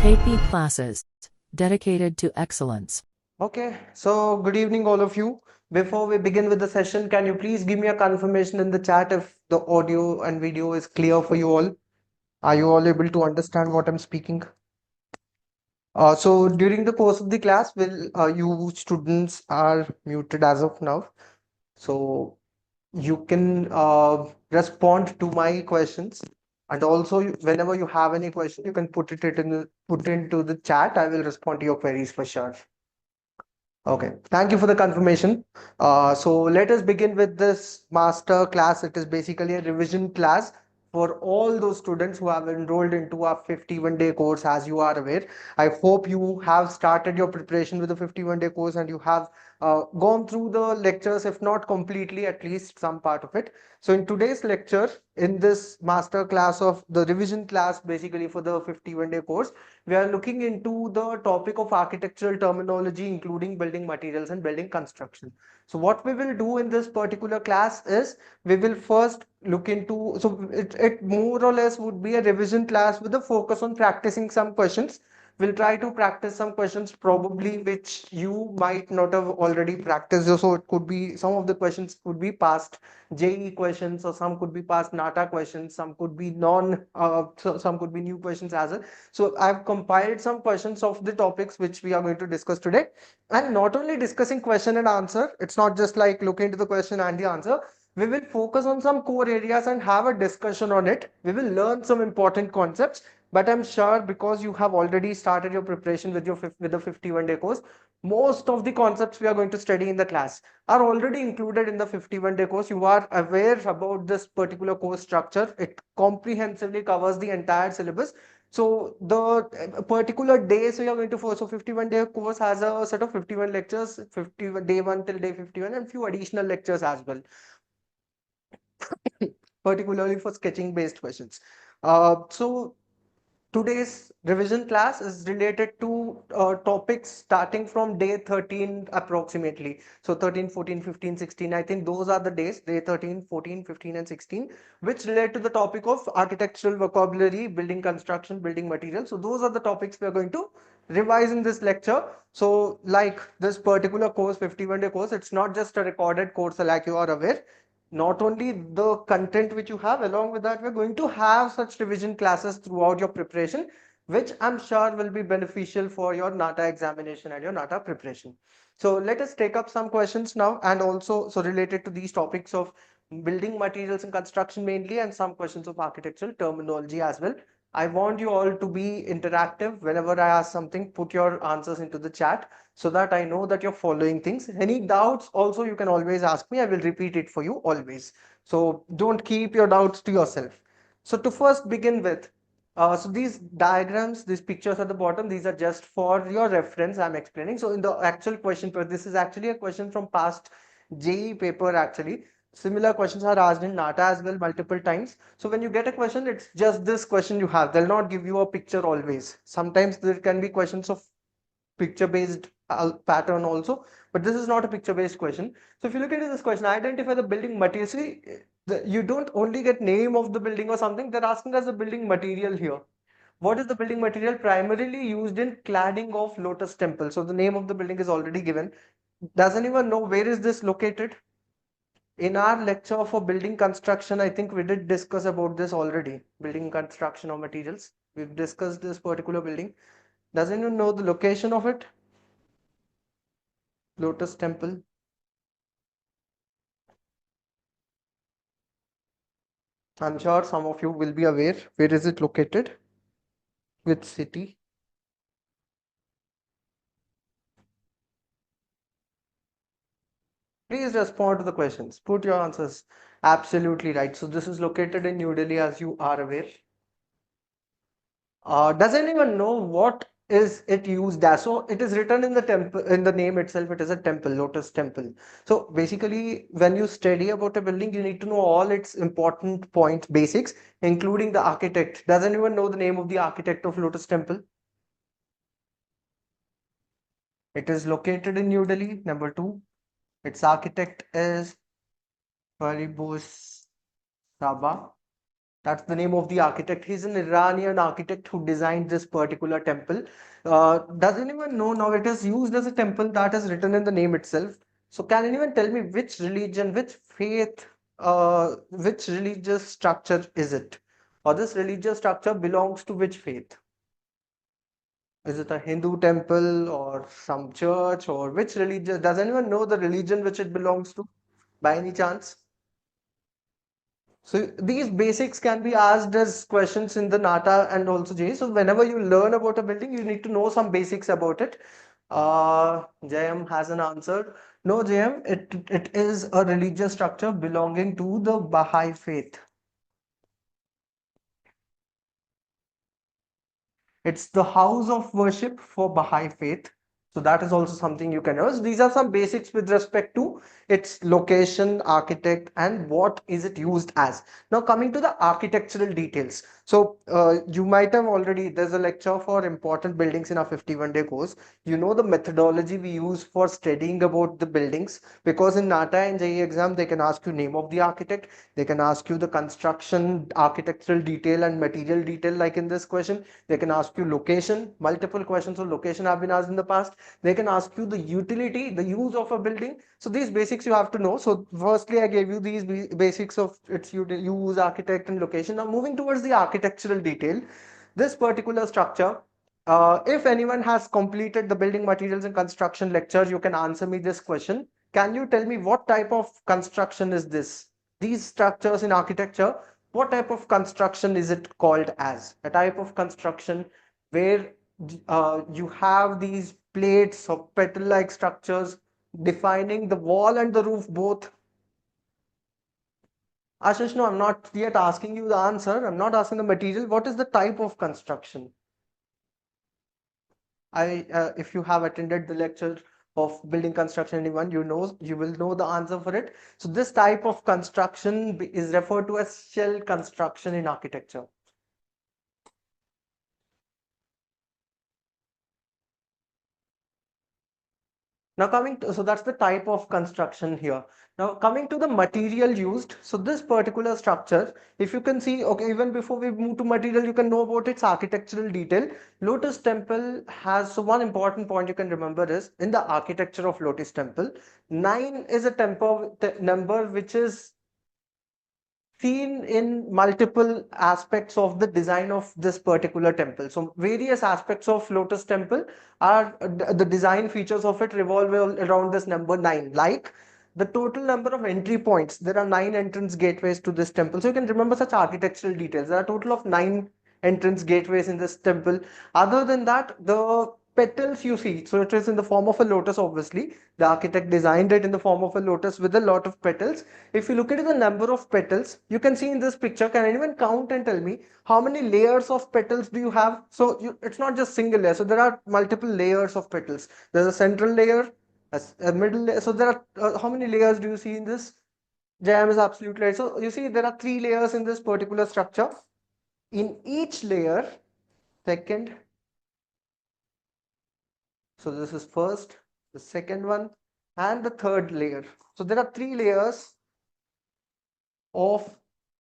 KP classes dedicated to excellence. Okay, so good evening, all of you. Before we begin with the session, can you please give me a confirmation in the chat if the audio and video is clear for you all? Are you all able to understand what I'm speaking? So during the course of the class, you students are muted as of now. So you can respond to my questions, and also whenever you have any question, you can put into the chat. I will respond to your queries for sure. Okay, thank you for the confirmation. So let us begin with this master class. It is basically a revision class for all those students who have enrolled into our 51-day course, as you are aware. I hope you have started your preparation with the 51-day course and you have gone through the lectures, if not completely, at least some part of it. So in today's lecture, in this master class of the revision class, basically for the 51-day course, we are looking into the topic of architectural terminology, including building materials and building construction. So what we will do in this particular class is we will first look into, so it more or less would be a revision class with a focus on practicing some questions. We'll try to practice some questions probably which you might not have already practiced. So it could be some of the questions could be past JE questions, or some could be past NATA questions, some could be some could be new questions as well. So I've compiled some questions of the topics which we are going to discuss today. And not only discussing question and answer, it's not just like looking into the question and the answer. We will focus on some core areas and have a discussion on it. We will learn some important concepts. But I'm sure because you have already started your preparation with with the 51-day course, most of the concepts we are going to study in the class are already included in the 51-day course. You are aware about this particular course structure. It comprehensively covers the entire syllabus. So the particular days we are going to follow. So 51-day course has a set of 51 lectures, 51 day 1 till day 51, and few additional lectures as well, particularly for sketching based questions. So today's revision class is related to topics starting from day 13 approximately. So 13, 14, 15, 16. I think those are the days, day 13, 14, 15, and 16, which relate to the topic of architectural vocabulary, building construction, building materials. So those are the topics we are going to revise in this lecture. So like this particular course, 51-day course, it's not just a recorded course like you are aware. Not only the content which you have, along with that, we're going to have such revision classes throughout your preparation, which I'm sure will be beneficial for your NATA examination and your NATA preparation. So let us take up some questions now, and also so related to these topics of building materials and construction mainly, and some questions of architectural terminology as well. I want you all to be interactive. Whenever I ask something, put your answers into the chat so that I know that you're following things. Any doubts also you can always ask me. I will repeat it for you always. So don't keep your doubts to yourself. So to first begin with, so these diagrams, these pictures at the bottom, these are just for your reference. I'm explaining. So in the actual question, but this is actually a question from past JE paper actually. Similar questions are asked in NATA as well multiple times. So when you get a question, it's just this question you have. They'll not give you a picture always. Sometimes there can be questions of picture based pattern also, but this is not a picture based question. So if you look into this question, identify the building material. See, you don't only get name of the building or something, they're asking us the building material here. What is the building material? Primarily used in cladding of Lotus Temple. So the name of the building is already given. Does anyone know where is this located? In our lecture for building construction, I think we did discuss about this already. Building construction of materials, we've discussed this particular building. Does anyone know the location of it? Lotus Temple. I'm sure some of you will be aware. Where is it located? Which city? Please respond to the questions. Put your answers. Absolutely right. So this is located in New Delhi, as you are aware. Does anyone know what is it used as? So it is written in the temple, in the name itself. It is a temple, Lotus Temple. So basically, when you study about a building, you need to know all its important points, basics, including the architect. Does anyone know the name of the architect of Lotus Temple? It is located in New Delhi. Number two, its architect is Paribos Saba. That's the name of the architect. He's an Iranian architect who designed this particular temple. Does anyone know now it is used as a temple that is written in the name itself? So can anyone tell me which religion, which faith, which religious structure is it? Or this religious structure belongs to which faith? Is it a Hindu temple or some church or which religion? Does anyone know the religion which it belongs to by any chance? So these basics can be asked as questions in the NATA and also J. So whenever you learn about a building, you need to know some basics about it. JM has an answer. No, JM, it is a religious structure belonging to the Baha'i faith. It's the house of worship for Baha'i faith. So that is also something you can know. So these are some basics with respect to its location, architect, and what is it used as. Now coming to the architectural details. So you might have already, there's a lecture for important buildings in our 51-day course. You know the methodology we use for studying about the buildings, because in NATA and JE exam, they can ask you name of the architect. They can ask you the construction, architectural detail and material detail like in this question. They can ask you location. Multiple questions on location have been asked in the past. They can ask you the utility, the use of a building. So these basics you have to know. So firstly, I gave you these basics of its use, architect and location. Now moving towards the architectural detail, this particular structure, if anyone has completed the building materials and construction lecture, you can answer me this question. Can you tell me what type of construction is this? These structures in architecture, what type of construction is it called as? A type of construction where you have these plates or petal-like structures defining the wall and the roof both. Ashish, no, I'm not yet asking you the answer. I'm not asking the material. What is the type of construction? If you have attended the lecture of building construction, anyone, you will know the answer for it. So this type of construction is referred to as shell construction in architecture. Now coming to, so that's the type of construction here. Now coming to the material used. So this particular structure, if you can see, okay, even before we move to material, you can know about its architectural detail. Lotus Temple has, so one important point you can remember is in the architecture of Lotus Temple, 9 is a number which is seen in multiple aspects of the design of this particular temple. So various aspects of Lotus Temple are the design features of it revolve around this number 9. Like the total number of entry points, there are 9 entrance gateways to this temple. So you can remember such architectural details. There are a total of 9 entrance gateways in this temple. Other than that, the petals you see, so it is in the form of a lotus. Obviously the architect designed it in the form of a lotus with a lot of petals. If you look at the number of petals, you can see in this picture, can anyone count and tell me how many layers of petals do you have? So it's not just single layer, so there are multiple layers of petals. There's a central layer, a middle layer. So there are how many layers do you see in this? Jam is absolutely right. So you see there are 3 layers in this particular structure. In each layer, second, so this is first, the second one, and the third layer. So there are 3 layers of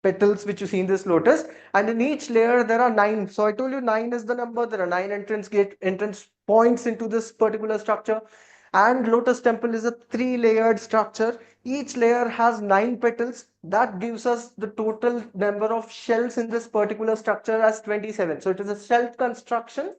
petals which you see in this lotus, and in each layer there are 9. So I told you 9 is the number. There are 9 entrance points into this particular structure, and Lotus Temple is a 3-layered structure. Each layer has 9 petals. That gives us the total number of shells in this particular structure as 27. So it is a shell construction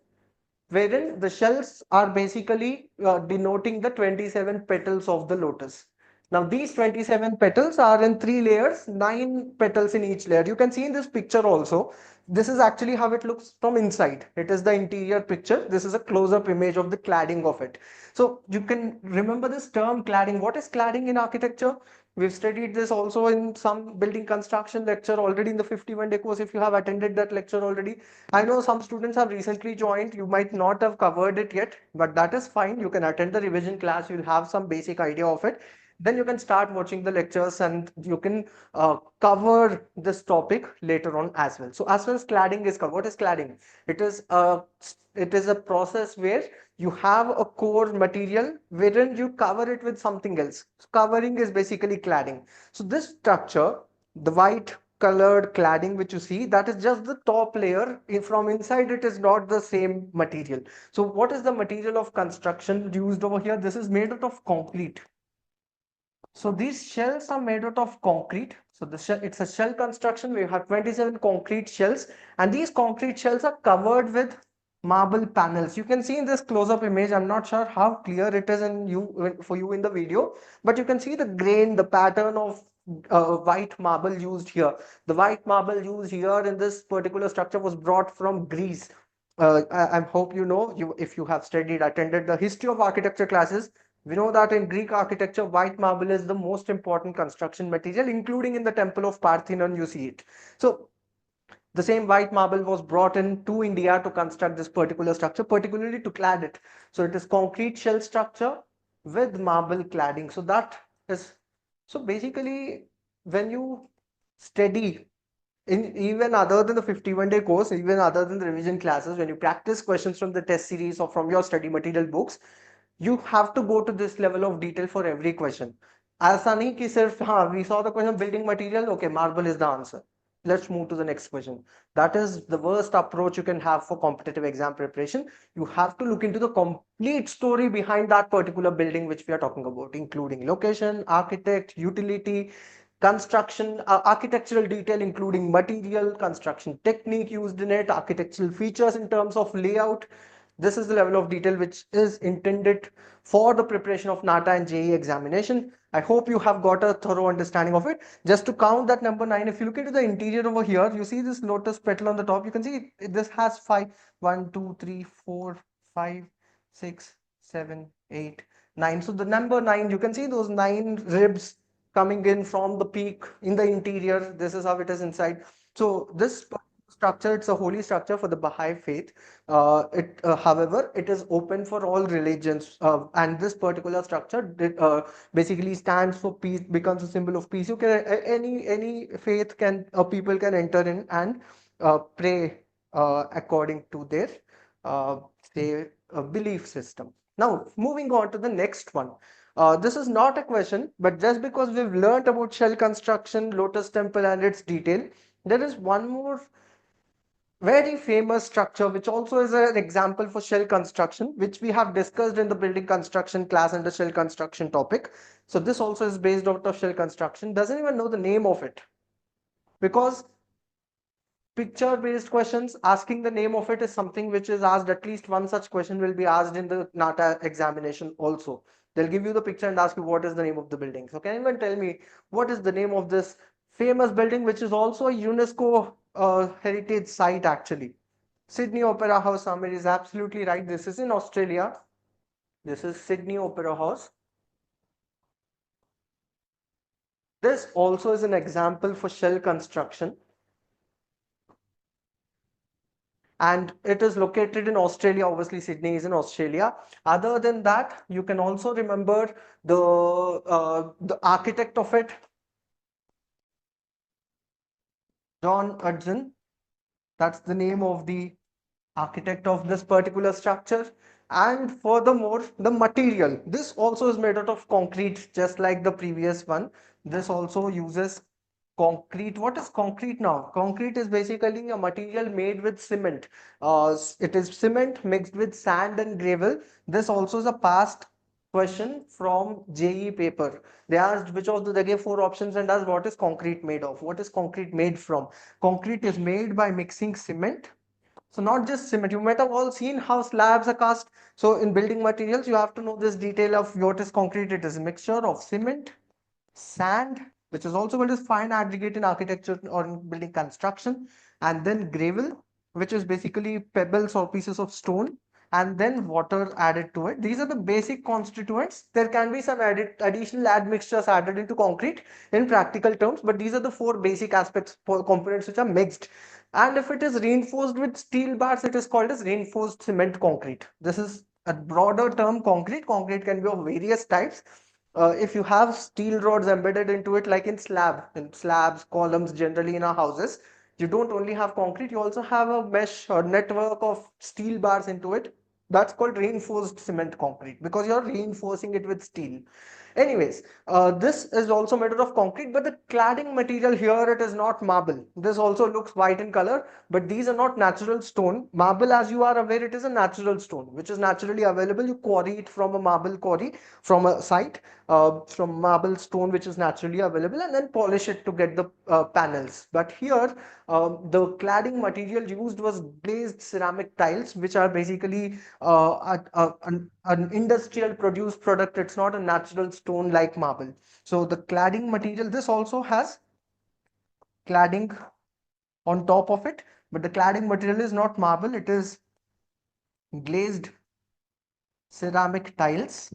wherein the shells are basically denoting the 27 petals of the lotus. Now these 27 petals are in 3 layers, 9 petals in each layer. You can see in this picture also, this is actually how it looks from inside. It is the interior picture. This is a close-up image of the cladding of it. So you can remember this term cladding. What is cladding in architecture? We've studied this also in some building construction lecture already in the 51-day course. If you have attended that lecture already, I know some students have recently joined. You might not have covered it yet, but that is fine. You can attend the revision class. You'll have some basic idea of it. Then you can start watching the lectures and you can cover this topic later on as well. So as far as cladding is covered, what is cladding? It is a process where you have a core material wherein you cover it with something else. So covering is basically cladding. So this structure, the white colored cladding which you see, that is just the top layer. From inside, it is not the same material. So what is the material of construction used over here? This is made out of concrete. So these shells are made out of concrete. So the shell, it's a shell construction. We have 27 concrete shells, and these concrete shells are covered with marble panels. You can see in this close-up image, I'm not sure how clear it is for you in the video, but you can see the grain, the pattern of white marble used here. The white marble used here in this particular structure was brought from Greece. I hope you know, if you have attended the history of architecture classes, we know that in Greek architecture, white marble is the most important construction material, including in the temple of Parthenon, you see it. So the same white marble was brought in to India to construct this particular structure, particularly to clad it. So it is concrete shell structure with marble cladding. So that is, so basically when you study in even other than the 51-day course, even other than the revision classes, when you practice questions from the test series or from your study material books, you have to go to this level of detail for every question. ऐसा नहीं कि सिर्फ हाँ we saw the question building material, okay, marble is the answer. Let's move to the next question. That is the worst approach you can have for competitive exam preparation. You have to look into the complete story behind that particular building which we are talking about, including location, architect, utility, construction, architectural detail, including material, construction technique used in it, architectural features in terms of layout. This is the level of detail which is intended for the preparation of NATA and JEE examination. I hope you have got a thorough understanding of it. Just to count that number 9, if you look into the interior over here, you see this lotus petal on the top. You can see this has 5, 1, 2, 3, 4, 5, 6, 7, 8, 9. So the number 9, you can see those 9 ribs coming in from the peak in the interior. This is how it is inside. So this structure, it's a holy structure for the Baha'i faith. However, it is open for all religions, and this particular structure basically stands for peace, becomes a symbol of peace. You can any faith can people can enter in and pray according to their uh, say belief system. Now, moving on to the next one. This is not a question, but just because we've learned about shell construction, Lotus Temple, and its detail, there is one more very famous structure, which also is an example for shell construction, which we have discussed in the building construction class and the shell construction topic. So this also is based out of shell construction. Doesn't even know the name of it, because picture based questions, asking the name of it is something which is asked. At least one such question will be asked in the NATA examination also. They'll give you the picture and ask you what is the name of the building. So can anyone tell me what is the name of this famous building, which is also a UNESCO heritage site actually? Sydney Opera House. Samir is absolutely right. This is in Australia. This is Sydney Opera House. This also is an example for shell construction, and it is located in Australia. Obviously, Sydney is in Australia. Other than that, you can also remember the architect of it, John Hudson. That's the name of the architect of this particular structure. And furthermore, the material. This also is made out of concrete, just like the previous one. This also uses concrete. What is concrete now? Concrete is basically a material made with cement. It is cement mixed with sand and gravel. This also is a past question from JE paper. They asked which of the, they gave 4 options and asked what is concrete made of? What is concrete made from? Concrete is made by mixing cement. So not just cement. You might have all seen how slabs are cast. So in building materials, you have to know this detail of what is concrete. It is a mixture of cement, sand, which is also called as fine aggregate in architecture or in building construction, and then gravel, which is basically pebbles or pieces of stone, and then water added to it. These are the basic constituents. There can be some additional admixtures added into concrete in practical terms, but these are the 4 basic aspects, components which are mixed. And if it is reinforced with steel bars, it is called as reinforced cement concrete. This is a broader term. Concrete can be of various types. If you have steel rods embedded into it, like in slabs, columns, generally in our houses, you don't only have concrete, you also have a mesh or network of steel bars into it. That's called reinforced cement concrete, because you're reinforcing it with steel. Anyways, this is also made out of concrete, but the cladding material here, it is not marble. This also looks white in color, but these are not natural stone. Marble, as you are aware, it is a natural stone, which is naturally available. You quarry it from a marble quarry, from a site, from marble stone, which is naturally available, and then polish it to get the panels. But here, the cladding material used was glazed ceramic tiles, which are basically an industrial produced product. It's not a natural stone like marble. So the cladding material, this also has cladding on top of it, but the cladding material is not marble, it is glazed ceramic tiles,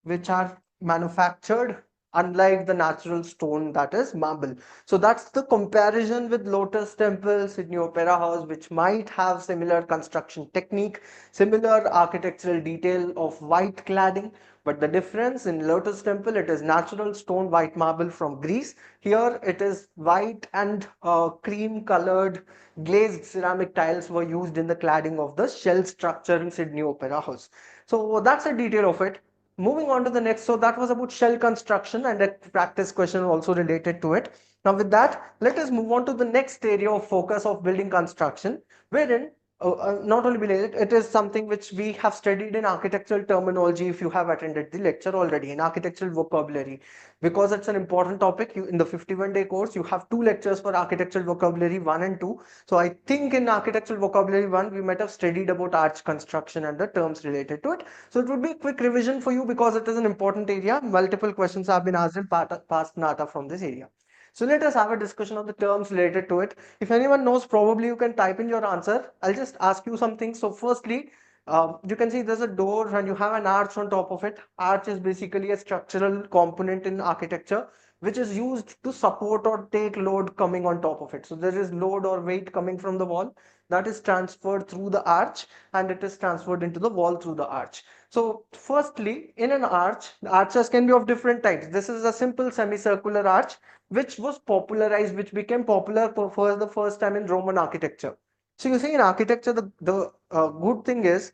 which are manufactured unlike the natural stone, that is marble. So that's the comparison with Lotus Temple, Sydney Opera House, which might have similar construction technique, similar architectural detail of white cladding. But the difference in Lotus Temple, it is natural stone white marble from Greece. Here it is white and cream colored glazed ceramic tiles were used in the cladding of the shell structure in Sydney Opera House. So that's a detail of it. Moving on to the next, so that was about shell construction and a practice question also related to it. Now with that, let us move on to the next area of focus of building construction, wherein not only related, it is something which we have studied in architectural terminology if you have attended the lecture already, in architectural vocabulary. Because it's an important topic, in the 51-day course, you have two lectures for architectural vocabulary 1 and 2. So I think in architectural vocabulary 1, we might have studied about arch construction and the terms related to it. So it would be a quick revision for you because it is an important area. Multiple questions have been asked in past NATA from this area. So let us have a discussion of the terms related to it. If anyone knows, probably you can type in your answer. I'll just ask you something. So firstly, you can see there's a door and you have an arch on top of it. Arch is basically a structural component in architecture which is used to support or take load coming on top of it. So there is load or weight coming from the wall that is transferred through the arch and it is transferred into the wall through the arch. So firstly, in an arch, the arches can be of different types. This is a simple semicircular arch which was popularized, which became popular for the first time in Roman architecture. So you see in architecture, the good thing is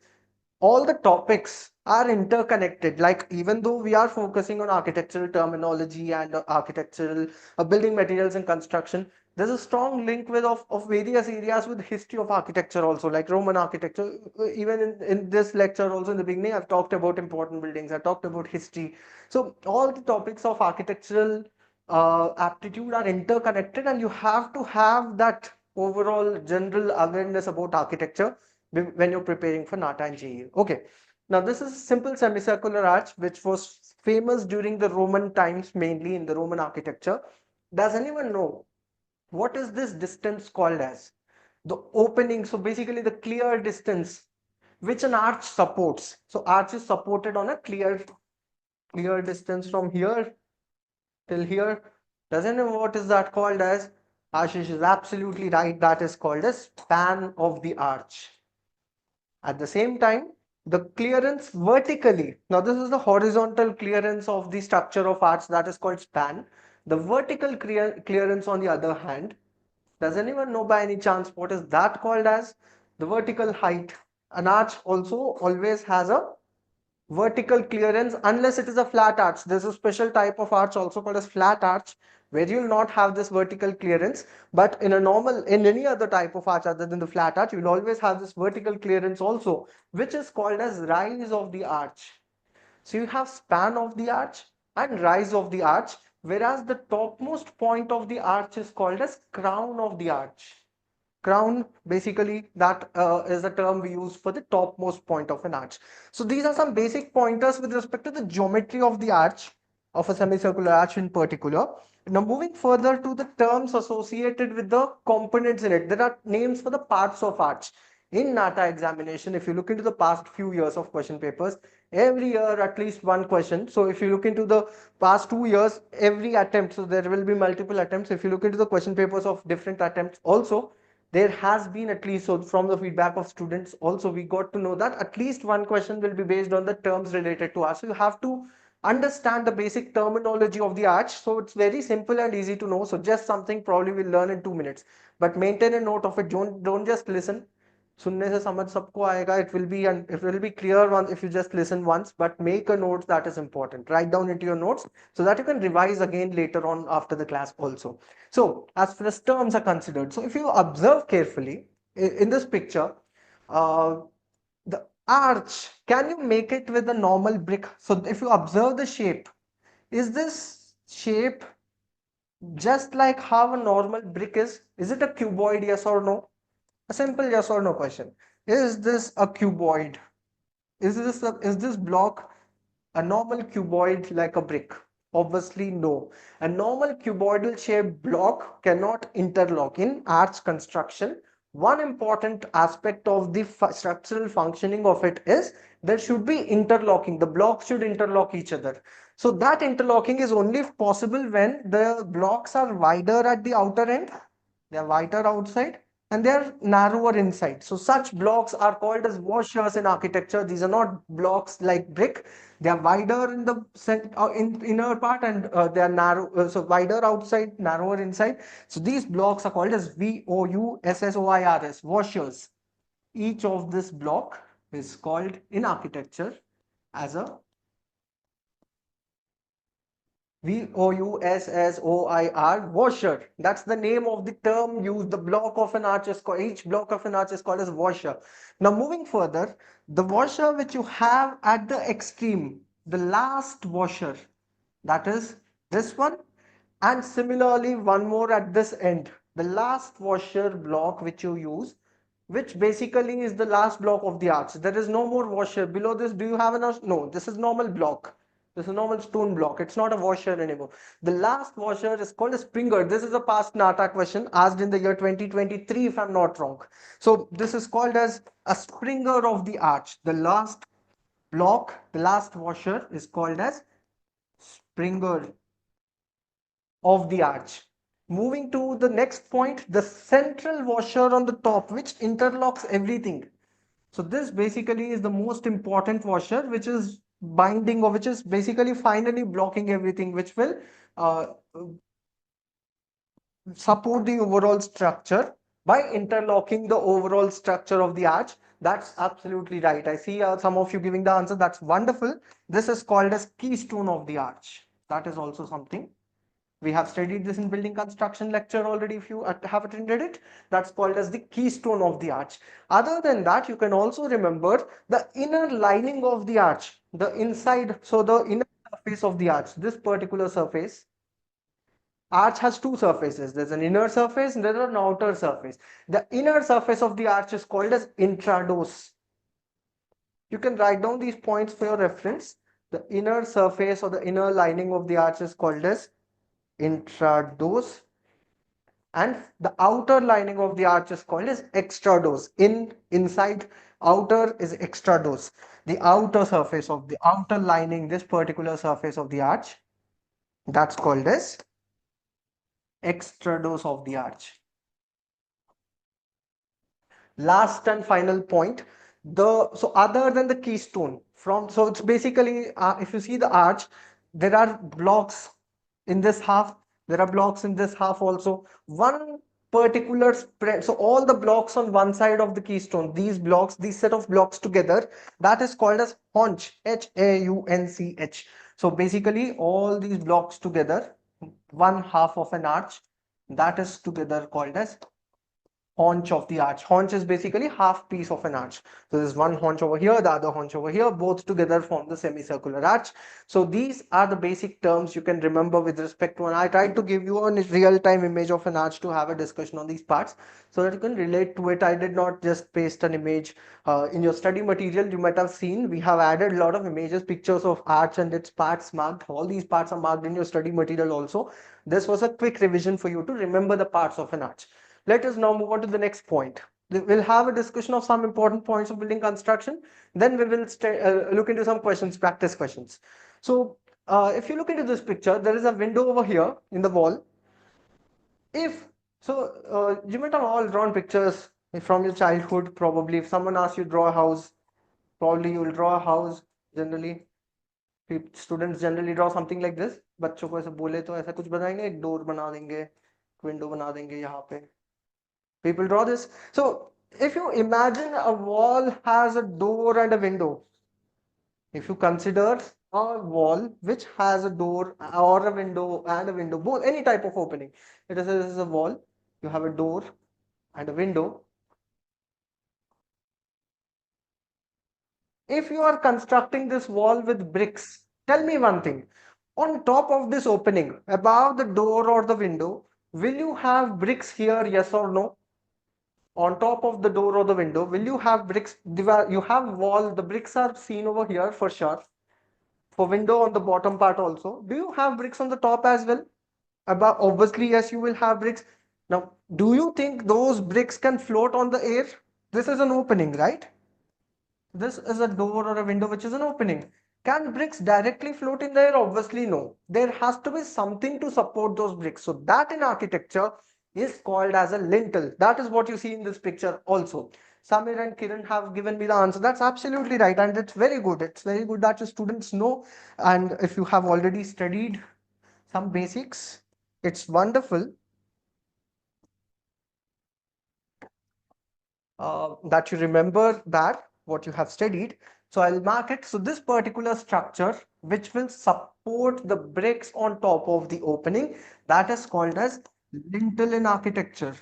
all the topics are interconnected. Like even though we are focusing on architectural terminology and architectural building materials and construction, there's a strong link of various areas with history of architecture also, like Roman architecture. Even in this lecture also in the beginning, I've talked about important buildings, I talked about history. So all the topics of architectural aptitude are interconnected and you have to have that overall general awareness about architecture when you're preparing for NATA and JEE. Okay, now this is a simple semicircular arch which was famous during the Roman times, mainly in the Roman architecture. Does anyone know what is this distance called as? The opening, so basically the clear distance which an arch supports. So arch is supported on a clear distance from here till here. Does anyone know what is that called as? Ashish is absolutely right. That is called as span of the arch. At the same time, the clearance vertically. Now, this is the horizontal clearance of the structure of arch that is called span. The vertical clearance, on the other hand, does anyone know by any chance what is that called as? The vertical height. An arch also always has a vertical clearance unless it is a flat arch. There's a special type of arch also called as flat arch where you'll not have this vertical clearance, but in any other type of arch other than the flat arch, you'll always have this vertical clearance also, which is called as rise of the arch. So you have span of the arch and rise of the arch, whereas the topmost point of the arch is called as crown of the arch. Crown, basically, that is the term we use for the topmost point of an arch. So these are some basic pointers with respect to the geometry of the arch, of a semicircular arch in particular. Now moving further to the terms associated with the components in it. There are names for the parts of arch. In NATA examination, if you look into the past few years of question papers, every year at least one question. So if you look into the past 2 years, every attempt, so there will be multiple attempts. If you look into the question papers of different attempts also, there has been at least, so from the feedback of students also, we got to know that at least one question will be based on the terms related to arch. So you have to understand the basic terminology of the arch. So it's very simple and easy to know. So just something probably we'll learn in 2 minutes, but maintain a note of it. Don't just listen. सुनने से समझ सबको आएगा. It will be clear once if you just listen once, but make a note. That is important. Write down into your notes so that you can revise again later on after the class also. So as far as terms are considered, so if you observe carefully in this picture, uh, the arch, can you make it with a normal brick? So if you observe the shape, is this shape just like how a normal brick is? Is it a cuboid, yes or no? A simple yes or no question. Is this a cuboid? Is this block a normal cuboid like a brick? Obviously, no. A normal cuboidal shaped block cannot interlock. In arch construction, one important aspect of the structural functioning of it is there should be interlocking. The blocks should interlock each other. So that interlocking is only possible when the blocks are wider at the outer end, they are wider outside, and they are narrower inside. So such blocks are called as washers in architecture. These are not blocks like brick. They are wider in the inner part, and they are narrow, so wider outside, narrower inside. So these blocks are called as VOUSSOIRS, washers. Each of this block is called in architecture as a VOUSSOIR, washer. That's the name of the term used. The block of an arch is called, each block of an arch is called as washer. Now moving further, the washer which you have at the extreme, the last washer, that is this one, and similarly one more at this end, the last washer block which you use, which basically is the last block of the arch. There is no more washer below this. Do you have an arch? No, this is normal block. This is a normal stone block. It's not a washer anymore. The last washer is called a springer. This is a past NATA question asked in the year 2023, if I'm not wrong. So this is called as a springer of the arch. The last block, the last washer is called as springer of the arch. Moving to the next point, the central washer on the top, which interlocks everything. So this basically is the most important washer, which is binding, or which is basically finally blocking everything, which will uh, support the overall structure by interlocking the overall structure of the arch. That's absolutely right. I see some of you giving the answer. That's wonderful. This is called as keystone of the arch. That is also something. We have studied this in building construction lecture already. If you have attended it, that's called as the keystone of the arch. Other than that, you can also remember the inner lining of the arch, the inside, so the inner surface of the arch, this particular surface. Arch has two surfaces. There's an inner surface and there's an outer surface. The inner surface of the arch is called as intrados. You can write down these points for your reference. The inner surface or the inner lining of the arch is called as intrados, and the outer lining of the arch is called as extrados. Inside, outer is extrados. The outer surface of the outer lining, this particular surface of the arch, that's called as extrados of the arch. Last and final point, so other than the keystone, so it's basically if you see the arch, there are blocks in this half, there are blocks in this half also. One particular spread, so all the blocks on one side of the keystone, these blocks, these set of blocks together, that is called as haunch, HAUNCH. So basically all these blocks together, one half of an arch, that is together called as haunch of the arch. Haunch is basically half piece of an arch. So there's one haunch over here, the other haunch over here, both together form the semicircular arch. So these are the basic terms you can remember with respect to, and I tried to give you a real-time image of an arch to have a discussion on these parts so that you can relate to it. I did not just paste an image. In your study material, you might have seen we have added a lot of images, pictures of arch and its parts marked. All these parts are marked in your study material also. This was a quick revision for you to remember the parts of an arch. Let us now move on to the next point. We'll have a discussion of some important points of building construction. Then we will look into some questions, practice questions. So if you look into this picture, there is a window over here in the wall. You might have all drawn pictures from your childhood, probably. If someone asks you to draw a house, probably you will draw a house generally. Students generally draw something like this. बच्चों को ऐसे बोले तो ऐसा कुछ बनाएंगे, एक door बना देंगे, विंडो बना देंगे यहाँ पे. People draw this. So if you imagine a wall has a door and a window, if you consider a wall which has a door or a window and a window, both any type of opening, it is a wall, you have a door and a window. If you are constructing this wall with bricks, tell me one thing. On top of this opening, above the door or the window, will you have bricks here, yes or no? On top of the door or the window, will you have bricks? You have wall, the bricks are seen over here for sure. For window on the bottom part also. Do you have bricks on the top as well? Above, obviously, yes, you will have bricks. Now, do you think those bricks can float on the air? This is an opening, right? This is a door or a window which is an opening. Can bricks directly float in the air? Obviously, no. There has to be something to support those bricks. So that in architecture is called as a lintel. That is what you see in this picture also. Samir and Kiran have given me the answer. That's absolutely right. And it's very good. It's very good that your students know. And if you have already studied some basics, it's wonderful that you remember that what you have studied. So I'll mark it. So this particular structure, which will support the bricks on top of the opening, that is called as lintel in architecture.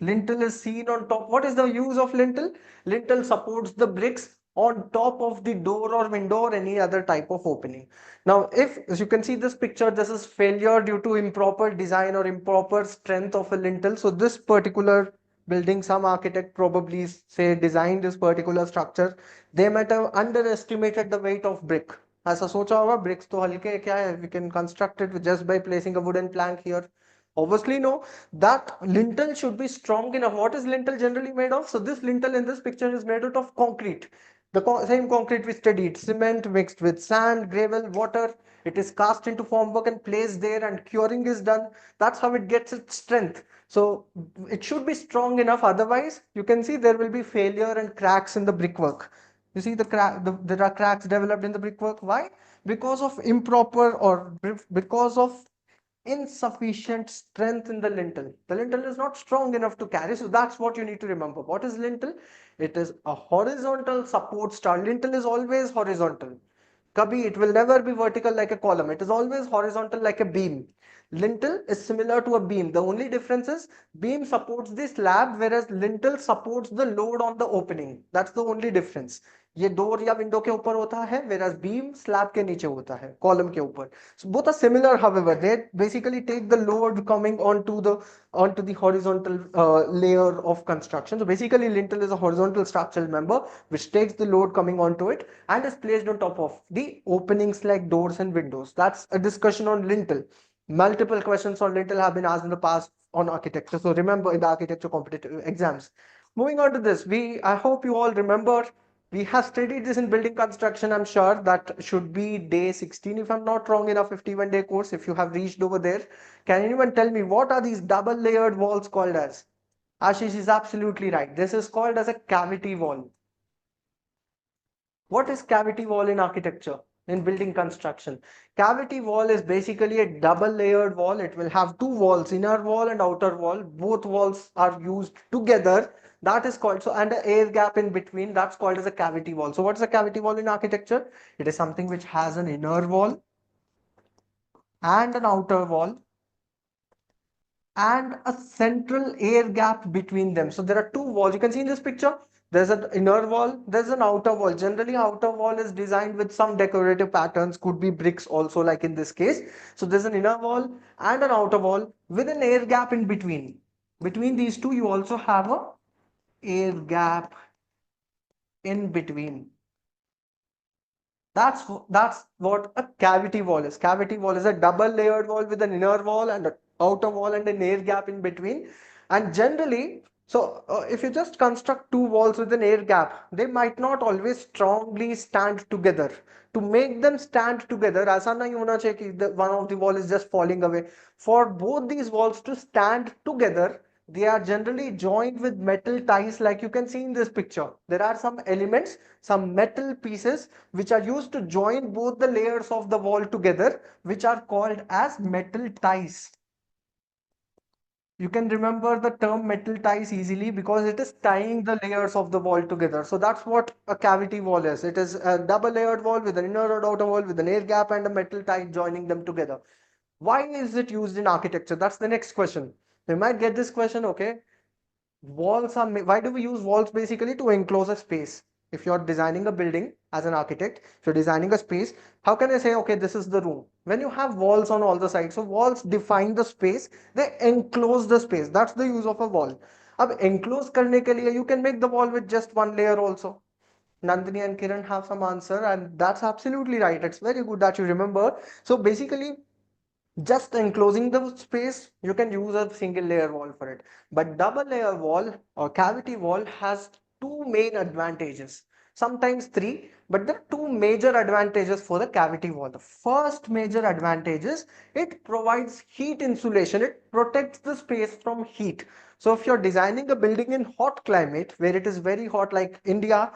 Lintel is seen on top. What is the use of lintel? Lintel supports the bricks on top of the door or window or any other type of opening. Now, if as you can see this picture, this is failure due to improper design or improper strength of a lintel. So this particular building, some architect probably say designed this particular structure, they might have underestimated the weight of brick. ऐसा सोचा होगा bricks तो हल्के क्या है, we can construct it just by placing a wooden plank here. Obviously no, that lintel should be strong enough. What is lintel generally made of? So this lintel in this picture is made out of concrete, the same concrete we studied, cement mixed with sand, gravel, water. It is cast into formwork and placed there, and curing is done. That's how it gets its strength. So it should be strong enough. Otherwise, you can see there will be failure and cracks in the brickwork. You see there are cracks developed in the brickwork. Why? Because of improper or because of insufficient strength in the lintel. The lintel is not strong enough to carry. So that's what you need to remember. What is lintel? It is a horizontal support star. Lintel is always horizontal. Kabhi, it will never be vertical like a column. It is always horizontal like a beam. Lintel is similar to a beam. The only difference is beam supports the slab, whereas lintel supports the load on the opening. That's the only difference. ये door या window के ऊपर होता है, whereas beam slab के नीचे होता है, column के ऊपर. So both are similar, however, they basically take the load coming onto the horizontal layer of construction. So basically, lintel is a horizontal structural member which takes the load coming onto it and is placed on top of the openings like doors and windows. That's a discussion on lintel. Multiple questions on lintel have been asked in the past on architecture. So remember in the architecture competitive exams. Moving on to this, I hope you all remember we have studied this in building construction. I'm sure that should be day 16 if I'm not wrong in a 51-day course. If you have reached over there, can anyone tell me what are these double layered walls called as? Ashish is absolutely right. This is called as a cavity wall. What is cavity wall in architecture, in building construction? Cavity wall is basically a double layered wall. It will have two walls, inner wall and outer wall. Both walls are used together. That is called, so, and an air gap in between, that's called as a cavity wall. So what is a cavity wall in architecture? It is something which has an inner wall and an outer wall and a central air gap between them. So there are two walls. You can see in this picture, there's an inner wall, there's an outer wall. Generally, outer wall is designed with some decorative patterns, could be bricks also, like in this case. So there's an inner wall and an outer wall with an air gap in between. Between these two, you also have a air gap in between. That's what a cavity wall is. Cavity wall is a double layered wall with an inner wall and an outer wall and an air gap in between. And generally, so if you just construct two walls with an air gap, they might not always strongly stand together. To make them stand together, ऐसा नहीं होना चाहिए कि one of the wall is just falling away. For both these walls to stand together, they are generally joined with metal ties, like you can see in this picture. There are some elements, some metal pieces which are used to join both the layers of the wall together, which are called as metal ties. You can remember the term metal ties easily because it is tying the layers of the wall together. So that's what a cavity wall is. It is a double layered wall with an inner and outer wall with an air gap and a metal tie joining them together. Why is it used in architecture? That's the next question. You might get this question, okay? Why do we use walls basically to enclose a space? If you're designing a building as an architect, if you're designing a space, how can I say, okay, this is the room? When you have walls on all the sides, so walls define the space, they enclose the space. That's the use of a wall. अब enclose करने के लिए you can make the wall with just one layer also. Nandini and Kiran have some answer, and that's absolutely right. It's very good that you remember. So basically, just enclosing the space, you can use a single layer wall for it. But double layer wall or cavity wall has two main advantages, sometimes three, but there are two major advantages for the cavity wall. The first major advantage is it provides heat insulation. It protects the space from heat. So if you're designing a building in hot climate where it is very hot like India,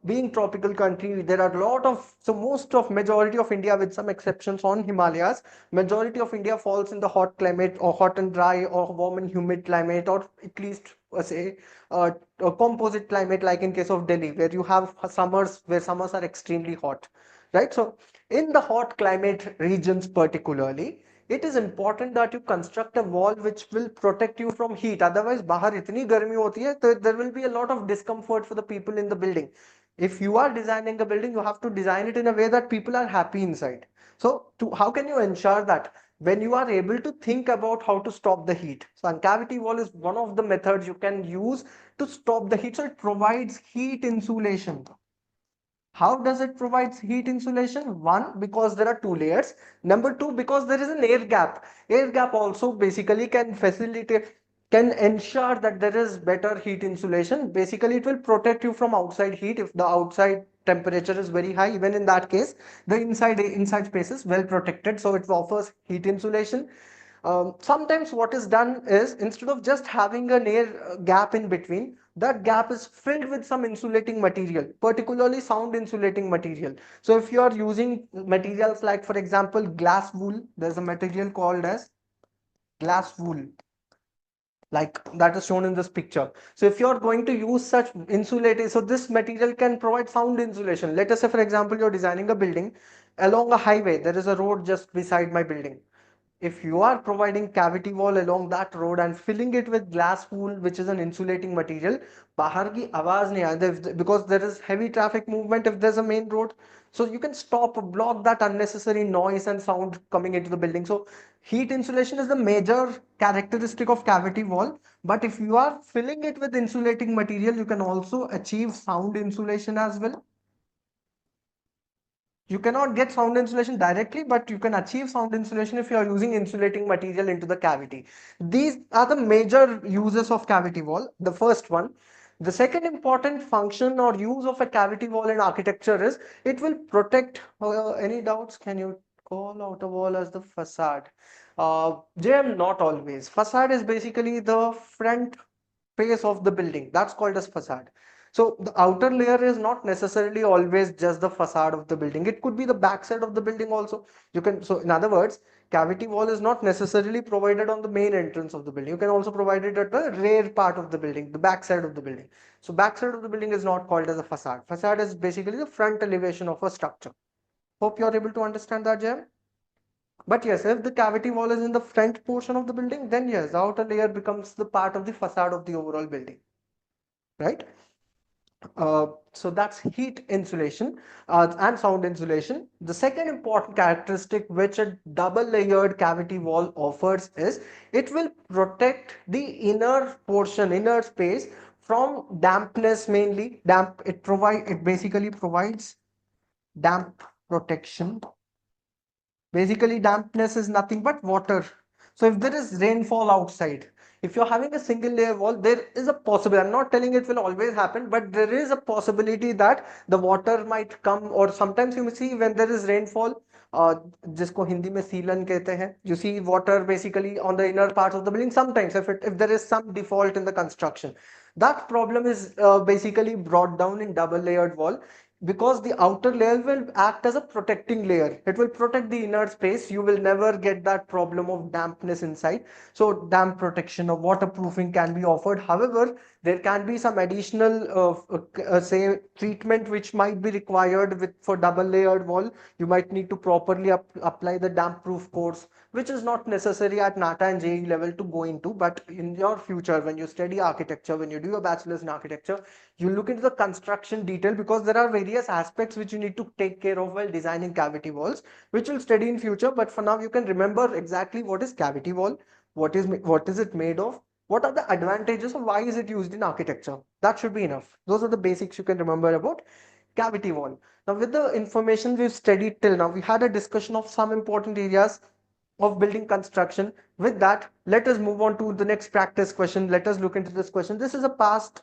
being tropical country, there are a lot of, so most of majority of India with some exceptions on Himalayas, majority of India falls in the hot climate or hot and dry or warm and humid climate, or at least say a composite climate like in case of Delhi where you have summers where summers are extremely hot, right? So in the hot climate regions particularly, it is important that you construct a wall which will protect you from heat. Otherwise, bahar itni garmi hoti hai, so there will be a lot of discomfort for the people in the building. If you are designing a building, you have to design it in a way that people are happy inside. So how can you ensure that? When you are able to think about how to stop the heat. So uncavity wall is one of the methods you can use to stop the heat. So it provides heat insulation. How does it provide heat insulation? One, because there are two layers. Number two, because there is an air gap. Air gap also basically can facilitate, can ensure that there is better heat insulation. Basically, it will protect you from outside heat if the outside temperature is very high. Even in that case, the inside space is well protected, so it offers heat insulation. Sometimes what is done is instead of just having an air gap in between, that gap is filled with some insulating material, particularly sound insulating material. So if you are using materials like, for example, glass wool, there's a material called as glass wool, like that is shown in this picture. So if you're going to use such insulating, so this material can provide sound insulation. Let us say, for example, you're designing a building along a highway. There is a road just beside my building. If you are providing cavity wall along that road and filling it with glass wool, which is an insulating material, bahar ki आवाज नहीं आती, because there is heavy traffic movement if there's a main road. So you can stop, block that unnecessary noise and sound coming into the building. So heat insulation is the major characteristic of cavity wall. But if you are filling it with insulating material, you can also achieve sound insulation as well. You cannot get sound insulation directly, but you can achieve sound insulation if you are using insulating material into the cavity. These are the major uses of cavity wall. The first one. The second important function or use of a cavity wall in architecture is it will protect. Any doubts? Can you call out a wall as the facade? JM, not always. Facade is basically the front face of the building. That's called as facade. So the outer layer is not necessarily always just the facade of the building. It could be the backside of the building also. You can, so in other words, cavity wall is not necessarily provided on the main entrance of the building. You can also provide it at the rear part of the building, the backside of the building. So backside of the building is not called as a facade. Facade is basically the front elevation of a structure. Hope you are able to understand that, Jam. But yes, if the cavity wall is in the front portion of the building, then yes, the outer layer becomes the part of the facade of the overall building, right? So that's heat insulation and sound insulation. The second important characteristic which a double layered cavity wall offers is it will protect the inner portion, inner space from dampness mainly. It basically provides damp protection. Basically, dampness is nothing but water. So if there is rainfall outside, if you're having a single layer wall, there is a possibility. I'm not telling it will always happen, but there is a possibility that the water might come, or sometimes you see when there is rainfall, जिसको हिंदी में सीलन कहते हैं, you see water basically on the inner parts of the building. Sometimes if there is some default in the construction, that problem is basically brought down in double layered wall. because the outer layer will act as a protecting layer. It will protect the inner space. You will never get that problem of dampness inside. So damp protection or waterproofing can be offered. However, there can be some additional say treatment which might be required with for double layered wall. You might need to properly apply the damp proof course, which is not necessary at NATA and JE level to go into. But in your future, when you study architecture, when you do a bachelor's in architecture, you look into the construction detail, because there are various aspects which you need to take care of while designing cavity walls, which you'll study in future. But for now, you can remember exactly what is cavity wall, what is it made of, what are the advantages, or why is it used in architecture. That should be enough. Those are the basics you can remember about cavity wall. Now, with the information we've studied till now, we had a discussion of some important areas of building construction. With that, let us move on to the next practice question. Let us look into this question. This is a past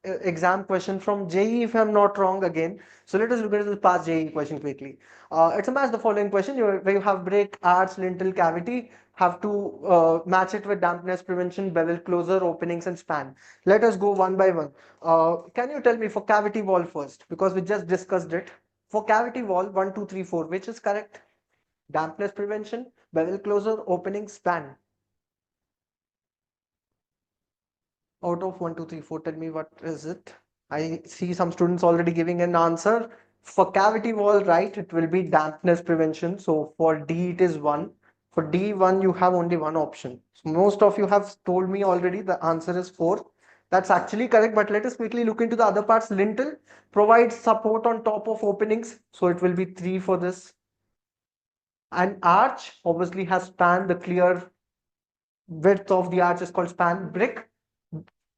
exam question from JE, if I'm not wrong again. So let us look into the past JE question quickly. It's a match the following question where you have brick, arch, lintel, cavity. Have to match it with dampness prevention, bevel closure, openings, and span. Let us go one by one. Can you tell me for cavity wall first? Because we just discussed it. For cavity wall, 1, 2, 3, 4, which is correct? Dampness prevention, bevel closure, opening, span. Out of 1, 2, 3, 4, tell me what is it? I see some students already giving an answer. For cavity wall, right, it will be dampness prevention. So for D, it is 1. For D1, you have only one option. So most of you have told me already the answer is 4. That's actually correct, but let us quickly look into the other parts. Lintel provides support on top of openings. So it will be 3 for this. An arch obviously has span. The clear width of the arch is called span.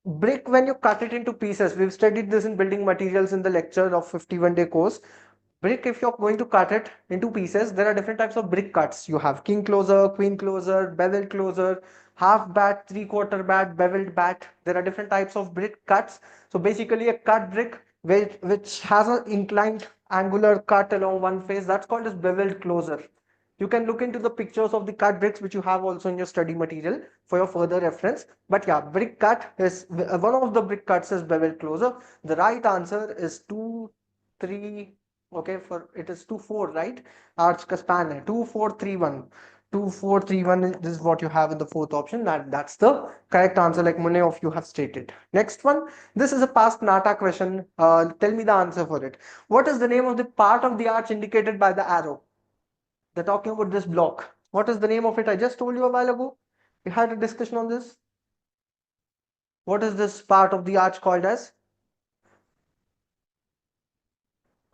Brick, when you cut it into pieces, we've studied this in building materials in the lecture of 51-day course. Brick, if you're going to cut it into pieces, there are different types of brick cuts. You have king closer, queen closer, bevel closer, half bat, three-quarter bat, beveled bat. There are different types of brick cuts. So basically a cut brick which has an inclined angular cut along one face, that's called as beveled closer. You can look into the pictures of the cut bricks, which you have also in your study material for your further reference. But yeah, brick cut is one of the brick cuts is bevel closer. The right answer is 2, 3. Okay, for it is 2, 4, right? Arch ka span hai 2, 4, 3, 1. 2, 4, 3, 1. This is what you have in the fourth option. That's the correct answer, like many of you have stated. Next one. This is a past NATA question. Tell me the answer for it. What is the name of the part of the arch indicated by the arrow? They're talking about this block. What is the name of it? I just told you a while ago. We had a discussion on this. What is this part of the arch called as?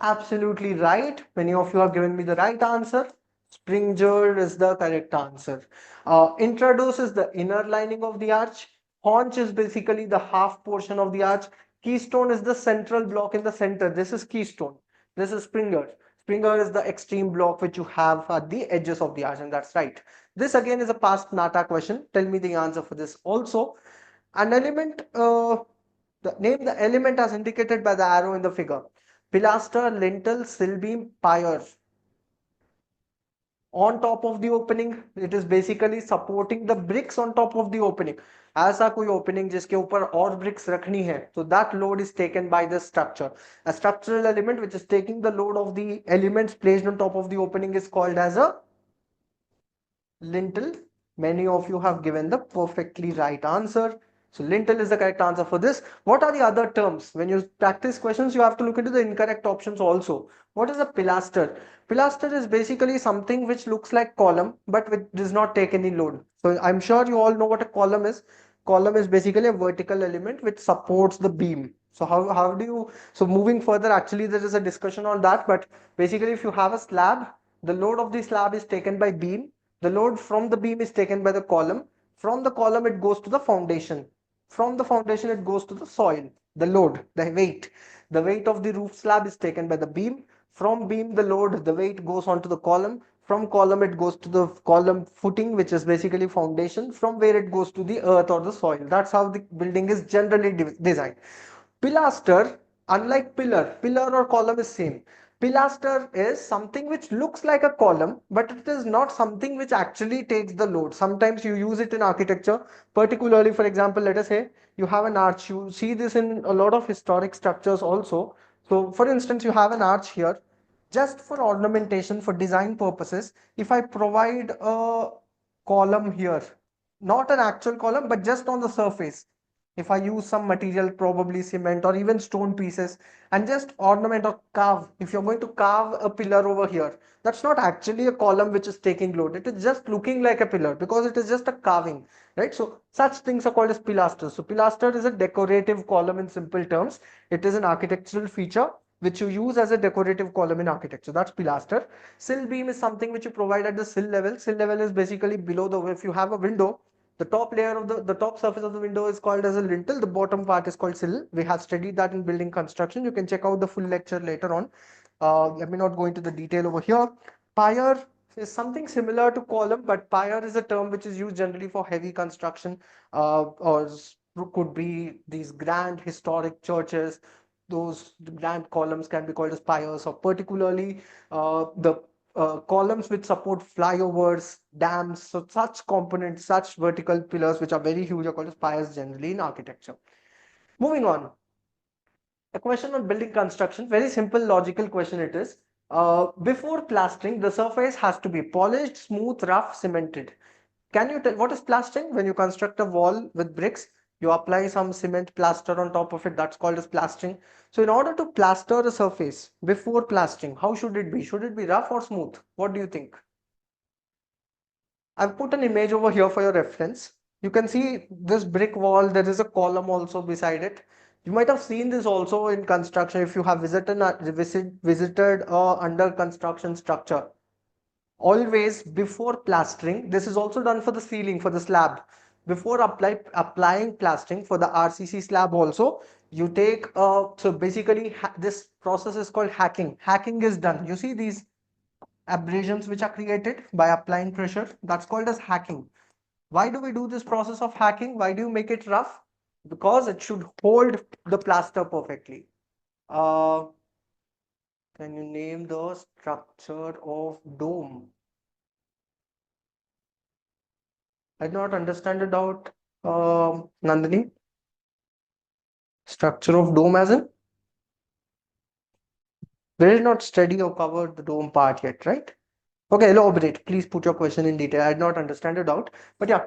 Absolutely right. Many of you have given me the right answer. Springer is the correct answer. Introduce is the inner lining of the arch. Haunch is basically the half portion of the arch. Keystone is the central block in the center. This is keystone. This is Springer. Springer is the extreme block which you have at the edges of the arch, and that's right. This again is a past NATA question. Tell me the answer for this also. An element, name the element as indicated by the arrow in the figure. Pilaster, lintel, sill beam, pier. On top of the opening, it is basically supporting the bricks on top of the opening. ऐसा कोई opening जिसके ऊपर और bricks रखनी है, so that load is taken by the structure. A structural element which is taking the load of the elements placed on top of the opening is called as a lintel. Many of you have given the perfectly right answer. So lintel is the correct answer for this. What are the other terms? When you practice questions, you have to look into the incorrect options also. What is a pilaster? Pilaster is basically something which looks like column, but which does not take any load. So I'm sure you all know what a column is. Column is basically a vertical element which supports the beam. So how do you, so moving further, actually there is a discussion on that, but basically if you have a slab, the load of the slab is taken by beam. The load from the beam is taken by the column. From the column, it goes to the foundation. From the foundation, it goes to the soil. The load, the weight. The weight of the roof slab is taken by the beam. From beam, the load, the weight goes onto the column. From column, it goes to the column footing, which is basically foundation, from where it goes to the earth or the soil. That's how the building is generally designed. Pilaster, unlike pillar or column is same. Pilaster is something which looks like a column, but it is not something which actually takes the load. Sometimes you use it in architecture, particularly, for example, let us say you have an arch. You see this in a lot of historic structures also. So for instance, you have an arch here, just for ornamentation, for design purposes. If I provide a column here, not an actual column, but just on the surface, if I use some material, probably cement or even stone pieces, and just ornament or carve, if you're going to carve a pillar over here, that's not actually a column which is taking load. It is just looking like a pillar because it is just a carving, right? So such things are called as pilasters. So pilaster is a decorative column in simple terms. It is an architectural feature which you use as a decorative column in architecture. That's pilaster. Sill beam is something which you provide at the sill level. Sill level is basically below the, if you have a window, the top layer of the top surface of the window is called as a lintel. The bottom part is called sill. We have studied that in building construction. You can check out the full lecture later on. Let me not go into the detail over here. Pier is something similar to column, but pier is a term which is used generally for heavy construction, or could be these grand historic churches. Those grand columns can be called as piers, or particularly the columns which support flyovers, dams. So such components, such vertical pillars which are very huge are called as piers generally in architecture. Moving on, a question on building construction, very simple logical question it is. Before plastering, the surface has to be polished, smooth, rough, cemented. Can you tell what is plastering? When you construct a wall with bricks, you apply some cement plaster on top of it. That's called as plastering. So in order to plaster a surface before plastering, how should it be? Should it be rough or smooth? What do you think? I've put an image over here for your reference. You can see this brick wall. There is a column also beside it. You might have seen this also in construction if you have visited under construction structure. Always before plastering, this is also done for the ceiling, for the slab. Before applying plastering for the RCC slab also, you take, so basically this process is called hacking. Hacking is done. You see these abrasions which are created by applying pressure, that's called as hacking. Why do we do this process of hacking? Why do you make it rough? Because it should hold the plaster perfectly. uh, can you name the structure of dome? I do not understand the doubt. Nandini, structure of dome as in, we did not study or cover the dome part yet, right? Okay, elaborate. Please put your question in detail. I did not understand the doubt. But yeah,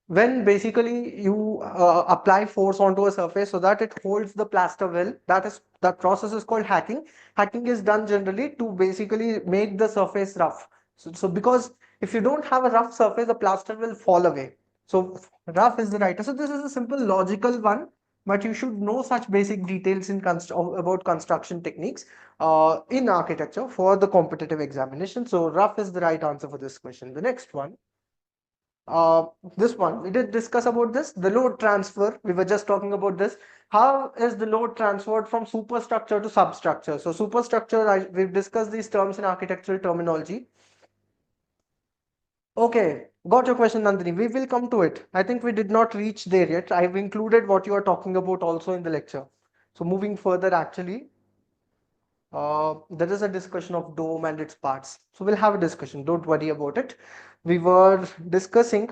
when basically you apply force onto a surface so that it holds the plaster well, that process is called hacking. Hacking is done generally to basically make the surface rough. So because if you don't have a rough surface, the plaster will fall away. So rough is the right. So this is a simple logical one, but you should know such basic details in about construction techniques in architecture for the competitive examination. So rough is the right answer for this question. The next one, uh, this one, we did discuss about this, the load transfer. We were just talking about this. How is the load transferred from superstructure to substructure? So superstructure, we've discussed these terms in architectural terminology. Okay, got your question, Nandini. We will come to it. I think we did not reach there yet. I've included what you are talking about also in the lecture. So moving further, actually, there is a discussion of dome and its parts. So we'll have a discussion. Don't worry about it. We were discussing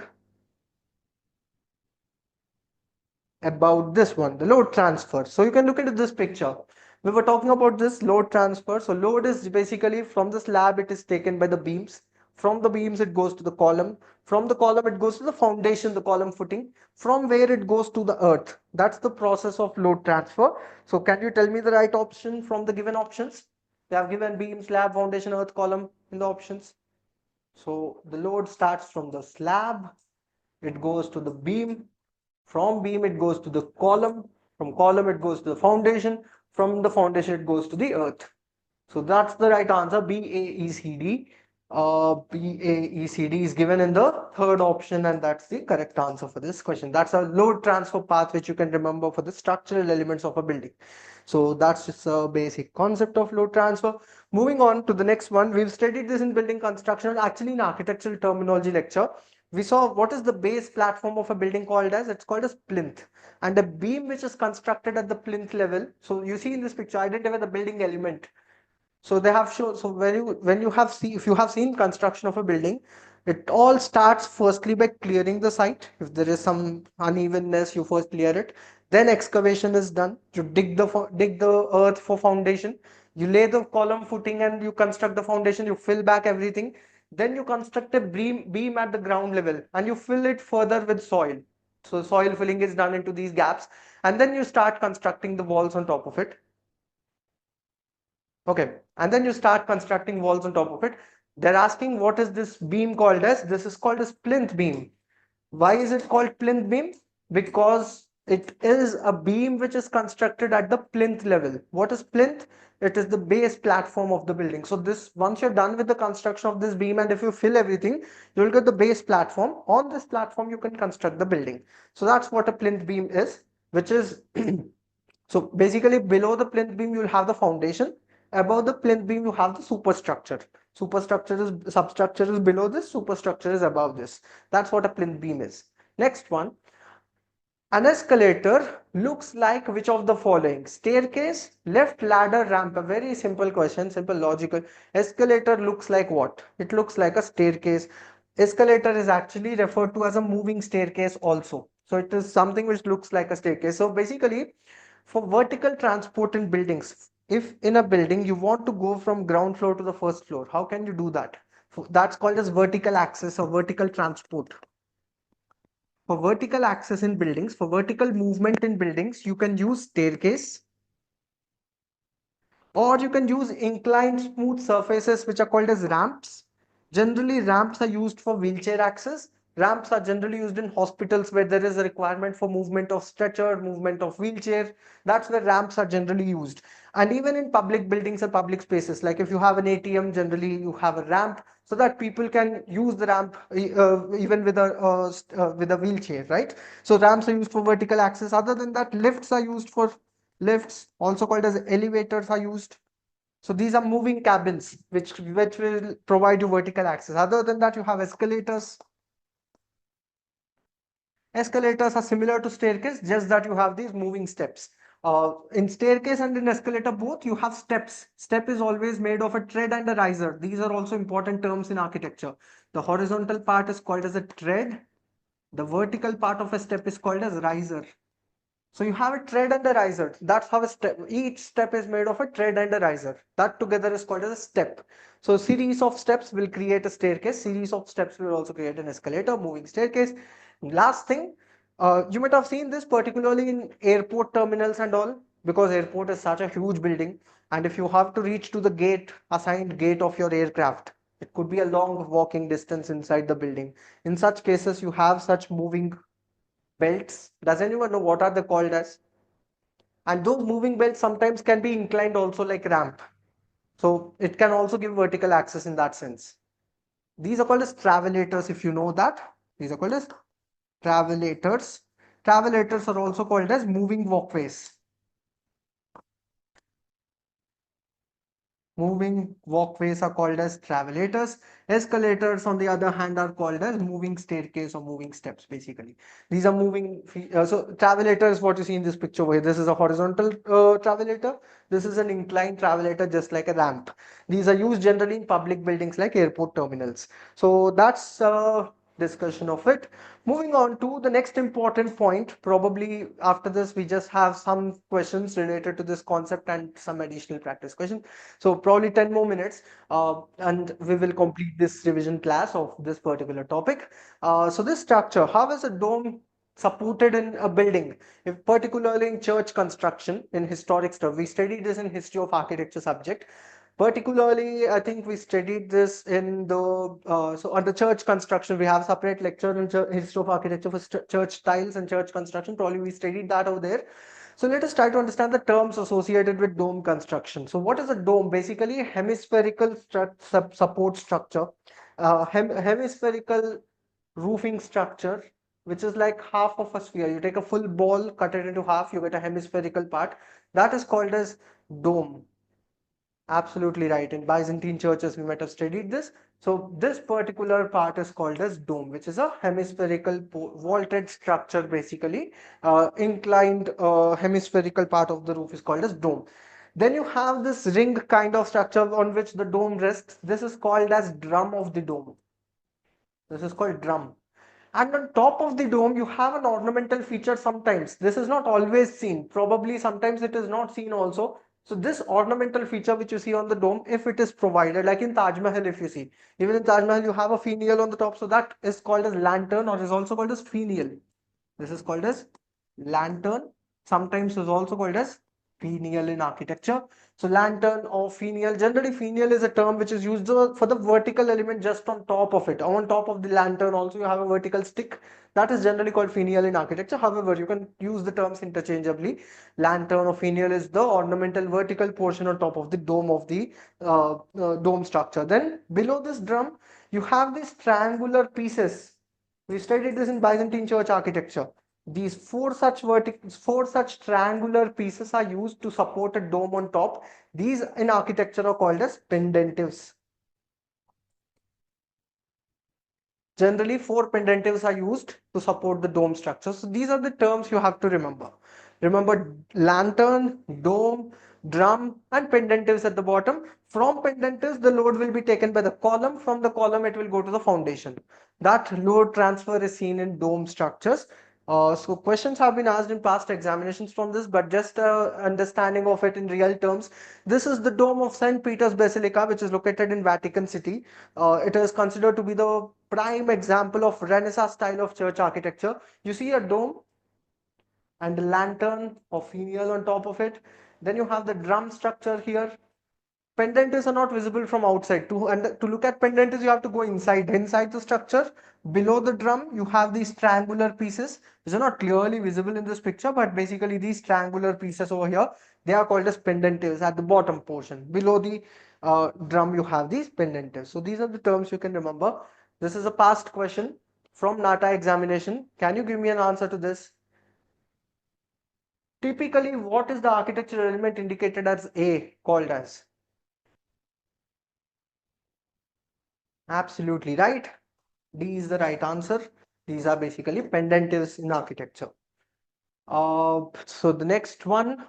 about this one, the load transfer. So you can look into this picture. We were talking about this load transfer. So load is basically from the slab, it is taken by the beams. From the beams, it goes to the column. From the column, it goes to the foundation, the column footing. From where it goes to the earth. That's the process of load transfer. So can you tell me the right option from the given options? They have given beam, slab, foundation, earth, column in the options. So the load starts from the slab. It goes to the beam. From beam, it goes to the column. From column, it goes to the foundation. From the foundation, it goes to the earth. So that's the right answer, BAECD. BAECD is given in the third option, and that's the correct answer for this question. That's a load transfer path which you can remember for the structural elements of a building. So that's just a basic concept of load transfer. Moving on to the next one, we've studied this in building construction, actually in architectural terminology lecture. We saw what is the base platform of a building called as, it's called as plinth, and a beam which is constructed at the plinth level. So you see in this picture, identify the building element. So they have shown, so when you have see, if you have seen construction of a building, it all starts firstly by clearing the site. If there is some unevenness, you first clear it. Then excavation is done. You dig the earth for foundation. You lay the column footing and you construct the foundation. You fill back everything. Then you construct a beam at the ground level and you fill it further with soil. So soil filling is done into these gaps, and then you start constructing the walls on top of it. Okay, and then you start constructing walls on top of it. They're asking what is this beam called as? This is called as plinth beam. Why is it called plinth beam? Because it is a beam which is constructed at the plinth level. What is plinth? It is the base platform of the building. So this, once you're done with the construction of this beam, and if you fill everything, you'll get the base platform. On this platform, you can construct the building. So that's what a plinth beam is, which is so basically below the plinth beam, you'll have the foundation. Above the plinth beam, you have the superstructure. Substructure is below this, superstructure is above this. That's what a plinth beam is. Next one. An escalator looks like which of the following? Staircase, left, ladder, ramp. A very simple question, simple logical. Escalator looks like what? It looks like a staircase. Escalator is actually referred to as a moving staircase also. So it is something which looks like a staircase. So basically, for vertical transport in buildings, if in a building you want to go from ground floor to the first floor, how can you do that? That's called as vertical access or vertical transport. For vertical access in buildings, for vertical movement in buildings, you can use staircase, or you can use inclined smooth surfaces which are called as ramps. Generally, ramps are used for wheelchair access. Ramps are generally used in hospitals where there is a requirement for movement of stretcher, movement of wheelchair. That's where ramps are generally used. And even in public buildings and public spaces, like if you have an ATM, generally you have a ramp so that people can use the ramp even with a wheelchair, right? So ramps are used for vertical access. Other than that, lifts are used for lifts, also called as elevators, are used. So these are moving cabins which will provide you vertical access. Other than that, you have escalators. Escalators are similar to staircase, just that you have these moving steps. In staircase and in escalator both, you have steps. Step is always made of a tread and a riser. These are also important terms in architecture. The horizontal part is called as a tread. The vertical part of a step is called as riser. So you have a tread and a riser. That's how a step. Each step is made of a tread and a riser. That together is called as a step. So series of steps will create a staircase. Series of steps will also create an escalator, moving staircase. Last thing, you might have seen this particularly in airport terminals and all, because airport is such a huge building. And if you have to reach to the gate, assigned gate of your aircraft, it could be a long walking distance inside the building. In such cases, you have such moving belts. Does anyone know what are they called as? And those moving belts sometimes can be inclined also like ramp. So it can also give vertical access in that sense. These are called as travelators, if you know that. These are called as travelators. Travelators are also called as moving walkways. Moving walkways are called as travelators. Escalators, on the other hand, are called as moving staircase or moving steps, basically. These are moving. So, travelator is what you see in this picture over here. This is a horizontal travelator. This is an inclined travelator, just like a ramp. These are used generally in public buildings like airport terminals. So, that's discussion of it. Moving on to the next important point, probably after this, we just have some questions related to this concept and some additional practice questions. So probably 10 more minutes and we will complete this revision class of this particular topic. So this structure, how is a dome supported in a building, if particularly in church construction, in historic stuff? We studied this in history of architecture subject. Particularly, I think we studied this in the, so on the church construction, we have separate lecture in history of architecture for church styles and church construction. Probably we studied that over there. So let us try to understand the terms associated with dome construction. So what is a dome? Basically, hemispherical support structure, hemispherical roofing structure, which is like half of a sphere. You take a full ball, cut it into half, you get a hemispherical part. That is called as dome. Absolutely right. In Byzantine churches, we might have studied this. So this particular part is called as dome, which is a hemispherical vaulted structure, basically. Inclined hemispherical part of the roof is called as dome. Then you have this ring kind of structure on which the dome rests. This is called as drum of the dome. This is called drum. And on top of the dome, you have an ornamental feature sometimes. This is not always seen. Probably sometimes it is not seen also. So this ornamental feature which you see on the dome, if it is provided, like in Taj Mahal, if you see, even in Taj Mahal, you have a finial on the top. So that is called as lantern, or is also called as finial. This is called as lantern. Sometimes is also called as finial in architecture. So lantern or finial, generally finial is a term which is used for the vertical element just on top of it. On top of the lantern also you have a vertical stick. That is generally called finial in architecture. However, you can use the terms interchangeably. Lantern or finial is the ornamental vertical portion on top of the dome of the dome structure. Then below this drum, you have these triangular pieces. We studied this in Byzantine church architecture. These four such triangular pieces are used to support a dome on top. These in architecture are called as pendentives. Generally, four pendentives are used to support the dome structure. So these are the terms you have to remember. Remember lantern, dome, drum, and pendentives at the bottom. From pendentives, the load will be taken by the column. From the column, it will go to the foundation. That load transfer is seen in dome structures. So questions have been asked in past examinations from this, but just understanding of it in real terms. This is the dome of St. Peter's Basilica, which is located in Vatican City. It is considered to be the prime example of Renaissance style of church architecture. You see a dome and a lantern or finial on top of it. Then you have the drum structure here. Pendentives are not visible from outside. To look at pendentives, you have to go inside the structure. Below the drum, you have these triangular pieces. These are not clearly visible in this picture, but basically these triangular pieces over here, they are called as pendentives at the bottom portion. Below the drum, you have these pendentives. So these are the terms you can remember. This is a past question from NATA examination. Can you give me an answer to this? Typically, what is the architectural element indicated as A called as? Absolutely right. D is the right answer. These are basically pendentives in architecture. So the next one,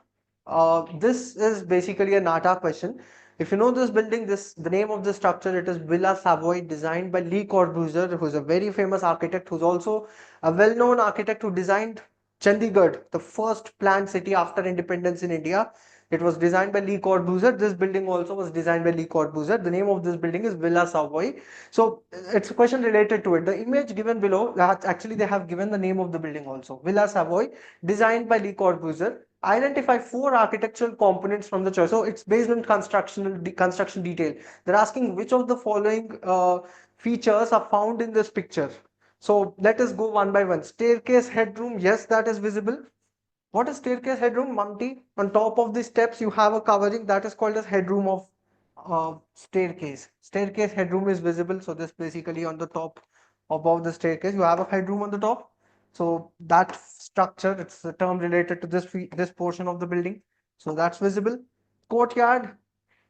this is basically a NATA question. If you know this building, the name of the structure, it is Villa Savoye, designed by Le Corbusier, who is a very famous architect, who's also a well-known architect who designed Chandigarh, the first planned city after independence in India. It was designed by Le Corbusier. This building also was designed by Le Corbusier. The name of this building is Villa Savoye. So it's a question related to it. The image given below, actually they have given the name of the building also. Villa Savoye, designed by Le Corbusier. Identify four architectural components from the church. So it's based on construction detail. They're asking which of the following features are found in this picture. So let us go one by one. Staircase headroom, yes, that is visible. What is staircase headroom? Monty, on top of the steps, you have a covering that is called as headroom of staircase. Staircase headroom is visible. So this basically on the top above the staircase, you have a headroom on the top. So that structure, it's a term related to this portion of the building. So that's visible. Courtyard,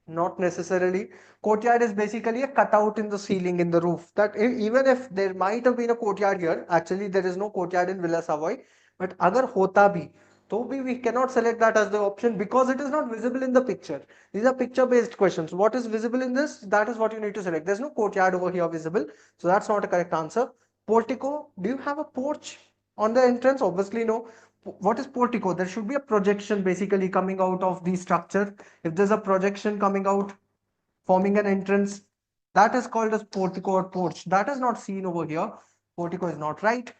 not necessarily. Courtyard is basically a cutout in the ceiling in the roof. That even if there might have been a courtyard here, actually there is no courtyard in Villa Savoy. But agar hota bhi, to bhi we cannot select that as the option because it is not visible in the picture. These are picture-based questions. What is visible in this? That is what you need to select. There's no courtyard over here visible, so that's not a correct answer. Portico. Do you have a porch on the entrance? Obviously no. What is portico? There should be a projection basically coming out of the structure. If there's a projection coming out, forming an entrance, that is called as portico or porch. That is not seen over here. Portico is not right.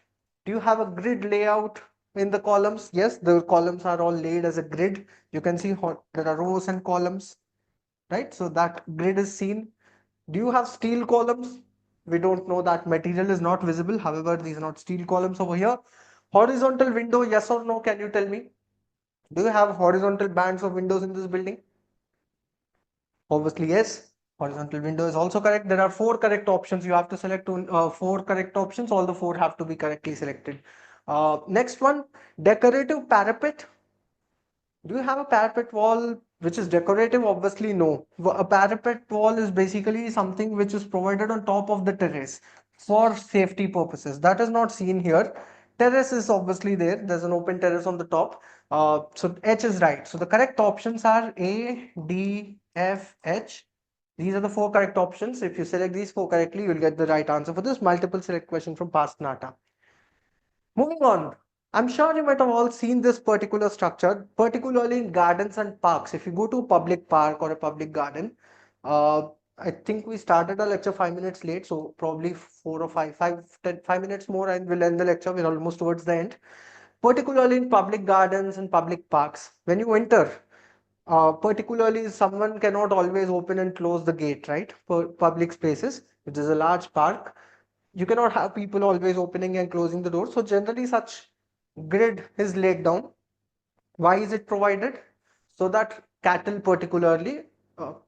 Do you have a grid layout in the columns? Yes, the columns are all laid as a grid. You can see there are rows and columns, right? So that grid is seen. Do you have steel columns? We don't know, that material is not visible. However, these are not steel columns over here. Horizontal window, yes or no? Can you tell me? Do you have horizontal bands of windows in this building? Obviously, yes. Horizontal window is also correct. There are four correct options. You have to select four correct options. All the four have to be correctly selected. Next one, decorative parapet. Do you have a parapet wall which is decorative? Obviously, no. A parapet wall is basically something which is provided on top of the terrace for safety purposes. That is not seen here. Terrace is obviously there. There's an open terrace on the top. So H is right. So the correct options are A, D, F, H. These are the 4 correct options. If you select these 4 correctly, you'll get the right answer for this multiple select question from past NATA. Moving on, I'm sure you might have all seen this particular structure, particularly in gardens and parks. If you go to a public park or a public garden, uh, I think we started our lecture 5 minutes late, so probably 5 minutes more and we'll end the lecture. We're almost towards the end. Particularly in public gardens and public parks, when you enter, particularly someone cannot always open and close the gate, right? For public spaces, if there's a large park, you cannot have people always opening and closing the door. So generally such grid is laid down. Why is it provided? So that cattle, particularly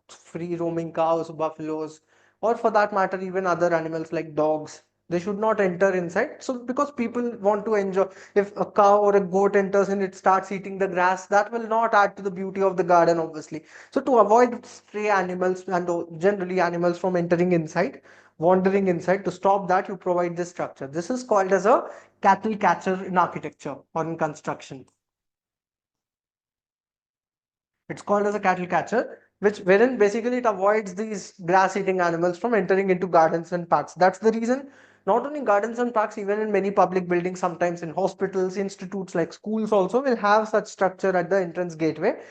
free roaming cows, buffaloes, or for that matter, even other animals like dogs, they should not enter inside. So because people want to enjoy, if a cow or a goat enters and it starts eating the grass, that will not add to the beauty of the garden, obviously. So to avoid stray animals and generally animals from entering inside, wandering inside, to stop that, you provide this structure. This is called as a cattle catcher in architecture or in construction. It's called as a cattle catcher, which wherein basically it avoids these grass-eating animals from entering into gardens and parks. That's the reason, not only gardens and parks, even in many public buildings, sometimes in hospitals, institutes like schools also will have such structure at the entrance gateway.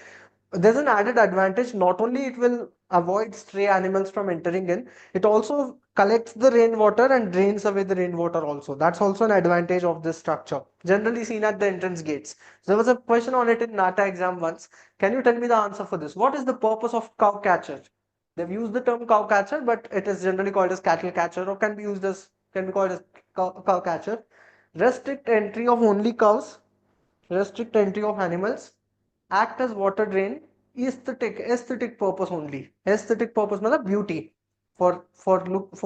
There's an added advantage. Not only it will avoid stray animals from entering in, it also collects the rainwater and drains away the rainwater also. That's also an advantage of this structure, generally seen at the entrance gates. There was a question on it in NATA exam once. Can you tell me the answer for this? What is the purpose of cow catcher? They've used the term cow catcher, but it is generally called as cattle catcher, or can be called as cow catcher. Restrict entry of only cows, restrict entry of animals, act as water drain, aesthetic purpose only. Aesthetic purpose means beauty, for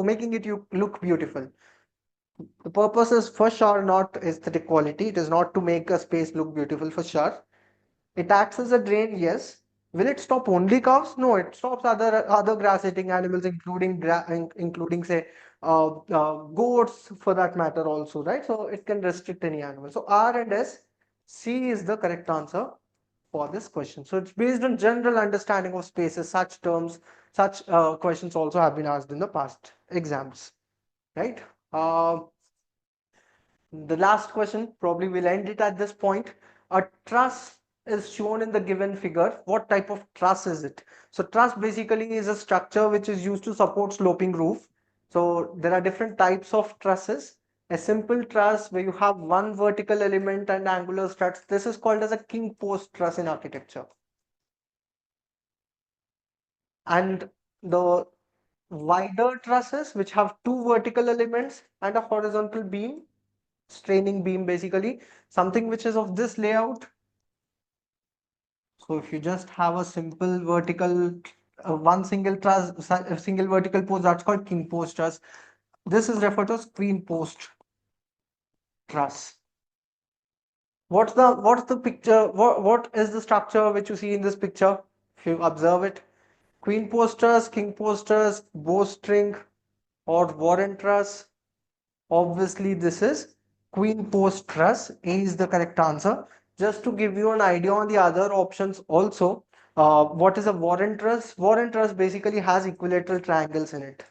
making it you look beautiful. The purpose is for sure not aesthetic quality. It is not to make a space look beautiful for sure. It acts as a drain, yes. Will it stop only cows? No, it stops other grass-eating animals, including say goats for that matter also, right? So it can restrict any animal. So R and S, C is the correct answer for this question. So it's based on general understanding of spaces. Such terms, such questions also have been asked in the past exams, right? Uh, the last question, probably we'll end it at this point. A truss is shown in the given figure. What type of truss is it? So truss basically is a structure which is used to support sloping roof. So there are different types of trusses. A simple truss where you have one vertical element and angular struts. This is called as a king post truss in architecture. And the wider trusses which have two vertical elements and a horizontal beam, straining beam basically, something which is of this layout. So if you just have a simple vertical, one single truss, a single vertical post, that's called king post truss. This is referred to as queen post truss. What's the picture? What is the structure which you see in this picture? If you observe it, queen post truss, king post truss, bowstring, or warren truss. Obviously, this is queen post truss. A is the correct answer. Just to give you an idea on the other options also, what is a warren truss? Warren truss basically has equilateral triangles in it.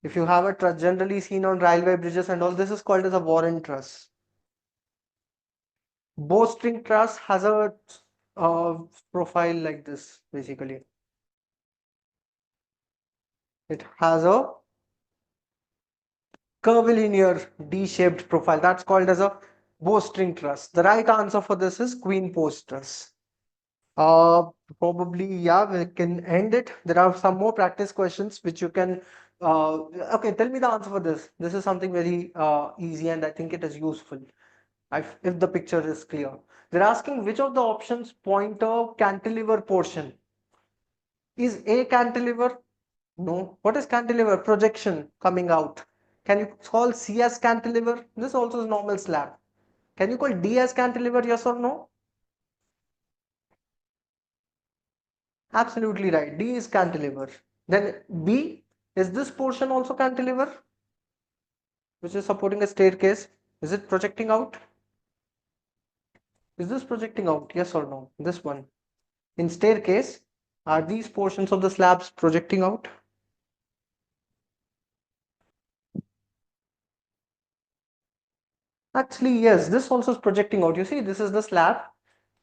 If you have a truss generally seen on railway bridges and all, this is called as a warren truss. Bowstring truss has a profile like this basically. It has a curvilinear D-shaped profile. That's called as a bowstring truss. The right answer for this is queen post truss. Uh, Probably, yeah, we can end it. There are some more practice questions which you can. Okay, tell me the answer for this. This is something very easy and I think it is useful if the picture is clear. They're asking which of the options point a cantilever portion. Is A cantilever? No. What is cantilever? Projection coming out. Can you call C as cantilever? This also is normal slab. Can you call D as cantilever? Yes or no? Absolutely right. D is cantilever. Then B, is this portion also cantilever, which is supporting a staircase? Is it projecting out? Is this projecting out? Yes or no? This one. In staircase, Are these portions of the slabs projecting out? Actually, yes, this also is projecting out. You see, this is the slab,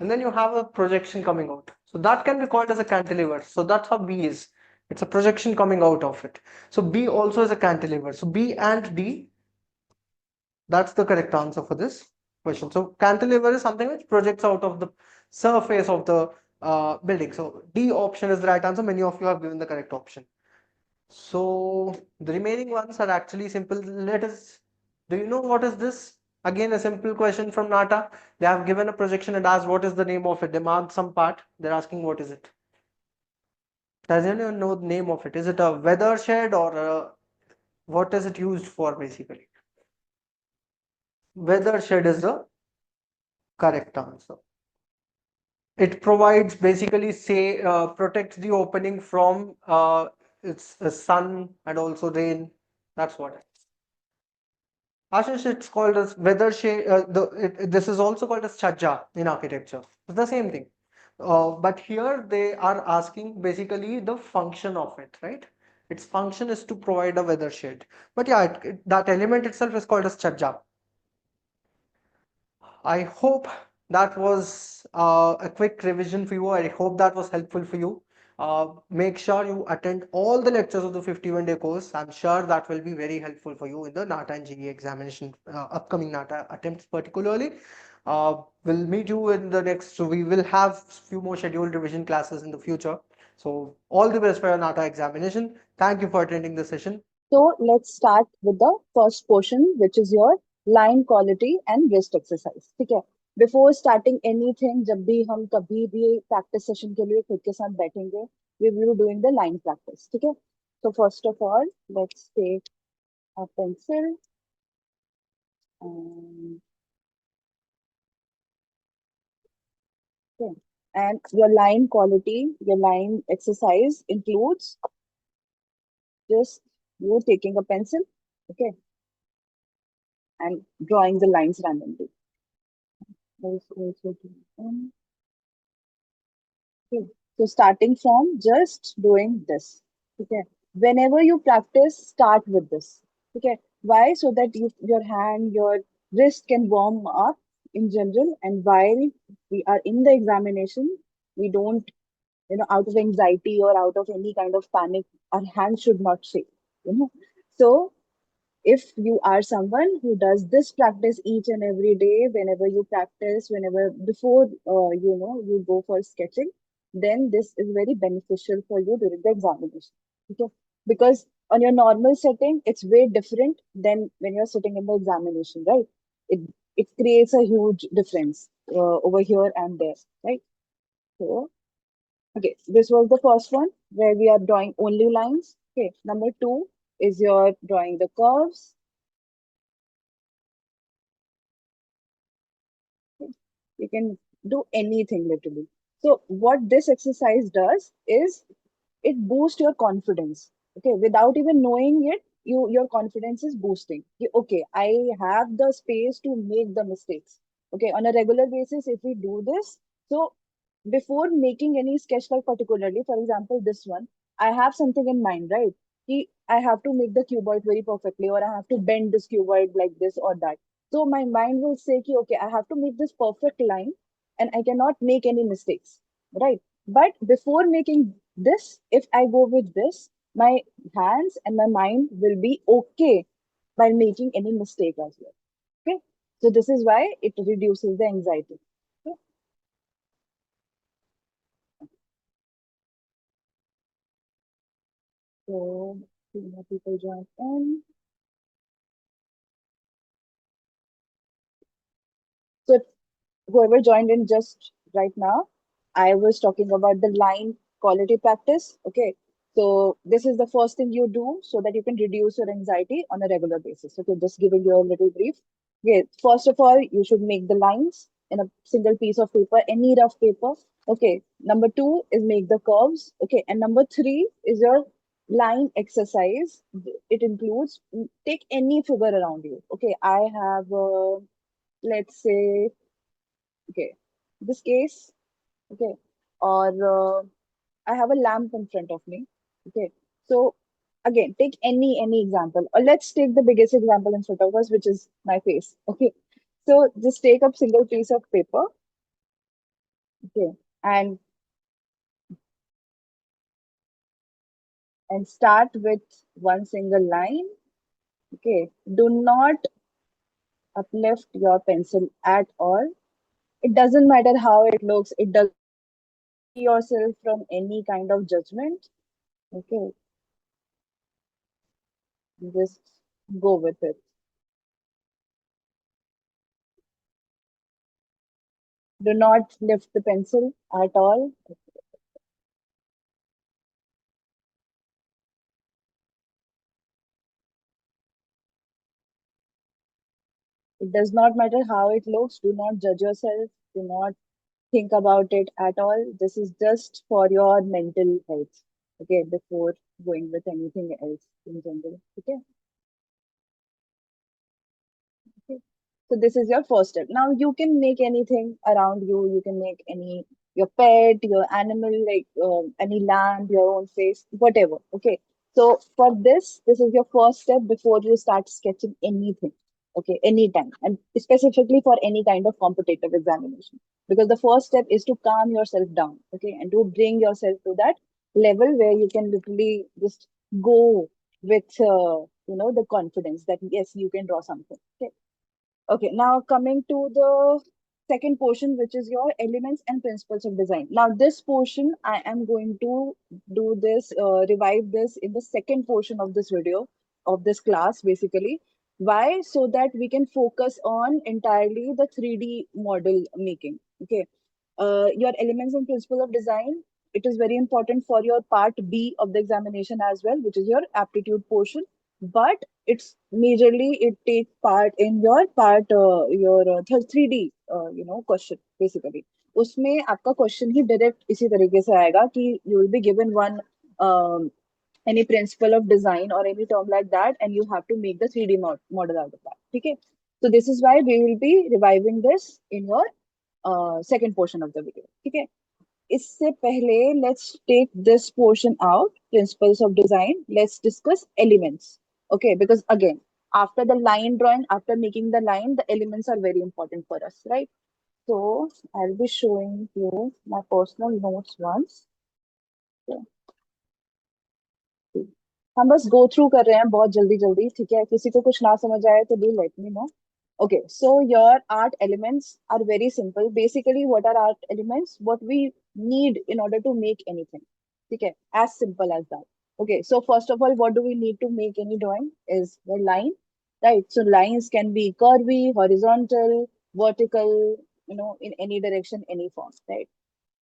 and then you have a projection coming out. So that can be called as a cantilever. So that's how B is. It's a projection coming out of it. So B also is a cantilever. So B and D, that's the correct answer for this question. So cantilever is something which projects out of the surface of the building. So D option is the right answer. Many of you have given the correct option. So the remaining ones are actually simple. Let us, do you know what is this? Again, a simple question from NATA. They have given a projection and asked what is the name of it. They marked some part. They're asking what is it. Does anyone know the name of it? Is it a weather shed or what is it used for basically? Weather shed is the correct answer. It provides basically say protects the opening from its sun and also rain. That's what it is. Ashish, it's called as weather shade. This is also called as chaja in architecture. It's the same thing. But here they are asking basically the function of it, right? Its function is to provide a weather shade. But yeah, that element itself is called as chaja. I hope that was a quick revision for you. I hope that was helpful for you. Make sure you attend all the lectures of the 51-day course. I'm sure that will be very helpful for you in the NATA and GE examination, upcoming NATA attempts particularly. We'll meet you in the next, so we will have few more scheduled revision classes in the future. So all the best for your NATA examination. Thank you for attending the session. So let's start with the first portion, which is your line quality and wrist exercise. ठीक है? Before starting anything, जब भी हम कभी भी practice session के लिए खुद के साथ बैठेंगे, we will be doing the line practice. ठीक है? So first of all, let's take a pencil and okay. And your line quality, your line exercise includes just you taking a pencil, okay, and drawing the lines randomly. Let's also do, okay. So starting from just doing this. Okay. Whenever you practice, start with this. Okay. Why? So that your hand, your wrist can warm up in general. And while we are in the examination, we don't, out of anxiety or out of any kind of panic, our hands should not shake. So if you are someone who does this practice each and every day, whenever you practice, whenever before you go for sketching, then this is very beneficial for you during the examination. Okay, because on your normal setting it's way different than when you're sitting in the examination, right? It creates a huge difference over here and there, right? So okay, this was the first one where we are drawing only lines. Okay, number two is you're drawing the curves. You can do anything literally. So what this exercise does is it boosts your confidence. Okay, without even knowing it, your confidence is boosting. Okay, I have the space to make the mistakes. Okay, on a regular basis, if we do this, so before making any sketch, like particularly, for example, this one, I have something in mind, right? I have to make the cuboid very perfectly, or I have to bend this cuboid like this or that. So my mind will say, okay, I have to make this perfect line and I cannot make any mistakes, right? But before making this, if I go with this, my hands and my mind will be okay by making any mistake as well. Okay. So this is why it reduces the anxiety. Okay. So few more people join in. So whoever joined in just right now, I was talking about the line quality practice. Okay. So this is the first thing you do so that you can reduce your anxiety on a regular basis. Okay, just giving you a little brief. Okay, first of all, you should make the lines in a single piece of paper, any rough paper. Okay, number two is make the curves. Okay, and number three is your line exercise. It includes take any figure around you. Okay, I have, let's say, okay, this case, okay, or I have a lamp in front of me. Okay. So again, take any example, or let's take the biggest example in front of us, which is my face. Okay. So just take a single piece of paper. Okay. And start with one single line. Okay. Do not uplift your pencil at all. It doesn't matter how it looks. It doesn't free yourself from any kind of judgment. Okay. Just go with it. Do not lift the pencil at all. It does not matter how it looks. Do not judge yourself. Do not think about it at all. This is just for your mental health. Okay, before going with anything else in general. Okay. Okay. So this is your first step. Now you can make anything around you. You can make any your pet, your animal, like any lamp, your own face, whatever. Okay. So for this is your first step before you start sketching anything. Okay, anytime, and specifically for any kind of competitive examination. Because the first step is to calm yourself down. Okay, and to bring yourself to that level where you can literally just go with the confidence that yes, you can draw something. Okay. Okay, now coming to the second portion, which is your elements and principles of design. Now, this portion, I am going to do this, revive this in the second portion of this video, of this class, basically. Why? So that we can focus on entirely the 3D model making. Okay. Your elements and principle of design, it is very important for your part B of the examination as well, which is your aptitude portion. But it's majorly it takes part in your part your 3D question basically. उसमें आपका question ही direct इसी तरीके से आएगा कि you will be given one any principle of design or any term like that, and you have to make the 3D model out of that. Okay, so this is why we will be reviving this in your second portion of the video. Okay, इससे पहले let's take this portion out, principles of design. Let's discuss elements. Okay, because again, after the line drawing, after making the line, the elements are very important for us, right? So I'll be showing you my personal notes once. Okay. हम बस go through कर रहे हैं बहुत जल्दी जल्दी, ठीक है? किसी को कुछ ना समझ आए तो do let me know. Okay, so your art elements are very simple. Basically, what are art elements? What we need in order to make anything. Okay, as simple as that. Okay, so first of all, what do we need to make any drawing is the line, right? So lines can be curvy, horizontal, vertical, in any direction, any form, right?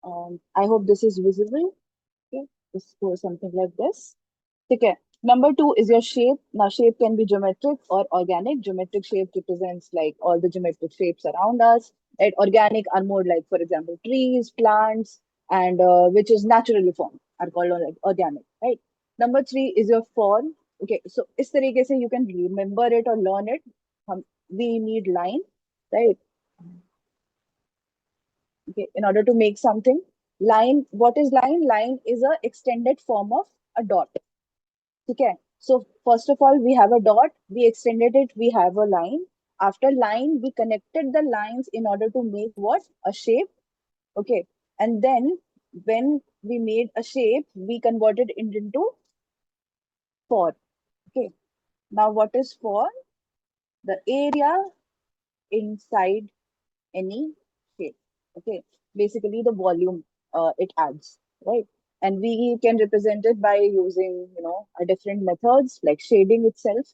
I hope this is visible. Okay, this goes something like this. Okay. Number two is your shape. Now, shape can be geometric or organic. Geometric shape represents like all the geometric shapes around us. Right? Organic are more like, for example, trees, plants, and which is naturally formed are called like organic. Right. Number three is your form. Okay. So, इस तरीके से you can remember it or learn it. We need line, right? Okay. In order to make something, line. What is line? Line is a extended form of a dot. Okay, so first of all, we have a dot, we extended it, we have a line. After line, we connected the lines in order to make what? A shape. Okay, and then when we made a shape, we converted it into for. Okay, now what is for? The area inside any shape. Okay, basically the volume it adds, right? And we can represent it by using, a different methods like shading itself,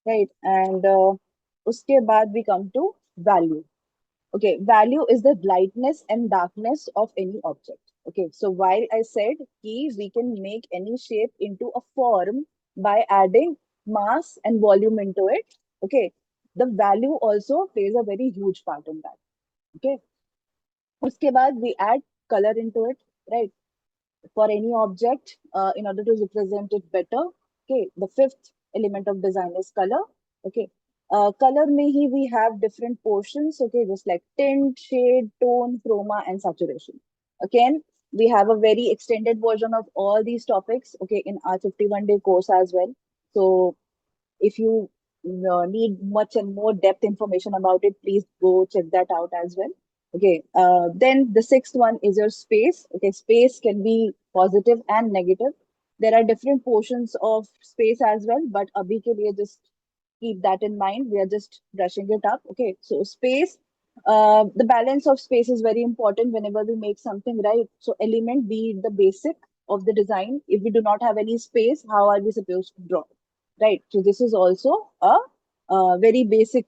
right? And uske baad we come to value. Okay, value is the lightness and darkness of any object. Okay, so while I said key, we can make any shape into a form by adding mass and volume into it. Okay, the value also plays a very huge part in that. Okay, उसके बाद we add color into it, right? For any object, in order to represent it better. Okay, the fifth element of design is color. Okay, color में ही we have different portions. Okay, just like tint, shade, tone, chroma, and saturation. Again, We have a very extended version of all these topics, okay, in our 51-day course as well. So if you need much and more depth information about it, please go check that out as well. Okay, then the sixth one is your space. Okay, space can be positive and negative. There are different portions of space as well, but abhi ke liye just keep that in mind. We are just brushing it up. Okay, so space, the balance of space is very important whenever we make something, right? So element be the basic of the design. If we do not have any space, how are we supposed to draw? Right. So this is also a very basic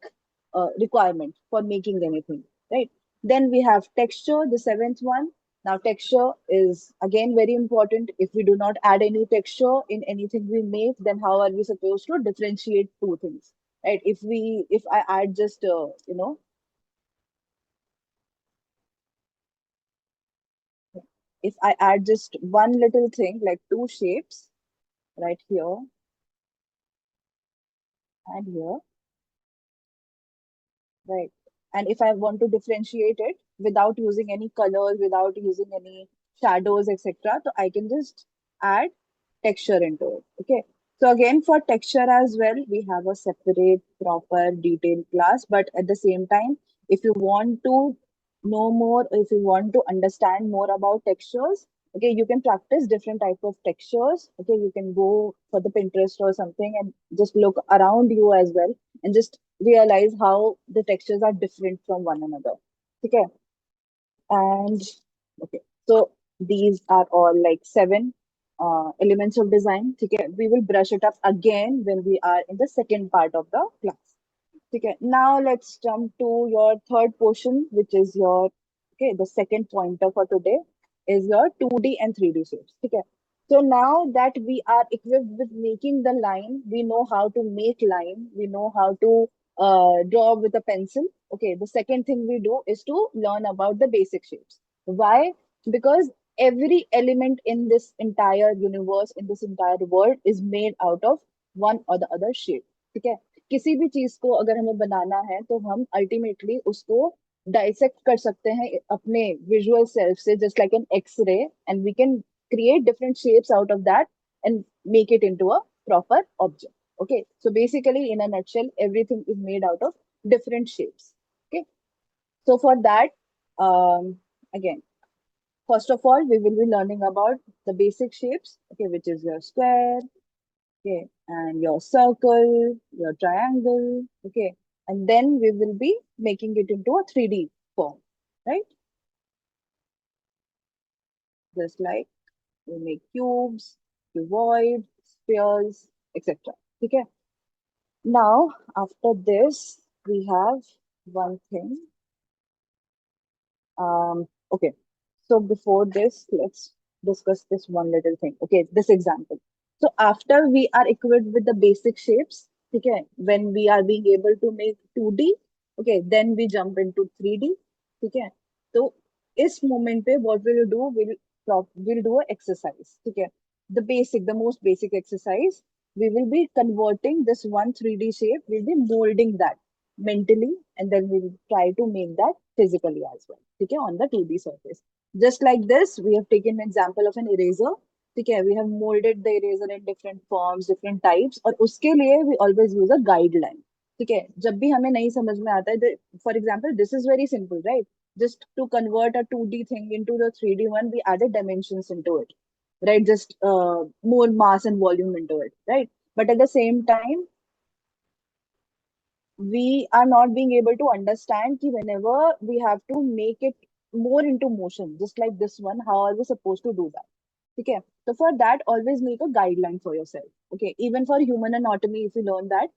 requirement for making anything. Right. Then we have texture, the seventh one. Now texture is again very important. If we do not add any texture in anything we make, then how are we supposed to differentiate two things? Right. If I add just if I add just one little thing like two shapes right here and here. Right. And if I want to differentiate it without using any colors, without using any shadows, etc., so I can just add texture into it. Okay. So again, for texture as well, we have a separate, proper, detailed class. But at the same time, if you want to know more, if you want to understand more about textures, okay, you can practice different type of textures. Okay, you can go for the Pinterest or something and just look around you as well and just realize how the textures are different from one another. Okay. And okay, so these are all like seven elements of design. Okay, we will brush it up again when we are in the second part of the class. Okay, now let's jump to your third portion, which is your, okay, the second pointer for today is your 2D and 3D shapes. Okay, so now that we are equipped with making the line, we know how to make line, we know how to draw with a pencil. Okay, the second thing we do is to learn about the basic shapes. Why? Because every element in this entire universe, in this entire world, is made out of one or the other shape. Okay, किसी भी चीज को अगर हमें बनाना है तो हम ultimately उसको डाइसेक्ट कर सकते हैं अपने विजुअल सेल्फ से just like an X ray and we can create different shapes out of that and make it into a proper object. Okay, so basically in a nutshell, everything is made out of different shapes. Okay, so for that, again, first of all, we will be learning about the basic shapes, okay, which is your square, okay, and your circle, your triangle, okay, and then we will be making it into a 3D form, right? Just like we make cubes, cuboid, spheres, etc. Okay. Now, after this, we have one thing. Okay. So before this, let's discuss this one little thing. Okay, this example. So after we are equipped with the basic shapes, okay, when we are being able to make 2D, okay, then we jump into 3D. Okay. So इस moment पे what will you do? We'll do an exercise. Okay. The most basic exercise. We will be converting this one 3D shape. We'll be molding that mentally, and then we'll try to make that physically as well. Okay, on the 2D surface. Just like this, we have taken an example of an eraser. Okay, we have molded the eraser in different forms, different types, और उसके लिए we always use a guideline. ठीक है, जब भी हमें नहीं समझ में आता है, for example, this is very simple, right? Just to convert a 2D thing into the 3D one, we added dimensions into it, right? Just more mass and volume into it, right? But at the same time, we are not being able to understand कि whenever we have to make it more into motion, just like this one, how are we supposed to do that? Okay, so for that, always make a guideline for yourself. Okay, even for human anatomy, if you learn that,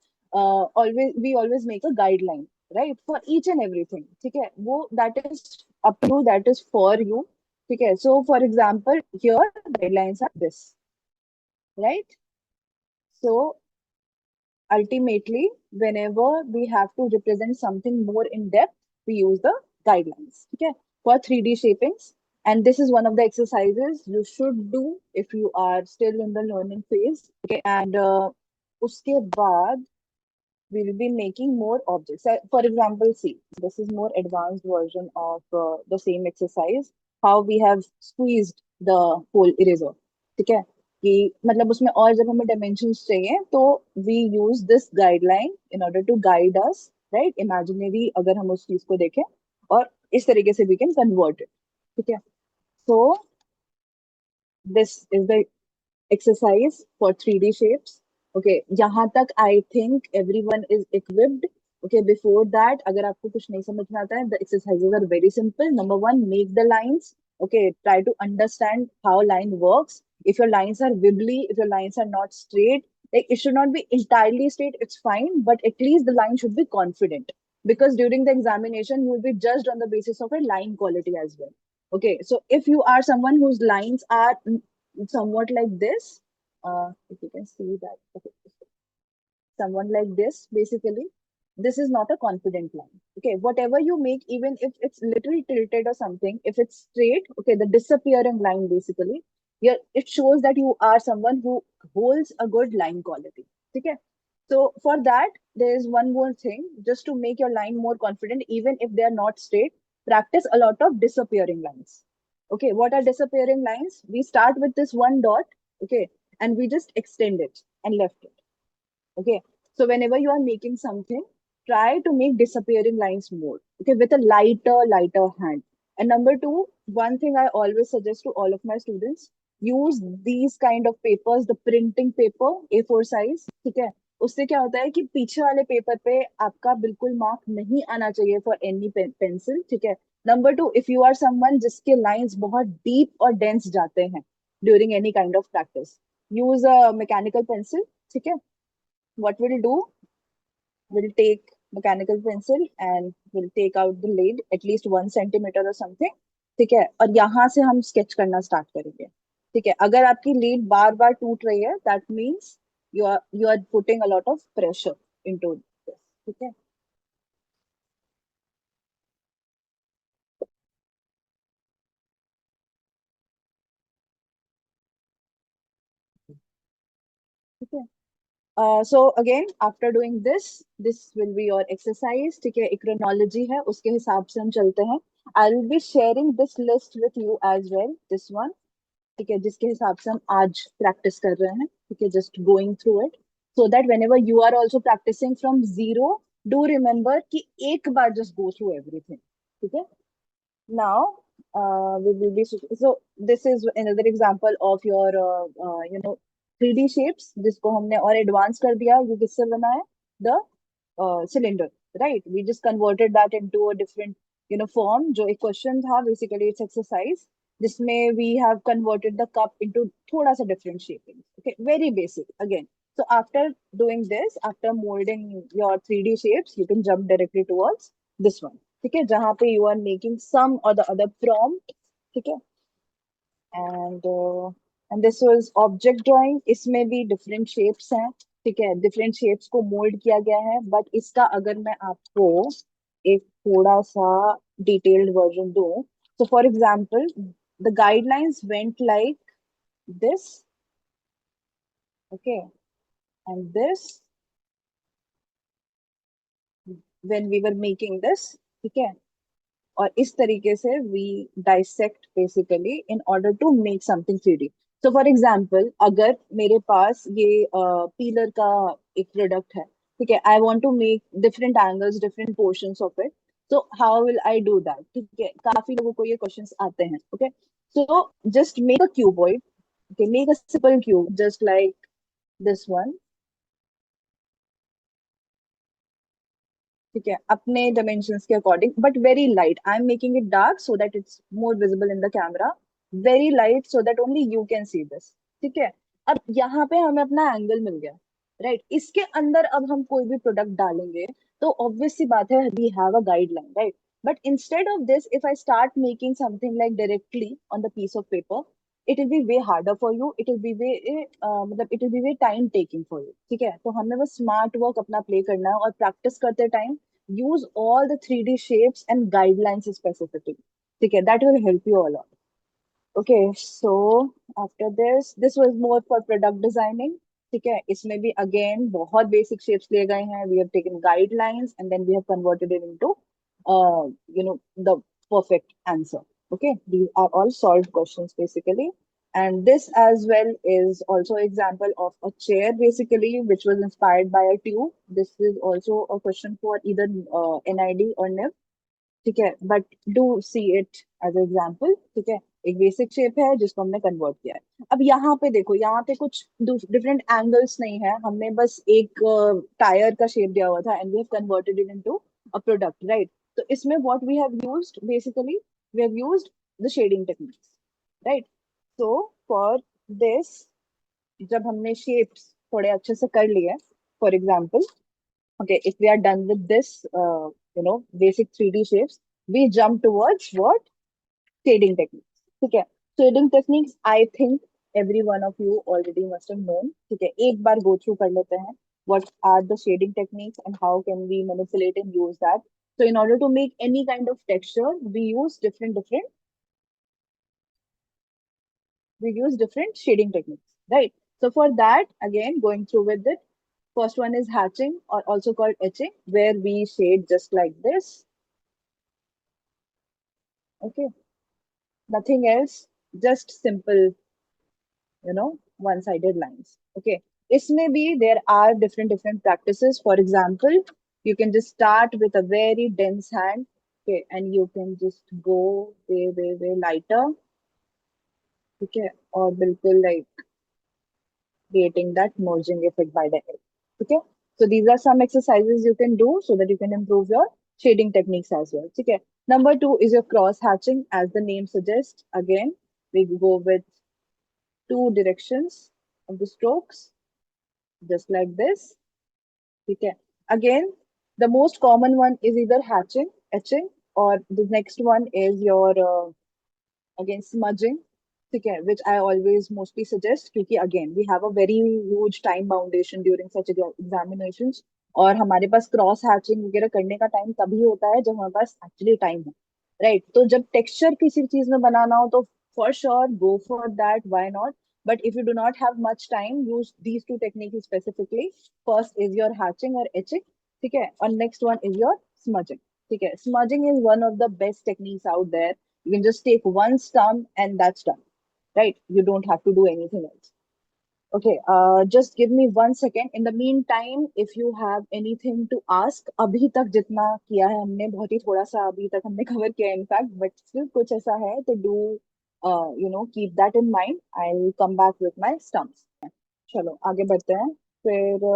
we always make a guideline, right? For each and everything. Okay, that is up to you, that is for you. Okay, so for example, here guidelines are this, right? So ultimately, whenever we have to represent something more in depth, we use the guidelines. Okay, for 3D shapings. And this is one of the exercises you should do if you are still in the learning phase. Okay, and uske baad we will be making more objects. For example, see, this is more advanced version of the same exercise. how we have squeezed the whole eraser. ठीक है, कि मतलब उसमें और जब हमें dimensions चाहिए तो we use this guideline in order to guide us, right? Imaginary अगर हम उस चीज को देखें, और इस तरीके से we can convert it. ठीक है, so this is the exercise for 3D shapes. Okay, यहाँ तक I think everyone is equipped. Okay, before that, अगर आपको कुछ नहीं समझ में आता है, the exercises are very simple. Number one, make the lines. Okay, try to understand how line works. If your lines are wibbly, if your lines are not straight, like it should not be entirely straight, it's fine, but at least the line should be confident. Because during the examination, you will be judged on the basis of a line quality as well. Okay, so if you are someone whose lines are somewhat like this, if you can see that, okay, someone like this, basically, this is not a confident line. Okay, whatever you make, even if it's little tilted or something, if it's straight, okay, the disappearing line basically, yeah, it shows that you are someone who holds a good line quality. Okay, so for that, there is one more thing, just to make your line more confident, even if they are not straight, practice a lot of disappearing lines. Okay, what are disappearing lines? We start with this one dot, okay, and we just extend it and left it. Okay, so whenever you are making something, try to make disappearing lines more, okay, with a lighter hand. And number two, one thing I always suggest to all of my students, use these kind of papers, the printing paper, A4 size, ठीक है, उससे क्या होता है कि पीछे वाले paper पे आपका बिल्कुल मार्क नहीं आना चाहिए फॉर एनी पेंसिल. ठीक है, number two, if you are someone जिसके लाइंस बहुत डीप और डेंस जाते हैं during any kind of practice, use a mechanical pencil. ठीक है, what we'll do, we'll take mechanical pencil and we'll take out the lead at least 1 centimeter or something. ठीक है, और यहाँ से हम स्केच करना स्टार्ट करेंगे. ठीक है, अगर आपकी लीड बार बार टूट रही है, that means you are putting a lot of pressure into this. ठीक है, ठीक है. So again, after doing this will be your exercise. ठीक है, एक chronology है, उसके हिसाब से हम चलते हैं. I'll be sharing this list with you as well, this one. ठीक है, जिसके हिसाब से हम आज प्रैक्टिस कर रहे हैं. ठीक है, just going through it so that whenever you are also practicing from zero, do remember कि एक बार just go through everything. ठीक है, now we will be, so this is another example of your 3D shapes जिसको हमने और advance कर दिया. ये किससे बना है? The cylinder, right? We just converted that into a different form. जो एक question था, basically it's exercise जिसमें we have converted the cup into थोड़ा सा different shaping. Okay, very basic again. So after doing this, after molding your 3D shapes, you can jump directly towards this one. ठीक है, जहाँ पे you are making some or the other prompt. ठीक है, and this was object drawing. इसमें भी different shapes हैं. ठीक है, different shapes को mold किया गया है, but इसका अगर मैं आपको एक थोड़ा सा detailed version दूं, so for example, the guidelines went like this. Okay, and this when we were making this. ठीक है, और इस तरीके से we dissect basically in order to make something 3D. So for example, अगर मेरे पास ये पीलर का एक प्रोडक्ट है, ठीक है, I want to make different angles, different portions of it. So how will I do that? ठीक है, काफी लोगों को ये questions आते हैं. Okay, so just make a cuboid. Okay, make a simple cube just like this one. ठीक है, अपने dimensions के according, but very light. I'm making it dark so that it's more visible in the camera. Very light so that only you can see this. ठीक है, अब यहाँ पे हमें अपना एंगल मिल गया, राइट? इसके अंदर अब हम कोई भी प्रोडक्ट डालेंगे तो ऑब्वियस सी बात है, we have a guideline, right? But instead of this, if I start making something like directly on the piece of paper, it will be way harder for you. It will be way मतलब it will be way time taking for you. ठीक है, तो हमें बस smart work अपना play करना है और प्रैक्टिस करते time use all the 3D shapes and guidelines specifically. ठीक है, that will help you a lot. Okay, so after this was more for product designing. ठीक है, इसमें भी again बहुत basic shapes लिए गए हैं. We have taken guidelines and then we have converted it into the perfect answer. Okay, these are all solved questions basically. And this as well is also example of a chair basically, which was inspired by a tube. This is also a question for either NID or NIF. ठीक है, but do see it as example. ठीक है, एक basic shape है जिसको हमने convert किया है. अब यहाँ पे देखो, यहाँ पे कुछ डिफरेंट एंगल्स नहीं है, हमने बस एक टायर का शेप दिया हुआ था and we have converted it into a product, right. तो इसमें what we have used basically, we have used the shading techniques, right. So for this, जब हमने शेप्स थोड़े अच्छे से कर लिए, for example, okay, if we are done with this basic 3D shapes, we jump towards what? Shading techniques. Okay, shading techniques, I think every one of you already must have known. Okay, एक बार go through कर लेते हैं what are the shading techniques and how can we manipulate and use that. So in order to make any kind of texture, we use different shading techniques, right? So for that, again, going through with it, first one is hatching, or also called etching, where we shade just like this. Okay, nothing else, just simple, one-sided lines. Okay, isme bhi there are different practices. For example, you can just start with a very dense hand, okay, and you can just go way lighter. Okay, or bilkul like creating that merging effect by the edge. Okay, so these are some exercises you can do so that you can improve your shading techniques as well. Okay, number two is your cross hatching. As the name suggests, again, we go with two directions of the strokes, just like this. Okay, again, the most common one is either hatching, etching, or the next one is your again smudging. ठीक है, which I always mostly suggest, क्योंकि again we have a very huge time foundation during such examinations, और हमारे पास cross hatching वगैरह करने का time तभी होता है जब हमारे पास एक्चुअली टाइम है, राइट. तो जब टेक्सचर किसी चीज में बनाना हो तो for sure go for that, why not. But if you do not have much time, use these two techniques specifically. First is your hatching और एचिंग, ठीक है, और next one is your smudging. ठीक है, smudging is one of the best techniques out there. You can just take one stump and that's done, right? You don't have to do anything else. Okay, just give me 1 second. In the meantime, if you have anything to ask, अभी तक जितना किया है हमने, बहुत ही थोड़ा सा अभी तक हमने cover किया है in fact, but still कुछ ऐसा है तो do keep that in mind. I'll come back with my stumps. चलो आगे बढ़ते हैं. फिर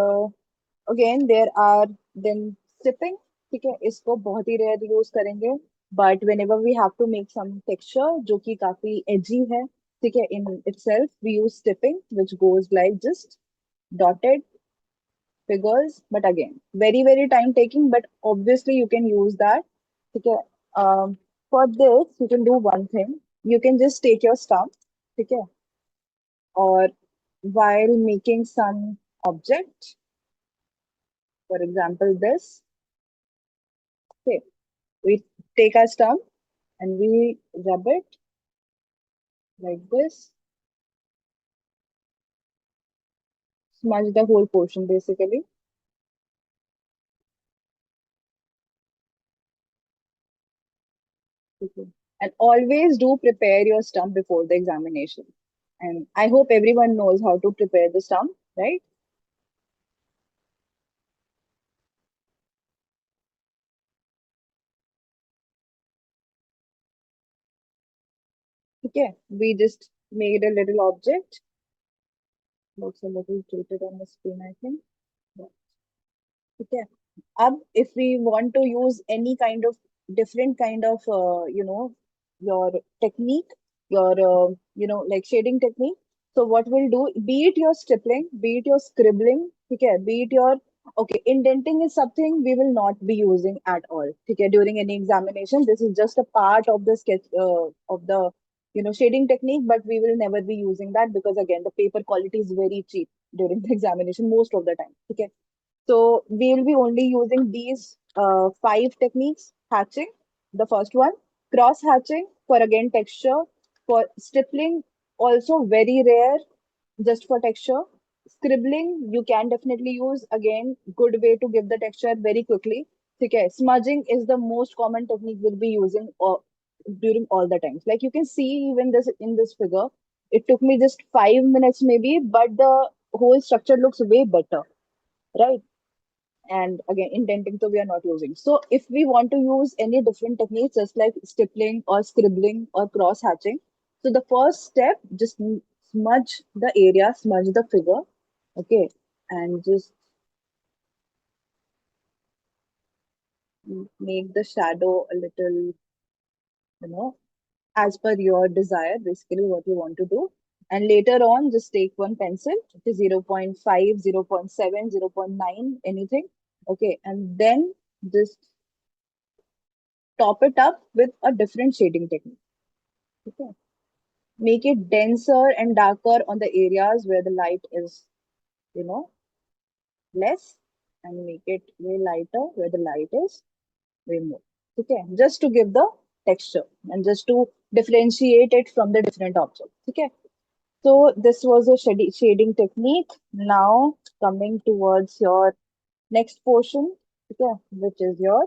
again there are then sipping. ठीक है, इसको बहुत ही रेयर यूज करेंगे, but whenever we have to make some texture जो कि काफी एजी है, ठीक है, इन itself we use tipping, which goes like just dotted figures, but again very time taking, but obviously you can use that. ठीक है, for this you can do one thing. You can just take your stump, ठीक है, or while making some object, for example this, okay, we take our stump and we rub it like this, smudge the whole portion basically. Okay. And always do prepare your stump before the examination. And I hope everyone knows how to prepare the stump, right? Okay, we just made a little object. Looks a little tilted on the screen, I think. Okay. If we want to use any kind of different kind of, your technique, your, like shading technique. So what we'll do, be it your stippling, be it your scribbling, okay, be it your, okay, indenting is something we will not be using at all, okay, during any examination. This is just a part of the sketch, of the, shading technique, but we will never be using that because again, the paper quality is very cheap during the examination most of the time, okay. So we will be only using these five techniques. Hatching, the first one. Cross hatching for again texture. For stippling, also very rare, just for texture. Scribbling, you can definitely use. Again, good way to give the texture very quickly. Okay. Smudging is the most common technique we'll be using during all the times. Like you can see even this in this figure, it took me just 5 minutes maybe, but the whole structure looks way better, right? And again, indenting, so we are not using. So if we want to use any different techniques, just like stippling or scribbling or cross hatching, so the first step, just smudge the area, smudge the figure, okay, and just make the shadow a little, you know, as per your desire, basically what you want to do. And later on, just take one pencil, it is 0.5, 0.7, 0.9, anything. Okay, and then just top it up with a different shading technique. Okay. Make it denser and darker on the areas where the light is, you know, less, and make it way lighter where the light is way more. Okay, just to give the texture and just to differentiate it from the different objects. Okay. So this was a shading technique. Now coming towards your next portion, okay, which is your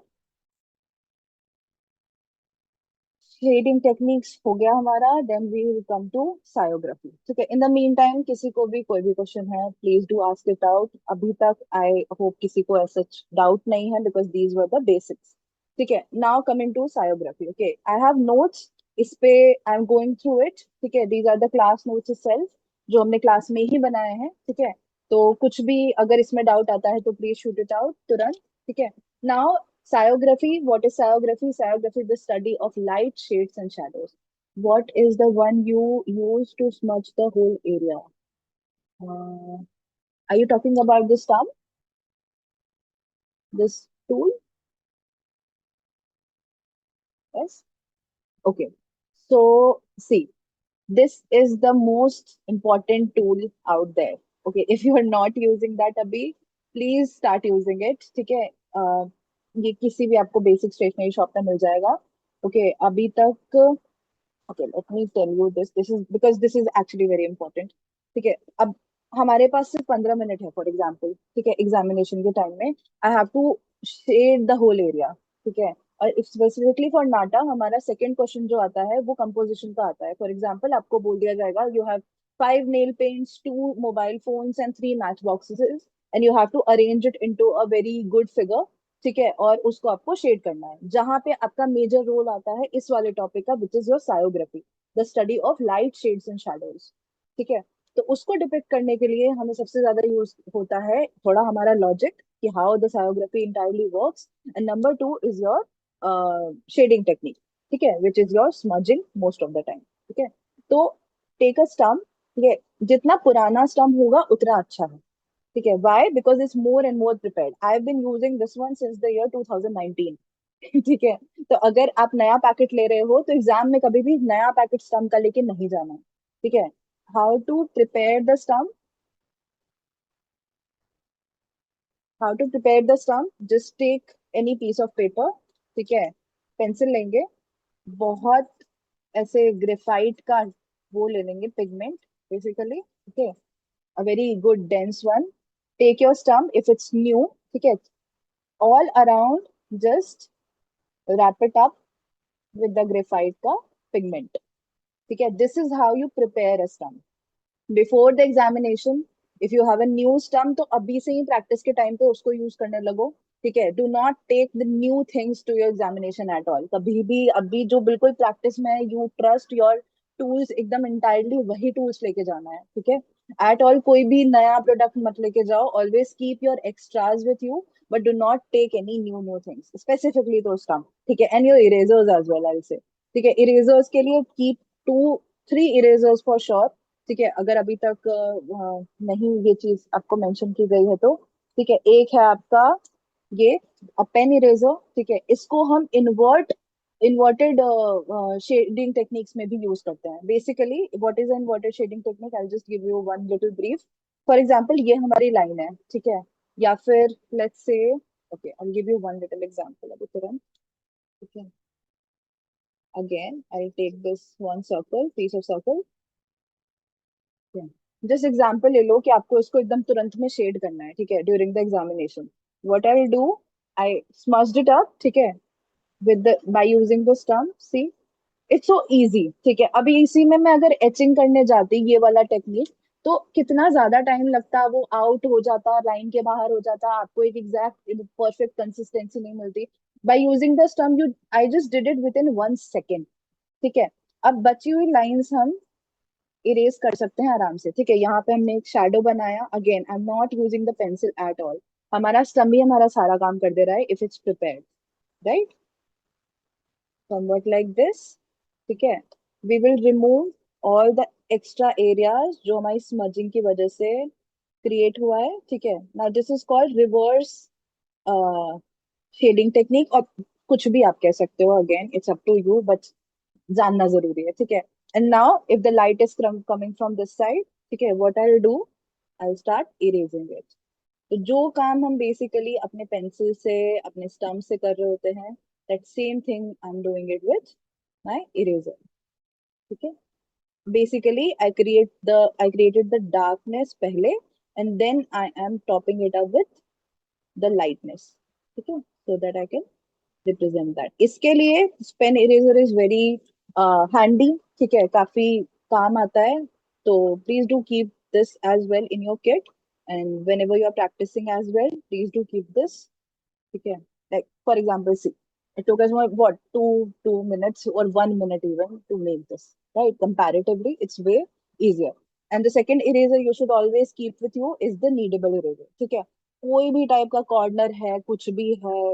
shading techniques हो गया हमारा. Then we will come to sciography. ठीक है, इन the mean time किसी को भी कोई भी क्वेश्चन है, please do ask it out. अभी तक आई होप किसी को ऐसा डाउट नहीं है, because these were the basics. ठीक है, now coming to sciography. Okay, I have notes इस पे, I am going through it. ठीक है, these are the class notes itself जो हमने क्लास में ही बनाए हैं. ठीक है, तो कुछ भी अगर इसमें डाउट आता है तो प्लीज शूट इट आउट तुरंत. ठीक है, now Syography, what is syography? Syography is the study of light, shades, and shadows. What is the one you use to smudge the whole area? Are you talking about this term? This tool? Yes? Okay. So, see, this is the most important tool out there. Okay, if you are not using that abhi, please start using it. ठीक है, ये किसी भी आपको basic stationery shop में मिल जाएगा. Okay, अभी तक. Okay, let me tell you this. This is because this is actually very important. ठीक है, अब हमारे पास सिर्फ 15 मिनट है फॉर एग्जाम्पल. ठीक है, एग्जामिनेशन के टाइम में I have to shade the whole area. ठीक है, और स्पेसिफिकली फॉर नाटा हमारा सेकंड क्वेश्चन जो आता है वो कंपोजिशन का आता है. फॉर एग्जाम्पल आपको बोल दिया जाएगा you have 5 nail paints, 2 mobile phones and 3 matchboxes, and you have to arrange it into a very good figure. ठीक है, और उसको आपको शेड करना है. जहां पे आपका मेजर रोल आता है इस वाले टॉपिक का, which is your sciography, the study of light, shades and shadows. ठीक है, तो उसको डिपिक्ट करने के लिए हमें सबसे ज्यादा यूज होता है थोड़ा हमारा लॉजिक कि how the sciography entirely works. And number 2 is your shading technique. ठीक है, which is your smudging most of the time. ठीक है, तो टेक अ स्टम्प. ठीक है, जितना पुराना स्टम्प होगा उतना अच्छा है. ठीक है, why? Because it's more and more prepared. I've been using this one since the year 2019. ठीक है, तो अगर आप नया पैकेट ले रहे हो तो एग्जाम में कभी भी नया पैकेट स्टम्प का लेके नहीं जाना. ठीक है, how to prepare the stump. How to prepare the stump, just take any piece of paper. ठीक है, पेंसिल लेंगे, बहुत ऐसे ग्रेफाइट का वो ले लेंगे पिगमेंट बेसिकली. ठीक है, a very good dense one. Take your stump if it's new. Okay, all around, just wrap it up with the graphite का pigment. ठीक है, this is how you prepare a stump. Before the examination, if you have a new stump, तो अभी से ही practice के time पे उसको use करने लगो. ठीक है, do not take the new things to your examination at all. कभी भी अभी जो बिल्कुल प्रैक्टिस में है, यू ट्रस्ट योर टूल्स, एकदम इंटायरली वही टूल्स लेके जाना है. ठीक है, एट ऑल कोई भी नया प्रोडक्ट मत लेके जाओ. Always keep your extras with you, but do not take any new things, specifically to stump. ठीक है, and your erasers as well, I will say. ठीक है, इरेजर्स के लिए कीप 2-3 इरेजर्स फॉर श्योर. ठीक है, अगर अभी तक नहीं ये चीज आपको मेंशन की गई है तो. ठीक है, एक है आपका ये पेन इरेजर. ठीक है, इसको हम इन्वर्टेड शेडिंग टेक्निक्स में भी यूज करते हैं. Basically what is inverted shading technique, I will just give you one little brief. For example ये हमारी लाइन है. ठीक है, या फिर let's say, okay I will give you one little example अभी तुरंत. ठीक है, again I will take this one circle, piece of circle. Just example ले लो कि आपको इसको एकदम तुरंत में शेड करना है. ठीक है, during the examination, what I will do, I smudged it up. ठीक है, with the by using the stump. See, it's so easy, ठीक है। अभी इसी में मैं अगर एचिंग करने जाती ये वाला टेक्निक, तो कितना ज्यादा टाइम लगता, वो आउट हो जाता, लाइन के बाहर हो जाता, आपको एक एग्जैक्ट परफेक्ट कंसिस्टेंसी नहीं मिलती। By using the stump you, I just did it with in 1 second, ठीक है। अब बची हुई लाइंस हम इरेज कर सकते हैं आराम से, ठीक है। यहाँ पे हमने एक शैडो बनाया, again I am not using the pencil at all, हमारा स्टम्प ही हमारा सारा काम कर दे रहा है if it's prepared, right, somewhat like this, ठीक है। We will remove all the extra areas जो हमारी स्मजिंग की वजह से क्रिएट हुआ है, ठीक है। Now this is called reverse shading technique, और कुछ भी आप कह सकते हो, again it's up to you, but जानना जरूरी है, ठीक है। And now if the light is coming from this side, ठीक है, what I will do, I will start erasing it. तो जो काम हम बेसिकली अपने पेंसिल से, अपने स्टम्प से कर रहे होते हैं, that same thing I am doing it with my eraser, ठीक है। Basically I created the darkness पहले, and then I am topping it up with the lightness, ठीक है, so that I can represent that. इसके लिए pen eraser is very handy, ठीक है, काफी काम आता है। तो please do keep this as well in your kit, and whenever you are practicing as well, please do keep this, okay? Like for example, see, it took us what, 2 minutes or 1 minute even to make this, right? Comparatively it's way easier. And the second eraser you should always keep with you is the kneadable eraser, ठीक है। कोई भी type का corner है, कुछ भी है,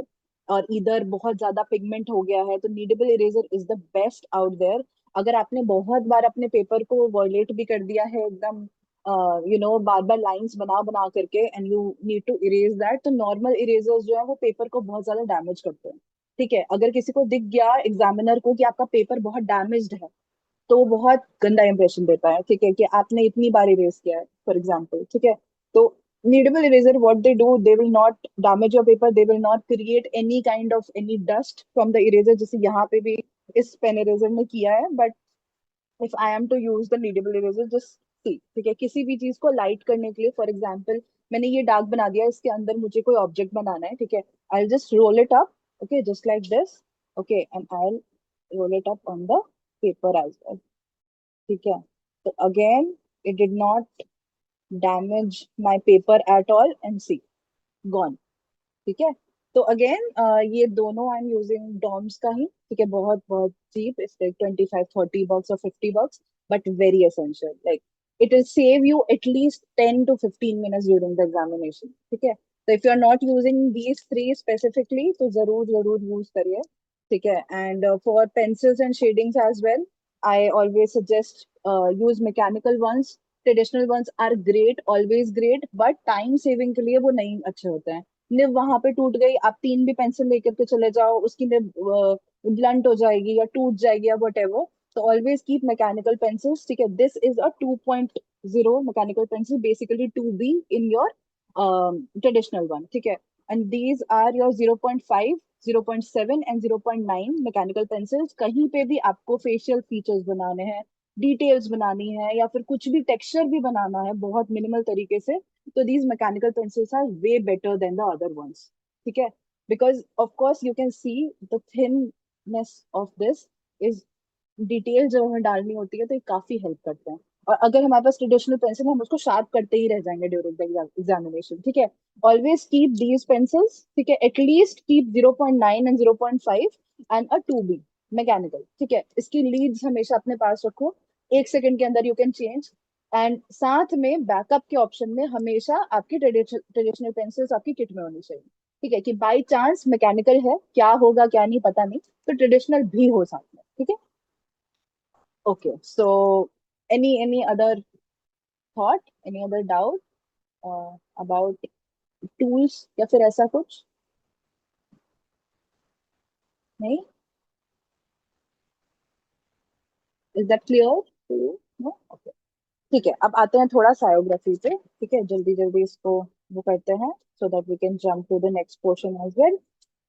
और इधर बहुत ज्यादा पिगमेंट हो गया है, तो kneadable eraser is the best out there. अगर आपने बहुत बार अपने पेपर को वॉयलेट भी कर दिया है एकदम, बार बार लाइंस बना बना करके, and you need to erase that, तो नॉर्मल इरेजर्स जो है वो पेपर को बहुत ज्यादा डैमेज करते हैं, ठीक है। अगर किसी को दिख गया एग्जामिनर को कि आपका पेपर बहुत डैमेज्ड है, तो वो बहुत गंदा इंप्रेशन देता है, ठीक है, कि आपने इतनी बार इरेज किया है, फॉर एग्जाम्पल, ठीक है। तो kneadable eraser what they do, they will not damage your paper, they will not create any kind of any dust from the eraser, जैसे यहाँ पे भी इस पेन इरेजर ने किया है। But if I am to use the kneadable eraser, just see, ठीक है, किसी भी चीज को लाइट करने के लिए, फॉर एग्जाम्पल मैंने ये डार्क बना दिया, इसके अंदर मुझे कोई ऑब्जेक्ट बनाना है, ठीक है, I just roll it up, okay, just like this, okay, and I roll it up on the paper as well, ठीक है। तो again it did not damage my paper at all, and see, gone, ठीक है। तो again ये दोनों आई am using Doms का ही, ठीक है, बहुत बहुत चीप, इट्स लाइक 25-30 bucks और 50 bucks, but very essential, like it will save you at least 10 to 15 minutes during the examination, ठीक है। तो if you are not using these three specifically, तो जरूर जरूर यूज करिए, ठीक है। And for pencils and shadings as well, I always suggest use mechanical ones. Traditional ones are great, always great, but time saving के लिए वो नहीं अच्छे होते हैं। निब वहां पे टूट गई, आप तीन भी पेंसिल लेकर के चले जाओ, उसकी निब ब्लंट हो जाएगी या टूट जाएगी या वट एवर। तो ऑलवेज कीप मैकेनिकल पेंसिल्स, ठीक है। This is a 2.0 mechanical pencil, basically 2B in your traditional one, ठीक है। And these are your 0.5, 0.7 and 0.9 mechanical pencils. कहीं पे भी आपको फेशियल फीचर्स बनाने हैं, डिटेल्स बनानी है, या फिर कुछ भी टेक्सचर भी बनाना है बहुत मिनिमल तरीके से, so these mechanical pencils are way better than the other ones, ठीक है। Because of course you can see the thinness of this is, detail जब हमें डालनी होती है तो ये काफी हेल्प करते हैं। और अगर हमारे पास ट्रेडिशनल पेंसिल, हम उसको शार्प करते ही रह जाएंगे ड्यूरिंग द एग्जामिनेशन, ठीक है। ऑलवेज कीप दीज पेंसिल्स, ठीक है, at least keep 0.9 and 0.5 and a 2B mechanical, ठीक है। इसकी लीड्स हमेशा अपने पास रखो, 1 सेकंड के अंदर यू कैन चेंज। एंड साथ में बैकअप के ऑप्शन में हमेशा आपकी ट्रेडिशनल पेंसिल्स आपकी किट में होनी चाहिए, ठीक है, कि बाई चांस मैकेनिकल है, क्या होगा क्या नहीं पता नहीं, तो ट्रेडिशनल भी हो साथ में, ठीक है। Okay, so any other thought, any other doubt about tools या फिर ऐसा कुछ नहीं? Is that clear to you? No? Okay. ठीक है, अब आते हैं थोड़ा सायोग्राफी पे, ठीक है, जल्दी जल्दी इसको वो करते हैं, so that we can jump to the next portion as well,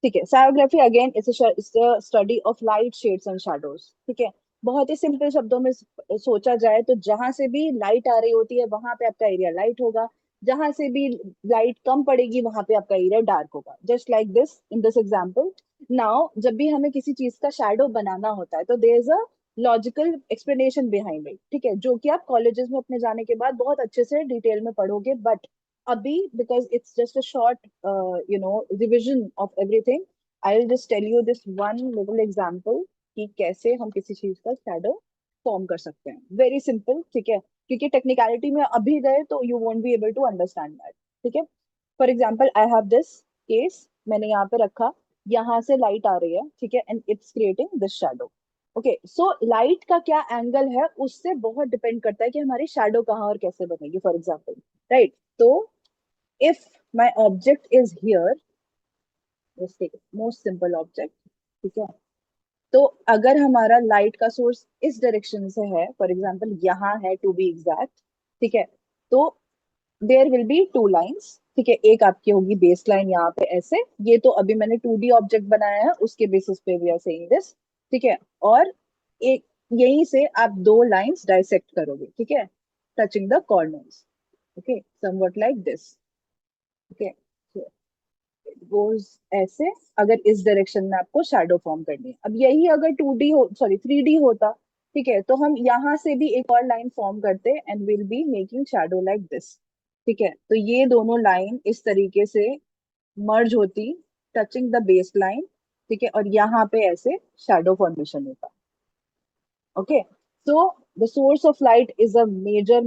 ठीक है। Sciography again it's a study of light, shades and shadows, ठीक है। बहुत ही सिंपल शब्दों में सोचा जाए तो जहां से भी लाइट आ रही होती है वहां पे आपका एरिया लाइट होगा, जहां से भी लाइट कम पड़ेगी वहां पे आपका एरिया डार्क होगा, just like this in this example. Now जब भी हमें किसी चीज का शैडो बनाना होता है, तो there is a logical explanation behind it, ठीक है, जो कि आप कॉलेजेस में अपने जाने के बाद बहुत अच्छे से डिटेल में पढ़ोगे, बट अभी because it's just a short revision of everything, I will just tell you this one little example कि कैसे हम किसी चीज का शैडो फॉर्म कर सकते हैं, वेरी सिंपल, ठीक है, क्योंकि टेक्निकलिटी में अभी गए तो you won't be able to understand that, ठीक है। For example I have this case, मैंने यहाँ पे रखा, यहाँ से लाइट आ रही है, ठीक है, and it's creating this shadow. Okay, so light का क्या एंगल है उससे बहुत डिपेंड करता है कि हमारी शैडो कहाँ और कैसे बनेगी, फॉर एग्जाम्पल, राइट। तो if my object is here, most simple object, ठीक है, तो अगर हमारा लाइट का सोर्स इस डायरेक्शन से है, फॉर एग्जाम्पल यहाँ है टू बी एग्जैक्ट, ठीक है, तो there will be two lines, ठीक है, एक आपकी होगी बेस लाइन यहाँ पे ऐसे, ये तो अभी मैंने 2D ऑब्जेक्ट बनाया है उसके बेसिस पे वी आर सेइंग दिस, ठीक है, और एक यहीं से आप दो लाइंस डाइसेक्ट करोगे, ठीक है, touching the corners, okay, somewhat like this, okay, goes ऐसे, अगर इस डायरेक्शन में आपको शैडो फॉर्म करनी है। अब यही अगर 2D हो, सॉरी 3D होता, ठीक है, तो हम यहाँ से भी एक और लाइन फॉर्म करते and will be making shadow like this, ठीक है, तो ये दोनों लाइन इस तरीके से मर्ज होती, टचिंग द बेस लाइन, ठीक है, और यहाँ पे ऐसे शैडो फॉर्मेशन होता। Okay, so the source of light is a major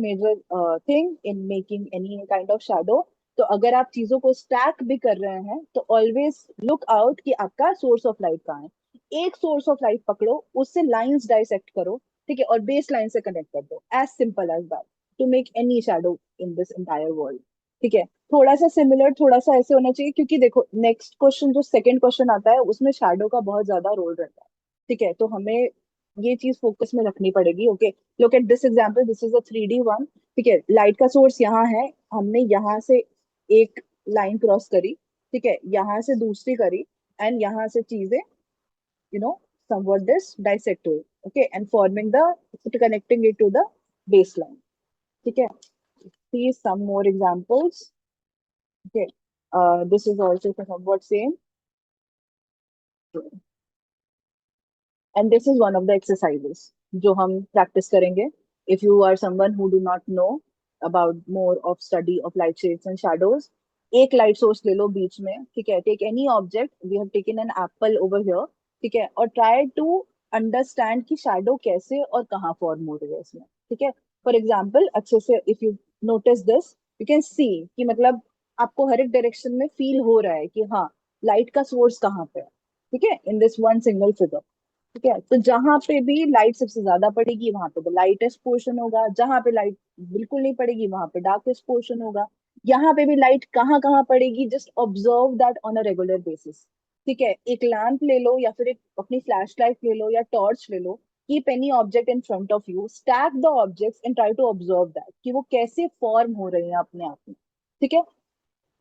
thing in making any kind of shadow. तो अगर आप चीजों को स्टैक भी कर रहे हैं तो ऑलवेज लुक आउट कि आपका सोर्स ऑफ लाइट कहाँ है। एक सोर्स ऑफ लाइट पकड़ो, उससे लाइंस डाइसेक्ट करो, ठीक है, और बेस लाइन से कनेक्ट कर दो, as simple as that, to make any shadow in this entire world, ठीक है। थोड़ा सा सिमिलर, थोड़ा सा ऐसे होना चाहिए, क्योंकि देखो नेक्स्ट क्वेश्चन जो सेकंड क्वेश्चन आता है उसमें शैडो का बहुत ज्यादा रोल रहता है, ठीक है, तो हमें ये चीज फोकस में रखनी पड़ेगी। Okay, look at this example, this is a 3D one, ठीक है, लाइट का सोर्स यहाँ है, हमने यहाँ से एक लाइन क्रॉस करी, ठीक है, यहाँ से दूसरी करी, एंड यहाँ से चीजें you know somewhat this dissect हुई, okay, and forming the connecting it to the base line, ठीक है। See some more examples. Okay, this is also somewhat same. And this is one of the exercises जो हम practice करेंगे. If you are someone who do not know about more of study of light shades and shadows, एक light source ले लो बीच में, ठीक है, take any object, we have taken an apple over here, ठीक है, और try to understand कि shadow कैसे और कहाँ form हो रही है इसमें, ठीक है। For example, अच्छे से if you notice this, you can see कि मतलब आपको हर एक डायरेक्शन में फील हो रहा है कि हाँ लाइट का सोर्स कहाँ पे है, ठीक है, इन दिस वन सिंगल फिगर, ठीक है, तो जहां पे भी लाइट सबसे ज्यादा पड़ेगी वहां पे द लाइटेस्ट पोर्शन होगा, जहां पे लाइट बिल्कुल नहीं पड़ेगी वहां पे डार्केस्ट पोर्शन होगा, यहाँ पे भी लाइट कहाँ कहाँ पड़ेगी, just observe that on a regular basis, ठीक है। एक लैंप ले लो या फिर एक अपनी फ्लैश लाइट ले लो या टॉर्च ले लो, keep any object in front of you, stack the objects and try to observe that कि वो कैसे फॉर्म हो रहे हैं अपने आप में, ठीक है,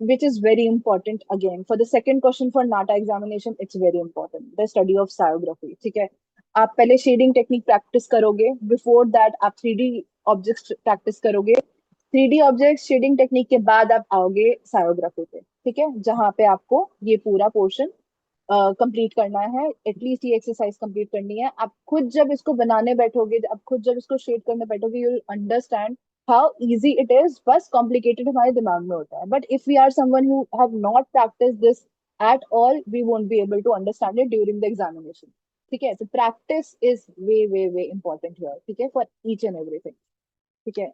which is very important again for the second question for NATA examination. It's very important, the study of pyrography, ठीक है। आप पहले शेडिंग टेक्निक प्रैक्टिस करोगे, बिफोर दैट आप 3D ऑब्जेक्ट्स प्रैक्टिस करोगे, 3D ऑब्जेक्ट शेडिंग टेक्निक के बाद आप आओगे सायोग्राफी पे, ठीक है, जहां पे आपको ये पूरा पोर्शन कंप्लीट करना है, एटलीस्ट ये एक्सरसाइज कंप्लीट करनी है। आप खुद जब इसको बनाने बैठोगे, आप खुद जब इसको शेड करने बैठोगे, you will understand how easy it is, बस कॉम्प्लिकेटेड हमारे दिमाग में होता है, but if we are someone who have not practice this at all, we won't be able to understand it during the examination, ठीक है। तो practice is way way way important here, ठीक है, फॉर ईच एंड एवरीथिंग, ठीक है।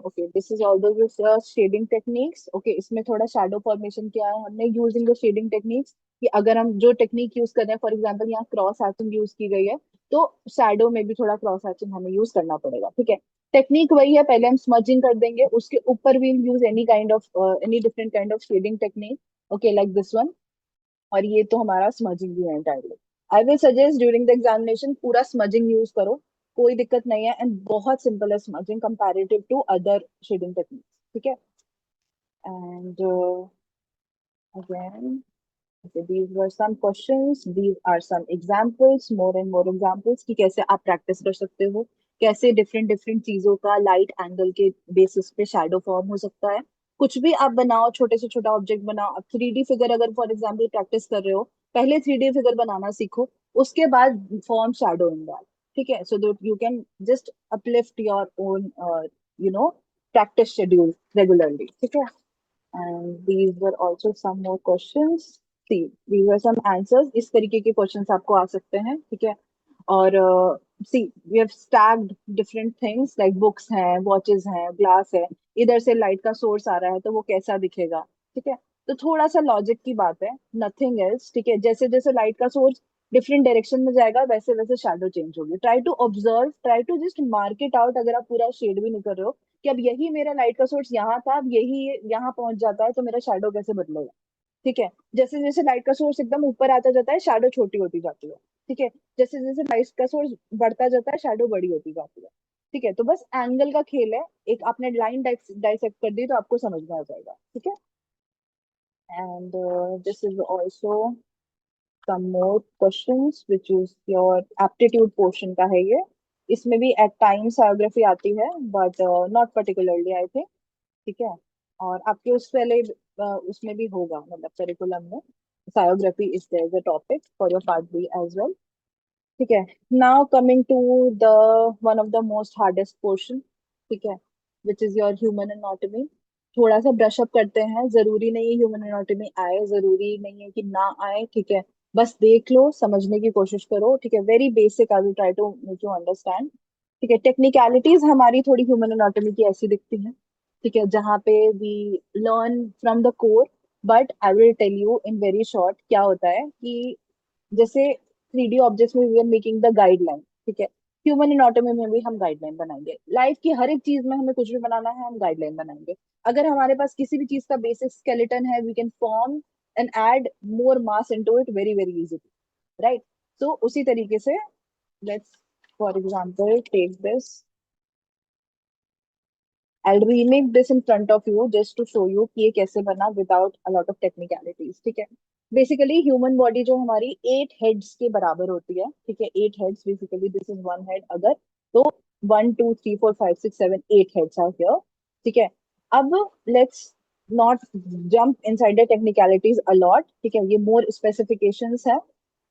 Okay, this is all the shading techniques. Okay, इसमें थोड़ा shadow formation किया है हमने यूजिंग द शेडिंग टेक्निक्स, कि अगर हम जो टेक्निक यूज कर रहे हैं, फॉर एग्जांपल यहाँ क्रॉस हैचिंग यूज की गई है, तो शैडो में भी थोड़ा क्रॉस हैचिंग हमें यूज करना पड़ेगा, ठीक है। टेक्निक वही है, पहले हम स्मजिंग कर देंगे, उसके ऊपर भी use any kind of any different kind of shading technique, okay, like this one, और ये तो हमारा स्मजिंग भी है entirely. I will suggest during the examination पूरा स्मजिंग यूज करो, कोई दिक्कत नहीं है, एंड बहुत सिंपल है smudging comparative to other shading techniques, ठीक है। And again, okay, these were some questions, these are some examples, more and more examples कि कैसे आप प्रैक्टिस कर सकते हो, कैसे डिफरेंट डिफरेंट चीजों का लाइट एंगल के बेसिस पे शैडो फॉर्म हो सकता है। कुछ भी आप बनाओ, छोटे से छोटा ऑब्जेक्ट बनाओ, आप 3D फिगर अगर फॉर एग्जांपल प्रैक्टिस कर रहे हो, पहले 3D फिगर बनाना सीखो, उसके बाद फॉर्म शैडो इन दैट, ठीक है, so that you can just uplift your own you know practice schedule regularly. ठीक है, and these were also some more questions. See, these were some answers. इस तरीके के क्वेश्चंस आपको आ सकते हैं, ठीक है। और see we have stacked different things like books हैं, वॉचेस हैं, ग्लास है, इधर से लाइट का सोर्स आ रहा है तो वो कैसा दिखेगा, ठीक है। तो थोड़ा सा लॉजिक की बात है, नथिंग एल्स, ठीक है। जैसे जैसे लाइट का सोर्स डिफरेंट डायरेक्शन में जाएगा वैसे वैसे शैडो चेंज होगी। Try to observe, try to just mark it out, अगर आप पूरा शेड भी नहीं कर रहे हो, कि अब यही मेरा लाइट का सोर्स यहाँ था, अब यही यहाँ पहुंच जाता है तो मेरा शैडो कैसे बदलेगा, ठीक है। जैसे जैसे लाइट का सोर्स एकदम ऊपर आता जाता है शैडो छोटी होती जाती है, ठीक है। जैसे जैसे लाइट का सोर्स बढ़ता जाता है शैडो बड़ी होती जाती है, ठीक है। तो बस एंगल का खेल है, एक आपने लाइन डाइसेक्ट कर दी तो आपको समझ में आ जाएगा, ठीक है। And this is also some more questions which is your aptitude portion का है ये। इसमें भी at times biography आती है but not particularly I think, ठीक है। और आपके उस पहले उसमें भी होगा, मतलब करिकुलम में biography is there as a topic for your part B as well, ठीक है। Now coming to the one of the most hardest portion, ठीक है, which is your human anatomy. थोड़ा सा ब्रश अप करते हैं, जरूरी नहीं है ह्यूमन एनाटॉमी आए, जरूरी नहीं है कि ना आए, ठीक है। बस देख लो, समझने की कोशिश करो, ठीक है। Very basic, I will try to make you understand, ठीक है। टेक्निकलिटीज हमारी थोड़ी ह्यूमन एनाटॉमी की ऐसी दिखती है, ठीक है, जहाँ पे we learn from the core. But I will tell you in very short क्या होता है कि जैसे 3D ऑब्जेक्ट्स में we are making the guideline, ठीक है। ह्यूमन एनाटॉमी में भी हम गाइडलाइन बनाएंगे, लाइफ की हर एक चीज में हमें कुछ भी बनाना है हम गाइडलाइन बनाएंगे। अगर हमारे पास किसी भी चीज का बेसिक स्केलेटन है we can form and add more mass into it very very easily, right. तो उसी तरीके से let's for example take this, I'll remake this in front of you just to show you कि ये कैसे बना without a lot of technicalities, ठीक है। बेसिकली ह्यूमन बॉडी जो हमारी 8 हेड्स के बराबर होती है, ठीक है। 8 heads, basically this is 1 head, अगर तो 1 2 3 4 5 6 7 8 हेड्स आर हियर, ठीक है। अब let's not jump inside the technicalities a lot, ठीक है, ये मोर स्पेसिफिकेशंस है।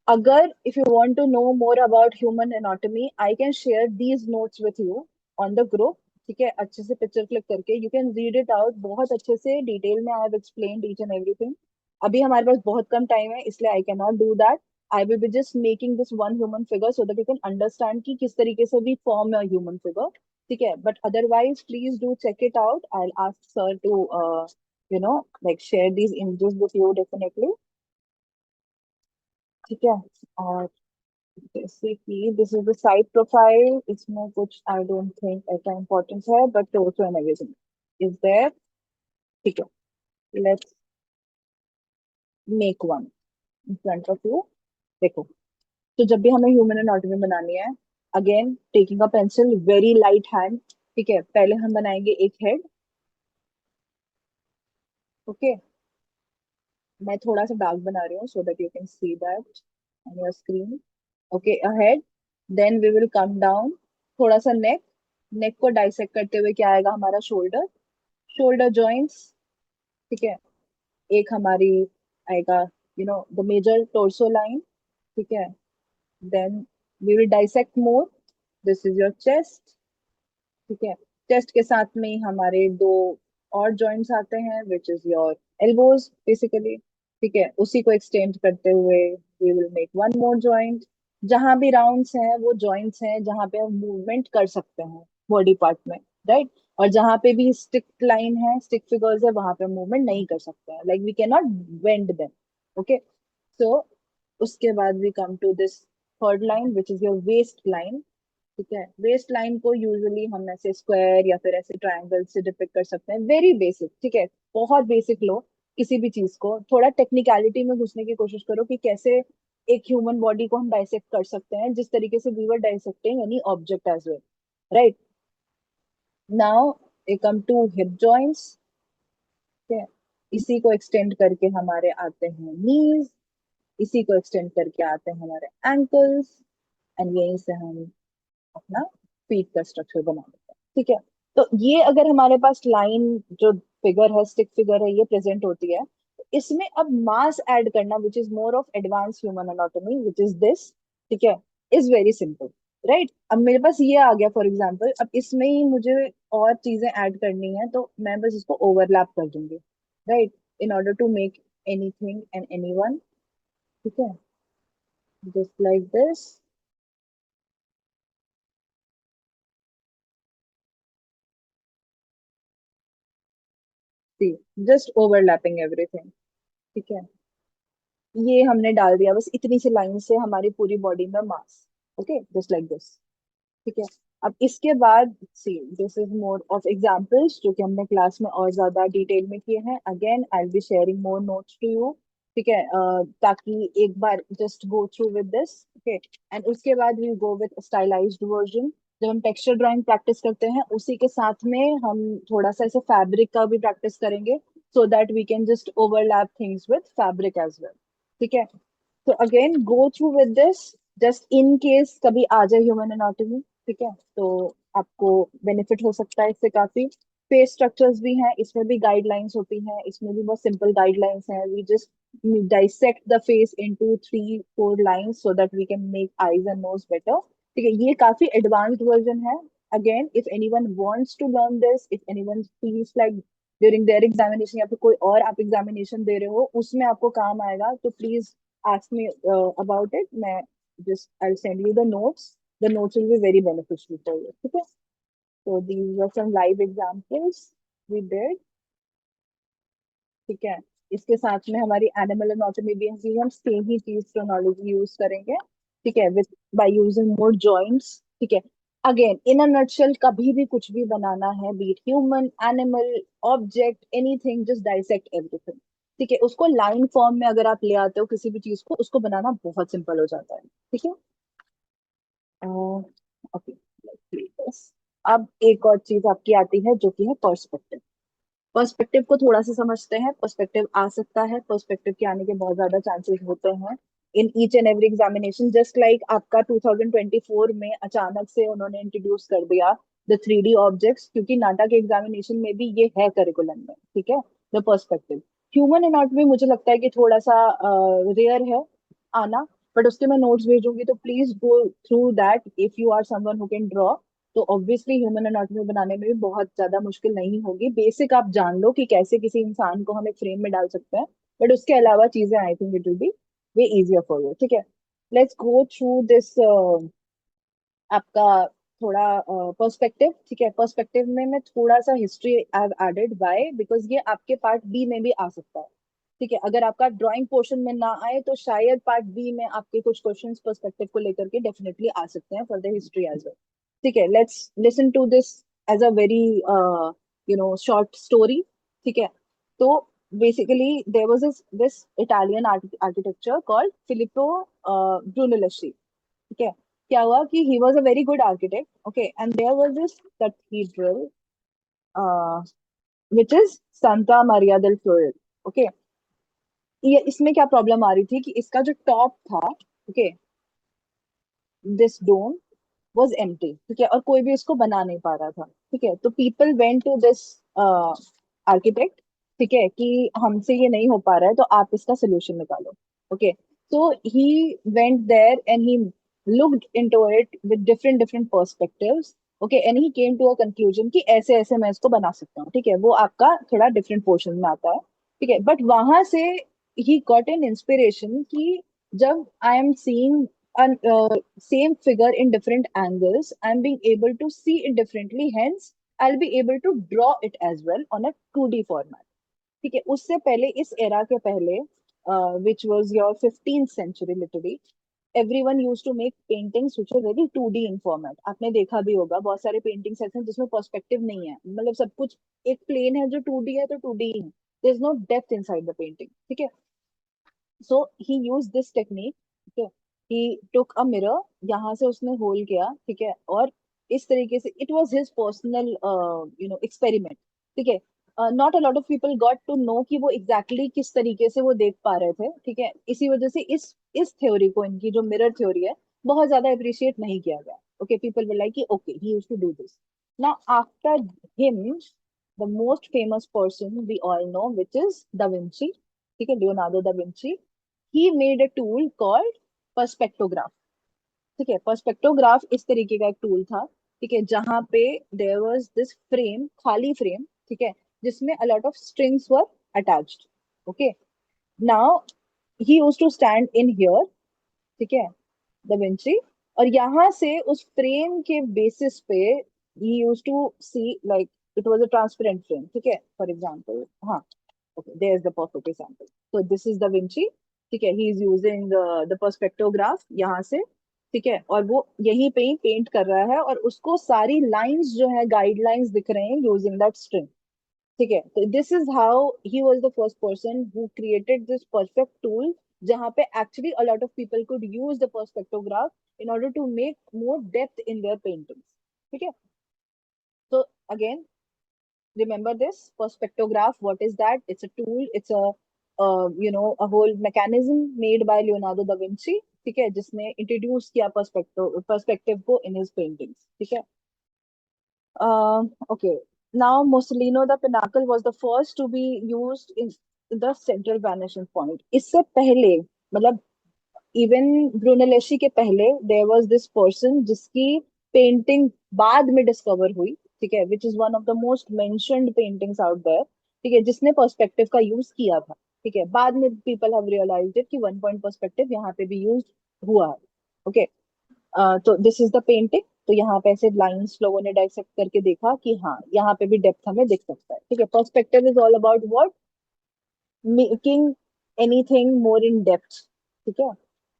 अगर if you want to know more about human anatomy I can share these notes with you on the group, ठीक है। अच्छे से पिक्चर क्लिक करके you can read it out, बहुत अच्छे से डिटेल में I have explained each and everything. अभी हमारे पास बहुत कम टाइम है इसलिए I can not do that. I will be just making this one human figure so that you can understand कि किस तरीके से भी फॉर्म अ ह्यूमन फिगर, ठीक है। But otherwise please do check it out, I will ask sir to you know like share these images with you definitely, ठीक है। और जैसे कि this is the side profile, इसमें कुछ आई डोंट थिंक ऐसा इम्पोर्टेंस है बट टोटो एंड एवरीथिंग इज देयर, ठीक है। Let's make one in front of you, देखो। तो जब भी हमें ह्यूमन एनाटॉमी बनानी है, again taking a pencil very light hand, ठीक है। पहले हम बनाएंगे एक हेड, ओके। मैं थोड़ा सा डार्क बना रही हूँ so that you can see that on your screen, okay. A head, then we will come down, थोड़ा सा नेक, नेक को डाइसेक्ट करते हुए क्या आएगा हमारा शोल्डर, शोल्डर जॉइंट्स, ठीक है। एक हमारी आएगा द मेजर टोर्सो लाइन, ठीक है। Then we will dissect more, this is your chest, ठीक है। चेस्ट के साथ में ही हमारे दो और जॉइंट्स आते हैं which is your elbows basically, ठीक है। उसी को एक्सटेंड करते हुए we will make one more joint. जहां भी राउंड्स हैं वो जॉइंट्स हैं जहां पे हम मूवमेंट कर सकते हैं बॉडी पार्ट में, राइट। और जहां पे भी स्टिक लाइन है, स्टिक फिगर्स है, वहां पे मूवमेंट नहीं कर सकते हैं, like we can not bend them, okay. So उसके बाद we come to this third line which is your waist line, ठीक है। वेस्ट लाइन को यूजुअली हम ऐसे स्क्वायर या फिर ऐसे ट्रायंगल से डिपिक्ट कर सकते हैं, वेरी बेसिक, ठीक है। बहुत बेसिक लो किसी भी चीज को, थोड़ा टेक्निकलिटी में घुसने की कोशिश करो कि कैसे एक ह्यूमन बॉडी को हम डाइसेक्ट कर सकते हैं जिस तरीके से we were dissecting any object as well, right. Now we come to hip joints, ठीक है। इसी को एक्सटेंड करके हमारे आते हैं नीज, इसी को एक्सटेंड करके आते हैं हमारे एंकल्स, एंड यहीं से हम अपना फीट का स्ट्रक्चर बना देते हैं, ठीक है। तो ये अगर हमारे पास लाइन जो फिगर है, स्टिक फिगर है, ये प्रेजेंट होती है, तो इसमें अब मास ऐड करना which is more of advance human anatomy which is this, ठीक है, इज वेरी सिंपल। राइट। अब मेरे पास ये आ गया फॉर एग्जाम्पल, अब इसमें ही मुझे और चीजें ऐड करनी है, तो मैं बस इसको ओवरलैप कर दूंगी, right, in order to make anything and anyone. ठीक है, just like this. See, just overlapping everything. ठीक है, ये हमने डाल दिया, बस इतनी सी लाइन से हमारी पूरी बॉडी में mass. Okay, just like this. ठीक है, अब इसके बाद see, this is more of examples जो कि हमने क्लास में और ज्यादा डिटेल में किए हैं। Again I will be sharing more notes to you. ठीक है, ताकि एक बार just go through with this. Okay, and उसके बाद we go with stylized version. जब हम टेक्सचर ड्राइंग प्रैक्टिस करते हैं उसी के साथ में हम थोड़ा सा ऐसे फैब्रिक का भी प्रैक्टिस करेंगे, so that we can just overlap things with fabric as well. ठीक है, तो again go through with this, just in case कभी आ जाए ह्यूमन एनाटॉमी। ठीक है, तो आपको बेनिफिट हो सकता है इससे काफी। फेस स्ट्रक्चर्स भी हैं, इसमें भी गाइडलाइंस होती हैं, इसमें भी बहुत सिंपल गाइडलाइंस हैं। We just dissect the face into 3-4 lines so that we can make eyes and nose better. ठीक है, ये काफी एडवांस्ड वर्जन है। Again if anyone wants to learn this, if anyone feels like during their examination या फिर कोई और आप एग्जामिनेशन दे रहे हो उसमें आपको काम आएगा, तो please ask me about it. मैं just I'll send you the notes. The notes will be very beneficial for you. Okay. So these were some live examples we did. ठीक है, इसके साथ में हमारी एनिमल एनाटॉमी भी है, हम सेम ही चीज क्रोनोलॉजी यूज करेंगे। ठीक है, with by using more joints. ठीक है, अगेन इन अ नटशेल कभी भी कुछ भी बनाना है, B it human, animal, object, anything, just dissect everything. ठीक है, उसको लाइन फॉर्म में अगर आप ले आते हो किसी भी चीज को, उसको बनाना बहुत सिंपल हो जाता है। ठीक है, ओके। अब एक और चीज आपकी आती है जो कि है पर्सपेक्टिव। पर्सपेक्टिव को थोड़ा सा समझते हैं। पर्सपेक्टिव आ सकता है, पर्सपेक्टिव के आने के बहुत ज्यादा चांसेस होते हैं in each and every examination. Just like आपका 2024 में अचानक से उन्होंने इंट्रोड्यूस कर दिया द 3D ऑब्जेक्ट्स, क्योंकि नाटा के एग्जामिनेशन में भी ये है करिकुलम में। ठीक है, द पर्सपेक्टिव। ह्यूमन एनाटॉमी मुझे लगता है कि थोड़ा सा रेयर है आना, बट उसके मैं नोट्स भेजूंगी, तो please go through that if you are someone who can draw. तो ऑब्वियसली ह्यूमन एनाटॉमी बनाने में भी बहुत ज्यादा मुश्किल नहीं होगी। बेसिक आप जान लो कि कैसे किसी इंसान को हम एक फ्रेम में डाल सकते हैं, बट उसके अलावा चीजें I think it will be way easier for you. ठीक है, लेट्स गो थ्रू दिस आपका थोड़ा पर्सपेक्टिव। ठीक है, पर्सपेक्टिव में मैं थोड़ा सा history I have added, why, because ये आपके पार्ट बी में भी आ सकता है। ठीक है, अगर आपका ड्राइंग पोर्शन में ना आए तो शायद पार्ट बी में आपके कुछ क्वेश्चंस पर्सपेक्टिव को लेकर के डेफिनेटली आ सकते हैं for the history as well. ठीक है, let's listen to this as a very short story. ठीक है, तो basically there was this Italian architecture called Filippo Brunelleschi. ठीक है, क्या हुआ कि he was a very good architect. Okay, and there was this cathedral which is Santa Maria del Fiore। Okay, ये इसमें क्या प्रॉब्लम आ रही थी कि इसका जो टॉप था, okay, this dome was empty. ठीक है, और कोई भी इसको बना नहीं पा रहा था। ठीक है, तो people went to this architect. ठीक है, कि हमसे ये नहीं हो पा रहा है, तो आप इसका सोल्यूशन निकालो। Okay, so he went there and he looked into it with different different perspectives. Okay, and he came to a conclusion कि ऐसे ऐसे मैं इसको बना सकता हूँ। ठीक है, वो आपका थोड़ा डिफरेंट पोर्शन में आता है। ठीक है, बट वहां से he got an inspiration कि जब I am seeing a same figure in different angles, I am being able to see it differently. Hence, I'll be able to draw it as well on a 2D format. ठीक है, उससे पहले, इस era के पहले, which was your 15th century literally, everyone used to make paintings which are very 2D in format. आपने देखा भी होगा बहुत सारे पेंटिंग्स ऐसे हैं जिसमें पर्सपेक्टिव नहीं है, मतलब सब कुछ एक प्लेन है जो 2D है, तो 2D ही है, there is no depth inside the painting. ठीक है, so he use this technique. ठीक है, ही टुक अ मिरर, यहाँ से उसने होल किया। ठीक है, और इस तरीके से it was his personal experiment. ठीक है, not a lot of people got to know कि वो एग्जैक्टली exactly किस तरीके से वो देख पा रहे थे। ठीक है, इसी वजह से इस थ्योरी को, इनकी जो मिरर थ्योरी है, बहुत ज्यादा अप्रिशिएट नहीं किया गया। ओके, पीपल विल लाइक कि okay he used to do this. Now after him, the most famous person we all know which is da Vinci. ठीक है, Leonardo da Vinci. He made a tool called perspectograph। ठीक है। पर्सपेक्टोग्राफ इस तरीके का एक tool था, ठीक है, जहां पे देयर वाज दिस फ्रेम, खाली फ्रेम, ठीक है, जिसमें a lot of strings were attached. Okay, now he used to stand in here, ठीक है, द विंची, और यहाँ से उस फ्रेम के बेसिस पे he used to see like it was a transparent frame, ठीक है, फॉर एग्जांपल, हाँ, okay, there's the perfect example. So this is the Vinci, ठीक है, he is using the perspectograph यहाँ से, ठीक है, और वो यहीं पे ही पेंट कर रहा है, और उसको सारी लाइंस जो है गाइडलाइंस दिख रहे हैं यूजिंग दैट स्ट्रिंग, ठीक है। तो this is how he was the first person who created this perfect tool, जहाँ पे actually a lot of people could use the perspectograph in order to make more depth in their paintings, ठीक है। तो again, remember this perspectograph, what is that? It's a tool, it's a a whole mechanism made by Leonardo da Vinci, ठीक है, जिसने introduce किया perspective को in his paintings, ठीक है। Okay, now Mussolino the Pinnacle was the first to be used in the central vanishing point. इससे पहले, मतलब इवन ब्रूनेलेशी के पहले, देयर वाज दिस पर्सन जिसकी पेंटिंग बाद में डिस्कवर हुई, ठीक है, which is one of the most mentioned paintings out there, ठीक है, जिसने पर्सपेक्टिव का यूज किया था, ठीक है। बाद में पीपल हैव रियलाइज्ड इट कि वन पॉइंट पर्सपेक्टिव यहाँ पे भी यूज हुआ है। ओके, तो दिस इज द पेंटिंग। तो यहाँ पे ऐसे लाइंस लोगों ने डाइसेक्ट करके देखा कि हाँ, यहाँ पे भी डेप्थ हमें दिख सकता है, ठीक है। Perspective is all about what, making anything more in depth, ठीक है।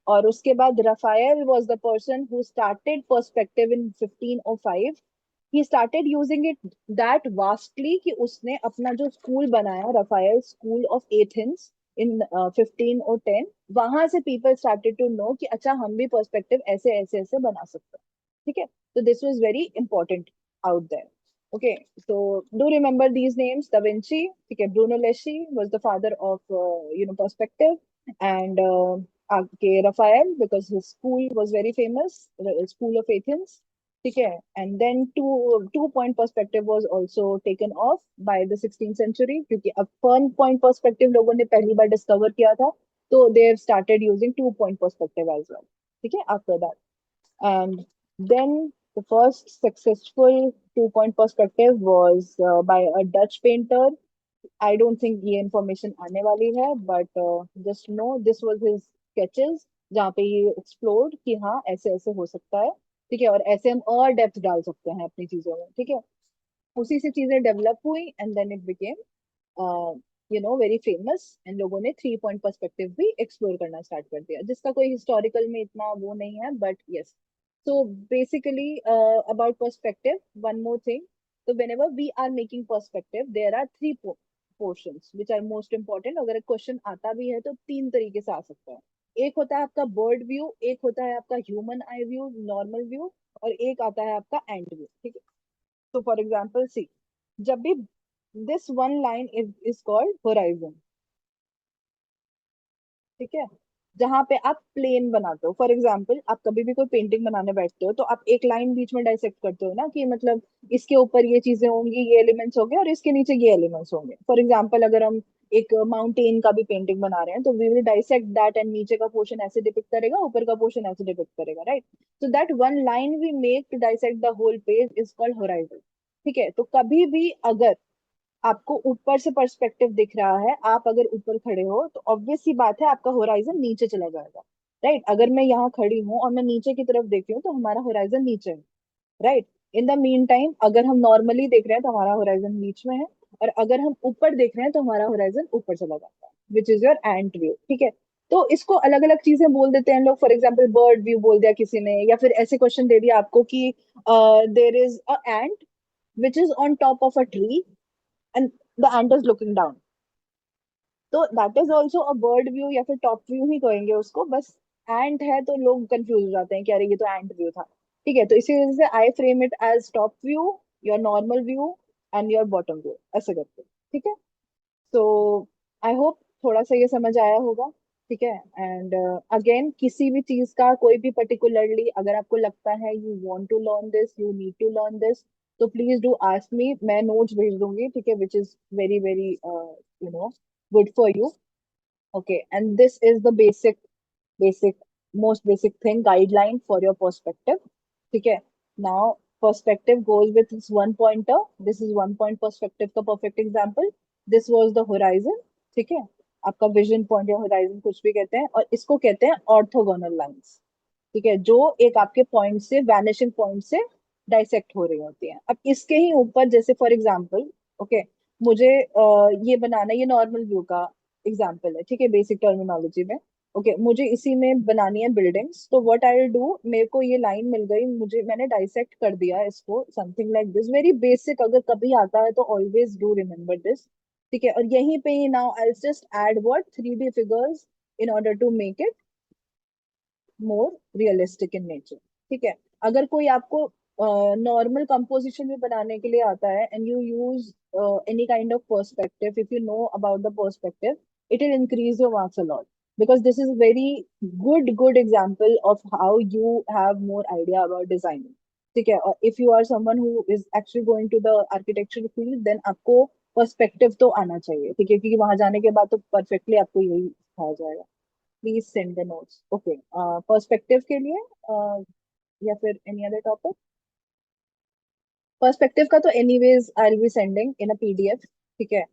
और उसके बाद Raphael was the person who started perspective in 1505। He started using it that vastly कि उसने अपना जो स्कूल बनाया, Raphael school of Athens, in 1510, वहां से पीपल स्टार्टेड टू नो कि अच्छा, हम भी पर्सपेक्टिव ऐसे ऐसे ऐसे बना सकते हैं, ठीक है। तो this was very important out there. Okay, so do remember these names: Da Vinci, okay, Brunelleschi was the father of perspective, and okay, Raphael, because his school was very famous, the School of Athens. Okay, and then two point perspective was also taken off by the 16th century, क्योंकि अब one point perspective लोगों ने पहली बार discover किया था, तो they have started using 2 point perspective as well. ठीक है, after that. And then the first successful 2 point perspective was by a Dutch painter. I don't think ये information आने वाली है, but just know this was his sketches, जहाँ पे ये explored कि हाँ, ऐसे ऐसे हो सकता है, ठीक है, और ऐसे हम और डेप्थ डाल सकते हैं अपनी चीजों में, ठीक है। उसी से चीजें डेवलप हुई, and then it became very famous, and लोगों ने 3 point पर्सपेक्टिव भी एक्सप्लोर करना स्टार्ट कर दिया, जिसका कोई हिस्टोरिकल में इतना वो नहीं है, but yes. So basically, about perspective, one more thing. So whenever we are making perspective, there are three portions which are most important. अगर एक क्वेश्चन आता भी है तो तीन तरीके से आ सकता है। एक होता है आपका बर्ड व्यू, एक होता है आपका human eye view, normal view, और एक आता है आपका एंड व्यू, ठीक है। तो फॉर एग्जाम्पल सी, जब भी this one line is called horizon, ठीक है, जहां पे आप प्लेन बनाते हो। फॉर एग्जाम्पल, आप कभी भी कोई पेंटिंग बनाने बैठते हो तो आप एक लाइन बीच में डाइसेक्ट करते हो ना, कि मतलब इसके ऊपर ये चीजें होंगी, ये एलिमेंट्स होंगे, और इसके नीचे ये एलिमेंट्स होंगे। फॉर एग्जाम्पल, अगर हम एक माउंटेन का भी पेंटिंग बना रहे हैं तो we will dissect that, and नीचे का पोर्शन ऐसे डिपिक्ट करेगा, ऊपर का पोर्शन ऐसे डिपिक्ट करेगा, right. So that one line we make to dissect the whole page is called horizon, ठीक है। तो कभी भी अगर आपको ऊपर से पर्सपेक्टिव दिख रहा है, आप अगर ऊपर खड़े हो, तो ऑब्वियस सी बात है आपका होराइजन नीचे चला जाएगा, राइट। अगर मैं यहाँ खड़ी हूँ और मैं नीचे की तरफ देख रही हूँ तो हमारा होराइजन नीचे है, right. In the mean time, अगर हम नॉर्मली देख रहे हैं तो हमारा होराइजन बीच में है, और अगर हम ऊपर देख रहे हैं तो हमारा होराइजन ऊपर चला जाता है, which is your ant view, ठीक है। तो इसको अलग अलग चीजें बोल देते हैं लोग। फॉर एग्जाम्पल, बर्ड व्यू बोल दिया किसी ने, या फिर ऐसे क्वेश्चन दे दिया आपको कि there is a ant which is on top of a tree and the ant is looking down, तो that is also a bird view, या फिर टॉप व्यू ही कहेंगे उसको, बस एंट है तो लोग कंफ्यूज हो जाते हैं कि अरे ये तो एंट व्यू था, ठीक है। तो इसी वजह से I frame it as top view, your normal view, and your bottom view, ऐसे करके, ठीक है। तो आई होप थोड़ा सा ये समझ आया होगा, ठीक है। एंड अगेन, किसी भी चीज का कोई भी पर्टिकुलरली अगर आपको लगता है you want to learn this, you need to learn this, तो प्लीज डू आस्क मी, मैं नोट्स भेज दूंगी, ठीक है, which is very very good for you. Okay, and this is the basic most basic thing, guideline for your perspective. ठीक है. Now perspective goes with this one pointer. This is one point perspective का perfect example. This was the horizon. ठीक है. आपका vision point या horizon कुछ भी कहते हैं, और इसको कहते हैं ऑर्थोगोनल लाइंस. ठीक है, जो एक आपके पॉइंट से, वैनिशिंग पॉइंट से डाइसेक्ट हो रही होती हैं. अब इसके ही ऊपर, जैसे फॉर एग्जांपल, ओके, मुझे ये बनाना, ये नॉर्मल व्यू का एग्जांपल है, ठीक है, बेसिक टर्मिनोलॉजी में. ओके, मुझे इसी में बनानी है बिल्डिंग्स, तो व्हाट आई विल डू, मेरे को ये लाइन मिल गई, मुझे मैंने डाइसेक्ट कर दिया इसको, something like this, very basic. अगर कभी आता है तो ऑलवेज डू रिमेम्बर दिस. ठीक है, और यहीं पे ही now I just add what 3D figures in order to make it more realistic in nature. ठीक है. अगर कोई आपको नॉर्मल कंपोजिशन भी बनाने के लिए आता है, and you use any kind of perspective, if you know about the perspective, it will increase your marks a lot, because this is very good example of how you have more idea about designing. ठीक है. और if you are someone who is actually going to the architecture field, then आपको perspective तो आना चाहिए. ठीक है, क्योंकि वहां जाने के बाद तो परफेक्टली आपको यही सिखाया जाएगा. Please send the notes. Okay, perspective के लिए या फिर एनी अदर टॉपिक. पर्सपेक्टिव का तो anyways I will be sending in a PDF. ठीक है,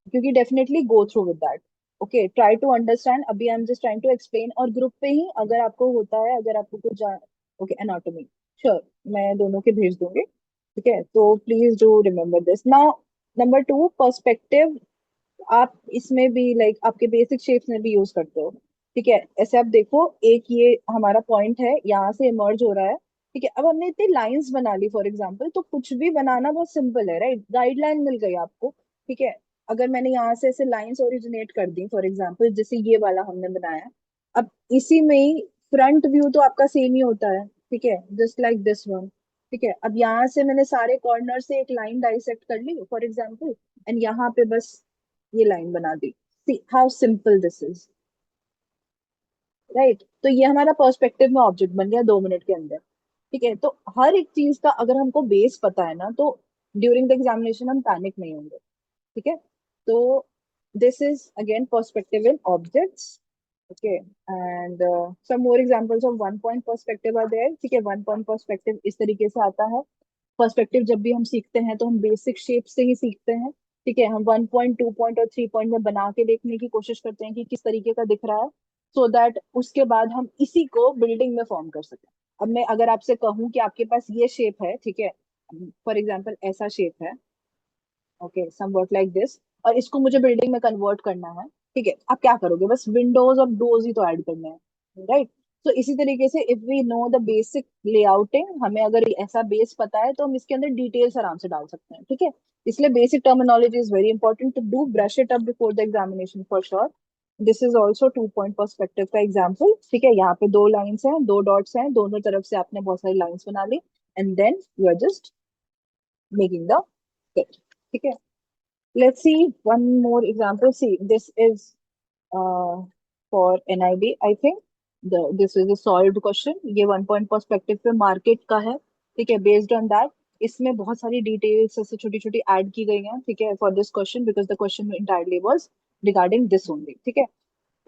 क्योंकि definitely go through with that. Okay, try to understand. अभी I am just trying to explain, और ग्रुप पे ही अगर आपको होता है, अगर आपको कुछ ओके, एनाटॉमी, श्योर, मैं दोनों के भेज दूंगी. ठीक है, तो please do remember this. Now number two, perspective आप इसमें भी लाइक आपके बेसिक शेप्स में भी यूज करते हो. ठीक है, ऐसे आप देखो, एक ये हमारा पॉइंट है, यहाँ से इमर्ज हो रहा है. ठीक है, अब हमने इतनी लाइंस बना ली फॉर एग्जांपल, तो कुछ भी बनाना बहुत सिंपल है, राइट. गाइडलाइन मिल गई आपको. ठीक है, अगर मैंने यहाँ से ऐसे लाइंस ओरिजिनेट कर दी फॉर एग्जांपल, जैसे ये वाला हमने बनाया, अब इसी में ही फ्रंट व्यू तो आपका सेम ही होता है. ठीक है, जस्ट लाइक दिस वन. ठीक है, अब यहाँ से मैंने सारे कॉर्नर से एक लाइन डाइसेक्ट कर ली फॉर एग्जांपल, एंड यहाँ पे बस ये लाइन बना दी. See how simple this is, right. तो ये हमारा पर्सपेक्टिव में ऑब्जेक्ट बन गया 2 मिनट के अंदर. ठीक है, तो हर एक चीज का अगर हमको बेस पता है ना, तो ड्यूरिंग द एग्जामिनेशन हम पैनिक नहीं होंगे. ठीक है, तो this is again perspective in objects. Okay, and some more examples of one point perspective are there. ठीक है, वन पॉइंट पर्सपेक्टिव इस तरीके से आता है. पर्सपेक्टिव जब भी हम सीखते हैं तो हम बेसिक शेप से ही सीखते हैं. ठीक है, हम 1 पॉइंट, 2 पॉइंट और 3 पॉइंट में बना के देखने की कोशिश करते हैं कि किस तरीके का दिख रहा है, सो दैट उसके बाद हम इसी को बिल्डिंग में फॉर्म कर सकें. अब मैं अगर आपसे कहूँ कि आपके पास ये शेप है, ठीक है, फॉर एग्जाम्पल ऐसा शेप है, ओके, समवॉट लाइक दिस, और इसको मुझे बिल्डिंग में कन्वर्ट करना है. ठीक है, आप क्या करोगे, बस विंडोज और डोर्स ही तो ऐड करने हैं, राइट. तो इसी तरीके से if we know the basic layouting, हमें अगर ऐसा बेस पता है तो हम इसके अंदर डिटेल्स आराम से डाल सकते हैं. ठीक है, इसलिए basic terminology is very important, to do brush it up before the examination for sure. This is also 2 point perspective का एग्जाम्पल. ठीक है, यहाँ पे 2 लाइन्स हैं, 2 डॉट्स हैं, दोनों तरफ से आपने बहुत सारी लाइन्स बना ली, and then you are just making the sketch. ठीक है, let's see one more example. See, this is for NIB, I think. This is a solved question. ये 1 पॉइंट पर्सपेक्टिव पे मार्केट का है. ठीक है, बेस्ड ऑन दैट इसमें बहुत सारी डिटेल्स ऐसे छोटी छोटी ऐड की गई हैं. ठीक है, for this question, because the question entirely was regarding this only. ठीक है,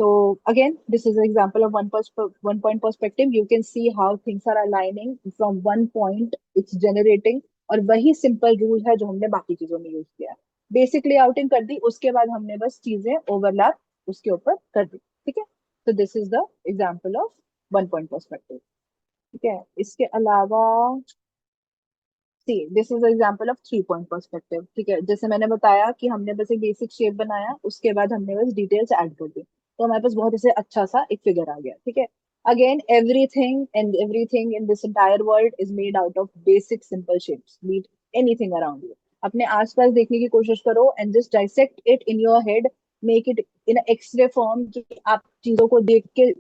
so again, this is an example of 1 point perspective. You can see how things are aligning from one point. It's generating, और वही simple rule है जो हमने बाकी चीजों में यूज किया है. बेसिक लेआउटिंग कर दी, उसके बाद हमने बस चीजें ओवरलैप उसके ऊपर कर दी. ठीक है, तो this is the example of 1 point perspective. ठीक है, इसके अलावा see, this is example of 3 point perspective. ठीक है, जैसे मैंने बताया कि हमने बस एक बेसिक शेप बनाया, उसके बाद हमने बस डिटेल्स ऐड कर दी, तो हमारे पास बहुत ऐसे अच्छा सा एक फिगर आ गया. ठीक है, again everything in this entire world is made out of basic simple shapes. Meet anything around you, अपने आसपास देखने की कोशिश करो, and just dissect it in your head, make it in x-ray form, कि आप चीजों को देख के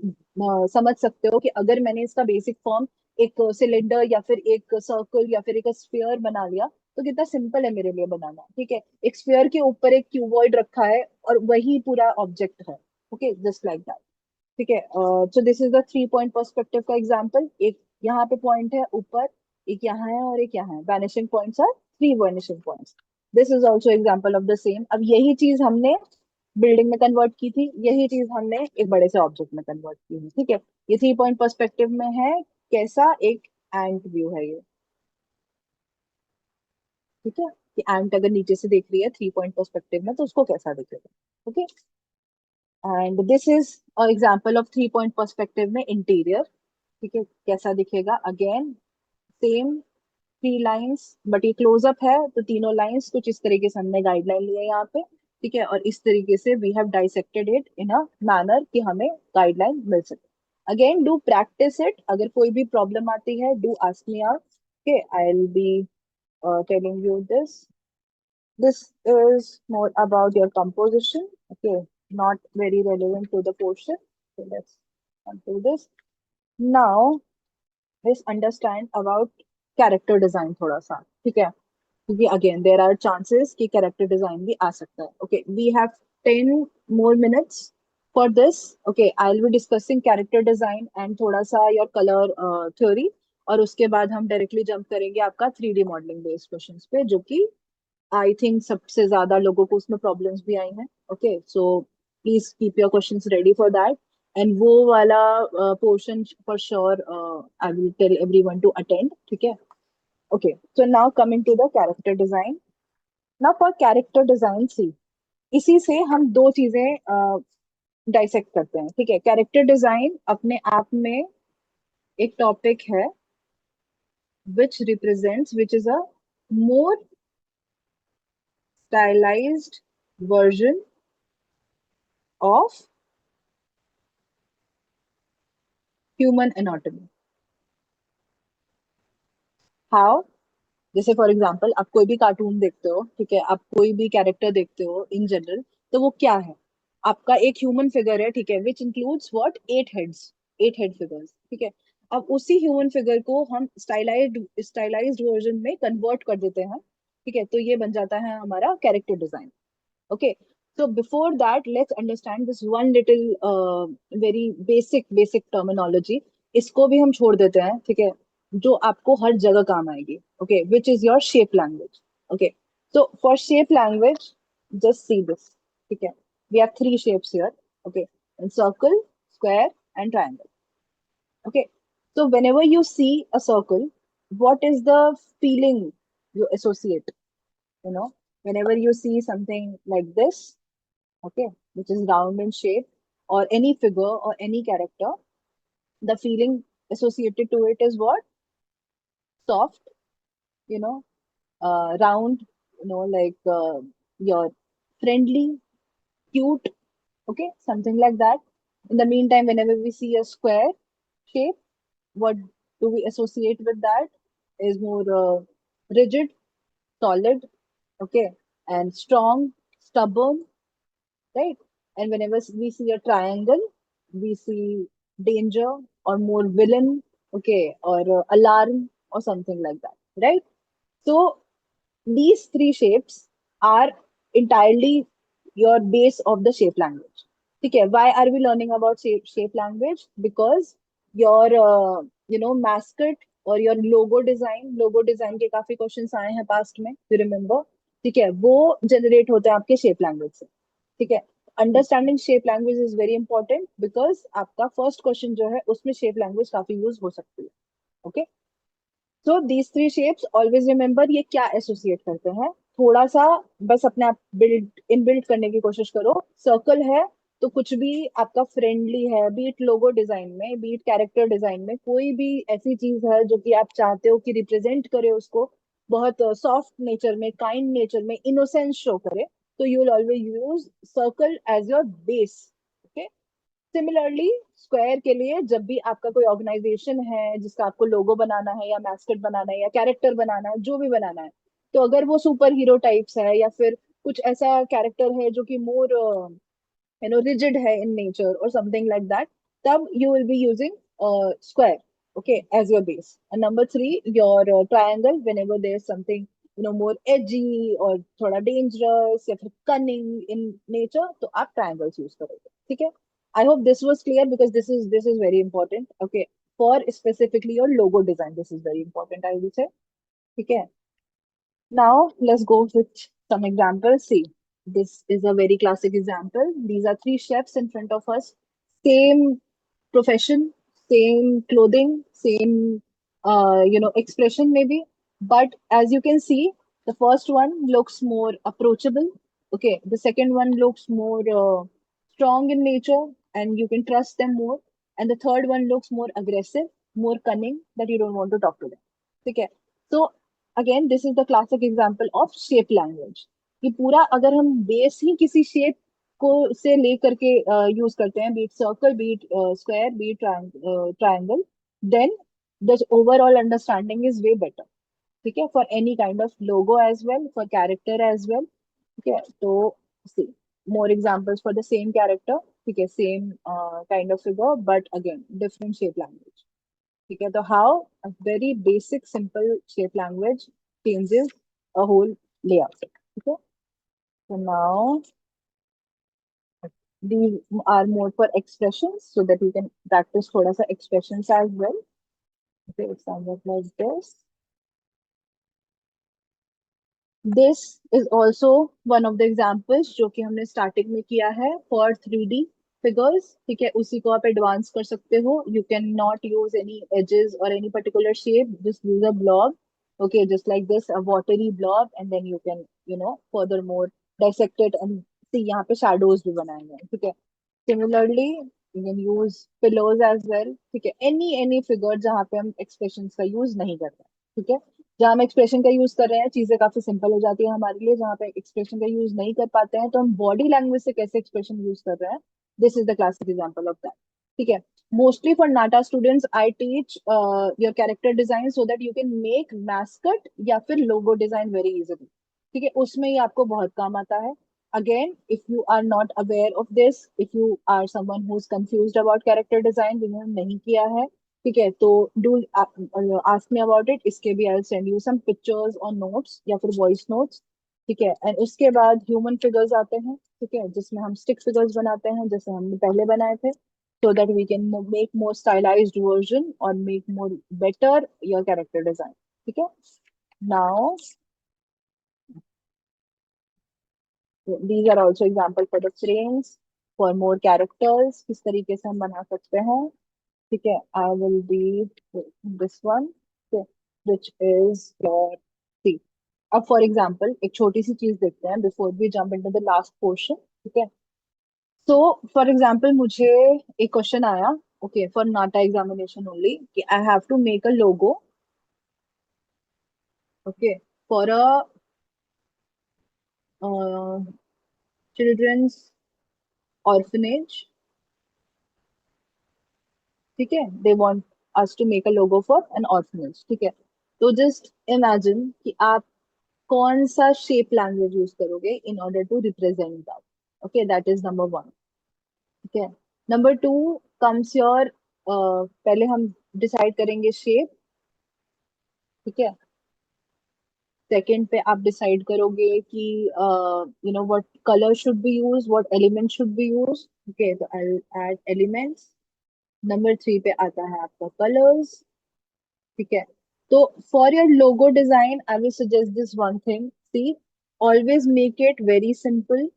समझ सकते हो कि अगर मैंने इसका बेसिक फॉर्म एक सिलेंडर या फिर एक सर्कल या फिर एक स्फीयर बना लिया, तो कितना सिंपल है मेरे लिए बनाना. ठीक है, एक स्फीयर के ऊपर एक क्यूबॉइड रखा है और वही पूरा ऑब्जेक्ट है. Okay, just like that. ठीक है, so this is the 3 point perspective का एग्जांपल. एक यहाँ पे पॉइंट है ऊपर, एक यहाँ है और एक यहाँ है. Vanishing points are 3 vanishing points. This is also example of the same. अब यही चीज हमने बिल्डिंग में कन्वर्ट की थी, यही चीज हमने एक बड़े से ऑब्जेक्ट में कन्वर्ट की है। ठीक है, ये 3 पॉइंट पर्सपेक्टिव में है। कैसा एक एंट व्यू है ये। ठीक है, कि एंट अगर नीचे से देख रही है 3 पॉइंट पर्सपेक्टिव में तो उसको कैसा दिखेगा। Okay, and this is example of 3 point perspective में इंटीरियर। ठीक है, कैसा दिखेगा, अगेन सेम 3 लाइंस, बट ये क्लोजअप है तो तीनों लाइंस कुछ इस तरीके से हमने गाइडलाइन ली है यहाँ पे। ठीक है, और इस तरीके से we have dissected it in a manner कि हमें गाइडलाइन मिल सके। अगेन डू प्रैक्टिस इट, अगर कोई भी प्रॉब्लम आती है do ask me out. Okay, I will be telling you this. This is more about your composition. Okay, not very relevant to the portion. So let's do this. Now let's understand about character design थोड़ा सा। ठीक है, क्योंकि again there are chances कि character design भी आ सकता है। Okay, we have 10 more minutes for this. Okay, I'll be discussing character design and थोड़ा सा your color theory, और उसके बाद हम डायरेक्टली जंप करेंगे आपका 3D मॉडलिंग बेस्ड क्वेश्चंस पे, जो कि आई थिंक सबसे ज्यादा लोगों को उसमें प्रॉब्लम्स भी आई हैं। Okay, so please keep your questions ready for that, and वो वाला portion for sure I will tell everyone to attend. ठीक है, okay, so now coming to the character design. Now for character design see, इसी से हम दो चीजें dissect करते हैं। ठीक है, कैरेक्टर डिजाइन अपने आप में एक टॉपिक है which is a more stylized version of human anatomy. How, जैसे फॉर एग्जांपल आप कोई भी कार्टून देखते हो, ठीक है, आप कोई भी कैरेक्टर देखते हो इन जनरल, तो वो क्या है, आपका एक ह्यूमन फिगर है। ठीक है, which includes what, 8 heads, 8 head figures. ठीक है, अब उसी ह्यूमन फिगर को हम स्टाइलाइज्ड वर्जन में कन्वर्ट कर देते हैं। ठीक है, तो ये बन जाता है हमारा character design. Okay, so before that, let's understand this one little very basic terminology. इसको भी हम छोड़ देते हैं। ठीक है, जो आपको हर जगह काम आएगी। Okay, which is your shape language. Okay, so for shape language, just see this. ठीक है, we have 3 shapes here. Okay, and circle, square, and triangle. Okay, so whenever you see a circle, what is the feeling you associate? You know, whenever you see something like this, okay, which is round in shape, or any figure or any character, the feeling associated to it is what? Soft, you know, round, like your friendly, cute, okay, something like that. In the meantime, whenever we see a square shape, what do we associate with that? Is more rigid, solid, okay, and strong, stubborn, right? And whenever we see a triangle, we see danger or more villain, okay, or alarm or something like that, right? So these 3 shapes are entirely your base of the shape language. Okay, why are we learning about shape language? Because your mascot or your logo design के काफी questions आए हैं past में, you remember? ठीक है, वो generate होते हैं आपके शेप लैंग्वेज से। ठीक है, understanding shape language is very important, because आपका फर्स्ट क्वेश्चन जो है उसमें शेप लैंग्वेज काफी यूज हो सकती है। Okay, so these 3 shapes always remember, ये क्या एसोसिएट करते हैं, थोड़ा सा बस अपने आप बिल्ड करने की कोशिश करो। सर्कल है तो कुछ भी आपका फ्रेंडली है, बीट लोगो डिजाइन में, बीट कैरेक्टर डिजाइन में, कोई भी ऐसी चीज है जो कि आप चाहते हो कि रिप्रेजेंट करे उसको बहुत सॉफ्ट नेचर में, काइंड नेचर में, इनोसेंस शो करे, तो you will always use circle as your base. Similarly square के लिए, जब भी आपका कोई ऑर्गेनाइजेशन है जिसका आपको लोगो बनाना है या मैस्कट बनाना है या कैरेक्टर बनाना है, जो भी बनाना है, तो अगर वो सुपर हीरो टाइप्स है या फिर कुछ ऐसा कैरेक्टर है जो कि मोर rigid है in nature or something like that, तब you will be using square, okay, as your base. And number 3, your triangle, whenever there's something more edgy or थोड़ा dangerous या फिर cunning in nature, तो आप triangles use करोगे। ठीक है, I hope this was clear, because this is very important, okay, for specifically your logo design, this is very important, I will say। ठीक है, now let's go with some examples, see। This is a very classic example. These are three chefs in front of us. Same profession, same clothing, same expression maybe. But as you can see, the first one looks more approachable. Okay, the second one looks more strong in nature, and you can trust them more. And the third one looks more aggressive, more cunning, that you don't want to talk to them. Okay, so again, this is the classic example of shape language. कि पूरा अगर हम base ही किसी shape को से लेकर के use करते हैं, be it circle, be it square, be it triangle, then the overall understanding is way better. ठीक है, for any kind of logo as well, for character as well. ठीक है, तो सी more examples for the same character. ठीक है, same kind of figure, but again different shape language. ठीक है, तो how a very basic simple shape language changes a whole layout. ठीक है, so now these are more for expressions so that you can practice thoda sa expressions as well. Okay, it sounds like this. This is also one of the examples जो कि हमने starting में किया है for 3D figures. ठीक है, उसी को आप advance कर सकते हो. You cannot use any edges or any particular shape. Just use a blob. Okay, just like this, a watery blob, and then you can, furthermore dissect it and see यहाँ पे shadows भी बनाए हैं. ठीक है. Similarly, you can use pillows as well. ठीक है, any figure जहाँ पे हम expressions का use नहीं कर रहे हैं. ठीक है, जहाँ हम एक्सप्रेशन का यूज कर रहे हैं चीजें काफी सिंपल हो जाती है हमारे लिए. जहाँ पे एक्सप्रेशन का यूज नहीं कर पाते हैं तो हम बॉडी लैंग्वेज से कैसे एक्सप्रेशन यूज कर रहे हैं. This is the classic example of that. ठीक है, mostly for NATA students I teach your character design so that you can make mascot या फिर लोगो डिजाइन वेरी इजीली. ठीक है, उसमें ही आपको बहुत काम आता है. Again, if you are not aware of this, if you are someone who is confused about character design, जिन्होंने नहीं किया है, ठीक है, तो do ask me about it. इसके भी I send you some pictures और नोट्स या फिर वॉइस नोट्स. ठीक है, एंड उसके बाद ह्यूमन फिगर्स आते हैं. ठीक है, जिसमें हम स्टिक फिगर्स बनाते हैं जैसे हमने पहले बनाए थे, so that we can make more stylized version or make more better your character design. ठीक है, now these are also example for the frames for more characters. किस तरीके से हम बना सकते हैं. ठीक है, I will be this one, okay, which is your C. अब फॉर एग्जाम्पल एक छोटी सी चीज देखते हैं before we jump into the last portion. ठीक है, तो फॉर एग्जाम्पल मुझे एक क्वेश्चन आया, okay, for NATA examination only, कि I have to make a logo, okay, for a children's orphanage. ठीक है, they want us to make a logo for an orphanage. ठीक है, तो जस्ट इमेजिन कि आप कौन सा शेप लैंग्वेज यूज करोगे in order to represent that. Okay, that is number one. ठीक है, नंबर टू कम्स योर, पहले हम डिसाइड करेंगे शेप. ठीक है, सेकंड पे आप डिसाइड करोगे कि what colour should be use, what element should be use. Okay, तो I add elements. Number three पे आता है आपका कलर्स. ठीक है, तो for your logo design I will suggest this one thing. See, always make it very simple.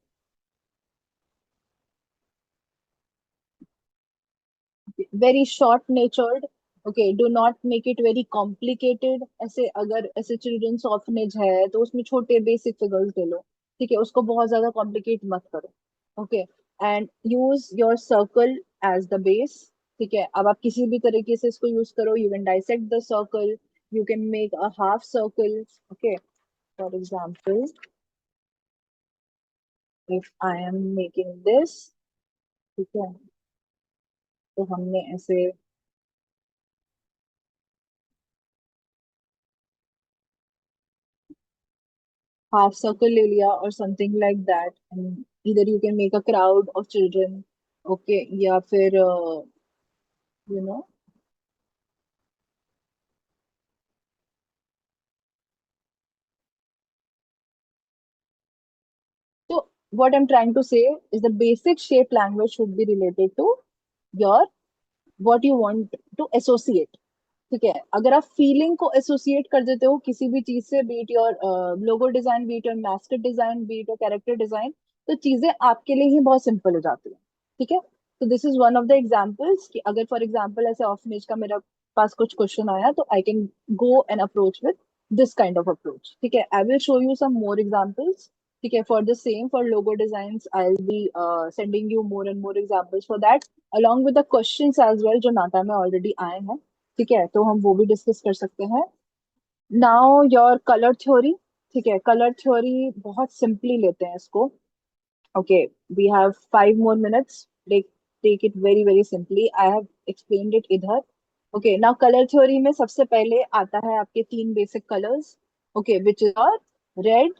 Very short natured. Okay, do not make it very complicated. ऐसे अगर ऐसे चिल्ड्रंस ऑर्फनेज है तो उसमें छोटे बेसिक फिगर्स ले लो. ठीक है, उसको बहुत ज्यादा कॉम्प्लिकेट मत करो. Okay, and use your circle as the base. ठीक है, अब आप किसी भी तरीके से इसको यूज करो. You can dissect the circle, you can make a half circle. Okay, for example if I am making this, ठीक है, तो हमने ऐसे half circle ले लिया or something like that, and either you can make a crowd of children, okay, या फिर you know so what I'm trying to say is the basic shape language should be related to your what you want to associate. ठीक है, अगर आप feeling को associate कर देते हो किसी भी चीज से, be it your logo design, be it your mascot design, be it your character design, तो चीजें आपके लिए ही बहुत सिंपल हो जाती है। ठीक है, तो this is one of the examples कि अगर फॉर एग्जांपल ऐसे ऑफनेज का मेरा पास कुछ क्वेश्चन आया तो I can go and approach with this kind of approach. ठीक है, I will show you some more examples. ठीक है, for the same for logo designs I will be sending you more and more examples for that, along with the questions as well जो नाटा में already आए हैं। ठीक है, तो हम वो भी डिस्कस कर सकते हैं। Now your colour theory. ठीक है, कलर थ्योरी बहुत सिंपली लेते हैं इसको। Okay, we have 5 more minutes, take it very very simply, I have explained it इधर। ओके, नाउ कलर थ्योरी में सबसे पहले आता है आपके तीन basic colours. Okay, which is और रेड,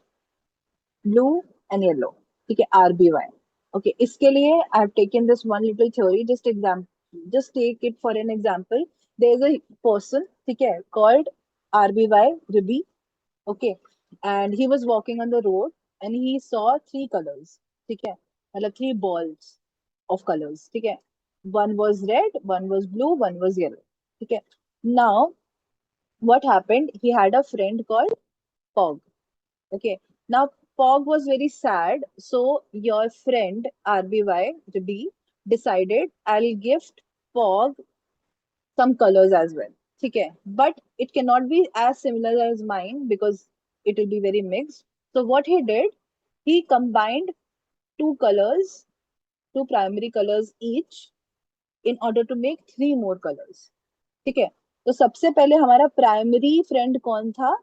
ब्लू एंड येलो। ठीक है, RBY। ओके, इसके लिए I have taken this one little theory, just example, just take it for an example. There is a person, ठीक है, called RBY Ruby. Okay, and he was walking on the road and he saw three colors. ठीक है, मतलब three balls of colors. ठीक है, one was red, one was blue, one was yellow. ठीक है, now what happened? He had a friend called Pog. Okay. Now, Pog was very sad. So, your friend RBY, Ruby, decided I'll gift Pog some colors as well. Okay. But it cannot be as similar as mine because it will be very mixed. So, what he did, he combined two colors, two primary colors each, in order to make three more colors. ठीक है, तो सबसे पहले हमारा primary friend कौन था?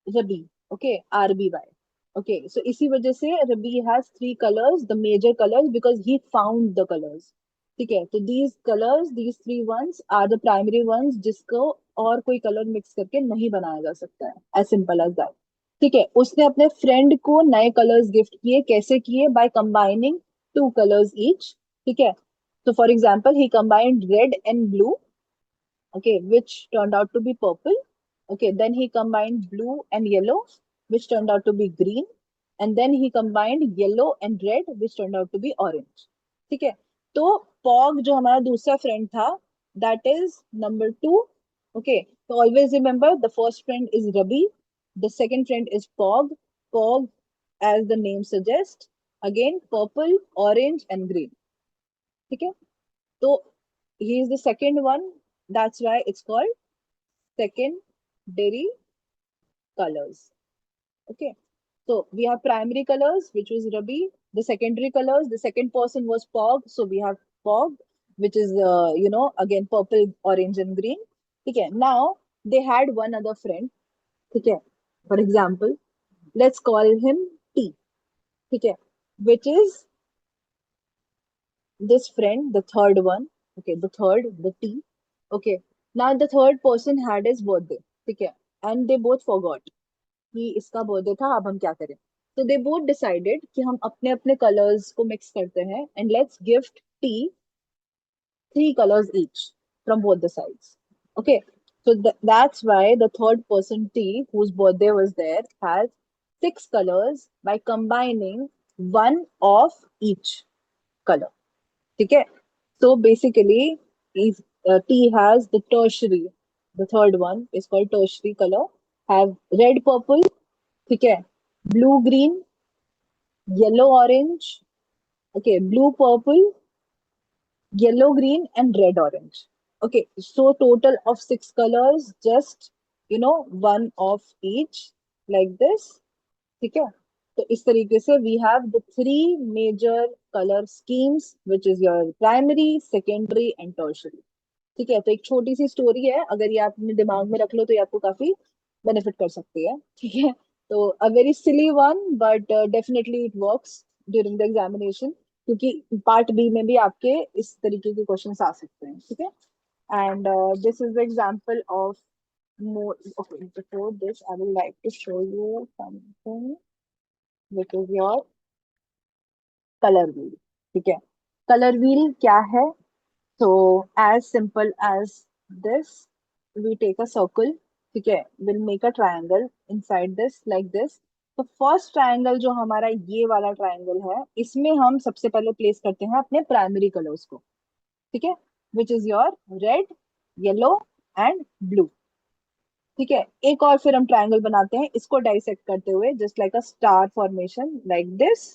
रबी। Okay, RBY। Okay, so इसी वजह से रबी has three colours, the major colours, because he found the colours. ठीक है, तो these colours, these three ones are the primary ones जिसको और कोई कलर मिक्स करके नहीं बनाया जा सकता है, एज सिंपल एज दैट। ठीक है, उसने अपने फ्रेंड को नए कलर्स गिफ्ट किए, कैसे किए? By combining two colours each. ठीक है, so for example he combined red and blue, okay, which turned out to be purple. Okay, then he combined blue and yellow, which turned out to be green. And then he combined yellow and red, which turned out to be orange. ठीक है, तो पॉग जो हमारा दूसरा friend था, that is number 2. Okay, so always remember the first friend is Rabi, the second friend is Pog. Pog, as the name suggests, again purple, orange and green. ठीक है, तो he is the second one, that's why it's called secondary colors. Okay, so we have primary colors, which was Rabi. The secondary colors, the second person was Pog, so we have Pog, which is again purple, orange and green. Okay, now they had one other friend. Okay, for example, let's call him T. Okay, which is this friend, the third one. Okay, the third, the T. Okay, now the third person had his birthday. ठीक है, and they both forgot कि इसका birthday था, अब हम क्या करें? तो दे बोथ डिसाइडेड कि हम अपने अपने कलर्स को मिक्स करते हैं and let's gift T three colors each from both the sides. Okay, so that's why the third person T, whose birthday was there, has six colors by combining one of each color. Okay, so basically, if T has the tertiary, the third one is called tertiary color, have red purple, okay, blue green, yellow orange, okay, blue purple, yellow green and red orange. Okay, so total of six colors, just one of each, like this. ठीक है, तो इस तरीके से we have the three major color schemes, which is your primary, secondary and tertiary. ठीक है, तो एक छोटी सी स्टोरी है, अगर ये आप अपने दिमाग में रख लो तो ये आपको काफी बेनिफिट कर सकती है। ठीक है, तो a very silly one but definitely it works during the examination, क्योंकि पार्ट बी में भी आपके इस तरीके के क्वेश्चंस आ सकते हैं। ठीक है, and this is the example of more. Okay, before this I would like to show you something, which is your color wheel. ठीक है, color wheel क्या है? So as simple as this, we take a circle. ठीक है, we'll make a triangle inside this like this. तो first triangle जो हमारा ये वाला ट्रायंगल है, इसमें हम सबसे पहले प्लेस करते हैं अपने प्राइमरी कलर्स को। ठीक है, which is your red, yellow and blue. ठीक है, एक और फिर हम ट्राइंगल बनाते हैं इसको डाइसेक्ट करते हुए, just like a star formation like this.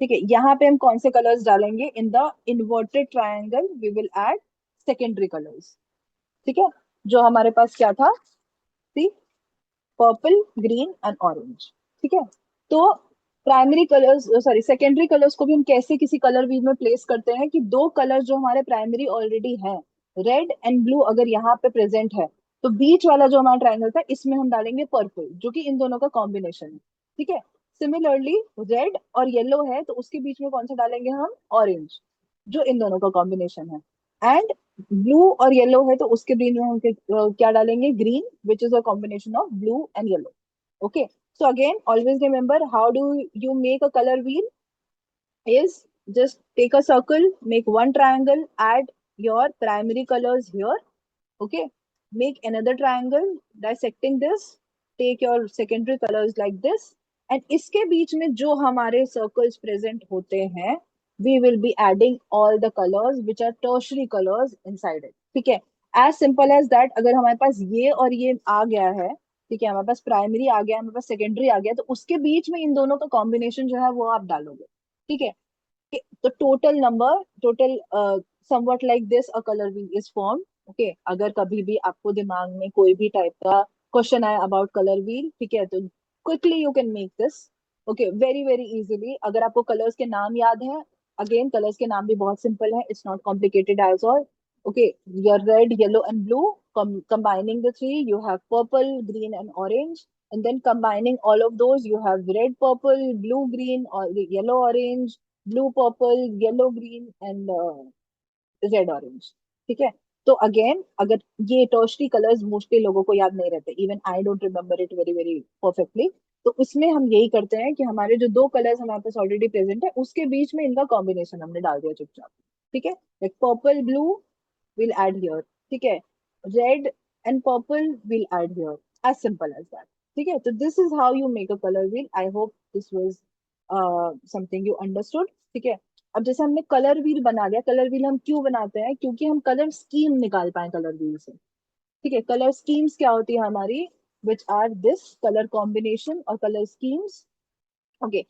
ठीक है, यहाँ पे हम कौन से कलर्स डालेंगे? In the inverted triangle we will add secondary colours. ठीक है, जो हमारे पास क्या था? See, purple, green and orange. ठीक है, तो primary colours, sorry secondary colours को भी हम कैसे किसी कलर व्हील में प्लेस करते हैं कि दो कलर जो हमारे प्राइमरी ऑलरेडी हैं, रेड एंड ब्लू, अगर यहाँ पे प्रेजेंट है तो बीच वाला जो हमारा ट्राइंगल था इसमें हम डालेंगे पर्पल, जो कि इन दोनों का कॉम्बिनेशन है। ठीक है, सिमिलरली रेड और येलो है तो उसके बीच में कौन सा डालेंगे हम? ऑरेंज, जो इन दोनों का कॉम्बिनेशन है। एंड ब्लू और येलो है तो उसके बीच में हम क्या डालेंगे? Green, which is a combination of blue and yellow. Okay, so again always remember how do you make a color wheel is just take a circle, make one triangle, add your primary colors here. Okay, make another triangle dissecting this, take your secondary colors like this, and इसके बीच में जो हमारे circles present होते हैं we will be adding all the colors which are tertiary colors inside it. ठीक है, as simple as that। अगर हमारे पास ये और ये आ गया है, ठीक है, हमारे पास प्राइमरी आ गया, हमारे पास सेकेंडरी आ गया, तो उसके बीच में इन दोनों का कॉम्बिनेशन जो है वो आप डालोगे। ठीक है, तो total number, total somewhat like this a colour wheel is form. Okay, अगर कभी भी आपको दिमाग में कोई भी टाइप का क्वेश्चन आए अबाउट कलर व्हील, ठीक है, तो quickly you can make this. Okay, very very easily. अगर आपको कलर्स के नाम याद है, अगेन कलर्स के नाम भी बहुत सिंपल है, it's not complicated as all. Okay, your red, yellow and blue, combining the three you have purple, green and orange, and then combining all of those you have red, purple, blue, green, or yellow, orange, blue, purple, yellow, green and red, orange. ठीक है, तो again अगर ये tertiary colours mostly लोगों को याद नहीं रहते, even I don't remember it very very perfectly, तो उसमें हम यही करते हैं कि हमारे जो दो कलर्स हमारे पास ऑलरेडी प्रेजेंट है उसके बीच में इनका कॉम्बिनेशन हमने डाल दिया चुपचाप। ठीक है, like purple blue will add here. ठीक है, red and purple will add here, as simple as that. ठीक है, तो this is how you make a colour wheel. I hope this was something you understood. ठीक है, अब जैसे हमने कलर व्हील बना लिया, कलर व्हील हम क्यों बनाते हैं? क्योंकि हम कलर स्कीम निकाल पाए कलर व्हील से। ठीक है, कलर स्कीम्स क्या होती है हमारी? Which are this colour combination और कलर स्कीम्स। ओके,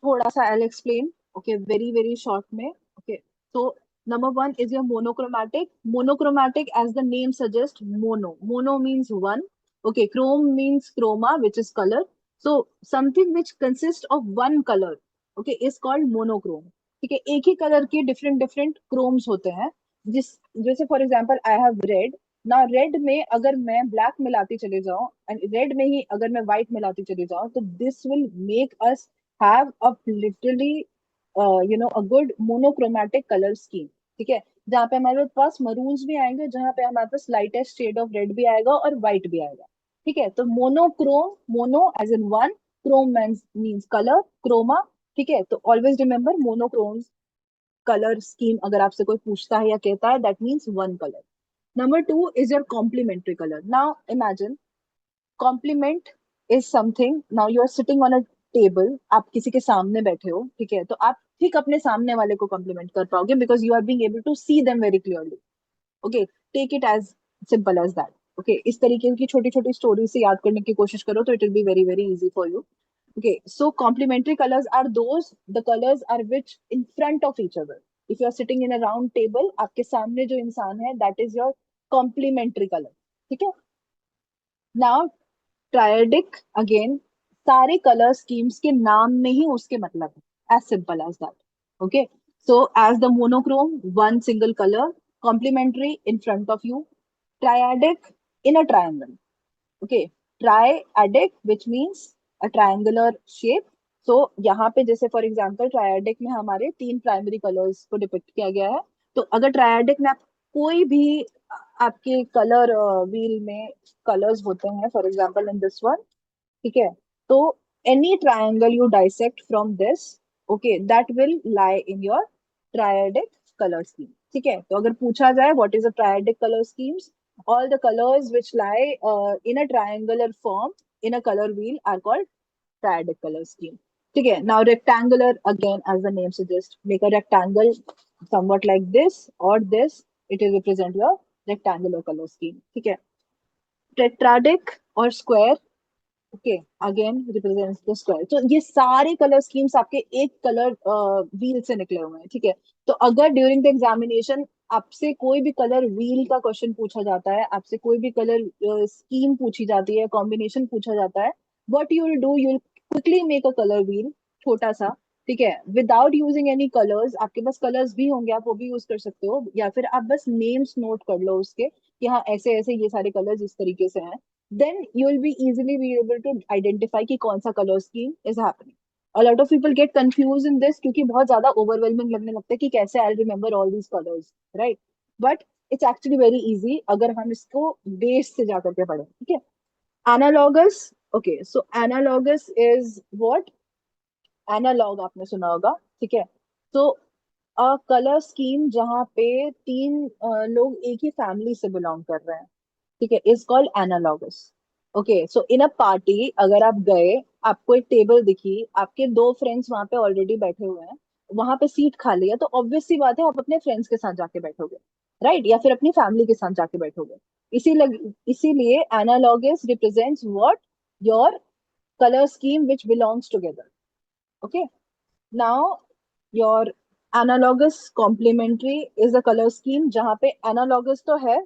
थोड़ा सा I explain. Okay, very very short में। ओके, तो number one is your monochromatic. Monochromatic as the name suggest, mono, mono means one. Okay, chrome means chroma which is colour, so something which consists of one color, okay, is called monochrome। ठीक है, एक ही colour के different different chromes होते हैं। जिस, जैसे for example I have read ना, red में अगर मैं ब्लैक मिलाती चले जाऊं एंड रेड में ही अगर मैं व्हाइट मिलाती चली जाऊं, तो this will make us have a literally a good monochromatic color scheme। ठीक है, जहाँ पे हमारे पास मरून्स भी आएंगे, जहाँ पे हमारे पास लाइटेस्ट शेड ऑफ रेड भी आएगा और व्हाइट भी आएगा। ठीक है, तो monochrome, mono as in one, chrome means colour, chroma. ठीक है, तो always remember monochromes colour scheme अगर आपसे कोई पूछता है या कहता है, that means one colour. Number two is your complementary colour. Now imagine compliment is something, now you are sitting on a table, आप किसी के सामने बैठे हो, ठीक है, तो आप ठीक अपने सामने वाले को कॉम्प्लीमेंट कर पाओगे because you are being able to see them very clearly. Okay, take it as simple as that. Okay, इस तरीके की छोटी छोटी स्टोरी से याद करने की कोशिश करो तो it will be very very easy for you. Okay, so complementary colors are those the colors are which in front of each other. If you are sitting in a round table, आपके सामने जो इंसान है, that is your complementary color। ठीक है, now triadic, again सारे color schemes के नाम में ही उसके मतलब है, as simple as that। Okay, so as the monochrome, one single color, complementary in front of you, triadic in a triangle। Okay, triadic which means a triangular shape. So यहाँ पे जैसे for example ट्राइएडिक में हमारे तीन primary colours को depict किया गया है। तो अगर ट्राइएडिक में आप कोई भी आपके कलर व्हील में कलर्स होते हैं, for example in this one, ठीक है, तो any triangle you dissect from this, okay, that will lie in your triadic colour scheme. ठीक है, तो अगर पूछा जाए what is a triadic colour schemes, all the colors which lie in a triangular form in a color wheel are called triadic color scheme। ठीक है, now rectangular, again as the name suggests, make a rectangle somewhat like this or this, it will represent your rectangular colour scheme, ठीक है। टेट्राडिक और square, okay, again represents the square. तो ये सारे colour schemes आपके एक कलर व्हील से निकले हुए हैं, ठीक है। तो अगर ड्यूरिंग द एग्जामिनेशन आपसे कोई भी कलर व्हील का क्वेश्चन पूछा जाता है, आपसे कोई भी कलर स्कीम पूछी जाती है, कॉम्बिनेशन पूछा जाता है, what you will do, you will quickly make a colour wheel, छोटा सा, ठीक है, विदाउट यूजिंग एनी कलर्स। आपके पास कलर्स भी होंगे, आप वो भी यूज कर सकते हो, या फिर आप बस नेम्स नोट कर लो उसके कि हाँ ऐसे ऐसे ये सारे कलर्स इस तरीके से हैं, then you will be easily be able to identify कि कौन सा color scheme is happening. A lot of people get confused in this क्योंकि बहुत ज्यादा overwhelming लगने लगता है कि कैसे I'll remember all these colors, right? But it's actually very easy अगर हम इसको base से जाकर के पढ़ें, ठीक है। Analogous, okay, so analogous is what? Analog आपने सुना होगा, ठीक है। तो अ कलर स्कीम जहाँ पे तीन लोग एक ही फैमिली से बिलोंग कर रहे हैं, ठीक है, is called analogous. Okay, so in a party अगर आप गए, आपको एक टेबल दिखी, आपके दो फ्रेंड्स वहां पे ऑलरेडी बैठे हुए हैं, वहां पे सीट खाली है, तो ऑब्वियस सी बात है आप अपने फ्रेंड्स के साथ जाके बैठोगे, राइट, या फिर अपनी फैमिली के साथ जाके बैठोगे। इसीलिए analogous represents what? Your colour scheme which belongs together, okay. Now your analogous complementary is a colour scheme जहाँ पे एनालॉगस तो है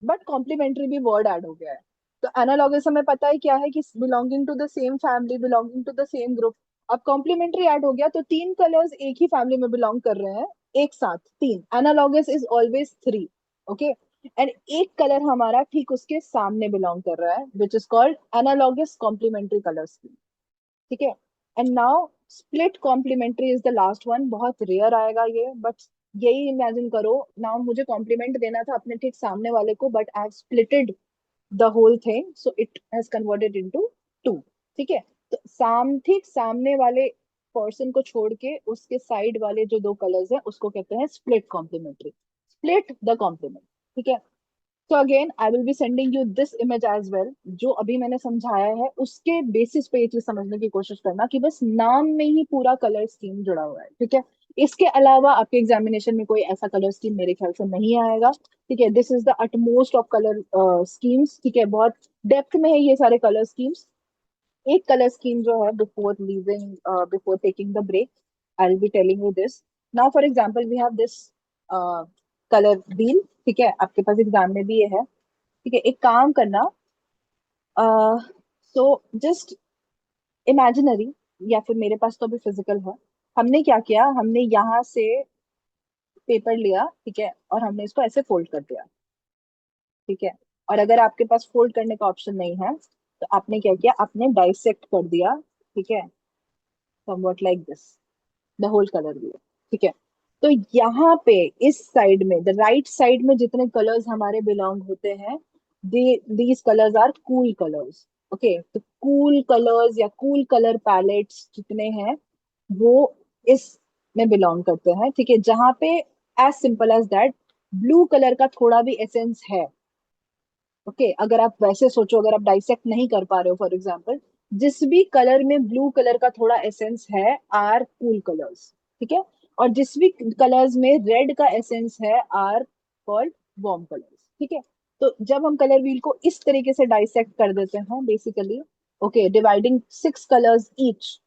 बट कॉम्प्लीमेंट्री भी वर्ड ऐड हो गया है। तो एनालॉगस हमें पता है क्या है कि belonging to the same family, belonging to the same group. अब कॉम्प्लीमेंट्री ऐड हो गया तो तीन कलर्स एक ही फैमिली में बिलोंग कर रहे हैं, एक साथ तीन। Analogous is always three, okay. And एक कलर हमारा ठीक उसके सामने बिलोंग कर रहा है which is called analogous complementary colour scheme, ठीक है। And now split complementary is the last one, बहुत रेयर आएगा ये, बट यही इमेजिन करो, नाउ मुझे कॉम्प्लीमेंट देना था अपने ठीक सामने वाले को, but I have splitted the whole thing so it has converted into two, ठीक है। तो ठीक सामने वाले पर्सन को छोड़ के उसके साइड वाले जो दो कलर्स हैं उसको कहते हैं split complementary, split the complement, ठीक है। तो again I will be sending you this image as well, जो अभी मैंने समझाया है उसके बेसिस पे ये चीज समझने की कोशिश करना कि बस नाम में ही पूरा कलर स्कीम जुड़ा हुआ है, ठीक है। इसके अलावा आपके एग्जामिनेशन में कोई ऐसा कलर स्कीम मेरे ख्याल से नहीं आएगा, ठीक है। This is the utmost of colour schemes, ठीक है, बहुत डेप्थ में है ये सारे कलर स्कीम्स। एक कलर स्कीम जो है before leaving, before taking the break, I will be telling you this. Now for example we have this colour wheel, ठीक है, आपके पास एग्जाम में भी ये है, ठीक है। एक काम करना, सो जस्ट इमेजिनरी, या फिर मेरे पास तो अभी फिजिकल है, हमने क्या किया, हमने यहाँ से पेपर लिया, ठीक है, और हमने इसको ऐसे फोल्ड कर दिया, ठीक है। और अगर आपके पास फोल्ड करने का ऑप्शन नहीं है तो आपने क्या किया, आपने डाइसेक्ट कर दिया, ठीक है, somewhat like this, the whole colour wheel, ठीक है। तो यहाँ पे इस साइड में, द राइट साइड में जितने कलर्स हमारे बिलोंग होते हैं, these colours are cool colours, okay. तो कूल कलर्स या कूल कलर पैलेट्स जितने हैं वो इस में बिलोंग करते हैं, ठीक है। जहाँ पे as simple as that blue colour का थोड़ा भी एसेंस है, ओके, अगर आप वैसे सोचो, अगर आप डाइसेक्ट नहीं कर पा रहे हो, फॉर एग्जाम्पल जिस भी कलर में ब्लू कलर का थोड़ा एसेंस है आर कूल कलर्स, ठीक है। और जिस भी कलर्स में रेड का एसेंस है आर कॉल्ड वार्म कलर्स, ठीक है। तो जब हम कलर व्हील को इस तरीके से डाइसेक्ट कर देते हैं basically, okay, dividing six colours each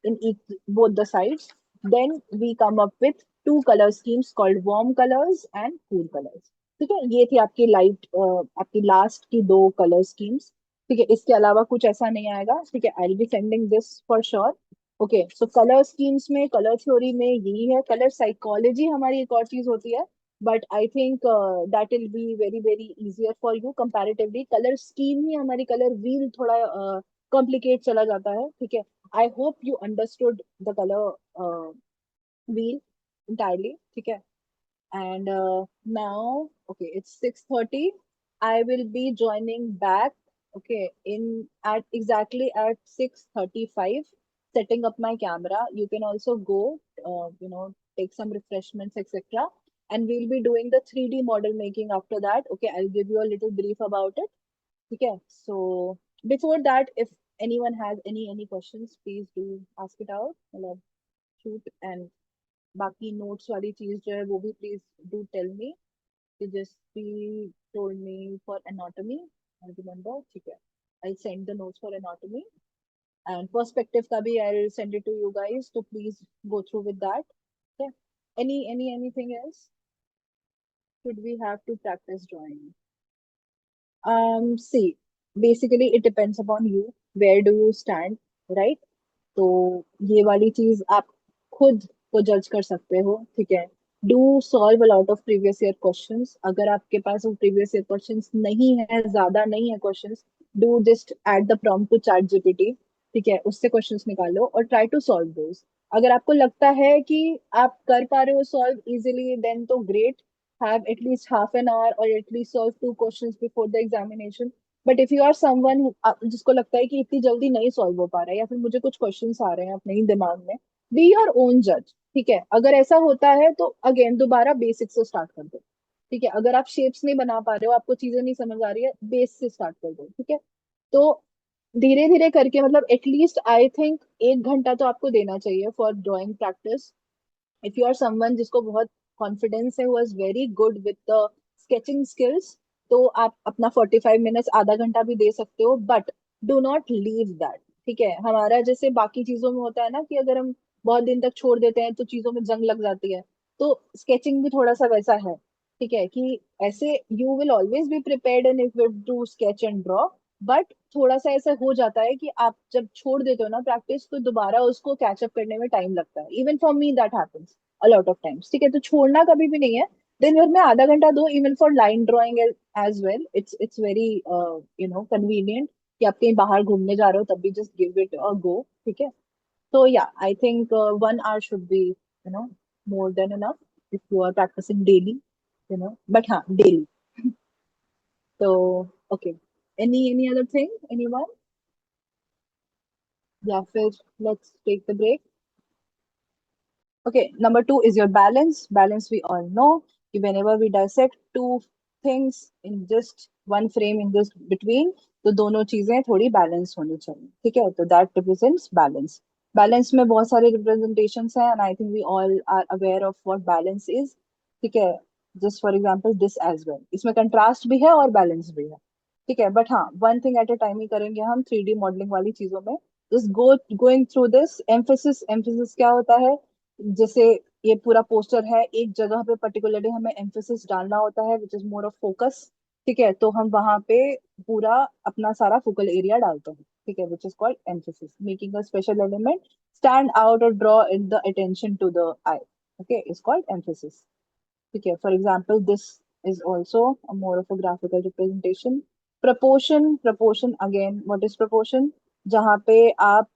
in each both the sides, then we come up with two color schemes called warm colors and cool colors, ठीक है। ये थी आपकी लाइट, आपकी लास्ट की दो कलर स्कीम्स, ठीक है। इसके अलावा कुछ ऐसा नहीं आएगा, ठीक है। I will be sending this for sure, okay. So colour schemes में, कलर थ्योरी में यही है। कलर साइकोलॉजी हमारी एक और चीज होती है, but I think that will be very very easier for you comparatively. Colour scheme ही हमारी, कलर व्हील थोड़ा कॉम्प्लिकेट चला जाता है, ठीक है। I hope you understood the colour wheel entirely, ठीक है। And now, okay, it's 6:30. I will be joining back, okay, in at exactly at 6:35, setting up my camera. You can also go, take some refreshments, etc. And we'll be doing the 3D model making after that. Okay, I'll give you a little brief about it. Okay, so before that, if anyone has any questions, please do ask it out. I'll shoot, and बाकी notes वाली चीज जो है वो भी please do tell me. Tejasvi told me for anatomy. I remember. ठीक है. I sent the notes for anatomy and perspective का भी I'll send it to you guys. So please go through with that. Okay. Anything else? Should we have to practice drawing? See, basically it depends upon you. Where do you stand, right? तो ये वाली चीज आप खुद को जज कर सकते हो, ठीक है. Do solve a lot of previous year questions. अगर आपके पास वो प्रीवियस ईयर क्वेश्चंस नहीं है, ज्यादा नहीं है questions, do just add the prompt to chat GPT, ठीक है, उससे क्वेश्चंस निकालो और ट्राई टू सॉल्व दोस. अगर आपको लगता है कि आप कर पा रहे हो सॉल्व इजीली, देन तो great. Have at least half an hour और at least solve two questions before the examination. But if you are someone जिसको लगता है कि इतनी जल्दी नहीं सॉल्व हो पा रहा है या फिर मुझे कुछ क्वेश्चंस आ रहे हैं अपने ही दिमाग में, बी योर ओन जज, ठीक है. अगर ऐसा होता है तो अगेन दोबारा बेसिक से स्टार्ट कर दो, ठीक है. अगर आप शेप्स नहीं बना पा रहे हो, आपको चीजें नहीं समझ आ रही है, बेस से स्टार्ट कर दो, ठीक है. तो धीरे धीरे करके, मतलब एटलीस्ट आई थिंक 1 घंटा तो आपको देना चाहिए for drawing practice. If you are someone जिसको बहुत कॉन्फिडेंस है, who is very good with the sketching skills, तो आप अपना 45 मिनट्स, आधा घंटा भी दे सकते हो. But do not leave that, ठीक है. हमारा जैसे बाकी चीजों में होता है ना कि अगर हम बहुत दिन तक छोड़ देते हैं तो चीजों में जंग लग जाती है. तो स्केचिंग भी थोड़ा सा वैसा है, ठीक है, कि ऐसे you will always be prepared and if two sketch and draw. But थोड़ा सा ऐसा हो जाता है कि आप जब छोड़ देते हो ना प्रैक्टिस, तो दोबारा उसको कैचअप करने में टाइम लगता है. Even for me that happens a lot of times, ठीक है. तो छोड़ना कभी भी नहीं है. दिन भर में आधा घंटा दो, even for line drawing as well. It's very convenient कि आप कहीं बाहर घूमने जा रहे हो तब भी just give it a go, ठीक है. तो या I think 1 hour should be more than enough if you are practising daily, but हाँ, डेली. तो okay, any other thing, anyone, या फिर let's take the break. Okay, number two is your balance. Balance, we all know. Whenever we dissect two things in just one frame in this between, तो दोनों चीजें थोड़ी balance होनी चाहिए, ठीक है. तो दैट रिप्रेजेंट्स बैलेंस. बैलेंस में बहुत सारे रिप्रेजेंटेशंस हैं and I think we all are aware of what balance is, ठीक है. Just for example this as well, इसमें कंट्रास्ट भी है और बैलेंस भी है, ठीक है. बट हाँ, one thing at a time ही करेंगे हम 3D मॉडलिंग वाली चीजों में. Just going through this. Emphasis, emphasis क्या होता है? जैसे ये पूरा पोस्टर है, एक जगह पे पर्टिकुलरली हमें एम्फेसिस डालना होता है which is more of focus, ठीक है. तो हम वहां पे पूरा अपना सारा फोकल एरिया डालते हैं, ठीक है, which is called emphasis. Making a special element stand out और draw in the attention to the eye, okay, is called emphasis, ठीक है. For example this is also more of a graphical representation. Proportion, proportion again what is proportion? जहाँ पे आप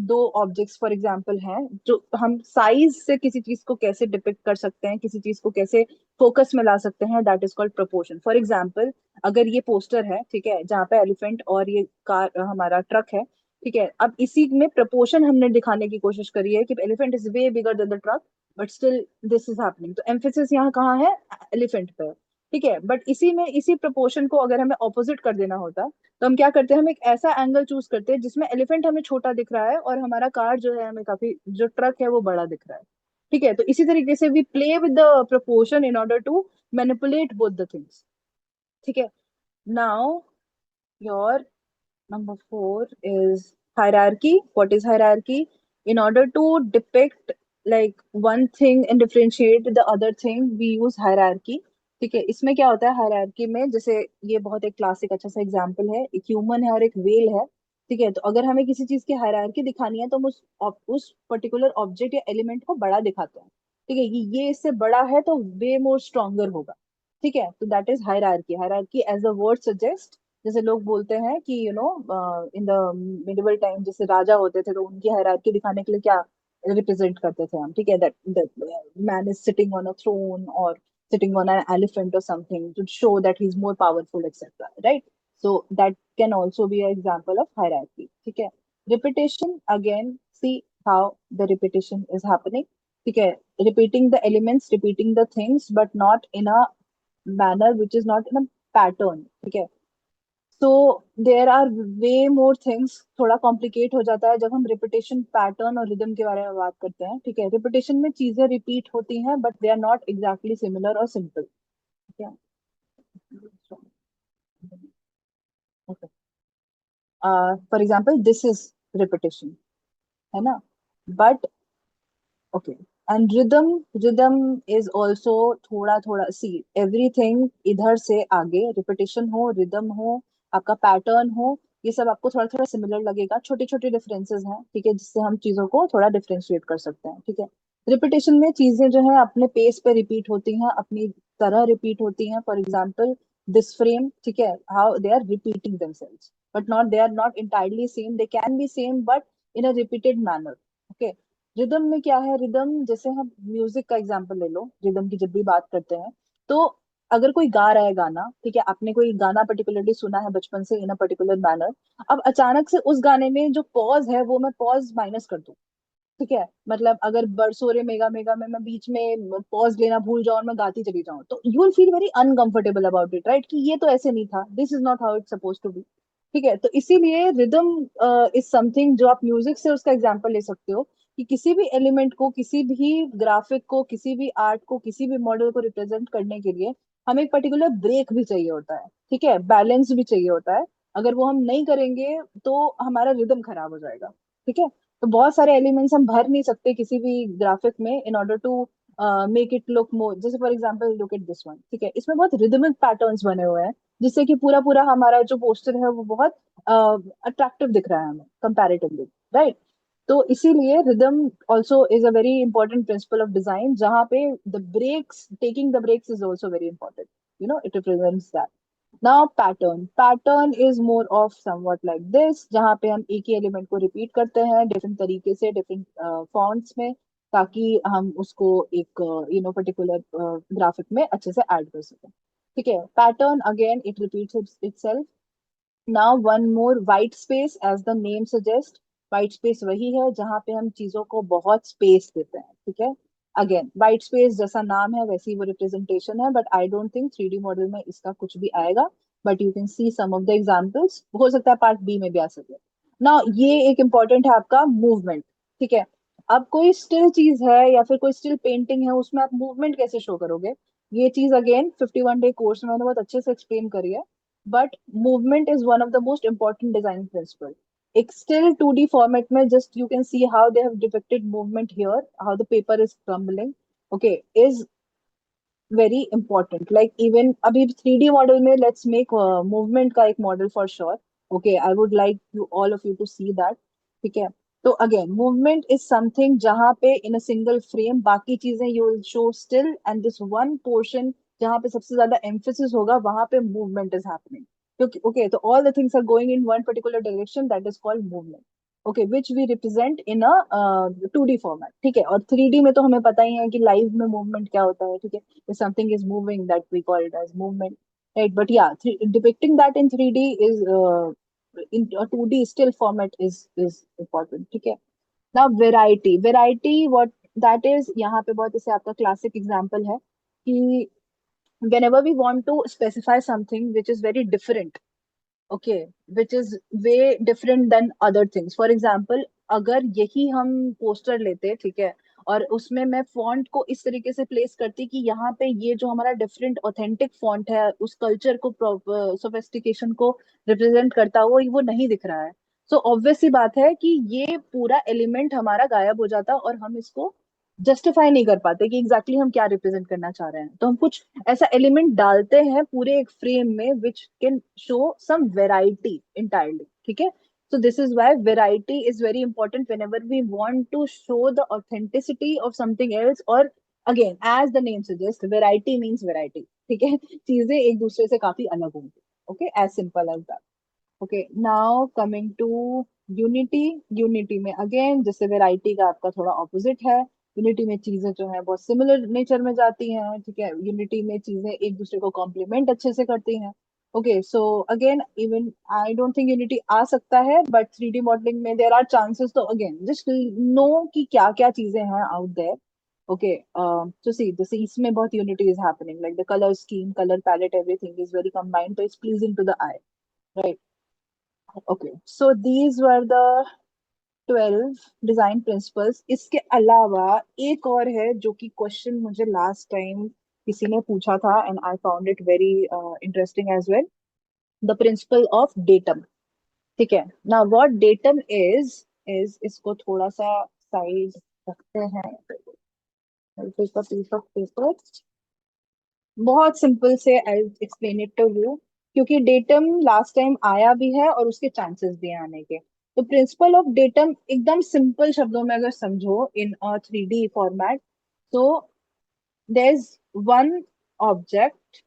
दो objects for example हैं, जो हम साइज से किसी चीज को कैसे डिपिक्ट कर सकते हैं, किसी चीज को कैसे फोकस में ला सकते हैं, that is called proportion. For example अगर ये पोस्टर है, ठीक है, जहाँ पे एलिफेंट और ये कार हमारा ट्रक है, ठीक है. अब इसी में प्रपोर्शन हमने दिखाने की कोशिश करी है कि elephant is way bigger than the truck, but still this is happening. तो एम्फेसिस यहाँ कहाँ है? एलिफेंट पे, ठीक है. बट इसी में इसी प्रपोर्शन को अगर हमें ऑपोजिट कर देना होता, तो हम क्या करते हैं? हम एक ऐसा एंगल चूज करते हैं जिसमें एलिफेंट हमें छोटा दिख रहा है और हमारा कार जो है हमें काफी, जो ट्रक है वो बड़ा दिख रहा है, ठीक है. तो इसी तरीके से we play with the proportion in order to manipulate both the things, ठीक है. Now your number four is hierarchy. What is hierarchy? In order to depict like one thing and differentiate the other thing, we use hierarchy. ठीक है. इसमें क्या होता है hierarchy में? जैसे ये बहुत एक क्लासिक अच्छा सा एग्जांपल है, एक ह्यूमन है और एक वेल है, ठीक है. तो अगर हमें किसी चीज की हायरार्की दिखानी है तो हम उस पर्टिकुलर ऑब्जेक्ट या एलिमेंट को बड़ा दिखाते हैं, ठीक है. ये इससे बड़ा है तो वे मोर स्ट्रॉन्गर होगा, ठीक है. तो that is hierarchy. Hierarchy as a word suggest, जैसे लोग बोलते हैं कि इन द मिडिवल टाइम जैसे राजा होते थे तो उनकी हायरार्की दिखाने के लिए क्या रिप्रेजेंट करते थे हम, ठीक है, that man is sitting on a throne और सिटिंग ऑन एन एलिफेंट और something to show that he is more powerful etcetera, right. So that can also be a example of hierarchy, ठीक है. Repetition again, see how the repetition is happening, ठीक है. Repeating the elements, repeating the things, but not in a manner which is not in a pattern, ठीक है. So there are way more things. थोड़ा complicate हो जाता है जब हम रिपीटेशन, पैटर्न और रिदम के बारे में बात करते हैं, ठीक है. रिपीटेशन में चीजें रिपीट होती हैं but they are not exactly similar और सिंपल, ठीक है। For example this is repetition, है ना, but okay, and rhythm is also थोड़ा थोड़ा, सी एवरीथिंग इधर से आगे रिपीटिशन हो, रिदम हो, आपका पैटर्न हो, ये सब आपको थोड़ा थोड़ा सिमिलर लगेगा, छोटे छोटे डिफरेंसेस हैं, ठीक है, जिससे हम चीजों को थोड़ा डिफरेंशिएट कर सकते हैं, ठीक है। रिपीटिशन में चीजें जो है अपने पेस पे रिपीट होती हैं, अपनी तरह रिपीट होती हैं, फॉर एग्जाम्पल दिस फ्रेम, ठीक है, how they are repeating themselves, but not, they are not entirely same, they can be same but in a repeated manner, okay. Rhythm में क्या है, रिदम जैसे हम म्यूजिक का एग्जांपल ले लो, रिदम की जब भी बात करते हैं तो अगर कोई गा रहा है गाना, ठीक है, आपने कोई गाना पर्टिकुलरली सुना है बचपन से इन अ पर्टिकुलर मैनर, अब अचानक से उस गाने में जो पॉज है वो मैं पॉज माइनस कर दूं, ठीक है, मतलब अगर बरसोरे मेगा मेगा में मैं बीच में पॉज लेना भूल जाऊं और मैं गाती चली जाऊं, तो you will feel very uncomfortable about it, right, कि ये तो ऐसे नहीं था, this is not how it's suppose to be, ठीक है। तो इसीलिए रिदम इज समथिंग जो आप म्यूजिक से उसका एग्जांपल ले सकते हो, कि किसी भी एलिमेंट को, किसी भी ग्राफिक को, किसी भी आर्ट को, किसी भी मॉडल को रिप्रेजेंट करने के लिए हमें एक पर्टिकुलर ब्रेक भी चाहिए होता है, ठीक है, बैलेंस भी चाहिए होता है, अगर वो हम नहीं करेंगे तो हमारा रिदम खराब हो जाएगा, ठीक है। तो बहुत सारे एलिमेंट्स हम भर नहीं सकते किसी भी ग्राफिक में in order to make it look more, जैसे for example look at this one, ठीक है, इसमें बहुत रिदमिक पैटर्न्स बने हुए हैं, जिससे कि पूरा पूरा हमारा जो पोस्टर है वो बहुत अट्रैक्टिव दिख रहा है हमें कंपैरेटिवली, राइट। तो इसीलिए rhythm also is a very important principle of design, जहाँ पे the breaks, taking the breaks is also very important, you know, it represents that. Now pattern is more of somewhat like this, जहाँ पे हम एक ही element को repeat करते हैं different तरीके से, डिफरेंट फॉन्ट्स में, ताकि हम उसको एक पर्टिकुलर ग्राफिक में अच्छे से ऐड कर सकें, ठीक है। Pattern again it repeats itself. Now one more, white space, as the name suggest, white space वही है जहाँ पे हम चीजों को बहुत स्पेस देते हैं, ठीक है। अगेन वाइट स्पेस जैसा नाम है वैसी वो रिप्रेजेंटेशन है, but I don't think 3D model में इसका कुछ भी आएगा, but you can see some of the examples, हो सकता है पार्ट बी में भी आ सके। ना ये एक इंपॉर्टेंट है आपका मूवमेंट, ठीक है। अब कोई स्टिल चीज है या फिर कोई स्टिल पेंटिंग है, उसमें आप मूवमेंट कैसे शो करोगे, ये चीज अगेन 51 डे कोर्स में मैंने बहुत अच्छे से एक्सप्लेन करी है, but movement is one of the most important design principle. एक स्टिल 2D फॉर्मेट में just you can see how they have depicted movement here, how the paper is crumbling, okay, is very important, like even अभी 3D model में let's make movement का एक मॉडल for sure, okay, I would like you all of you to see that, ठीक है। तो again movement is something जहां पे इन अ सिंगल फ्रेम बाकी चीजें you will show still, and this one portion जहां पे सबसे ज्यादा एम्फेसिस होगा वहां पे मूवमेंट इज हैपनिंग, क्योंकि ओके, तो all the things are going in one particular direction, that is called movement, okay, which we represent in a 2D format, ठीक है। और 3D में तो हमें पता ही है कि लाइव में मूवमेंट क्या होता है, ठीक है, if something is moving, that we call it as movement, right? But yeah, depicting that in 3D is in a 2D still format is important, ठीक है। Now variety what that is, यहाँ पे बहुत इसे आपका classic example है कि whenever we want to specify something which is very different, okay, which is way different than other things, for example अगर यही हम पोस्टर लेते, ठीक है, और उसमें मैं फॉन्ट को इस तरीके से प्लेस करती कि यहाँ पे ये जो हमारा डिफरेंट ऑथेंटिक फॉन्ट है उस कल्चर को, सोफिस्टिकेशन को रिप्रेजेंट करता हुआ वो नहीं दिख रहा है, सो ऑब्वियस सी बात है कि ये पूरा एलिमेंट हमारा गायब हो जाता और हम इसको जस्टिफाई नहीं कर पाते कि एग्जैक्टली हम क्या रिप्रेजेंट करना चाह रहे हैं, तो हम कुछ ऐसा एलिमेंट डालते हैं पूरे एक फ्रेम में which can show some variety entirely, ठीक है। So this is why variety is very important whenever we want to show the authenticity of something else, or again as the name suggests variety means variety, ठीक है, चीजें एक दूसरे से काफी अलग होंगी, okay, as simple as that। Okay, now coming to unity. Unity में अगेन जैसे वेराइटी का आपका थोड़ा ऑपोजिट है, यूनिटी में चीजें जो है बहुत सिमिलर नेचर में जाती हैं, ठीक है, यूनिटी में चीजें एक दूसरे को कॉम्प्लीमेंट अच्छे से करती हैं, okay. So again even I don't think unity आ सकता है, बट 3D मॉडलिंग में देयर आर चांसेस, तो अगेन जस्ट नो कि क्या क्या चीजें हैं आउट देयर, ओके। तो सी जैसे इसमें बहुत unity is happening, like the colour scheme, colour palette, everything is very combined, तो it's pleasing to the eye, right. Okay, so these were the 12 design principles. इसके अलावा एक और है जो कि क्वेश्चन मुझे लास्ट टाइम किसी ने पूछा था and I found it very interesting as well, the principle of datum. ठीक है ना, व्हाट डेटम इज इसको थोड़ा सा साइड रखते हैं, पीस ऑफ पेपर, बहुत सिंपल से I explain it to you, क्योंकि डेटम लास्ट टाइम आया भी है और उसके चांसेस भी हैं आने के। तो प्रिंसिपल ऑफ डेटम एकदम सिंपल शब्दों में अगर समझो इन अ 3D फॉर्मेट, तो देयर इज वन ऑब्जेक्ट,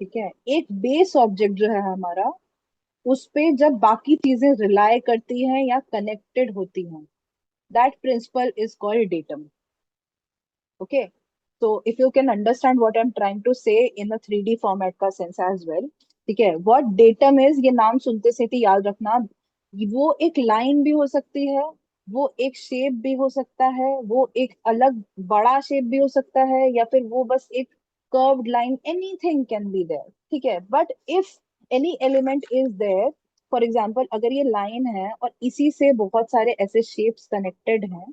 ठीक है, एक बेस ऑब्जेक्ट जो है हमारा, उस पे जब बाकी चीजें रिलाय करती हैं या कनेक्टेड होती हैं, that principle is called datum. Okay, so if you can understand what I'm trying to say in a 3D format का sense as well, ठीक है, what datum is, ये नाम सुनते से ही याद रखना, वो एक लाइन भी हो सकती है, वो एक शेप भी हो सकता है, वो एक अलग बड़ा शेप भी हो सकता है, या फिर वो बस एक curved line, anything can be there. ठीक है, but if any element is there, for example अगर ये लाइन है और इसी से बहुत सारे ऐसे शेप्स कनेक्टेड हैं,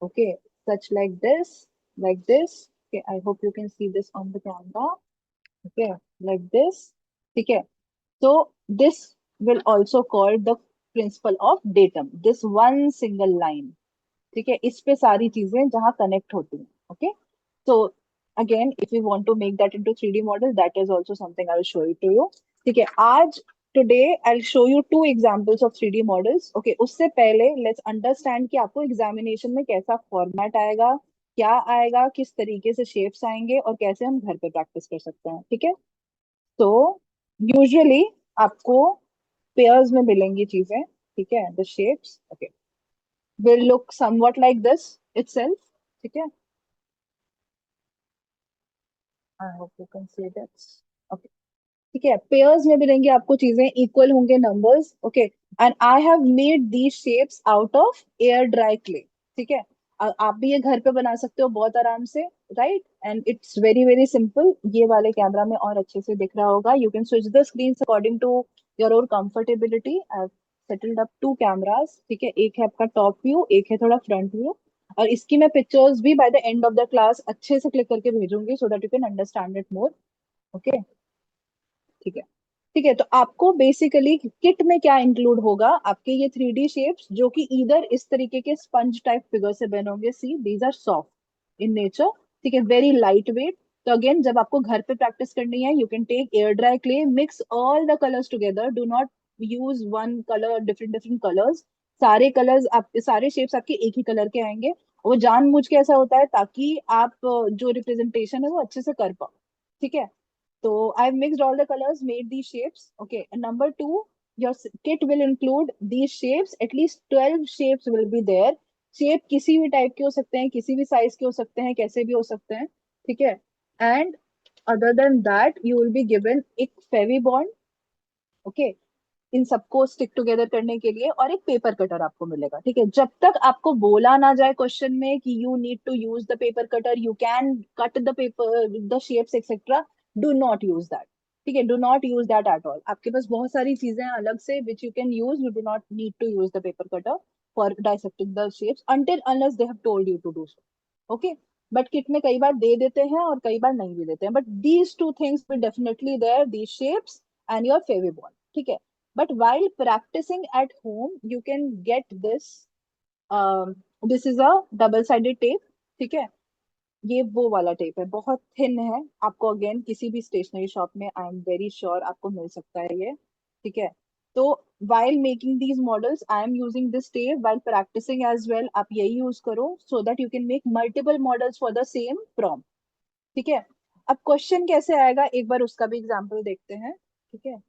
okay, such like this, okay, I hope you can see this on the camera, okay, like this, ठीक है, so this will also called the principle of datum, this one single line, ठीक है, इस पे सारी चीजें जहां कनेक्ट होती हैं। Okay, so again if you want to make that into 3D model, that is also something I will show it to you। ठीक है, आज today I'll show you two examples of 3D models। okay, उससे पहले let's understand कि आपको examination में कैसा format आएगा, क्या आएगा, किस तरीके से शेप्स आएंगे और कैसे हम घर पे प्रैक्टिस कर सकते हैं। ठीक है, तो यूजुअली आपको पेयर्स में मिलेंगी चीजें, ठीक है, the shapes okay will look somewhat like this itself, ठीक है, I hope you can see that, okay, ठीक है, पेयर्स में मिलेंगे आपको चीजें, इक्वल होंगे numbers, okay, and I have made these shapes out of air dry clay. ठीक है, आप भी ये घर पे बना सकते हो बहुत आराम से, right, and it's very very simple, ये वाले कैमरा में और अच्छे से दिख रहा होगा, you can switch the screen according to your own comfortability. I have settled up two cameras, ठीक है, एक है आपका टॉप व्यू, एक है थोड़ा फ्रंट व्यू, और इसकी मैं पिक्चर्स भी bye the end of the class अच्छे से क्लिक करके भेजूंगी सो that you can understand it more. Okay, ठीक है, ठीक है, तो आपको बेसिकली किट में क्या इंक्लूड होगा, आपके ये 3D शेप्स जो कि इधर इस तरीके के स्पंज टाइप फिगर से बने होंगे, see these are soft in nature, ठीक है, वेरी लाइट वेट। तो अगेन जब आपको घर पे प्रैक्टिस करनी है, you can take air dry clay, mix all the colours together, do not use one colour, different different colours, सारे कलर्स आप, सारे शेप्स आपके एक ही कलर के आएंगे। वो जानबूझ के ऐसा होता है ताकि आप जो रिप्रेजेंटेशन है वो अच्छे से कर पाओ। ठीक है, so I've mixed all the colors, made these shapes. Okay, and number two, your kit will include these shapes. At least 12 shapes will be there. Shape किसी भी टाइप के हो सकते हैं, किसी भी साइज के हो सकते हैं, कैसे भी हो सकते हैं। ठीक है, and other than that, you will be given एक फेवी बॉन्ड, ओके, इन सबको स्टिक टुगेदर करने के लिए, और एक पेपर कटर आपको मिलेगा। ठीक है, जब तक आपको बोला ना जाए क्वेश्चन में कि you need to use the paper cutter, you can cut the paper, the shapes etcetera, do not use that. ठीक है, do not use that at all. आपके पास बहुत सारी चीजें हैं अलग से which you can use, you do not need to use the paper cutter for dissecting the shapes until unless they have told you to do so। Okay, but kit में कई बार दे देते हैं और कई बार नहीं भी देते हैं, but these two things will definitely there, these shapes and your फेवी बॉल। ठीक है, but while practicing at home you can get this, this is a double sided tape। ठीक है, ये वो वाला टेप है, बहुत थिन है, आपको अगेन किसी भी स्टेशनरी शॉप में आई एम वेरी श्योर आपको मिल सकता है ये। ठीक है, तो while making these models I am using this tape, while practicing as well आप यही यूज करो so that you can make multiple models for the same prompt। ठीक है, अब क्वेश्चन कैसे आएगा एक बार उसका भी एग्जांपल देखते हैं। ठीक है,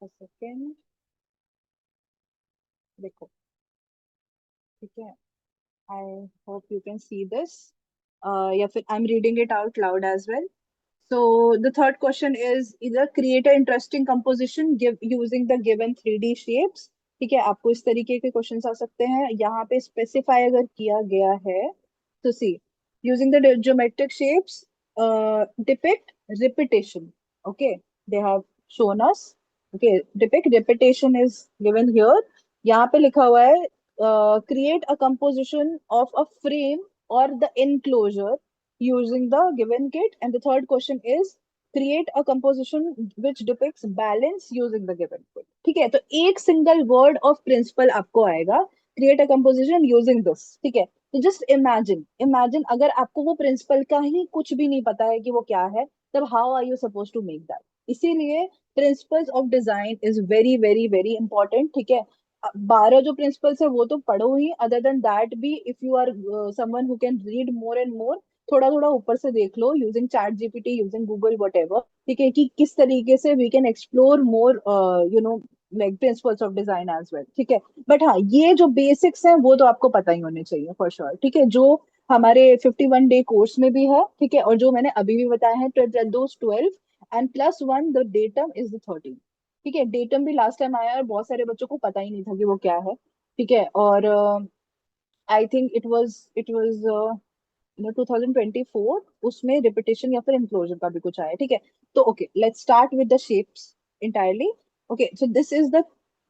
सेकेंड, देखो, ठीक है, I hope you can see this, या फिर I am reading it out loud as well. So the third question is either create an interesting composition give using the given 3D shapes। ठीक है, आपको इस तरीके के क्वेश्चंस आ सकते हैं, यहाँ पे स्पेसिफाई अगर किया गया है तो सी using the geometric shapes depict repetition। okay, they have shown us okay, depict repetition is given here. यहाँ पे लिखा हुआ है create a composition of a frame और the enclosure using the given kit, and the third question is create a composition which depicts balance using the given kit। ठीक है, तो एक सिंगल वर्ड ऑफ प्रिंसिपल आपको आएगा, create a composition using this. ठीक है, तो जस्ट इमेजिन, इमेजिन अगर आपको वो प्रिंसिपल का ही कुछ भी नहीं पता है कि वो क्या है, तब how are you suppose to make that. इसीलिए principles of design is very very very important. ठीक है, 12 जो प्रिंसिपल्स है वो तो पढ़ो ही, अदर देन दैट भी if you are someone who can read more and more, थोड़ा थोड़ा ऊपर से देख लो using ChatGPT, using Google whatever. ठीक है, कि किस तरीके से we can explore more you know like principles of design as well. ठीक है, बट हाँ, ये जो बेसिक्स हैं वो तो आपको पता ही होने चाहिए फॉर श्योर। ठीक है, जो हमारे 51 डे कोर्स में भी है। ठीक है, और जो मैंने अभी भी बताया है, those 12 and +1 the datum is the 13। ठीक है, डेटम भी लास्ट टाइम आया और बहुत सारे बच्चों को पता ही नहीं था कि वो क्या है। ठीक है, और आई थिंक इट वाज 2024, उसमें रिपीटेशन या फिर इंक्लोजर का भी कुछ आया है। ठीक है, तो okay, let's start with the shapes entirely। Okay, so this is the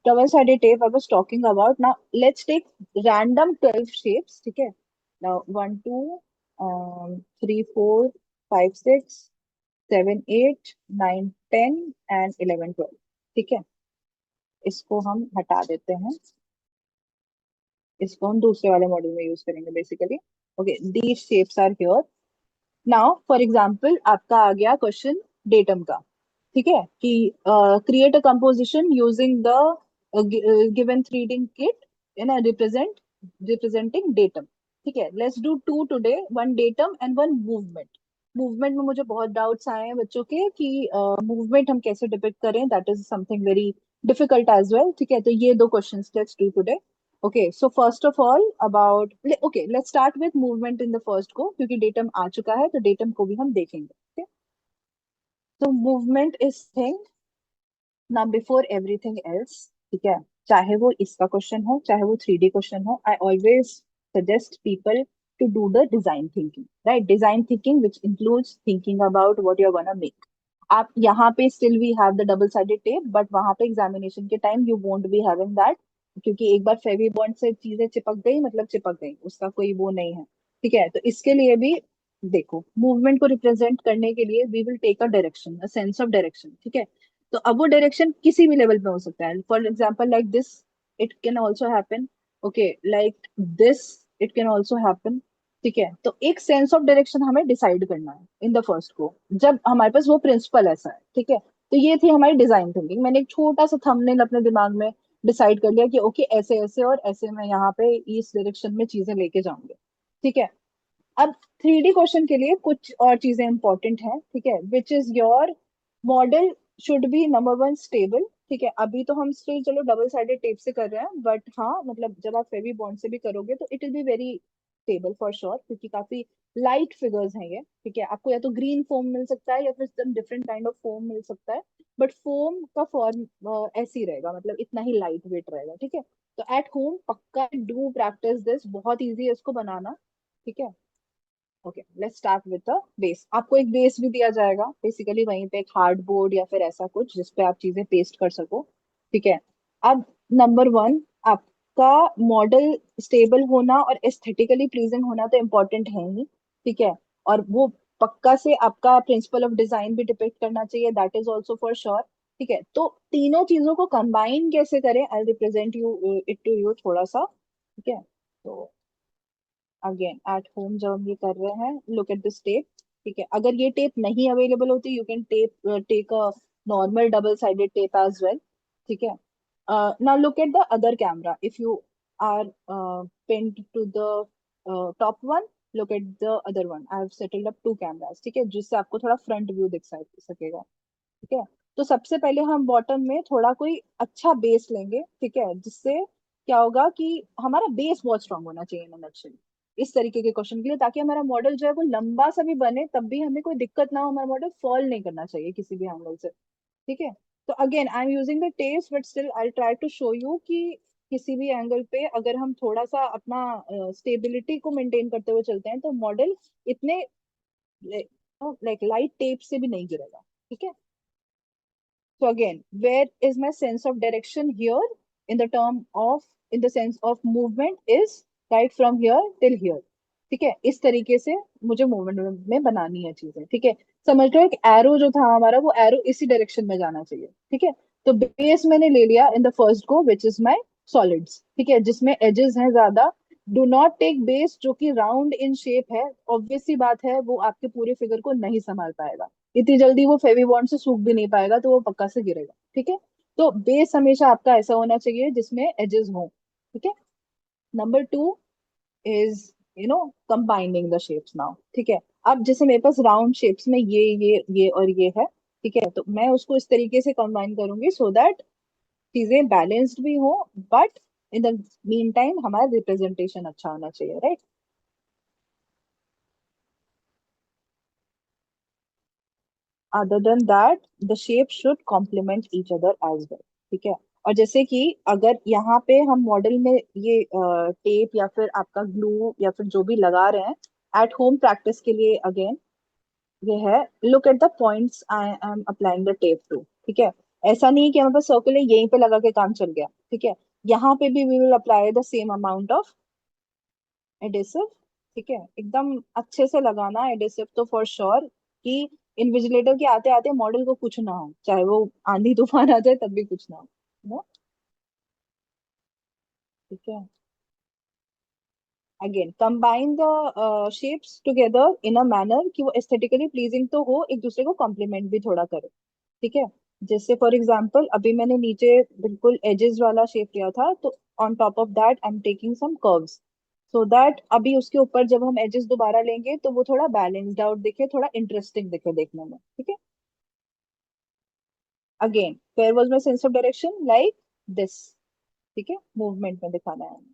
double-sided tape I was talking about. Now let's take random 12 shapes. ठीक है, now 1 2 3 4 5 6 7 8 9 10 and 11 12। ठीक है, इसको हम हटा देते हैं, इसको हम दूसरे वाले मॉड्यूल में यूज करेंगे basically. Okay, these shapes are here. Now for example आपका आ गया क्वेश्चन डेटम का। ठीक है, कि create a composition using the given 3D kit in representing datum. ठीक है, let's do two today, one datum and one movement. Movement में मुझे बहुत डाउट्स आए हैं बच्चों के कि मूवमेंट हम कैसे डिपिक्ट करें, that is something very difficult as well. ठीक है, तो ये दो questions let's do today. Okay, so first of all about okay, let's start with movement in the first go, क्योंकि datum आ चुका है तो datum को भी हम देखेंगे। Okay, so movement is thing now before everything else। ठीक है, चाहे वो इसका क्वेश्चन हो चाहे वो 3D क्वेश्चन हो, I always suggest people to do the design thinking, right? Design thinking which includes thinking about what you're gonna make। आप यहाँ पे still we have the double sided tape, but वहां पे examination के time you won't be having that, क्योंकि एक बार फेवी bond से चीजें चिपक गई मतलब चिपक गई, उसका कोई वो नहीं है। ठीक है, तो इसके लिए भी देखो, मूवमेंट को रिप्रेजेंट करने के लिए we will take a direction, a sense of direction. ठीक है, तो अब वो डायरेक्शन किसी भी लेवल पे हो सकता है, for example like this, it can also happen. Okay, like this, it can also happen. ठीक है, तो एक सेंस ऑफ डायरेक्शन हमें डिसाइड करना है इन द फर्स्ट को, जब हमारे पास वो प्रिंसिपल ऐसा है। ठीक है, तो ये थी हमारी डिजाइन थिंकिंग। मैंने एक छोटा सा थंबनेल अपने दिमाग में डिसाइड कर लिया कि ओके ऐसे ऐसे और ऐसे मैं यहाँ पे इस डायरेक्शन में चीजें लेके जाऊंगे। ठीक है, अब 3D क्वेश्चन के लिए कुछ और चीजें इंपॉर्टेंट हैं। ठीक है, which is your model should be number one stable. ठीक है, अभी तो हम स्टिल चलो डबल साइडेड टेप से कर रहे हैं, बट हाँ मतलब जब आप फेवी बॉन्ड से भी करोगे तो it will be very stable for sure, क्योंकि काफी लाइट फिगर्स हैं ये। ठीक है, आपको या तो ग्रीन फोम मिल सकता है या फिर some different kind of foam मिल सकता है, बट फोम का फॉर्म ऐसे ही रहेगा, मतलब इतना ही लाइट वेट रहेगा। ठीक है, तो एट होम पक्का डू प्रैक्टिस दिस, बहुत इजी है इसको बनाना। ठीक है, okay, let's start with the base. आपको एक बेस भी दिया जाएगा बेसिकली, वहीं पे एक हार्ड बोर्ड या फिर ऐसा कुछ जिसपे आप चीजें पेस्ट कर सको। ठीक है, अब नंबर वन, आपका मॉडल स्टेबल होना और एस्थेटिकली प्लीजिंग होना तो इम्पोर्टेंट है ही। ठीक है, और वो पक्का से आपका प्रिंसिपल ऑफ डिजाइन भी डिपेक्ट करना चाहिए, that is also for sure. ठीक है, तो तीनों चीजों को कंबाइन कैसे करें, I represent you it to you थोड़ा सा। ठीक है, तो अगेन एट होम जब हम ये कर रहे हैं, लुक एट दिस टेप। ठीक है, अगर ये टेप नहीं अवेलेबल होती, you can take a normal double sided tape as well. ठीक है, now look at the other camera, if you are pinned to the top one, look at the other one। I have settled up two cameras। ठीक है, जिससे आपको थोड़ा front view दिख सकेगा। ठीक है, तो सबसे पहले हम बॉटम में थोड़ा कोई अच्छा बेस लेंगे। ठीक है, जिससे क्या होगा कि हमारा बेस बहुत स्ट्रांग होना चाहिए इन नक्शे इस तरीके के क्वेश्चन के लिए, ताकि हमारा मॉडल जो है वो लंबा सा भी बने तब भी हमें कोई दिक्कत ना हो, हमारा मॉडल फॉल नहीं करना चाहिए किसी भी एंगल से। ठीक है, तो again I am using the tapes, but still I try to show you कि किसी भी एंगल पे अगर हम थोड़ा सा अपना स्टेबिलिटी को मेंटेन करते हुए चलते हैं तो मॉडल इतने लाइक लाइट टेप से भी नहीं गिरेगा। ठीक है, So again, where is my sense of direction here in the term of in the sense of movement is right from here till here. ठीक है, इस तरीके से मुझे मूवमेंट में बनानी है चीजें। ठीक है, समझ लो एक एरो जो था हमारा, वो एरो इसी डायरेक्शन में जाना चाहिए। ठीक है, तो बेस मैंने ले लिया in the first go which is my solids. ठीक है, जिसमें एजेस हैं ज्यादा। डू नॉट टेक बेस जो कि राउंड इन शेप है, ऑब्वियस सी बात है वो आपके पूरे फिगर को नहीं संभाल पाएगा। इतनी जल्दी वो फेवी बॉन्ड से सूख भी नहीं पाएगा, तो वो पक्का से गिरेगा। ठीक है, तो बेस हमेशा आपका ऐसा होना चाहिए जिसमें एजेस हो। ठीक है, number two is combining the shapes now. ठीक है, अब जैसे मेरे पास राउंड शेप्स में ये और ये है। ठीक है, तो मैं उसको इस तरीके से कंबाइन करूंगी सो दैट चीजें बैलेंस्ड भी हो, but in the mean time हमारा रिप्रेजेंटेशन अच्छा होना चाहिए, right. Other than that the shape should complement each other as well. ठीक है, और जैसे कि अगर यहाँ पे हम मॉडल में ये टेप या फिर आपका ग्लू या फिर जो भी लगा रहे हैं एट होम प्रैक्टिस के लिए, अगेन ये है look at the points I am applying the tape to. ठीक है, ऐसा नहीं है कि हमारे पास सर्कल है यहीं पे लगा के काम चल गया। ठीक है, यहाँ पे भी we will apply the same amount of adhesive. ठीक है, एकदम अच्छे से लगाना एडेसिव तो फॉर श्योर कि इन्विजिलेटर के आते आते मॉडल को कुछ ना हो, चाहे वो आंधी तूफान आ जाए तब भी कुछ ना हो, ना। ठीक है, again combine the shapes together in a manner कि वो एस्थेटिकली प्लीजिंग तो हो, एक दूसरे को कॉम्प्लीमेंट भी थोड़ा करे। ठीक है, जैसे फॉर एग्जांपल अभी मैंने नीचे बिल्कुल एजेस वाला शेप लिया था, तो on top of that I am taking some curves so that अभी उसके ऊपर जब हम एजेस दोबारा लेंगे तो वो थोड़ा बैलेंस्ड आउट दिखे, थोड़ा इंटरेस्टिंग दिखे देखने में। ठीक है, again where was my sense of direction like this. ठीक है, मूवमेंट में दिखाना है हमें।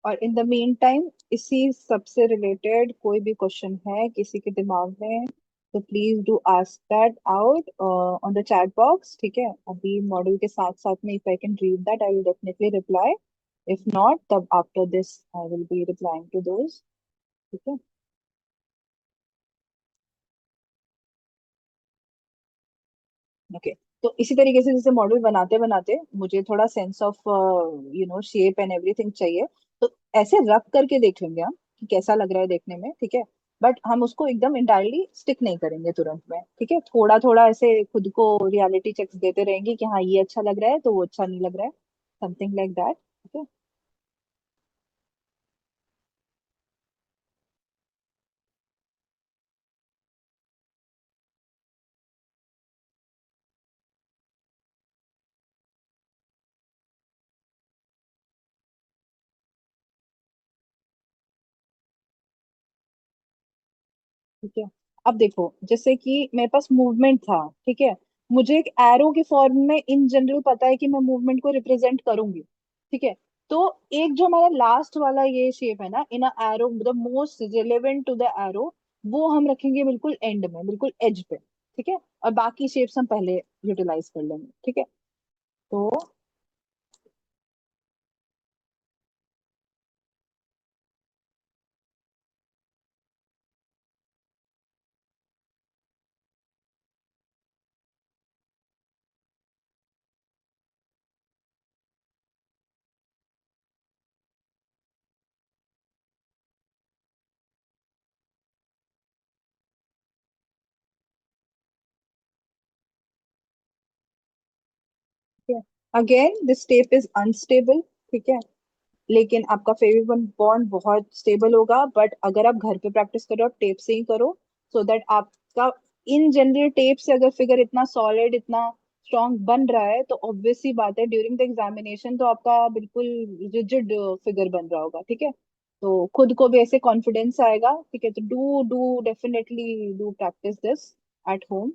और इन द मीन टाइम इसी सबसे रिलेटेड कोई भी क्वेश्चन है किसी के दिमाग में, तो please do ask that out on the chat box. ठीक है, अभी मॉडल के साथ साथ में if I can read that I will definitely reply, if not तब after this I will be replying to those. ठीक है, ओके। तो इसी तरीके से जैसे मॉडल बनाते बनाते मुझे थोड़ा sense of shape and everything चाहिए, तो ऐसे रख करके देख लेंगे हम कि कैसा लग रहा है देखने में। ठीक है, बट हम उसको एकदम इंटायरली स्टिक नहीं करेंगे तुरंत में। ठीक है, थोड़ा थोड़ा ऐसे खुद को रियलिटी चेक्स देते रहेंगे कि हाँ ये अच्छा लग रहा है तो वो अच्छा नहीं लग रहा है, समथिंग लाइक दैट। ठीक है, ठीक है। अब देखो जैसे कि मेरे पास मूवमेंट था। ठीक है, मुझे एक एरो के फॉर्म में इन जनरल पता है कि मैं मूवमेंट को रिप्रेजेंट करूंगी। ठीक है, तो एक जो हमारा लास्ट वाला ये शेप है ना in a arrow, the most relevant to the arrow, वो हम रखेंगे बिल्कुल एंड में, बिल्कुल एज पे। ठीक है, और बाकी शेप्स हम पहले यूटिलाइज कर लेंगे। ठीक है, तो again this tape is unstable. ठीक है, लेकिन आपका फेविबॉन्ड बॉन्ड बहुत स्टेबल होगा, बट अगर आप घर पे प्रैक्टिस करो आप टेप से ही करो, सो दैट आपका इन जनरल टेप से अगर फिगर इतना सॉलिड इतना स्ट्रॉन्ग बन रहा है तो ऑब्वियस सी बात है ड्यूरिंग द एग्जामिनेशन तो आपका बिल्कुल रिजिड फिगर बन रहा होगा। ठीक है, तो खुद को भी ऐसे कॉन्फिडेंस आएगा, ठीक है। तो do do definitely do practice this at home.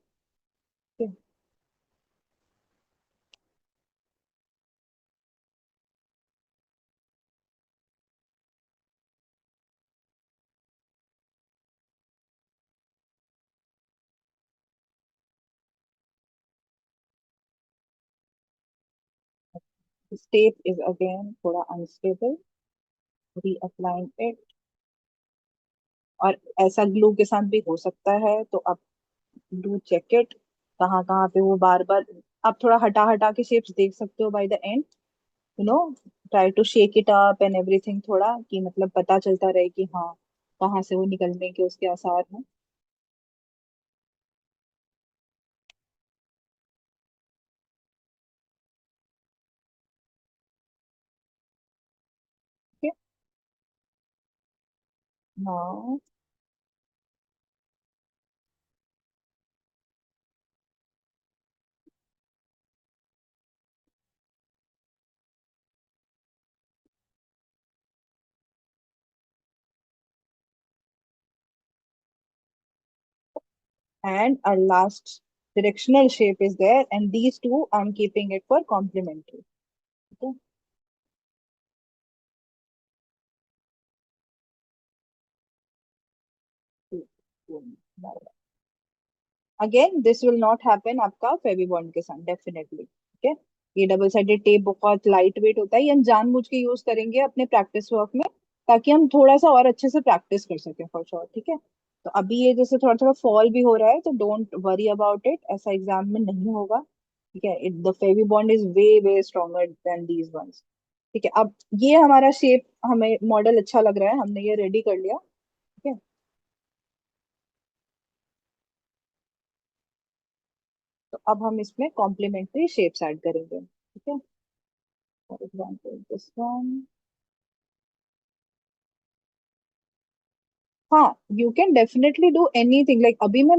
Step is again थोड़ा अनस्टेबल, रीअप्लाइंग इट। और ऐसा ग्लू के साथ भी हो सकता है, तो आप डू चेक इट कहाँ कहाँ पे वो बार बार। आप थोड़ा हटा हटा के शेप्स देख सकते हो by the end, you know. Try to shake it up and everything, थोड़ा कि मतलब पता चलता रहे कि हाँ कहाँ से वो निकलने के उसके आसार हैं। ठीक है now. And our last directional shape is there, and these two I'm keeping it for complementary. Okay. Again this will not happen आपका फेविबॉन्ड के साथ डेफिनेटली, ठीक है। ये डबल साइडेड टेप बहुत लाइट वेट होता है, ये हम जानबूझ के यूज करेंगे अपने प्रैक्टिस वर्क में, ताकि हम थोड़ा सा और अच्छे से प्रैक्टिस कर सकें फॉर श्योर, ठीक है। तो अभी ये जैसे थोड़ा थोड़ा फॉल भी हो रहा है, तो डोंट वरी अबाउट इट, ऐसा एग्जाम में नहीं होगा, ठीक है। It the Fevibond is way way stronger than these once, ठीक है। अब ये हमारा शेप, हमें मॉडल अच्छा लग रहा है, हमने ये रेडी कर लिया, ठीक है। तो अब हम इसमें कॉम्प्लीमेंट्री शेप्स ऐड करेंगे, ठीक है। For example this one. हाँ, you can definitely do anything, like अभी मैं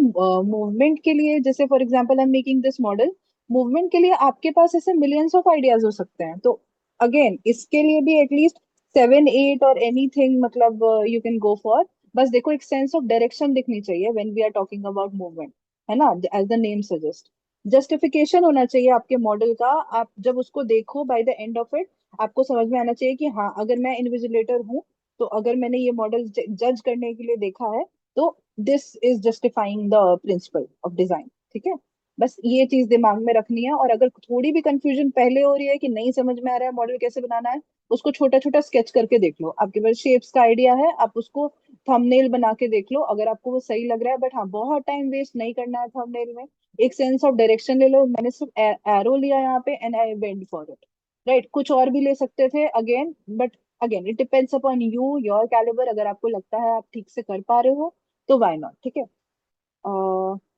मूवमेंट के लिए, जैसे for example I am making this model, movement के लिए आपके पास ऐसे मिलियंस ऑफ आइडियाज हो सकते हैं। तो अगेन इसके लिए भी एटलीस्ट 7 8 और एनीथिंग, मतलब यू कैन गो फॉर। बस देखो, एक सेंस ऑफ डायरेक्शन दिखनी चाहिए when we are talking about movement, है ना, as the name suggest. Justification होना चाहिए आपके मॉडल का, आप जब उसको देखो by the end of it, आपको समझ में आना चाहिए कि हाँ, अगर मैं इन्विजिलेटर हूँ, तो अगर मैंने ये मॉडल जज करने के लिए देखा है, तो this is justifying the principle of design, ठीक है। बस ये चीज दिमाग में रखनी है। और अगर थोड़ी भी कंफ्यूजन पहले हो रही है कि नहीं समझ में आ रहा है मॉडल कैसे बनाना है, उसको छोटा छोटा स्केच करके देख लो। आपके पास शेप्स का आइडिया है, आप उसको थंबनेल बना के देख लो, अगर आपको वो सही लग रहा है। बट हाँ, बहुत टाइम वेस्ट नहीं करना है थंबनेल में। एक सेंस ऑफ डायरेक्शन ले लो, मैंने सिर्फ एरो लिया यहाँ पे and I went for it, right. कुछ और भी ले सकते थे again, but again it depends upon you, your calibre. अगर आपको लगता है आप ठीक से कर पा रहे हो, तो व्हाई नॉट, ठीक है।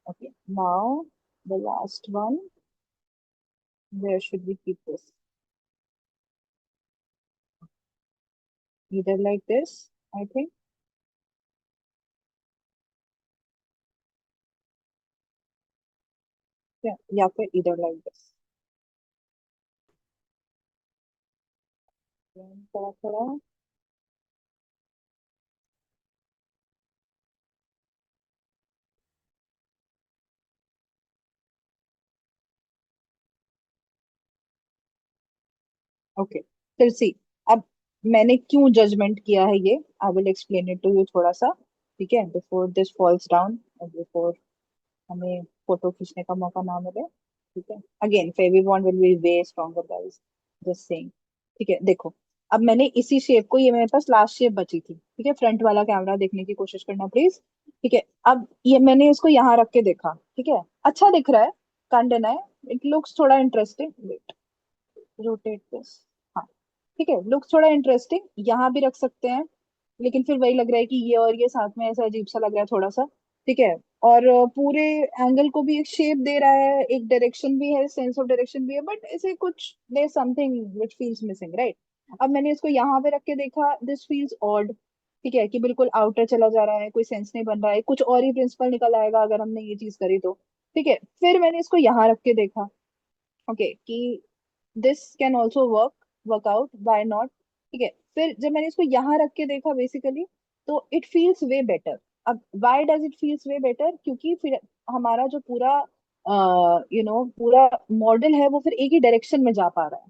Okay now the last one, where should we keep this? either like this, I think, या फिर either like this। थोड़ा थोड़ा। ओके, फिर सी। अब मैंने क्यों जजमेंट किया है ये, I will explain it to you थोड़ा सा, ठीक है, before this falls down, before हमें फोटो खींचने का मौका ना मिले, ठीक है। Again Fevibond will be way stronger guys, just saying, ठीक है। देखो, अब मैंने इसी शेप को, ये मेरे पास लास्ट शेप बची थी, ठीक है। फ्रंट वाला कैमरा देखने की कोशिश करना प्लीज, ठीक है। अब ये मैंने इसको यहाँ रख के देखा, ठीक है, अच्छा दिख रहा है, कांट डिनाई, इट लुक्स थोड़ा इंटरेस्टिंग। Wait, rotate this. हाँ, ठीक है, लुक्स थोड़ा इंटरेस्टिंग, यहाँ भी रख सकते हैं। लेकिन फिर वही लग रहा है कि ये और ये साथ में ऐसा अजीब सा लग रहा है थोड़ा सा, ठीक है। और पूरे एंगल को भी एक शेप दे रहा है, एक डायरेक्शन भी है, सेंस ऑफ डायरेक्शन भी है, बट ऐसे कुछ there something which feels missing, right. अब मैंने इसको यहाँ पे रख के देखा, दिस फील्स ऑड, ठीक है, कि बिल्कुल आउटर चला जा रहा है, कोई सेंस नहीं बन रहा है, कुछ और ही प्रिंसिपल निकल आएगा अगर हमने ये चीज करी तो, ठीक है। फिर मैंने इसको यहाँ रख के देखा, ओके, कि this can also work, workout, why not, ठीक है, फिर जब मैंने इसको यहाँ रख के देखा बेसिकली, तो इट फील्स वे बेटर। अब why does it feels way better, क्योंकि फिर हमारा जो पूरा पूरा मॉडल है वो फिर एक ही डायरेक्शन में जा पा रहा है,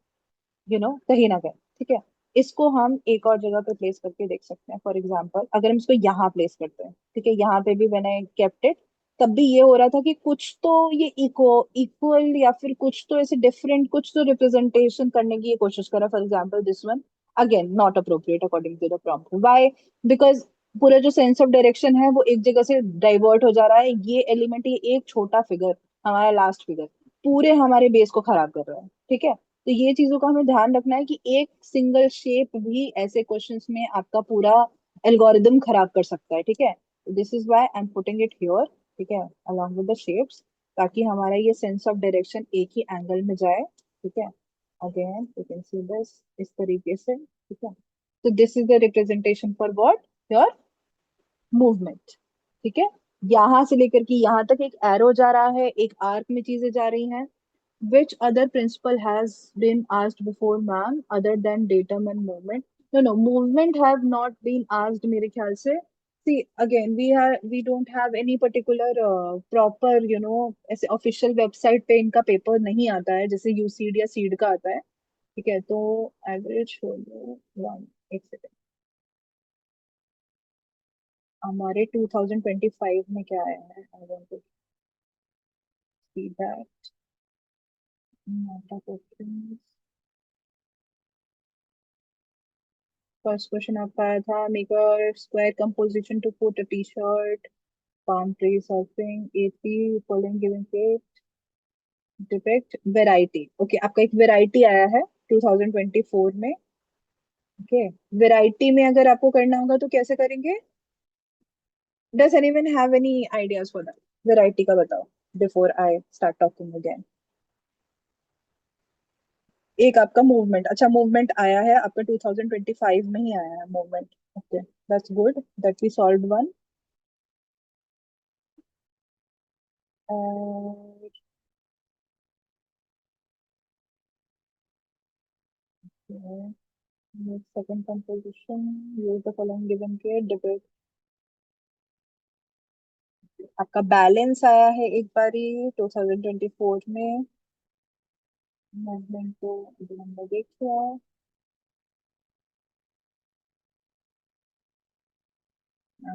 कहीं ना कहीं। ठीक है, इसको हम एक और जगह पे प्लेस करके देख सकते हैं। फॉर एग्जाम्पल अगर हम इसको यहाँ प्लेस करते हैं, ठीक है, यहाँ पे भी मैंने केप्ट इट, तब भी ये हो रहा था कि कुछ तो ये इक्वल या फिर कुछ तो ऐसे डिफरेंट, कुछ तो रिप्रेजेंटेशन करने की ये कोशिश करा। For example this one again not appropriate according to the prompt. Why? Because पूरा जो सेंस ऑफ डायरेक्शन है वो एक जगह से डाइवर्ट हो जा रहा है। ये एलिमेंट, ये एक छोटा फिगर, हमारा लास्ट फिगर, पूरे हमारे बेस को खराब कर रहा है। ठीक है, तो ये चीजों का हमें ध्यान रखना है कि एक सिंगल शेप भी ऐसे क्वेश्चंस में आपका पूरा एल्गोरिदम खराब कर सकता है। ठीक है, this is why I am putting it here, ठीक है, अलोंग विद द शेप्स, ताकि हमारा ये सेंस ऑफ डायरेक्शन एक ही एंगल में जाए। ठीक है, again you can see this इस तरीके से। ठीक है, तो this is the representation for what, your movement. ठीक है, यहां से लेकर के यहाँ तक एक एरो जा रहा है, एक आर्क में चीजें जा रही हैं। Which other principle has been asked before, ma'am, other than datum and movement? No, no, movement have not been asked मेरे ख्याल से। See, again, we don't have any particular proper, ऐसे official website पे इनका पेपर नहीं आता है, जैसे यूसीड या सीड का आता है। ठीक है, तो एवरेज folio वन, एक सेकेंड, हमारे 2025 में क्या आया है, I want to see that. NATA question, first question आपका आया था, make a square composition to put a T shirt, palm tree surfing, AP following given के डिपेक्ट वेराइटी। ओके, आपका एक वेराइटी आया है 2024 में। ओके, वेराइटी में अगर आपको करना होगा तो कैसे करेंगे? Does anyone have any ideas for that? Variety का बताओ before I start talking again. एक आपका मूवमेंट, अच्छा मूवमेंट आया है आपका 2025 में ही आया है movement. Okay, that's good that we solved one. और second composition, use the following given के डिपेक्ट। आपका बैलेंस आया है एक बारी 2024 में, मूवमेंट को अभी हमने देख लिया।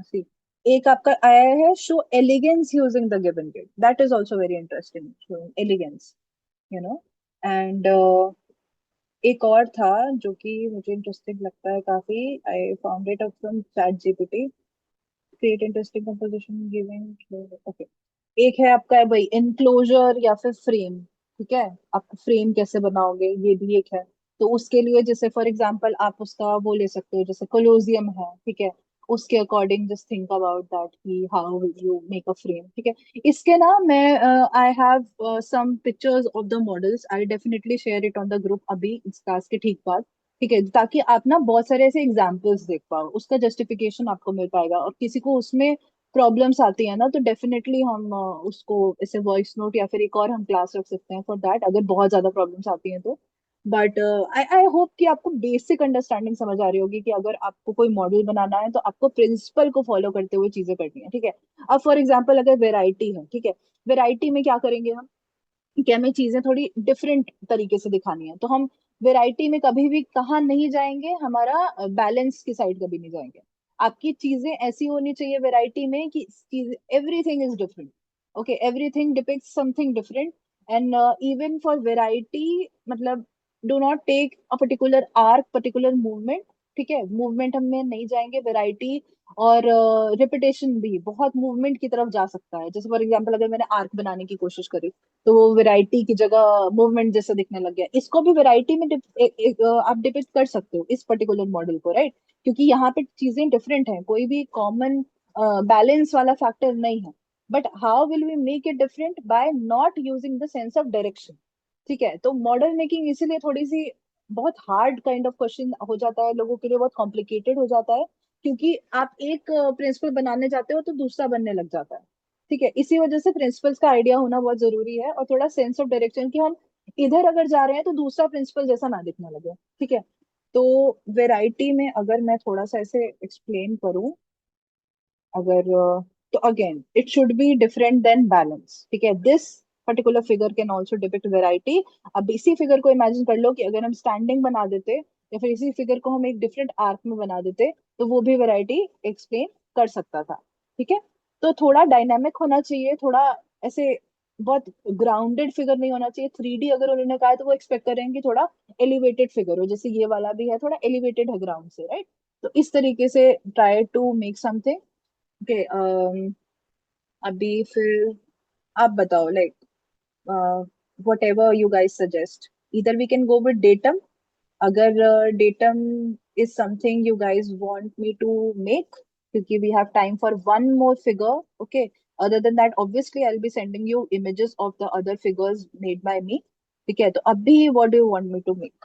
सी, एक आपका आया है show elegance using the given give, that is also very interesting, showing elegance, you know and एक और था जो कि मुझे इंटरेस्टिंग लगता है काफी, आई found it up from chat GPT, create interesting composition giving. Okay, एक है आपका भाई इनक्लोजर या फिर फ्रेम। ठीक है, आप फ्रेम कैसे बनाओगे ये भी एक है। तो उसके लिए जैसे फॉर एग्जांपल आप उसका वो ले सकते हो, जैसे कोलोजियम है, ठीक है, उसके according just think about that कि how will you make a frame. ठीक है, इसके ना मैं I have some pictures of the models, I definitely share it on the group अभी इस क्लास के ठीक बाद। ठीक है, ताकि आप ना बहुत सारे ऐसे एग्जाम्पल्स देख पाओ, उसका जस्टिफिकेशन आपको मिल पाएगा। और किसी को उसमें प्रॉब्लम्स आती है ना, तो डेफिनेटली हम उसको ऐसे वॉइस नोट या फिर एक और हम क्लास रख सकते हैं फॉर दैट, अगर बहुत ज्यादा प्रॉब्लम्स आती हैं तो। बट आई आई होप कि आपको बेसिक अंडरस्टैंडिंग समझ आ रही होगी कि अगर आपको कोई मॉडल बनाना है तो आपको प्रिंसिपल को फॉलो करते हुए चीजें करनी है। ठीक है, अब फॉर एग्जाम्पल अगर वेराइटी है, ठीक है, वेराइटी में क्या करेंगे हम कि हमें चीजें थोड़ी डिफरेंट तरीके से दिखानी है, तो हम वैरायटी में कभी भी कहाँ नहीं जाएंगे, हमारा बैलेंस की साइड कभी नहीं जाएंगे। आपकी चीजें ऐसी होनी चाहिए वैरायटी में कि चीज everything is different. Okay, everything depicts something different, and even for variety, मतलब do not take a particular arc, particular movement. ठीक है, मूवमेंट हम में नहीं जाएंगे, वैरायटी और रिपीटेशन भी बहुत मूवमेंट की तरफ जा सकता है। जैसे फॉर एग्जांपल अगर मैंने आर्क बनाने की कोशिश करी, तो वो वैरायटी की जगह मूवमेंट जैसे दिखने लग गया। इसको भी वैरायटी में आप डिपिक्ट कर सकते हो इस पर्टिकुलर मॉडल को, राइट? क्योंकि यहाँ पे चीजें डिफरेंट हैं, कोई भी कॉमन बैलेंस वाला फैक्टर नहीं है। But how will we make it different? By not using the sense of direction. ठीक है, तो मॉडल मेकिंग इसीलिए थोड़ी सी बहुत हार्ड काइंड ऑफ क्वेश्चन हो जाता है, लोगों के लिए बहुत कॉम्प्लिकेटेड हो जाता है, क्योंकि आप एक प्रिंसिपल बनाने जाते हो तो दूसरा बनने लग जाता है। ठीक है, इसी वजह से प्रिंसिपल्स का आइडिया होना बहुत जरूरी है, और थोड़ा सेंस ऑफ डायरेक्शन कि हम इधर अगर जा रहे हैं तो दूसरा प्रिंसिपल जैसा ना दिखने लगे। ठीक है, तो वेराइटी में अगर मैं थोड़ा सा ऐसे एक्सप्लेन करूं, अगर तो again it should be different than balance, ठीक है। This particular figure can also depict variety. अब इसी फिगर को इमेजिन कर लो कि अगर हम स्टैंडिंग बना देते या फिर इसी फिगर को हम एक डिफरेंट आर्क में बना देते तो वो भी वेराइटी एक्सप्लेन कर सकता था, ठीक है। तो थोड़ा डायनामिक होना चाहिए, थोड़ा ऐसे बहुत ग्राउंडेड फिगर नहीं होना चाहिए। 3D अगर उन्होंने कहा है तो वो एक्सपेक्ट करेंगे कि थोड़ा एलिवेटेड फिगर हो, जैसे ये वाला भी है, थोड़ा एलिवेटेड है ग्राउंड से, राइट। तो इस तरीके से try to make something. Okay, अभी फिर आप बताओ, like whatever you guys suggest, इधर we can go with datum. अगर datum is something you guys want me to make, क्योंकि we have time for one more figure, okay. Other than that obviously I will be sending you images of the other figures made by me, ठीक है। तो अभी what do you want me to make?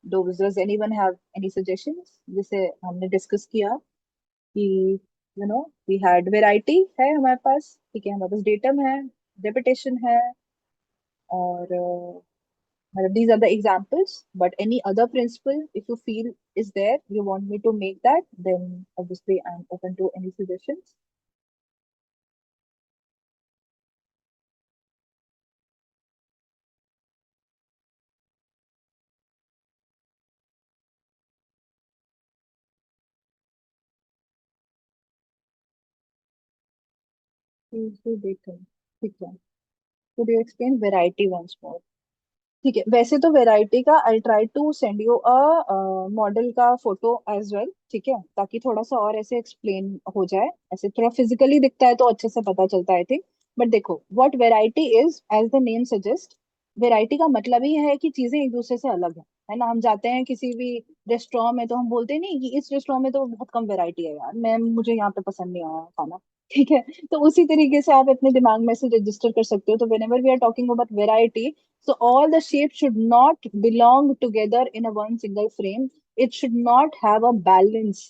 Does anyone have any suggestions? जैसे हमने discuss किया कि we had variety है हमारे पास, ठीक है, हमारे पास डेटम है, रेपिटेशन है, और मतलब these are the examples, but any other principle if you feel is there you want me to make that, then obviously I'm open to any suggestions. Please do datum, ठीक है। Could you explain variety once more? ठीक है, वैसे तो variety का I try to send you a model का photo as well, ठीक है, ताकि थोड़ा सा और ऐसे एक्सप्लेन हो जाए। ऐसे थोड़ा फिजिकली दिखता है तो अच्छे से पता चलता है, आई थिंक। बट देखो, what variety is, as the name suggest, variety का मतलब ही है कि चीजें एक दूसरे से अलग है ना। हम जाते हैं किसी भी रेस्टोरेंट में तो हम बोलते नहीं कि इस रेस्टोरेंट में तो बहुत कम वेराइटी है यार, मैं मुझे यहाँ पे पसंद नहीं आया खाना, ठीक है। तो उसी तरीके से आप अपने दिमाग में से रजिस्टर कर सकते हो। तो whenever we are talking about variety, so all the shapes should not belong together in a one single frame. It should not have a balance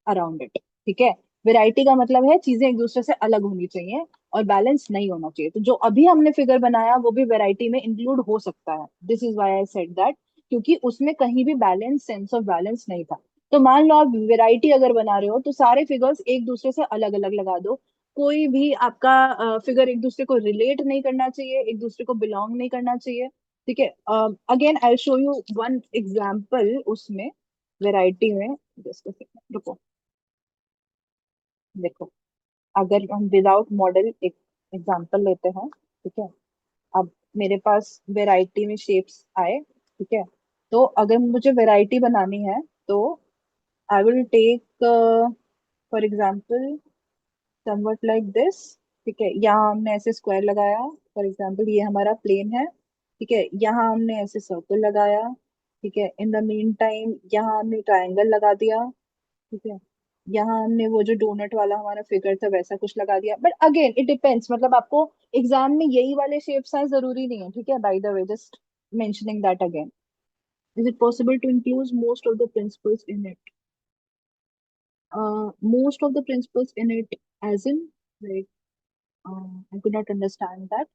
around it. ठीक है। वैरायटी का मतलब है चीजें एक दूसरे से अलग होनी चाहिए और बैलेंस नहीं होना चाहिए। तो जो अभी हमने फिगर बनाया वो भी वैरायटी में इंक्लूड हो सकता है। This is why I said that, क्योंकि उसमें कहीं भी बैलेंस, सेंस ऑफ बैलेंस नहीं था। तो मान लो आप वैरायटी अगर बना रहे हो तो सारे फिगर्स एक दूसरे से अलग अलग लगा दो। कोई भी आपका फिगर एक दूसरे को रिलेट नहीं करना चाहिए, एक दूसरे को बिलोंग नहीं करना चाहिए, ठीक है। Again I show you one example उसमें, वैरायटी में। जस्ट रुको, देखो, अगर हम विदाउट मॉडल एक एग्जांपल लेते हैं, ठीक है। अब मेरे पास वैरायटी में शेप्स आए, ठीक है। तो अगर मुझे वैरायटी बनानी है तो I will take for example somewhat like this, ठीक है। यहाँ हमने ऐसे स्क्वायर लगाया, फॉर एग्जांपल ये हमारा प्लेन है, ठीक है। यहाँ हमने ऐसे सर्कल लगाया, ठीक है। इन द मीन टाइम यहाँ हमने ट्रायंगल लगा दिया, ठीक है। यहाँ हमने वो जो डोनट वाला हमारा फिगर था वैसा कुछ लगा दिया। बट अगेन इट डिपेंड्स, मतलब आपको एग्जाम में यही वाले शेप्स आए जरूरी नहीं है, ठीक है। By the way, just mentioning that again, is it possible to include most of the principles in it? Most of the principles in it, as in, like, I could not understand that,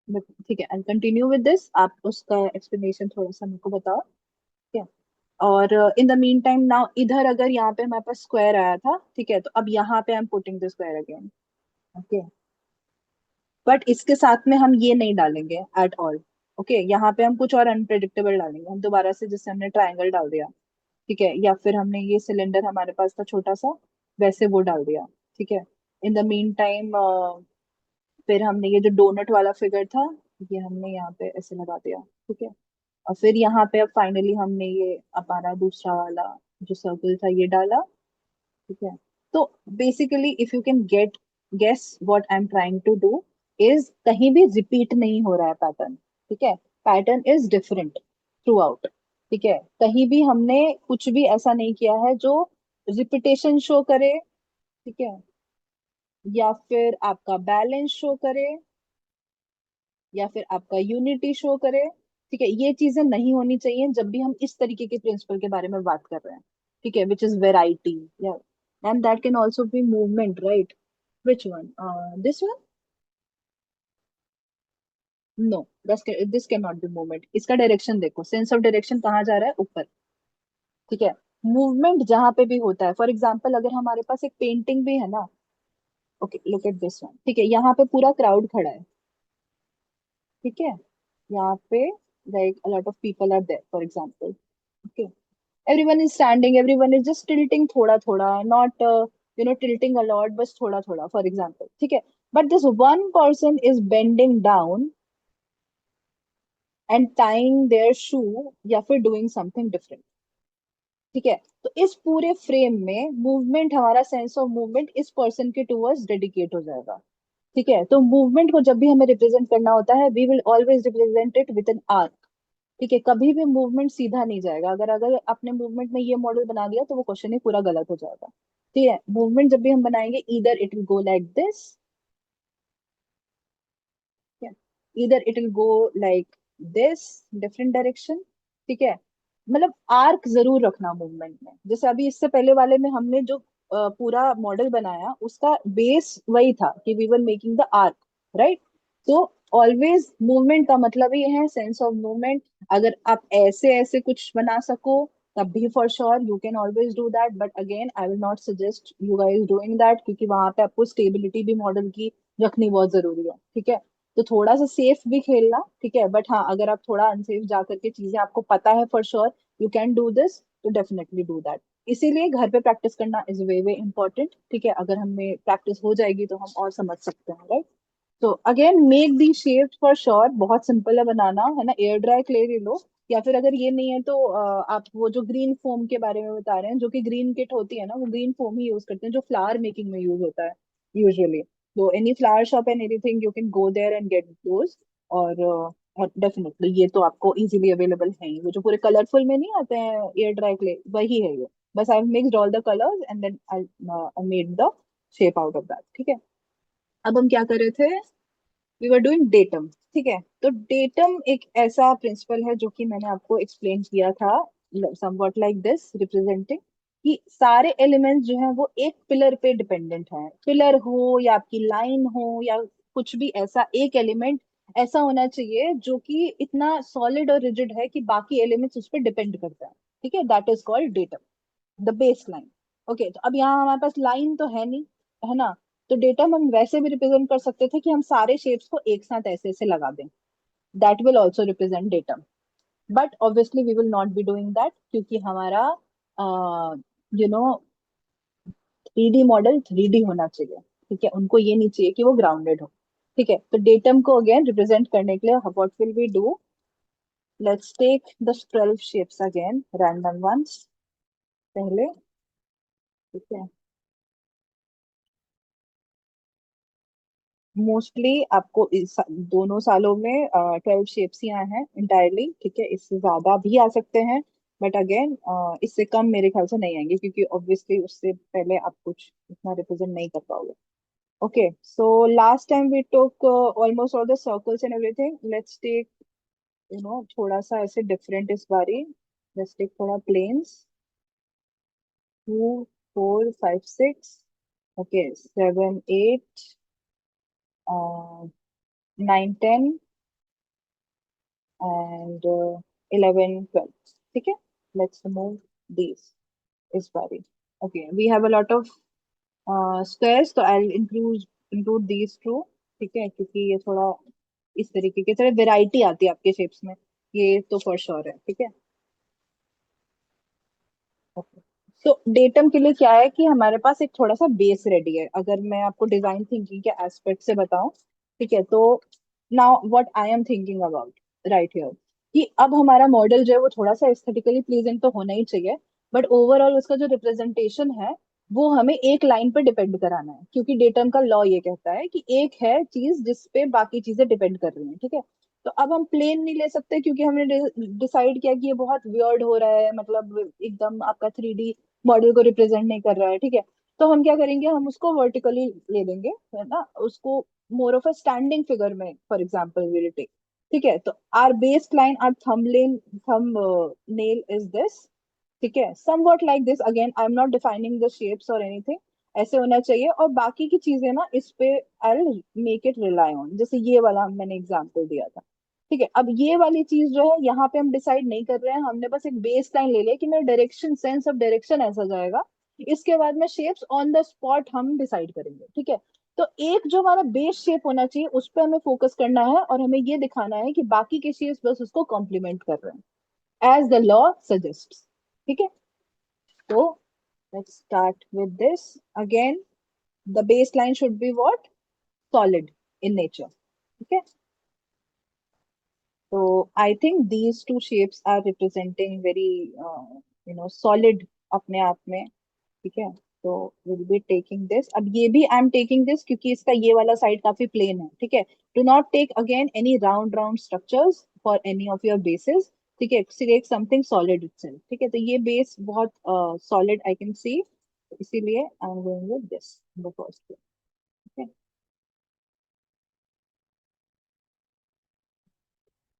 but ठीक है, I'll continue with this। आप उसका explanation थोड़ा सा मेरे को बताओ, ठीक है। और इन द मीन टाइम नाउ, इधर अगर यहाँ पे हमारे पास स्क्वायर आया था, ठीक है, तो अब यहाँ पे I am putting the square again, okay. But इसके साथ में हम ये नहीं डालेंगे एट ऑल, ओके। यहाँ पे हम कुछ और अनप्रेडिक्टेबल डालेंगे, हम दोबारा से, जैसे हमने ट्राइंगल डाल दिया, ठीक है, या फिर हमने ये सिलेंडर हमारे पास था छोटा सा, वैसे वो डाल दिया, ठीक है। इन द मीन टाइम फिर हमने ये जो डोनट वाला फिगर था ये हमने यहाँ पे ऐसे लगा दिया, ठीक है। और फिर यहाँ पे अब फाइनली हमने ये हमारा दूसरा वाला जो सर्कल था ये डाला, ठीक है। तो basically if you can get guess what I am trying to do is, कहीं भी रिपीट नहीं हो रहा है पैटर्न, ठीक है। Pattern is different through out, ठीक है। कहीं भी हमने कुछ भी ऐसा नहीं किया है जो रिपीटेशन शो करे, ठीक है, या फिर आपका बैलेंस शो करे, या फिर आपका यूनिटी शो करे, ठीक है। ये चीजें नहीं होनी चाहिए जब भी हम इस तरीके के प्रिंसिपल के बारे में बात कर रहे हैं, ठीक है, विच इज वेराइटी, या and that can also be movement, right. Which one? This one? No, this can not be movement. इसका डायरेक्शन देखो, सेंस ऑफ डायरेक्शन कहाँ जा रहा है? ऊपर, ठीक है। मूवमेंट जहां पे भी होता है, फॉर एग्जाम्पल अगर हमारे पास एक पेंटिंग भी है ना, okay look at this one, ठीक है, यहाँ पे पूरा क्राउड खड़ा है, ठीक है, यहाँ पे like a lot of people are there for example, okay, everyone is standing, everyone is just tilting थोड़ा थोड़ा, not tilting a lot, बस थोड़ा थोड़ा फॉर एग्जाम्पल, ठीक है, but this one person is bending down and tying their shoe या फिर doing something different, ठीक है। तो इस पूरे फ्रेम में मूवमेंट, हमारा सेंस ऑफ मूवमेंट इस पर्सन के टूवर्ड्स डेडिकेट हो जाएगा, ठीक है। तो मूवमेंट को जब भी हमें रिप्रेजेंट करना होता है, we will always represent it with an arc, ठीक है। कभी भी मूवमेंट सीधा नहीं जाएगा, अगर अगर आपने मूवमेंट में ये मॉडल बना दिया तो वो क्वेश्चन ही पूरा गलत हो जाएगा, ठीक है। मूवमेंट जब भी हम बनाएंगे, either it will go like this, इधर it will go like this, different direction, ठीक है। मतलब आर्क जरूर रखना मूवमेंट में, जैसे अभी इससे पहले वाले में हमने जो पूरा मॉडल बनाया उसका बेस वही था कि we were making the arc, right. तो ऑलवेज मूवमेंट का मतलब ये है सेंस ऑफ मूवमेंट। अगर आप ऐसे ऐसे कुछ बना सको तब भी for sure you can always do that, but again I will not suggest you guys doing that, क्योंकि वहां पे आपको स्टेबिलिटी भी मॉडल की रखनी बहुत जरूरी है, ठीक है। तो थोड़ा सा सेफ भी खेलना, ठीक है, बट हाँ अगर आप थोड़ा अनसेफ जा करके चीजें आपको पता है for sure you can do this, तो डेफिनेटली डू दैट। इसीलिए घर पे प्रैक्टिस करना इज वे वे इंपॉर्टेंट, ठीक है। अगर हमें प्रैक्टिस हो जाएगी तो हम और समझ सकते हैं, राइट। तो again make the shapes for sure, बहुत सिंपल है बनाना, है ना। एयर ड्राई क्ले ले लो, या फिर अगर ये नहीं है तो आप वो जो ग्रीन फोम के बारे में बता रहे हैं, जो कि ग्रीन किट होती है ना, वो ग्रीन फोम ही यूज करते हैं जो फ्लावर मेकिंग में यूज होता है यूजुअली। तो any flower shop and anything you can go there and get those. और डेफिनेटली ये तो आपको इजीली अवेलेबल है ही, वो जो पूरे कलरफुल में नहीं आते हैं एयर ड्राई क्ले, वही है ये। बस I mixed all the colours and then I made the shape out of that, ठीक है। अब हम क्या कर रहे थे, वी वर डूइंग डेटम, ठीक है। तो डेटम एक ऐसा प्रिंसिपल है जो कि मैंने आपको एक्सप्लेन किया था, समवॉट लाइक दिस रिप्रेजेंटिंग, कि सारे एलिमेंट्स जो हैं वो एक पिलर पे डिपेंडेंट हैं, पिलर हो या आपकी लाइन हो या कुछ भी, ऐसा एक एलिमेंट ऐसा होना चाहिए जो कि इतना सॉलिड और रिजिड है कि बाकी एलिमेंट्स उस पर डिपेंड करते हैं, ठीक है। That is called datum, the base line. Okay, तो अब यहाँ हमारे पास लाइन तो है नहीं, है ना। तो डेटा हम वैसे भी रिप्रेजेंट कर सकते थे कि हम सारे शेप्स को एक साथ ऐसे ऐसे लगा दें, that will also represent data. But obviously we will not be doing that, क्योंकि हमारा you know 3D model 3D होना चाहिए, ठीक है। उनको ये नहीं चाहिए कि वो ग्राउंडेड हो, ठीक है। तो डेटम को अगेन रिप्रेजेंट करने के लिए what will we do, let's take the 12 shapes again, random ones पहले, ठीक है। मोस्टली आपको दोनों सालों में 12 शेप्स ही आए हैं इंटायरली, ठीक है। इससे ज्यादा भी आ सकते हैं, बट अगेन इससे कम मेरे ख्याल से नहीं आएंगे, क्योंकि ऑब्वियसली उससे पहले आप कुछ इतना रिप्रेजेंट नहीं कर पाओगे। Okay, so last time we took almost all the circles and everything, let's take थोड़ा सा ऐसे डिफरेंट इस बारी, लेट्स टेक थोड़ा प्लेन्स, 2 4 5 6, ओके, 7 8 9 10 and 11 12, ठीक है। Let's remove these इस बारी। Okay, we have a lot of squares, तो I'll include these two, ठीक है, क्योंकि ये थोड़ा इस तरीके की थोड़ी वेराइटी आती है आपके शेप्स में, ये तो फॉर श्योर है, ठीक है। ओके, तो डेटम के लिए क्या है कि हमारे पास एक थोड़ा सा बेस रेडी है। अगर मैं आपको डिजाइन थिंकिंग के एस्पेक्ट से बताऊं, ठीक है, तो now what I am thinking about right here, कि अब हमारा मॉडल जो है वो थोड़ा सा एस्थेटिकली प्लीजिंग तो होना ही चाहिए, बट ओवरऑल उसका जो रिप्रेजेंटेशन है वो हमें एक लाइन पे डिपेंड कराना है, क्योंकि डेटम का लॉ ये कहता है कि एक है चीज जिस पे बाकी चीजें डिपेंड कर रही हैं, ठीक है। तो अब हम प्लेन नहीं ले सकते, क्योंकि हमने डिसाइड किया कि ये बहुत वियर्ड हो रहा है, मतलब एकदम आपका 3D मॉडल को रिप्रेजेंट नहीं कर रहा है, ठीक है। तो हम क्या करेंगे, हम उसको वर्टिकली ले लेंगे, है ना, उसको more of a standing figure में फॉर एग्जाम्पल विल टेक, ठीक है। तो our base line, our thumb nail is this, ठीक है, somewhat like this. Again I am not defining the shapes और एनीथिंग, ऐसे होना चाहिए। और बाकी की चीजें ना इस पे I make it rely on, जैसे ये वाला मैंने एग्जांपल दिया था, ठीक है, अब ये वाली चीज जो है यहाँ पे हम डिसाइड नहीं कर रहे हैं, हमने बस एक बेस लाइन ले लिया कि मेरा डायरेक्शन, सेंस ऑफ डायरेक्शन ऐसा जाएगा। इसके बाद में शेप्स ऑन द स्पॉट हम डिसाइड करेंगे। ठीक है, तो एक जो हमारा बेस शेप होना चाहिए उस पर हमें फोकस करना है, और हमें ये दिखाना है कि बाकी के शेप्स बस उसको कॉम्प्लीमेंट कर रहे हैं एज द लॉ सजेस्ट। ठीक है, तो let's start with this again. The base line should be what? Solid in nature. ठीक है, so I think these two shapes are representing very, solid अपने आप में। ठीक है, तो विल बी टेकिंग दिस। अब ये भी आई एम टेकिंग दिस क्योंकि इसका ये वाला साइड काफी प्लेन है। ठीक है, do not take again any round round structures for any of your basis. ठीक है, सिलेक्ट समथिंग सॉलिड इटसेल्फ। ठीक है, तो ये बेस बहुत सॉलिड आई कैन सी, इसीलिए I am going with this the first. ठीक है,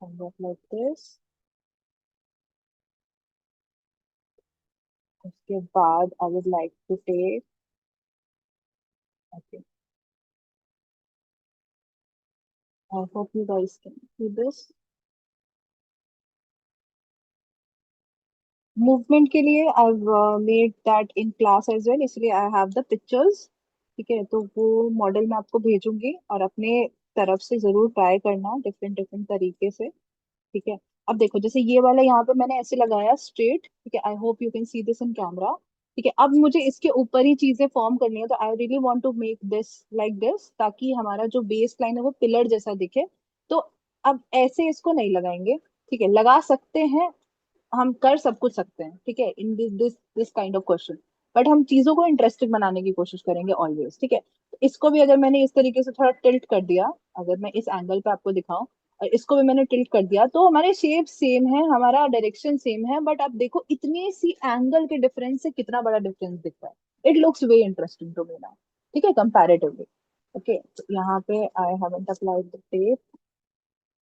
लाइक दिस। उसके बाद I would like to take, okay, I hope you guys can see this. Movement के लिए I made that in class as well, इसलिए I have the pictures. ठीक है, तो वो मॉडल मैं आपको भेजूंगी और अपने तरफ से जरूर ट्राई करना डिफरेंट डिफरेंट तरीके से। ठीक है, अब देखो जैसे ये वाला यहाँ पे मैंने ऐसे लगाया स्ट्रेट। ठीक है, I hope you can see this in camera. ठीक है, अब मुझे इसके ऊपर ही चीजें फॉर्म करनी है, तो I really want to make this like this, ताकि हमारा जो बेस लाइन है वो पिलर जैसा दिखे। तो अब ऐसे इसको नहीं लगाएंगे। ठीक है, लगा सकते हैं, हम कर सब कुछ सकते हैं। ठीक है, in this this this kind of question, but हम चीजों को इंटरेस्टिंग बनाने की कोशिश करेंगे ऑलवेज। ठीक है, तो इसको भी अगर मैंने इस तरीके से थोड़ा टिल्ट कर दिया, अगर मैं इस एंगल पे आपको दिखाऊं, और इसको भी मैंने टिल्ट कर दिया, तो हमारे शेप सेम है, हमारा डायरेक्शन सेम है, बट आप देखो इतनी सी एंगल के डिफरेंस से कितना बड़ा डिफरेंस दिख रहा है। It looks way interesting to me now. ठीक है, कंपैरेटिवली। ओके, तो यहाँ पे I haven't applied the tape.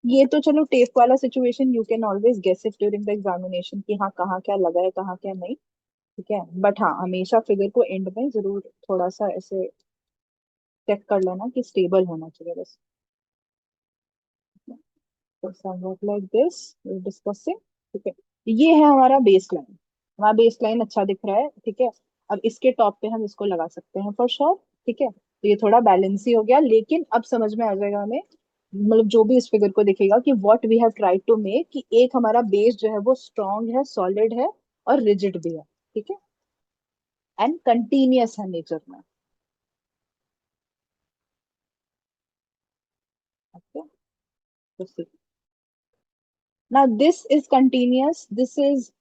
ये तो चलो टेप वाला situation you can always guess it during the examination कि हाँ कहाँ क्या लगा है कहाँ क्या नहीं। ठीक है, बट हाँ हमेशा फिगर को एंड में जरूर थोड़ा सा ऐसे चेक कर लेना कि स्टेबल होना चाहिए बस। तो somewhat like this we discussing. ठीक है, ये है हमारा बेस लाइन। हमारा बेस लाइन अच्छा दिख रहा है। ठीक है, अब इसके टॉप पे हम इसको लगा सकते हैं फॉर श्योर। ठीक है, तो ये थोड़ा बैलेंस ही हो गया, लेकिन अब समझ में आ जाएगा हमें, मतलब जो भी इस फिगर को देखेगा कि what we have tried to make, कि एक हमारा बेस जो है वो स्ट्रांग है, सॉलिड है, और रिजिड भी है। ठीक है, एंड कंटिन्यूअस है नेचर में। ओके, तो ना this is continuous, this is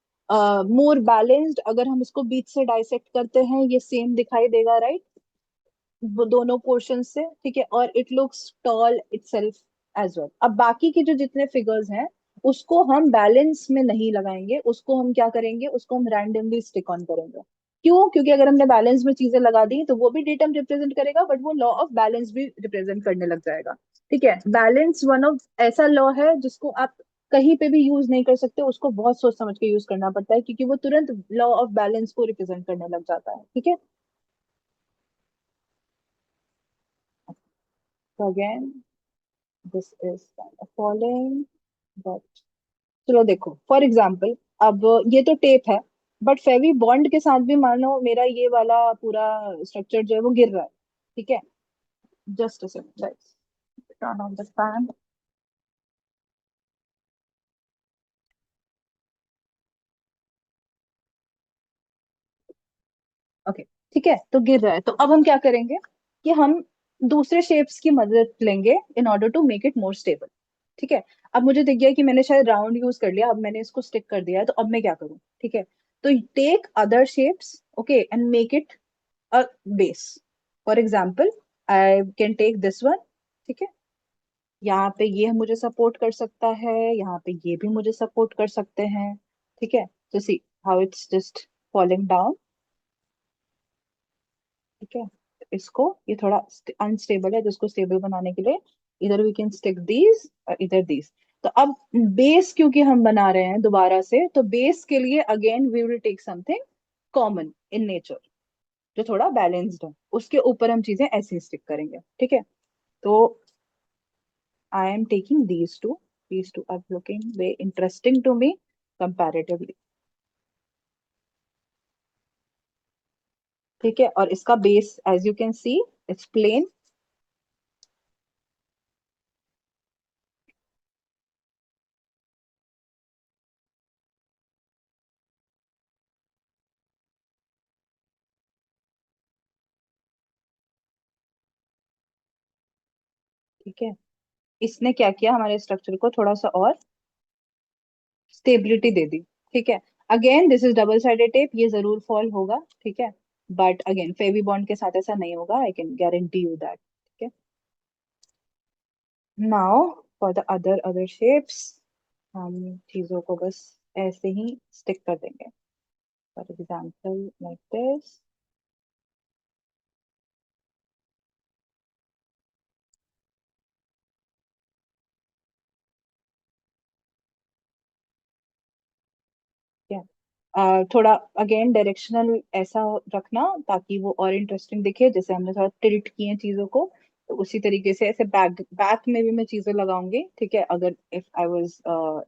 more balanced. अगर हम इसको बीच से डाइसेक्ट करते हैं ये सेम दिखाई देगा, राइट, वो दोनों पोर्शन से। ठीक है, और it looks tall itself as well. अब बाकी के जो जितने फिगर्स हैं उसको हम बैलेंस में नहीं लगाएंगे, उसको हम क्या करेंगे, उसको हम रैंडमली स्टिक ऑन करेंगे। क्यों? क्योंकि अगर हमने बैलेंस में चीजें लगा दी तो वो भी डेटम रिप्रेजेंट करेगा, बट वो लॉ ऑफ बैलेंस भी रिप्रेजेंट करने लग जाएगा। ठीक है, बैलेंस वन ऑफ ऐसा लॉ है जिसको आप कहीं पे भी यूज नहीं कर सकते, उसको बहुत सोच समझ के यूज करना पड़ता है, क्योंकि वो तुरंत लॉ ऑफ बैलेंस को रिप्रेजेंट करने लग जाता है। ठीक है, तो again this is following, but चलो देखो फॉर एग्जाम्पल, अब ये तो टेप है, बट फेवी बॉन्ड के साथ भी मानो मेरा ये वाला पूरा स्ट्रक्चर जो है वो गिर रहा है। ठीक है, just a second, turn on the fan. Okay, ठीक है, तो गिर रहा है, तो अब हम क्या करेंगे कि हम दूसरे शेप्स की मदद लेंगे in order to make it more stable. ठीक है, अब मुझे दिख गया कि मैंने शायद राउंड यूज कर लिया, अब मैंने इसको स्टिक कर दिया है, तो अब मैं क्या करूं? ठीक है, तो take other shapes, okay, and make it a base. For example I can take this one. ठीक है, यहाँ पे ये मुझे सपोर्ट कर सकता है, यहाँ पे ये भी मुझे सपोर्ट कर सकते हैं। ठीक है, तो see how it's just falling down. ठीक है, तो इसको, ये थोड़ा अनस्टेबल है, जिसको स्टेबल बनाने के लिए इधर वी कैन स्टिक दीज और इधर दीज। तो अब बेस क्योंकि हम बना रहे हैं दोबारा से, तो बेस के लिए again we will take something common in nature जो थोड़ा बैलेंस्ड है, उसके ऊपर हम चीजें ऐसे स्टिक करेंगे। ठीक है, तो आई am taking these two. these two are looking way interesting to me comparatively. ठीक है, और इसका base as you can see it's plain. ठीक है, इसने क्या किया, हमारे स्ट्रक्चर को थोड़ा सा और स्टेबिलिटी दे दी. ठीक है, again this is double sided tape, ये जरूर फॉल होगा. ठीक है, बट अगेन फेवी बॉन्ड के साथ ऐसा नहीं होगा, I can guarantee you that. ठीक है, now for the other shapes हम चीजों को बस ऐसे ही स्टिक कर देंगे. For example like this. थोड़ा अगेन डायरेक्शनल ऐसा रखना ताकि वो और इंटरेस्टिंग दिखे. जैसे हमने थोड़ा टिल्ट किए हैं चीजों को, तो उसी तरीके से ऐसे बैक बैक में भी मैं चीजें लगाऊंगी. ठीक है, अगर if I was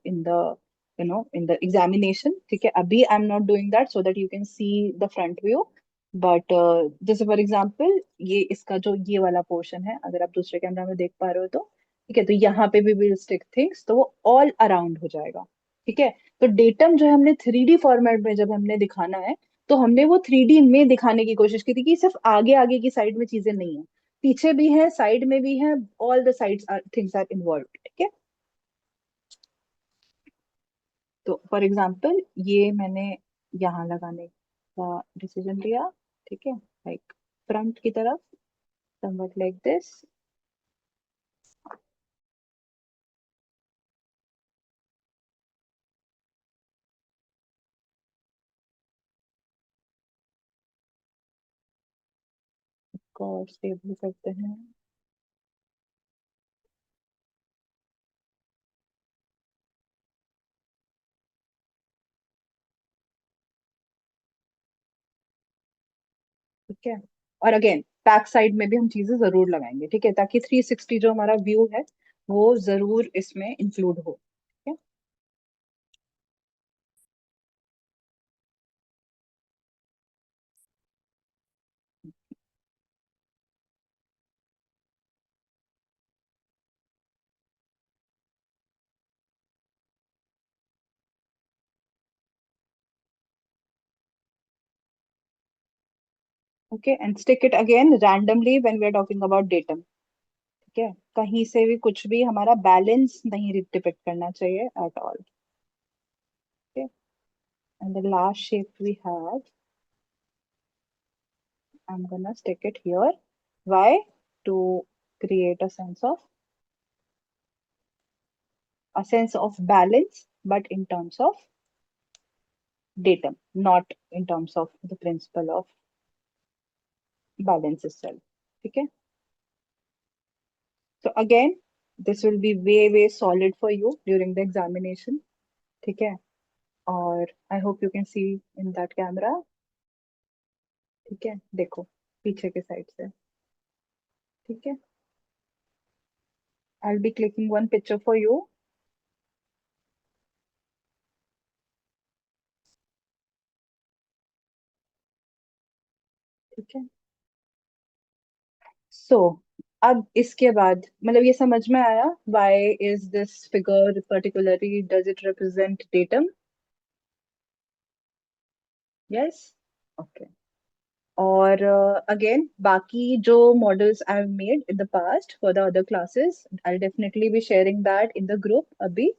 in the in the examination. ठीक है, अभी I am not doing that so that you can see the front view. But जैसे फॉर एग्जाम्पल ये इसका जो ये वाला पोर्शन है, अगर आप दूसरे कैमरा में देख पा रहे हो तो ठीक है, तो यहाँ पे भी विल स्टिक थिंग्स, तो वो ऑल अराउंड हो जाएगा. ठीक है, तो डेटम जो है हमने 3D फॉर्मेट में जब हमने दिखाना है, तो हमने वो 3D में दिखाने की कोशिश की थी कि सिर्फ आगे आगे की साइड में चीजें नहीं है, पीछे भी है, साइड में भी है, all the sides are things are involve. ठीक है, तो फॉर एग्जाम्पल ये मैंने यहाँ लगाने का डिसीजन लिया. ठीक है, लाइक फ्रंट की तरफ, somewhat like this. इसको स्टेबल करते हैं. ठीक है, और अगेन बैक साइड में भी हम चीजें जरूर लगाएंगे. ठीक है, ताकि 360 जो हमारा व्यू है वो जरूर इसमें इंक्लूड हो. ठीक है, okay, and stick it again randomly when we are talking about datum. ठीक है, कहीं से भी कुछ भी हमारा बैलेंस नहीं डिपेक्ट करना चाहिए at all. Okay, and the last shape we have, I am gonna stick it here. Why? To create a sense of balance, but in terms of datum, not in terms of the principle of balance itself. ठीक है, so again this will be way solid for you during the examination. ठीक है, और I hope you can see in that camera. ठीक है, देखो पीछे के साइड से. ठीक है, I'll be clicking one picture for you. ठीक है, सो अब इसके बाद मतलब ये समझ में आया why is this figure particularly, does it represent datum? Yes, okay. और अगेन बाकी जो models I have made in the past for the other classes, I definitely be sharing that in the group अभी.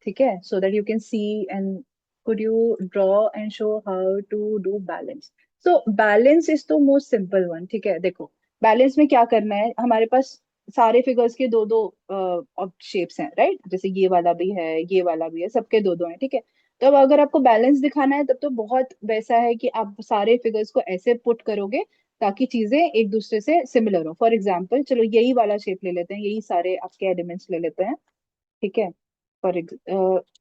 ठीक है, so that you can C and could you draw and show how to do balance. So balance is the most simple one. ठीक है, देखो balance में क्या करना है, हमारे पास सारे फिगर्स के दो दो शेप्स हैं, राइट? जैसे ये वाला भी है, ये वाला भी है, सबके दो दो हैं. ठीक है, तो अब अगर आपको बैलेंस दिखाना है तब तो बहुत वैसा है कि आप सारे फिगर्स को ऐसे पुट करोगे ताकि चीजें एक दूसरे से सिमिलर हो. फॉर एग्जाम्पल चलो यही वाला शेप ले लेते हैं, यही सारे आपके एलिमेंट्स ले लेते हैं. ठीक है,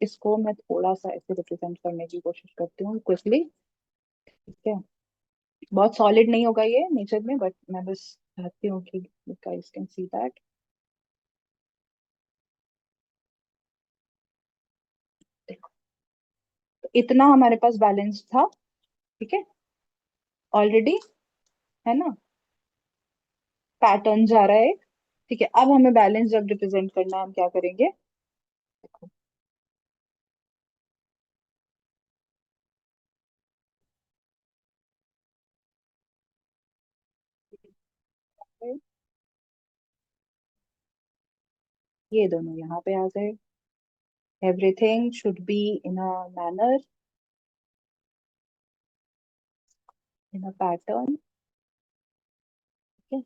इसको मैं थोड़ा सा ऐसे रिप्रेजेंट करने की कोशिश करती हूँ क्विकली. ठीक है, बहुत सॉलिड नहीं होगा ये नेचर में, बट मैं बस चाहती हूँ कि you guys can see that. इतना हमारे पास बैलेंस था, ठीक है, ऑलरेडी, है ना, पैटर्न जा रहा है, ठीक है। अब हमें बैलेंस जब रिप्रेजेंट करना है, हम क्या करेंगे, देखो, ये दोनों यहाँ पे आ गए, everything should be in a manner, in a pattern, ठीक है,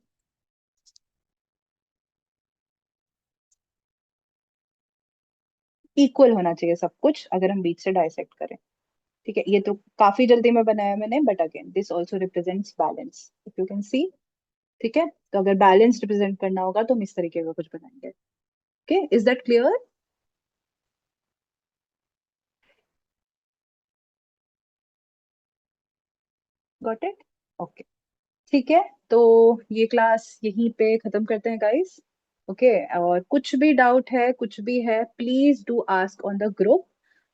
इक्वल होना चाहिए सब कुछ अगर हम बीच से डाइसेक्ट करें, ठीक है। ये तो काफी जल्दी में बनाया मैंने, but again this also represents balance, if you can सी, ठीक है। तो अगर बैलेंस रिप्रेजेंट करना होगा तो हम इस तरीके का कुछ बनाएंगे, okay, is that clear, got it, okay, ठीक है। तो ये क्लास यहीं पे खत्म करते हैं गाइस, ओके। और कुछ भी डाउट है, कुछ भी है, please do ask on the group,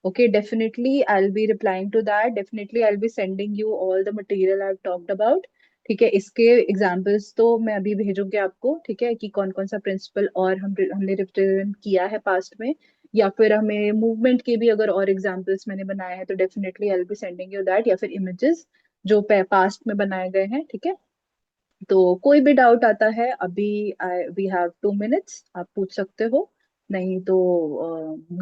okay, definitely I will be replying to that, definitely I will be sending you all the material I have talked about, ठीक है। इसके एग्जांपल्स तो मैं अभी भेजूंगी आपको, ठीक है, कि कौन कौन सा प्रिंसिपल और हमने रिप्रेजेंट किया है पास्ट में, या फिर हमें मूवमेंट के भी अगर और एग्जांपल्स मैंने बनाए हैं तो definitely I will be sending you that, या फिर इमेजेस जो पास्ट में बनाए गए हैं, ठीक है। तो कोई भी डाउट आता है अभी, वी हैव 2 मिनट्स, आप पूछ सकते हो, नहीं तो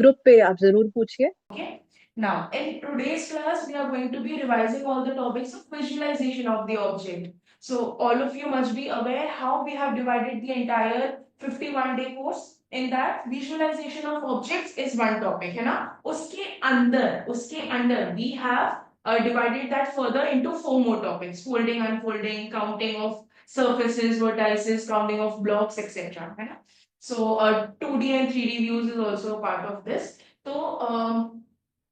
ग्रुप पे आप जरूर पूछिए। Okay. Now, in today's class, we are going to be revising all the topics of visualization of the object. So, all of you must be aware how we have divided the entire 51-day course. In that, visualization of objects is one topic, है ना? उसके अंदर we have divided that further into 4 more topics: folding, unfolding, counting of surfaces, vertices, counting of blocks, etc. है ना? So, 2D and 3D views is also a part of this. So,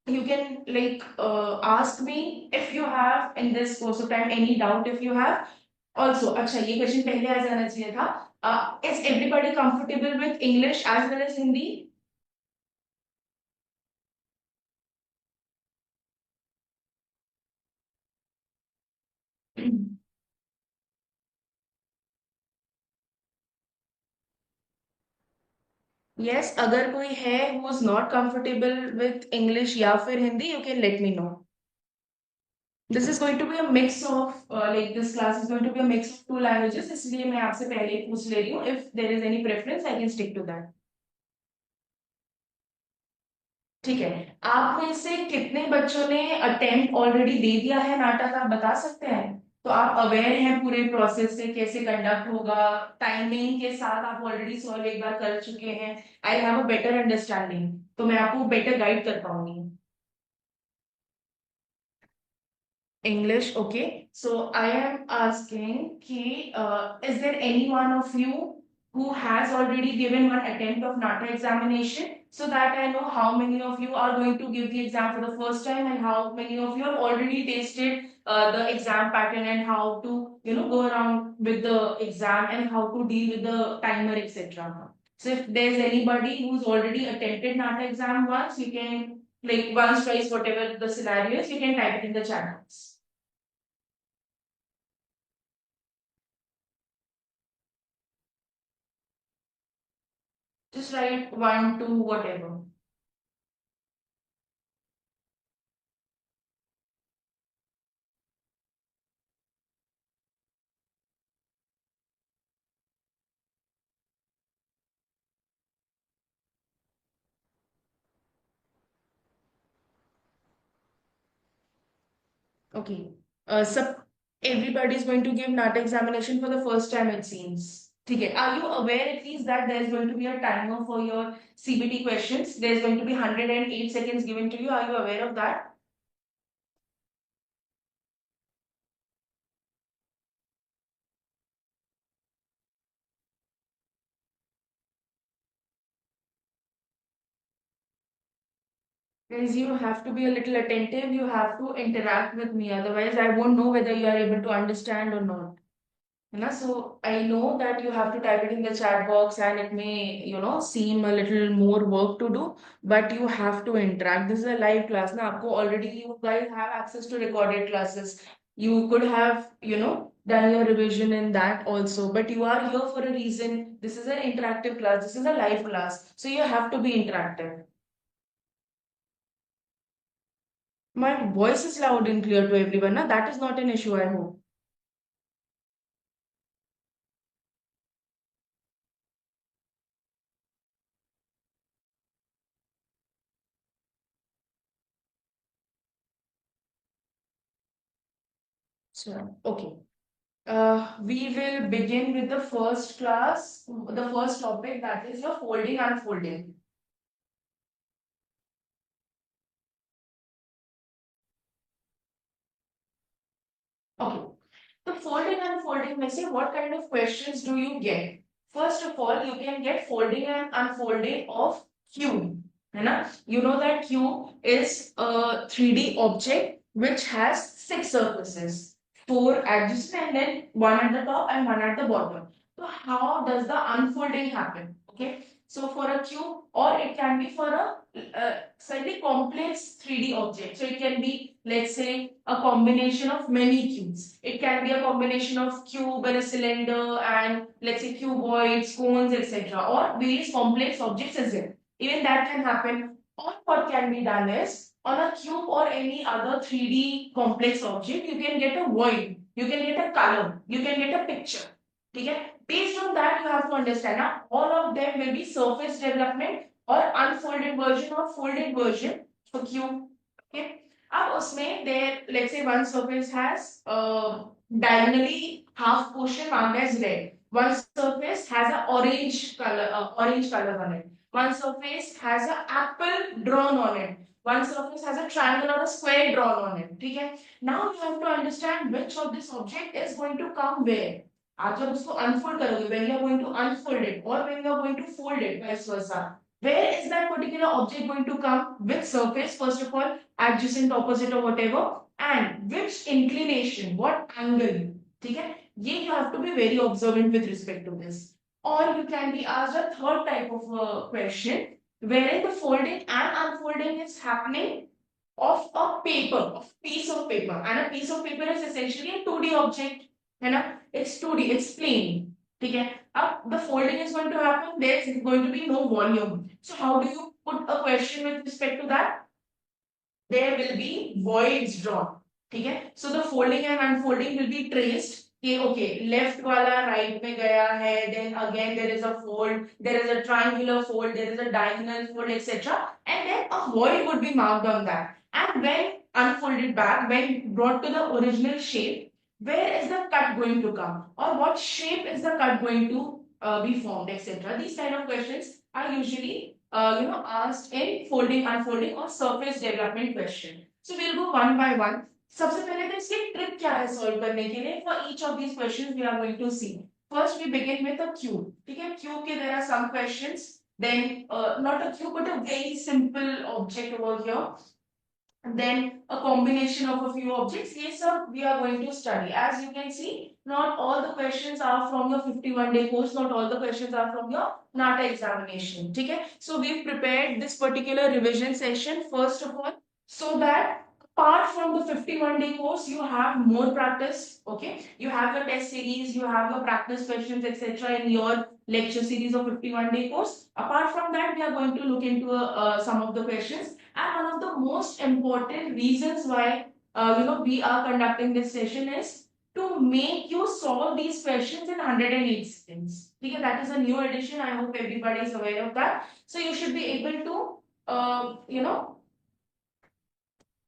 you can like ask me if you have in this course of time any doubt if you have. Also, अच्छा ये question पहले आ जाना चाहिए था. Is everybody comfortable with English as well as Hindi? Yes, अगर कोई है who is not comfortable with English या फिर Hindi, you can let me know. This is going to be a mix of like this class is going to be a mix of two languages. इसलिए मैं आपसे पहले ही पूछ ले रही हूँ. If there is any preference, I can stick to that. ठीक है. आप में से कितने बच्चों ने अटेम्प्ट ऑलरेडी दे दिया है नाटक, आप बता सकते हैं? तो आप अवेयर हैं पूरे प्रोसेस से, कैसे कंडक्ट होगा, टाइमिंग के साथ आप ऑलरेडी सॉल्व एक बार कर चुके हैं. I have a better understanding, तो मैं आपको बेटर गाइड कर पाऊंगी. English, okay. So I am asking कि is there any one of you who has already given one attempt of NATA examination, so that I know how many of you are going to give the exam for the first time and how many of you have already tasted the exam pattern and how to go around with the exam and how to deal with the timer, etc. So if there's anybody who's already attempted NATA exam once, you can like once, twice, whatever the scenario is, you can type it in the chat box. Just write 1, 2, whatever. Okay. So everybody is going to give NATA examination for the first time, it seems. Okay. Are you aware at least that there's going to be a timer for your CBT questions? There's going to be 108 seconds given to you. Are you aware of that? Guys, you have to be a little attentive. You have to interact with me. Otherwise, I won't know whether you are able to understand or not. So I know that you have to type it in the chat box and it may, seem a little more work to do, but you have to interact. This is a live class. Now, आपको already you guys have access to recorded classes. You could have, done your revision in that also, but you are here for a reason. This is an interactive class. This is a live class. So you have to be interactive. My voice is loud and clear to everyone. Now, that is not an issue, I hope. So, okay. We will begin with the first class, the first topic, that is your folding and unfolding. Okay. The folding and unfolding, let's say, what kind of questions do you get? First of all, you can get folding and unfolding of cube. You know that cube is a 3D object which has 6 surfaces, 4 adjacent and then 1 at the top and 1 at the bottom. So how does the unfolding happen? Okay, so for a cube, or it can be for a slightly complex 3D object. So it can be, let's say, a combination of many cubes. It can be a combination of cube and a cylinder and, let's say, cuboids, cones, etc. or various complex objects as well. Even that can happen. Or what can be done is, on a cube or any other 3D complex object, you can get a void, you can get a color, you can get a picture. Okay? Based on that, you have to understand now all of them will be surface development or unfolded version or folded version for cube. Okay? अब उसमें there, let's say, one surface has diagonally half portion marked as red. One surface has an orange color on it. One surface has an apple drawn on it. One surface has a triangle or a square drawn on it. Okay? Now you have to understand which of this object is going to come where. आप जब उसको unfold करोगे, when you are going to unfold it or when you are going to fold it, vice versa, where is that particular object going to come? Which surface, first of all, adjacent, opposite or whatever, and which inclination, what angle. ठीक है? ये you have to be very observant with respect to this. Or you can be asked a third type of question, wherein the folding and unfolding is happening of a paper, of piece of paper, and a piece of paper is essentially a 2D object. है ना? It's 2D, it's plain. ठीक है? अब the folding is going to happen, there's going to be no volume. So how do you put a question with respect to that? There will be voids drawn. ठीक है? So the folding and unfolding will be traced. Okay, left वाला right में गया है, then again there is a fold, there is a triangular fold, there is a diagonal fold, etc. And then a void would be marked on that. And when unfolded back, when brought to the original shape, where is the cut going to come? Or what shape is the cut going to be formed, etc. These kind of questions are usually asked in folding, unfolding or surface development question. So we'll go one by one. सबसे पहले तो इसकी trick क्या है solve करने के लिए? For each of these questions we are going to see. First we begin with a cube. ठीक है? Cube के there are some questions. Then not a cube but a very simple object over here. And then a combination of a few objects. Yes, sir, we are going to study. As you can see, not all the questions are from your 51-day course. Not all the questions are from your NATA examination. Okay? So we've prepared this particular revision session first of all, so that apart from the 51-day course, you have more practice. Okay? You have your test series, you have your practice questions, etc. in your lecture series of 51-day course. Apart from that, we are going to look into some of the questions. And one of the most important reasons why we are conducting this session is to make you solve these questions in 108 seconds. Okay, that is a new addition. I hope everybody is aware of that. So you should be able to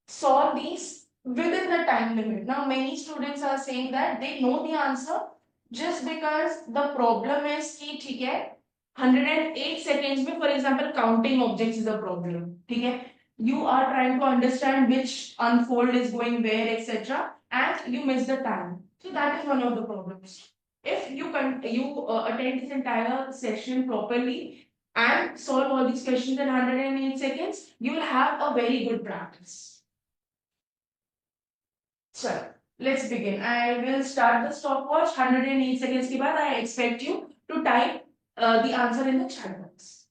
solve these within the time limit. Now many students are saying that they know the answer just because the problem is कि ठीक है 108 seconds में, for example, counting objects is a problem. ठीक है? You are trying to understand which unfold is going where, etc. and you miss the time. So that is one of the problems. If you attend this entire session properly and solve all these questions in 108 seconds, you will have a very good practice. So let's begin. I will start the stopwatch. 108 seconds के बाद I expect you to type the answer in the chat box.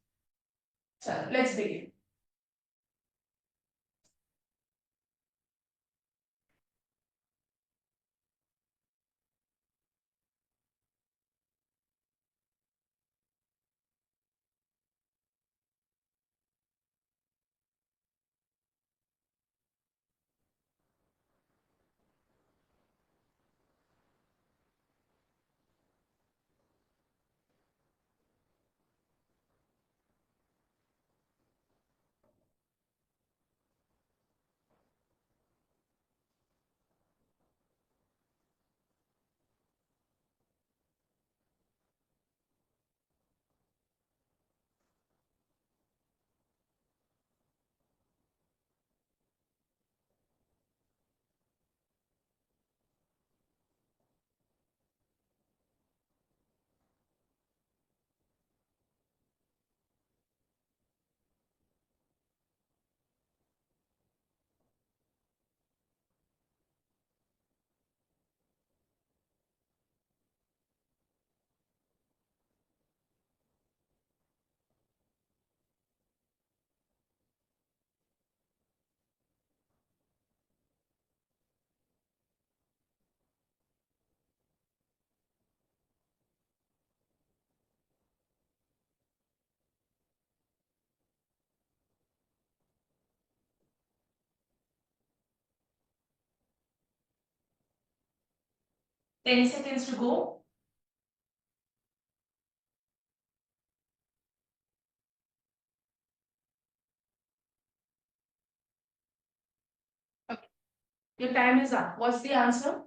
So let's begin. Ten seconds to go. Okay. Your time is up. What's the answer?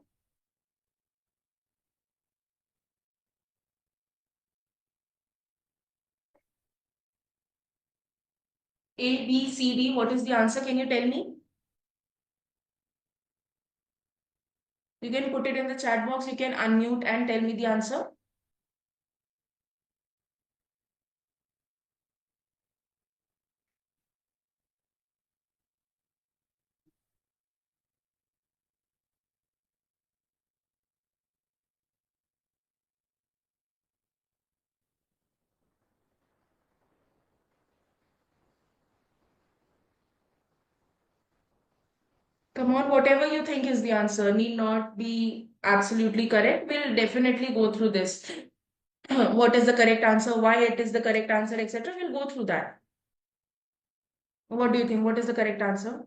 A, B, C, D. What is the answer? Can you tell me? You can put it in the chat box. You can unmute and tell me the answer. Come on, whatever you think is the answer need not be absolutely correct. We'll definitely go through this. What is the correct answer, why it is the correct answer, etc. We'll go through that. What do you think? What is the correct answer?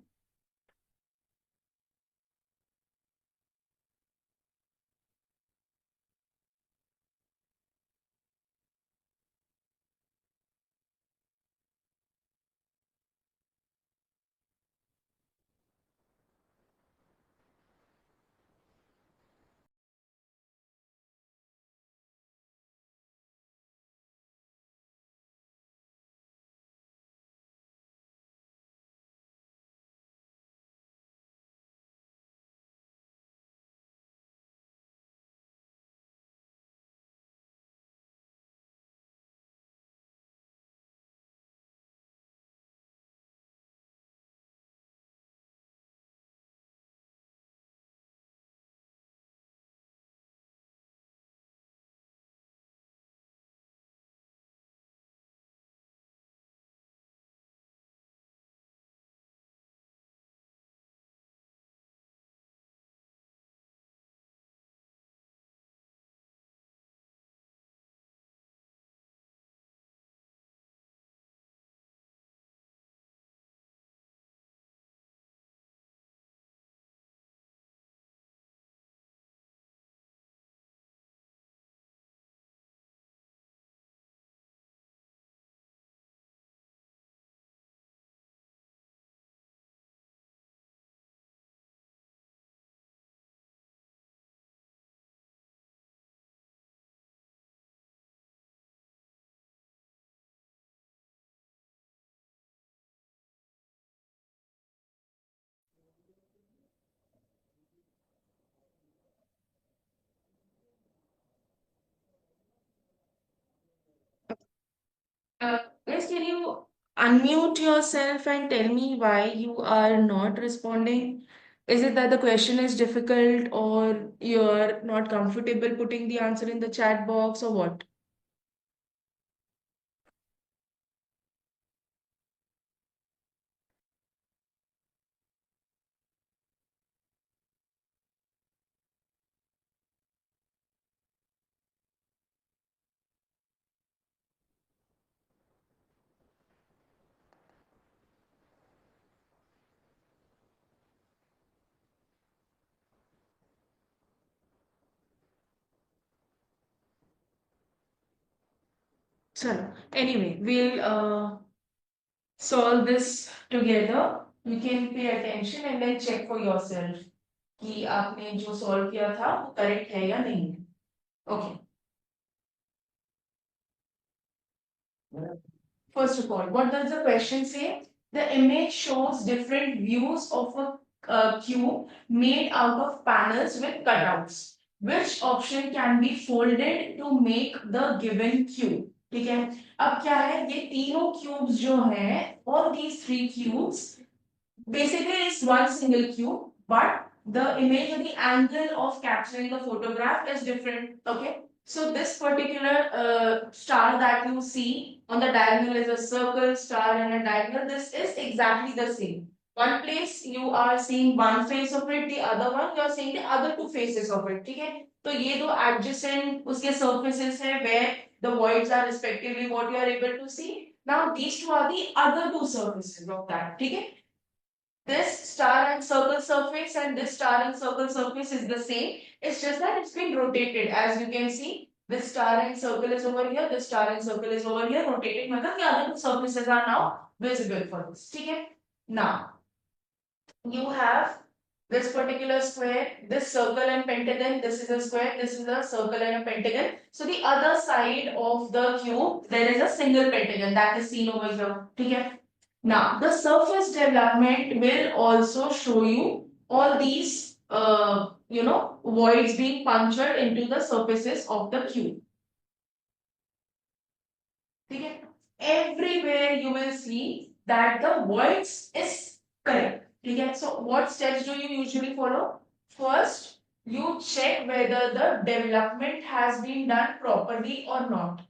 Guys, can you unmute yourself and tell me why you are not responding? Is it that the question is difficult or you're not comfortable putting the answer in the chat box or what? So anyway, we'll solve this together. You can pay attention and then check for yourself कि आपने जो solve किया था वो correct है या नहीं. Okay. First of all, what does the question say? The image shows different views of a cube made out of panels with cutouts. Which option can be folded to make the given cube? ठीक है. अब क्या है ये तीनों cubes जो हैं, all these three cubes basically it's one single cube, but the image or the angle of capturing the photograph is different. Okay. So this particular star that you see on the diagonal is a circle, star and a diagonal. This is exactly the same. One place you are seeing one face of it, the other one you are seeing the other two faces of it. ठीक है? तो ये दो adjacent उसके surfaces है where the voids are respectively what you are able to see. Now these two are the other two surfaces of that. ठीक है? This star and circle surface and this star and circle surface is the same. It's just that it's been rotated. As you can see, this star and circle is over here, this star and circle is over here, rotated. मतलब the other two surfaces are now visible for this. ठीक है? Now, you have this particular square, this circle and pentagon, this is a square, this is a circle and a pentagon. So the other side of the cube, there is a single pentagon that is seen over here. ठीक है? Now, the surface development will also show you all these, voids being punctured into the surfaces of the cube. Okay? Everywhere you will see that the voids is correct. Okay? So, what steps do you usually follow? First, you check whether the development has been done properly or not.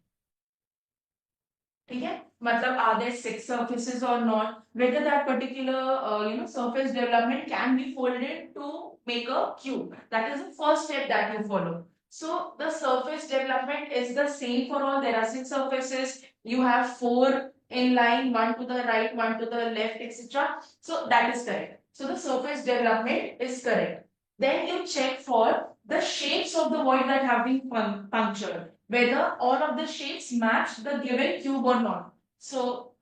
ठीक है मतलब are there six surfaces or not, whether that particular surface development can be folded to make a cube. That is the first step that you follow. So the surface development is the same for all. There are six surfaces, you have four in line, one to the right, one to the left, etc. So that is correct. So the surface development is correct. Then you check for the shapes of the void that have been punctured, whether all of the shapes match the given cube or not. So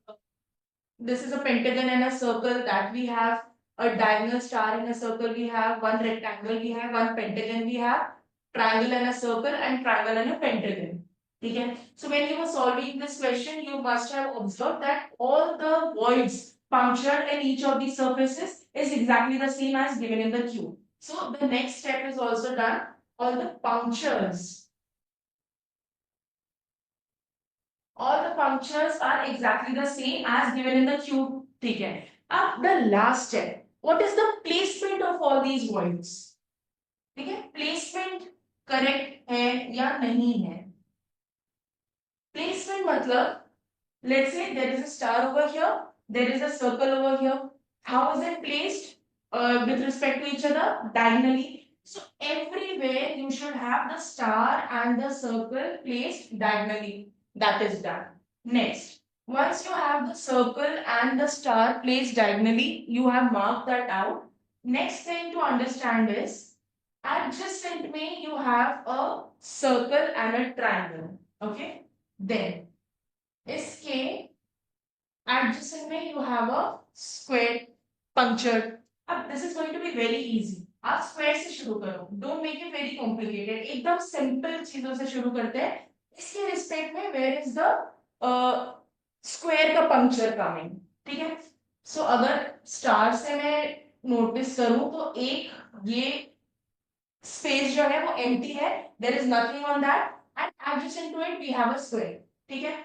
this is a pentagon and a circle that we have, a diagonal star in a circle we have, one rectangle we have, one pentagon we have, triangle and a circle, and triangle and a pentagon. Okay. So when you were solving this question, you must have observed that all the voids punctured in each of these surfaces is exactly the same as given in the cube. So the next step is also done. All the punctures are exactly the same as given in the cube. ठीक है. अब the last step. What is the placement of all these voids? ठीक है. Placement correct है या नहीं है? Placement मतलब let's say there is a star over here, there is a circle over here. How is it placed with respect to each other? Diagonally. So everywhere you should have the star and the circle placed diagonally. That is done. Next, once you have the circle and the star placed diagonally, you have marked that out. Next thing to understand is adjacent में you have a circle and a triangle. Okay. Then इसके adjacent में you have a square punctured. अब this is going to be very easy. आप square से शुरू करो. Don't make it very complicated. एकदम simple चीजों से शुरू करते हैं. इसके respect में where is the square का puncture coming? ठीक है? So अगर star से मैं notice करूं तो एक ये space जो है वो empty है. There is nothing on that. And adjacent to it we have a square. ठीक है?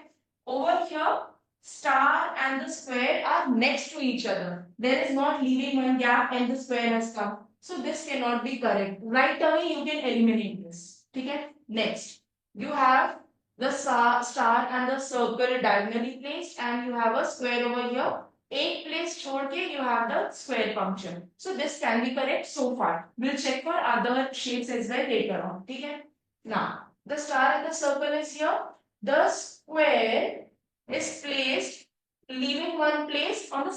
Over here star and the square are next to each other. There is not leaving one gap and the square has come. So this cannot be correct. Right away you can eliminate this. Okay? Next, you have the star and the circle diagonally placed and you have a square over here. एक place छोड़ के you have the square function. So this can be correct so far. We'll check for other shapes as well later on. ठीक है? Now, the star and the circle is here. The square is placed leaving one place on the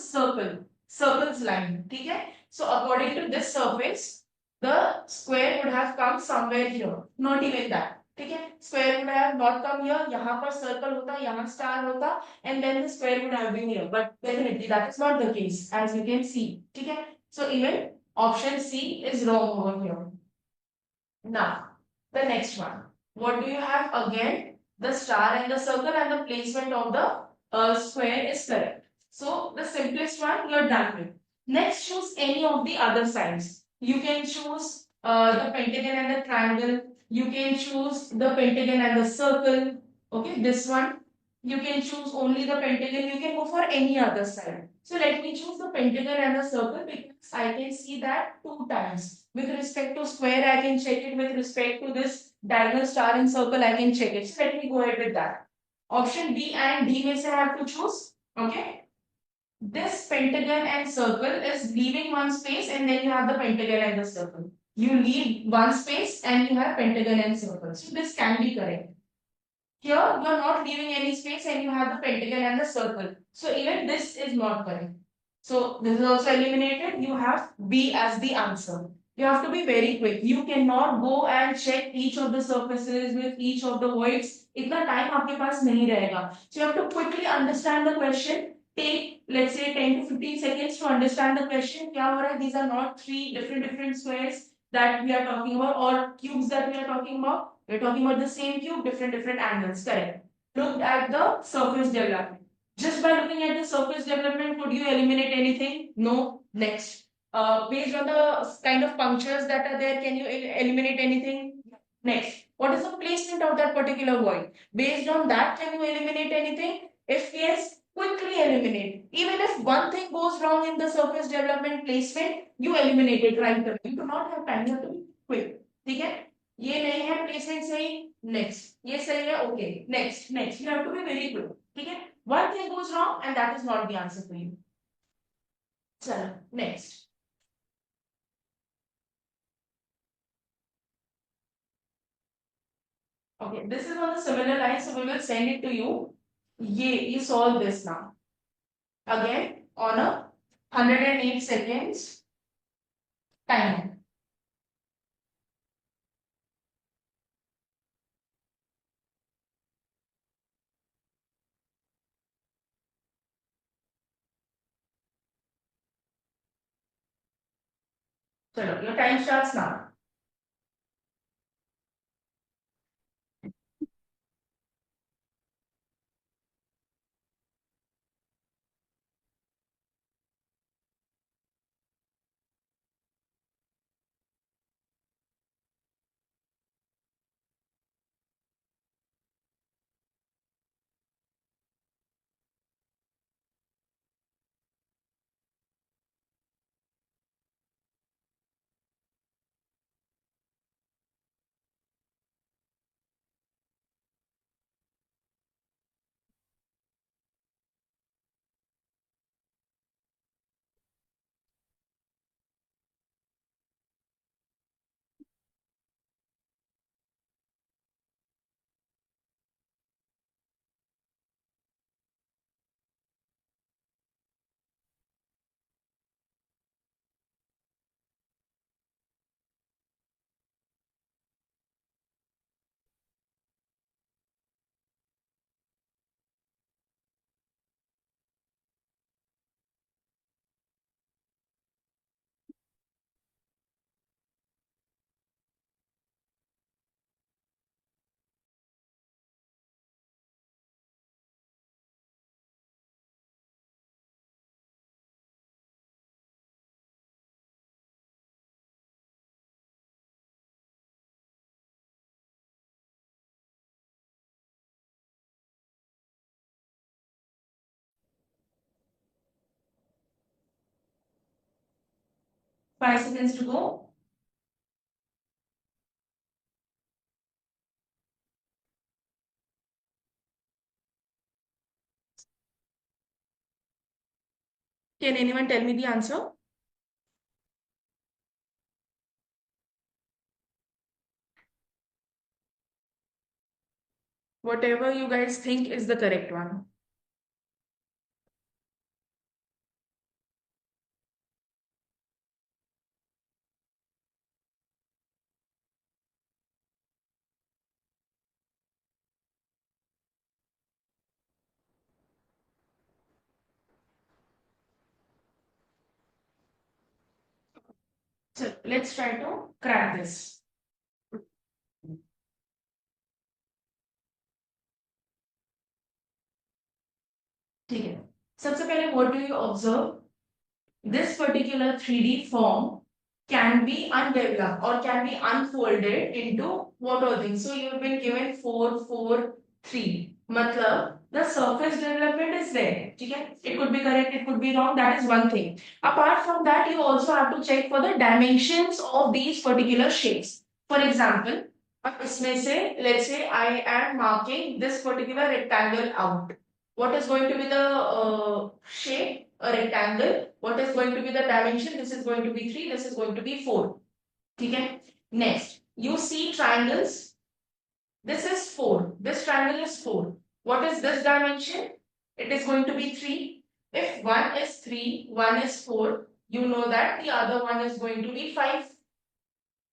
circle's line. ठीक है? So according to this surface, the square would have come somewhere here. Not even that. ठीक है? Square would have not come here. यहाँ पर circle होता, यहाँ star होता, and then the square would have been here. But definitely that is not the case, as you can see. ठीक है? So even option C is wrong over here. Now, the next one. What do you have again? The star and the circle and the placement of the square is correct. So the simplest one you are done with. Next, choose any of the other sides. You can choose the pentagon and the triangle. You can choose the pentagon and the circle. Okay, this one. You can choose only the pentagon. You can go for any other side. So let me choose the pentagon and the circle because I can see that two times. With respect to square, I can check it. With respect to this diagonal star and circle, I can check it. So let me go ahead with that. Option B and D may say I have to choose. Okay. This pentagon and circle is leaving one space and then you have the pentagon and the circle. You leave one space and you have pentagon and circle. So this can be correct. Here, you are not leaving any space and you have the pentagon and the circle. So even this is not correct. So this is also eliminated. You have B as the answer. You have to be very quick. You cannot go and check each of the surfaces with each of the voids. इतना time आपके पास नहीं रहेगा. So you have to quickly understand the question. Take let's say 10 to 15 seconds to understand the question. क्या हो रहा है? These are not three different squares that we are talking about or cubes that we are talking about. We're talking about the same cube, different angles. Correct. Look at the surface development. Just by looking at the surface development, could you eliminate anything? No. Next. Based on the kind of punctures that are there, can you eliminate anything? Next. What is the placement of that particular void? Based on that, can you eliminate anything? If yes, quickly eliminate. Even if one thing goes wrong in the surface development placement, you eliminate it right away. You do not have time. You have to be quick. ठीक है? ये नहीं है placement सही next ये सही है okay next you have to be very good ठीक है one thing goes wrong and that is not the answer for you चलो next okay this is on the similar line so we will send it to you you solve this now again on a 108 seconds timer chalo your time starts now 5 seconds to go. Can anyone tell me the answer? Whatever you guys think is the correct one. So let's try to crack this. ठीक है. सबसे पहले what do you observe? This particular 3D form can be undeveloped or can be unfolded into what all things. So you've been given 4, 4, 3. मतलब the surface development is there. ठीक है? It could be correct, it could be wrong. That is one thing. Apart from that, you also have to check for the dimensions of these particular shapes. For example, इसमें से let's say I am marking this particular rectangle out. What is going to be the shape? A rectangle. What is going to be the dimension? This is going to be 3, this is going to be 4. Okay. Next, you see triangles. This is 4. This triangle is 4. What is this dimension? It is going to be 3. If one is 3, one is 4, you know that the other one is going to be 5.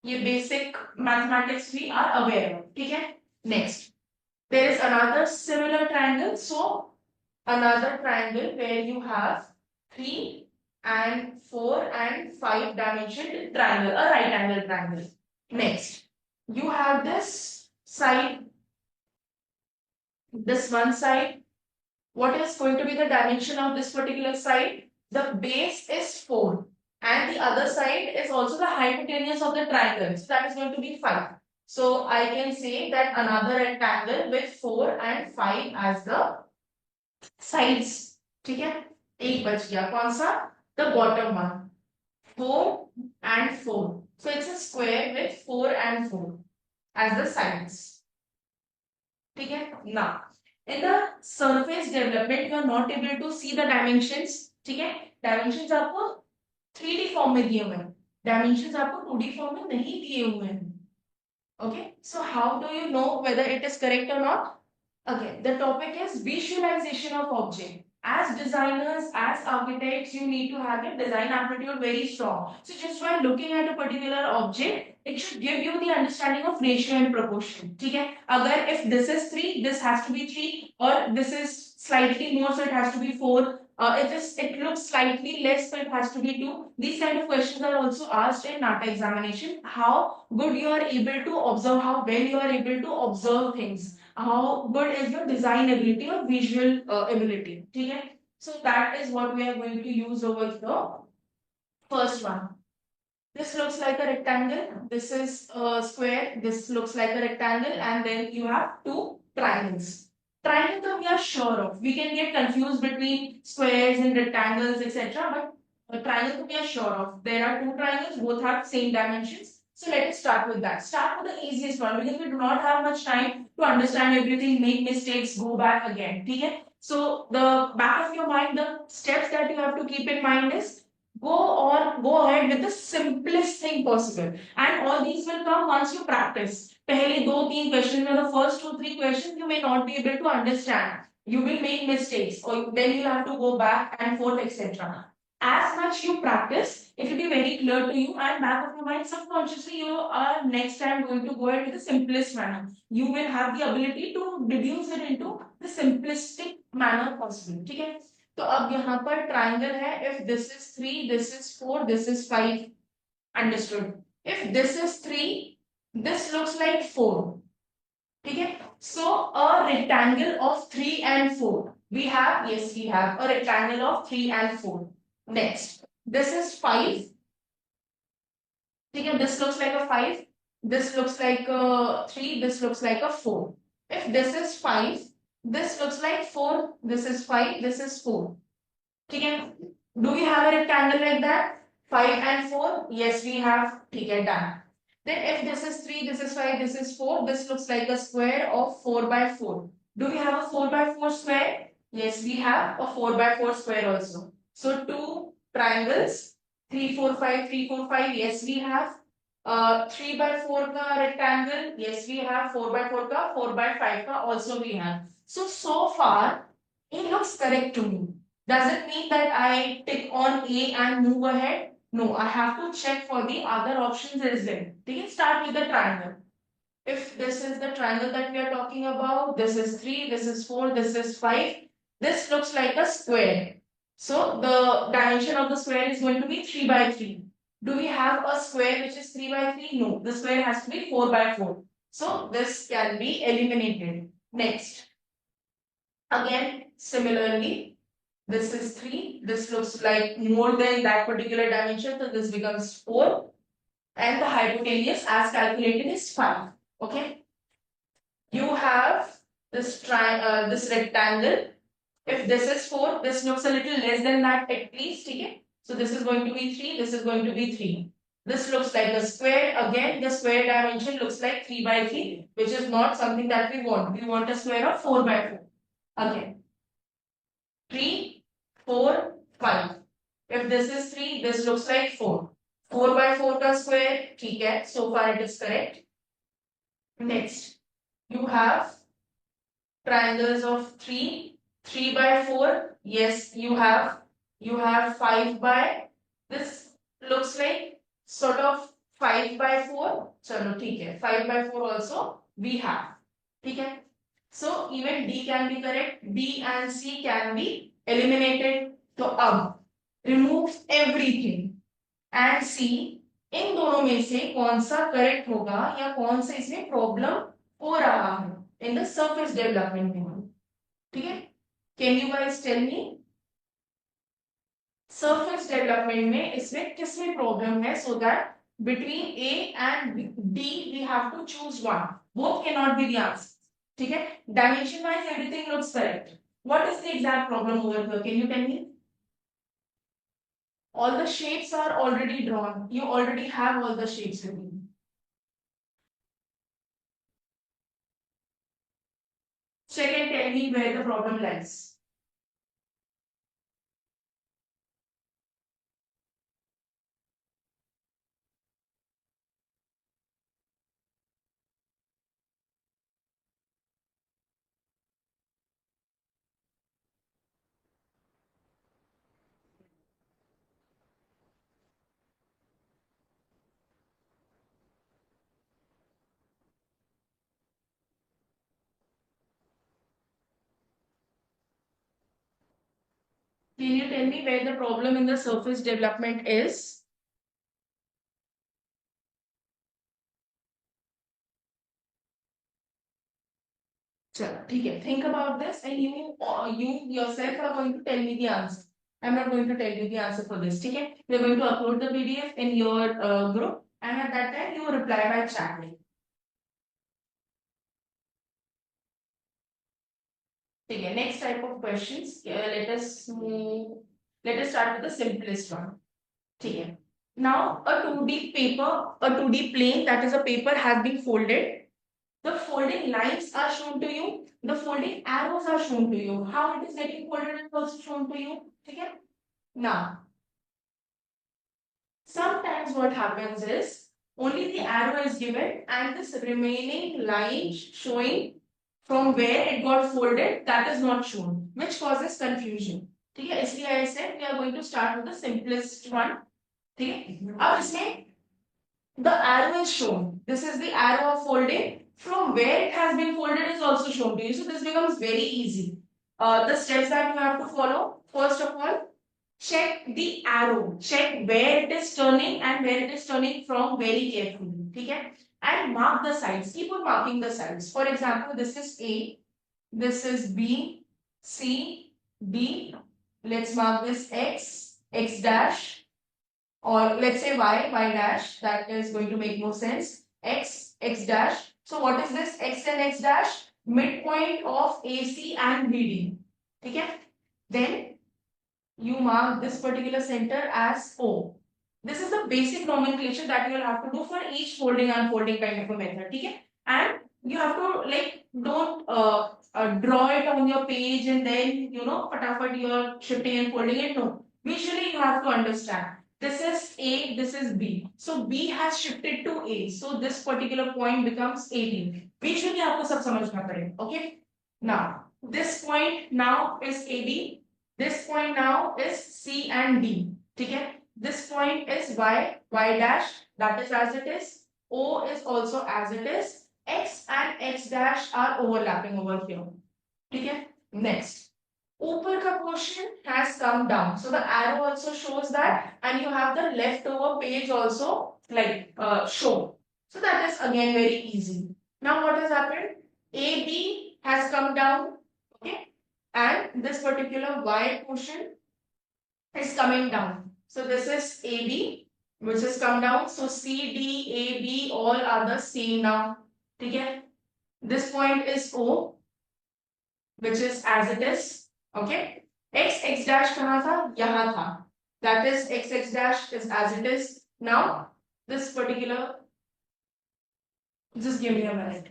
ये basic mathematics we are aware of. Okay. Next, there is another similar triangle. So another triangle where you have 3 and 4 and 5 dimensioned triangle, a right angle triangle. Next, you have this side, this one side. What is going to be the dimension of this particular side? The base is 4 and the other side is also the hypotenuse of the triangle. So that is going to be 5. So I can say that another rectangle with 4 and 5 as the sides. ठीक है, एक बच गया कौन सा? The bottom one, 4 and 4. So it's a square with 4 and 4 as the sides. ठीक है. Now in the surface development you are not able to see the dimensions. ठीक है, dimensions आपको 3D फॉर्म में दिए हुए हैं, dimensions आपको 2D फॉर्म में नहीं दिए हुए हैं. Okay, so how do you know whether it is correct or not? Again, the topic is visualization of object. As designers, as architects, you need to have your design aptitude very strong. So just while looking at a particular object, it should give you the understanding of ratio and proportion. ठीक है? अगर if this is 3, this has to be 3, or this is slightly more, so it has to be 4. It looks slightly less, so it has to be 2. These kind of questions are also asked in NATA examination. How good you are able to observe, how well you are able to observe things. How good is your design ability or visual ability. Okay? So that is what we are going to use over here. First one, this looks like a rectangle, this is a square, this looks like a rectangle, and then you have two triangles. Triangle we are sure of. We can get confused between squares and rectangles, etc. But triangle we are sure of. There are two triangles, both have same dimensions. So let us start with that. Start with the easiest one because we do not have much time to understand everything, make mistakes, go back again. Okay? So the back of your mind, the steps that you have to keep in mind is go ahead with the simplest thing possible. And all these will come once you practice. पहले 2-3 questions or the first 2-3 questions you may not be able to understand. You will make mistakes or then you have to go back and forth, etc. As much you practice, it will be very clear to you, and back of your mind, subconsciously, you are next time going to go ahead with the simplest manner. You will have the ability to reduce it into the simplistic manner possible. ठीक है? तो अब यहाँ पर triangle है. If this is 3, this is 4, this is 5. Understood? If this is 3, this looks like 4. ठीक है? So a rectangle of 3 and 4. We have a rectangle of 3 and 4. Next, this is 5. Okay, this looks like a 5. This looks like a 3. This looks like a 4. If this is 5, this looks like 4. This is 5. This is 4. Okay, do we have a rectangle like that? 5 and 4, yes, we have. Okay, done. Then if this is 3, this is 5, this is 4, this looks like a square of 4 by 4. Do we have a 4 by 4 square? Yes, we have a 4 by 4 square also. So two triangles, 3, 4, 5, 3, 4, 5, yes, we have. 3 by 4 ka rectangle, yes, we have. 4 by 4 ka, 4 by 5 ka also we have. So far, it looks correct to me. Does it mean that I tick on A and move ahead? No, I have to check for the other options as well. We can start with the triangle. If this is the triangle that we are talking about, this is 3, this is 4, this is 5. This looks like a square. So the dimension of the square is going to be 3 by 3. Do we have a square which is 3 by 3? No, the square has to be 4 by 4. So this can be eliminated. Next. Again, similarly, this is 3. This looks like more than that particular dimension. So this becomes 4. And the hypotenuse as calculated is 5. Okay. You have this this rectangle. If this is 4, this looks a little less than that at least. Okay. So this is going to be 3. This is going to be 3. This looks like a square. Again, the square dimension looks like 3 by 3, which is not something that we want. We want a square of 4 by 4. Again. 3, 4, 5. If this is 3, this looks like 4. 4 by 4 ka square, okay, so far it is correct. Next, you have triangles of 3, 3 by 4, yes, you have 5 by, this looks like sort of 5 by 4, chalo, okay, 5 by 4 also we have, okay. So even D can be correct, B and C can be eliminated. तो अब remove everything and see इन दोनों में से कौन सा correct होगा या कौन सा इसमें प्रॉब्लम हो रहा है इन द सरफेस डेवलपमेंट में. ठीक है, can you guys tell me surface development में इसमें किसमें प्रॉब्लम है, so that between A and D we have to choose one. Both cannot be the answer. ठीक है, dimension wise everything looks correct. What is the exact problem over here? Can you tell me? All the shapes are already drawn. You already have all the shapes with you. Check and tell me where the problem lies. Can you tell me where the problem in the surface development is? Think about this and you yourself are going to tell me the answer. I'm not going to tell you the answer for this. Okay? We're going to upload the PDF in your group and at that time you reply by chat. Okay, next type of questions. Let us start with the simplest one. Okay. Now a 2D paper, a 2D plane, that is a paper, has been folded. The folding lines are shown to you. The folding arrows are shown to you. How it is getting folded is also shown to you. Okay. Now, sometimes what happens is only the arrow is given and this remaining line showing from where it got folded, that is not shown, which causes confusion. ठीक है, इसलिए I said we are going to start with the simplest one. ठीक है, अब इसमें the arrow is shown. This is the arrow of folding. From where it has been folded is also shown to you. So this becomes very easy. The steps that you have to follow. First of all, check the arrow. Check where it is turning and where it is turning from very carefully. Okay? And mark the sides. Keep on marking the sides. For example, this is A. This is B, C, D. Let's mark this X, X dash. Or let's say y dash, that is going to make more sense, x dash. So what is this x and x dash? Midpoint of AC and BD. Okay, then you mark this particular center as O. This is the basic nomenclature that you will have to do for each folding unfolding kind of a method. Okay, and you have to like don't draw it on your page and then fatafat you're shifting and folding it. No, visually you have to understand. This is A, this is B. So B has shifted to A. So this particular point becomes AB. Visually आपको सब समझना पड़ेगा. Okay. Now this point now is AB. This point now is C and D. Okay. This point is y dash, that is as it is. O is also as it is. X and x dash are overlapping over here. Okay. Next. Upper ka portion has come down. So the arrow also shows that, and you have the leftover page also like shown. So that is again very easy. Now what has happened? AB has come down. Okay. And this particular y portion is coming down. So this is AB, which has come down. So C, D, A, B, all are the same now. Okay. This point is O, which is as it is. Okay. X dash kahan tha? Yahan tha. That is x dash is as it is. Now, this particular, just give me a minute.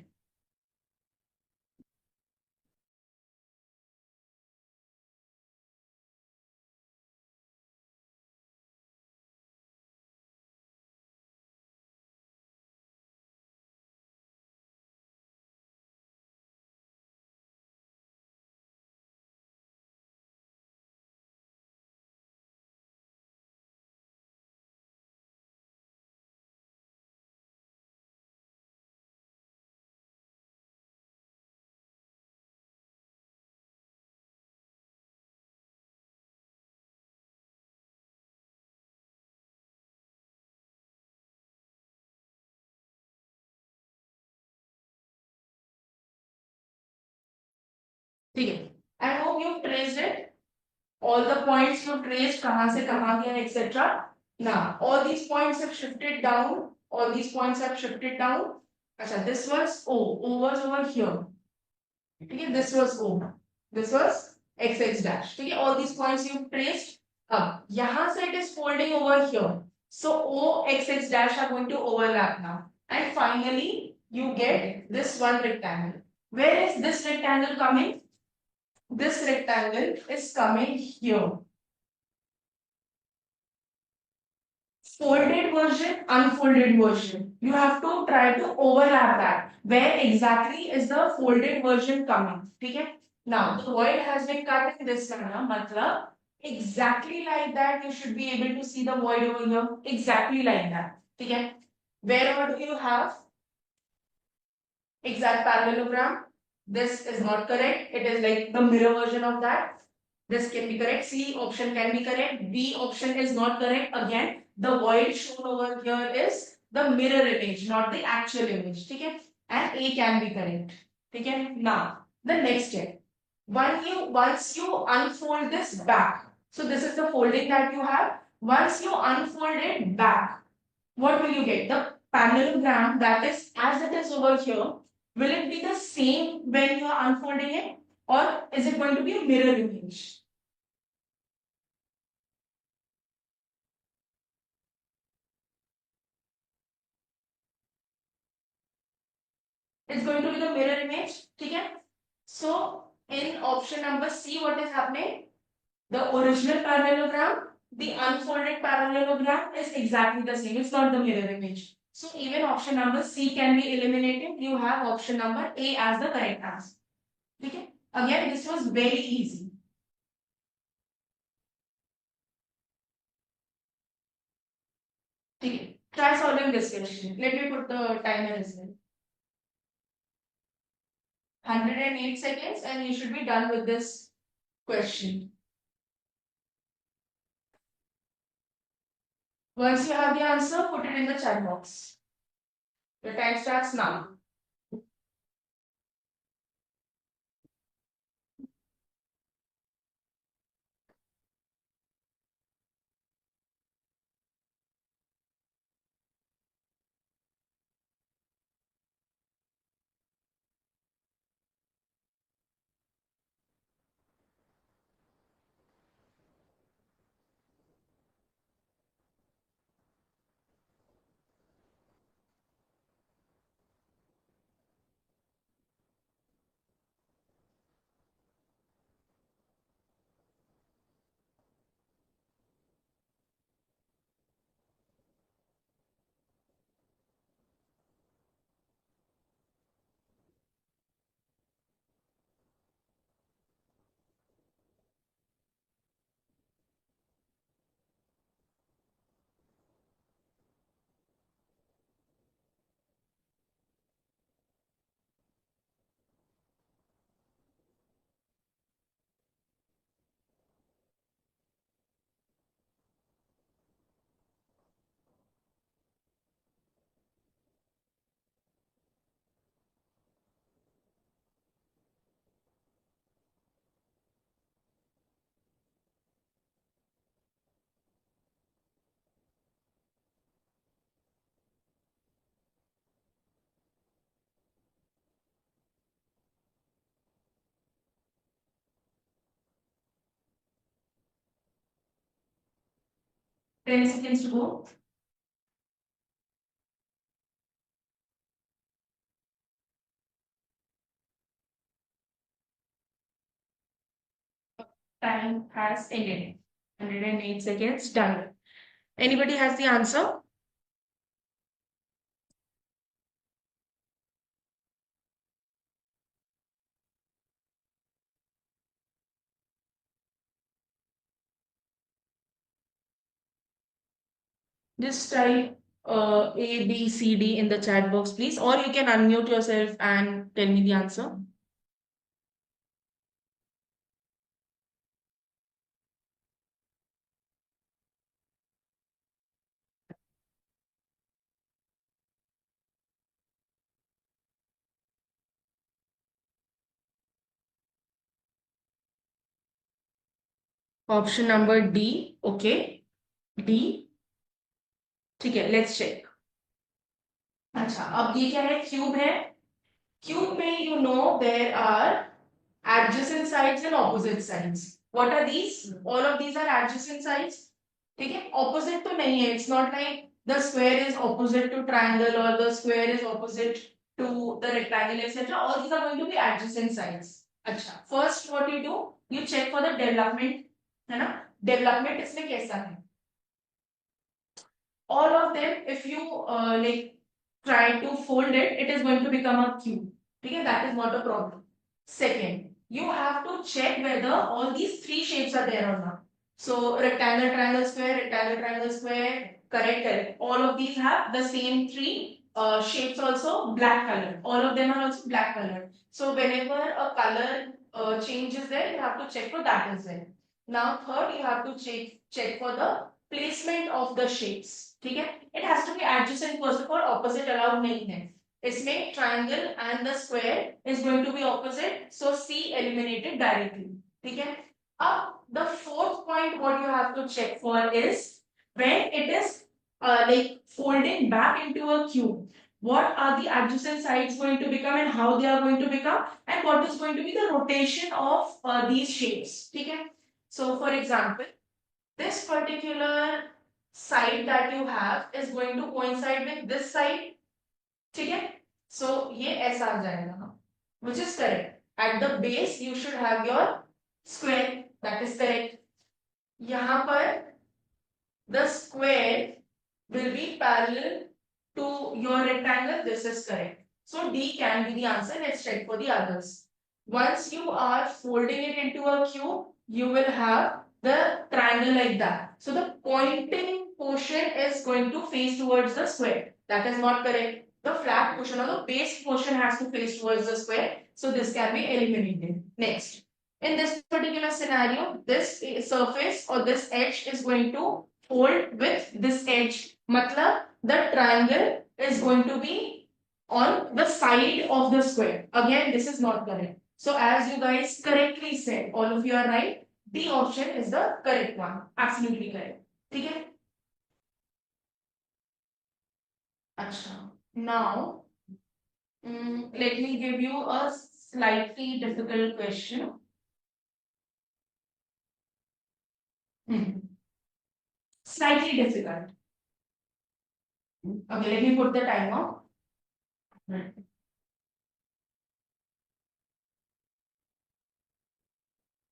Okay. I hope you've traced it. All the points you've traced, kahan se kahan gaya, etc. Now, all these points have shifted down. All these points have shifted down. Achha, this was O. O was over here. Okay, this was O. This was x dash. Okay, all these points you've traced. Yahan se it is folding over here. So O, x dash are going to overlap now. And finally, you get this one rectangle. Where is this rectangle coming? This rectangle is coming here. Folded version, unfolded version. You have to try to overlap that. Where exactly is the folded version coming? Okay? Now, the void has been cut in this manner. Matlab, exactly like that, you should be able to see the void over here. Exactly like that. Okay? Wherever do you have exact parallelogram? This is not correct. It is like the mirror version of that. This can be correct. C option can be correct. B option is not correct. Again, the void shown over here is the mirror image, not the actual image. Okay? And A can be correct. Okay? Now, the next step. Once you unfold this back, so this is the folding that you have. Once you unfold it back, what will you get? The parallelogram that is as it is over here, will it be the same when you are unfolding it, or is it going to be a mirror image? It's going to be the mirror image. Okay? So in option number C, what is happening? The original parallelogram, the unfolded parallelogram is exactly the same. It's not the mirror image. So even option number C can be eliminated. You have option number A as the correct answer. Okay? Again, this was very easy. Okay. Try solving this question. Let me put the timer as well. 108 seconds and you should be done with this question. Once you have the answer, put it in the chat box. The time starts now. 10 seconds to go. Time has ended. 108 seconds, done. Anybody has the answer? Just type A, B, C, D in the chat box, please. Or you can unmute yourself and tell me the answer. Option number D. Okay. D. ठीक है, let's check. अच्छा, अब ये क्या है? Cube है. Cube में you know there are adjacent sides and opposite sides. What are these? All of these are adjacent sides. ठीक है, opposite तो नहीं है. It's not like the square is opposite to triangle or the square is opposite to the rectangle, etc. All these are going to be adjacent sides. अच्छा, first what you do? You check for the development, है ना? Development इसमें कैसा है? All of them, if you like try to fold it, it is going to become a cube. Okay, that is not a problem. Second, you have to check whether all these three shapes are there or not. So rectangle, triangle, square, correct, correct. All of these have the same three shapes also black color. All of them are also black color. So whenever a color change is there, you have to check for that as well. Now third, you have to check for the placement of the shapes. ठीक है, it has to be adjacent first of all, opposite allowed नहीं है. इसमें triangle and the square is going to be opposite, so C eliminated directly. ठीक है, अब the fourth point what you have to check for is when it is like folding back into a cube, what are the adjacent sides going to become and how they are going to become and what is going to be the rotation of these shapes. ठीक है, so for example, this particular side that you have is going to coincide with this side. ठीक है, so ये ऐसा आ जाएगा ना, which is correct. At the base you should have your square, that is correct. यहाँ पर the square will be parallel to your rectangle, this is correct. So D can be the answer. Let's check for the others. Once you are folding it into a cube, you will have the triangle like that. So the pointing portion is going to face towards the square. That is not correct. The flat portion or the base portion has to face towards the square. So this can be eliminated. Next. In this particular scenario, this surface or this edge is going to fold with this edge. Matlab, the triangle is going to be on the side of the square. Again, this is not correct. So as you guys correctly said, all of you are right. D option is the correct one. Absolutely correct. Okay? Achha. Now, let me give you a slightly difficult question. Slightly difficult. Okay, let me put the timer.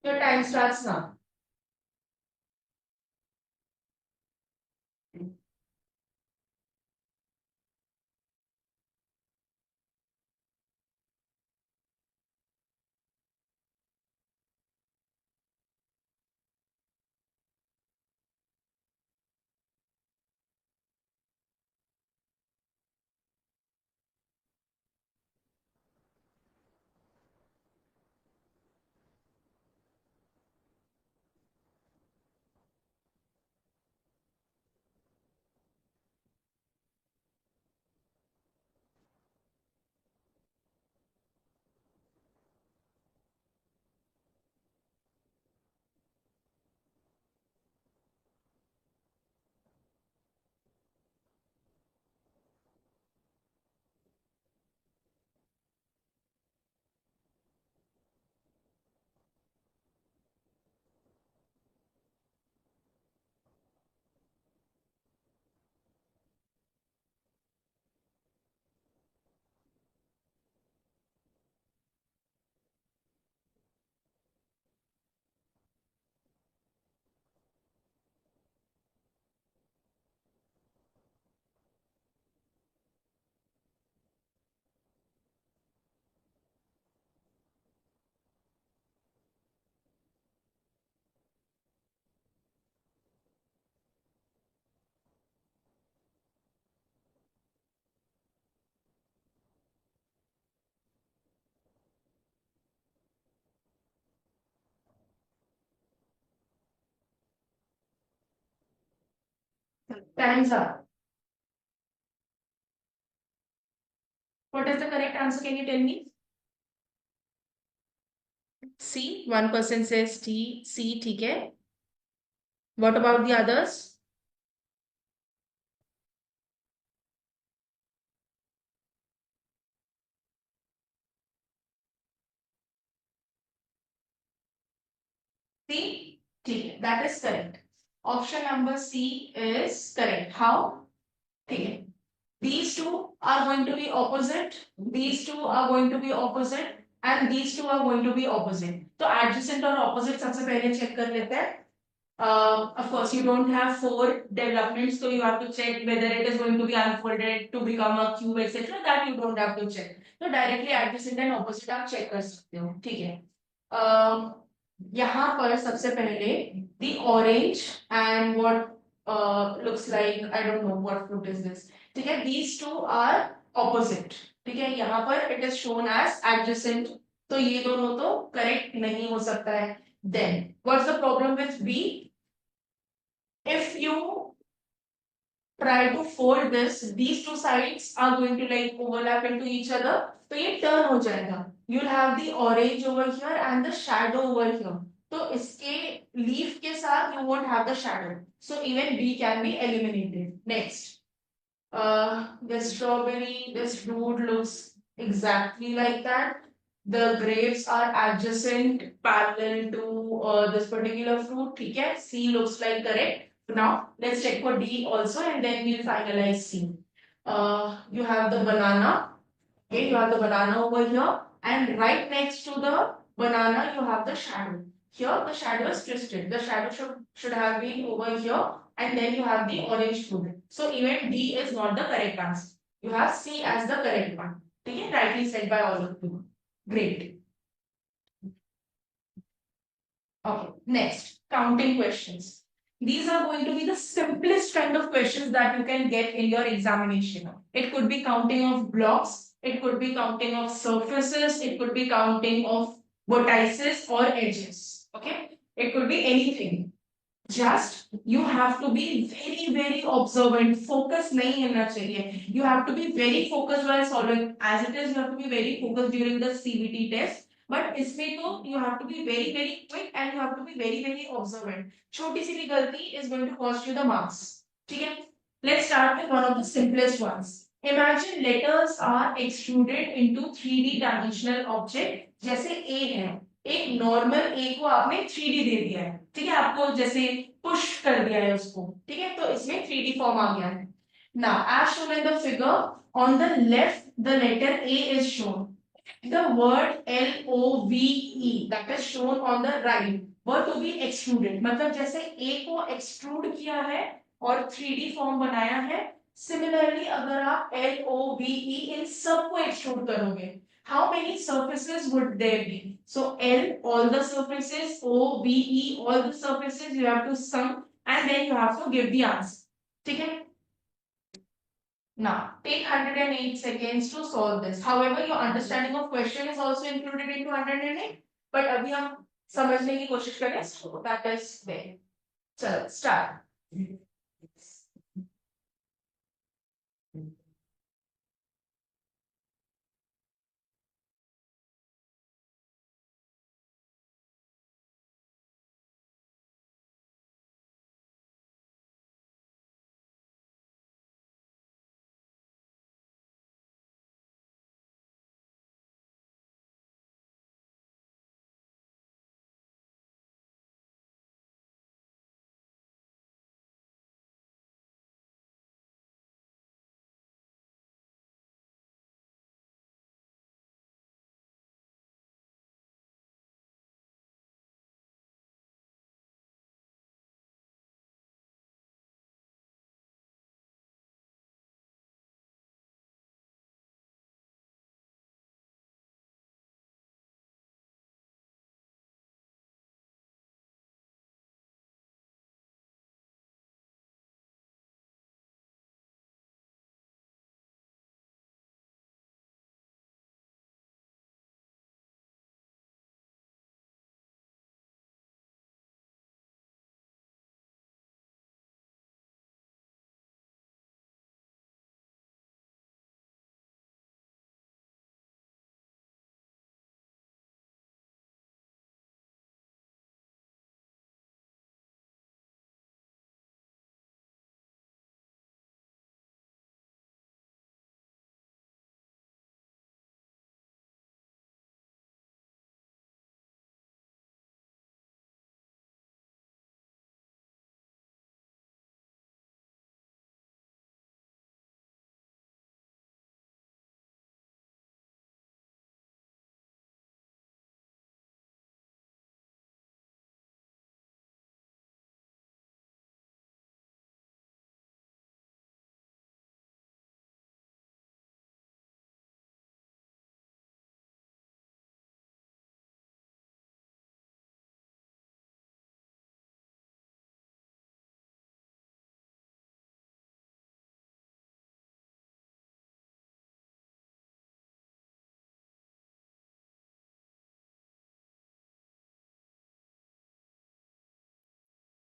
Your time starts now. Time's up. What is the correct answer? Can you tell me? C. One person says T. C. Okay. What about the others? C. Okay. That is correct. Option number C is correct. How? Okay. These two are going to be opposite. These two are going to be opposite. And these two are going to be opposite. So adjacent or opposite सबसे पहले check कर लेते हैं. Of course, you don't have four developments, so you have to check whether it is going to be unfolded to become a cube, etc. That you don't have to check. So directly adjacent and opposite आप check कर सकते हो, ठीक है? यहाँ पर सबसे पहले the orange and what looks like I don't know what fruit is this. ठीक है? These two are opposite. ठीक है? यहाँ पर it is shown as adjacent. तो ये दोनों तो correct नहीं हो सकता है. Then what's the problem with B? If you try to fold this, these two sides are going to like overlap into each other. तो ये turn हो जाएगा. You'll have the orange over here and the shadow over here. तो इसके leaf के साथ you won't have the shadow. So even B can be eliminated. Next, the strawberry, this fruit looks exactly like that. The grapes are adjacent, parallel to this particular fruit. ठीक है? C looks like correct. Now let's check for D also, and then we'll finalize C. You have the banana. Okay, you have the banana over here, and right next to the banana, you have the shadow. Here, the shadow is twisted. The shadow should have been over here, and then you have the orange fruit. So even D is not the correct answer. You have C as the correct one. Okay, rightly said by all of you. Great. Okay, next, counting questions. These are going to be the simplest kind of questions that you can get in your examination. It could be counting of blocks, it could be counting of surfaces, it could be counting of vertices or edges. Okay, it could be anything. Just you have to be very observant. Focus नहीं होना चाहिए. You have to be very focused while solving. As it is, you have to be very focused during the CBT test. But इसमें तो you have to be very quick and you have to be very observant. छोटी सी भी गलती is going to cost you the marks. ठीक है? Let's start with one of the simplest ones. Imagine letters are extruded into 3D dimensional object. जैसे A है. एक normal ए को आपने 3D दे दिया है. ठीक है? आपको जैसे पुश कर दिया है उसको. ठीक है? तो इसमें 3D फॉर्म आ गया है. Now, as shown in the figure, on the left, the letter A is shown. The word LOVE that is shown on the right were to be extruded. मतलब जैसे A को extrude किया है और 3D form बनाया है. Similarly, अगर आप LOVE इन सब को extrude करोगे, how many surfaces would there be? So L, all the surfaces, OVE, all the surfaces, you have to sum and then you have to give the answer. ठीक है? Now, take 108 seconds to solve this. However, your understanding of question is also included into 108. But अभी हम समझने की कोशिश करें. So that is there. चलो, start.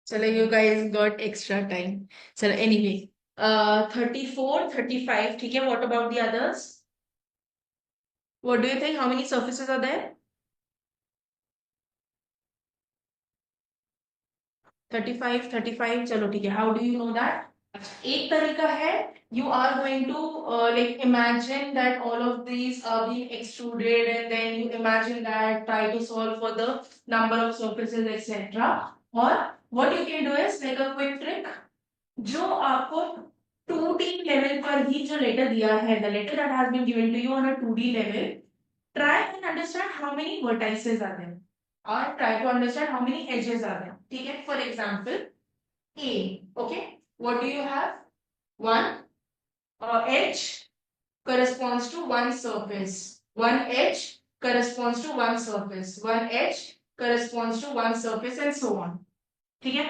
Chalo, you guys got extra time. So anyway, 34, 35. ठीक है, what about the others? What do you think? How many surfaces are there? 35, 35. चलो ठीक है. How do you know that? एक तरीका है, you are going to like imagine that all of these are being extruded and then you imagine that, try to solve for the number of surfaces etc. Or what you can do is like a quick trick, जो आपको 2D level पर ही जो letter दिया है, the letter that has been given to you on a 2D level, try and understand how many vertices are there or try to understand how many edges are there. ठीक है, for example A, okay, what do you have? One edge corresponds to one surface, one edge corresponds to one surface, one edge corresponds to one surface and so on. ठीक है,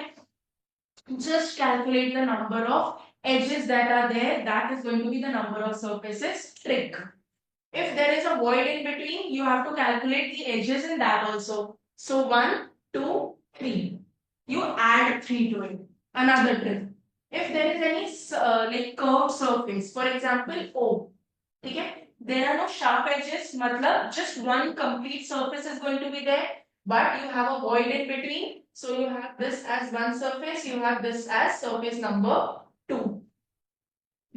just calculate the number of edges that are there, that is going to be the number of surfaces. Trick, if there is a void in between, you have to calculate the edges in that also. So 1, 2, 3. You add 3 to it. Another trick. If there is any like curved surface, for example O, okay, there are no sharp edges, matlab just one complete surface is going to be there, but you have a void in between. So you have this as one surface, you have this as surface number 2.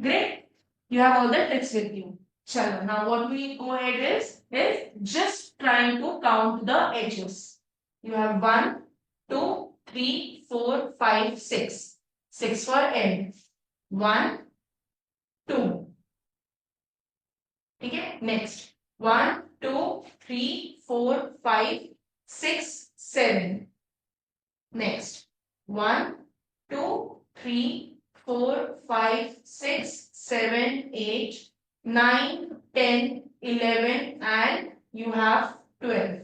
Great. You have all the tricks with you. Chalo, now what we go ahead is just trying to count the edges. You have 1, 2, 3, 4, 5, 6. 6 for end. 1, 2. Okay, next. 1, 2, 3, 4, 5, 6, 7. Next. 1, 2, 3, 4, 5, 6, 7, 8, 9, 10, 11, and you have 12.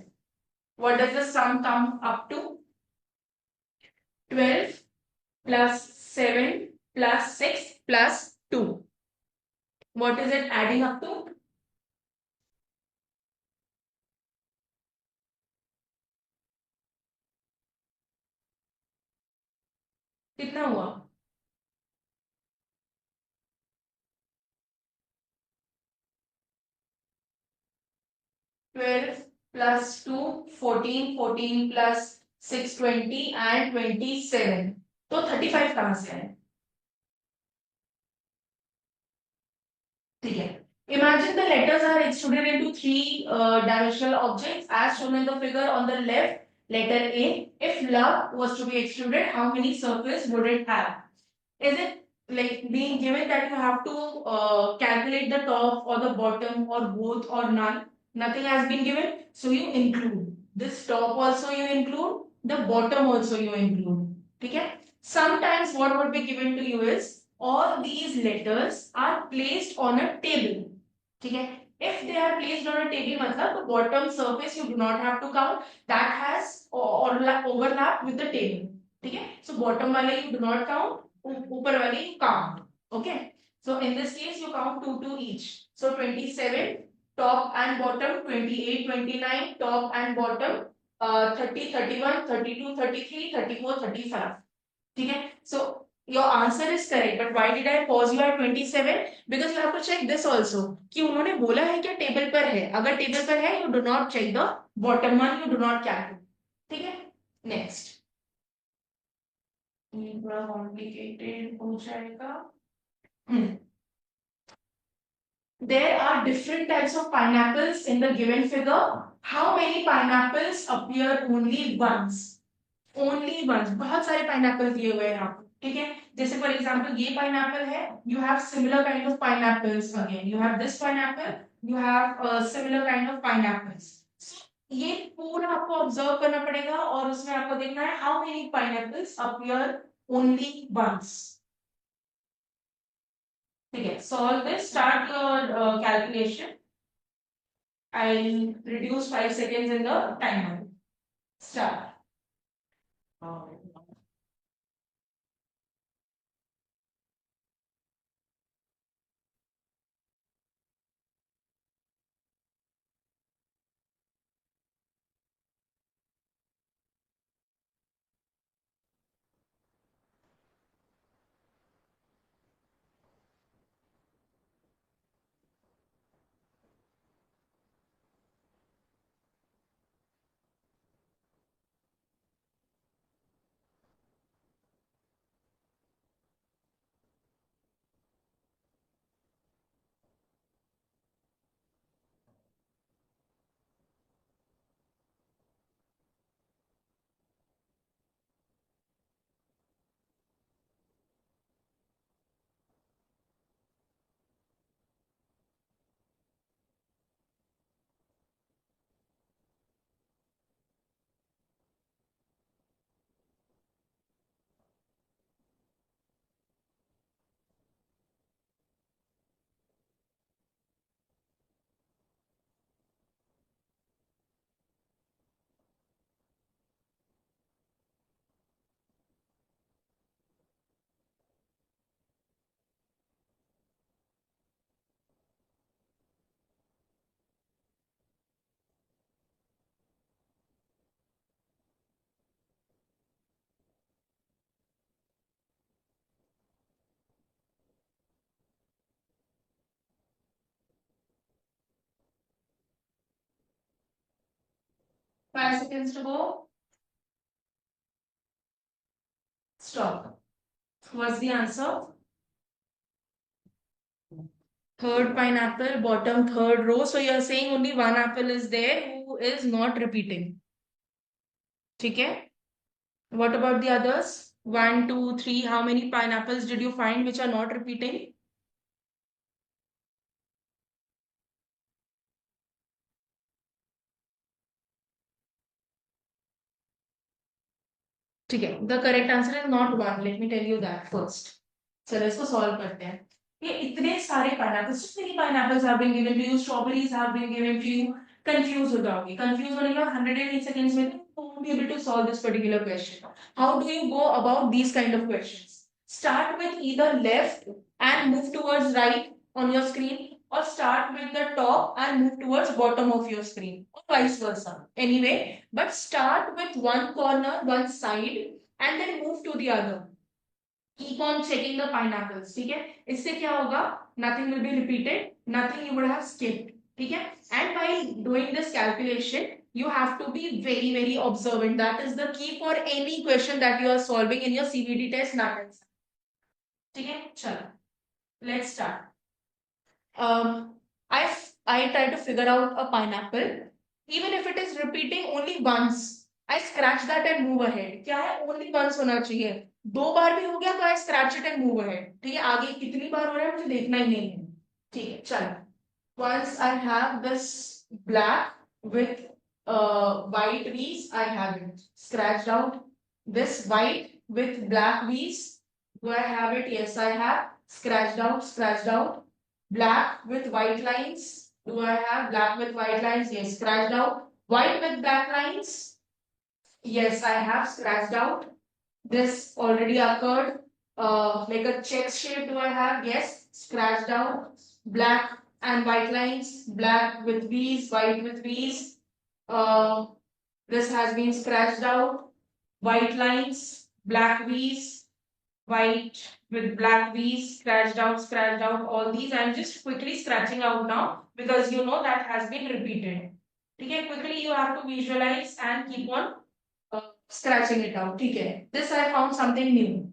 What does the sum come up to? 12 plus 7 plus 6 plus 2. What is it adding up to? कितना हुआ? 12 plus 2, 14, 14 plus 6, 20 and 27. तो 35 कहाँ से आए? ठीक है. Imagine the letters are extruded into three-dimensional objects as shown in the figure on the left. Letter A. If love was to be extruded, how many surfaces would it have? Is it like being given that you have to calculate the top or the bottom or both or none? Nothing has been given, so you include this top also, you include the bottom also, you include. Okay. Sometimes what would be given to you is all these letters are placed on a table. Okay. If they are placed on a table, matlab the bottom surface you do not have to count, that has overlap with the table. Okay. So bottom wale you do not count, ऊपर वाले you count. Okay. So in this case you count 2 each. So 27 top and bottom, 28, 29 top and bottom, 30, 31, 32, 33, 34, 35. ठीक है. So your answer is correct, but why did I pause you at 27? Because you have to check this also कि उन्होंने बोला है क्या table पर है. अगर टेबल पर है, you do not check the bottom one, you do not calculate. ठीक है. Next. ये थोड़ा कॉम्प्लिकेटेड हो जाएगा. There are different types of pineapples in the given figure. How many pineapples appear only once? Only once. बहुत सारे pineapple दिए हुए हैं आपको. ठीक है. जैसे for example ये pineapple है. You have similar kind of pineapples again. You have this pineapple. You have similar kind of pineapples. ये पूरा आपको observe करना पड़ेगा और उसमें आपको देखना है how many pineapples appear only once. Okay, solve this, start your calculation. I'll reduce 5 seconds in the timer. Start. 5 seconds to go. Stop. What's the answer? Third pineapple, bottom third row. So you're saying only one apple is there who is not repeating. Okay. What about the others? 1, 2, 3. How many pineapples did you find which are not repeating? ठीक है, the correct answer is not 1. Let me tell you that first. चलो इसको solve करते हैं. ये इतने सारे pineapples, so many pineapples have been given to you, strawberries have been given to you. Confuse हो जाओगे. Confuse होने के बाद 108 seconds में you won't be able to solve this particular question. How do you go about these kind of questions? Start with either left and move towards right on your screen, or start with the top and move towards bottom of your screen, or vice versa. Anyway, but start with one corner, one side, and then move to the other. Keep on checking the pineapples. ठीक है, इससे क्या होगा? Nothing will be repeated, nothing you would have skipped. ठीक है, and by doing this calculation you have to be very very observant. That is the key for any question that you are solving in your CBT test NATA. ठीक है, चलो let's start. I try to figure out a pineapple. Even if it is repeating only once, I scratch that and move ahead. क्या है? Only once होना चाहिए. 2 बार भी हो गया तो I scratch it and move ahead. ठीक है, आगे कितनी बार हो रहा है मुझे देखना ही नहीं है. ठीक है, चलो. Once I have this black with white V's, I have it scratched out. This white with black V's, do I have it? Yes, I have. Scratched out, scratched out. Black with white lines. Do I have black with white lines? Yes, scratched out. White with black lines. Yes, I have scratched out. This already occurred. Like a check shape, do I have? Yes, scratched out. Black and white lines. Black with V's, white with V's. This has been scratched out. White lines, black V's, white with black V's, scratched out, all these. I'm just quickly scratching out now because you know that has been repeated. Okay, quickly you have to visualize and keep on scratching it out. Okay, this I found something new.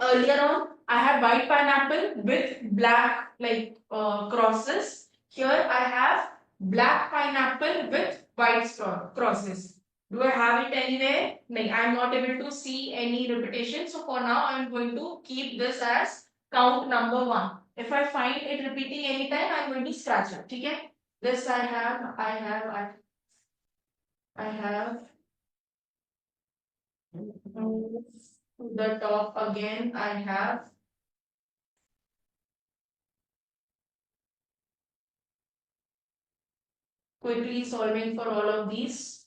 Earlier on, I had white pineapple with black like crosses. Here I have black pineapple with white crosses. Do I have it anywhere? No, I am not able to see any repetition. So for now, I am going to keep this as count number 1. If I find it repeating anytime, I am going to scratch it. Okay? This I have. To the top again, I have. Quickly solving for all of these.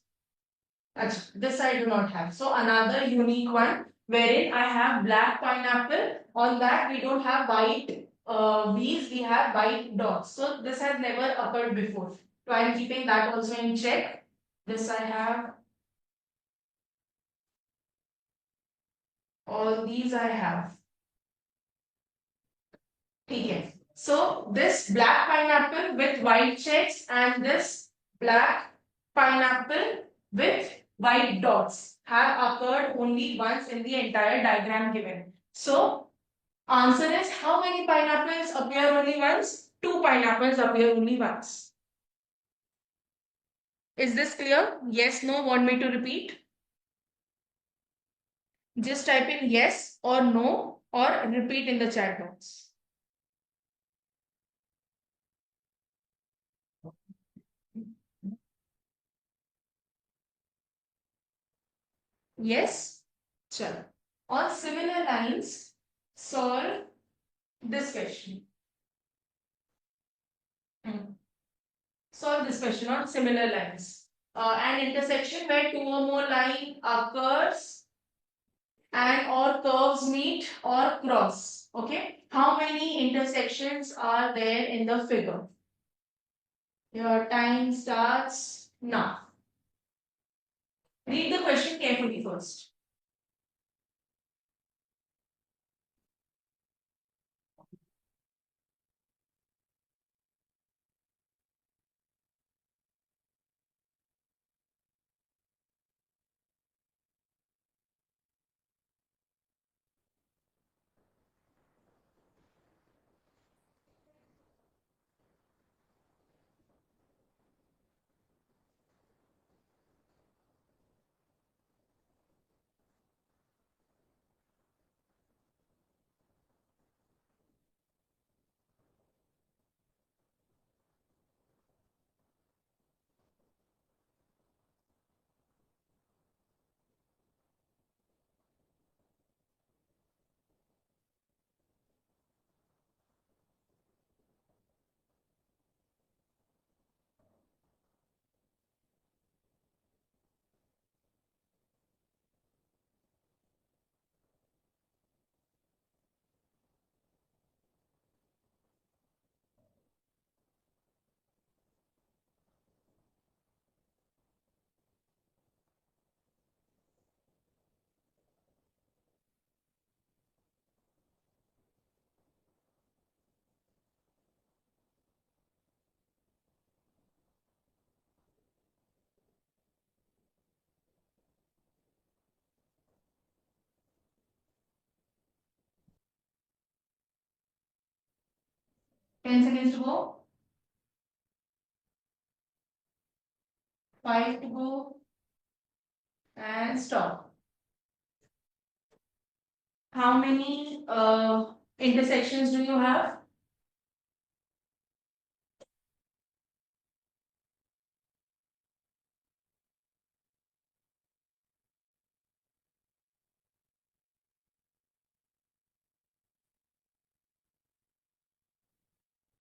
This I do not have. So another unique one wherein I have black pineapple. On that we don't have white V's, we have white dots. So this has never occurred before. So I am keeping that also in check. This I have. All these I have. Okay. So this black pineapple with white checks and this black pineapple with white dots have occurred only once in the entire diagram given. So answer is, how many pineapples appear only once? 2 pineapples appear only once. Is this clear? Yes, no, want me to repeat? Just type in yes or no or repeat in the chat box. Yes? Chalo. On similar lines, solve this question. Solve this question on similar lines. An intersection where 2 or more line occurs and or curves meet or cross. Okay. How many intersections are there in the figure? Your time starts now. Read the question carefully first. 10 seconds to go. 5 to go. And stop. How many intersections do you have?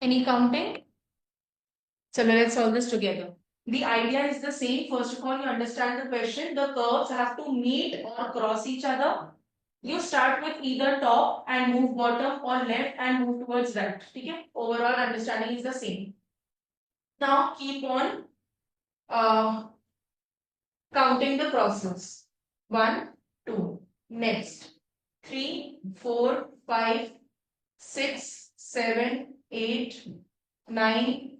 Any counting? So let's solve this together. The idea is the same. First of all, you understand the question. The curves have to meet or cross each other. You start with either top and move bottom or left and move towards right. Okay? Overall understanding is the same. Now keep on counting the crosses. 1, 2. Next. 3, 4, 5, 6, 7, 8, 9.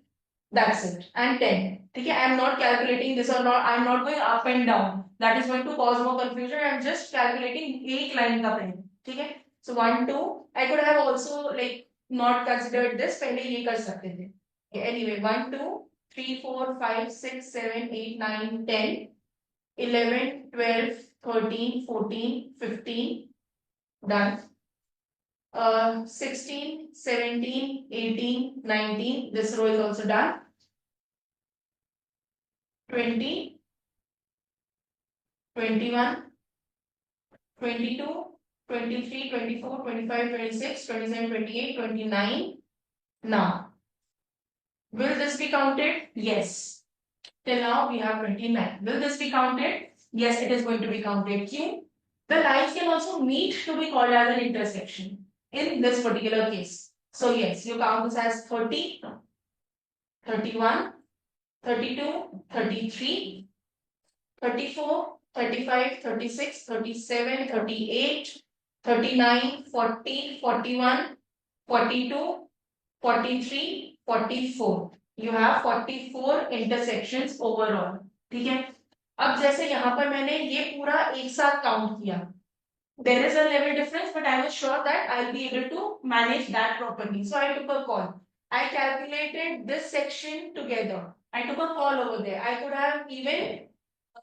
That's it. And 10. Okay, I am not calculating this or not. I am not going up and down. That is going to cause more confusion. I am just calculating एक line का pen. Okay. So 1, 2. I could have also like not considered this. पहले ये कर सकते थे. Okay, anyway, 1, 2, 3, 4, 5, 6, 7, 8, 9, 10, 11, 12, 13, 14, 15. Done. 16, 17, 18, 19. This row is also done. 20, 21, 22, 23, 24, 25, 26, 27, 28, 29. Now, will this be counted? Yes. Till now we have 29. Will this be counted? Yes, it is going to be counted. Q. The lines can also meet to be called as an intersection in this particular case. So yes, you count this as 30, 31, 32, 33, 34, 35, 36, 37, 38, 39, 40, 41, 42, 43, 44. You have 44 intersections overall. ठीक है? अब जैसे यहाँ पर मैंने ये पूरा एक साथ काउंट किया. There is a level difference, but I was sure that I'll be able to manage that properly. So I took a call. I calculated this section together. I took a call over there. I could have even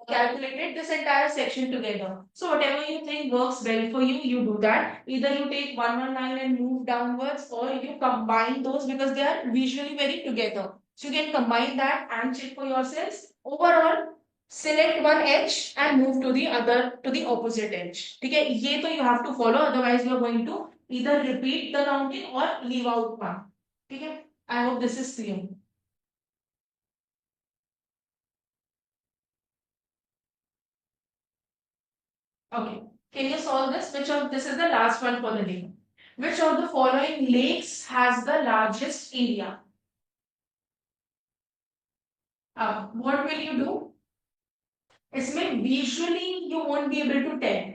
calculated this entire section together. So whatever you think works well for you, you do that. Either you take 119 and move downwards, or you combine those because they are visually very together. So you can combine that and check for yourselves. Overall, select one edge and move to the other, to the opposite edge. Okay, ये तो you have to follow, otherwise you are going to either repeat the counting or leave out one. Okay, I hope this is clear. Okay, can you solve this? This is the last one for the day. Which of the following lakes has the largest area? What will you do? इसमें visually you won't be able to tell.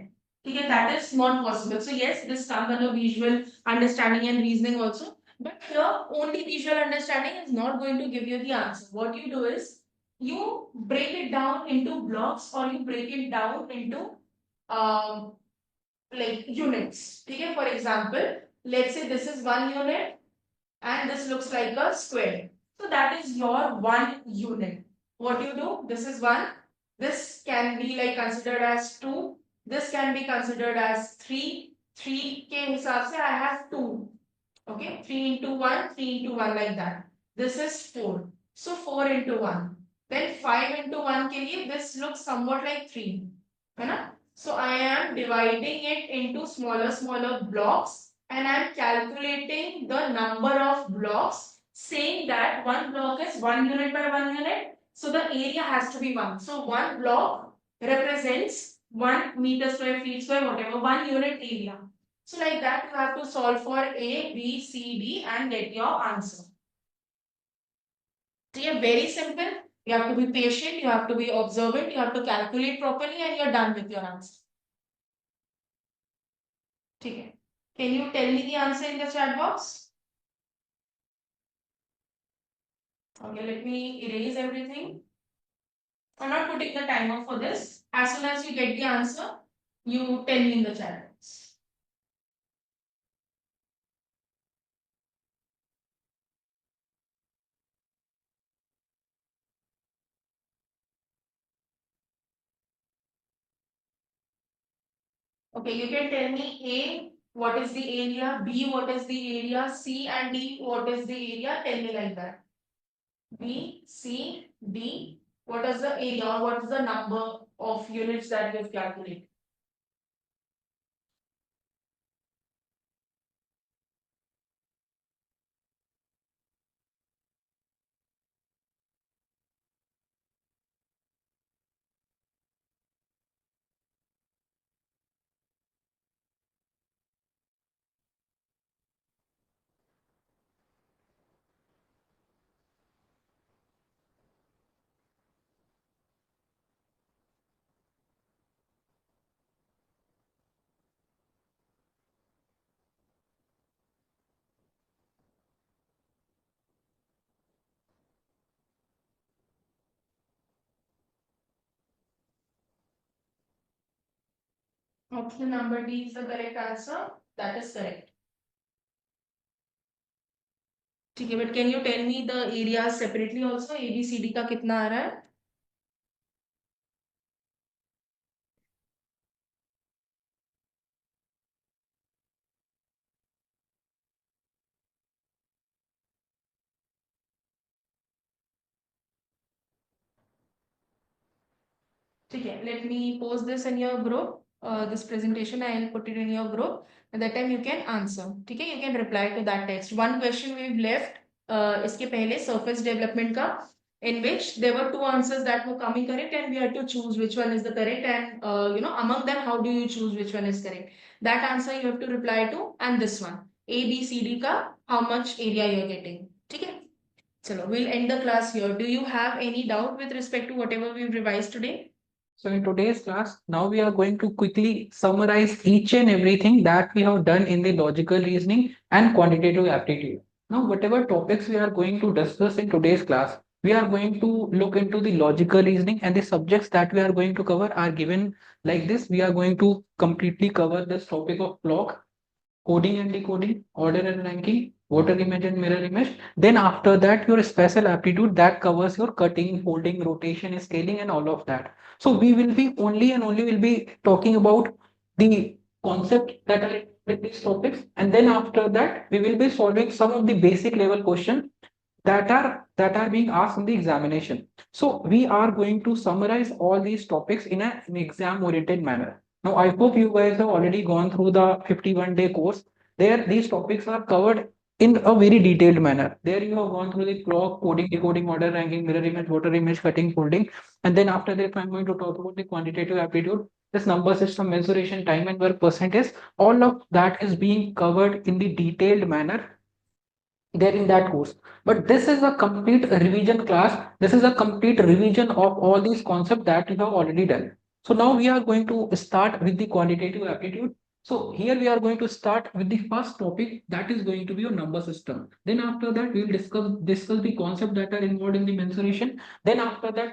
Okay, that is not possible. So yes, this comes under visual understanding and reasoning also. But here, only visual understanding is not going to give you the answer. What you do is, you break it down into blocks, or you break it down into like units. Okay, for example, let's say this is 1 unit and this looks like a square. So that is your 1 unit. What you do? This is 1. This can be like considered as 2. This can be considered as 3. 3 के हिसाब से I have 2. Okay, 3 into 1, 3 into 1 like that. This is 4. So 4 into 1. Then 5 into 1 के लिए this looks somewhat like 3. है ना? So I am dividing it into smaller blocks, and I am calculating the number of blocks, saying that one block is 1 unit by 1 unit. So the area has to be 1. So one block represents 1 meter square, feet square, whatever, 1 unit area. So like that you have to solve for A, B, C, D and get your answer. So yeah, very simple. You have to be patient, you have to be observant, you have to calculate properly, and you're done with your answer. Okay. Can you tell me the answer in the chat box? Okay, let me erase everything. I'm not putting the timer for this. As soon as you get the answer, you tell me in the chat box. Okay, you can tell me A, what is the area, B, what is the area, C and D, what is the area? Tell me like that. B, C, D, what is the area or what is the number of units that you have calculated? Option number D is the correct answer. That is correct. ठीक है, but can you tell me the areas separately also? A, B, C, D का कितना आ रहा है? ठीक है, let me post this in your group. This presentation I'll put it in your group. At that time you can answer. ठीक है, you can reply to that text. One question we've left. इसके पहले surface development का, in which there were two answers that were coming correct, and we had to choose which one is the correct, and among them how do you choose which one is correct? That answer you have to reply to, and this one A, B, C, D का how much area you are getting. ठीक है, चलो, we'll end the class here. Do you have any doubt with respect to whatever we've revised today? So in today's class, now we are going to quickly summarize each and everything that we have done in the logical reasoning and quantitative aptitude. Now, whatever topics we are going to discuss in today's class, we are going to look into the logical reasoning, and the subjects that we are going to cover are given like this. We are going to completely cover this topic of block, coding and decoding, order and ranking, water image and mirror image. Then after that, your special aptitude that covers your cutting, folding, rotation, scaling, and all of that. So we will be only and only will be talking about the concept that are with these topics, and then after that, we will be solving some of the basic level questions that are being asked in the examination. So we are going to summarize all these topics in an exam oriented manner. Now, I hope you guys have already gone through the 51-day course. There, these topics are covered in a very detailed manner. There, you have gone through the clock, coding, decoding, order, ranking, mirror image, water image, cutting, folding. And then after that, if I'm going to talk about the quantitative aptitude, this number system, mensuration, time and work percentage, all of that is being covered in the detailed manner there in that course. But this is a complete revision class. This is a complete revision of all these concepts that you have already done. So now we are going to start with the quantitative aptitude. So here we are going to start with the first topic, that is going to be your number system. Then after that we will discuss the concept that are involved in the mensuration. Then after that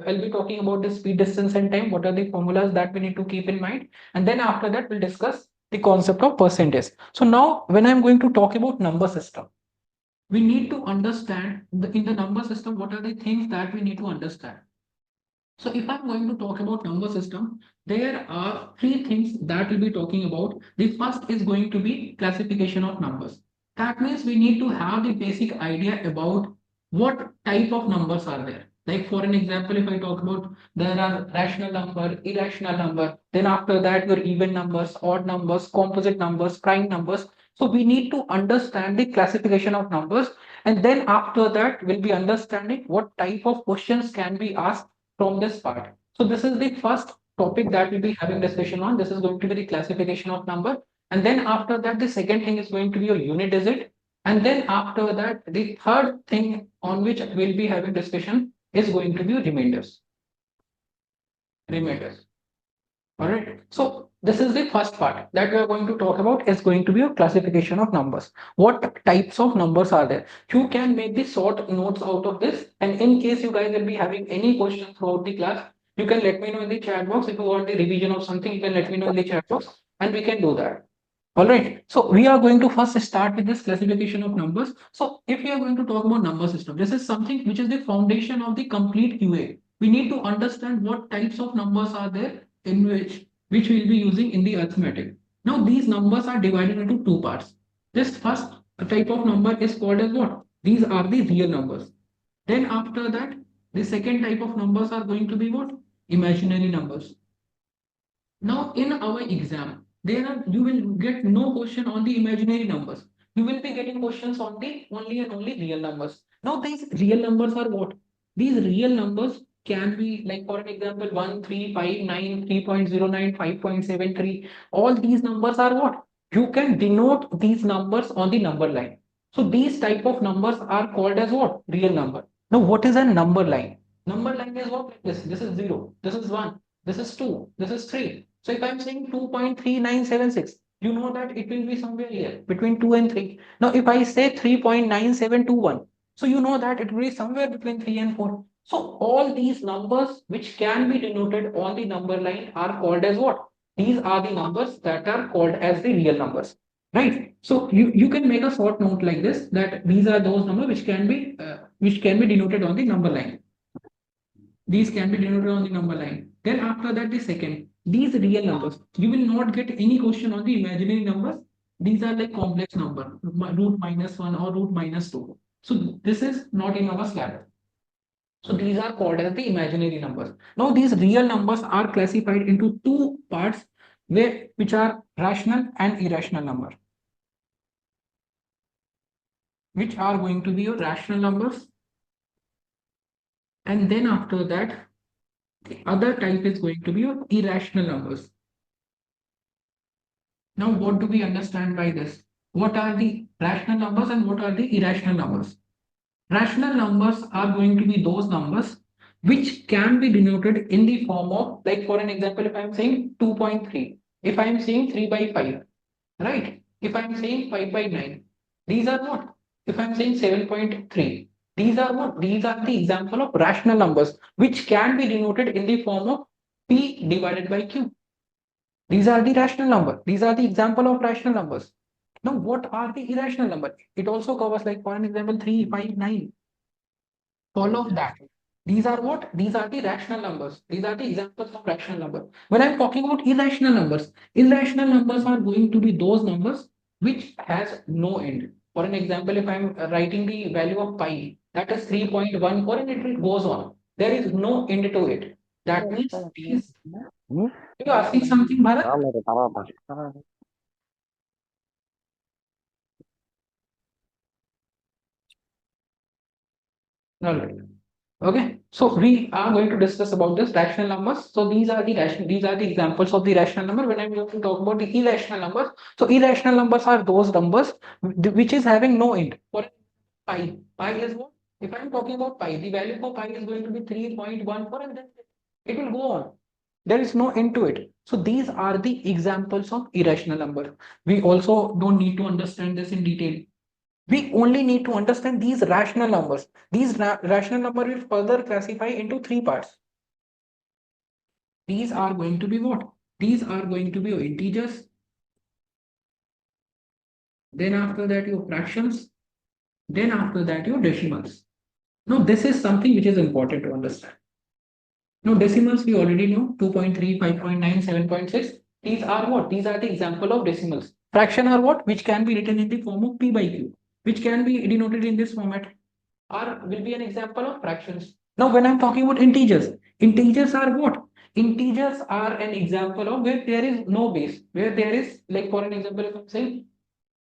I'll be talking about the speed, distance and time. What are the formulas that we need to keep in mind? And then after that we'll discuss the concept of percentage. So now when I'm going to talk about number system, we need to understand in the number system what are the things that we need to understand. So if I'm going to talk about number system, there are three things that we'll be talking about. The first is going to be classification of numbers. That means we need to have the basic idea about what type of numbers are there. Like for an example, if I talk about there are rational number, irrational number, then after that your even numbers, odd numbers, composite numbers, prime numbers. So we need to understand the classification of numbers, and then after that we'll be understanding what type of questions can be asked from this part. So this is the first topic that we'll be having discussion on. This is going to be the classification of number. And then after that, the second thing is going to be your unit digit. And then after that, the third thing on which we'll be having discussion is going to be remainders. Remainders. All right. So this is the first part that we are going to talk about is going to be a classification of numbers. What types of numbers are there? You can make the short notes out of this. And in case you guys will be having any questions throughout the class, you can let me know in the chat box. If you want the revision of something, you can let me know in the chat box and we can do that. All right. So we are going to first start with this classification of numbers. So if we are going to talk about number system, this is something which is the foundation of the complete QA. We need to understand what types of numbers are there in which which we'll be using in the arithmetic. Now these numbers are divided into two parts. This first type of number is called as what? These are the real numbers. Then after that, the second type of numbers are going to be what? Imaginary numbers. Now in our exam, you will get no question on the imaginary numbers. You will be getting questions on the only and only real numbers. Now these real numbers are what? These real numbers can be like, for an example, 1, 3, 5, 9, 3.09, 5.73. All these numbers are what? You can denote these numbers on the number line. So these type of numbers are called as what? Real number. Now what is a number line? Number line is what? Like this is 0, this is 1, this is 2, this is 3. So if I'm saying 2.3976, you know that it will be somewhere here between 2 and 3. Now if I say 3.9721, so you know that it will be somewhere between 3 and 4. So all these numbers which can be denoted on the number line are called as what? These are the numbers that are called as the real numbers, right? So you can make a short note like this, that these are those numbers which can be denoted on the number line. These can be denoted on the number line. Then after that, the second, these real numbers. You will not get any question on the imaginary numbers. These are like complex number, root minus 1 or root minus 2. So this is not in our syllabus. So these are called as the imaginary numbers. Now these real numbers are classified into two parts, which are rational and irrational number. Which are going to be your rational numbers. And then after that, the other type is going to be your irrational numbers. Now, what do we understand by this? What are the rational numbers and what are the irrational numbers? Rational numbers are going to be those numbers which can be denoted in the form of, like for an example, if I'm saying 2.3, if I'm saying 3 by 5, right? If I'm saying 5 by 9, these are what? If I'm saying 7.3, these are what? These are the example of rational numbers which can be denoted in the form of P divided by Q. These are the rational number. These are the example of rational numbers. Now, what are the irrational number? It also covers, like for an example, 3, 5, 9. All of that. These are what? These are the rational numbers. These are the examples of rational number. When I'm talking about irrational numbers are going to be those numbers which has no end. For an example, if I'm writing the value of pi, that is 3.14 and it goes on. There is no end to it. That means these. You asking something, Bharat? All right. Okay. So we are going to discuss about this rational numbers. So these are the examples of the rational number. When I'm going to talk about the irrational numbers, so irrational numbers are those numbers which is having no end. For pi, pi is what? If I'm talking about pi, the value for pi is going to be 3.14 and then it will go on. There is no end to it. So these are the examples of irrational number. We also don't need to understand this in detail. We only need to understand these rational numbers. These rational numbers will further classify into three parts. These are going to be what? These are going to be your integers. Then after that, your fractions. Then after that, your decimals. Now, this is something which is important to understand. Now, decimals we already know 2.3, 5.9, 7.6. These are what? These are the example of decimals. Fraction are what? Which can be written in the form of P by Q, which can be denoted in this format. Or will be an example of fractions. Now, when I'm talking about integers are what? Integers are an example of where there is no base, where there is, like for an example, if I'm saying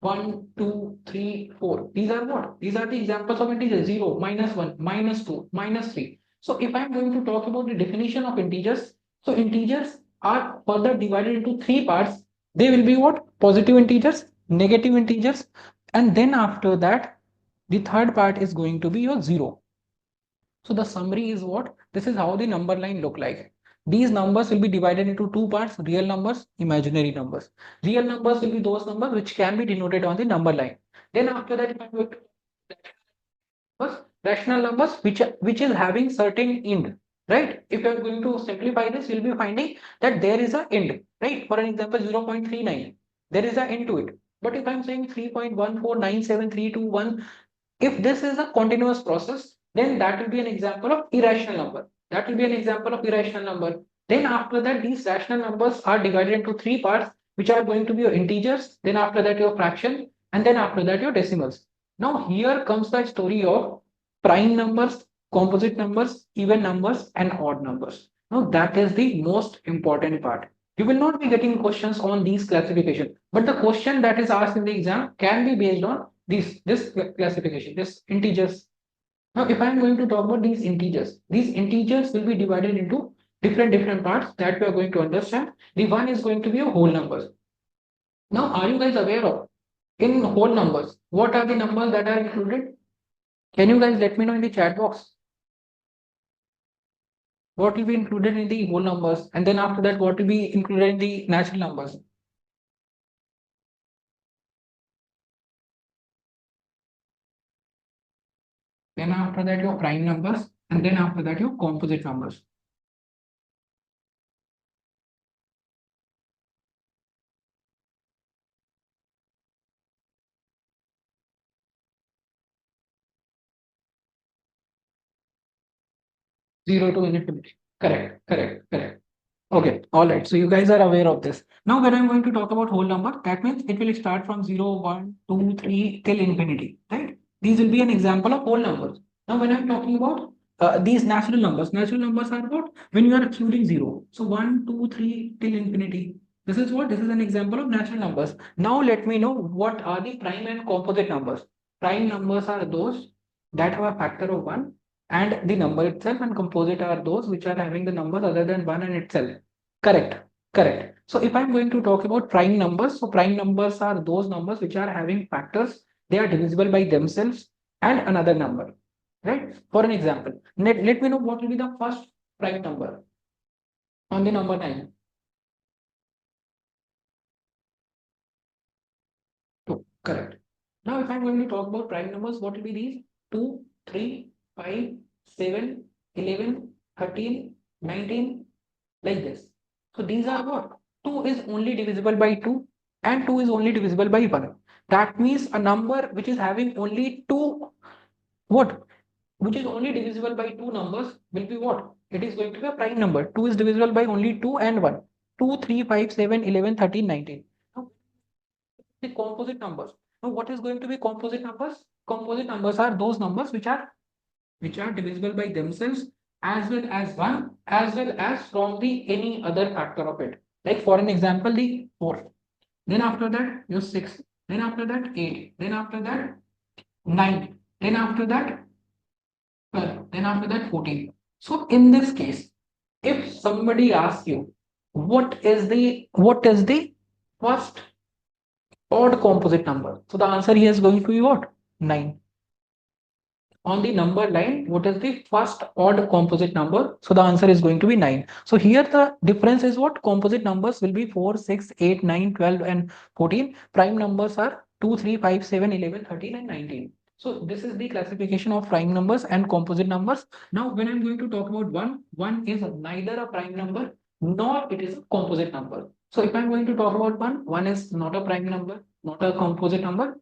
1, 2, 3, 4. These are what? These are the examples of integers: 0, -1, -2, -3. So if I'm going to talk about the definition of integers, so integers are further divided into three parts. They will be what? Positive integers, negative integers, and then after that, the third part is going to be your zero. So the summary is what? This is how the number line look like. These numbers will be divided into two parts: real numbers, imaginary numbers. Real numbers will be those numbers which can be denoted on the number line. Then after that, if I'm going to rational numbers which is having certain end, right? If you are going to simplify this, you'll be finding that there is a end, right? For an example, 0.39, there is an end to it. But if I'm saying 3.1497321, if this is a continuous process, then that will be an example of irrational number. That will be an example of irrational number. Then after that, these rational numbers are divided into three parts, which are going to be your integers. Then after that, your fraction, and then after that, your decimals. Now here comes the story of prime numbers, composite numbers, even numbers, and odd numbers. Now that is the most important part. You will not be getting questions on these classification, but the question that is asked in the exam can be based on this classification, this integers. Now, if I am going to talk about these integers will be divided into different parts that we are going to understand. The one is going to be your whole numbers. Now, are you guys aware of in whole numbers what are the numbers that are included? Can you guys let me know in the chat box what will be included in the whole numbers, and then after that what will be included in the natural numbers? Then after that your prime numbers, and then after that your composite numbers. Zero to infinity. Correct. Okay, all right. So you guys are aware of this. Now, when I'm going to talk about whole number, that means it will start from 0, 1, 2, 3 till infinity, right? These will be an example of whole numbers. Now, when I'm talking about these natural numbers are what? When you are including 0. So 1, 2, 3 till infinity. This is what? This is an example of natural numbers. Now, let me know what are the prime and composite numbers. Prime numbers are those that have a factor of 1, and the number itself, and composite are those which are having the numbers other than 1 and itself. Correct. So if I'm going to talk about prime numbers, so prime numbers are those numbers which are having factors, they are divisible by themselves and another number, right? For an example, let me know what will be the first prime number on the number 9. 2, correct. Now, if I'm going to talk about prime numbers, what will be these? 2, 3, 5, 7, 11, 13, 19, like this. So these are what? 2 is only divisible by 2 and 2 is only divisible by 1. That means a number which is having only two, what? Which is only divisible by two numbers will be what? It is going to be a prime number. 2 is divisible by only 2 and 1. 2, 3, 5, 7, 11, 13, 19. Now, the composite numbers. Now, what is going to be composite numbers? Composite numbers are those numbers which are divisible by themselves as well as 1 as well as from the any other factor of it. Like for an example, the 4. Then after that, your 6. Then after that, 8. Then after that, 9. Then after that, 12. Then after that, 14. So in this case, if somebody asks you what is the first odd composite number, so the answer here is going to be what? 9. On the number line, what is the first odd composite number? So the answer is going to be 9. So here the difference is what? Composite numbers will be 4, 6, 8, 9, 12, and 14. Prime numbers are 2, 3, 5, 7, 11, 13, and 19. So this is the classification of prime numbers and composite numbers. Now, when I'm going to talk about 1 is neither a prime number nor it is a composite number. So if I'm going to talk about 1 is not a prime number, not a composite number.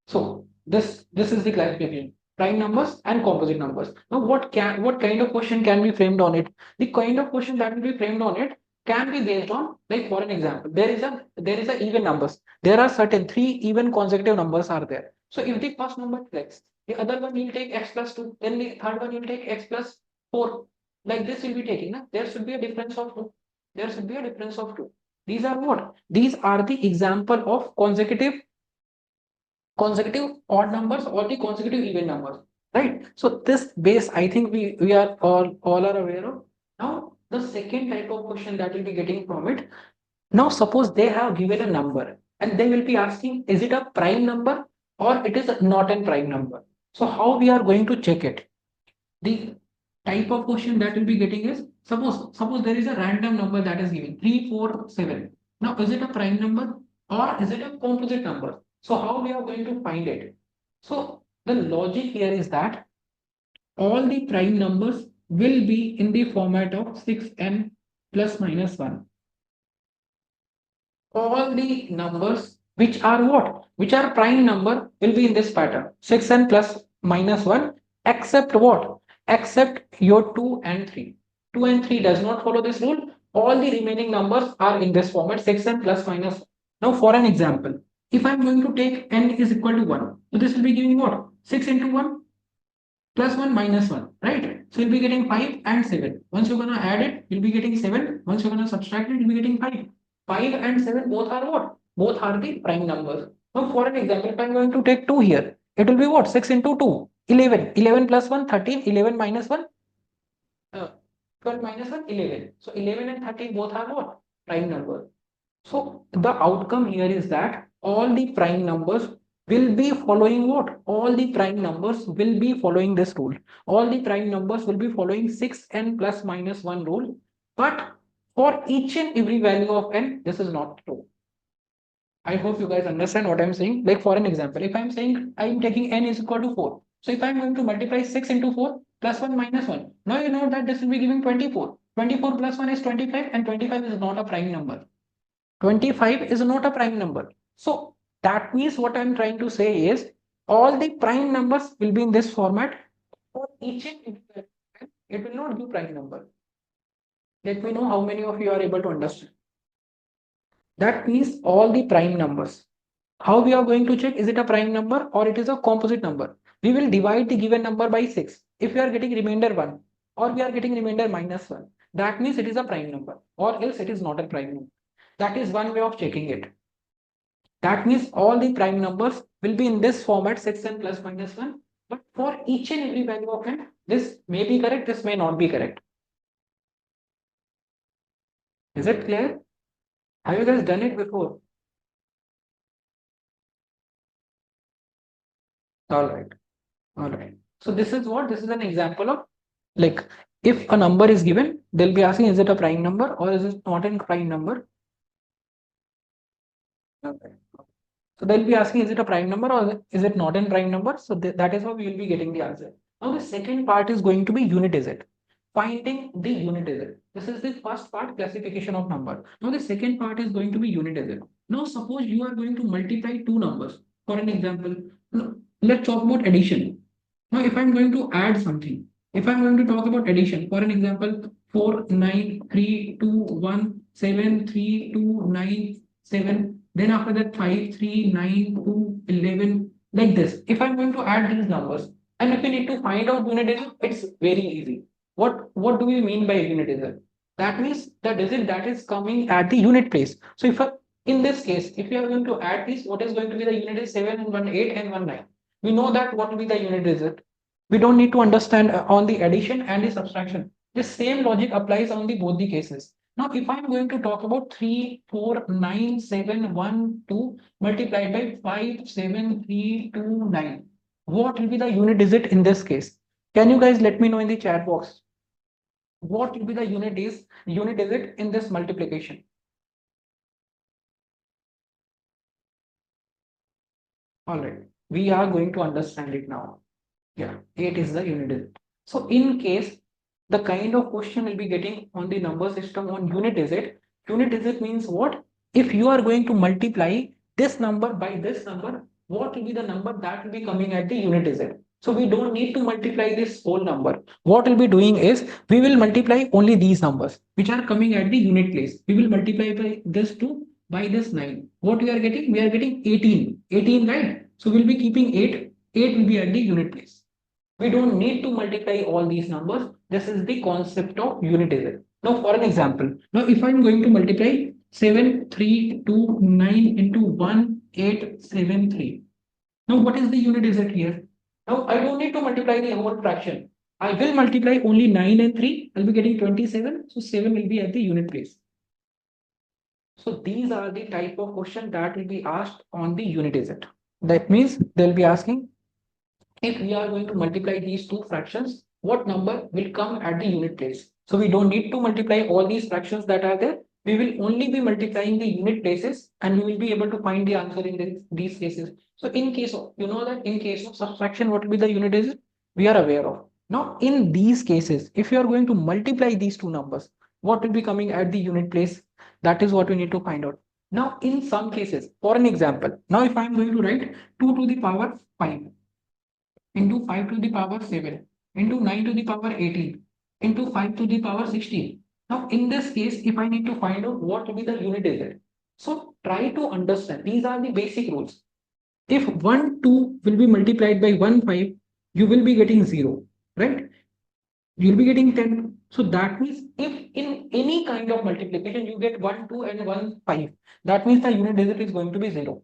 So this is the classification: prime numbers and composite numbers. Now, what kind of question can be framed on it? The kind of question that will be framed on it can be based on, like for an example, there is a even numbers. There are certain 3 even consecutive numbers are there. So if the first number is x, the other one will take x plus 2, then the third one will take x plus 4. Like this will be taking. Na? There should be a difference of 2. There should be a difference of 2. These are what? These are the example of consecutive odd numbers or the consecutive even numbers, right? So this base, I think we are all are aware of. Now, the second type of question that we'll be getting from it. Now, suppose they have given a number and they will be asking, is it a prime number or it is not a prime number? So how we are going to check it? The type of question that we'll be getting is, suppose there is a random number that is given 3, 4, 7. Now, is it a prime number or is it a composite number? So how we are going to find it? So the logic here is that all the prime numbers will be in the format of 6n plus minus 1. All the numbers which are what? Which are prime number will be in this pattern: 6n plus minus 1, except what? Except your 2 and 3. 2 and 3 does not follow this rule. All the remaining numbers are in this format, 6n plus minus. Now for an example, if I'm going to take n is equal to 1, so this will be giving what? 6 into 1 plus 1 minus 1, right? So you'll be getting 5 and 7. Once you're gonna add it, you'll be getting 7. Once you're gonna subtract it, you'll be getting 5. 5 and 7 both are what? Both are the prime numbers. Now for an example, if I'm going to take 2 here, it will be what? 6 into 2, 11. 11 plus 1, 13. 11 minus 1, 12 minus 1, 11. So 11 and 13 both are what? Prime numbers. So the outcome here is that all the prime numbers will be following what? All the prime numbers will be following this rule. All the prime numbers will be following 6n plus minus 1 rule. But for each and every value of n, this is not true. I hope you guys understand what I'm saying. Like for an example, if I'm saying I'm taking n is equal to 4. So if I'm going to multiply 6 into 4 plus 1 minus 1, now you know that this will be giving 24. 24 plus 1 is 25 and 25 is not a prime number. 25 is not a prime number. So that means what I'm trying to say is all the prime numbers will be in this format. For each and every value, it will not give prime number. Let me know how many of you are able to understand. That means all the prime numbers. How we are going to check, is it a prime number or it is a composite number? We will divide the given number by 6. If we are getting remainder 1 or we are getting remainder minus 1, that means it is a prime number, or else it is not a prime number. That is one way of checking it. That means all the prime numbers will be in this format, 6n plus minus 1. But for each and every value of n, this may be correct, this may not be correct. Is it clear? Have you guys done it before? All right. All right. So this is what? This is an example of, like, if a number is given, they'll be asking, is it a prime number or is it not a prime number? Okay. So they'll be asking, is it a prime number or is it not a prime number? So that is how we will be getting the answer. Now the second part is going to be unit digit. Finding the unit digit. This is the first part, classification of number. Now the second part is going to be unit digit. Now suppose you are going to multiply two numbers. For an example, let's talk about addition. Now if I'm going to add something, if I'm going to talk about addition, for an example, 4, 9, 3, 2, 1, 7, 3, 2, 9, 7. Then after that 5, 3, 9, 2, 11, like this. If I'm going to add these numbers, and if you need to find out unit digit, it's very easy. What do we mean by unit digit? That means the digit that is coming at the unit place. So if in this case, if you are going to add this, what is going to be the unit is 7 and 1, 8 and 1, 9. We know that what will be the unit digit. We don't need to understand on the addition and the subtraction. The same logic applies on the both the cases. Now, if I'm going to talk about 3, 4, 9, 7, 1, 2 multiplied by 5, 7, 3, 2, 9, what will be the unit digit in this case? Can you guys let me know in the chat box? What will be the unit digit in this multiplication? All right, we are going to understand it now. Yeah, 8 is the unit digit. So in case the kind of question will be getting on the number system on unit digit means what? If you are going to multiply this number by this number, what will be the number that will be coming at the unit digit? So we don't need to multiply this whole number. What we'll be doing is we will multiply only these numbers which are coming at the unit place. We will multiply by this 2 by this 9. What we are getting? We are getting 18. 18, right? So we'll be keeping 8. 8 will be at the unit place. We don't need to multiply all these numbers. This is the concept of unit digit. Now, for an example, now if I'm going to multiply 7, 3, 2, 9 into 1, 8, 7, 3. Now, what is the unit digit here? Now, I don't need to multiply the whole fraction. I will multiply only 9 and 3. I'll be getting 27. So 7 will be at the unit place. So these are the type of question that will be asked on the unit digit. That means they'll be asking, if we are going to multiply these two fractions, what number will come at the unit place? So we don't need to multiply all these fractions that are there. We will only be multiplying the unit places and we will be able to find the answer in these cases. So in case of, you know that in case of subtraction, what will be the unit digit? We are aware of. Now in these cases, if you are going to multiply these two numbers, what will be coming at the unit place? That is what we need to find out. Now in some cases, for an example, now if I am going to write 2 to the power 5 into 5 to the power 7 into 9 to the power 18. into 5 to the power 16. Now, in this case, if I need to find out what will be the unit digit, so try to understand. These are the basic rules. If 1, 2 will be multiplied by 1, 5, you will be getting 0, right? You'll be getting 10. So that means if in any kind of multiplication you get 1, 2 and 1, 5, that means the unit digit is going to be 0.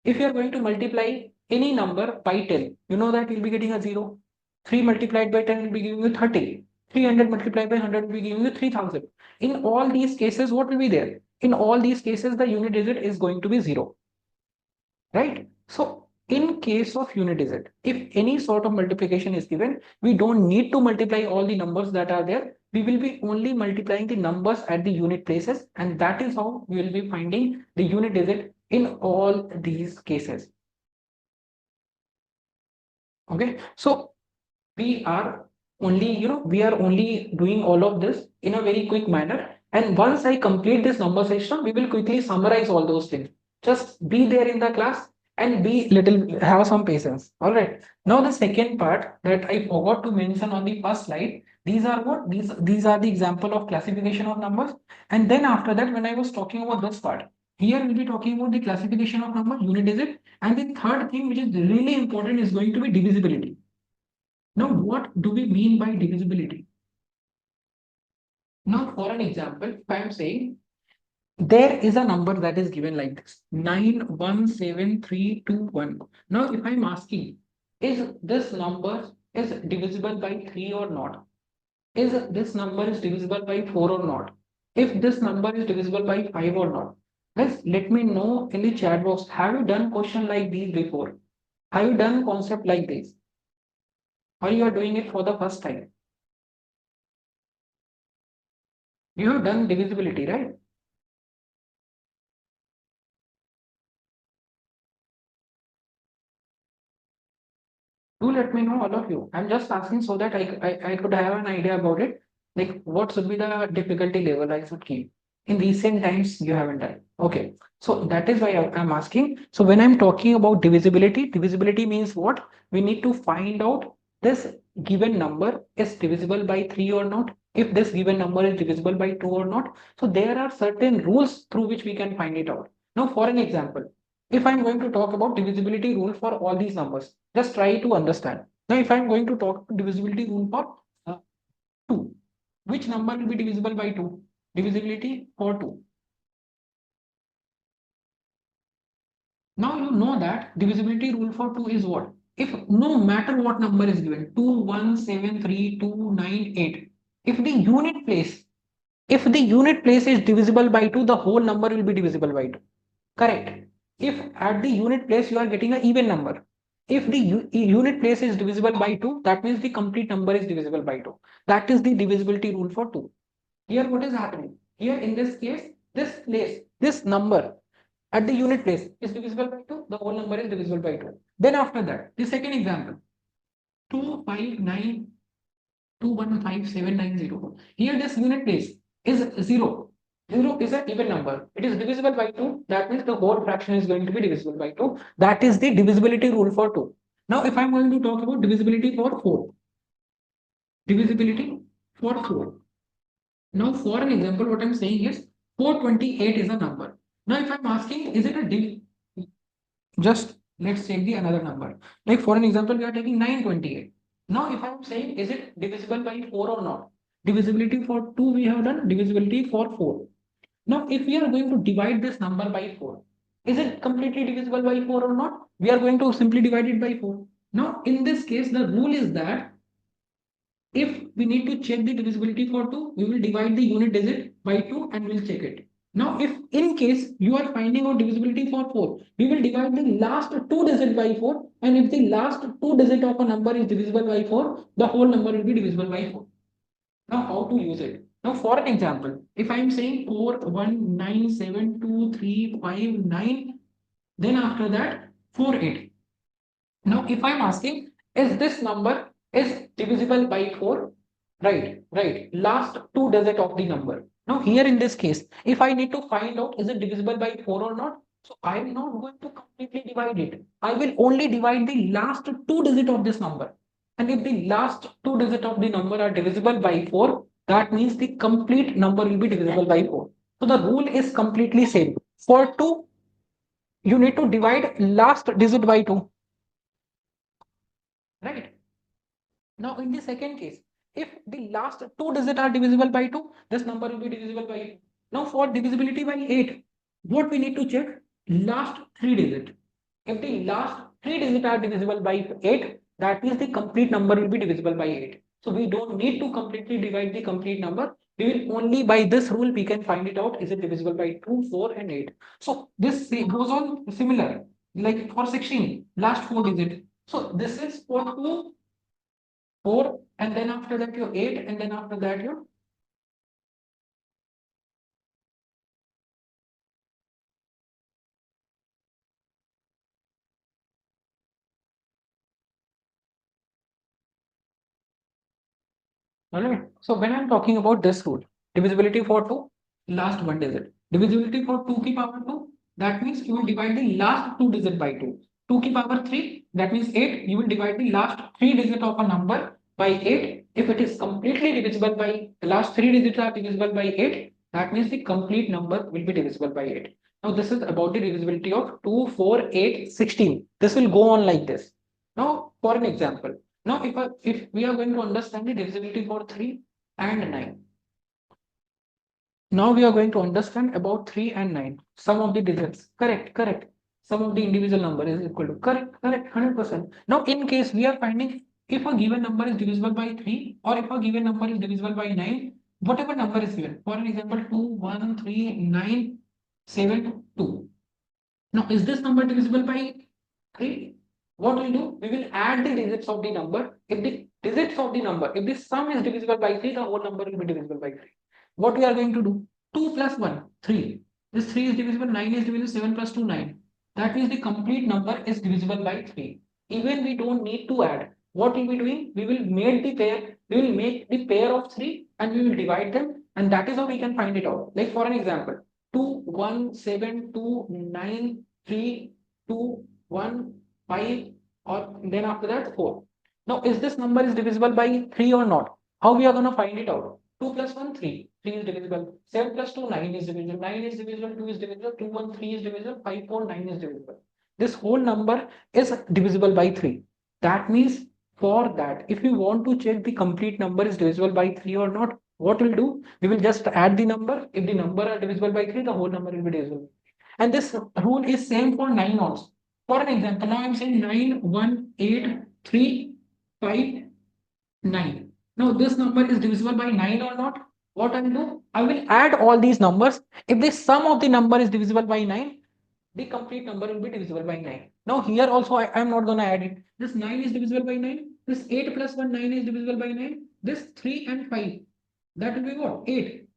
If you are going to multiply any number by 10, you know that you'll be getting a 0. 3 multiplied by 10 will be giving you 30. 300 multiplied by 100 will be giving you 3000. In all these cases, what will be there? In all these cases, the unit digit is going to be 0, right? So in case of unit digit, if any sort of multiplication is given, we don't need to multiply all the numbers that are there. We will be only multiplying the numbers at the unit places, and that is how we will be finding the unit digit in all these cases. Okay, so we are only doing all of this in a very quick manner. And once I complete this number system, we will quickly summarize all those things. Just be there in the class and have some patience. All right. Now the second part that I forgot to mention on the first slide, these are what? These are the example of classification of numbers. And then after that, when I was talking about this part, here we'll be talking about the classification of number, unit digit. And the third thing, which is really important, is going to be divisibility. Now, what do we mean by divisibility? Now, for an example, if I am saying there is a number that is given like this 917321. Now, if I'm asking, is this number is divisible by 3 or not? Is this number is divisible by 4 or not? If this number is divisible by 5 or not? Guys, let me know in the chat box. Have you done question like these before? Have you done concept like this? Or you are doing it for the first time? You have done divisibility, right? Do let me know, all of you. I'm just asking so that I could have an idea about it. Like what should be the difficulty level I should keep. In recent times, you haven't done. Okay. So that is why I'm asking. So when I'm talking about divisibility means what? We need to find out this given number is divisible by 3 or not. If this given number is divisible by 2 or not. So there are certain rules through which we can find it out. Now, for an example, if I'm going to talk about divisibility rule for all these numbers, just try to understand. Now, if I'm going to talk divisibility rule for 2, which number will be divisible by 2? Divisibility for 2. Now you know that divisibility rule for 2 is what? If no matter what number is given, 2, 1, 7, 3, 2, 9, 8, if the unit place is divisible by 2, the whole number will be divisible by 2. Correct. If at the unit place you are getting an even number, if the unit place is divisible by 2, that means the complete number is divisible by 2. That is the divisibility rule for 2. Here what is happening? Here in this case, this number at the unit place is divisible by 2, the whole number is divisible by 2. Then after that, the second example, 259215790. Here this unit place is 0. 0 is an even number. It is divisible by 2. That means the whole fraction is going to be divisible by 2. That is the divisibility rule for 2. Now, if I'm going to talk about divisibility for 4. Divisibility for 4. Now, for an example, what I'm saying is 428 is a number. Now, if I'm asking, is it a just let's take the another number. Like for an example, we are taking 928. Now, if I'm saying, is it divisible by 4 or not? Divisibility for 2 we have done, divisibility for 4. Now, if we are going to divide this number by 4, is it completely divisible by 4 or not? We are going to simply divide it by 4. Now, in this case, the rule is that if we need to check the divisibility for 2, we will divide the unit digit by 2 and we'll check it. Now, if in case you are finding out divisibility for 4, we will divide the last 2 digit by 4, and if the last 2 digit of a number is divisible by 4, the whole number will be divisible by 4. Now, how to use it? Now, for an example, if I am saying 4197235 then after that 48. Now, if I am asking, is this number is divisible by 4? Right. Last 2 digit of the number. Now, here in this case, if I need to find out is it divisible by 4 or not, so I am not going to completely divide it. I will only divide the last 2 digit of this number. And if the last two digits of the number are divisible by 4, that means the complete number will be divisible by 4. So the rule is completely same. For 2, you need to divide last digit by 2. Right? Now in the second case, if the last two digits are divisible by 2, this number will be divisible by 8. Now for divisibility by 8, what we need to check? Last three digits. If the last three digits are divisible by 8, that means the complete number will be divisible by 8. So we don't need to completely divide the complete number. We will only by this rule we can find it out, is it divisible by 2, 4 and 8. So this goes on similar like for 16, last four digits. So this is for 2, 4 and then after that your 8 and then after that your alright. So when I'm talking about this rule, divisibility for 2, last one digit. Divisibility for 2 की power 2, that means you will divide the last two digit by 2. 2 की power 3, that means 8, you will divide the last three digit of a number by 8. If it is completely divisible by, the last three digits are divisible by 8, that means the complete number will be divisible by 8. Now this is about the divisibility of 2, 4, 8, 16. This will go on like this. Now for an example, now if we are going to understand the divisibility for 3 and 9. Now we are going to understand about 3 and 9. Sum of the digits. Correct, correct. Sum of the individual number is equal to correct, correct, 100%. Now in case we are finding if a given number is divisible by 3 or if a given number is divisible by 9, whatever number is given. For an example, 2, 1, 3, 9, 7, 2. Now is this number divisible by 3? What we'll do? We will add the digits of the number. If the digits of the number, if the sum is divisible by 3, the whole number will be divisible by 3. What we are going to do? 2 plus 1, 3. This 3 is divisible, 9 is divisible, 7 plus 2, 9. That means the complete number is divisible by 3. Even we don't need to add. What we'll be doing? We will make the pair, we will make the pair of 3 and we will divide them, and that is how we can find it out. Like for an example, 2, 1, 7, 2, 9, 3, 2, 1, 5 or then after that 4. Now is this number is divisible by 3 or not? How we are going to find it out? 2 plus 1, 3. 3 is divisible. 7 plus 2, 9 is divisible. 9 is divisible. 2 is divisible. 2, 1, 3 is divisible. 5, 4, 9 is divisible. This whole number is divisible by 3. That means for that, if we want to check the complete number is divisible by 3 or not, what we'll do? We will just add the number. If the number are divisible by 3, the whole number will be divisible. And this rule is same for 9 also. For an example, now I'm saying 9, 1, 8, 3, 5, 9. Now this number is divisible by 9 or not? What I will do? I will add all these numbers. If the sum of the number is divisible by 9, the complete number will be divisible by 9. Now here also I am not going to add it. This 9 is divisible by 9. This 8 plus 1, 9 is divisible by 9. This 3 and 5. That will be what? 8.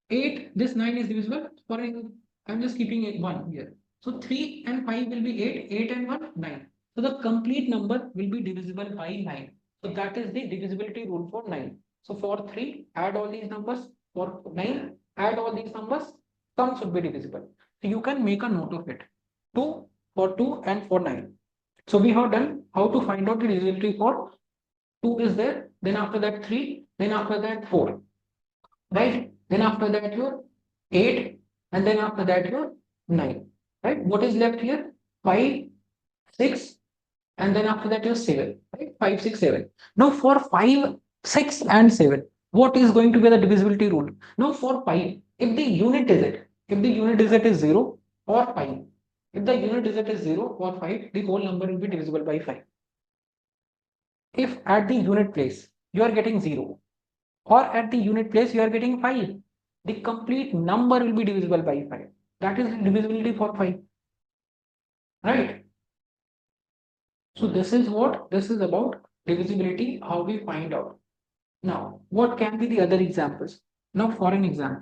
8, this 9 is divisible. I'm just keeping it 1 here. So 3 and 5 will be 8. 8 and 1, 9. So the complete number will be divisible by 9. So that is the divisibility rule for 9. So for 3, add all these numbers. For 9, add all these numbers. Sum should be divisible. So you can make a note of it. 2 for 2 and for 9. So we have done how to find out the divisibility for 2 is there. Then after that 3. Then after that 4. Right? Then after that your 8. And then after that your 9. Right? What is left here? 5, 6. And then after that your 7. Right? 5, 6, 7. Now for 5, 6 and 7. What is going to be the divisibility rule? Now for 5, if the unit digit is 0 or 5, if the unit digit is 0 or 5, the whole number will be divisible by 5. If at the unit place you are getting 0 or at the unit place you are getting 5, the complete number will be divisible by 5. That is divisibility for 5. Right? So this is what this is about divisibility, how we find out. Now, what can be the other examples? Now, for an example,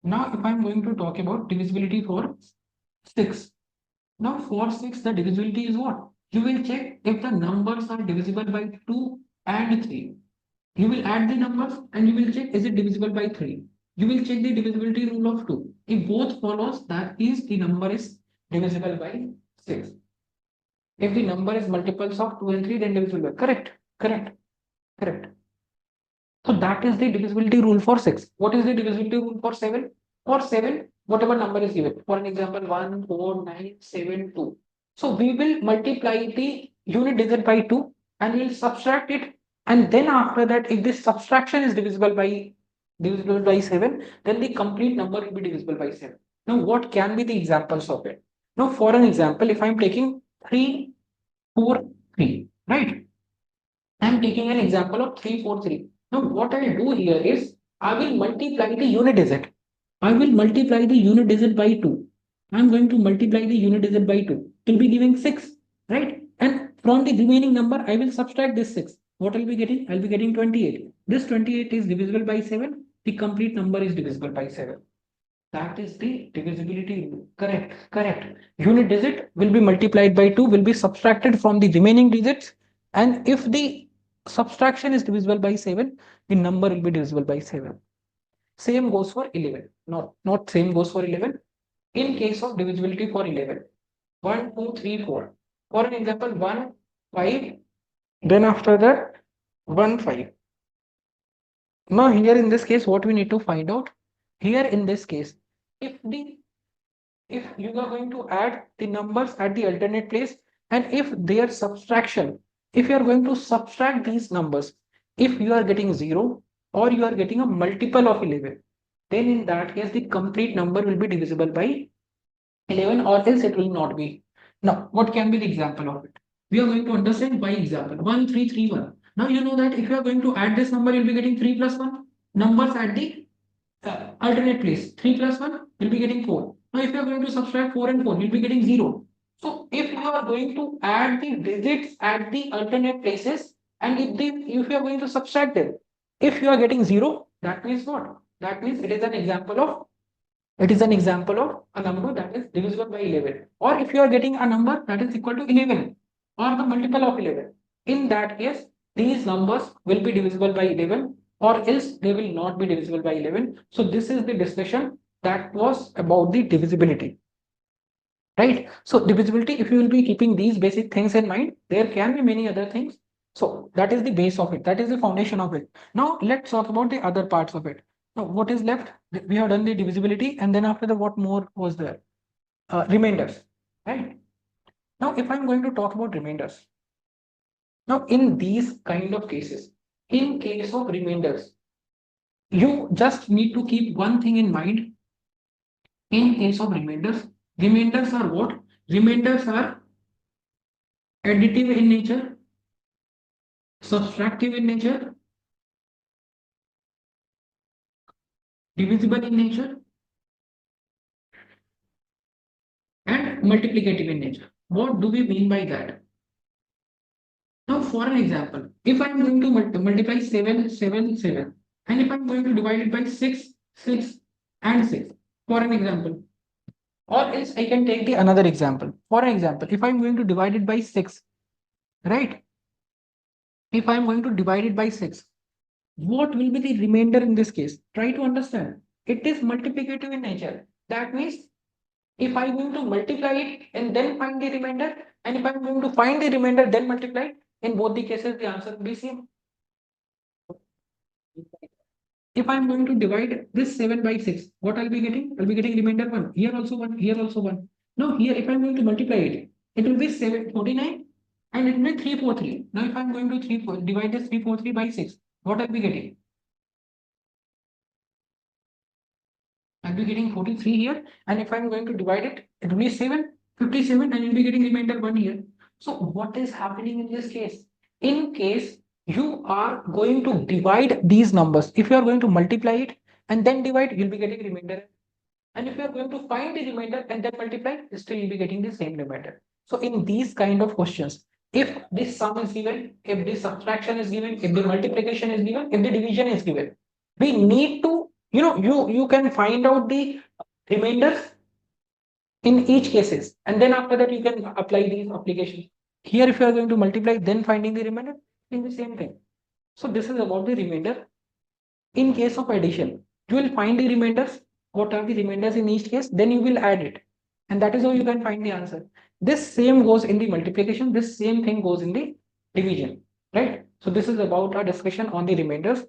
now if I'm going to talk about divisibility for 6. Now, for 6, the divisibility is what? You will check if the numbers are divisible by 2 and 3. You will add the numbers and you will check is it divisible by 3. You will check the divisibility rule of 2. If both follows, that is the number is divisible by 6. If the number is multiples of 2 and 3, then divisible by correct. Correct. Correct. So that is the divisibility rule for 6. What is the divisibility rule for 7? For 7, whatever number is given. For an example, 1, 4, 9, 7, 2. So we will multiply the unit digit by 2 and we'll subtract it. And then after that, if this subtraction is divisible by 7, then the complete number will be divisible by 7. Now, what can be the examples of it? Now, for an example, if I'm taking 3, 4, 3, right? I'm taking an example of 3, 4, 3. Now, what I'll do here is I will multiply the unit digit. I will multiply the unit digit by 2. I'm going to multiply the unit digit by 2. It will be giving 6, right? And from the remaining number, I will subtract this 6. What I'll be getting? I'll be getting 28. This 28 is divisible by 7. The complete number is divisible by 7. That is the divisibility rule. Correct, correct. Unit digit will be multiplied by 2, will be subtracted from the remaining digits. And if the subtraction is divisible by 7, the number will be divisible by 7. Same goes for 11. Not same goes for 11. In case of divisibility for 11, 1, 2, 3, 4. For an example, 1, 5. Then after that, 1, 5. Now here in this case, what we need to find out? Here in this case, if you are going to add the numbers at the alternate place, and if their subtraction, if you are going to subtract these numbers, if you are getting 0 or you are getting a multiple of 11, then in that case the complete number will be divisible by 11 or else it will not be. Now, what can be the example of it? We are going to understand by example 1, 3, 3, 1. Now you know that if you are going to add this number, you'll be getting 3 plus 1 numbers at the alternate place. 3 plus 1 will be getting 4. Now, if you are going to subtract 4 and 4, you'll be getting 0. So, if you are going to add the digits at the alternate places, and if you are going to subtract them, if you are getting 0, that means what? That means it is an example of a number that is divisible by 11. Or if you are getting a number that is equal to 11 or the multiple of 11, in that case, these numbers will be divisible by 11 or else they will not be divisible by 11. So this is the discussion that was about the divisibility. Right? So divisibility, if you will be keeping these basic things in mind, there can be many other things. So that is the base of it. That is the foundation of it. Now let's talk about the other parts of it. Now what is left? We have done the divisibility, and then after that, what more was there? Remainders, right? Now if I'm going to talk about remainders, now in these kind of cases, in case of remainders, you just need to keep one thing in mind. In case of remainders are what? Remainders are additive in nature, subtractive in nature, divisible in nature, and multiplicative in nature. What do we mean by that? Now, for an example, if I'm going to multiply 7, 7, 7, and if I'm going to divide it by 6, 6, and 6, for an example, or else I can take the another example. For an example, if I'm going to divide it by 6, right? If I'm going to divide it by 6, what will be the remainder in this case? Try to understand. It is multiplicative in nature. That means if I'm going to multiply it and then find the remainder, and if I'm going to find the remainder, then multiply it, in both the cases, the answer will be same. If I'm going to divide this 7 by 6, what I'll be getting? I'll be getting remainder 1. Here also 1, here also 1. Now here, if I'm going to multiply it, it will be 49 and it will be 343. Now if I'm going to divide this 343 by 6, what I'll be getting? I'll be getting 43 here, and if I'm going to divide it, it will be 57, and you'll be getting remainder 1 here. So what is happening in this case? In case you are going to divide these numbers, if you are going to multiply it and then divide, you'll be getting remainder. And if you are going to find the remainder and then multiply, still you'll be getting the same remainder. So in these kind of questions, if this sum is given, if this subtraction is given, if the multiplication is given, if the division is given, we need to, you can find out the remainders in each cases, and then after that you can apply these applications. Here, if you are going to multiply, then finding the remainder, in the same thing. So this is about the remainder. In case of addition, you will find the remainders. What are the remainders in each case? Then you will add it, and that is how you can find the answer. This same goes in the multiplication. This same thing goes in the division, right? So this is about our discussion on the remainders.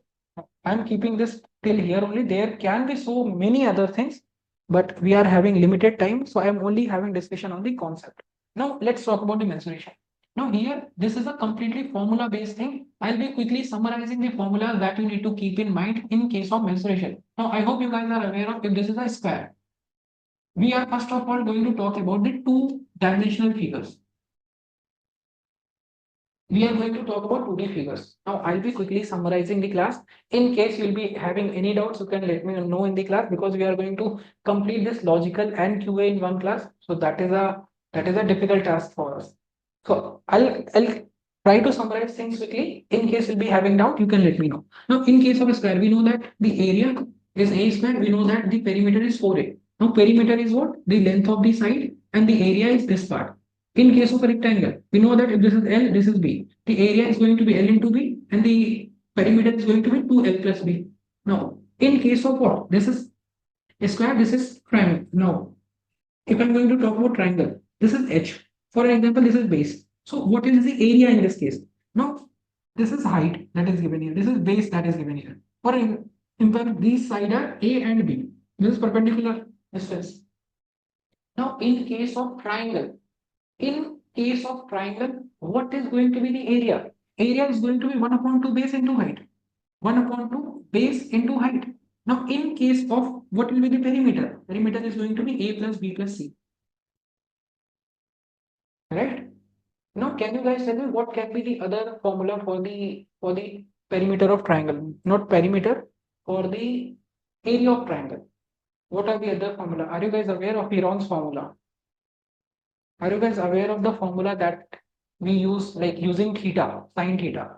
I'm keeping this till here only. There can be so many other things, but we are having limited time, so I'm only having discussion on the concept. Now let's talk about the mensuration. Now here, this is a completely formula-based thing. I'll be quickly summarizing the formulas that you need to keep in mind in case of mensuration. Now I hope you guys are aware of if this is a square. We are first of all going to talk about the two-dimensional figures. We are going to talk about 2D figures. Now, I'll be quickly summarizing the class. In case you'll be having any doubts, you can let me know in the class, because we are going to complete this logical and QA in one class. So that is a difficult task for us. So I'll try to summarize things quickly. In case you'll be having doubt, you can let me know. Now, in case of a square, we know that the area is a square. We know that the perimeter is 4a. Now, perimeter is what? The length of the side, and the area is this part. In case of a rectangle, we know that if this is L, this is B. The area is going to be L into B, and the perimeter is going to be 2L plus B. Now, in case of what? This is a square, this is triangle. Now, if I'm going to talk about triangle, this is H. For example, this is base. So, what is the area in this case? Now, this is height that is given here. This is base that is given here. For example, these sides are A and B. This is perpendicular distance. Now, in case of triangle, what is going to be the area? Area is going to be 1 upon 2 base into height. 1 upon 2 base into height. Now, in case of what will be the perimeter? Perimeter is going to be A plus B plus C. Right? Now, can you guys tell me what can be the other formula for the perimeter of triangle? Not perimeter, for the area of triangle. What are the other formula? Are you guys aware of Heron's formula? Are you guys aware of the formula that we use, like using theta, sine theta?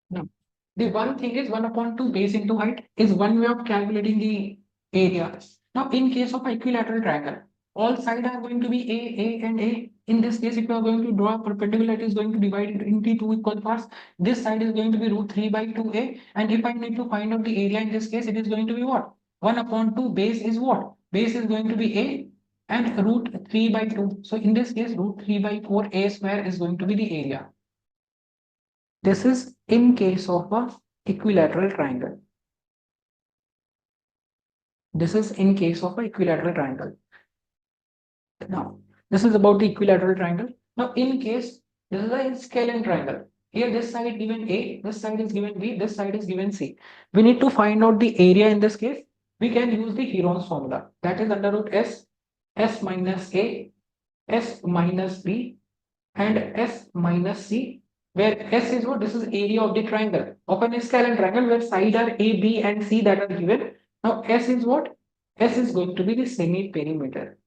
No. The one thing is 1 upon 2 base into height is one way of calculating the area. Now, in case of equilateral triangle, all sides are going to be A, and A. In this case, if you are going to draw a perpendicular, it is going to divide it into two equal parts. This side is going to be root 3 by 2A. And if I need to find out the area in this case, it is going to be what? 1 upon 2 base is what? Base is going to be A and root 3 by 2. So in this case, root 3 by 4 A square is going to be the area. This is in case of a equilateral triangle. This is in case of an equilateral triangle. Now, this is about the equilateral triangle. Now, in case this is a scalene triangle. Here, this side given A, this side is given B, this side is given C. We need to find out the area in this case. We can use the Heron's formula. That is under root S, S minus A, S minus B, and S minus C, where S is what? This is area of the triangle, of an scalene triangle where side are A, B, and C that are given. Now, S is what? S is going to be the semi-perimeter.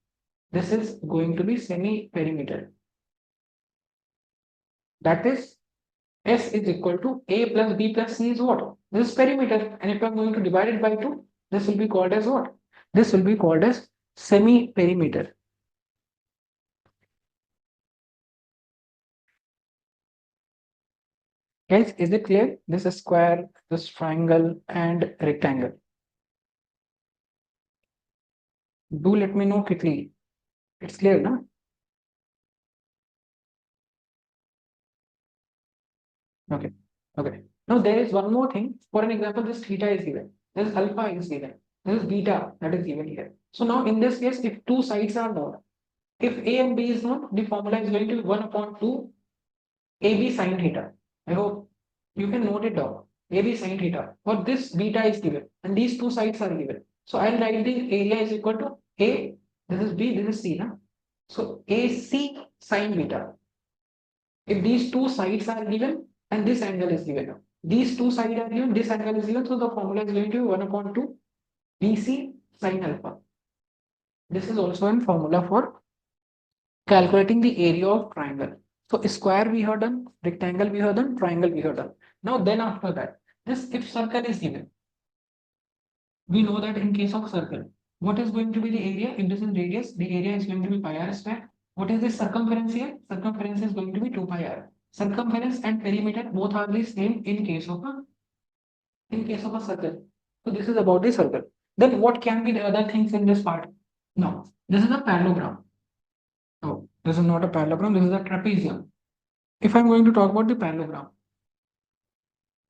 This is going to be semi-perimeter. That is, S is equal to A plus B plus C is what? This is perimeter. And if I'm going to divide it by 2, this will be called as what? This will be called as semi-perimeter. Guys, is it clear? This is square, this triangle, and rectangle. Do let me know quickly. It's clear, no? Okay. Okay. Now there is one more thing. For an example, this theta is given. This alpha is given. This is beta that is given here. So now in this case, if two sides are known, if A and B is known, the formula is going to be 1 upon 2 AB sine theta. I hope you can note it down. AB sine theta. For this beta is given and these two sides are given. So I'll write the area is equal to A, this is B, this is C. Na? So AC sine beta. If these two sides are given and this angle is given, these two sides are given, this angle is given, so the formula is going to be 1 upon 2 BC sine alpha. This is also a formula for calculating the area of triangle. So square we have done, rectangle we have done, triangle we have done. Now then after that, this if circle is given, we know that in case of circle, what is going to be the area? If this is radius, the area is going to be pi r square. What is the circumference here? Circumference is going to be 2 pi r. Circumference and perimeter both are the same in case of a circle. So this is about the circle. Then what can be the other things in this part? No, this is a parallelogram. No, this is not a parallelogram, this is a trapezium. if I'm going to talk about the parallelogram,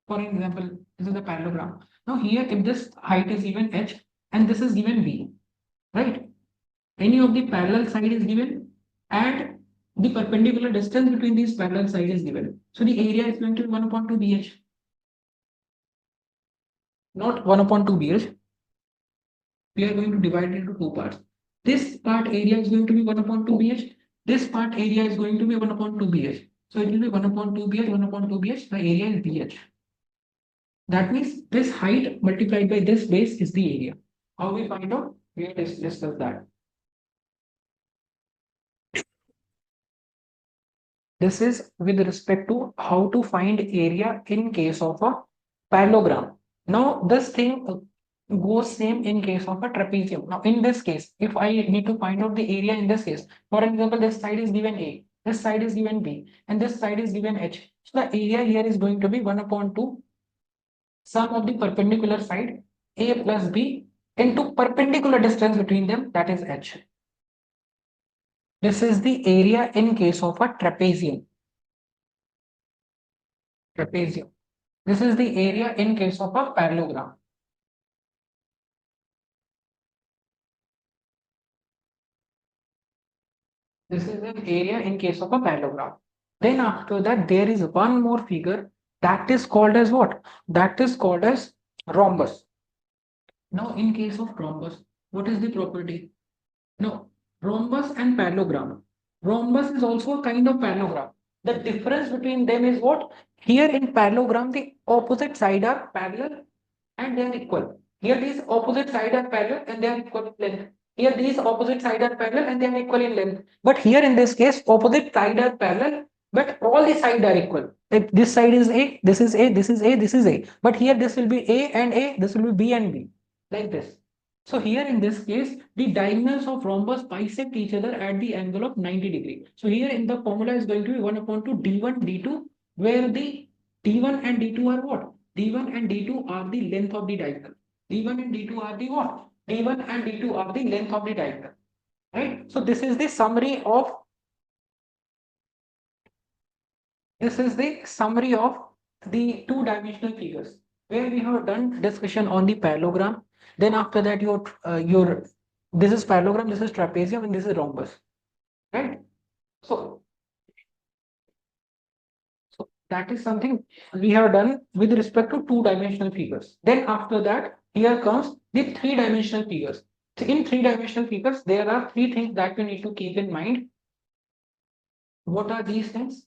for example, this is the parallelogram. Now here, if this height is given h and this is given b, right? Any of the parallel side is given and the perpendicular distance between these parallel side is given. So the area is going to be 1 upon 2 bh, not 1 upon 2 bh. We are going to divide it into two parts. This part area is going to be 1 upon 2 bh. This part area is going to be 1 upon 2 bh. So it will be 1 upon 2 bh, 1 upon 2 bh. The area is bh. That means this height multiplied by this base is the area. How we find out? We will discuss that. This is with respect to how to find area in case of a parallelogram. Now this thing goes same in case of a trapezium. Now in this case, if I need to find out the area in this case, for example, this side is given A, this side is given B, and this side is given H. So the area here is going to be 1 upon 2 sum of the perpendicular side A plus B into perpendicular distance between them, that is H. This is the area in case of a trapezium. Trapezium. This is the area in case of a parallelogram. This is an area in case of a parallelogram. Then after that, there is one more figure that is called as what? That is called as rhombus. Now, in case of rhombus, what is the property? No, rhombus and parallelogram. Rhombus is also a kind of parallelogram. The difference between them is what? Here in parallelogram, the opposite side are parallel and they are equal. Here these opposite side are parallel and they are equal in length. Here these opposite side are parallel and they are equal in length. But here in this case, opposite side are parallel, but all the side are equal. If this side is A, this is A, this is A, this is A. But here this will be A and A, this will be B and B, like this. So here in this case, the diagonals of rhombus bisect each other at the angle of 90 degree. So here in the formula is going to be 1 upon 2 d1 d2, where the d1 and d2 are what? D1 and D2 are the length of the diagonal. D1 and D2 are the what? D1 and D2 are the length of the diagonal. Right? So this is the summary of the two-dimensional figures where we have done discussion on the parallelogram. Then after that, your this is parallelogram, this is trapezium, and this is rhombus. Right? So that is something we have done with respect to two-dimensional figures. Then after that, here comes the three-dimensional figures. So in three-dimensional figures, there are three things that we need to keep in mind. What are these things?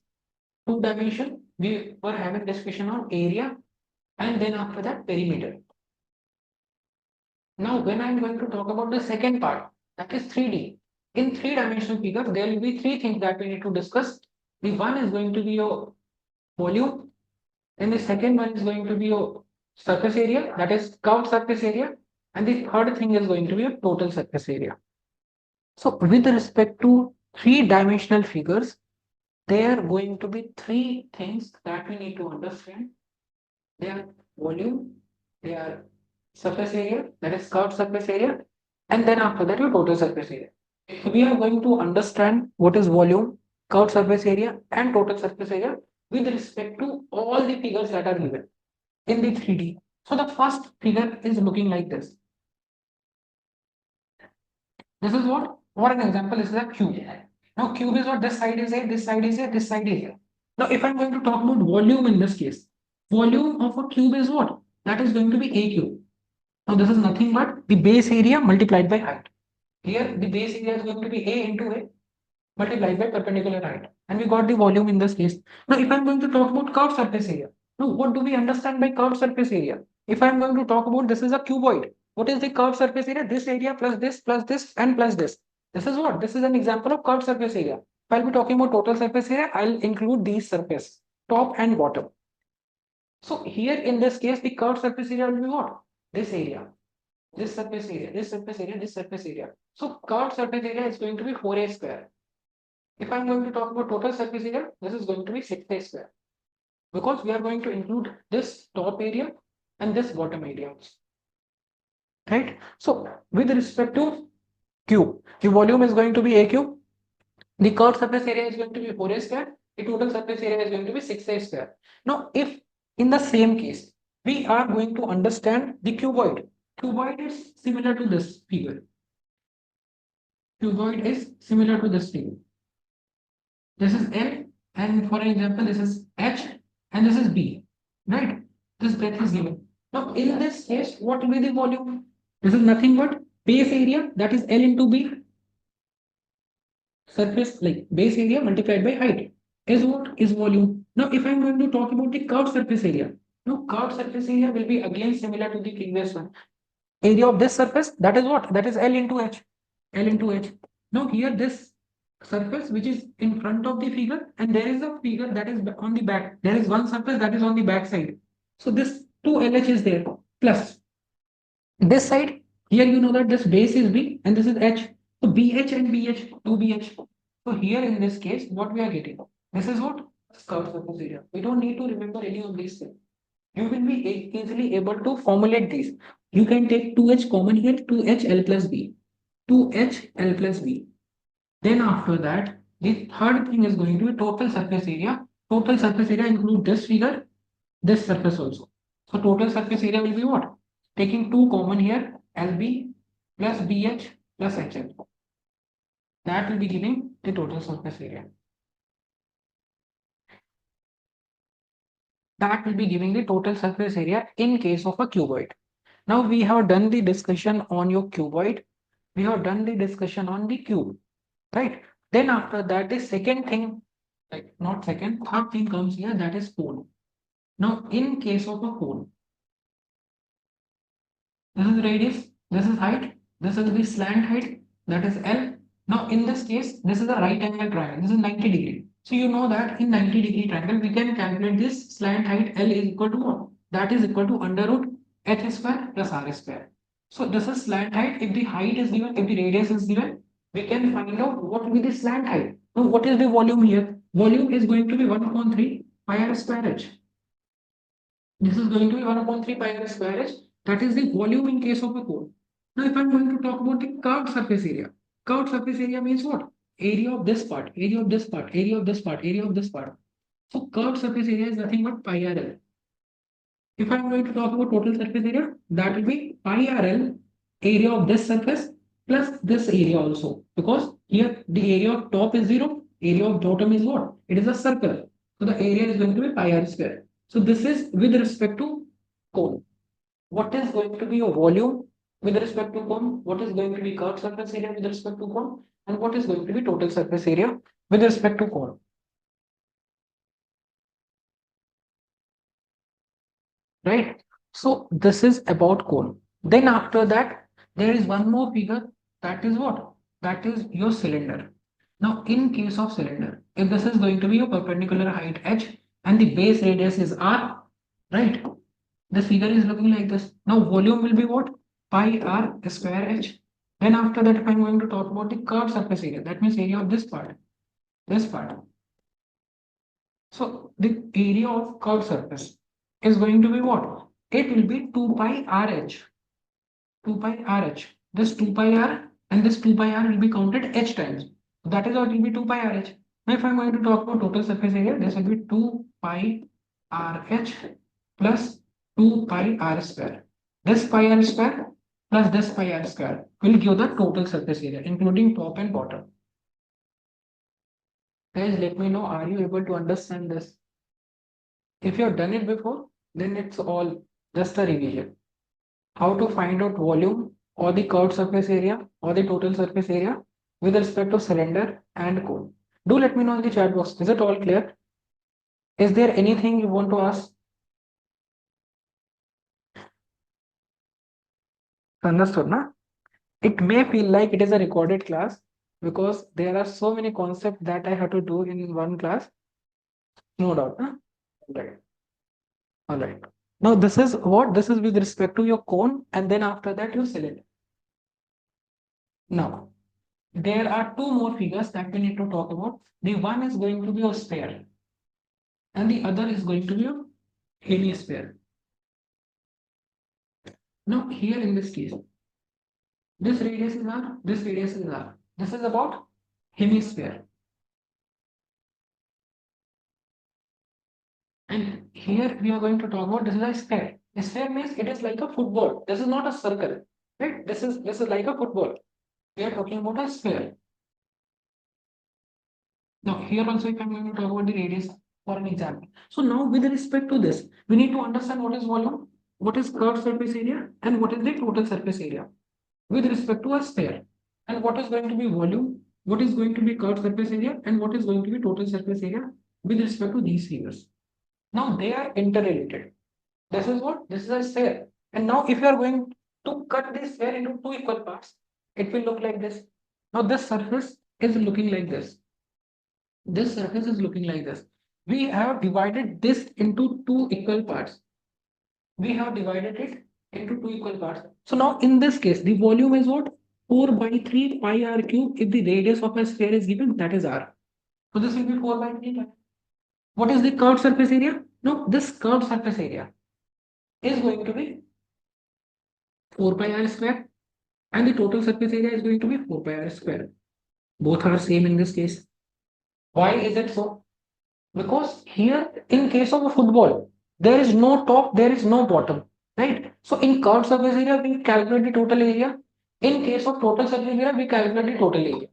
Two dimension, we were having discussion on area, and then after that, perimeter. Now, when I'm going to talk about the second part, that is 3D. In three-dimensional figures, there will be three things that we need to discuss. The one is going to be your volume, and the second one is going to be your surface area, that is curved surface area, and the third thing is going to be your total surface area. So with respect to three-dimensional figures, there are going to be three things that we need to understand. They are volume, they are surface area, that is curved surface area, and then after that your total surface area. So we are going to understand what is volume, curved surface area, and total surface area with respect to all the figures that are given in the 3D. So the first figure is looking like this. This is what? For an example, this is a cube. Now cube is what? This side is A, this side is A, this side is A. Now if I'm going to talk about volume in this case, volume of a cube is what? That is going to be A cube. Now this is nothing but the base area multiplied by height. Here the base area is going to be A into A multiplied by perpendicular height. And we got the volume in this case. Now if I'm going to talk about curved surface area. Now what do we understand by curved surface area? If I'm going to talk about this is a cuboid. What is the curved surface area? This area plus this and plus this. This is what? This is an example of curved surface area. If I'll be talking about total surface area, I'll include these surface, top and bottom. So here in this case, the curved surface area will be what? This area, this surface area, this surface area, this surface area. So curved surface area is going to be 4a square. If I'm going to talk about total surface area, this is going to be 6a square. Because we are going to include this top area and this bottom area. Right? So with respect to cube, the volume is going to be A cube. The curved surface area is going to be 4a square, The total surface area is going to be 6a square. Now, if in the same case, we are going to understand the cuboid. Cuboid is similar to this figure. Cuboid is similar to this figure. This is L, and for example, this is H, and this is B, right? This breadth is given. Now, in this case, what will be the volume? This is nothing but base area, that is L into B, surface like base area multiplied by height is what is volume. Now, if I'm going to talk about the curved surface area, now curved surface area will be again similar to the previous one. Area of this surface, that is what? That is L into H. L into H. Now, here this surface which is in front of the figure, and there is a figure that is on the back. There is one surface that is on the back side. So this 2LH is there plus this side. Here you know that this base is B and this is H. So BH and BH, 2BH. So here in this case, what we are getting? This is what? Curved surface area. We don't need to remember any of these things. You will be easily able to formulate these. You can take 2H common here, 2HL plus B. 2HL plus B. Then after that, the third thing is going to be total surface area. Total surface area include this figure, this surface also. So total surface area will be what? Taking 2 common here, LB plus BH plus HL. That will be giving the total surface area. That will be giving the total surface area in case of a cuboid. Now we have done the discussion on your cuboid. We have done the discussion on the cube, right? Then after that, the second thing, like not second, third thing comes here, that is cone. Now in case of a cone, this is radius, this is height, this is the slant height, that is L. Now in this case, this is a right angle triangle, this is 90 degree. So you know that in 90 degree triangle, we can calculate this slant height L is equal to what? That is equal to under root h square plus r square. So this is slant height. If the height is given, if the radius is given, we can find out what will be the slant height. Now what is the volume here? Volume is going to be 1/3 pi r square h. This is going to be 1/3 pi r square h. That is the volume in case of a cone. Now, if I'm going to talk about the curved surface area, curved surface area means what? Area of this part, area of this part, area of this part, area of this part. So curved surface area is nothing but pi RL. If I'm going to talk about total surface area, that will be pi RL, area of this surface plus this area also. Because here the area of top is 0, area of bottom is what? It is a circle. So the area is going to be pi r square. So this is with respect to cone. What is going to be your volume with respect to cone? What is going to be curved surface area with respect to cone? And what is going to be total surface area with respect to cone? Right? So this is about cone. Then after that, there is one more figure. That is what? That is your cylinder. Now, in case of cylinder, if this is going to be a perpendicular height h and the base radius is r, right? This figure is looking like this. Now, volume will be what? Pi r square h. Then after that, if I'm going to talk about the curved surface area, that means area of this part, this part. So the area of curved surface is going to be what? It will be 2 pi RH. 2 pi RH. This 2 pi R and this 2 pi R will be counted H times. That is how it will be 2 pi RH. Now, if I'm going to talk about total surface area, this will be 2 pi RH plus 2 pi R square. This pi R square plus this pi R square will give the total surface area, including top and bottom. Guys, let me know, are you able to understand this? If you have done it before, then it's all just a revision. How to find out volume or the curved surface area or the total surface area with respect to cylinder and cone. Do let me know in the chat box. Is it all clear? Is there anything you want to ask? Understood, na? It may feel like it is a recorded class because there are so many concepts that I have to do in one class. No doubt, na? Right. All right. Now this is what? This is with respect to your cone, and then after that your cylinder. Now, there are two more figures that we need to talk about. The one is going to be a sphere, and the other is going to be a hemisphere. Now, here in this case, this radius is r, this radius is r. This is about hemisphere. And here we are going to talk about this is a sphere. A sphere means it is like a football. This is not a circle, right? This is like a football. We are talking about a sphere. Now here also if I'm going to talk about the radius for an example. So now with respect to this, we need to understand what is volume, what is curved surface area, and what is the total surface area with respect to a sphere. And what is going to be volume, what is going to be curved surface area, and what is going to be total surface area with respect to these figures. Now they are interrelated. This is what? This is a sphere. And now if you are going to cut this sphere into two equal parts, it will look like this. Now this surface is looking like this. This surface is looking like this. We have divided this into two equal parts. We have divided it into two equal parts. So now in this case, the volume is what? 4 by 3 pi r cube. If the radius of a sphere is given, that is r. So this will be 4 by 3 pi. What is the curved surface area? No, this curved surface area is going to be 4 pi r square, and the total surface area is going to be 4 pi r square. Both are same in this case. Why is it so? Because here in case of a football, there is no top, there is no bottom, right? So in curved surface area, we calculate the total area. In case of total surface area, we calculate the total area.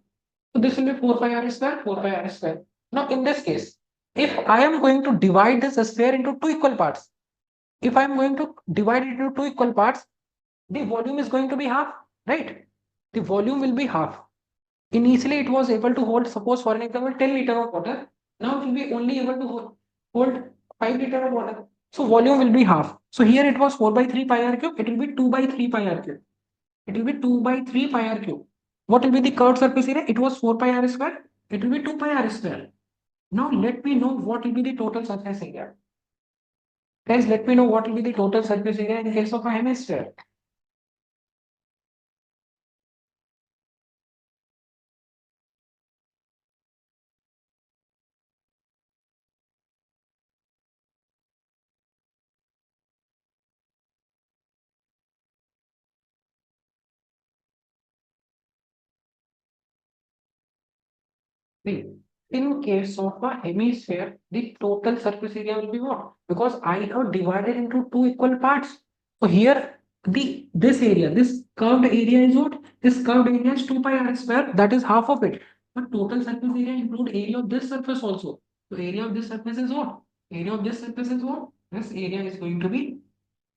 So this will be 4 pi r square, 4 pi r square. Now in this case, if I am going to divide this sphere into two equal parts, if I am going to divide it into two equal parts, the volume is going to be half, right? The volume will be half. Initially, it was able to hold, suppose for an example, 10 liter of water. Now it will be only able to hold 5 liter of water. So volume will be half. So here it was 4 by 3 pi r cube. It will be 2 by 3 pi r cube. It will be 2 by 3 pi r cube. What will be the curved surface area? It was 4 pi r square. It will be 2 pi r square. Now let me know what will be the total surface area. Guys, let me know what will be the total surface area in case of a hemisphere. See, in case of a hemisphere, the total surface area will be what? Because I have divided into two equal parts. So here, this area, this curved area is what? This curved area is 2 pi r square. That is half of it. But total surface area include area of this surface also. So area of this surface is what? Area of this surface is what? This area is going to be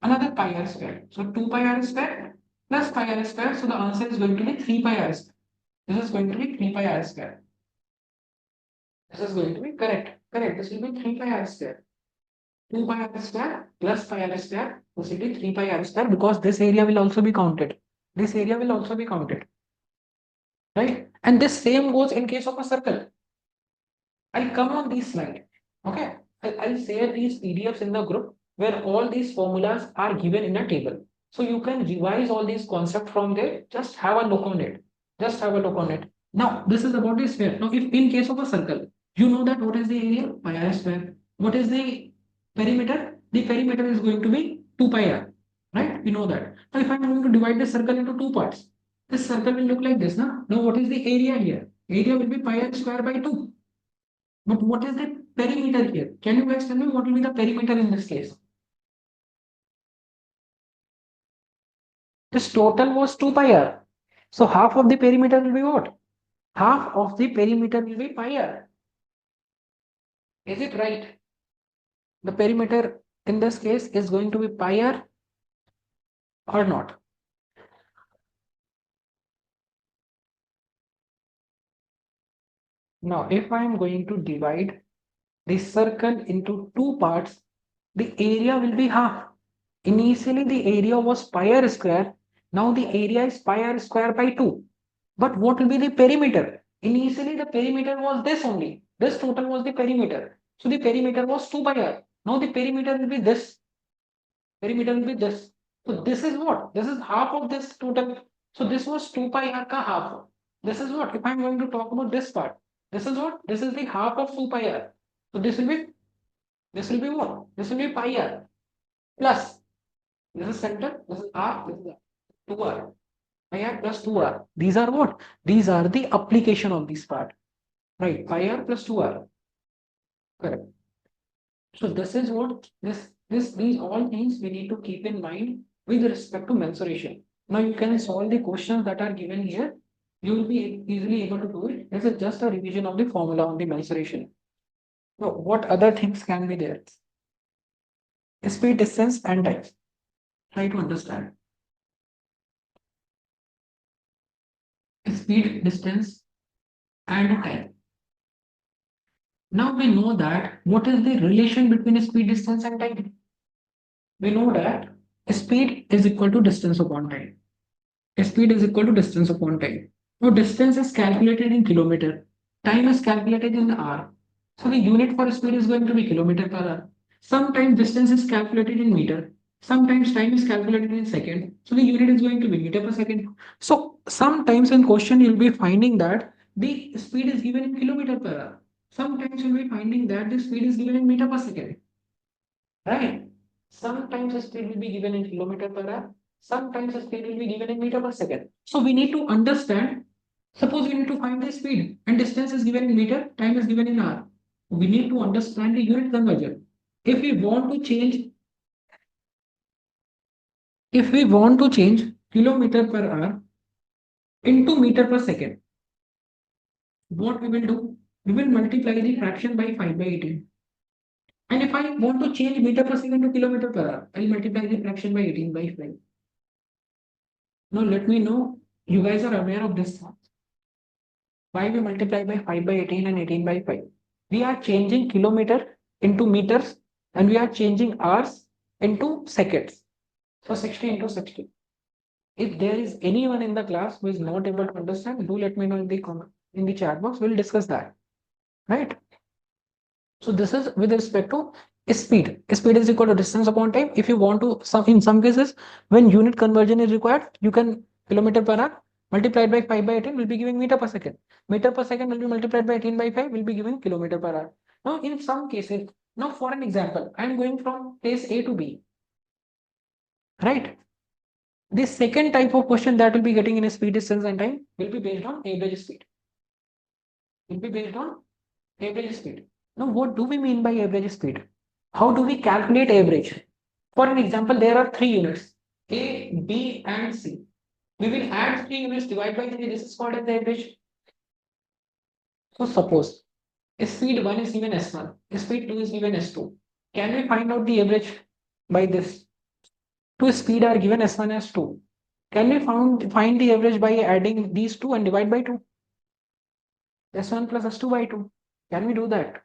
another pi r square. So 2 pi r square plus pi r square. So the answer is going to be 3 pi r square. This is going to be 3 pi r square. This is going to be correct. Correct. This will be 3 pi r square. 2 pi r square plus pi r square. This will be 3 pi r square because this area will also be counted. This area will also be counted. Right? And this same goes in case of a circle. I'll come on this slide. Okay. I'll share these PDFs in the group where all these formulas are given in a table. So you can revise all these concepts from there. Just have a look on it. Just have a look on it. Now, this is about a sphere. Now, if in case of a circle, you know that what is the area? Pi r square. What is the perimeter? The perimeter is going to be 2 pi r. Right? We know that. Now, if I'm going to divide this circle into two parts, this circle will look like this. Now, what is the area here? Area will be pi r square by 2. But what is the perimeter here? Can you guys tell me what will be the perimeter in this case? This total was 2 pi r. So half of the perimeter will be what? Half of the perimeter will be pi r. Is it right? The perimeter in this case is going to be pi r or not? Now, if I am going to divide the circle into two parts, the area will be half. Initially, the area was pi r square. Now the area is pi r square by 2. But what will be the perimeter? Initially, the perimeter was this only. This total was the perimeter. So the perimeter was 2 pi r. Now the perimeter will be this. Perimeter will be this. So this is what? This is half of this total. So this was 2 pi r ka half. This is what? If I'm going to talk about this part, this is what? This is the half of 2 pi r. So this will be what? This will be pi r plus. This is center. This is r. This is r. 2r. Pi r plus 2r. These are what? These are the application of this part. Right. Pi r plus 2r. Correct. So this is what these all things we need to keep in mind with respect to mensuration. Now you can solve the questions that are given here. You will be easily able to do it. This is just a revision of the formula on the mensuration. Now, what other things can be there? Speed, distance, and time. Try to understand. Speed, distance, and time. Now we know that what is the relation between speed, distance, and time? We know that speed is equal to distance upon time. Speed is equal to distance upon time. Now, distance is calculated in kilometer. Time is calculated in hour. So the unit for speed is going to be kilometer per hour. Sometimes distance is calculated in meter. Sometimes time is calculated in second. So the unit is going to be meter per second. So sometimes in question you'll be finding that the speed is given in kilometer per hour. Sometimes you'll be finding that the speed is given in meter per second. Right? Sometimes the speed will be given in kilometer per hour. Sometimes the speed will be given in meter per second. So we need to understand. Suppose we need to find the speed and distance is given in meter, time is given in hour. We need to understand the unit conversion. If we want to change, kilometer per hour into meter per second, what we will do? We will multiply the fraction by 5 by 18. And if I want to change meter per second to kilometer per hour, I'll multiply the fraction by 18 by 5. Now let me know you guys are aware of this. Why we multiply by 5 by 18 and 18 by 5? We are changing kilometer into meters and we are changing hours into seconds. So 60 into 60. If there is anyone in the class who is not able to understand, do let me know in the comment in the chat box. We'll discuss that. Right? So this is with respect to speed. Speed is equal to distance upon time. If you want to, in some cases, when unit conversion is required, you can kilometer per hour multiplied by 5 by 18 will be giving meter per second. Meter per second will be multiplied by 18 by 5 will be giving kilometer per hour. Now, in some cases, now for an example, I am going from place A to B. Right? The second type of question that will be getting in a speed, distance, and time will be based on average speed. Will be based on average speed. Now, what do we mean by average speed? How do we calculate average? For an example, there are three units, A, B, and C. We will add three units, divide by 3. This is called as the average. So suppose speed 1 is given S1, speed 2 is given S2. Can we find out the average by this? Two speed are given S1 and S2. Can we find the average by adding these two and divide by 2? S1 plus S2 by 2. Can we do that?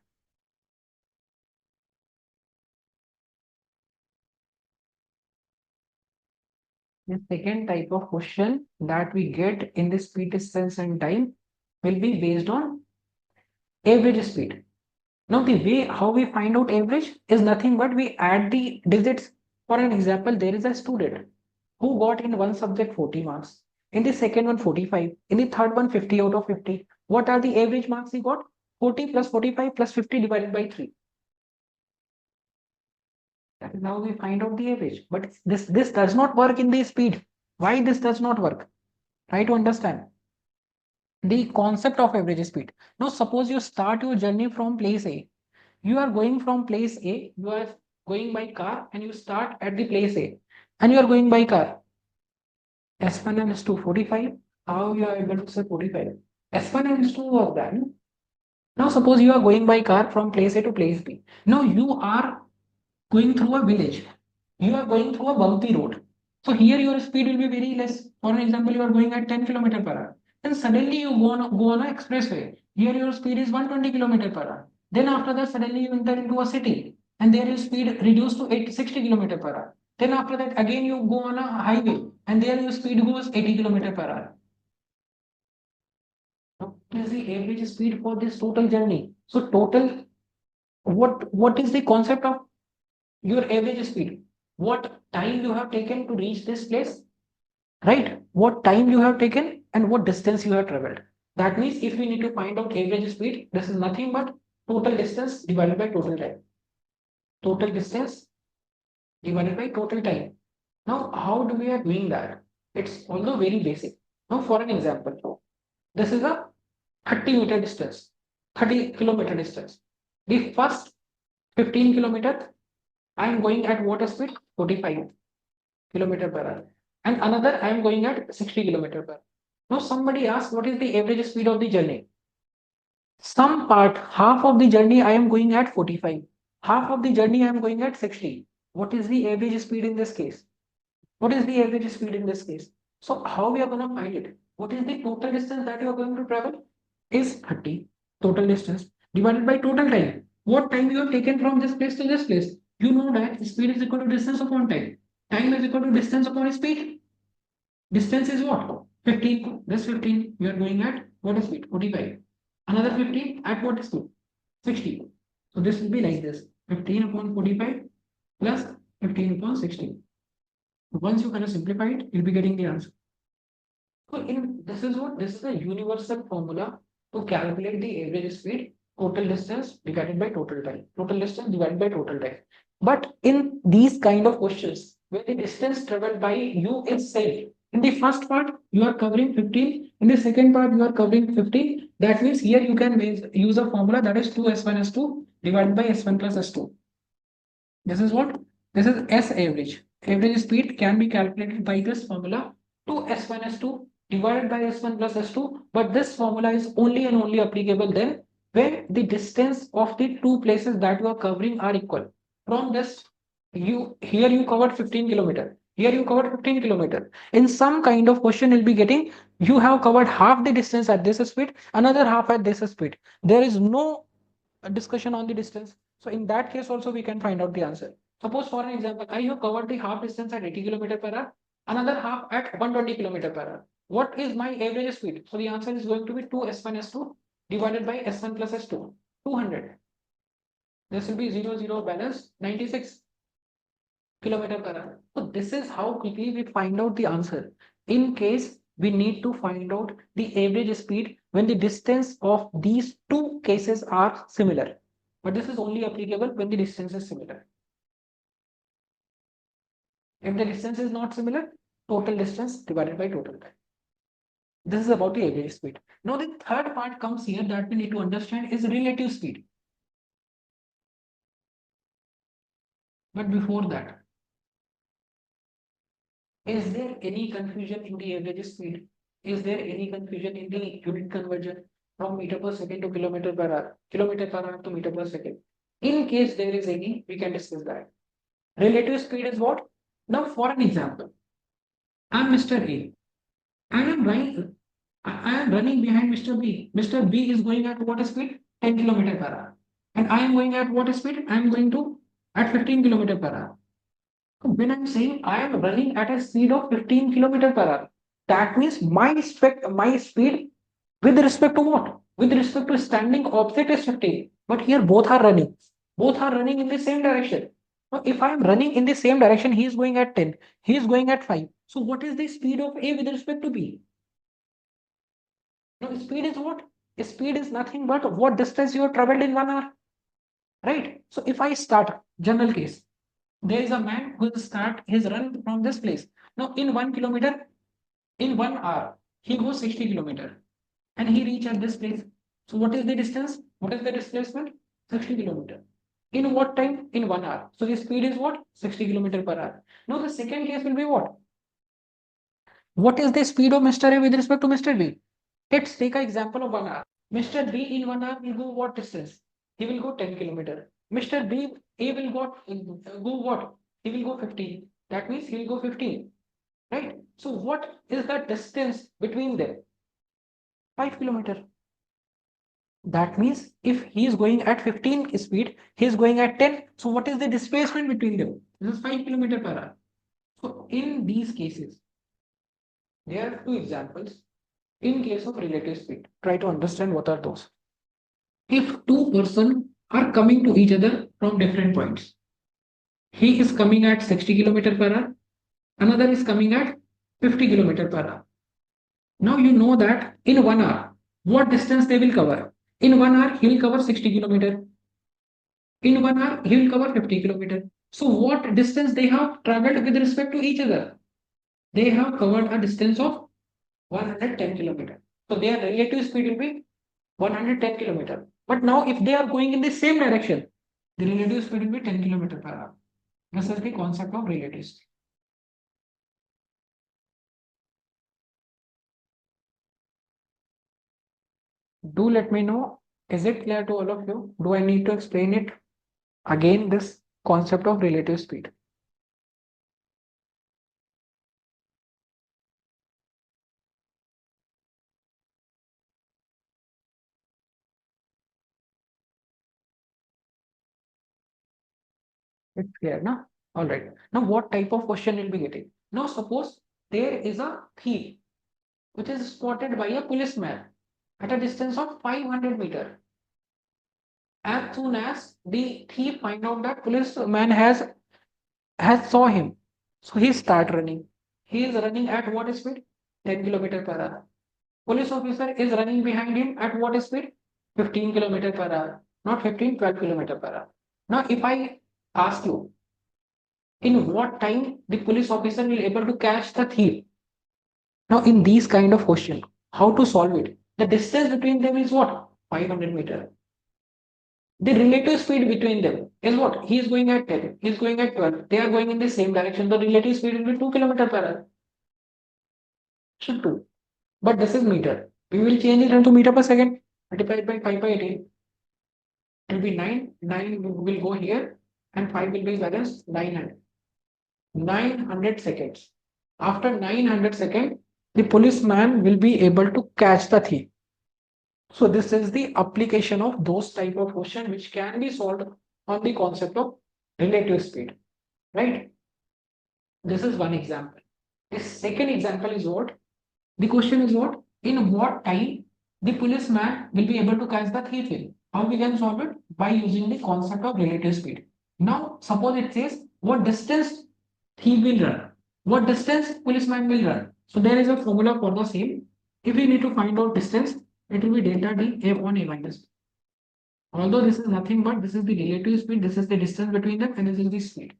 The second type of question that we get in the speed, distance, and time will be based on average speed. Now, the way how we find out average is nothing but we add the digits. For an example, there is a student who got in one subject 40 marks, in the second one 45, in the third one 50 out of 50. What are the average marks he got? 40 plus 45 plus 50 divided by 3. That is how we find out the average. But this does not work in the speed. Why this does not work? Try to understand the concept of average speed. Now, suppose you start your journey from place A. You are going from place A, you are going by car and you start at the place A and you are going by car. S1 and S2 45. How you are able to say 45? S1 and S2 was done. Now suppose you are going by car from place A to place B. Now you are going through a village. You are going through a bumpy road. So here your speed will be very less. For an example, you are going at 10 km per hour. Then suddenly you go on an expressway. Here your speed is 120 km per hour. Then after that, suddenly you enter into a city and there your speed reduced to 60 km per hour. Then after that, again you go on a highway and there your speed goes 80 km per hour. Now, what is the average speed for this total journey? So total, what is the concept of your average speed? What time you have taken to reach this place? Right? What time you have taken and what distance you have traveled. That means if we need to find out average speed, this is nothing but total distance divided by total time. Total distance divided by total time. Now, how do we are doing that? It's also very basic. Now, for an example, this is a 30 meter distance, 30 kilometer distance. The first 15 kilometer, I am going at what speed? 45 kilometer per hour. And another, I am going at 60 kilometer per hour. Now somebody asks, what is the average speed of the journey? Some part, half of the journey I am going at 45. Half of the journey I am going at 60. What is the average speed in this case? What is the average speed in this case? So how we are going to find it? What is the total distance that you are going to travel? Is 30 total distance divided by total time. What time you have taken from this place to this place? You know that speed is equal to distance upon time. Time is equal to distance upon speed. Distance is what? 15. This 15 we are going at what speed? 45. Another 15 at what speed? 60. So this will be like this: 15 upon 45 plus 15 upon 60. Once you kind of simplify it, you'll be getting the answer. So this is a universal formula to calculate the average speed, total distance divided by total time. Total distance divided by total time. But in these kind of questions, where the distance traveled by you is said, in the first part you are covering 15, in the second part you are covering 15. That means here you can use a formula that is 2s1 s2 divided by s1 plus s2. This is what? This is S average. Average speed can be calculated by this formula, 2s1 s2 divided by s1 plus s2. But this formula is only and only applicable then when the distance of the two places that you are covering are equal. From this, here you covered 15 kilometer. Here you covered 15 kilometer. In some kind of question, you'll be getting you have covered half the distance at this speed, another half at this speed. There is no discussion on the distance. So in that case also we can find out the answer. Suppose for an example, I have covered the half distance at 80 km per hour, another half at 120 km per hour. What is my average speed? So the answer is going to be 2s1 s2 divided by s1 plus s2, 200. This will be 0 0 balance 96 km per hour. So this is how quickly we find out the answer. In case we need to find out the average speed when the distance of these two cases are similar. But this is only applicable when the distance is similar. If the distance is not similar, total distance divided by total time. This is about the average speed. Now the third part comes here that we need to understand is relative speed. But before that, is there any confusion in the average speed? Is there any confusion in the unit conversion from meter per second to kilometer per hour to meter per second? In case there is any, we can discuss that. Relative speed is what? Now, for an example, I'm Mr. A. I am running behind Mr. B. Mr. B is going at what speed? 10 km per hour. And I am going at what speed? I am going to at 15 km per hour. When I'm saying I am running at a speed of 15 km per hour, that means my speed with respect to what? With respect to standing opposite is 15. But here both are running. Both are running in the same direction. Now, if I am running in the same direction, he is going at 10, he is going at 5. So what is the speed of A with respect to B? Now, speed is what? Speed is nothing but what distance you have traveled in 1 hour. Right? So if I start general case, there is a man who will start his run from this place. Now, in 1 kilometer, in 1 hour, he goes 60 kilometer and he reach at this place. So what is the distance? What is the displacement? 60 kilometer. In what time? In 1 hour. So the speed is what? 60 kilometer per hour. Now the second case will be what? What is the speed of Mr. A with respect to Mr. B? Let's take an example of 1 hour. Mr. B in 1 hour will go what distance? He will go 10 kilometer. Mr. B A will go what? He will go 15. That means he will go 15. Right? So what is the distance between them? 5 kilometer. That means if he is going at 15 speed, he is going at 10. So what is the displacement between them? This is 5 km per hour. So in these cases, there are two examples. In case of relative speed, try to understand what are those. If two persons are coming to each other from different points, he is coming at 60 km per hour, another is coming at 50 km per hour. Now you know that in 1 hour, what distance they will cover? In 1 hour, he will cover 60 km. In 1 hour, he will cover 50 km. So what distance they have traveled with respect to each other? They have covered a distance of 110 km. So their relative speed will be 110 km. But now if they are going in the same direction, The relative speed will be 10 km per hour. This is the concept of relative speed. Do let me know, is it clear to all of you? Do I need to explain it again, this concept of relative speed? It's clear, na? All right. Now, what type of question you'll be getting? Now, suppose there is a thief which is spotted by a policeman at a distance of 500 meters. As soon as the thief find out that policeman has saw him, so he start running. He is running at what speed? 10 km per hour. Police officer is running behind him at what speed? 15 km per hour. Not 15, 12 km per hour. Now, if I ask you, in what time the police officer will able to catch the thief? Now, in these kind of question, how to solve it? The distance between them is what? 500 meter. The relative speed between them is what? He is going at 10, he is going at 12. They are going in the same direction. The relative speed will be 2 km per hour. Should 2. But this is meter. We will change it into meter per second. Multiplied by 5 by 18. It will be 9. 9 will go here. And 5 will be balanced 900. 900 seconds. After 900 seconds, the policeman will be able to catch the thief. So this is the application of those type of question which can be solved on the concept of relative speed, right? This is one example. The second example is what? The question is what? In what time the policeman will be able to catch the thief in? How we can solve it? By using the concept of relative speed. Now, suppose it says what distance he will run. What distance policeman will run. So there is a formula for the same. If we need to find out distance, it will be delta d a on a minus b. Although this is nothing but this is the relative speed, this is the distance between them, and this is the speed.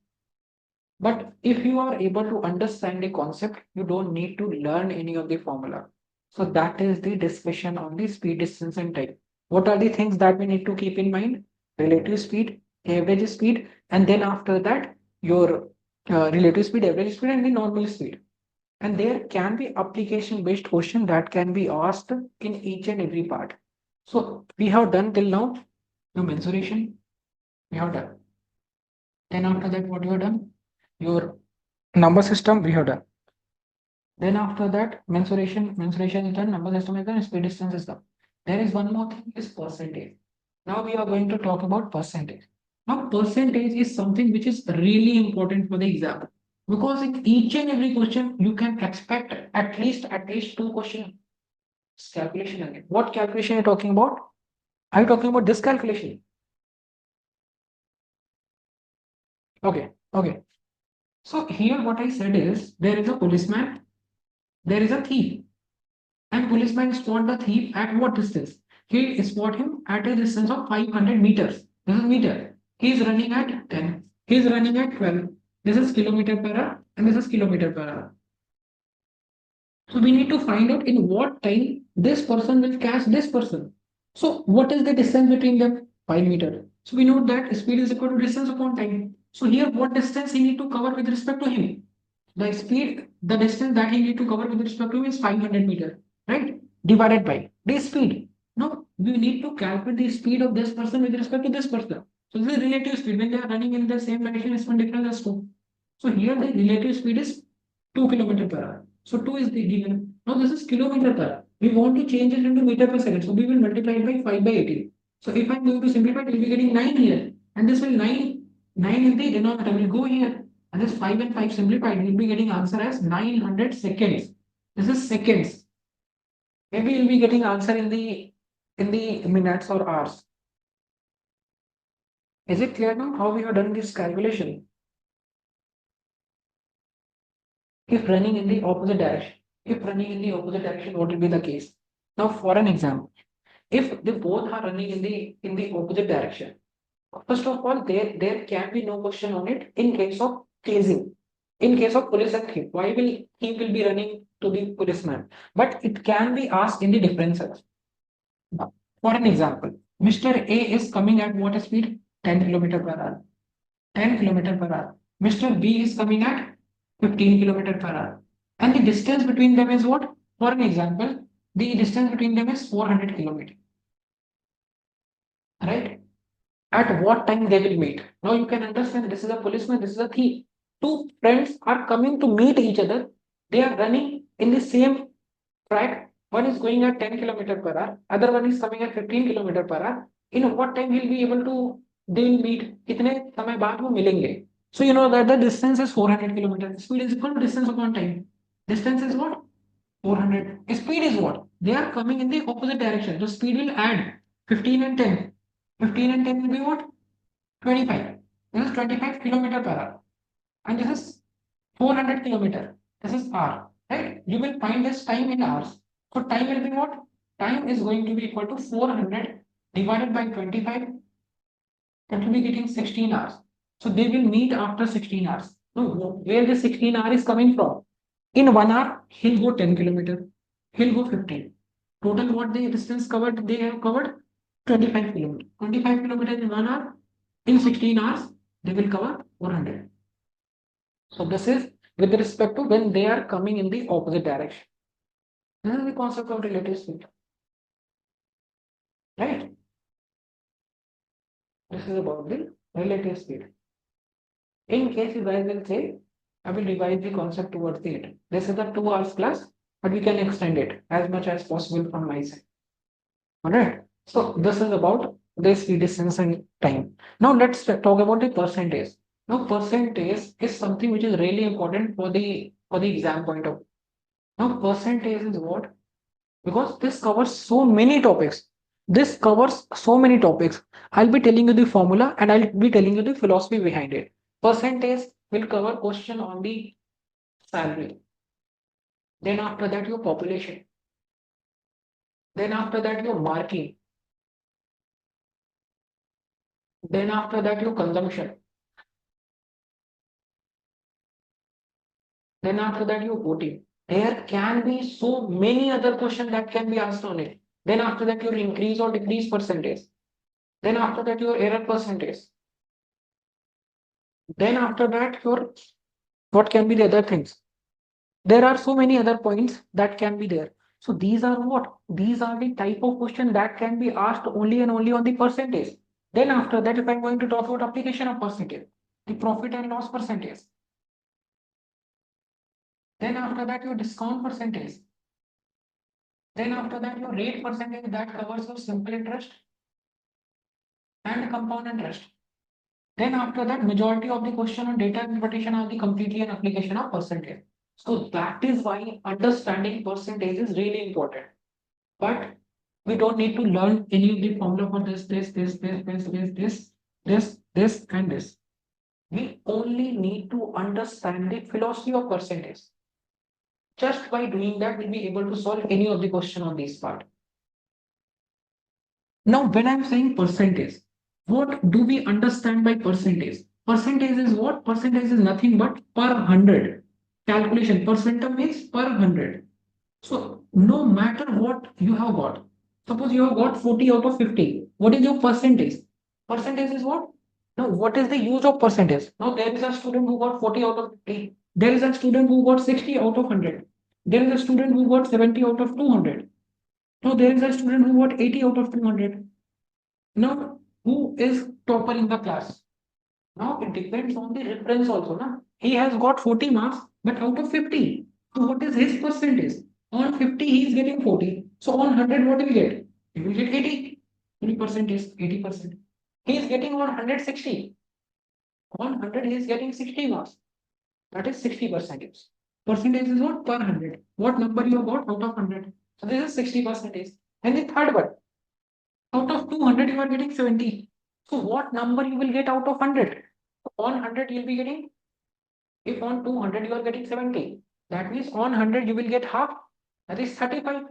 But if you are able to understand the concept, you don't need to learn any of the formula. So that is the discussion on the speed, distance, and time. What are the things that we need to keep in mind? Relative speed, average speed, and then after that, your relative speed, average speed, and the normal speed. And there can be application-based question that can be asked in each and every part. So we have done till now your mensuration, we have done. Then after that, what you have done? Your number system, we have done. Then after that, mensuration is done, number system is done, speed distance is done. There is one more thing, is percentage. Now we are going to talk about percentage. Now percentage is something which is really important for the exam, because in each and every question you can expect at least two questions. Calculation again. What calculation are you talking about? Are you talking about this calculation? Okay. So here what I said is there is a policeman, there is a thief, and policeman spot the thief at what distance? He spot him at a distance of 500 meters. This is meter. He is running at 10. He is running at 12. This is kilometer per hour, and this is kilometer per hour. So we need to find out in what time this person will catch this person. So what is the distance between them? 5 meters. So we know that speed is equal to distance upon time. So here what distance he need to cover with respect to him? The speed, the distance that he need to cover with respect to him is 500 meters, right? Divided by the speed. Now we need to calculate the speed of this person with respect to this person. So this is relative speed. When they are running in the same direction, it's one difference as 2. So here the relative speed is 2 km per hour. So 2 is the given. Now this is kilometer per hour. We want to change it into meter per second. So we will multiply it by 5 by 18. So if I'm going to simplify it, we'll be getting 9 here. And this will 9 in the denominator will go here. And this 5 and 5 simplified, we'll be getting answer as 900 seconds. This is seconds. Maybe you'll be getting answer in the minutes or hours. Is it clear now how we have done this calculation? If running in the opposite direction, what will be the case? Now, for an example, if they both are running in the opposite direction, first of all, there can be no question on it in case of chasing. In case of police and thief, why will he will be running to the policeman? But it can be asked in the differences. For an example, Mr. A is coming at what speed? 10 kilometer per hour. 10 kilometer per hour. Mr. B is coming at 15 kilometer per hour. And the distance between them is what? For an example, the distance between them is 400 kilometers. Right? At what time they will meet? Now you can understand this is a policeman, this is a thief. Two friends are coming to meet each other. They are running in the same track. One is going at 10 kilometer per hour, other one is coming at 15 kilometer per hour. In what time he'll be able to, they will meet? कितने समय बाद वो मिलेंगे? So you know that the distance is 400 kilometers. Speed is equal to distance upon time. Distance is what? 400. Speed is what? They are coming in the opposite direction. So speed will add 15 and 10. 15 and 10 will be what? 25. This is 25 kilometer per hour. And this is 400 kilometer. This is hour. Right? You will find this time in hours. So time will be what? Time is going to be equal to 400 divided by 25. That will be getting 16 hours. So they will meet after 16 hours. No, where the 16 hour is coming from? In 1 hour, he'll go 10 kilometer. He'll go 15. Total what the distance covered, they have covered 25 kilometers. 25 kilometers in 1 hour. In 16 hours, they will cover 400. So this is with respect to when they are coming in the opposite direction. This is the concept of relative speed. Right? This is about the relative speed. In case you guys will say, I will revise the concept towards the end. This is the 2 hours class, but we can extend it as much as possible from my side. Alright. So this is about the speed, distance, and time. Now let's talk about the percentage. Now percentage is something which is really important for the exam point of view. Now percentage is what? Because this covers so many topics. This covers so many topics. I'll be telling you the formula and I'll be telling you the philosophy behind it. Percentage will cover question on the salary. Then after that your population. Then after that your marking. Then after that your consumption. Then after that your voting. There can be so many other questions that can be asked on it. Then after that your increase or decrease percentage. Then after that your error percentage. Then after that your what can be the other things? There are so many other points that can be there. So these are what? These are the type of question that can be asked only and only on the percentage. Then after that, if I'm going to talk about application of percentage, the profit and loss percentage. Then after that, your discount percentage. Then after that, your rate percentage that covers your simple interest and compound interest. Then after that, majority of the question on data interpretation are the completely an application of percentage. So that is why understanding percentage is really important. But we don't need to learn any of the formula for this, and this. We only need to understand the philosophy of percentage. Just by doing that, we'll be able to solve any of the question on this part. Now, when I'm saying percentage, what do we understand by percentage? Percentage is what? Percentage is nothing but per 100. Calculation, percentage means per 100. So no matter what you have got, suppose you have got 40 out of 50. What is your percentage? Percentage is what? Now, what is the use of percentage? Now, there is a student who got 40 out of 50. There is a student who got 60 out of 100. There is a student who got 70 out of 200. Now, there is a student who got 80 out of 200. Now, who is topper in the class? Now, it depends on the reference also. Na? He has got 40 marks, but out of 50. So, what is his percentage? On 50, he is getting 40. So, on 100, what will he get? He will get 80. 3% is 80%. He is getting on 160. On 100, he is getting 60 marks. That is 60%. Percentage is what? Per 100. What number you have got out of 100? So, this is 60%. And the third one, out of 200, you are getting 70. So, what number you will get out of 100? On 100, you will be getting, if on 200, you are getting 70. That means on 100, you will get half. That is 35.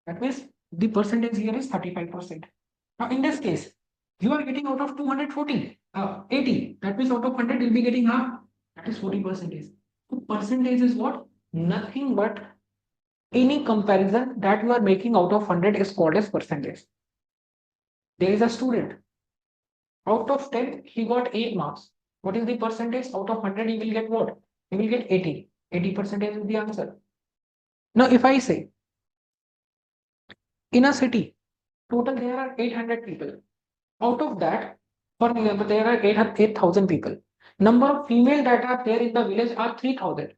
That means the percentage here is 35%. Now, in this case, you are getting out of 240, 80. That means out of 100, you'll be getting half. That is 40%. So, percentage is what? Nothing but any comparison that you are making out of 100 is called as percentage. There is a student Out of 10, he got 8 marks. What is the percentage? Out of 100, he will get what? He will get 80. 80% is the answer. Now, if I say in a city, total there are 800 people. Out of that, for example, there are 8,000 people. Number of female that are there in the village are 3,000.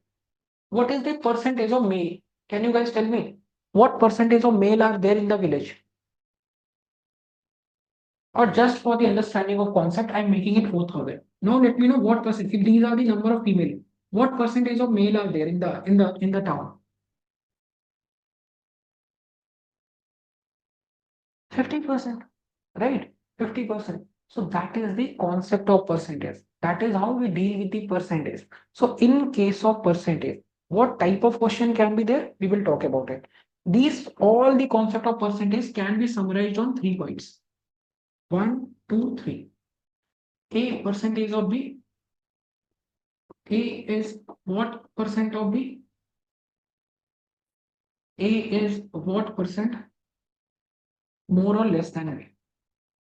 What is the percentage of male? Can you guys tell me? What percentage of male are there in the village? Or just for the understanding of concept, I'm making it 4,000. Now let me know what percent. If these are the number of female, what percentage of male are there in the town? 50%, right? 50%. So that is the concept of percentage. That is how we deal with the percentage. So in case of percentage, what type of question can be there? We will talk about it. These all the concept of percentage can be summarized on 3 points. 1, 2, 3. A percentage of B. A is what percent of B? A is what percent? More or less than B.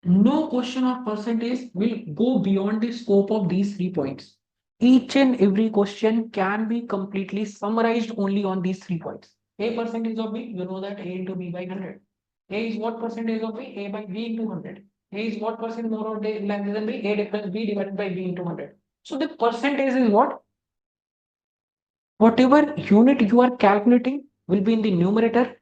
No question of percentage will go beyond the scope of these 3 points. Each and every question can be completely summarized only on these 3 points. A percentage of B, you know that A into B by 100. A is what percentage of B? A by B into 100. A is what percent more or less than B? A difference B divided by B into 100. So the percentage is what? Whatever unit you are calculating will be in the numerator,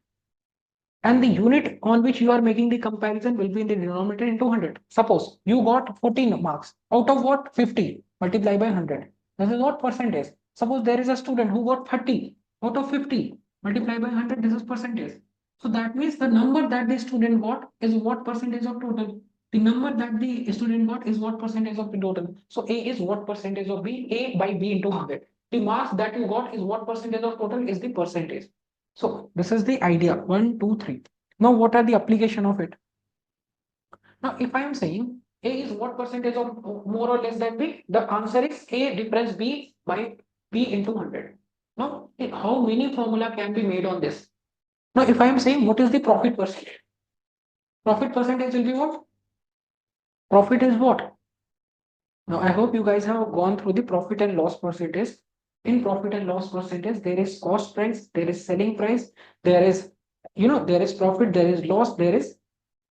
and the unit on which you are making the comparison will be in the denominator into 100. Suppose you got 14 marks out of what? 50 multiply by 100. This is what percentage. Suppose there is a student who got 30 out of 50 multiply by 100. This is percentage. So that means the number that the student got is what percentage of total. The number that the student got is what percentage of the total. So A is what percentage of B? A by B into 100. The marks that you got is what percentage of total is the percentage. So this is the idea. 1, 2, 3. Now what are the application of it? Now if I am saying A is what percentage of more or less than B, the answer is A difference B by B into 100. Now how many formula can be made on this? Now if I am saying what is the profit percentage? Profit percentage will be what? Profit is what? Now I hope you guys have gone through the profit and loss percentage. In profit and loss percentage, there is cost price, there is selling price, there is, there is profit, there is loss, there is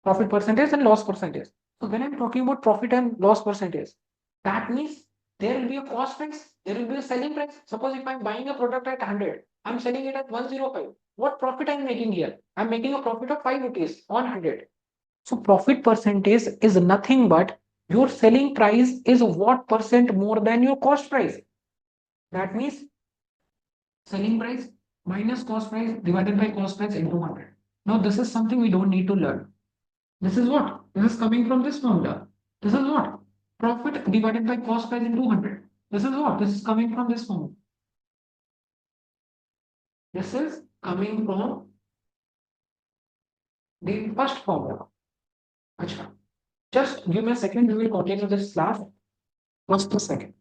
profit percentage and loss percentage. So when I'm talking about profit and loss percentage, that means there will be a cost price, there will be a selling price. Suppose if I'm buying a product at 100, I'm selling it at 105. What profit I'm making here? I'm making a profit of 5 rupees on 100. So profit percentage is nothing but your selling price is what percent more than your cost price. That means selling price minus cost price divided by cost price into 100. Now this is something we don't need to learn. This is what? This is coming from this formula. This is what? Profit divided by cost price into 100. This is what? This is coming from this formula. This is coming from the first formula. Achha. Just give me a second. We will continue this class. Just a second.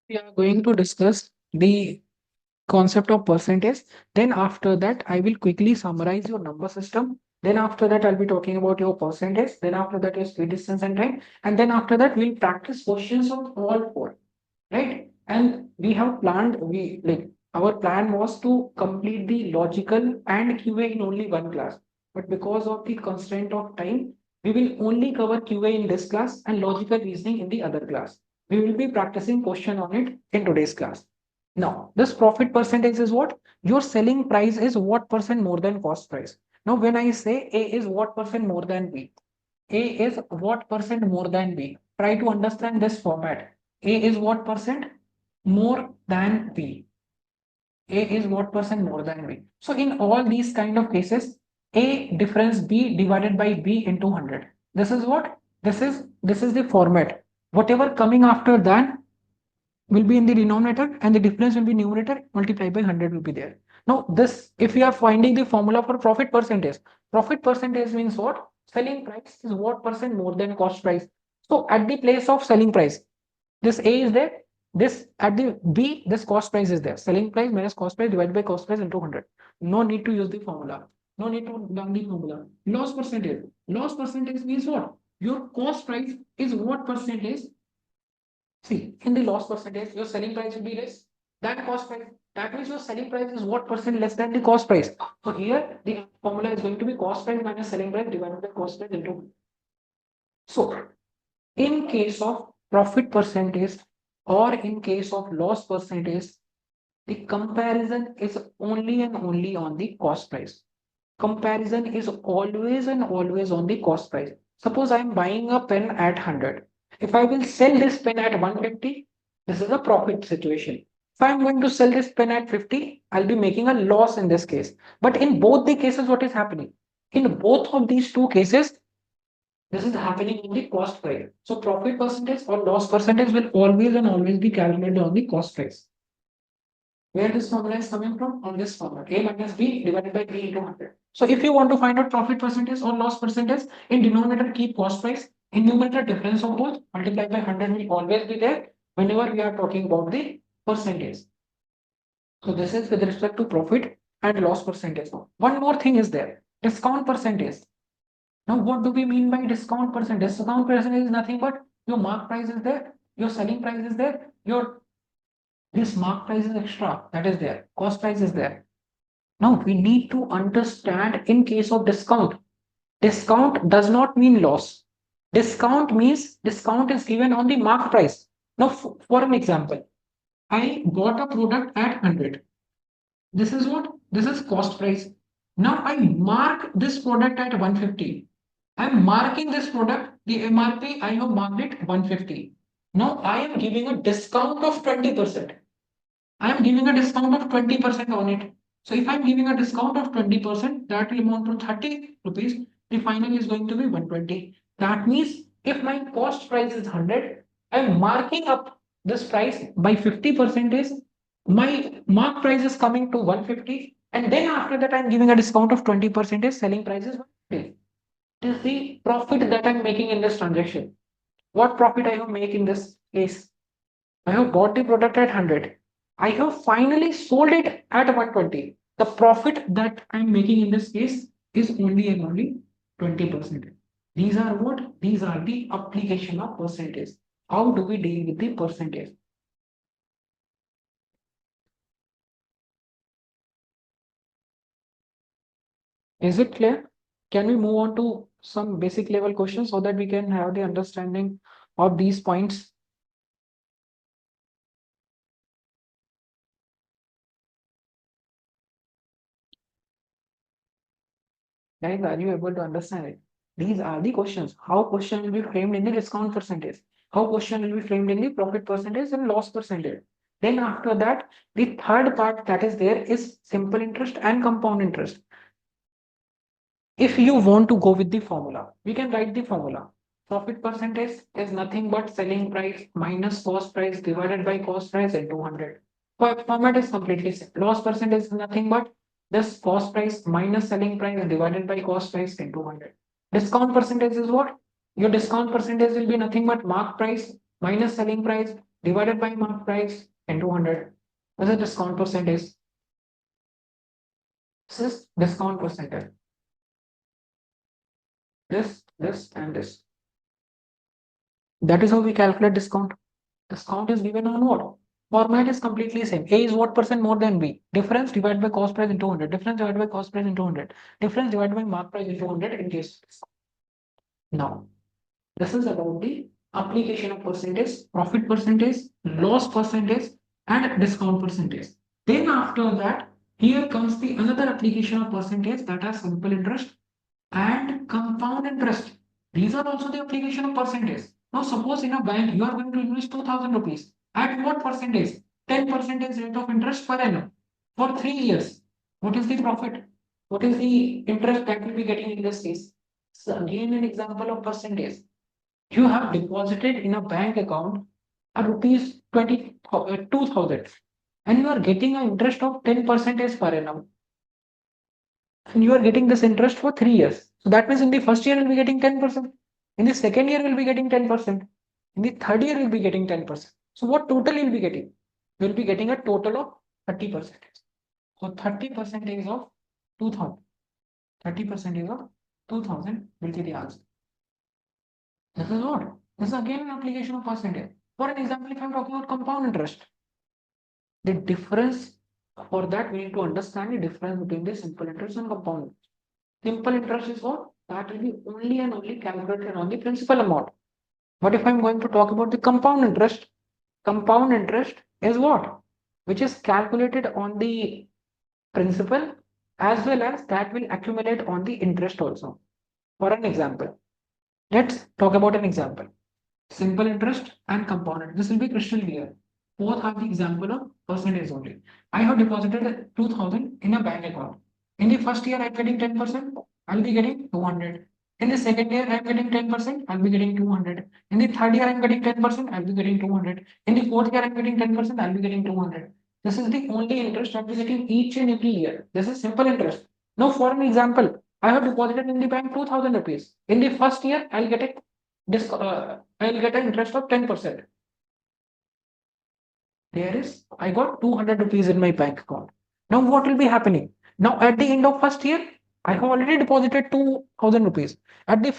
We are going to discuss the concept of percentage. Then after that, I will quickly summarize your number system Then after that, I'll be talking about your percentage. Then after that, your speed, distance, and time. And then after that, we'll practice questions on all four, right? And we have planned, our plan was to complete the logical and QA in only one class. But because of the constraint of time, we will only cover QA in this class and logical reasoning in the other class. We will be practicing question on it in today's class. Now, this profit percentage is what? Your selling price is what percent more than cost price. Now, when I say A is what percent more than B, A is what percent more than B. Try to understand this format. A is what percent more than B. A is what percent more than B. So in all these kind of cases, A difference B divided by B into 100. This is what? This is the format. Whatever coming after that will be in the denominator and the difference will be numerator multiplied by 100 will be there. Now this, if we are finding the formula for profit percentage means what? Selling price is what percent more than cost price. So at the place of selling price, this A is there, this at the B, this cost price is there. Selling price minus cost price divided by cost price into 100. No need to use the formula. No need to learn the formula. Loss percentage. Loss percentage means what? Your cost price is what percentage. See, in the loss percentage, your selling price will be less than cost price. That means your selling price is what percent less than the cost price. So here the formula is going to be cost price minus selling price divided by cost price into. So in case of profit percentage or in case of loss percentage, the comparison is only and only on the cost price. Comparison is always and always on the cost price. Suppose I am buying a pen at 100. If I will sell this pen at 150, this is a profit situation. If I am going to sell this pen at 50, I'll be making a loss in this case. But in both the cases, what is happening? In both of these two cases, this is happening in the cost price. So profit percentage or loss percentage will always and always be calculated on the cost price. Where this formula is coming from? On this formula, A minus B divided by B into 100. So if you want to find out profit percentage or loss percentage, in denominator keep cost price, in numerator difference of both multiplied by 100 will always be there whenever we are talking about the percentage. So this is with respect to profit and loss percentage. One more thing is there, discount percentage. Now what do we mean by discount percentage? Discount percentage is nothing but your mark price is there, your selling price is there, your this mark price is extra, that is there, cost price is there. Now we need to understand in case of discount, discount does not mean loss. Discount means discount is given on the mark price. Now for an example, I bought a product at 100. This is what? This is cost price. Now I mark this product at 150. I'm marking this product, the MRP, I have marked it 150. Now I am giving a discount of 20%. I am giving a discount of 20% on it. So if I'm giving a discount of 20%, that will amount to 30 rupees. The final is going to be 120. That means if my cost price is 100, I'm marking up this price by 50%. My mark price is coming to 150. And then after that, I'm giving a discount of 20%. Selling price is 150. This is the profit that I'm making in this transaction. What profit I have made in this case? I have bought the product at 100. I have finally sold it at 120. The profit that I'm making in this case is only and only 20%. These are what? These are the application of percentage. How do we deal with the percentage? Is it clear? Can we move on to some basic level questions so that we can have the understanding of these points? Guys, are you able to understand it? These are the questions. How question will be framed in the discount percentage? How question will be framed in the profit percentage and loss percentage? Then after that, the third part that is there is simple interest and compound interest. If you want to go with the formula, we can write the formula. Profit percentage is nothing but selling price minus cost price divided by cost price into 100. Format is completely simple. Loss percentage is nothing but this cost price minus selling price divided by cost price into 100. Discount percentage is what? Your discount percentage will be nothing but mark price minus selling price divided by mark price into 100. This is discount percentage. This is discount percentage. this, and this. That is how we calculate discount. Discount is given on what? Format is completely same. A is what percent more than B. Difference divided by cost price into 100. Difference divided by cost price into 100. Difference divided by mark price into 100 in case. Now, this is about the application of percentage, profit percentage, loss percentage, and discount percentage. Then after that, here comes the another application of percentage, that are simple interest and compound interest. These are also the application of percentage. Now, suppose in a bank you are going to invest 2,000 rupees. At what percentage? 10% rate of interest per annum for 3 years. What is the profit? What is the interest that will be getting in this case? So again, an example of percentage. You have deposited in a bank account a rupees 2,000 and you are getting an interest of 10% per annum, and you are getting this interest for 3 years. So that means in the first year you'll be getting 10%. In the second year you'll be getting 10%. In the third year you'll be getting 10%. So what total you'll be getting? You'll be getting a total of 30%. So 30% of 2,000. 30% of 2,000 will be the answer. This is what? This is again an application of percentage. For an example, if I'm talking about compound interest, the difference for that we need to understand the difference between the simple interest and compound interest. Simple interest is what? That will be only and only calculated on the principal amount. But if I'm going to talk about the compound interest is what? Which is calculated on the principal as well as that will accumulate on the interest also. For an example, let's talk about an example. Simple interest and compound interest. This will be crystal clear. Both are the example of percentage only. I have deposited 2,000 in a bank account. In the first year, I'm getting 10%. I'll be getting 200. In the second year, I'm getting 10%. I'll be getting 200. In the third year, I'm getting 10%. I'll be getting 200. In the fourth year, I'm getting 10%. I'll be getting 200. This is the only interest I'll be getting each and every year. This is simple interest. Now, for an example, I have deposited in the bank 2,000 rupees. In the first year, I'll get an interest of 10%. I got 200 rupees in my bank account. Now what will be happening? Now at the end of first year, I have already deposited 2,000 rupees. At the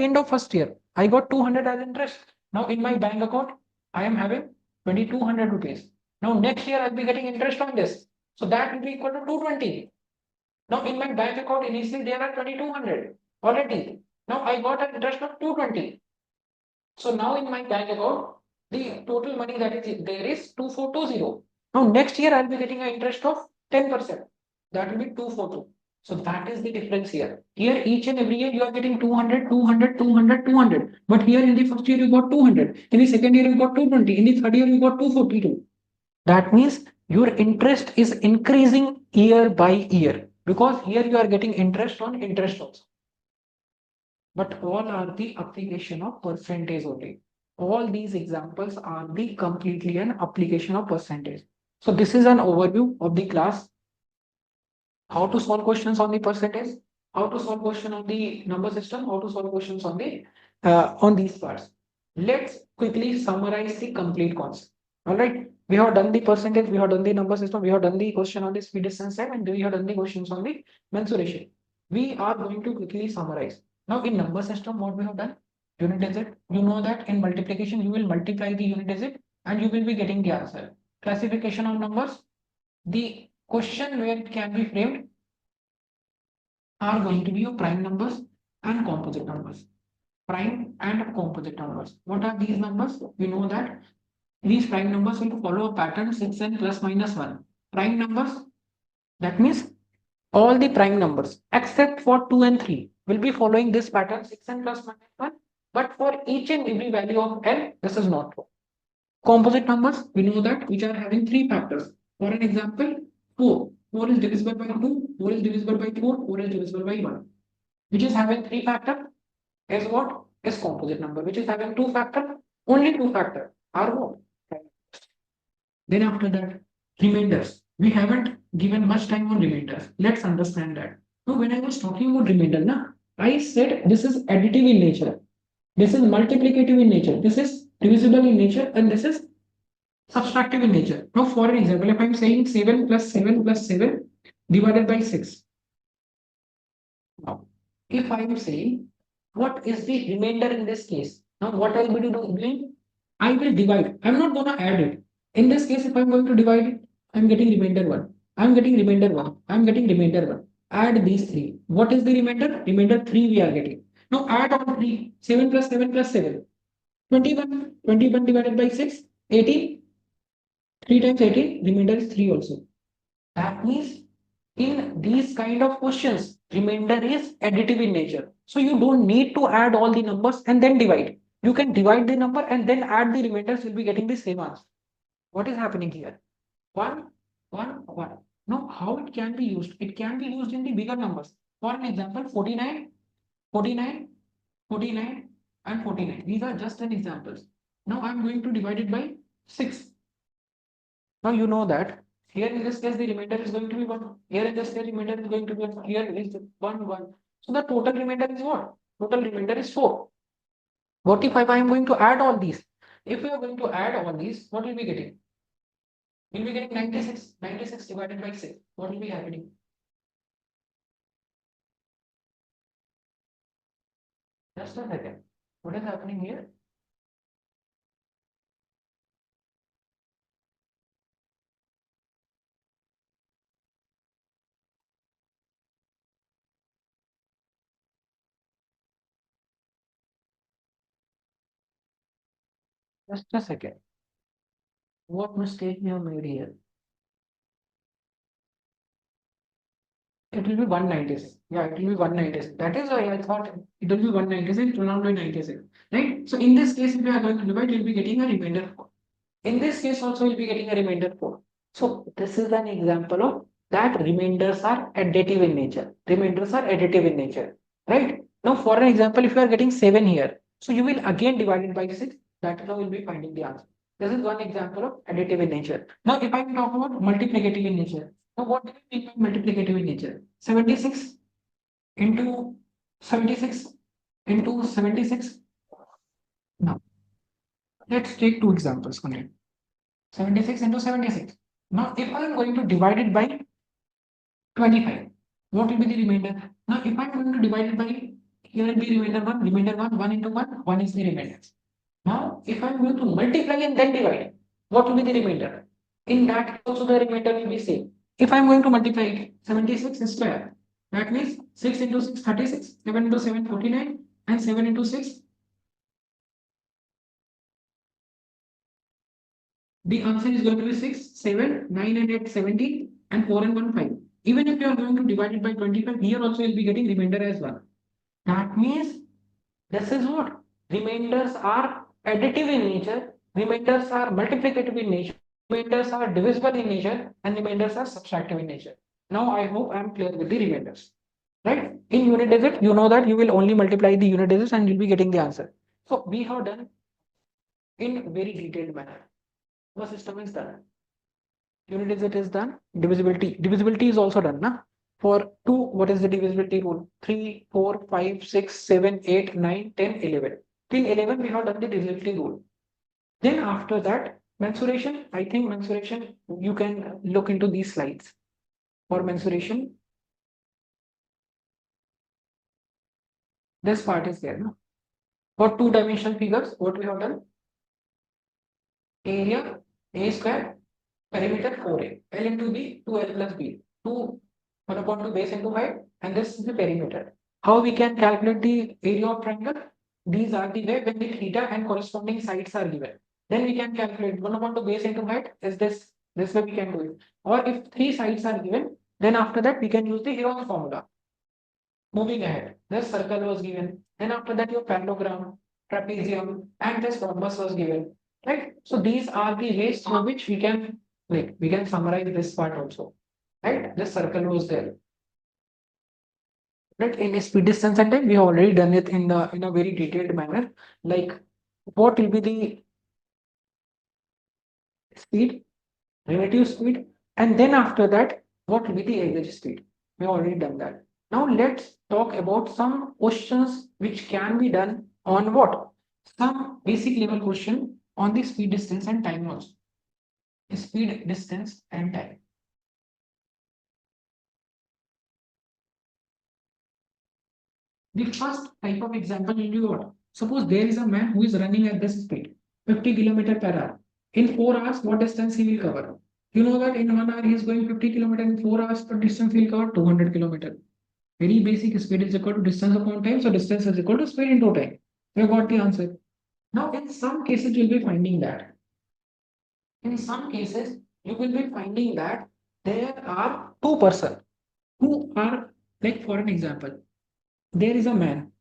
end of first year, I got 200 as interest. Now in my bank account, I am having 2,200 rupees. Now next year, I'll be getting interest on this. So that will be equal to 220. Now in my bank account, initially there are 2,200 already. Now I got an interest of 220. So now in my bank account, the total money that is there is 2,420. Now next year I'll be getting an interest of 10%. That will be 242. So that is the difference here. Here each and every year you are getting 200, 200, 200, 200. But here in the first year you got 200. In the second year you got 220. In the third year you got 242. That means your interest is increasing year by year because here you are getting interest on interest also. But all are the application of percentage only. All these examples are the completely an application of percentage. So this is an overview of the class. How to solve questions on the percentage, how to solve question on the number system, how to solve questions on the on these parts. Let's quickly summarize the complete concept. All right, we have done the percentage, we have done the number system, we have done the question on the speed distance time, and we have done the questions on the mensuration. We are going to quickly summarize. Now in number system, what we have done? Unit digit. You know that in multiplication, you will multiply the unit digit and you will be getting the answer. Classification of numbers. The question where it can be framed are going to be your prime numbers and composite numbers. Prime and composite numbers. What are these numbers? We know that these prime numbers will follow a pattern 6n plus minus 1. Prime numbers, that means all the prime numbers except for 2 and 3 will be following this pattern 6n plus minus 1. But for each and every value of n, this is not true. Composite numbers, we know that, which are having 3 factors. For an example, 4. 4 is divisible by 2, 4 is divisible by 4, 4 is divisible by 1. Which is having 3 factor is what? Is composite number. Which is having 2 factor, only 2 factor are what? Then after that, remainders. We haven't given much time on remainders. Let's understand that. Now when I was talking about remainder, I said this is additive in nature. This is multiplicative in nature. This is divisible in nature, and this is subtractive in nature. Now, for an example, if I'm saying 7 plus 7 plus 7 divided by 6. Now, if I am saying what is the remainder in this case, now what I'll be doing, I will divide. I'm not gonna add it. In this case, if I'm going to divide it, I'm getting remainder one. I'm getting remainder one. I'm getting remainder one. Add these three. What is the remainder? Remainder three we are getting. Now add all three. 7 plus 7 plus 7. 21. 21 divided by 6. 18. 3 times 18. Remainder is 3 also. That means in these kind of questions, remainder is additive in nature. So you don't need to add all the numbers and then divide. You can divide the number and then add the remainders, you'll be getting the same answer. What is happening here? 1, 1, 1. Now, how it can be used? It can be used in the bigger numbers. For an example, 49, 49, 49, and 49. These are just an examples. Now, I'm going to divide it by 6. Now, you know that here in this case, the remainder is going to be 1. Here in this case, remainder is going to be 1. Here is 1, 1. So, the total remainder is what? Total remainder is 4. What if I am going to add all these? If we are going to add all these, what will be getting? We'll be getting 96. 96 divided by 6. What will be happening? Just a second. What is happening here? Just a second. What mistake you have made here? It will be 196. Yeah, it will be 196. That is why I thought it will be 196, it will not be 96. Right? So in this case, if you are going to divide, you'll be getting a remainder 4. In this case, also you'll be getting a remainder 4. So this is an example of that remainders are additive in nature. Remainders are additive in nature. Right? Now, for an example, if you are getting 7 here, so you will again divide it by 6. That is how you'll be finding the answer. This is one example of additive in nature. Now, if I talk about multiplicative in nature, now what do we mean by multiplicative in nature? 76 into 76 into 76. Now, let's take two examples. 76 into 76. Now, if I am going to divide it by 25, what will be the remainder? Now, if I am going to divide it by, here will be remainder 1 into 1 is the remainder. Now, if I am going to multiply and then divide, what will be the remainder? In that case also the remainder will be same. If I am going to multiply it, 76 square, that means 6 into 6, 36, 7 into 7, 49, and 7 into 6, the answer is going to be 6, 7, 9 and 8, 17, and 4 and 1, 5. Even if you are going to divide it by 25, here also you will be getting remainder as well. That means this is what? Remainders are additive in nature, remainders are multiplicative in nature, remainders are divisible in nature, and remainders are subtractive in nature. Now I hope I am clear with the remainders. Right? In unit digit, you know that you will only multiply the unit digits and you'll be getting the answer. So we have done in very detailed manner. The system is done. Unit digit is done. Divisibility. Divisibility is also done. Na? For 2, what is the divisibility rule? 3, 4, 5, 6, 7, 8, 9, 10, 11. Till 11, we have done the divisibility rule. Then after that, mensuration. I think mensuration, you can look into these slides. For mensuration, this part is there. No? For two-dimensional figures, what we have done? Area, A square, perimeter 4a, L into B, 2L plus B, 2 1 upon 2 base into height, and this is the perimeter. How we can calculate the area of triangle? These are the way when the theta and corresponding sides are given. Then we can calculate 1 upon 2 base into height is this way we can do it. Or if 3 sides are given, then after that we can use the Heron's formula. Moving ahead, this circle was given. Then after that your parallelogram, trapezium, and this rhombus was given. Right? So these are the ways through which we can summarize this part also. Right? This circle was there. Right? In speed, distance, and time, we have already done it in a very detailed manner. Like what will be the speed, relative speed, and then after that, what will be the average speed? We have already done that. Now let's talk about some questions which can be done on what? Some basic level question on the speed, distance, and time also. Speed, distance, and time. The first type of example will be what? Suppose there is a man who is running at this speed, 50 kilometer per hour. In 4 hours, what distance he will cover? You know that in 1 hour he is going 50 kilometer, in 4 hours the distance he will cover 200 kilometer. Very basic, speed is equal to distance upon time, so distance is equal to speed into time. We got the answer. Now, in some cases, you'll be finding that. In some cases, you will be finding that there are two persons who are, like for an example, there is a man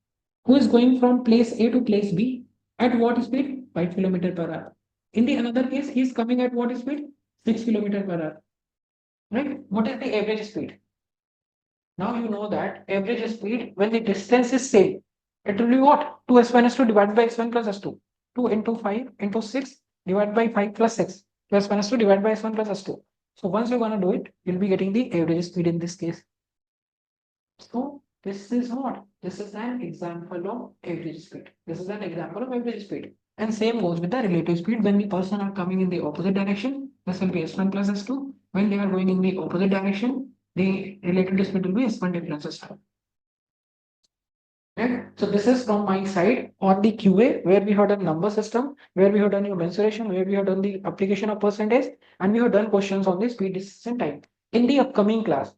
who is going from place A to place B at what speed? 5 kilometer per hour. In the another case, he is coming at what speed? 6 kilometer per hour. Right? What is the average speed? Now you know that average speed when the distance is same, it will be what? 2s1 s2 divided by s1 plus s2. 2 into 5 into 6 divided by 5 plus 6 plus 1 s2 divided by s1 plus s2. So once you're gonna do it, you'll be getting the average speed in this case. So this is what? This is an example of average speed. This is an example of average speed. And same goes with the relative speed. When the person are coming in the opposite direction, this will be s1 plus s2. When they are going in the opposite direction, the relative speed will be s1 difference s2. Right? So this is from my side on the QA, where we have done number system, where we have done your mensuration, where we have done the application of percentage, and we have done questions on the speed, distance, and time. In the upcoming class,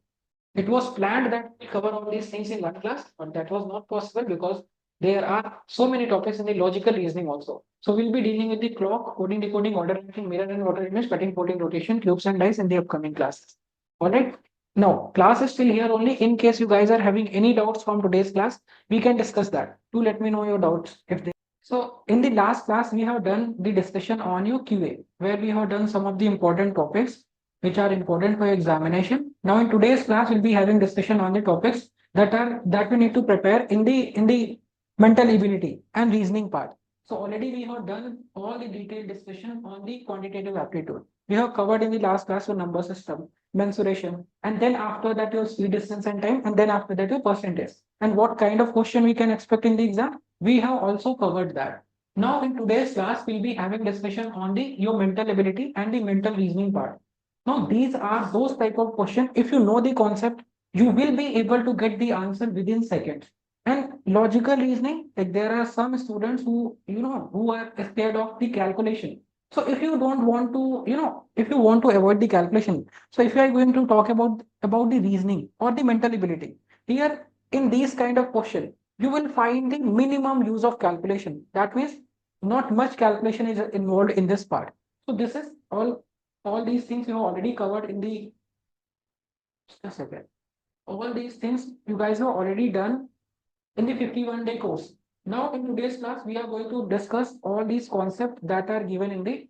it was planned that we cover all these things in one class, but that was not possible because there are so many topics in the logical reasoning also. So we'll be dealing with the clock, coding, decoding, order ranking, mirror and water image, cutting, folding, rotation, cubes and dice in the upcoming classes. All right. Now, class is still here only. In case you guys are having any doubts from today's class, we can discuss that. Do let me know your doubts if they. So in the last class, we have done the discussion on your QA, where we have done some of the important topics which are important for your examination. Now in today's class, we'll be having discussion on the topics that we need to prepare in the mental ability and reasoning part. So already we have done all the detailed discussion on the quantitative aptitude. We have covered in the last class your number system, mensuration, and then after that your speed, distance, and time, and then after that your percentage. And what kind of question we can expect in the exam? We have also covered that. Now in today's class, we'll be having discussion on the your mental ability and the mental reasoning part. Now, these are those type of questions. If you know the concept, you will be able to get the answer within seconds. And logical reasoning, like there are some students who, who are scared of the calculation. So if you don't want to, if you want to avoid the calculation, so if you are going to talk about the reasoning or the mental ability, here in these kind of question, you will find the minimum use of calculation. That means not much calculation is involved in this part. So this is all these things you have already covered in the just a second. All these things you guys have already done in the 51-day course. Now in today's class, we are going to discuss all these concepts that are given in the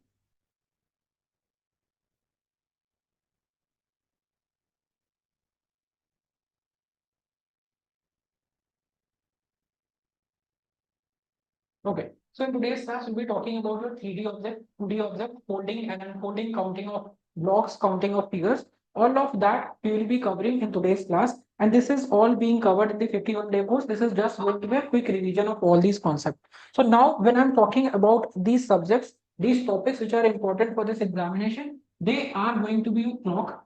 okay. So in today's class, we'll be talking about your 3D object, 2D object, folding and unfolding, counting of blocks, counting of figures. All of that we will be covering in today's class. And this is all being covered in the 51-day course. This is just going to be a quick revision of all these concepts. So now when I'm talking about these subjects, these topics which are important for this examination, they are going to be your clock.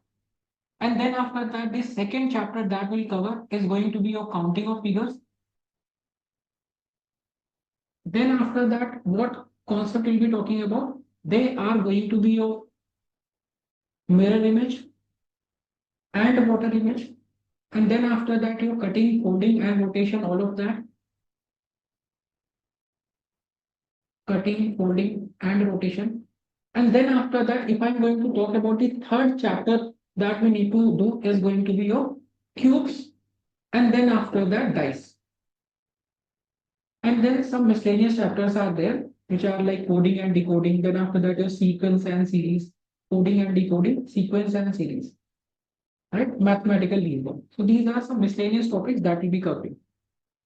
And then after that, the second chapter that we'll cover is going to be your counting of figures. Then after that, what concept we'll be talking about? They are going to be your mirror image and water image. And then after that, your cutting, folding, and rotation, all of that. Cutting, folding, and rotation. And then after that, if I'm going to talk about the third chapter that we need to do is going to be your cubes. And then after that, dice. And then some miscellaneous chapters are there, which are like coding and decoding. Then after that, your sequence and series, coding and decoding, sequence and series, right? Mathematical reasoning. So these are some miscellaneous topics that we'll be covering.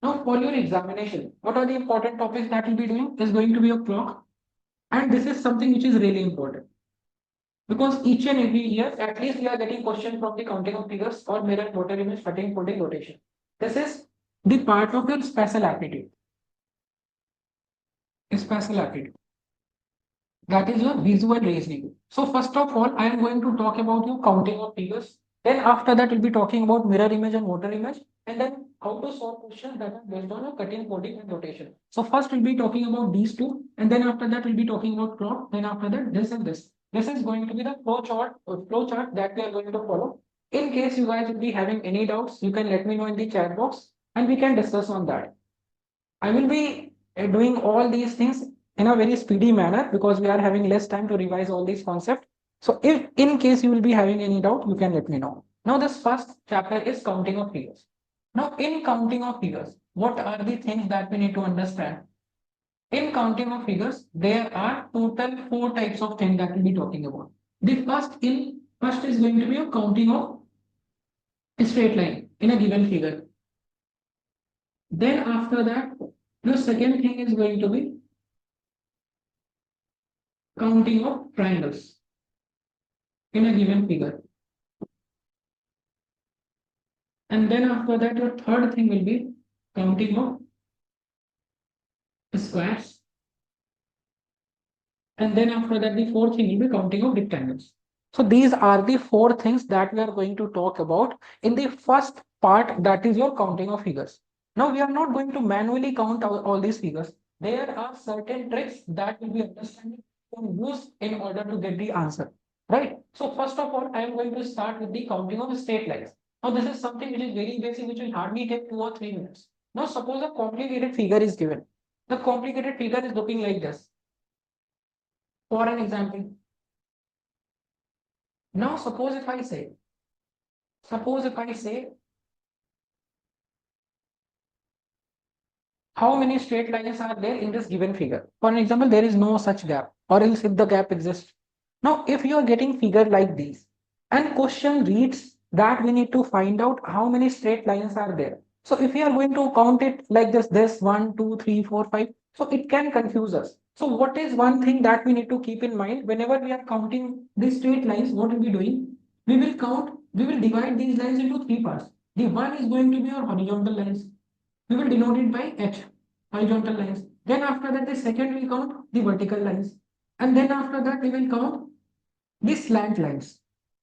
Now, for your examination, what are the important topics that we'll be doing? Is going to be your clock. And this is something which is really important. Because each and every year, at least we are getting questions from the counting of figures or mirror, water image, cutting, folding, rotation. This is the part of your special aptitude. Special aptitude. That is your visual reasoning. So first of all, I am going to talk about your counting of figures. Then after that, we'll be talking about mirror image and water image, and then how to solve questions that are based on a cutting, coding, and rotation. So first we'll be talking about these two, and then after that we'll be talking about plot. Then after that, this and this. This is going to be the flow chart that we are going to follow. In case you guys will be having any doubts, you can let me know in the chat box, and we can discuss on that. I will be doing all these things in a very speedy manner because we are having less time to revise all these concepts. So if in case you will be having any doubt, you can let me know. Now this first chapter is counting of figures. Now in counting of figures, what are the things that we need to understand? In counting of figures, there are total 4 types of things that we'll be talking about. The first is going to be a counting of a straight line in a given figure. Then after that, the second thing is going to be counting of triangles in a given figure. And then after that, your third thing will be counting of squares. And then after that, the fourth thing will be counting of rectangles. So these are the 4 things that we are going to talk about in the first part, that is your counting of figures. Now we are not going to manually count all these figures. There are certain tricks that will be understanding and use in order to get the answer. Right. So first of all, I am going to start with the counting of straight lines. Now this is something which is very basic, which will hardly take 2 or 3 minutes. Now suppose a complicated figure is given. The complicated figure is looking like this. For an example, now suppose if I say how many straight lines are there in this given figure? For an example, there is no such gap, or else if the gap exists. Now, if you are getting figure like these, and question reads that we need to find out how many straight lines are there. So if we are going to count it like this 1, 2, 3, 4, 5, so it can confuse us. So what is one thing that we need to keep in mind whenever we are counting these straight lines? What we'll be doing? We will divide these lines into 3 parts. The one is going to be our horizontal lines. We will denote it by H, horizontal lines. Then after that, the second will count the vertical lines. And then after that, we will count the slant lines.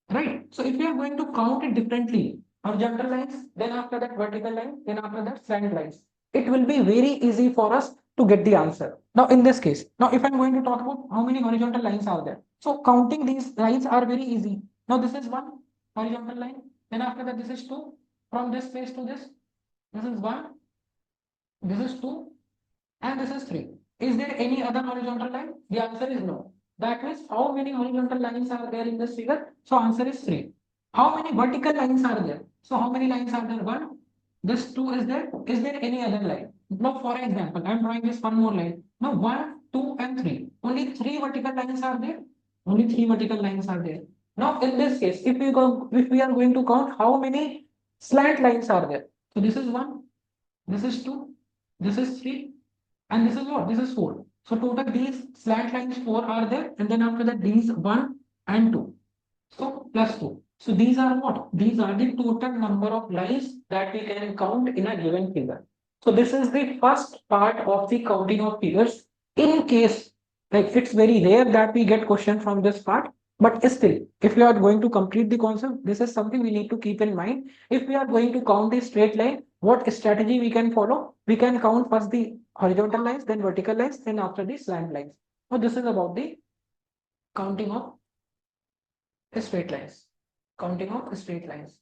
Right? So if we are going to count it differently, horizontal lines, then after that vertical line, then after that slant lines, it will be very easy for us to get the answer. Now in this case, now if I'm going to talk about how many horizontal lines are there. So counting these lines are very easy. Now this is one horizontal line. Then after that, this is 2. From this place to this is 1. This is 2. And this is 3. Is there any other horizontal line? The answer is no. That means how many horizontal lines are there in this figure? So answer is 3. How many vertical lines are there? So how many lines are there? 1. This 2 is there. Is there any other line? Now for example, I am drawing this one more line. Now 1, 2 and 3. Only 3 vertical lines are there. Only 3 vertical lines are there. Now in this case, if we are going to count how many slant lines are there. So this is 1. This is 2. This is 3. And this is what? This is 4. So total these slant lines 4 are there, and then after that these 1 and 2. So plus 2. So these are what? These are the total number of lines that we can count in a given figure. So this is the first part of the counting of figures. In case, like it's very rare that we get question from this part, but still, if we are going to complete the concept, this is something we need to keep in mind. If we are going to count the straight line, what strategy we can follow? We can count first the horizontal lines, then vertical lines, then after the slant lines. So this is about the counting of straight lines. Counting of straight lines.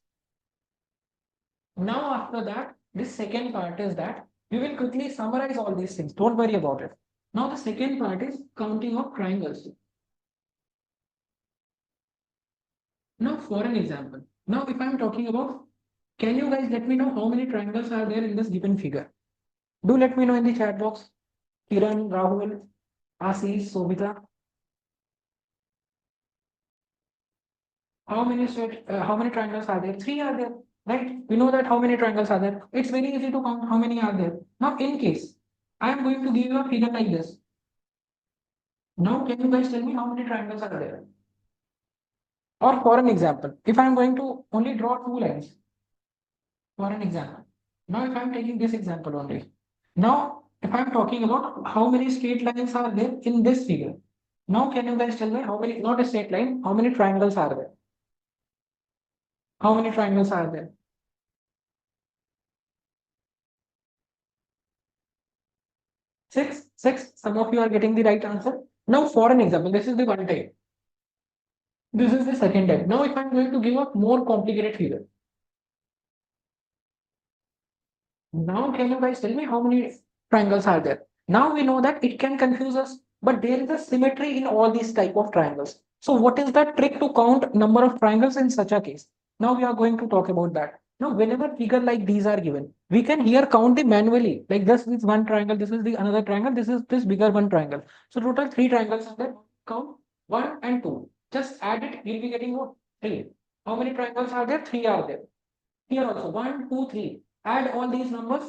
Now after that, this second part is that we will quickly summarize all these things. Don't worry about it. Now the second part is counting of triangles. Now for an example, now if I'm talking about, can you guys let me know how many triangles are there in this given figure? Do let me know in the chat box. Kiran, Rahul, Ashish, Sobita. How many triangles are there? 3 are there, right? We know that how many triangles are there. It's very easy to count how many are there. Now, in case I am going to give you a figure like this. Now, can you guys tell me how many triangles are there? Or for an example, if I am going to only draw 2 lines, for an example. Now, if I am taking this example only. Now, if I am talking about how many straight lines are there in this figure. Now, can you guys tell me how many, not a straight line, how many triangles are there? How many triangles are there? 6. 6. Some of you are getting the right answer. Now, for an example, this is the one type. This is the second type. Now, if I'm going to give a more complicated figure. Now, can you guys tell me how many triangles are there? Now we know that it can confuse us, but there is a symmetry in all these type of triangles. So what is the trick to count number of triangles in such a case? Now we are going to talk about that. Now, whenever figure like these are given, we can here count them manually. Like this is one triangle, this is the another triangle, this is this bigger one triangle. So total 3 triangles are there. Count 1 and 2. Just add it, you'll be getting what? 3. How many triangles are there? 3 are there. Here also 1, 2, 3. Add all these numbers.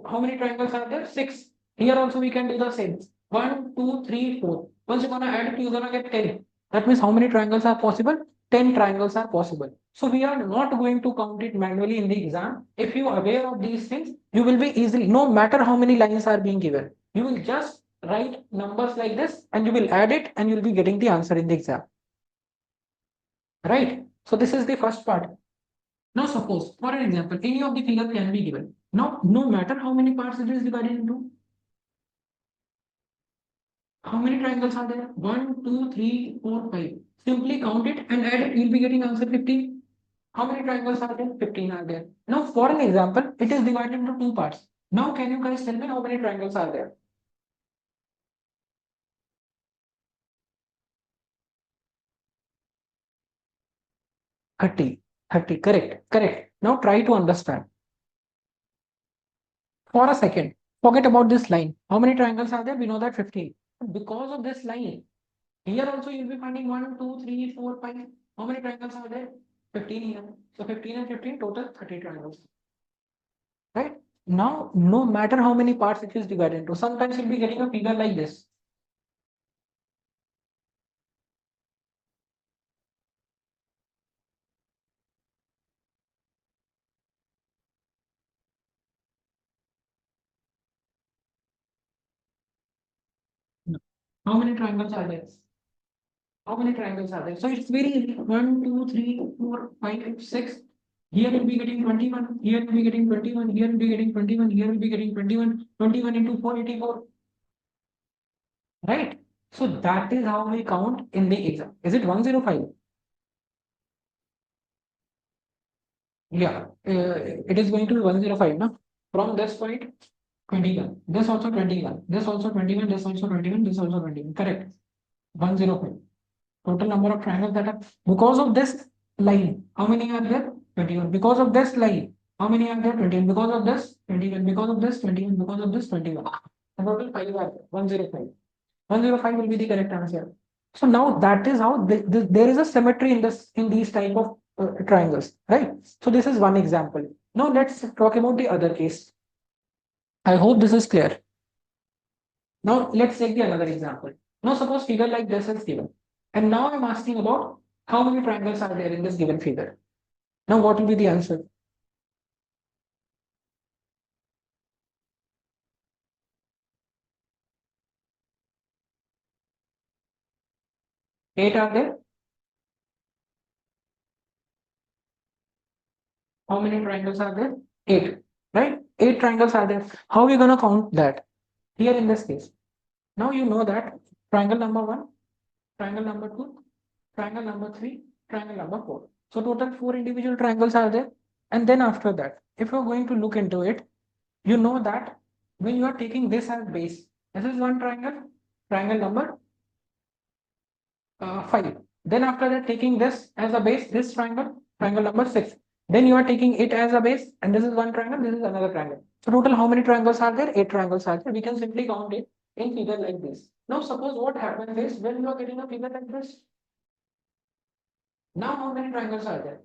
How many triangles are there? 6. Here also we can do the same. 1, 2, 3, 4. Once you're gonna add it, you're gonna get 10. That means how many triangles are possible? 10 triangles are possible. So we are not going to count it manually in the exam. If you are aware of these things, you will be easily, no matter how many lines are being given, you will just write numbers like this and you will add it and you'll be getting the answer in the exam. Right? So this is the first part. Now suppose, for an example, any of the figure can be given. Now, no matter how many parts it is divided into, how many triangles are there? 1, 2, 3, 4, 5. Simply count it and add it, you'll be getting answer 15. How many triangles are there? 15 are there. Now, for an example, it is divided into 2 parts. Now, can you guys tell me how many triangles are there? Thirty. 30, correct. Now try to understand. For a second, forget about this line. How many triangles are there? We know that 15. Because of this line, here also you'll be finding 1, 2, 3, 4, 5. How many triangles are there? 15 here. So 15 and 15, total 30 triangles. Right? Now, no matter how many parts it is divided into, sometimes you'll be getting a figure like this. How many triangles are there? How many triangles are there? So it's very easy. 1, 2, 3, 4, 5, 6. Here we'll be getting 21. Here we'll be getting 21. Here we'll be getting 21. Here we'll be getting 21. 21 into 484. Right? So that is how we count in the exam. Is it 105? Yeah, it is going to be 105 now. From this point, 21. This also 21. This also 21. This also 21. This also 21. Correct. 105. Total number of triangles that are because of this line. How many are there? 21. Because of this line. How many are there? 21. Because of this, 21. Because of this, 21. Because of this, 21. The total 5 are there. 105. 105 will be the correct answer. So now that is how there is a symmetry in this in these type of triangles, right? So this is one example. Now let's talk about the other case. I hope this is clear. Now let's take the another example. Now suppose figure like this is given. And now I'm asking about how many triangles are there in this given figure. Now what will be the answer? Eight are there? How many triangles are there? Eight, right? Eight triangles are there. How are we gonna count that? Here in this case. Now you know that triangle number 1, triangle number 2, triangle number 3, triangle number 4. So total 4 individual triangles are there. And then after that, if you're going to look into it, you know that when you are taking this as base, this is one triangle, triangle number 5. Then after that, taking this as a base, this triangle, triangle number 6. Then you are taking it as a base, and this is one triangle, this is another triangle. So total how many triangles are there? 8 triangles are there. We can simply count it in figure like this. Now suppose what happens is when you are getting a figure like this. Now how many triangles are there?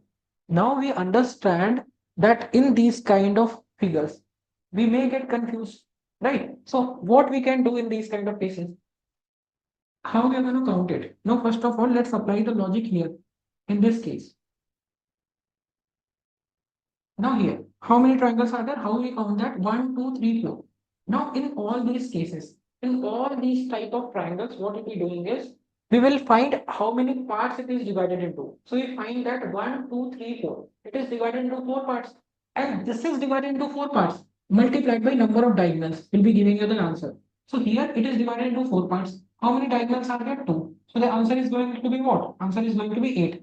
Now we understand that in these kind of figures, we may get confused, right? So what we can do in these kind of cases? How we are going to count it? Now, first of all, let's apply the logic here in this case. Now here, how many triangles are there? How we count that? 1, 2, 3, 4. Now in all these cases, in all these type of triangles, what we'll be doing is we will find how many parts it is divided into. So we find that 1, 2, 3, 4. It is divided into 4 parts. And this is divided into 4 parts. Multiplied by number of diagonals will be giving you the answer. So here it is divided into 4 parts. How many diagonals are there? 2. So the answer is going to be what? Answer is going to be 8.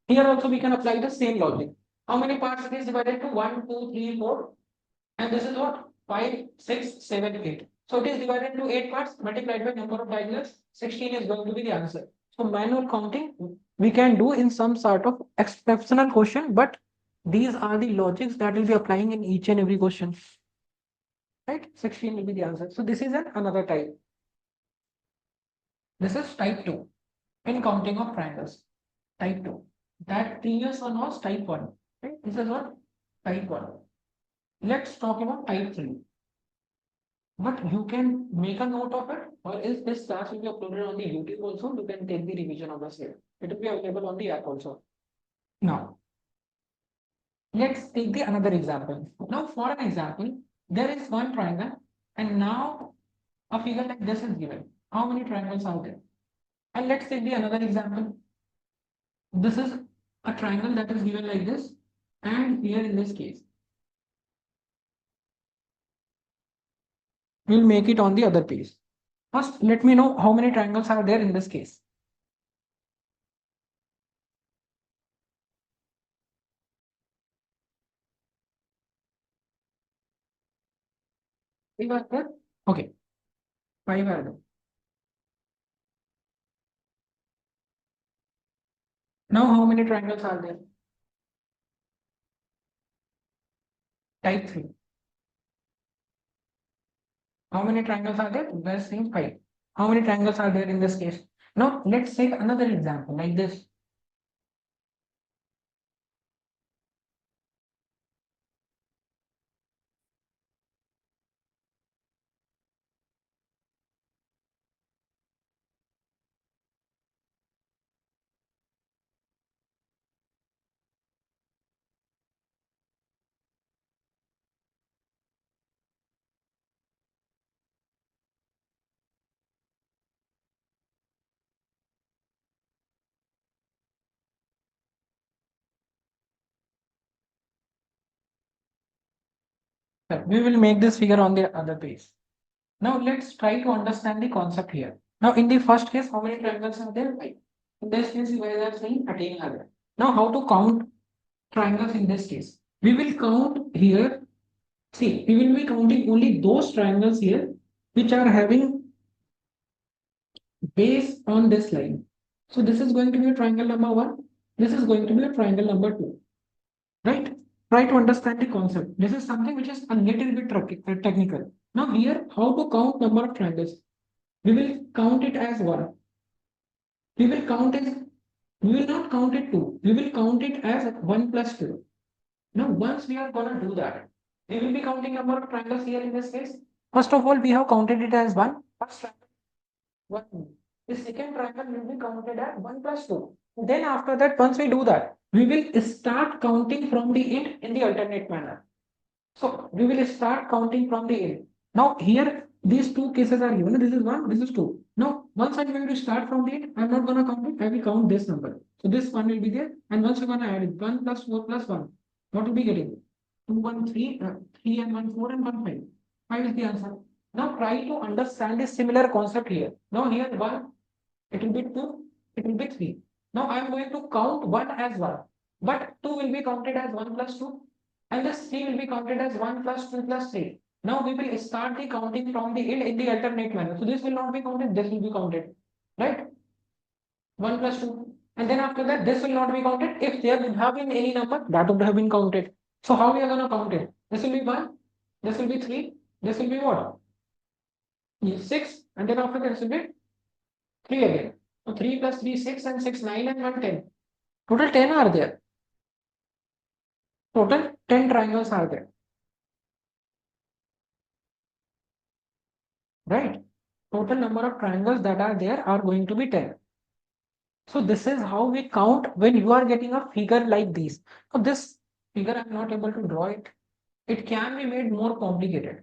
Here also we can apply the same logic. How many parts it is divided into? 1, 2, 3, 4. And this is what? 5, 6, 7, 8. So it is divided into 8 parts multiplied by number of diagonals. 16 is going to be the answer. So manual counting we can do in some sort of exceptional question, but these are the logics that will be applying in each and every question. Right? 16 will be the answer. So this is another type. This is type 2 in counting of triangles. Type 2. That previous one was type 1. Right? This is what? Type 1. Let's talk about type 3. But you can make a note of it, or is this class will be uploaded on the YouTube also? You can take the revision of the same. It will be available on the app also. Now, let's take the another example. Now, for an example, there is one triangle, and now a figure like this is given. How many triangles are there? And let's take the another example. This is a triangle that is given like this, and here in this case, we'll make it on the other page. First, let me know how many triangles are there in this case. Five are there? Okay, 5 are there. Now, how many triangles are there? Type 3. How many triangles are there? We're saying 5. How many triangles are there in this case? Now, let's take another example like this. We will make this figure on the other page. Now, let's try to understand the concept here. Now, in the first case, how many triangles are there? 5. In this case, you guys are saying 13 are there. Now, how to count triangles in this case? We will count here. See, we will be counting only those triangles here which are having base on this line. So this is going to be a triangle number 1. This is going to be a triangle number 2. Right? Try to understand the concept. This is something which is a little bit technical. Now here, how to count number of triangles? We will count it as 1. We will count it. We will not count it 2. We will count it as 1 plus 2. Now once we are gonna do that, we will be counting number of triangles here in this case. First of all, we have counted it as 1. First triangle, 1. The second triangle will be counted as 1 plus 2. Then after that, once we do that, we will start counting from the end in the alternate manner. So we will start counting from the end. Now here, these two cases are given. This is 1, this is 2. Now, once I'm going to start from the end, I'm not going to count it. I will count this number. So this 1 will be there. And once you're going to add it, 1 plus 4 plus 1. What will be getting? 2, 1, 3, 3 and 1, 4 and 1, 5. 5 is the answer. Now try to understand this similar concept here. Now here 1, it will be 2, it will be 3. Now I am going to count 1 as 1, but 2 will be counted as 1 plus 2, and this 3 will be counted as 1 plus 2 plus 3. Now we will start the counting from the end in the alternate manner. So this will not be counted, this will be counted, right? 1 plus 2. And then after that, this will not be counted. If there would have been any number, that would have been counted. So how we are going to count it? This will be 1, this will be 3, this will be what? 6, and then after that, this will be 3 again. So 3 plus 3, 6 and 6, 9 and 1, 10. Total 10 are there. Total 10 triangles are there. Right? Total number of triangles that are there are going to be 10. So this is how we count when you are getting a figure like this. So this figure I am not able to draw it. It can be made more complicated.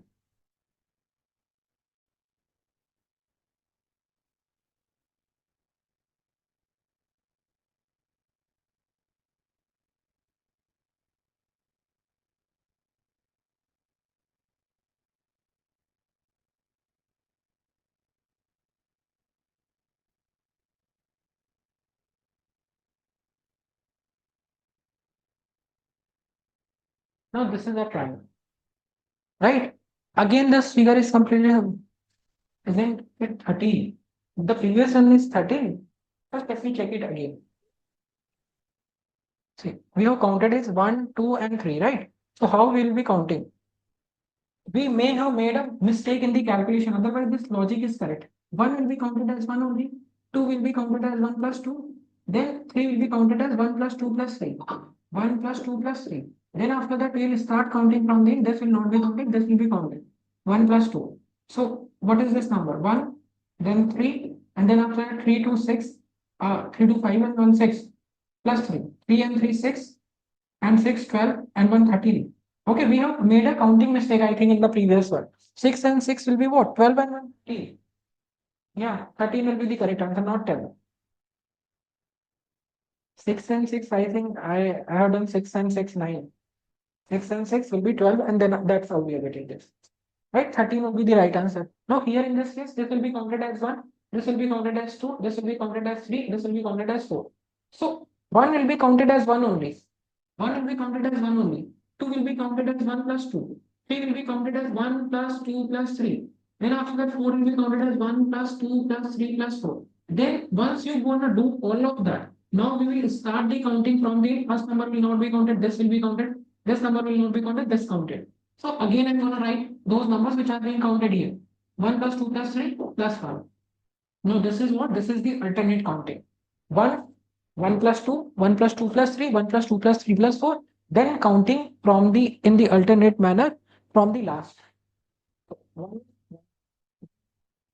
Now this is a triangle, right? Again, this figure is completely, isn't it 13? The previous one is 13. First, let me check it again. See, we have counted is 1, 2, and 3, right? So how will we be counting? We may have made a mistake in the calculation, otherwise this logic is correct. 1 will be counted as 1 only, 2 will be counted as 1 plus 2, then 3 will be counted as 1 plus 2 plus 3, 1 plus 2 plus 3. Then after that we will start counting from the, this will not be counted, this will be counted, 1 plus 2. So what is this number? 1, then 3, and then after that 3 to 6, 3 to 5 and 1 6, plus 3, 3 and 3 6, and 6 12, and 1 13. Okay, we have made a counting mistake, I think, in the previous one. 6 and 6 will be what? 12 and 1 13. Yeah, 13 will be the correct answer, not 10. 6 and 6, I think I have done 6 and 6 9. 6 and 6 will be 12, and then that's how we are getting this. Right? 13 will be the right answer. Now here in this case, this will be counted as 1, this will be counted as 2, this will be counted as 3, this will be counted as 4. So 1 will be counted as 1 only. 1 will be counted as 1 only. 2 will be counted as 1 plus 2. 3 will be counted as 1 plus 2 plus 3. Then after that 4 will be counted as 1 plus 2 plus 3 plus 4. Then once you want to do all of that, now we will start the counting from the first number will not be counted, this will be counted, this number will not be counted, this counted. So again I'm going to write those numbers which are being counted here. 1 plus 2 plus 3 plus 5. Now this is what? This is the alternate counting. 1, 1 plus 2, 1 plus 2 plus 3, 1 plus 2 plus 3 plus 4. Then counting from the in the alternate manner from the last. 1,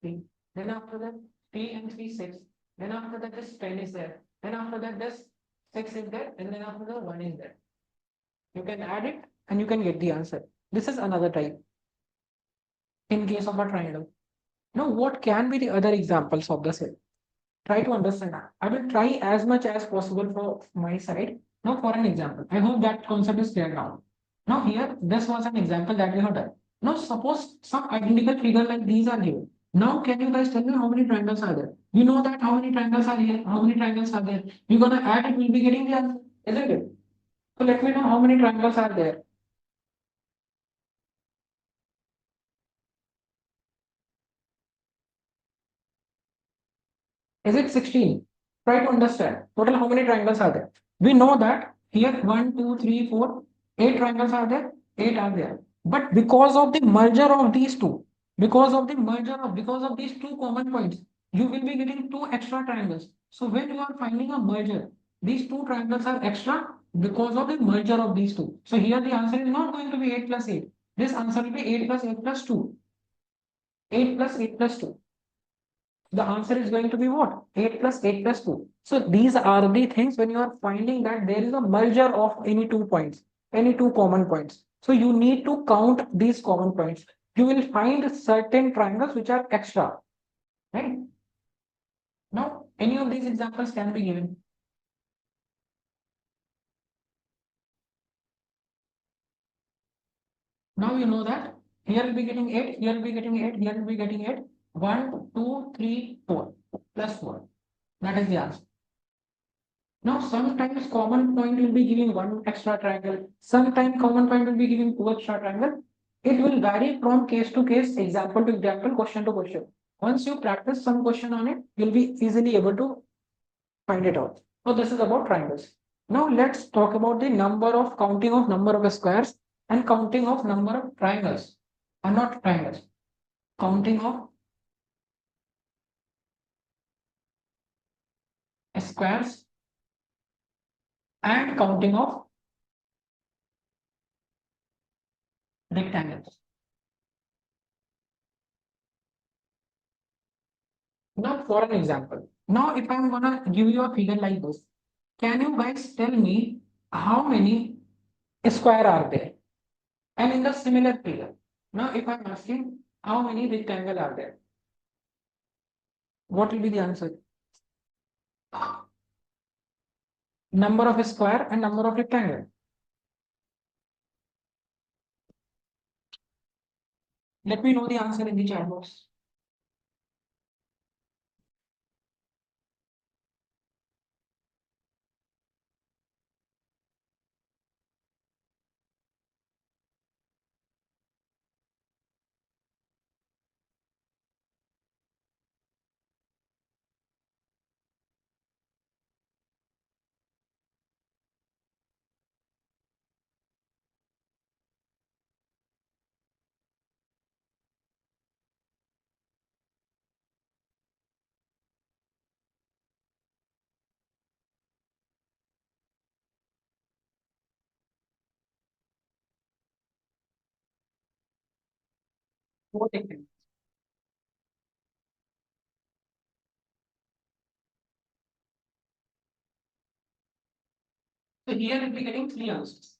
3. Then after that 3 and 3 6. Then after that this 10 is there. Then after that this 6 is there, and then after that 1 is there. You can add it and you can get the answer. This is another type in case of a triangle. Now what can be the other examples of the same? Try to understand. I will try as much as possible for my side. Now, for an example, I hope that concept is clear now. Now, here, this was an example that we have done. Now, suppose some identical figure like these are given. Now, can you guys tell me how many triangles are there? You know that how many triangles are here, how many triangles are there. You're gonna add it, we'll be getting the answer, isn't it? So let me know how many triangles are there. Is it 16? Try to understand. Total how many triangles are there? We know that here 1, 2, 3, 4, 8 triangles are there, 8 are there. But because of the merger of these two, because of these two common points, you will be getting two extra triangles. So when you are finding a merger, these two triangles are extra because of the merger of these two. So here the answer is not going to be 8 plus 8. This answer will be 8 plus 8 plus 2. 8 plus 8 plus 2. The answer is going to be what? 8 plus 8 plus 2. So these are the things when you are finding that there is a merger of any 2 points, any 2 common points. So you need to count these common points. You will find certain triangles which are extra, right? Now, any of these examples can be given. Now you know that here will be getting 8, here will be getting 8, here will be getting 8. 1, 2, 3, 4 plus 4. That is the answer. Now, sometimes common point will be giving one extra triangle. Sometimes common point will be giving two extra triangle. It will vary from case to case, example to example, question to question. Once you practice some question on it, you'll be easily able to find it out. So this is about triangles. Now let's talk about the number of counting of number of squares and counting of number of triangles. Are not triangles. Counting of squares and counting of rectangles. Now, for an example, now if I'm gonna give you a figure like this, can you guys tell me how many square are there? And in the similar figure, now if I'm asking how many rectangle are there, what will be the answer? Number of square and number of rectangle. Let me know the answer in the chat box. Four rectangles. So here we'll be getting three answers.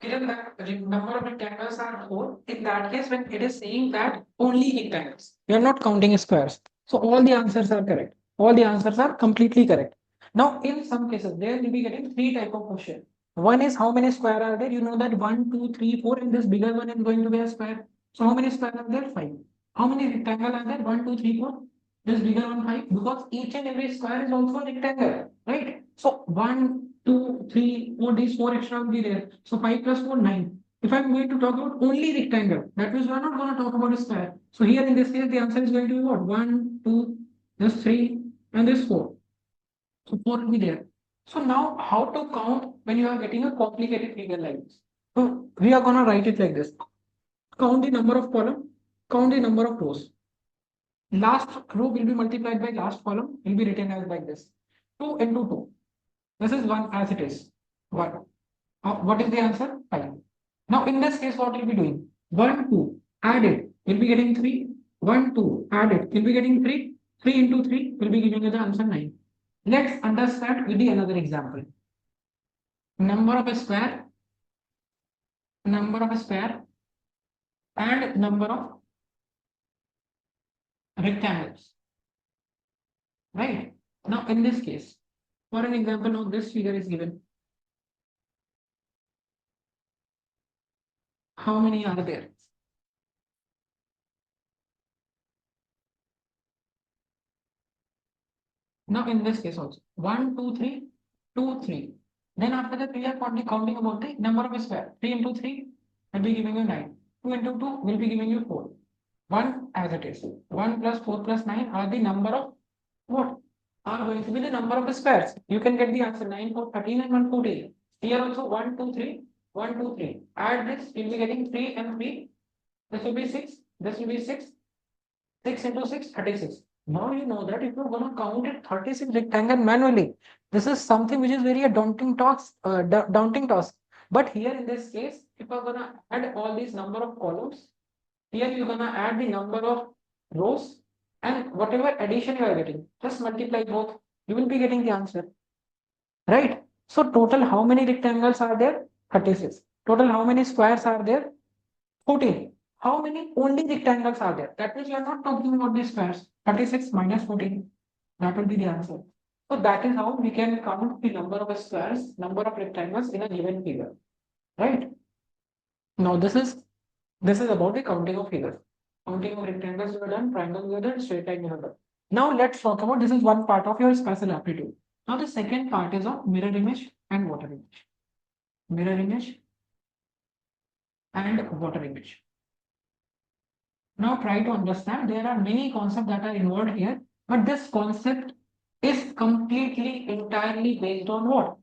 Given that the number of rectangles are four, in that case, when it is saying that only rectangles, we are not counting squares. So all the answers are correct. All the answers are completely correct. Now, in some cases, there will be getting three type of question. One is how many square are there? You know that 1, 2, 3, 4, and this bigger one is going to be a square. So how many square are there? 5. How many rectangle are there? 1, 2, 3, 4. This bigger one 5 because each and every square is also a rectangle, right? So 1, 2, 3, 4, these 4 extra will be there. So 5 plus 4, 9. If I'm going to talk about only rectangle, that means we are not going to talk about a square. So here in this case, the answer is going to be what? 1, 2, this 3, and this 4. So 4 will be there. So now how to count when you are getting a complicated figure like this? So we are going to write it like this. Count the number of column, count the number of rows. Last row will be multiplied by last column, will be written as like this. 2 into 2. This is 1 as it is. 1. What is the answer? 5. Now in this case, what will be doing? 1, 2, add it, will be getting 3. 1, 2, add it, will be getting 3. 3 into 3 will be giving you the answer 9. Let's understand with the another example. Number of a square, and number of rectangles. Right? Now in this case, for an example, now this figure is given. How many are there? Now in this case also 1, 2, 3, 2, 3. Then after that we are counting about the number of square. 3 into 3 will be giving you 9. 2 into 2 will be giving you 4. 1 as it is. 1 plus 4 plus 9 are the number of what? Are going to be the number of squares. You can get the answer 9, 4, 13 and 1, 14. Here also 1, 2, 3, 1, 2, 3. Add this, you'll be getting 3 and 3. This will be 6. This will be 6. 6 into 6, 36. Now you know that if you're going to count it 36 rectangle manually, this is something which is very a daunting task. But here in this case, if you're going to add all these number of columns, here you're going to add the number of rows and whatever addition you are getting, just multiply both. You will be getting the answer. Right? So total how many rectangles are there? 36. Total how many squares are there? 14. How many only rectangles are there? That means we are not talking about the squares. 36 minus 14. That will be the answer. So that is how we can count the number of squares, number of rectangles in a given figure. Right? Now this is about the counting of figures. Counting of rectangles we have done, triangles we have done, straight line we have done. Now let's talk about this is one part of your special aptitude. Now the second part is of mirror image and water image. Mirror image and water image. Now try to understand there are many concepts that are involved here, but this concept is completely entirely based on what?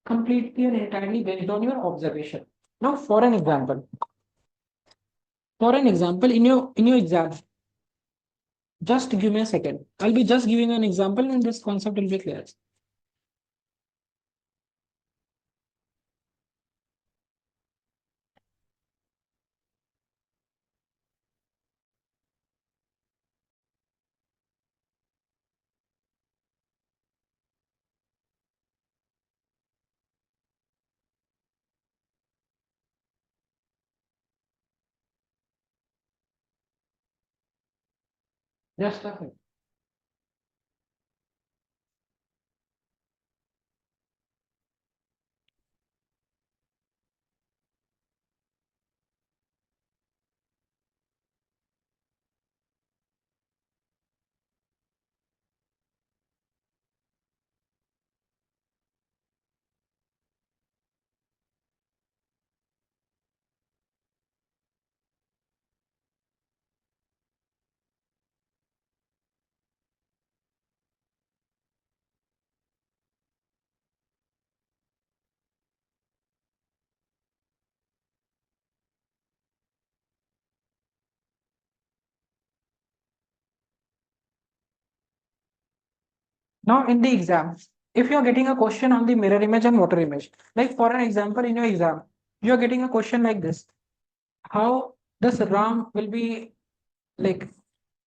Completely and entirely based on your observation. Now for an example, in your exam, just give me a second. I'll be just giving an example and this concept will be clear. Just a second. Now in the exam, if you're getting a question on the mirror image and water image, like for an example in your exam, you're getting a question like this. How this RAM will be like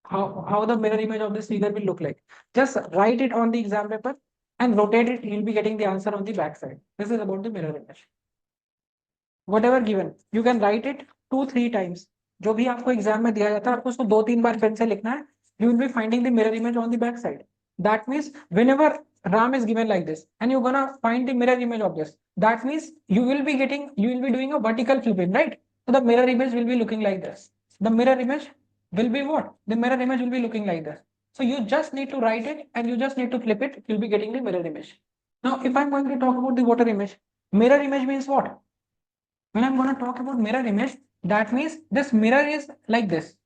how the mirror image of this figure will look like. Just write it on the exam paper and rotate it, you'll be getting the answer on the back side. This is about the mirror image. Whatever given, you can write it 2-3 times. जो भी आपको exam में दिया जाता है आपको उसको 2-3 बार pen से लिखना है. You will be finding the mirror image on the back side. That means whenever RAM is given like this and you're gonna find the mirror image of this, that means you will be doing a vertical flipping, right? So the mirror image will be looking like this. The mirror image will be what? The mirror image will be looking like this. So you just need to write it and you just need to flip it. You'll be getting the mirror image. Now, if I'm going to talk about the water image, mirror image means what? When I'm going to talk about mirror image, that means this mirror is like this.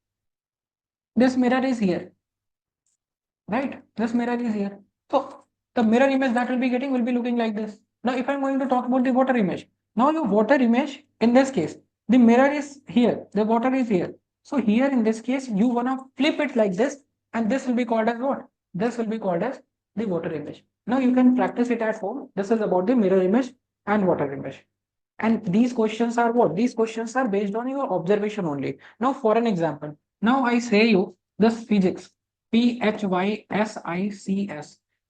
This mirror is here, right? This mirror is here. So the mirror image that will be getting will be looking like this. Now, if I'm going to talk about the water image, now your water image in this case, the mirror is here, the water is here. So here in this case, you wanna flip it like this, and this will be called as what? This will be called as the water image. Now you can practice it at home. This is about the mirror image and water image. And these questions are what? These questions are based on your observation only. Now for an example, now I say you this physics, PHYSICS,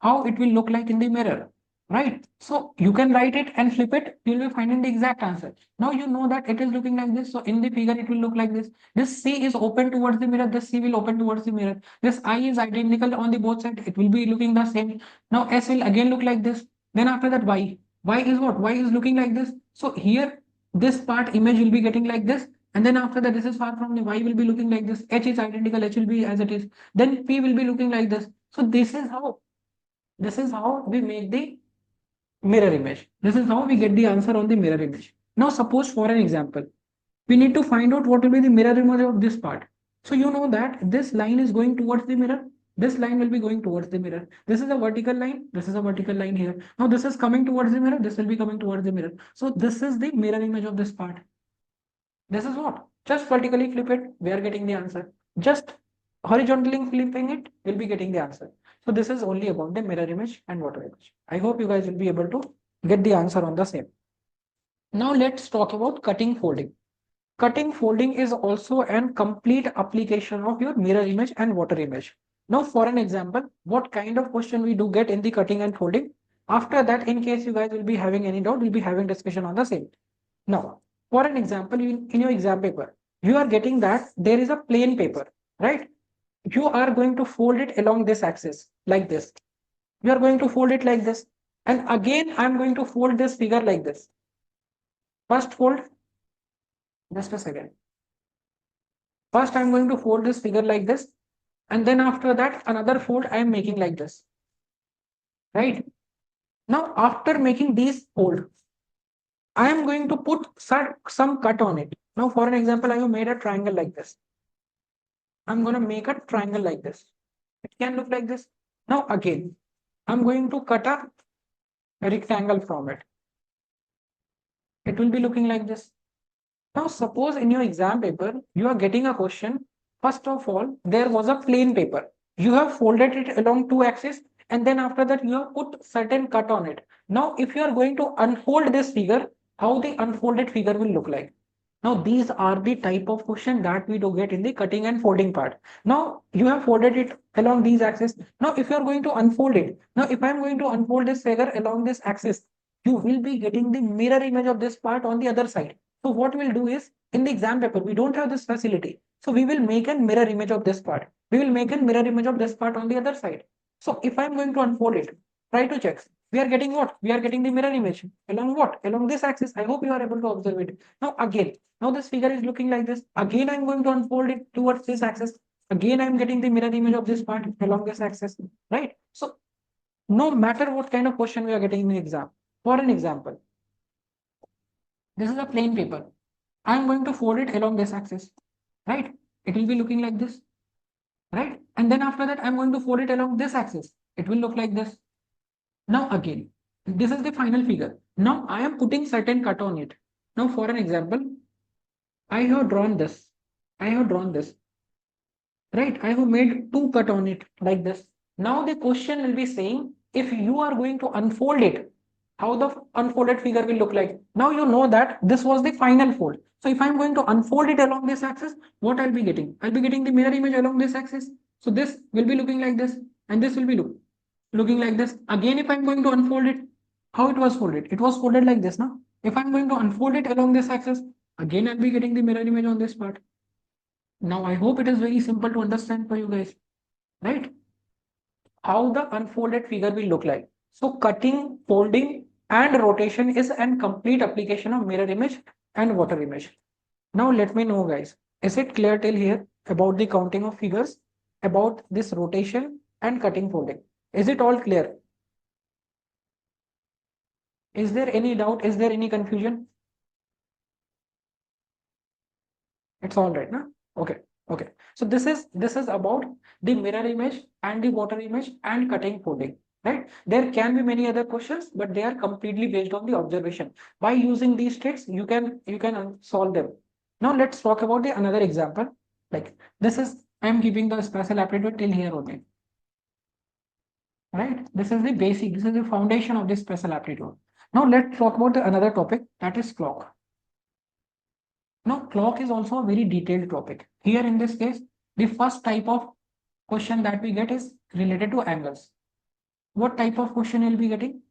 how it will look like in the mirror, right? So you can write it and flip it, you'll be finding the exact answer. Now you know that it is looking like this. So in the figure, it will look like this. This C is open towards the mirror, this C will open towards the mirror. This I is identical on the both sides, it will be looking the same. Now S will again look like this. Then after that Y is what? Y is looking like this. So here, this part image will be getting like this. And then after that, this is far from the Y will be looking like this. H is identical, H will be as it is. Then P will be looking like this. So this is how we make the mirror image. This is how we get the answer on the mirror image. Now suppose for an example, we need to find out what will be the mirror image of this part. So you know that this line is going towards the mirror. This line will be going towards the mirror. This is a vertical line. This is a vertical line here. Now this is coming towards the mirror. This will be coming towards the mirror. So this is the mirror image of this part. This is what? Just vertically flip it. We are getting the answer. Just horizontally flipping it, we'll be getting the answer. So this is only about the mirror image and water image. I hope you guys will be able to get the answer on the same. Now let's talk about cutting folding. Cutting folding is also a complete application of your mirror image and water image. Now for an example, what kind of question we do get in the cutting and folding? After that, in case you guys will be having any doubt, we'll be having discussion on the same. Now, for an example, in your exam paper, you are getting that there is a plain paper, right? You are going to fold it along this axis like this. You are going to fold it like this. And again, I'm going to fold this figure like this. First fold, just a second. First, I'm going to fold this figure like this. And then after that, another fold I am making like this. Right? Now, after making these fold, I am going to put some cut on it. Now, for an example, I have made a triangle like this. I'm going to make a triangle like this. It can look like this. Now, again, I'm going to cut a rectangle from it. It will be looking like this. Now, suppose in your exam paper, you are getting a question. First of all, there was a plain paper. You have folded it along two axes, and then after that, you have put certain cut on it. Now, if you are going to unfold this figure, how the unfolded figure will look like? Now, these are the type of question that we do get in the cutting and folding part. Now, you have folded it along these axes. Now, if you are going to unfold it, now if I'm going to unfold this figure along this axis, you will be getting the mirror image of this part on the other side. So what we'll do is, in the exam paper, we don't have this facility. So we will make a mirror image of this part. We will make a mirror image of this part on the other side. So if I'm going to unfold it, try to check. We are getting what? We are getting the mirror image. Along what? Along this axis. I hope you are able to observe it. Now again, now this figure is looking like this. Again, I'm going to unfold it towards this axis. Again, I'm getting the mirror image of this part along this axis, right? So no matter what kind of question we are getting in the exam, for an example, this is a plain paper. I'm going to fold it along this axis, right? It will be looking like this, right? And then after that, I'm going to fold it along this axis. It will look like this. Now again, this is the final figure. Now I am putting certain cut on it. Now for an example, I have drawn this. Right? I have made two cut on it like this. Now the question will be saying, if you are going to unfold it, how the unfolded figure will look like. Now you know that this was the final fold. So if I'm going to unfold it along this axis, what I'll be getting? I'll be getting the mirror image along this axis. So this will be looking like this, and this will be looking like this. Again, if I'm going to unfold it, how it was folded? It was folded like this now. If I'm going to unfold it along this axis, again I'll be getting the mirror image on this part. Now I hope it is very simple to understand for you guys, right? How the unfolded figure will look like. So cutting, folding, and rotation is a complete application of mirror image and water image. Now let me know, guys, is it clear till here about the counting of figures, about this rotation and cutting, folding? Is it all clear? Is there any doubt? Is there any confusion? It's all right, no? Okay, okay. So this is about the mirror image and the water image and cutting, folding, right? There can be many other questions, but they are completely based on the observation. By using these tricks, you can solve them. Now let's talk about the another example. Like this is, I'm giving the special aptitude till here only. Right? This is the basic, this is the foundation of this special aptitude. Now let's talk about the another topic, that is clock. Now clock is also a very detailed topic. Here in this case, the first type of question that we get is related to angles. What type of question you'll be getting?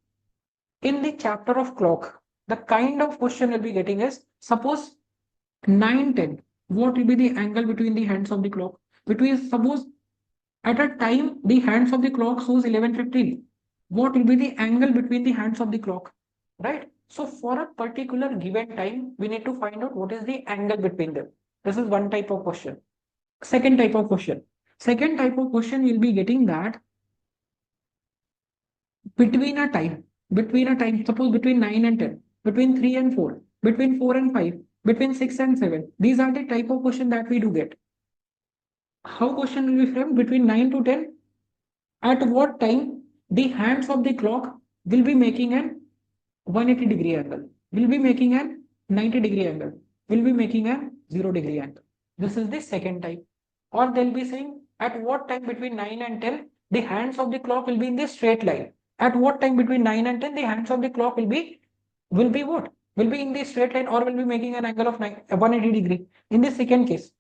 In the chapter of clock, the kind of question you'll be getting is, suppose 9:10, what will be the angle between the hands of the clock? Suppose at a time the hands of the clock shows 11:15. What will be the angle between the hands of the clock? Right? So for a particular given time, we need to find out what is the angle between them. This is one type of question. Second type of question. Second type of question, you'll be getting that between a time, suppose between 9 and 10, between 3 and 4, between 4 and 5, between 6 and 7. These are the type of question that we do get. How question will be framed? Between 9 to 10, at what time the hands of the clock will be making an 180-degree angle, will be making an 90-degree angle, will be making an 0-degree angle. This is the second type. Or they'll be saying at what time between 9 and 10 the hands of the clock will be in the straight line. At what time between 9 and 10 the hands of the clock will be what? Will be in the straight line or will be making an angle of 180 degree. In the second case,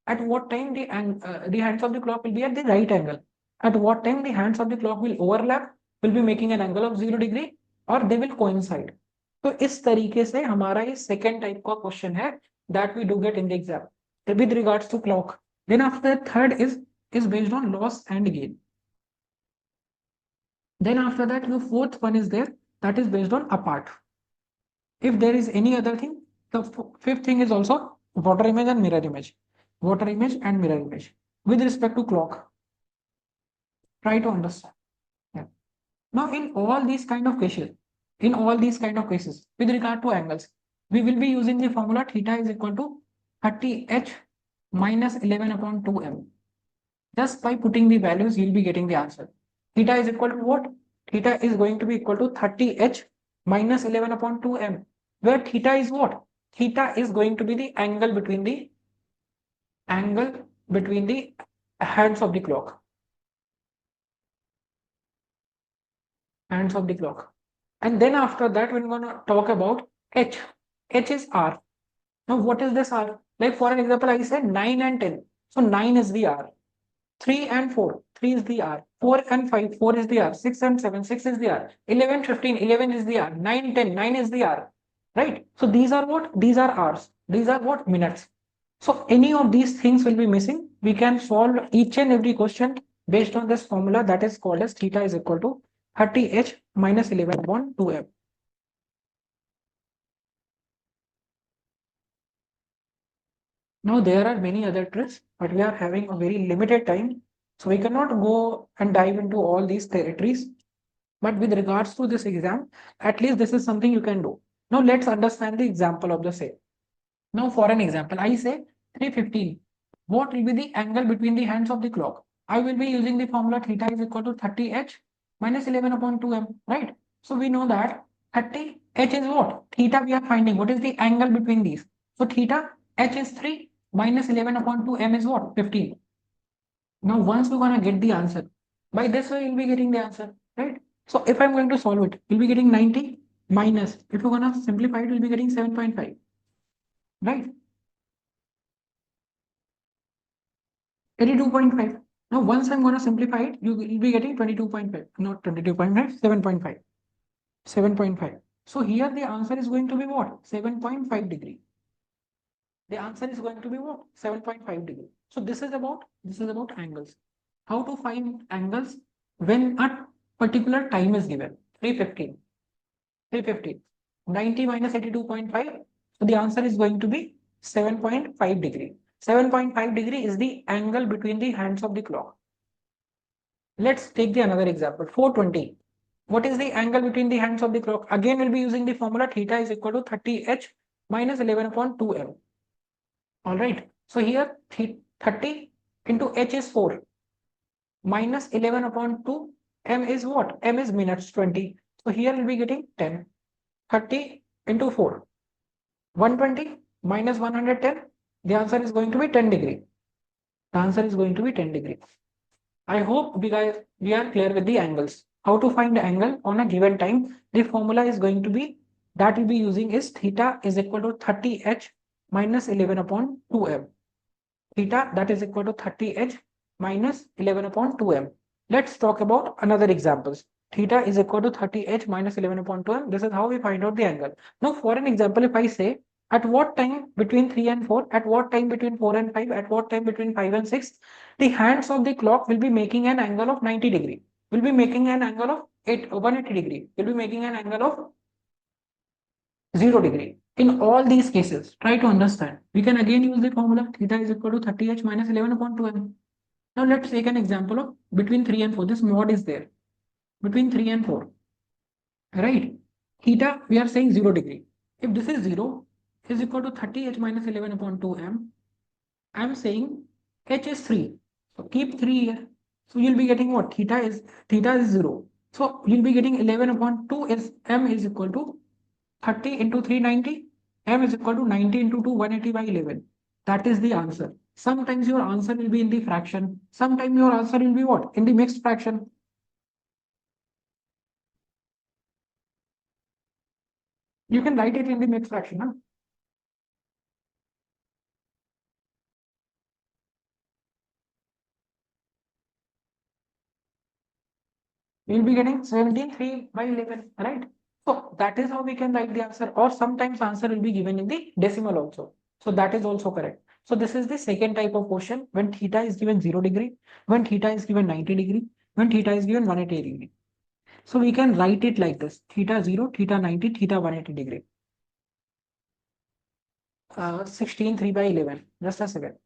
at what time the hands of the clock will be at the right angle? At what time the hands of the clock will overlap, will be making an angle of 0 degree, और they will coincide. तो इस तरीके से हमारा ये second type का question है that we do get in the exam with regards to clock. Then after that, third is based on loss and gain. Then after that, the fourth one is there, that is based on apart. If there is any other thing, the fifth thing is also water image and mirror image. Water image and mirror image with respect to clock. Try to understand. Yeah. Now in all these kind of cases, with regard to angles, we will be using the formula theta is equal to 30h minus 11 upon 2m. Just by putting the values, you'll be getting the answer. Theta is equal to what? Theta is going to be equal to 30h minus 11 upon 2m. Where theta is what? Theta is going to be the angle between the hands of the clock. Hands of the clock. And then after that, we're going to talk about h. H is r. Now, what is this r? Like for an example, I said 9 and 10. So 9 is the r. 3 and 4, 3 is the r. 4 and 5, 4 is the r. 6 and 7, 6 is the r. 11, 15, 11 is the r. 9, 10, 9 is the r. Right? So these are what? These are r's. These are what? Minutes. So any of these things will be missing. We can solve each and every question based on this formula that is called as theta is equal to 30h minus 11 upon 2m. Now there are many other tricks, but we are having a very limited time, so we cannot go and dive into all these territories. But with regards to this exam, at least this is something you can do. Now let's understand the example of the same. Now for an example, I say 3:15. What will be the angle between the hands of the clock? I will be using the formula theta is equal to 30h minus 11 upon 2m, right? So we know that 30h is what? Theta we are finding. What is the angle between these? So theta h is 3 minus 11 upon 2m is what? 15. Now once we're going to get the answer, by this way you'll be getting the answer, right? So if I'm going to solve it, you'll be getting 90 minus, if you're gonna simplify it, we'll be getting 7.5, right? 82.5. Now, once I'm gonna simplify it, you will be getting 22.5, not 22.5, 7.5. 7.5. So here the answer is going to be what? 7.5 degree. The answer is going to be what? 7.5 degree. So this is about angles. How to find angles when a particular time is given? 315. 315. 90 minus 82.5. So the answer is going to be 7.5 degree. 7.5 degree is the angle between the hands of the clock. Let's take the another example. 420. What is the angle between the hands of the clock? Again, we'll be using the formula theta is equal to 30h minus 11 upon 2m. All right. So here 30 into h is 4 minus 11 upon 2 m is what? M is minutes 20. So here we'll be getting 10. 30 into 4. 120 minus 110. The answer is going to be 10 degree. The answer is going to be 10 degree. I hope we are clear with the angles. How to find the angle on a given time? The formula is going to be that we'll be using is theta is equal to 30h minus 11 upon 2m. Theta that is equal to 30h minus 11 upon 2m. Let's talk about another examples. Theta is equal to 30h minus 11 upon 2m. This is how we find out the angle. Now, for an example, if I say at what time between 3 and 4, at what time between 4 and 5, at what time between 5 and 6, the hands of the clock will be making an angle of 90 degree, will be making an angle of 180 degree, will be making an angle of 0 degree. In all these cases, try to understand. We can again use the formula theta is equal to 30h minus 11 upon 2m. Now let's take an example of between 3 and 4. This mod is there. Between 3 and 4. Right? Theta, we are saying 0 degree. If this is 0, is equal to 30h minus 11 upon 2m. I'm saying h is 3. So keep 3 here. So you'll be getting what? Theta is 0. So you'll be getting 11 upon 2 is m is equal to 30 into 390. M is equal to 90 into 2, 180 by 11. That is the answer. Sometimes your answer will be in the fraction. Sometimes your answer will be what? In the mixed fraction. You can write it in the mixed fraction. Huh? We'll be getting 17 by 11, right? So that is how we can write the answer. Or sometimes answer will be given in the decimal also. So that is also correct. So this is the second type of question when theta is given 0 degree, when theta is given 90 degree, when theta is given 180 degree. So we can write it like this: theta 0, theta 90, theta 180 degree. 16 3 by 11. Just a second.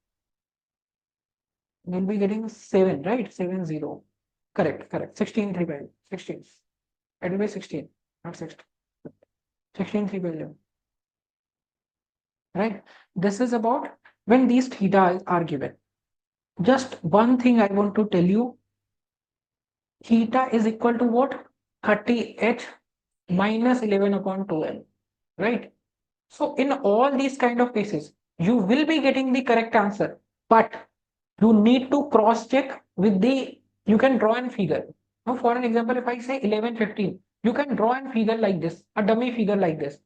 We'll be getting 7, right? 7 0. Correct. 16 3 by 16. It will be 16, not 16. 16 3 by 11. Right? This is about when these theta are given. Just one thing I want to tell you. Theta is equal to what? 30h minus 11 upon 2m. Right? So in all these kind of cases, you will be getting the correct answer, but you need to cross check with you can draw a figure. Now, for an example, if I say 11, 15, you can draw a figure like this, a dummy figure like this.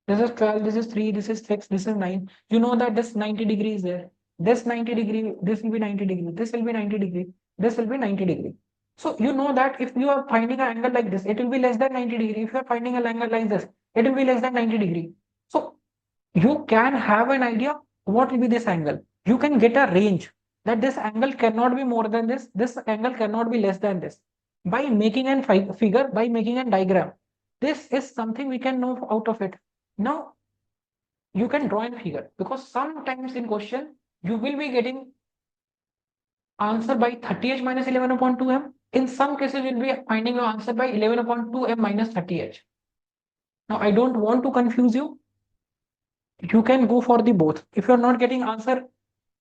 This is 12, this is 3, this is 6, this is 9. You know that this 90 degree is there. This 90 degree, this will be 90 degree, this will be 90 degree, this will be 90 degree. So you know that if you are finding an angle like this, it will be less than 90 degree. If you are finding an angle like this, it will be less than 90 degree. So you can have an idea what will be this angle. You can get a range that this angle cannot be more than this angle cannot be less than this. By making a figure, by making a diagram, this is something we can know out of it. Now, you can draw a figure because sometimes in question, you will be getting answer by 30h minus 11 upon 2m. In some cases, you'll be finding your answer by 11 upon 2m minus 30h. Now, I don't want to confuse you. You can go for the both. If you're not getting answer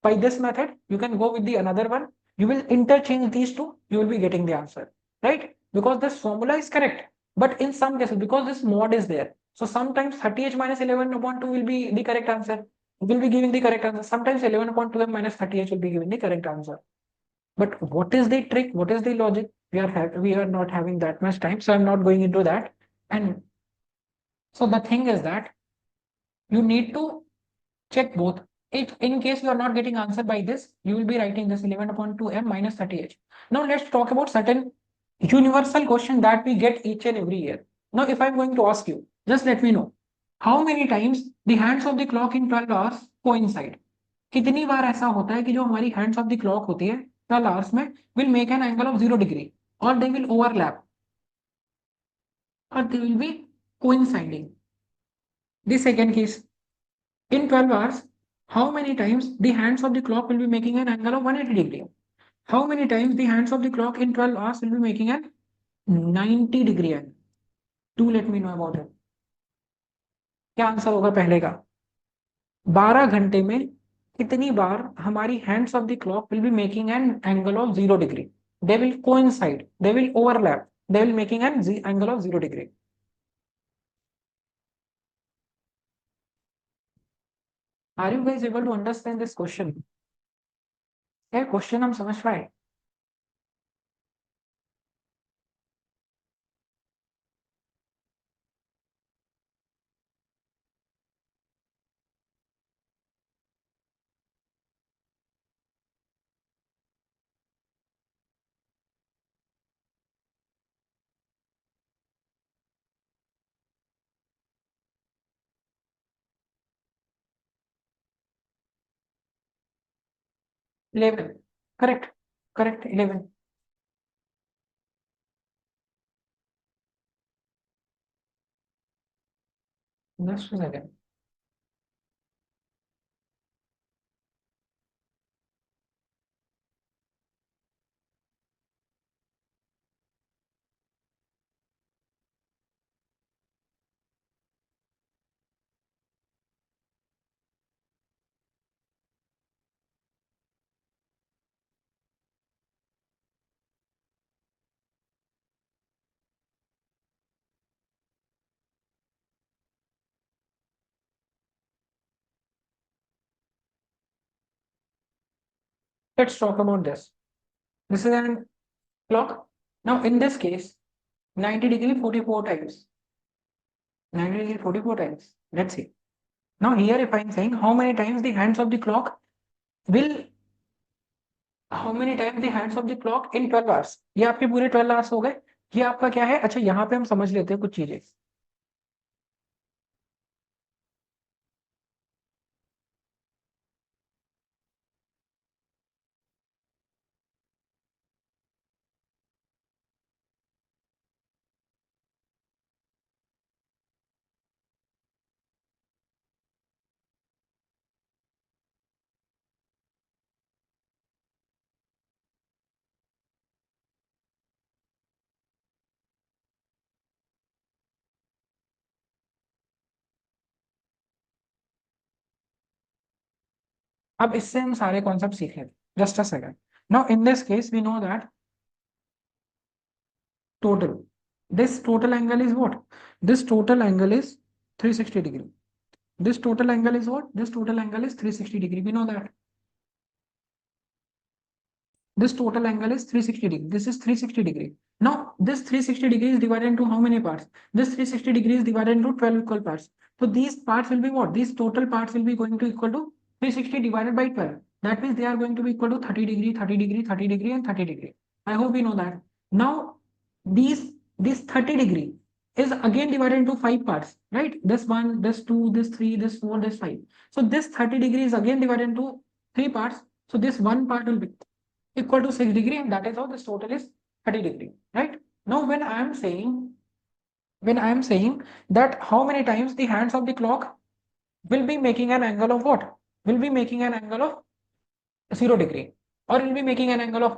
by this method, you can go with the another one. You will interchange these two, you will be getting the answer, right? Because this formula is correct. But in some cases, because this mod is there, so sometimes 30h minus 11 upon 2 will be the correct answer. Will be giving the correct answer. Sometimes 11 upon 2 minus 30h will be giving the correct answer. But what is the trick? What is the logic? We are not having that much time, so I'm not going into that. And So the thing is that you need to check both. If in case you are not getting answer by this, you will be writing this 11/2m minus 30h. Now let's talk about certain universal question that we get each and every year. Now if I'm going to ask you, just let me know, how many times the hands of the clock in 12 hours coincide? कितनी बार ऐसा होता है कि जो हमारी hands of the clock होती है 12 hours में will make an angle of 0 degree और they will overlap or they will be coinciding. The second case, in 12 hours, how many times the hands of the clock will be making an angle of 180 degree? How many times the hands of the clock in 12 hours will be making an 90 degree angle? Do let me know about it. क्या answer होगा पहले का? 12 घंटे में कितनी बार हमारी hands of the clock will be making an angle of 0 degree? They will coincide, they will overlap, they will making an angle of 0 degree. Are you guys able to understand this question? क्या question हम समझ पाए? Eleven. Correct. Correct. 11. Just a second. Let's talk about this. This is an clock. Now in this case, 90 degree 44 times. 90 degree 44 times. Let's see. Now here if I'm saying how many times the hands of the clock will how many times the hands of the clock in 12 hours. ये आपके पूरे 12 hours हो गए. ये आपका क्या है? अच्छा यहाँ पे हम समझ लेते हैं कुछ चीजें. अब इससे हम सारे कॉन्सेप्ट सीख लेते. Just a second. Now in this case we know that total. This total angle is what? This total angle is 360 degree. This total angle is what? This total angle is 360 degree. We know that. This total angle is 360 degree. This is 360 degree. Now, this 360 degree is divided into how many parts? This 360 degree is divided into 12 equal parts. So these parts will be what? These total parts will be going to equal to 360 divided by 12. That means they are going to be equal to 30 degree, 30 degree, 30 degree, and 30 degree. I hope you know that. Now, this 30 degree is again divided into 5 parts, right? This one, this two, this three, this four, this five. So this 30 degree is again divided into 3 parts. So this one part will be equal to 6 degree, and that is how this total is 30 degree, right? Now when I am saying that how many times the hands of the clock will be making an angle of what? Will be making an angle of 0 degree, or will be making an angle of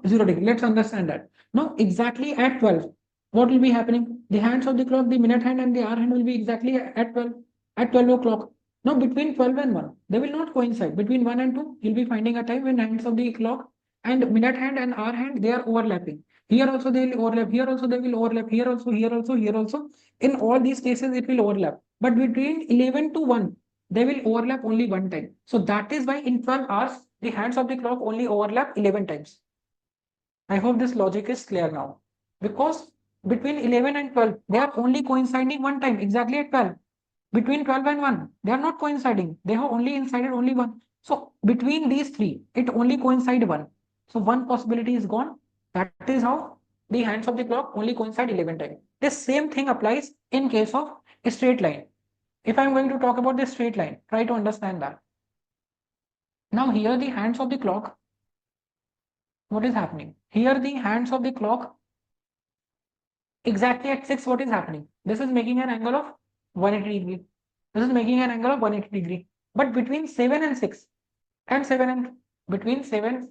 0 degree. Let's understand that. Now exactly at 12, what will be happening? The hands of the clock, the minute hand and the hour hand will be exactly at 12 o'clock. Now between 12 and 1, they will not coincide. Between 1 and 2, you'll be finding a time when hands of the clock and minute hand and hour hand, they are overlapping. Here also they will overlap, here also they will overlap, here also, here also, here also. In all these cases, it will overlap. But between 11 to 1, they will overlap only one time. So that is why in 12 hours, the hands of the clock only overlap 11 times. I hope this logic is clear now. Because between 11 and 12, they are only coinciding one time, exactly at 12. Between 12 and 1, they are not coinciding. They have only incided only one. So between these three, it only coincide one. So one possibility is gone. That is how the hands of the clock only coincide 11 times. The same thing applies in case of a straight line. If I'm going to talk about the straight line, try to understand that. Now here the hands of the clock, what is happening? Here the hands of the clock, exactly at 6, what is happening? This is making an angle of 180 degree. This is making an angle of 180 degree. But between 7 and 6 and 7 and between 7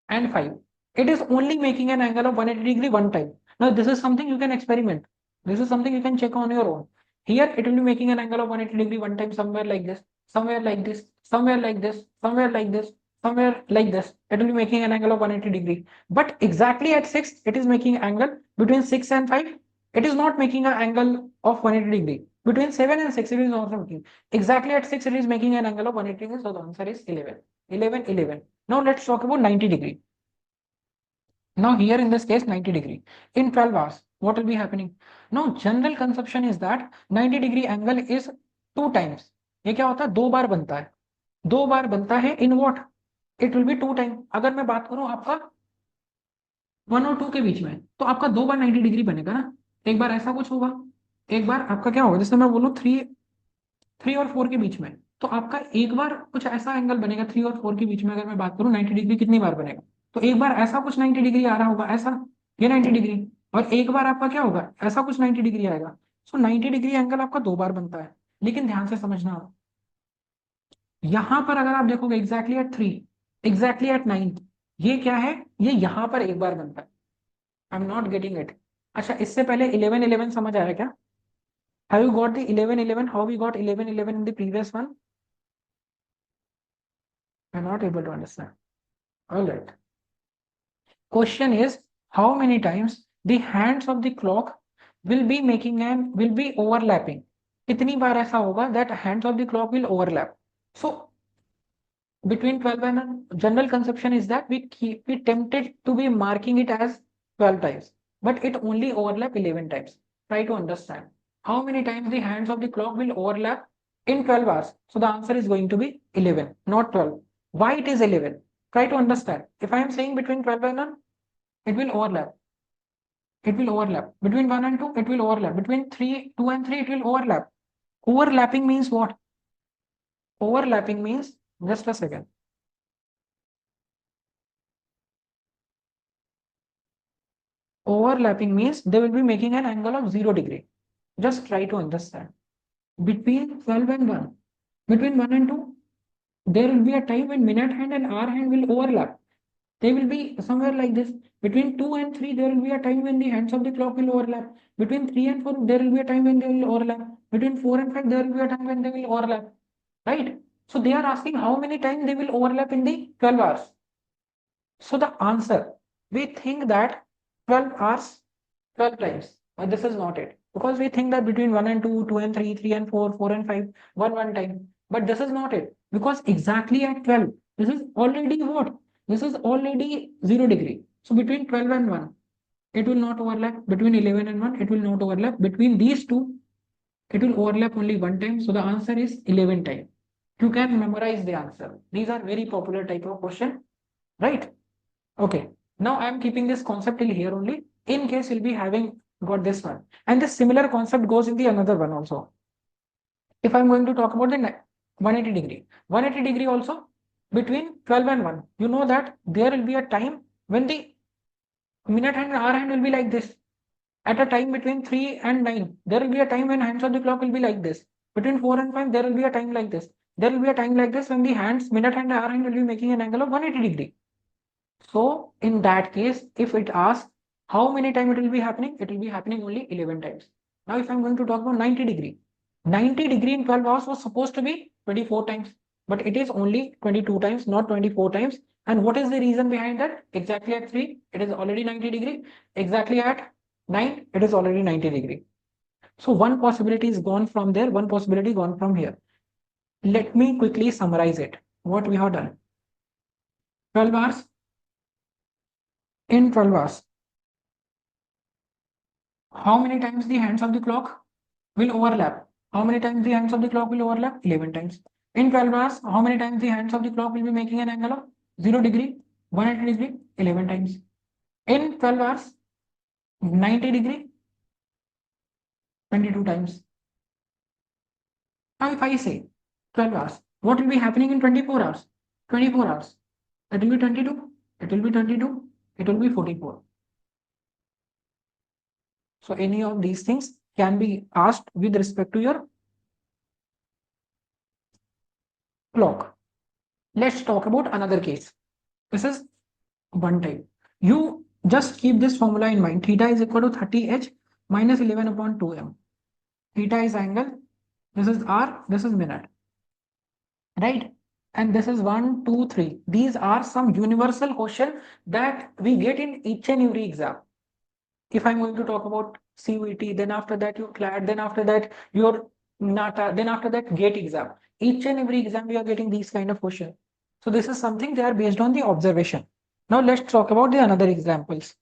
and 5, it is only making an angle of 180 degree one time. Now this is something you can experiment. This is something you can check on your own. Here it will be making an angle of 180 degree one time, somewhere like this, somewhere like this, somewhere like this, somewhere like this, somewhere like this. It will be making an angle of 180 degree. But exactly at 6, it is making angle between 6 and 5. It is not making an angle of 180 degree. Between 7 and 6, it is also making. Exactly at 6, it is making an angle of 180 degree. So the answer is 11. 11, 11. Now let's talk about 90 degree. Now here in this case 90 degree. In 12 hours, what will be happening? Now general conception is that 90 degree angle is 2 times. ये क्या होता है? 2 बार बनता है. 2 बार बनता है in what? It will be 2 time. अगर मैं बात करूं आपका 1 और 2 के बीच में, तो आपका 2 बार 90 डिग्री बनेगा ना. एक बार ऐसा कुछ होगा, एक बार आपका क्या होगा, जैसे मैं बोलूं 3 और 4 के बीच में, तो आपका एक बार कुछ ऐसा एंगल बनेगा 3 और 4 के बीच में. अगर मैं बात करूं 90 डिग्री कितनी बार बनेगा, तो एक बार ऐसा कुछ 90 डिग्री आ रहा होगा, ऐसा ये 90 डिग्री, और एक बार आपका क्या होगा, ऐसा कुछ 90 डिग्री आएगा. सो 90 डिग्री एंगल आपका 2 बार बनता है. लेकिन ध्यान से समझना, यहां पर अगर आप देखोगे एग्जैक्टली एट 3, एग्जैक्टली एट 9, ये क्या है, ये यहां पर एक बार बनता है. आई एम नॉट गेटिंग इट. अच्छा, इससे पहले 11 11 समझ आया क्या? Have you got the 11 11? How we got 11 11 in the previous one? I'm not able to understand. All right. Question is, how many times the hands of the clock will be making and will be overlapping? कितनी बार ऐसा होगा that hands of the clock will overlap? So between 12 and general conception is that we tempted to be marking it as 12 times, but it only overlap 11 times. Try to understand how many times the hands of the clock will overlap in 12 hours. So the answer is going to be 11, not 12. Why it is 11? Try to understand. If I am saying between 12 and 1, it will overlap. It will overlap. Between 1 and 2, it will overlap. Between 2 and 3, it will overlap. Overlapping means what? Overlapping means, just a second. Overlapping means they will be making an angle of 0 degree. Just try to understand. Between 12 and 1, between 1 and 2, there will be a time when minute hand and hour hand will overlap. They will be somewhere like this. Between 2 and 3, there will be a time when the hands of the clock will overlap. Between 3 and 4, there will be a time when they will overlap. Between 4 and 5, there will be a time when they will overlap. Right? So they are asking how many times they will overlap in the 12 hours. So the answer, we think that 12 hours, 12 times. But this is not it. Because we think that between 1 and 2, 2 and 3, 3 and 4, 4 and 5, 1 time. But this is not it. Because exactly at 12, this is already what? This is already 0 degree. So between 12 and 1, it will not overlap. Between 11 and 1, it will not overlap. Between these two, it will overlap only one time. So the answer is 11 times. You can memorize the answer. These are very popular type of question, right? Okay. Now I am keeping this concept till here only. In case you'll be having got this one. And this similar concept goes in the another one also. If I'm going to talk about the 180 degree. 180 degree also between 12 and 1. You know that there will be a time when the minute hand and hour hand will be like this. At a time between 3 and 9, there will be a time when hands of the clock will be like this. Between 4 and 5, there will be a time like this. There will be a time like this when the hands, minute hand and hour hand will be making an angle of 180 degree. So in that case, if it asks how many times it will be happening, it will be happening only 11 times. Now if I'm going to talk about 90 degree, 90 degree in 12 hours was supposed to be 24 times, but it is only 22 times, not 24 times. And what is the reason behind that? Exactly at 3, it is already 90 degree. Exactly at 9, it is already 90 degree. So one possibility is gone from there, one possibility gone from here. Let me quickly summarize it. What we have done. 12 hours. In 12 hours, How many times the hands of the clock will overlap? How many times the hands of the clock will overlap? 11 times. In 12 hours, how many times the hands of the clock will be making an angle of 0 degree, 180 degree? 11 times. In 12 hours, 90 degree, 22 times. Now if I say 12 hours, what will be happening in 24 hours? 24 hours. It will be 22, it will be 22, it will be 44. So any of these things can be asked with respect to your clock. Let's talk about another case. This is one type. You just keep this formula in mind. Theta is equal to 30h minus 11 upon 2m. Theta is angle. This is R. This is minute. Right? And this is 1, 2, 3. These are some universal question that we get in each and every exam. If I'm going to talk about CUET, then after that your CLAT, then after that your NATA, then after that GATE exam. Each and every exam we are getting these kind of questions. So this is something they are based on the observation. Now let's talk about the another examples.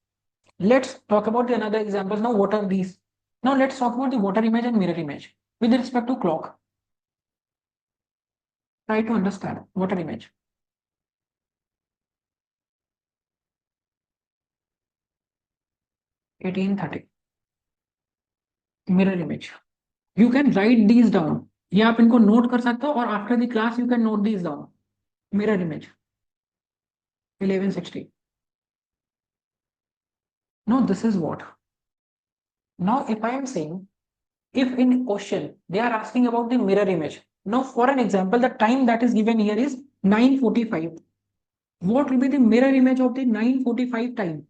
Let's talk about the another examples. Now what are these? Now let's talk about the water image and mirror image with respect to clock. Try to understand water image. (1830) mirror image. You can write these down. ये आप इनको note कर सकते हो और after the class you can note these down. Mirror image 1160. Now this is what? Now if I am saying, if in question they are asking about the mirror image. Now for an example, the time that is given here is 9:45. What will be the mirror image of the 9:45 time?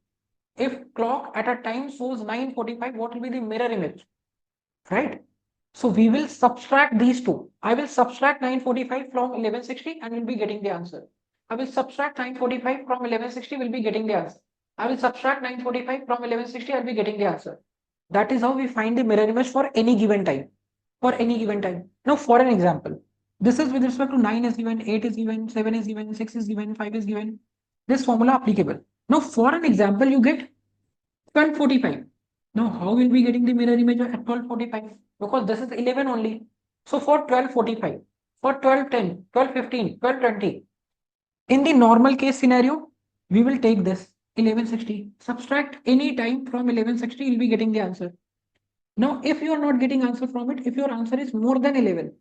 If clock at a time shows 9:45, what will be the mirror image? Right? So we will subtract these two. I will subtract 9:45 from 1160 and will be getting the answer. I will subtract 9:45 from 1160, will be getting the answer. I will subtract 9:45 from 1160, I'll be getting the answer. That is how we find the mirror image for any given time. For any given time. Now for an example, this is with respect to 9 is given, 8 is given, 7 is given, 6 is given, 5 is given. This formula applicable. Now for an example, you get 12:45. Now how will we getting the mirror image at 12:45? Because this is 11 only. So for 12:45, for 12:10, 12:15, 12:20, in the normal case scenario, we will take this 1160. Subtract any time from 1160, you'll be getting the answer. Now, if you are not getting answer from it, if your answer is more than 11,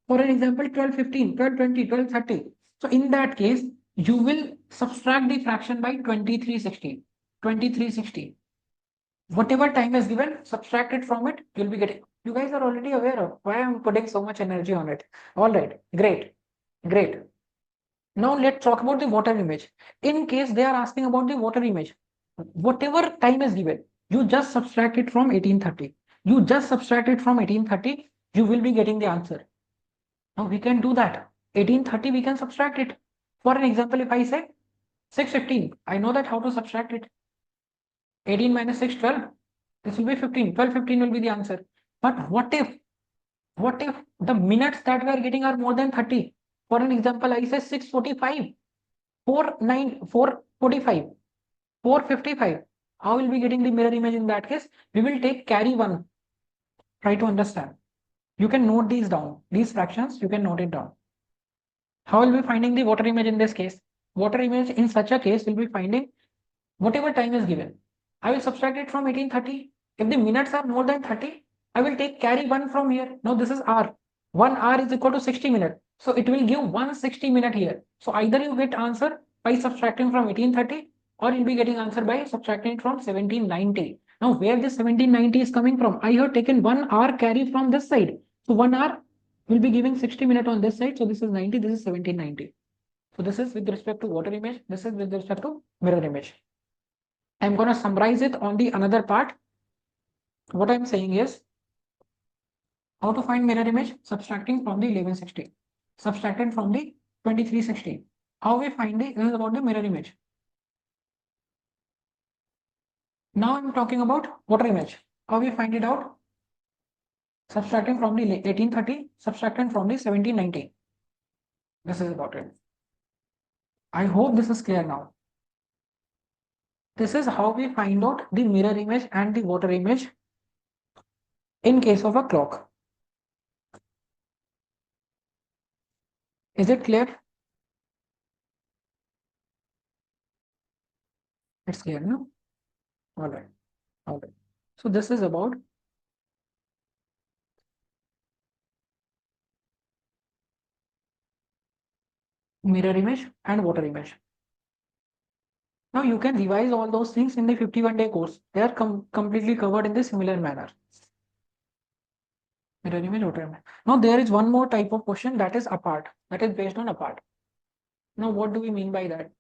for an example, 12:15, 12:20, 12:30. So in that case, you will subtract the fraction by 2360. 2360. Whatever time is given, subtract it from it, you'll be getting. You guys are already aware of why I'm putting so much energy on it. All right, great, great. Now let's talk about the water image. In case they are asking about the water image, whatever time is given, you just subtract it from 1830. You just subtract it from 1830, you will be getting the answer. Now we can do that. 1830, we can subtract it. For an example, if I say 615, I know that how to subtract it. 18 minus 6, 12. This will be 15. 12:15 will be the answer. But what if the minutes that we are getting are more than 30? For an example, I say 6:45, 4:45, 4:55. How will we getting the mirror image in that case? We will take carry 1. Try to understand. You can note these down. These fractions, you can note it down. How will we finding the water image in this case? Water image in such a case will be finding whatever time is given. I will subtract it from 1830. If the minutes are more than 30, I will take carry 1 from here. Now this is R. 1 hour is equal to 60 minutes. So it will give 160 minute here. So either you get answer by subtracting from 1830 or you'll be getting answer by subtracting from 1790. Now where this 1790 is coming from? I have taken 1 hour carry from this side. So 1 hour will be giving 60 minutes on this side. So this is 90, this is 1790. So this is with respect to water image. This is with respect to mirror image. I'm going to summarize it on the another part. What I'm saying is how to find mirror image, subtracting from the 1160, subtracted from the 2360. How we find it is about the mirror image. Now I'm talking about water image. How we find it out? Subtracting from the 1830, subtracting from the 1790. This is about it. I hope this is clear now. This is how we find out the mirror image and the water image in case of a clock. Is it clear? It's clear, no? All right. All right. So this is about mirror image and water image. Now you can revise all those things in the 51-day course. They are completely covered in the similar manner. Mirror image, water image. Now there is one more type of question that is apart, that is based on apart. Now what do we mean by that?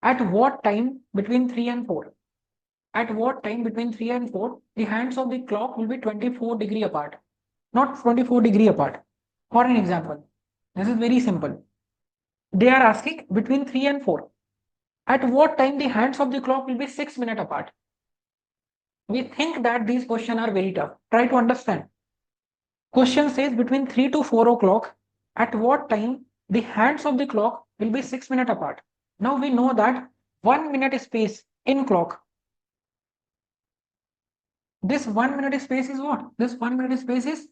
At what time between 3 and 4? At what time between 3 and 4, the hands of the clock will be 24-degree apart, not 24-degree apart. For an example, this is very simple. They are asking between 3 and 4. At what time the hands of the clock will be 6 minutes apart? We think that these questions are very tough. Try to understand. Question says between 3 to 4 o'clock, at what time the hands of the clock will be 6 minutes apart? Now we know that 1 minute space in clock. This 1 minute space is what? This 1 minute space is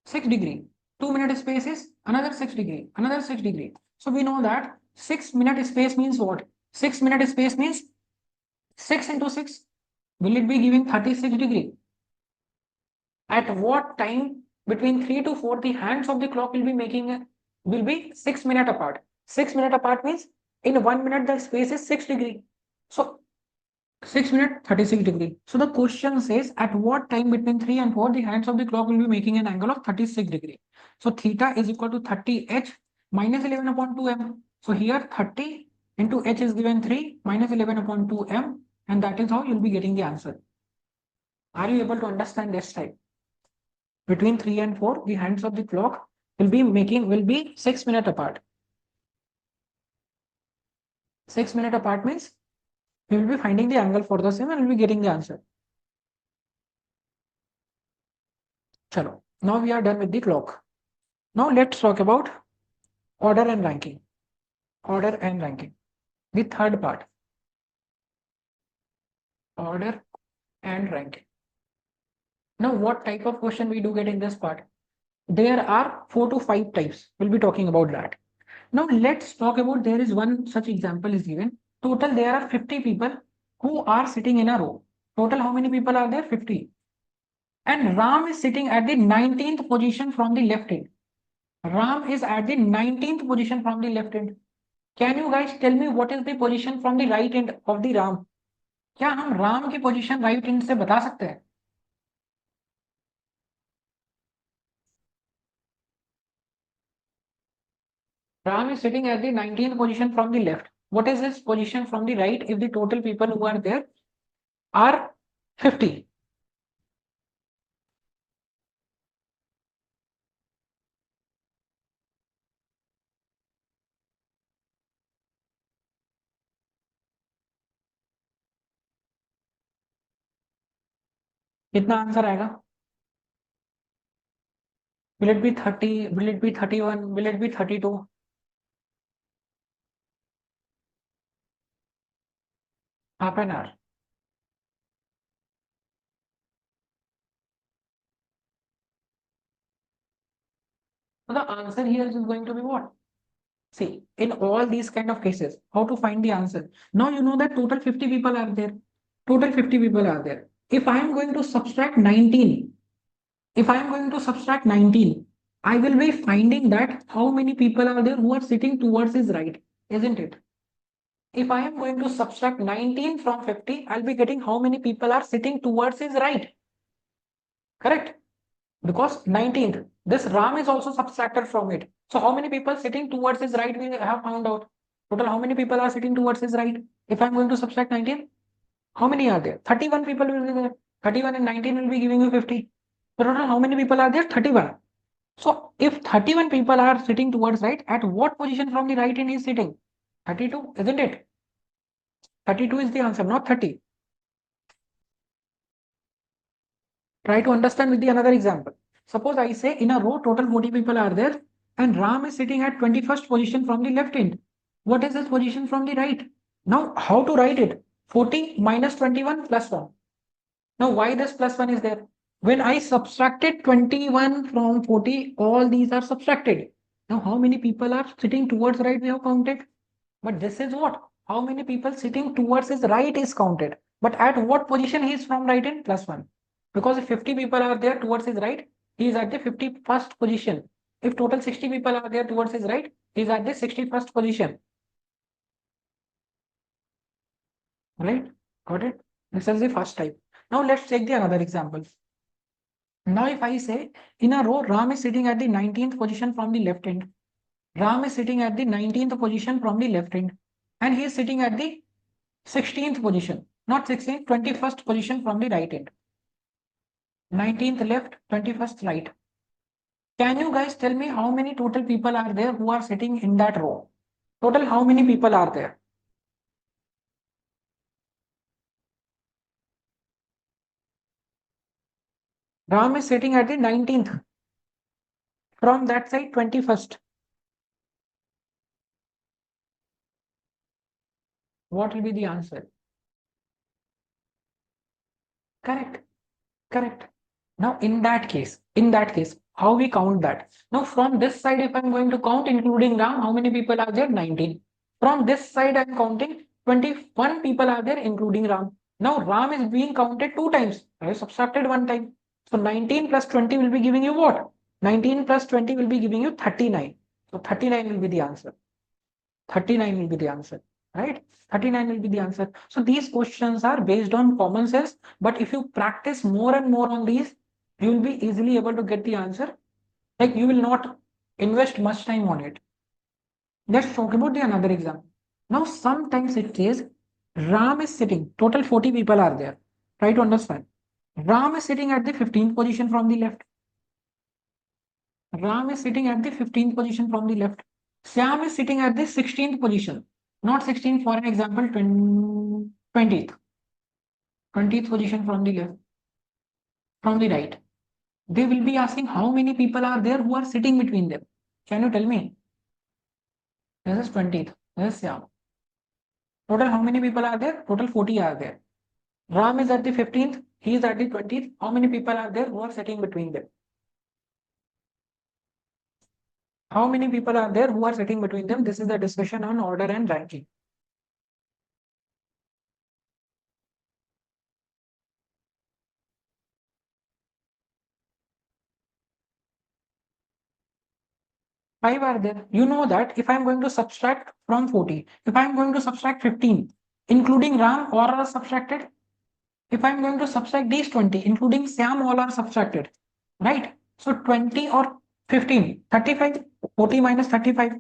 6 degree. 2 minute space is another 6 degree, another 6 degree. So we know that 6 minute space means what? 6 minute space means 6 into 6. Will it be giving 36 degree? At what time between 3 to 4 the hands of the clock will be 6 minutes apart? 6 minutes apart means in 1 minute the space is 6 degree. So 6 minutes 36 degree. So the question says at what time between 3 and 4 the hands of the clock will be making an angle of 36 degree. So theta is equal to 30h minus 11 upon 2m. So here 30 into h is given 3 minus 11 upon 2m, and that is how you'll be getting the answer. Are you able to understand this type? Between 3 and 4 the hands of the clock will be 6 minutes apart. 6 minutes apart means we will be finding the angle for the same and we'll be getting the answer. Chalo. Now we are done with the clock. Now let's talk about order and ranking. Order and ranking. The third part. Order and ranking. Now what type of question we do get in this part? There are 4 to 5 types. We'll be talking about that. Now let's talk about, there is one such example is given. Total there are 50 people who are sitting in a row. Total how many people are there? 50. And Ram is sitting at the 19th position from the left end. Ram is at the 19th position from the left end. Can you guys tell me what is the position from the right end of the Ram? क्या हम राम की position right and से बता सकते हैं? Ram is sitting at the 19th position from the left. What is his position from the right if the total people who are there are 50? कितना answer आएगा? Will it be 30? Will it be 31? Will it be 32? Half an hour. So the answer here is going to be what? See, in all these kind of cases, how to find the answer? Now you know that total 50 people are there. Total 50 people are there. If I am going to subtract 19, I will be finding that how many people are there who are sitting towards his right, isn't it? If I am going to subtract 19 from 50, I'll be getting how many people are sitting towards his right. Correct? Because 19th, this Ram is also subtracted from it. So how many people sitting towards his right we have found out? Total how many people are sitting towards his right? If I'm going to subtract 19, how many are there? 31 people will be there. 31 and 19 will be giving you 50. So total how many people are there? 31. So if 31 people are sitting towards right, at what position from the right end is sitting? 32, isn't it? 32 is the answer, not 30. Try to understand with the another example. Suppose I say in a row total 40 people are there and Ram is sitting at 21st position from the left end. What is his position from the right? Now how to write it? 40 minus 21 plus 1. Now why this plus 1 is there? When I subtracted 21 from 40, all these are subtracted. Now, how many people are sitting towards right? We have counted. But this is what? How many people sitting towards his right is counted. But at what position he is from right in? +1. Because if 50 people are there towards his right, he is at the 51st position. If total 60 people are there towards his right, he is at the 61st position. Right? Got it? This is the first type. Now let's take the another example. Now if I say in a row, Ram is sitting at the 19th position from the left end. Ram is sitting at the 19th position from the left end. And he is sitting at the 16th position. Not 16th, 21st position from the right end. 19th left, 21st right. Can you guys tell me how many total people are there who are sitting in that row? Total how many people are there? Ram is sitting at the 19th. From that side, 21st. What will be the answer? Correct. Correct. Now, in that case, how we count that? Now, from this side, if I'm going to count, including Ram, how many people are there? 19. From this side, I'm counting 21 people are there, including Ram. Now, Ram is being counted 2 times. I have subtracted 1 time. So, 19 plus 20 will be giving you what? 19 plus 20 will be giving you 39. So, 39 will be the answer. 39 will be the answer, right? 39 will be the answer. So these questions are based on common sense, but if you practice more and more on these, you will be easily able to get the answer. Like you will not invest much time on it. Let's talk about the another example. Now sometimes it says Ram is sitting, total 40 people are there. Try to understand. Ram is sitting at the 15th position from the left. Ram is sitting at the 15th position from the left. Syam is sitting at the 16th position. Not 16th, for an example, 20th. 20th position from the left, from the right. They will be asking how many people are there who are sitting between them. Can you tell me? This is 20th. This is Syam. Total how many people are there? Total 40 are there. Ram is at the 15th. He is at the 20th. How many people are there who are sitting between them? How many people are there who are sitting between them? This is the discussion on order and ranking. Five are there. You know that if I'm going to subtract from 40, if I'm going to subtract 15, including Ram, all are subtracted. If I'm going to subtract these 20, including Syam, all are subtracted, right? So 20 or 15, 35, 40 minus 35,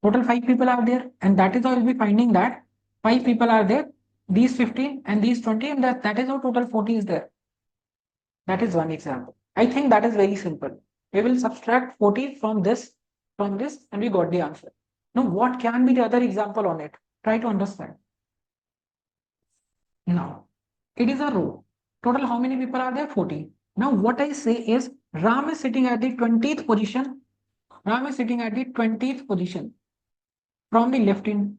total 5 people are there. And that is how you'll be finding that 5 people are there, these 15 and these 20, and that is how total 40 is there. That is one example. I think that is very simple. We will subtract 40 from this, and we got the answer. Now, what can be the other example on it? Try to understand. Now, it is a row. Total how many people are there? 40. Now, what I say is Ram is sitting at the 20th position. Ram is sitting at the 20th position from the left end.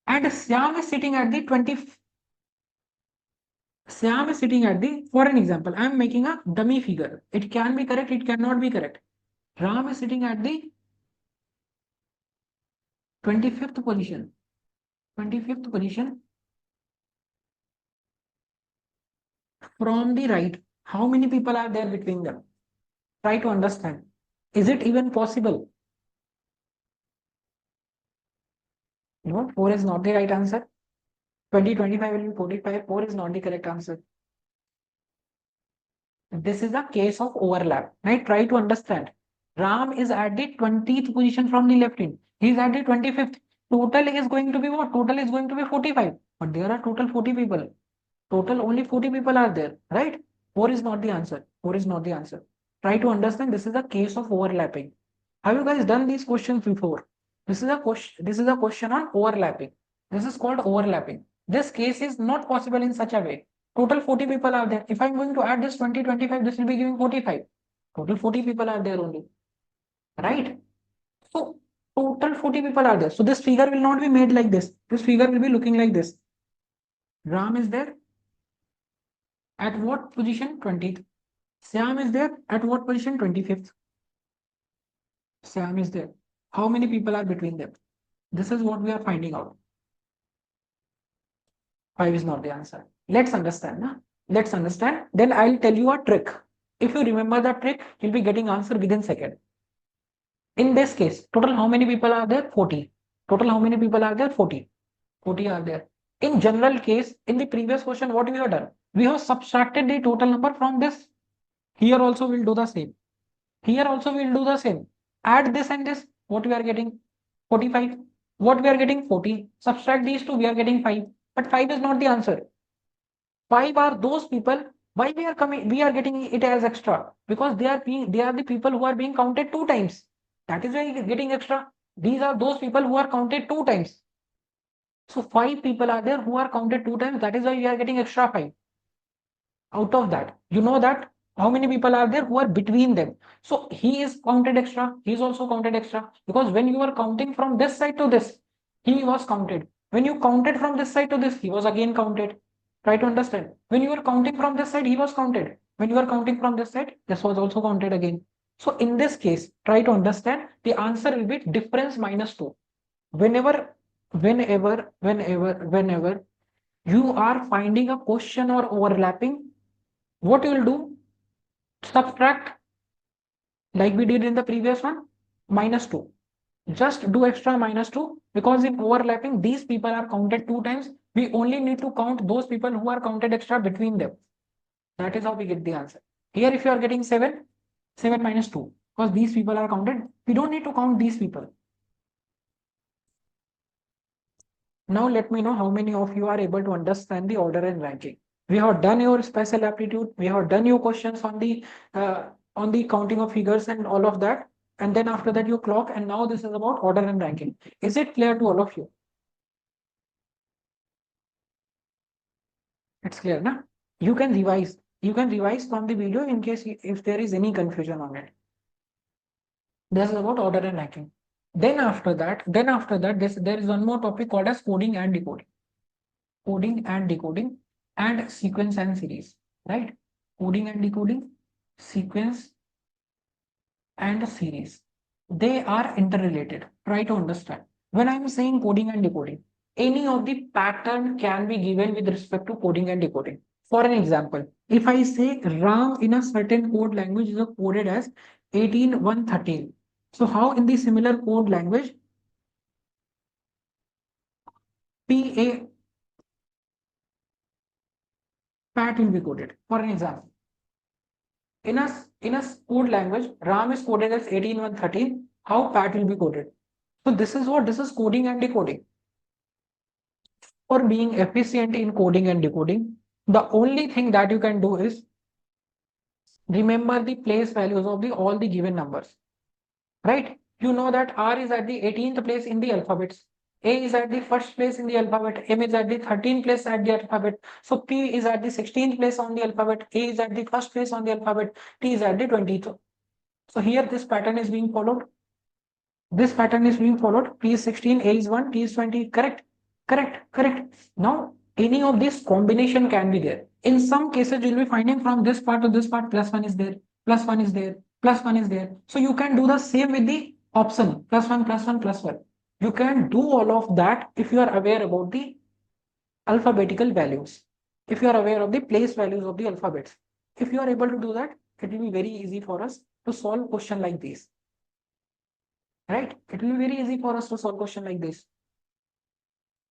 And Syam is sitting at the 20th. Syam is sitting at the, for an example, I am making a dummy figure. It can be correct, it cannot be correct. Ram is sitting at the 25th position. 25th position from the right. How many people are there between them? Try to understand. Is it even possible? No, 4 is not the right answer. 20, 25 will be 45. 4 is not the correct answer. This is a case of overlap, right? Try to understand. Ram is at the 20th position from the left end. He is at the 25th. Total is going to be what? Total is going to be 45. But there are total 40 people. Total only 40 people are there, right? 4 is not the answer. 4 is not the answer. Try to understand. This is a case of overlapping. Have you guys done these questions before? This is a question. This is a question on overlapping. This is called overlapping. This case is not possible in such a way. Total 40 people are there. If I'm going to add this 20, 25, this will be giving 45. Total 40 people are there only. Right? So total 40 people are there. So this figure will not be made like this. This figure will be looking like this. Ram is there. At what position? 20th. Syam is there at what position? 25th. Syam is there. How many people are between them? This is what we are finding out. 5 is not the answer. Let's understand. Na? Let's understand. Then I'll tell you a trick. If you remember the trick, you'll be getting answer within second. In this case, total how many people are there? 40. Total how many people are there? 40. 40 are there. In general case, in the previous question, what we have done? We have subtracted the total number from this. Here also we'll do the same. Here also we'll do the same. Add this and this. What we are getting? 45. What we are getting? 40. Subtract these two, we are getting 5. But 5 is not the answer. 5 are those people. Why we are getting it as extra? Because they are the people who are being counted 2 times. That is why it is getting extra. These are those people who are counted 2 times. So 5 people are there who are counted 2 times. That is why we are getting extra 5. Out of that, you know that how many people are there who are between them. So he is counted extra. He is also counted extra because when you are counting from this side to this, he was counted. When you counted from this side to this, he was again counted. Try to understand. When you are counting from this side, he was counted. When you are counting from this side, this was also counted again. So in this case, try to understand the answer will be difference minus 2. Whenever you are finding a question or overlapping, what you will do? Subtract like we did in the previous one, minus 2. Just do extra minus 2 because in overlapping, these people are counted 2 times. We only need to count those people who are counted extra between them. That is how we get the answer. Here, if you are getting 7, 7 minus 2, because these people are counted, we don't need to count these people. Now, let me know how many of you are able to understand the order and ranking. We have done your special aptitude. We have done your questions on the counting of figures and all of that. And then after that, you clock. And now this is about order and ranking. Is it clear to all of you? It's clear, na? You can revise. You can revise from the video in case if there is any confusion on it. This is about order and ranking. Then after that, there is one more topic called as coding and decoding. Coding and decoding and sequence and series, right? Coding and decoding, sequence and series. They are interrelated. Try to understand. When I'm saying coding and decoding, any of the pattern can be given with respect to coding and decoding. For an example, if I say RAM in a certain code language is coded as 18113. So how in the similar code language, PA pat will be coded. For an example, in a code language, RAM is coded as 18113. How pat will be coded? So this is coding and decoding. For being efficient in coding and decoding, the only thing that you can do is remember the place values of all the given numbers, right? You know that R is at the 18th place in the alphabets. A is at the first place in the alphabet. M is at the 13th place at the alphabet. So P is at the 16th place on the alphabet. A is at the first place on the alphabet. T is at the 20th. So here this pattern is being followed. This pattern is being followed. P is 16, A is 1, T is 20. Correct? Correct. Now, any of this combination can be there. In some cases, you'll be finding from this part to this part, plus 1 is there, plus 1 is there, plus 1 is there. So you can do the same with the option, plus 1, plus 1, plus 1. You can do all of that if you are aware about the alphabetical values. If you are aware of the place values of the alphabets. If you are able to do that, it will be very easy for us to solve question like this. Right? It will be very easy for us to solve question like this.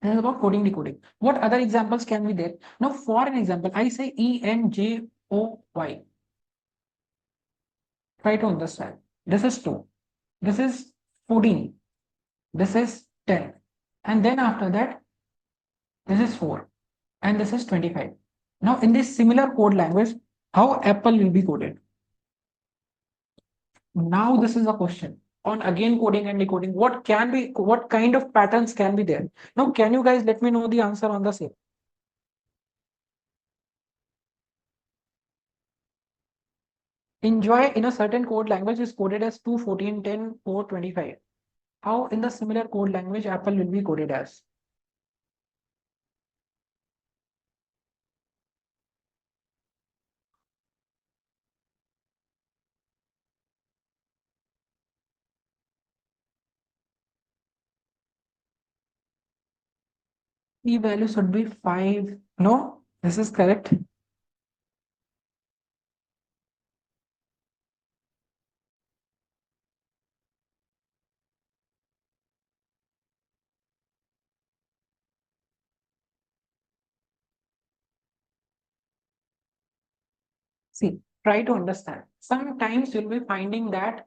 This is about coding decoding. What other examples can be there? Now, for an example, I say ENJOY. Try to understand. This is 2. This is 14. This is 10. And then after that, this is 4. And this is 25. Now, in this similar code language, how Apple will be coded? Now, this is a question on again coding and decoding. What kind of patterns can be there? Now, can you guys let me know the answer on the same? Enjoy in a certain code language is coded as 2, 14, 10, 4, 25. How in the similar code language Apple will be coded as? P value should be 5. No, this is correct. See, try to understand. Sometimes you'll be finding that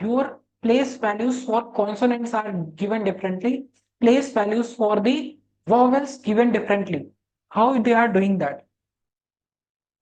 your place values for consonants are given differently, place values for the vowels given differently. How they are doing that?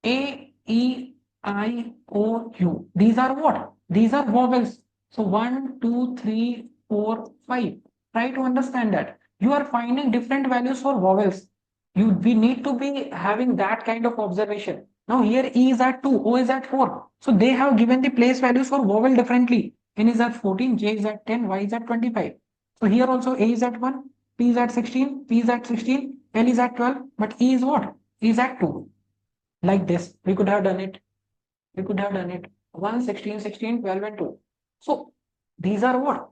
A, E, I, O, U. These are what? These are vowels. So 1, 2, 3, 4, 5. Try to understand that. You are finding different values for vowels. We need to be having that kind of observation. Now here E is at 2, O is at 4. So they have given the place values for vowel differently. N is at 14, J is at 10, Y is at 25. So here also A is at 1, P is at 16, P is at 16, L is at 12, but E is what? E is at 2. Like this, we could have done it. We could have done it 1, 16, 16, 12, and 2. So these are what?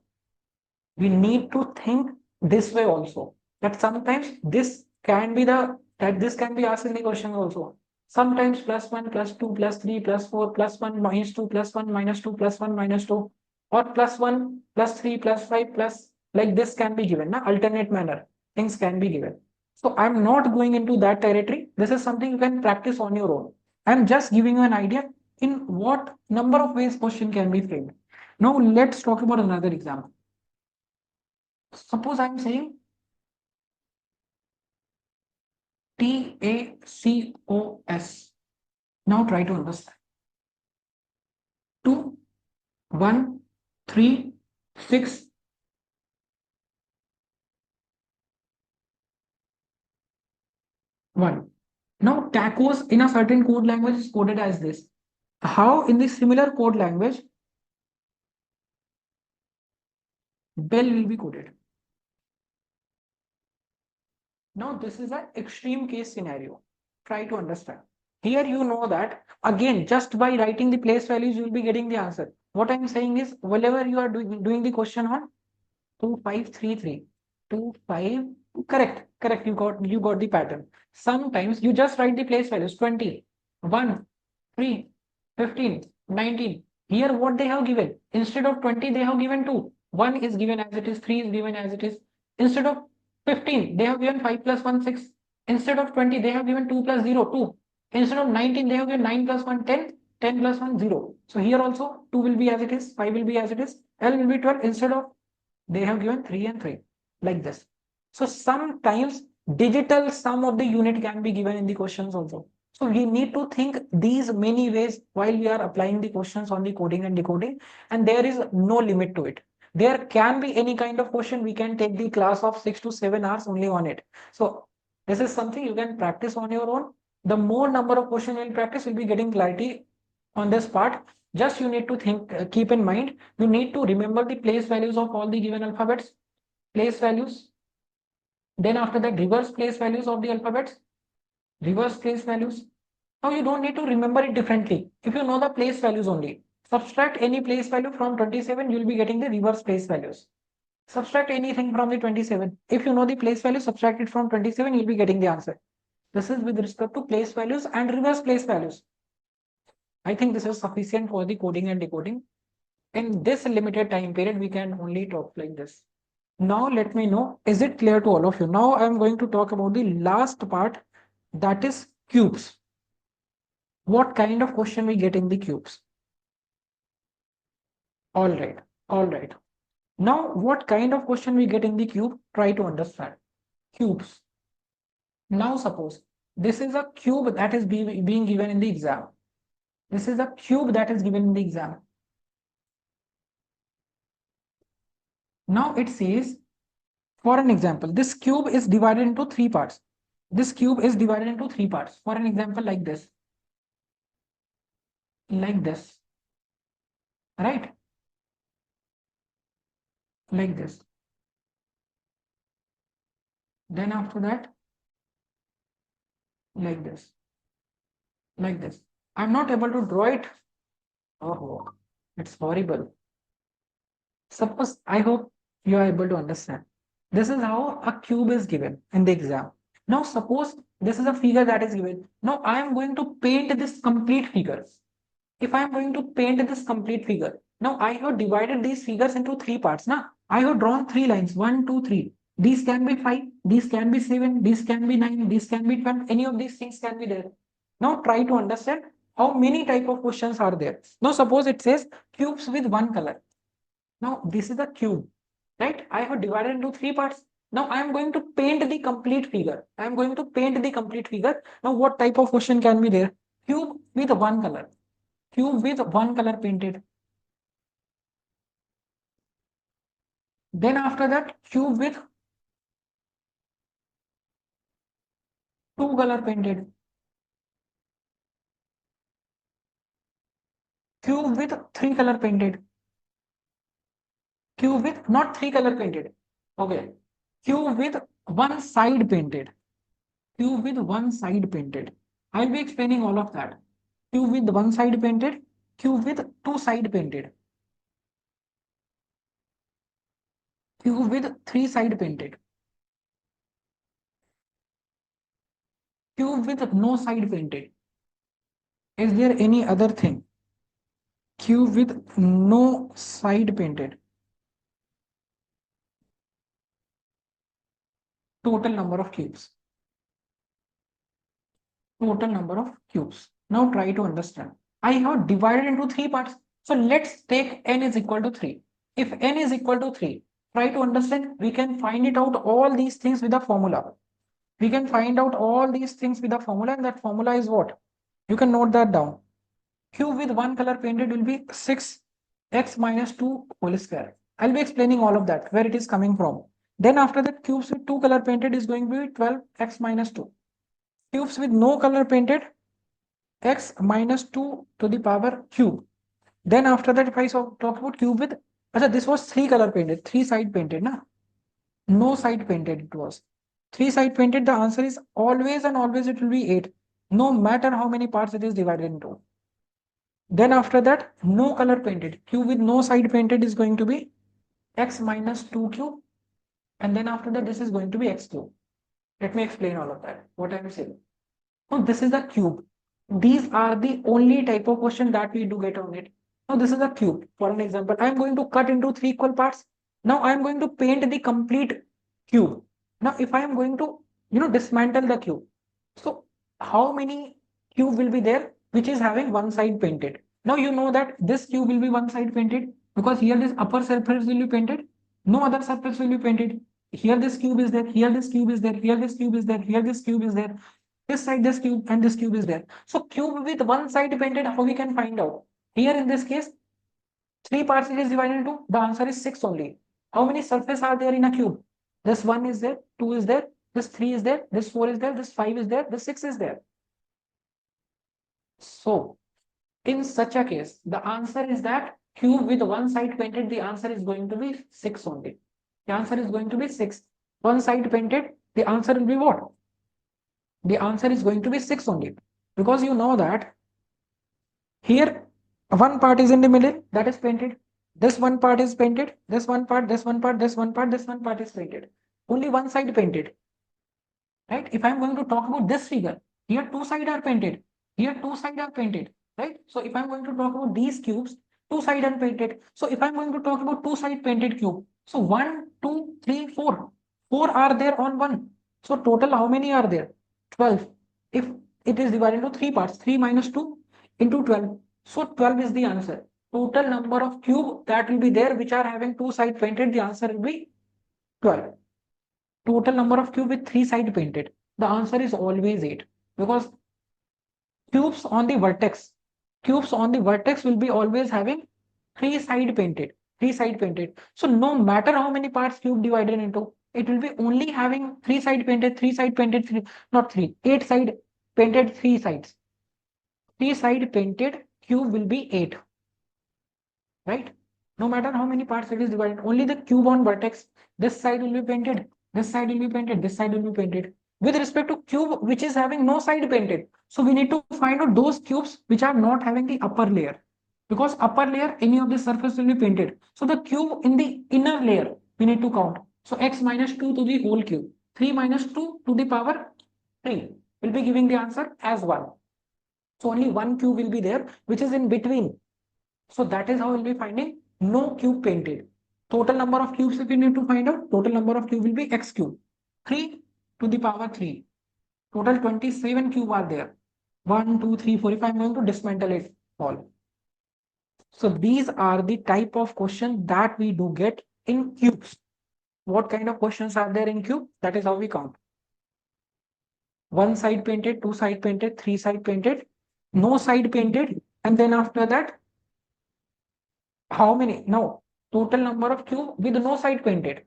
We need to think this way also. That sometimes this can be this can be asked in the question also. Sometimes +1, +2, +3, +4, +1, -2, +1, -2, +1, -2, or +1, +3, +5, plus like this can be given. Na? Alternate manner. Things can be given. So I'm not going into that territory. This is something you can practice on your own. I'm just giving you an idea in what number of ways question can be framed. Now let's talk about another example. Suppose I'm saying TACOS. Now try to understand. 2, 1, 3, 6. 1. Now tacos in a certain code language is coded as this. How in the similar code language bell will be coded? Now this is an extreme case scenario. Try to understand. Here you know that again just by writing the place values you will be getting the answer. What I'm saying is whenever you are doing the question on 2533 25, correct, you got the pattern. Sometimes you just write the place values 20 1 3 15 19. Here what they have given, instead of 20 they have given 2, 1 is given as it is, 3 is given as it is. Instead of 15 they have given 5 plus 1 6. Instead of 20 they have given 2 plus 0 2. Instead of 19 they have given 9 plus 1 10, 10 plus 1 0. So here also 2 will be as it is, 5 will be as it is, L will be 12. Instead of they have given 3 and 3 like this. So sometimes digital sum of the unit can be given in the questions also. So we need to think these many ways while we are applying the questions on the coding and decoding, and there is no limit to it. There can be any kind of question. We can take the class of 6 to 7 hours only on it. So this is something you can practice on your own. The more number of questions you'll practice, you'll be getting clarity on this part. Just you need to think, keep in mind, you need to remember the place values of all the given alphabets, place values. Then after that, reverse place values of the alphabets, reverse place values. Now you don't need to remember it differently. If you know the place values only, subtract any place value from 27, you'll be getting the reverse place values. Subtract anything from the 27. If you know the place value, subtract it from 27, you'll be getting the answer. This is with respect to place values and reverse place values. I think this is sufficient for the coding and decoding. In this limited time period, we can only talk like this. Now let me know, is it clear to all of you? Now I'm going to talk about the last part, that is cubes. What kind of question we get in the cubes? All right. Now what kind of question we get in the cube? Try to understand. Cubes. Now suppose this is a cube that is being given in the exam. This is a cube that is given in the exam. Now it says, for an example, this cube is divided into 3 parts. This cube is divided into 3 parts. For an example, like this. Like this. Right? Like this. Then after that, like this. Like this. I'm not able to draw it. Oh, it's horrible. Suppose, I hope you are able to understand. This is how a cube is given in the exam. Now suppose this is a figure that is given. Now I am going to paint this complete figure. If I am going to paint this complete figure, now I have divided these figures into three parts. Now I have drawn three lines, 1, 2, 3. These can be 5, these can be 7, these can be 9, these can be 12. Any of these things can be there. Now try to understand how many type of questions are there. Now suppose it says cubes with one color. Now this is a cube, right? I have divided into three parts. Now I am going to paint the complete figure. I am going to paint the complete figure. Now what type of question can be there? Cube with one color. Cube with one color painted. Then after that, cube with two color painted. Cube with three color painted. Cube with not three color painted. Okay. Cube with one side painted. Cube with one side painted. I will be explaining all of that. Cube with one side painted. Cube with two side painted. Cube with three side painted. Cube with no side painted. Is there any other thing? Cube with no side painted. Total number of cubes. Total number of cubes. Now try to understand. I have divided into three parts. So let's take n is equal to 3. If n is equal to 3, try to understand. We can find it out all these things with a formula. We can find out all these things with a formula, and that formula is what? You can note that down. Cube with one color painted will be 6x minus 2 whole square. I'll be explaining all of that, where it is coming from. Then after that, cubes with two color painted is going to be 12x minus 2. Cubes with no color painted, x minus 2 to the power cube. Then after that, if I talk about cube with, this was three color painted, three side painted, na? No side painted it was. Three side painted, the answer is always and always it will be 8, no matter how many parts it is divided into. Then after that, no color painted. Cube with no side painted is going to be x minus 2 cube. And then after that, this is going to be x cube. Let me explain all of that. What I am saying. Now, this is a cube. These are the only type of question that we do get on it. Now, this is a cube. For an example, I am going to cut into three equal parts. Now, I am going to paint the complete cube. Now, if I am going to, dismantle the cube. So, how many cube will be there which is having one side painted? Now, you know that this cube will be one side painted because here this upper surface will be painted. No other surface will be painted. Here this cube is there, here this cube is there, here this cube is there, here this cube is there. This side this cube and this cube is there. So cube with one side painted, how we can find out? Here in this case, three parts it is divided into, the answer is 6 only. How many surfaces are there in a cube? This 1 is there, 2 is there, this 3 is there, this 4 is there, this 5 is there, this 6 is there. So in such a case, the answer is that cube with one side painted, the answer is going to be 6 only. The answer is going to be 6. One side painted, the answer will be what? The answer is going to be 6 only. Because you know that here one part is in the middle, that is painted. This one part is painted. This one part, this one part, this one part, this one part is painted. Only one side painted. Right? If I am going to talk about this figure, here two sides are painted. Here two sides are painted. Right? So if I'm going to talk about these cubes, two sides are painted. So if I'm going to talk about two side painted cube, so 1, 2, 3, 4. 4 are there on one. So total how many are there? 12. If it is divided into three parts, 3 minus 2 into 12. So 12 is the answer. Total number of cube that will be there which are having two side painted, the answer will be 12. Total number of cube with three side painted, the answer is always 8 because cubes on the vertex will be always having three side painted. So no matter how many parts cube divided into, it will be only having three side painted, not three, 8 side painted, three sides. Three side painted cube will be 8. Right? No matter how many parts it is divided, only the cube on vertex, this side will be painted, this side will be painted, this side will be painted. With respect to cube which is having no side painted, so we need to find out those cubes which are not having the upper layer. Because upper layer, any of the surface will be painted. So the cube in the inner layer, we need to count. So x minus 2 to the whole cube. 3 minus 2 to the power 3. We'll be giving the answer as 1. So only one cube will be there, which is in between. So that is how we'll be finding no cube painted. Total number of cubes, if you need to find out, total number of cube will be x cube. 3 to the power 3. Total 27 cube are there. 1, 2, 3, 4. If I'm going to dismantle it all. So these are the type of questions that we do get in cubes. What kind of questions are there in cube? That is how we count. 1 side painted, 2 side painted, 3 side painted, no side painted, and then after that, how many? No, total number of cube with no side painted,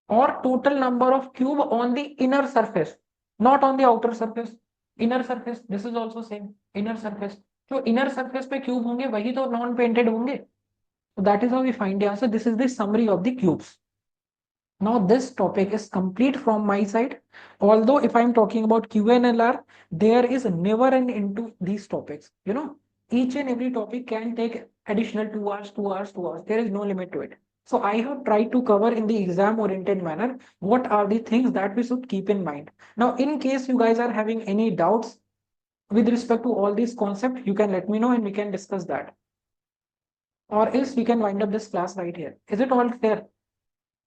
or total number of cube on the inner surface, not on the outer surface. Inner surface, this is also same, inner surface. So inner surface पे cube होंगे वही तो non painted होंगे. So that is how we find the answer. This is the summary of the cubes. Now this topic is complete from my side. Although if I'm talking about QNLR, there is never an end to these topics. You know, each and every topic can take additional 2 hours, 2 hours, 2 hours. There is no limit to it. So I have tried to cover in the exam oriented manner what are the things that we should keep in mind. Now, in case you guys are having any doubts with respect to all these concepts, you can let me know and we can discuss that. Or else we can wind up this class right here. Is it all clear?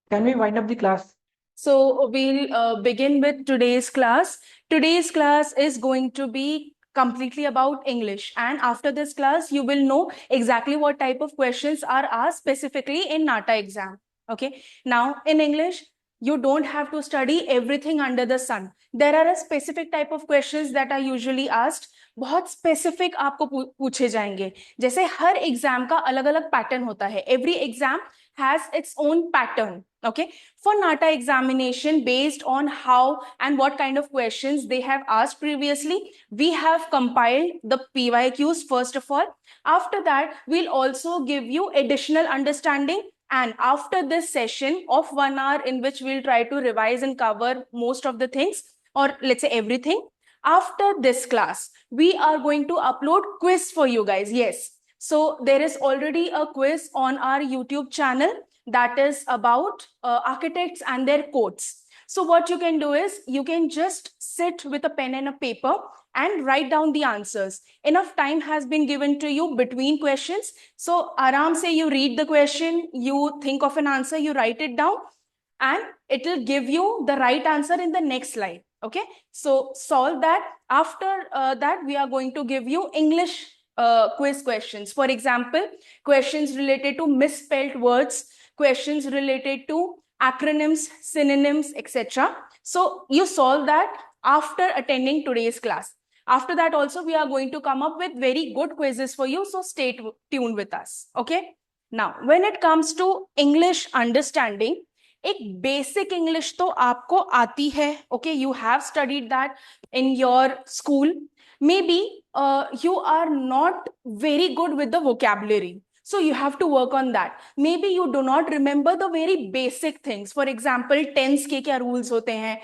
Can we wind up the class? So we'll begin with today's class. Today's class is going to be completely about English. And after this class, you will know exactly what type of questions are asked specifically in NATA exam. Okay. Now in English, you don't have to study everything under the sun. There are a specific type of questions that are usually asked. बहुत specific आपको पूछे जाएंगे. जैसे हर exam का अलग अलग pattern होता है. Every exam has its own pattern. Okay, for NATA examination, based on how and what kind of questions they have asked previously, we have compiled the PYQs first of all. After that, we'll also give you additional understanding. And after this session of 1 hour in which we'll try to revise and cover most of the things, or let's say everything, after this class, we are going to upload quiz for you guys. Yes. So there is already a quiz on our YouTube channel that is about architects and their quotes. So what you can do is you can just sit with a pen and a paper and write down the answers. Enough time has been given to you between questions. So aram se you read the question, you think of an answer, you write it down, and it will give you the right answer in the next slide. Okay, so solve that. After that, we are going to give you English quiz questions. For example, questions related to misspelled words, questions related to acronyms, synonyms, etc. So you solve that after attending today's class. After that also, we are going to come up with very good quizzes for you. So stay tuned with us. Okay. Now, when it comes to English understanding, एक basic English तो आपको आती है. Okay, you have studied that in your school. May be you are not very good with the vocabulary, so you have to work on that. Maybe you do not remember the very basic things. For example, tense के क्या rules होते हैं,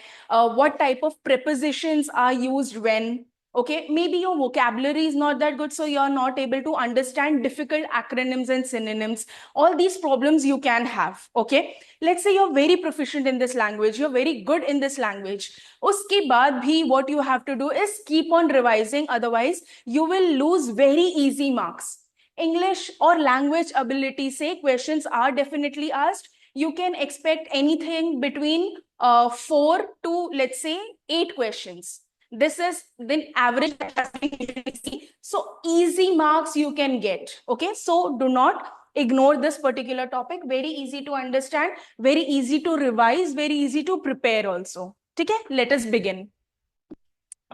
what type of prepositions are used when. Okay, maybe your vocabulary is not that good, so you're not able to understand difficult acronyms and synonyms. All these problems you can have. Okay, let's say you're very proficient in this language, you're very good in this language. Uske baad bhi what you have to do is keep on revising, otherwise you will lose very easy marks. English or language ability say questions are definitely asked. You can expect anything between 4 to let's say 8 questions. This is the average that has been usually seen. So easy marks you can get. Okay, so do not ignore this particular topic. Very easy to understand, very easy to revise, very easy to prepare also. Okay, let us begin.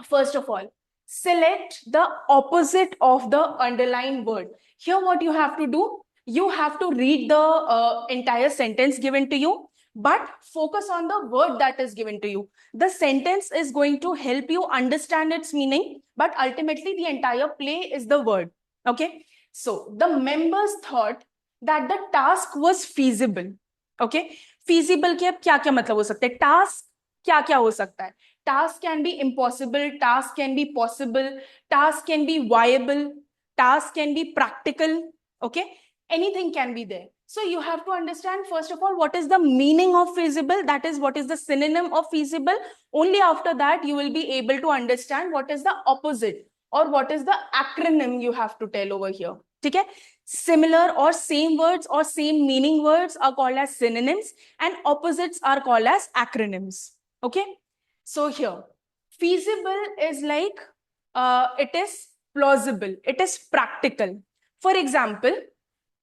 First of all, select the opposite of the underlined word. Here what you have to do, you have to read the entire sentence given to you, but focus on the word that is given to you. The sentence is going to help you understand its meaning, but ultimately the entire play is the word. Okay, so the members thought that the task was feasible. Okay, feasible के अब क्या क्या मतलब हो सकता है, task क्या क्या हो सकता है. Task can be impossible, task can be possible, task can be viable, task can be practical. Okay, anything can be there. So you have to understand, first of all, what is the meaning of feasible, that is what is the synonym of feasible. Only after that you will be able to understand what is the opposite or what is the acronym you have to tell over here. Okay? Similar or same words or same meaning words are called as synonyms and opposites are called as acronyms. Okay? So here, feasible is like, it is plausible, it is practical. For example,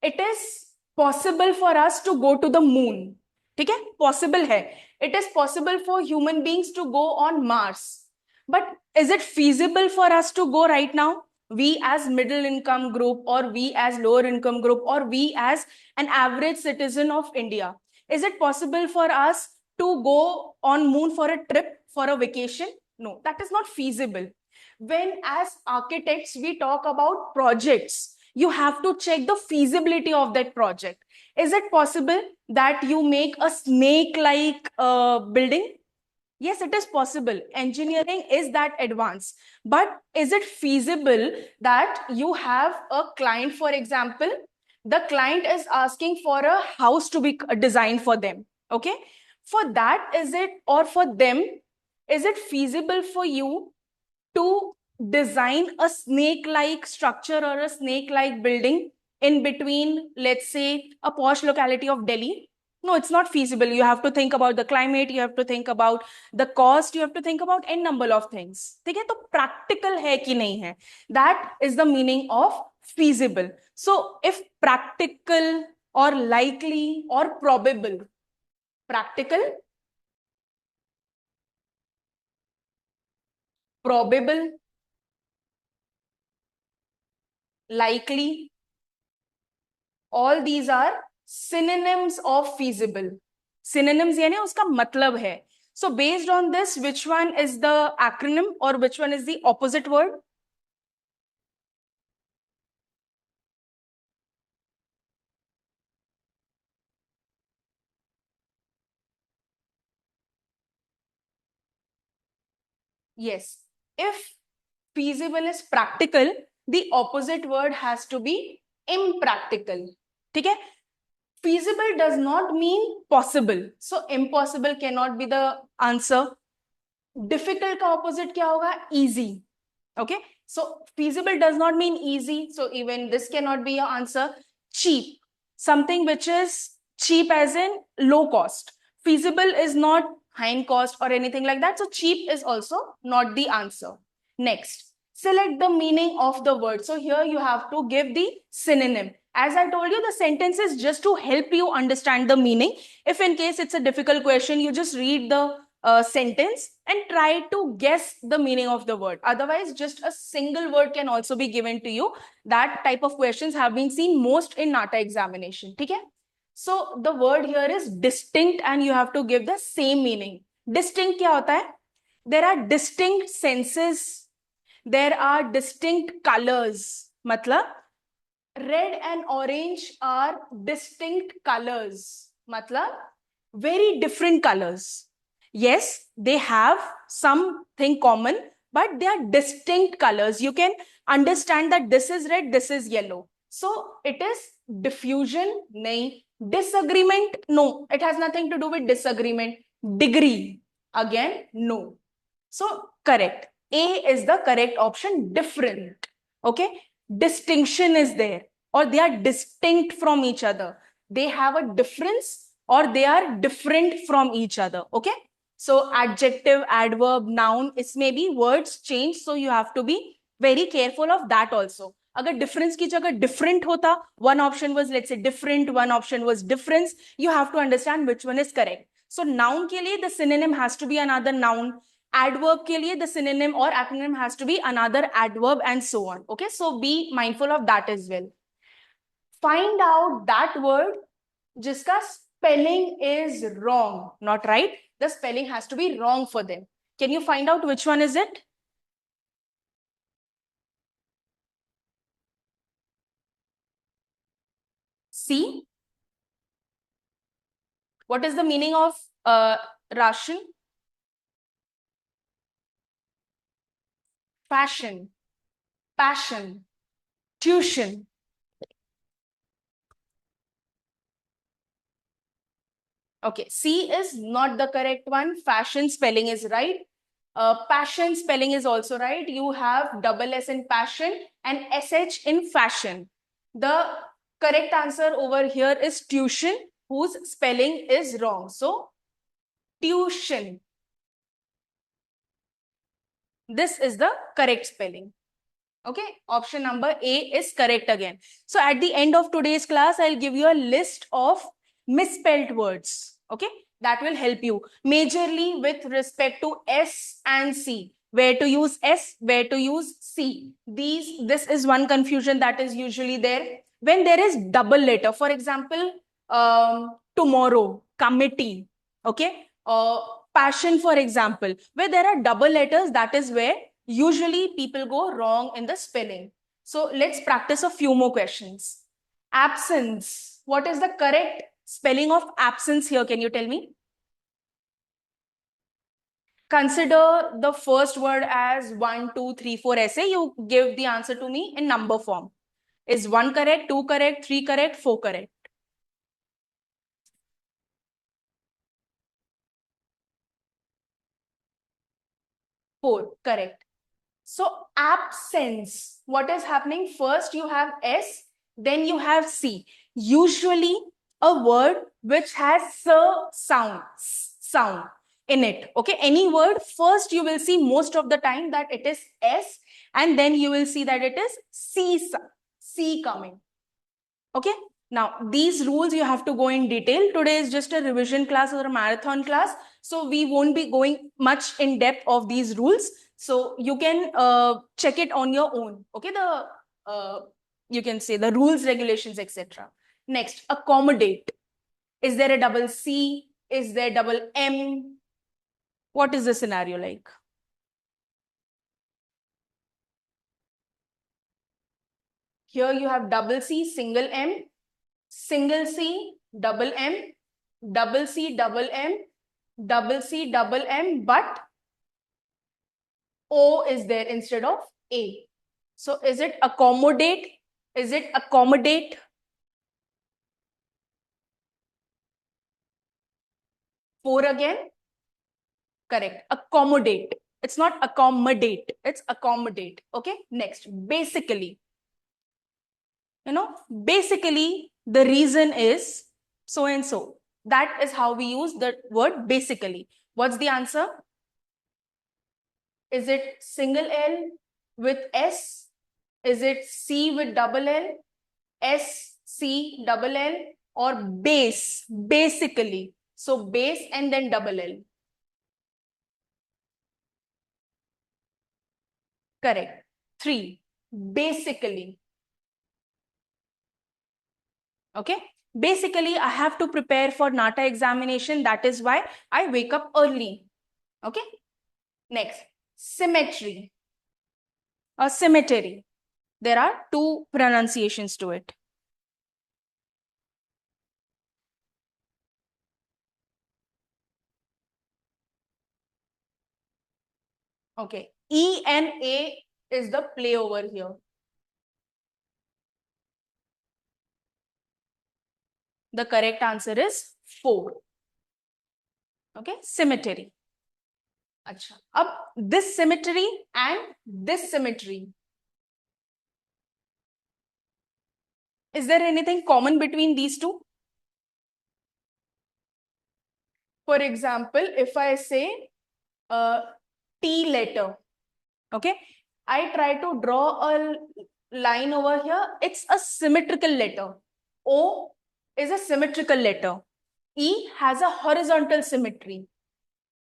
it is possible for us to go to the moon. ठीक है? Possible है. It is possible for human beings to go on Mars. But is it feasible for us to go right now? We as middle income group, or we as lower income group, or we as an average citizen of India, is it possible for us to go on moon for a trip, for a vacation? No, that is not feasible. When as architects we talk about projects, you have to check the feasibility of that project. Is it possible that you make a snake-like building? Yes, it is possible. Engineering is that advanced. But is it feasible that you have a client, for example, the client is asking for a house to be designed for them. Okay? For that, is it, or for them, is it feasible for you to design a snake-like structure or a snake-like building in between, let's say, a posh locality of Delhi? No, it's not feasible. You have to think about the climate, you have to think about the cost, you have to think about n number of things. ठीक है? तो practical है कि नहीं है? That is the meaning of feasible. So if practical or likely or probable, practical, probable, likely, all these are synonyms of feasible. Synonyms यानी उसका मतलब है. So based on this, which one is the acronym or which one is the opposite word? Yes. If feasible is practical, the opposite word has to be impractical. ठीक है? Feasible does not mean possible. So impossible cannot be the answer. Difficult का opposite क्या होगा? Easy. Okay? So feasible does not mean easy. So even this cannot be your answer. Cheap. Something which is cheap as in low cost. Feasible is not high in cost or anything like that. So cheap is also not the answer. Next, select the meaning of the word. So here you have to give the synonym. As I told you, the sentence is just to help you understand the meaning. If in case it's a difficult question, you just read the sentence and try to guess the meaning of the word. Otherwise, just a single word can also be given to you. That type of questions have been seen most in NATA examination. Okay? So the word here is distinct and you have to give the same meaning. Distinct क्या होता है? There are distinct senses. There are distinct colors. मतलब red and orange are distinct colors. मतलब very different colors. Yes, they have something common, but they are distinct colors. You can understand that this is red, this is yellow. So it is diffusion, nahi. Disagreement, no. It has nothing to do with disagreement. Degree, again, no. So correct. A is the correct option, different. Okay. Distinction is there, or they are distinct from each other. They have a difference or they are different from each other. Okay. So adjective, adverb, noun, it may be words change. So you have to be very careful of that also. अगर difference की जगह different होता, one option was, let's say, different, one option was difference, you have to understand which one is correct. So noun के लिए the synonym has to be another noun. Adverb के लिए the synonym or acronym has to be another adverb and so on. Okay, so be mindful of that as well. Find out that word जिसका spelling is wrong, not right. The spelling has to be wrong for them. Can you find out which one is it? C. What is the meaning of ration? Fashion, passion, tuition. Okay, C is not the correct one. Fashion spelling is right. Passion spelling is also right. You have double S in passion and SH in fashion. The correct answer over here is tuition, whose spelling is wrong. So, tuition. This is the correct spelling. Okay, option number A is correct again. So at the end of today's class, I'll give you a list of misspelled words. Okay, that will help you majorly with respect to S and C. Where to use S, where to use C. This is one confusion that is usually there. When there is double letter, for example, tomorrow, committee, okay, passion, for example, where there are double letters, that is where usually people go wrong in the spelling. So let's practice a few more questions. Absence. What is the correct spelling of absence here? Can you tell me? Consider the first word as 1, 2, 3, 4 essay. You give the answer to me in number form. Is 1 correct, 2 correct, 3 correct, 4 correct? 4 correct. So absence, what is happening? First you have S, then you have C. Usually a word which has sound in it. Okay, any word, first you will see most of the time that it is S, and then you will see that it is C coming. Okay, now these rules you have to go in detail. Today is just a revision class or a marathon class, so we won't be going much in depth of these rules. So you can check it on your own. Okay, you can say the rules, regulations, etc. Next, accommodate. Is there a double C? Is there double M? What is the scenario like? Here you have double C, single M, single C, double M, double C, double M, double C, double M, but O is there instead of A. So is it accommodate? Is it accommodate? Four again? Correct. Accommodate. It's not accommodate. It's accommodate. Okay. Next. Basically. Basically, the reason is so and so. That is how we use the word basically. What's the answer? Is it single L with S? Is it C with double L? S, C, double L, or base, basically. So base and then double L. Correct. 3, basically. Okay. Basically, I have to prepare for NATA examination. That is why I wake up early. Okay. Next, symmetry or cemetery. There are 2 pronunciations to it. Okay. E and A is the play over here. The correct answer is 4. Okay, symmetry. Acha. Ab this symmetry and this symmetry. Is there anything common between these two? For example, if I say T letter, okay, I try to draw a line over here. It's a symmetrical letter. O is a symmetrical letter. E has a horizontal symmetry.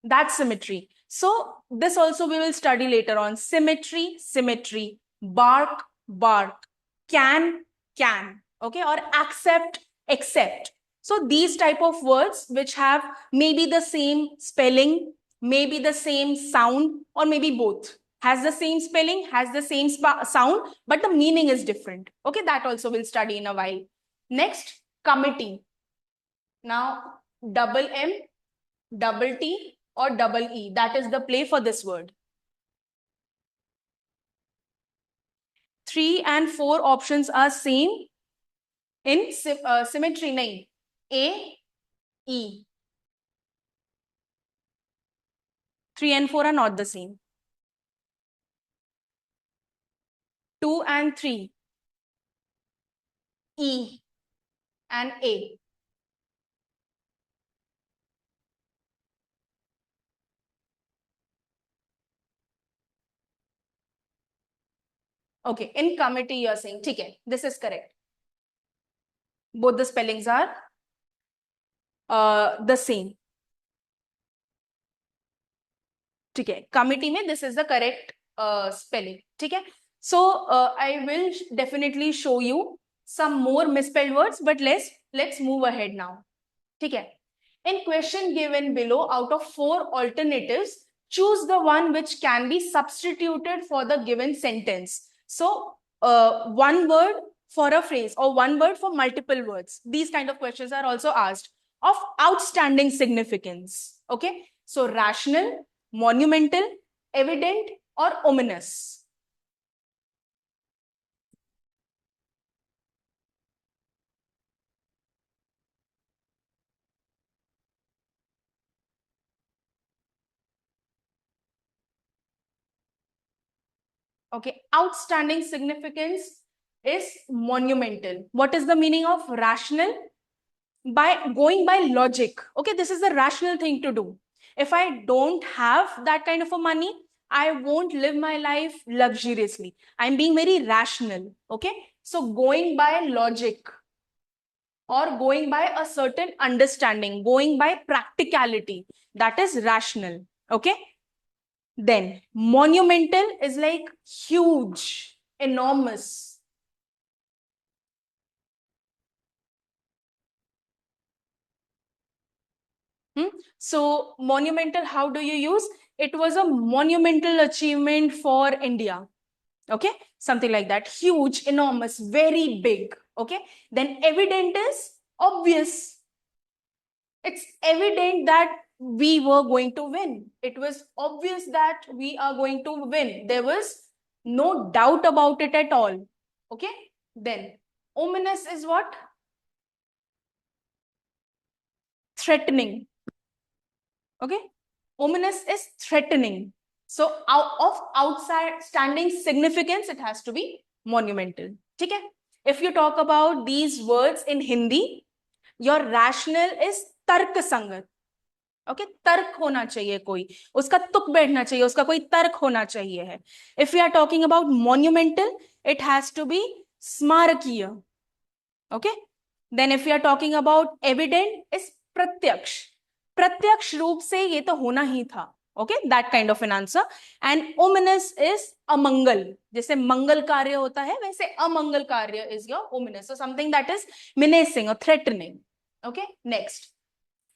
That's symmetry. So this also we will study later on. Symmetry, symmetry, bark, bark, can, okay, or accept, accept. So these type of words which have maybe the same spelling, maybe the same sound, or maybe both. Has the same spelling, has the same sound, but the meaning is different. Okay, that also we'll study in a while. Next, committee. Now, double M, double T, or double E. That is the play for this word. 3 and 4 options are same in symmetry. Nahin. A, E. 3 and 4 are not the same. 2 and 3. E and A. Okay, in committee you are saying, okay, this is correct. Both the spellings are the same. Okay, committee mein this is the correct spelling. Okay, so I will definitely show you some more misspelled words, but let's move ahead now. Okay, in question given below, out of 4 alternatives, choose the one which can be substituted for the given sentence. So one word for a phrase or one word for multiple words. These kind of questions are also asked of outstanding significance. Okay, so rational, monumental, evident, or ominous. Okay, outstanding significance is monumental. What is the meaning of rational? By going by logic. Okay, this is the rational thing to do. If I don't have that kind of a money, I won't live my life luxuriously. I'm being very rational. Okay, so going by logic or going by a certain understanding, going by practicality, that is rational. Okay, then monumental is like huge, enormous. So monumental, how do you use? It was a monumental achievement for India. Okay, something like that. Huge, enormous, very big. Okay, then evident is obvious. It's evident that we were going to win. It was obvious that we are going to win. There was no doubt about it at all. Okay, then ominous is what? Threatening. Okay, ominous is threatening. So of outside standing significance, it has to be monumental. Okay, if you talk about these words in Hindi, your rational is tark sangat. Okay, तर्क होना चाहिए, कोई उसका तुक बैठना चाहिए, उसका कोई तर्क होना चाहिए है. If we are talking about monumental, it has to be स्मारकीय. Okay, then if we are talking about evident, is प्रत्यक्ष. प्रत्यक्ष रूप से ये तो होना ही था. Okay, that kind of an answer. And ominous is अमंगल. जैसे मंगल कार्य होता है, वैसे अमंगल कार्य is your ominous. So something that is menacing or threatening. Okay, next.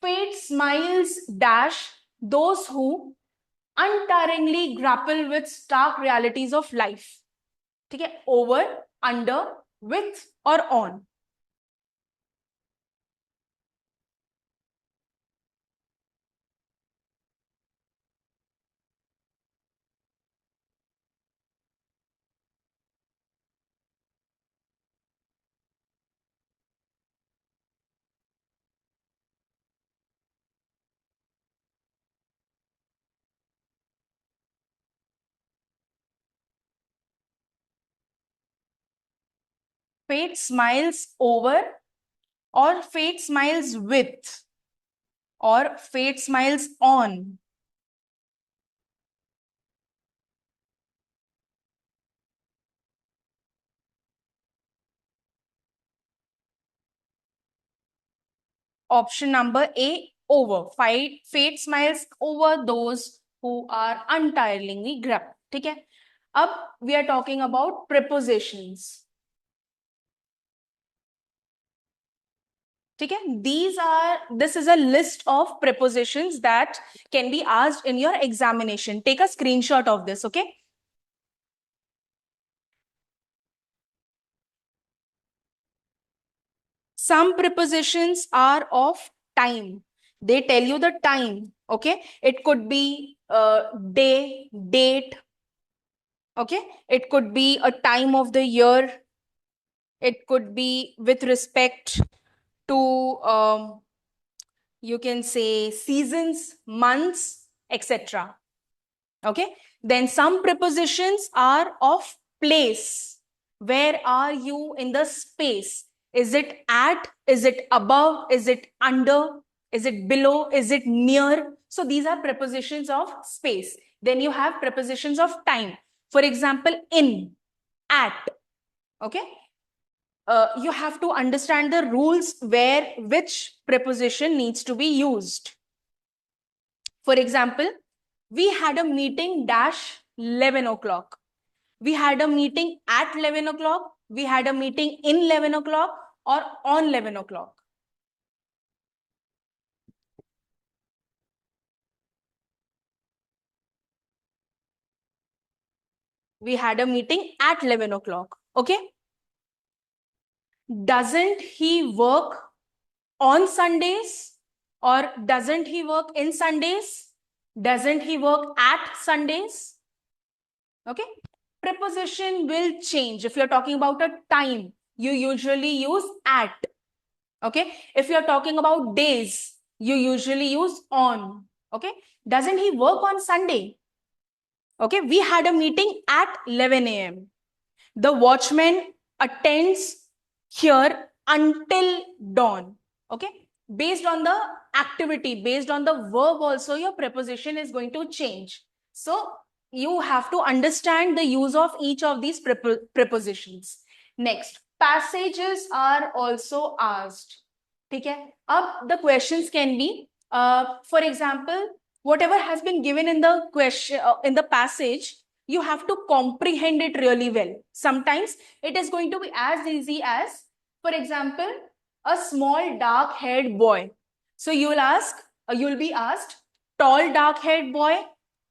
Fate smiles dash those who untiringly grapple with stark realities of life. ठीक है, over, under, with or on. Fate smiles over, or fate smiles with, or fate smiles on. Option number A, over. Fate smiles over those who are untiringly grappled. ठीक है, अब we are talking about prepositions. ठीक है, this is a list of prepositions that can be asked in your examination. Take a screenshot of this. Okay, some prepositions are of time. They tell you the time. Okay, it could be day, date. Okay, it could be a time of the year. It could be with respect to you can say seasons, months, etc. Okay. Then some prepositions are of place. Where are you in the space? Is it at? Is it above? Is it under? Is it below? Is it near? So these are prepositions of space. Then you have prepositions of time. For example, in, at. Okay. You have to understand the rules where which preposition needs to be used. For example, we had a meeting dash 11 o'clock. We had a meeting at 11 o'clock. We had a meeting in 11 o'clock or on 11 o'clock. We had a meeting at 11 o'clock. Okay. Doesn't he work on Sundays or doesn't he work in Sundays? Doesn't he work at Sundays? Okay. Preposition will change. If you're talking about a time, you usually use at. Okay. If you're talking about days, you usually use on. Okay. Doesn't he work on Sunday? Okay. We had a meeting at 11 a.m. The watchman attends here until dawn. Okay. Based on the activity, based on the verb also, your preposition is going to change. So you have to understand the use of each of these prepositions. Next, passages are also asked. Okay. The questions can be, for example, whatever has been given in the question, in the passage, you have to comprehend it really well. Sometimes it is going to be as easy as, for example, a small dark-haired boy. So you will be asked, tall dark-haired boy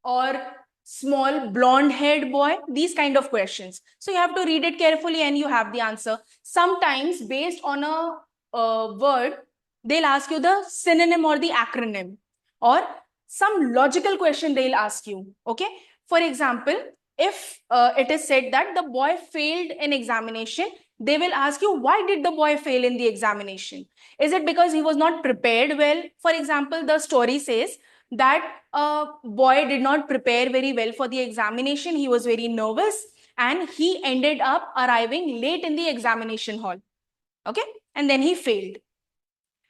or small blonde-haired boy, these kind of questions. So you have to read it carefully and you have the answer. Sometimes based on a word, they'll ask you the synonym or the acronym, or some logical question they'll ask you. Okay. For example, if it is said that the boy failed an examination, they will ask you, why did the boy fail in the examination? Is it because he was not prepared well? For example, the story says that a boy did not prepare very well for the examination. He was very nervous and he ended up arriving late in the examination hall. Okay. And then he failed.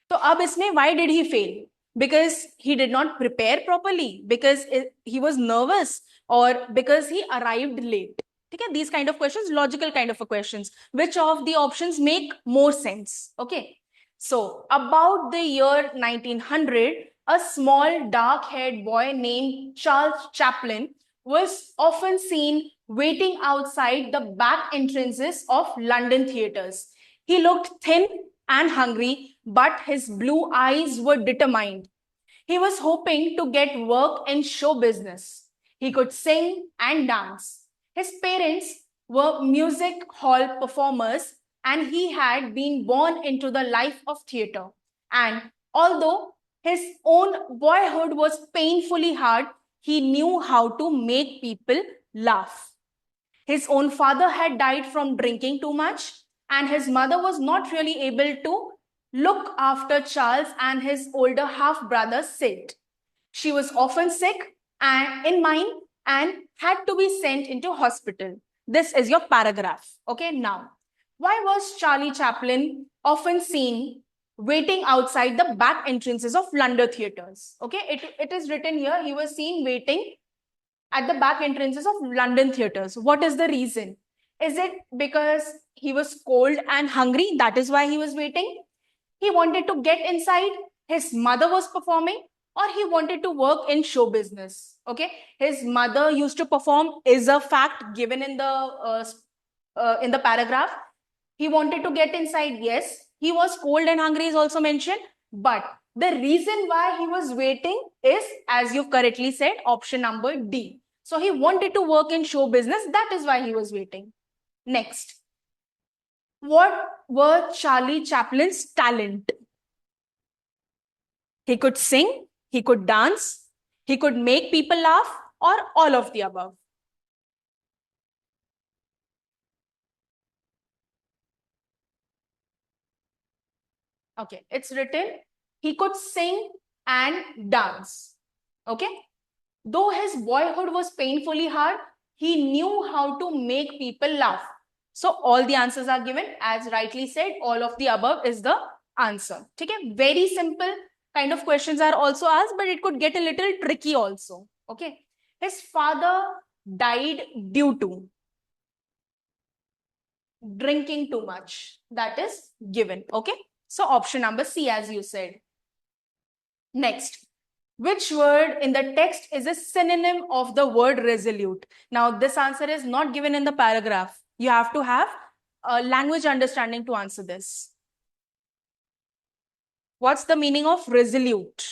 So ab isme, why did he fail? Because he did not prepare properly, because he was nervous, or because he arrived late. Okay, these kind of questions, logical kind of questions. Which of the options make more sense? Okay. So about the year 1900, a small dark-haired boy named Charles Chaplin was often seen waiting outside the back entrances of London theatres. He looked thin and hungry, but his blue eyes were determined. He was hoping to get work in show business. He could sing and dance. His parents were music hall performers, and he had been born into the life of theatre. And although his own boyhood was painfully hard, he knew how to make people laugh. His own father had died from drinking too much, and his mother was not really able to look after Charles and his older half-brother Sid. She was often sick and in mind and had to be sent into hospital. This is your paragraph. Okay, now, why was Charlie Chaplin often seen waiting outside the back entrances of London theatres? Okay, it is written here, he was seen waiting at the back entrances of London theatres. What is the reason? Is it because he was cold and hungry? That is why he was waiting. He wanted to get inside. His mother was performing, or he wanted to work in show business. Okay. His mother used to perform is a fact given in the paragraph. He wanted to get inside. Yes. He was cold and hungry is also mentioned. But the reason why he was waiting is, as you've correctly said, option number D. So he wanted to work in show business. That is why he was waiting. Next. What were Charlie Chaplin's talent? He could sing, he could dance, he could make people laugh, or all of the above. Okay, it's written, he could sing and dance. Okay. Though his boyhood was painfully hard, he knew how to make people laugh. So all the answers are given. As rightly said, all of the above is the answer. Okay, very simple kind of questions are also asked, but it could get a little tricky also. Okay, his father died due to drinking too much. That is given. Okay, so option number C, as you said. Next, which word in the text is a synonym of the word resolute? Now, this answer is not given in the paragraph. You have to have a language understanding to answer this. What's the meaning of resolute?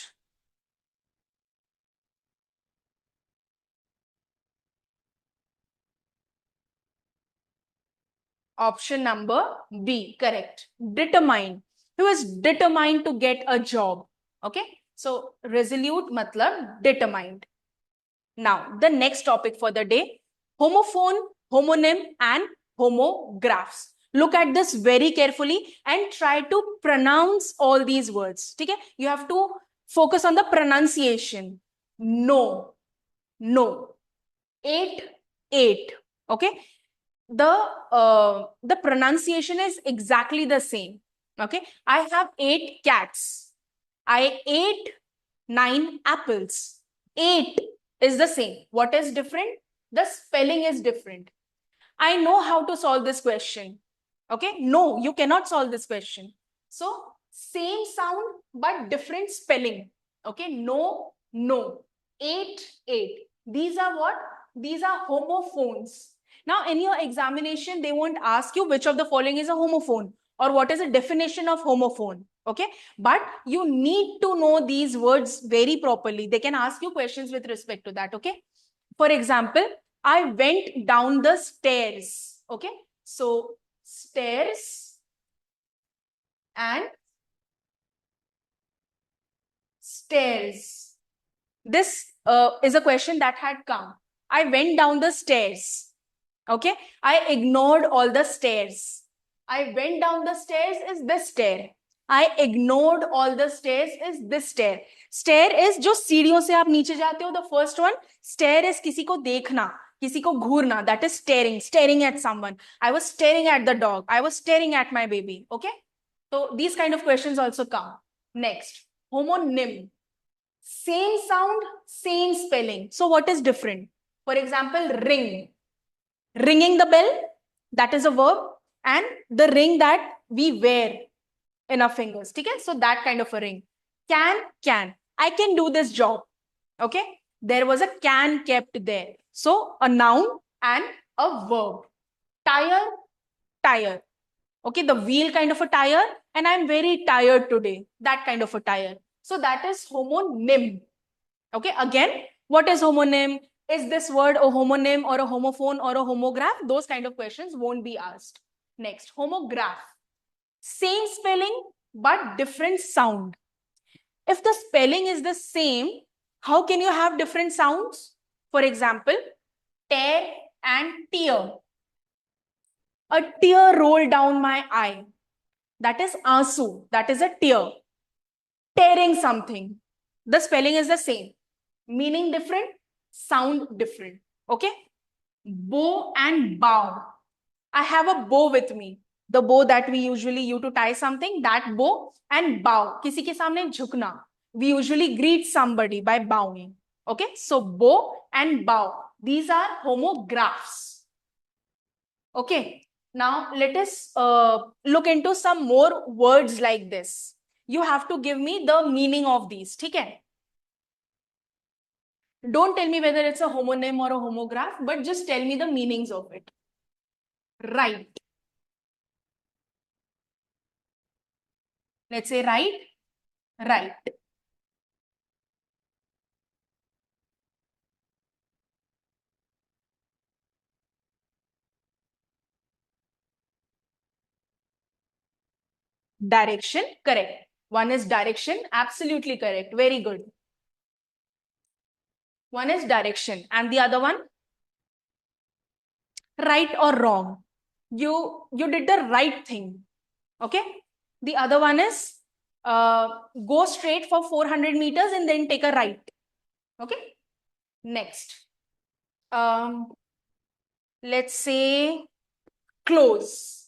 Option number B, correct. Determined. Who is determined to get a job? Okay, so resolute matlab determined. Now, the next topic for the day, homophone, homonym, and homographs. Look at this very carefully and try to pronounce all these words. Okay? You have to focus on the pronunciation. No, no. 8, 8. Okay? The pronunciation is exactly the same. Okay? I have 8 cats. I ate 9 apples. 8 is the same. What is different? The spelling is different. I know how to solve this question. Okay? No, you cannot solve this question. So, same sound but different spelling. Okay? No, no. 8, 8. These are what? These are homophones. Now, in your examination, they won't ask you which of the following is a homophone or what is the definition of homophone. Okay, but you need to know these words very properly. They can ask you questions with respect to that. Okay, for example, I went down the stairs. Okay, so stairs and stairs. This is a question that had come. I went down the stairs. Okay, I ignored all the stairs. I went down the stairs is this stair. I ignored all the stairs is this stair. Stair is जो सीढ़ियों से आप नीचे जाते हो. The first one, stair is किसी को देखना, किसी को घूरना. That is staring, staring at someone. I was staring at the dog. I was staring at my baby. Okay, so these kind of questions also come. Next, homonym. Same sound, same spelling. So what is different? For example, ring. Ringing the bell, that is a verb, and the ring that we wear in our fingers. Okay? So that kind of a ring. Can. I can do this job. Okay? There was a can kept there. So a noun and a verb. Tire. Okay, the wheel kind of a tire, and I'm very tired today. That kind of a tire. So that is homonym. Okay, again, what is homonym? Is this word a homonym or a homophone or a homograph? Those kind of questions won't be asked. Next, homograph. Same spelling, but different sound. If the spelling is the same, how can you have different sounds? For example, tear and tear. A tear rolled down my eye. That is aansu. That is a tear. Tearing something. The spelling is the same. Meaning different, sound different. Okay? Bow and bow. I have a bow with me. The bow that we usually use to tie something, that bow, and bow. किसी के सामने झुकना. We usually greet somebody by bowing. Okay? So bow and bow. These are homographs. Okay? Now let us look into some more words like this. You have to give me the meaning of these. Okay? Don't tell me whether it's a homonym or a homograph, but just tell me the meanings of it. Right. Let's say right. Right. Direction, correct. One is direction, absolutely correct. Very good. One is direction, and the other one, right or wrong. You did the right thing. Okay. The other one is go straight for 400 meters and then take a right. Okay. Next, let's say close.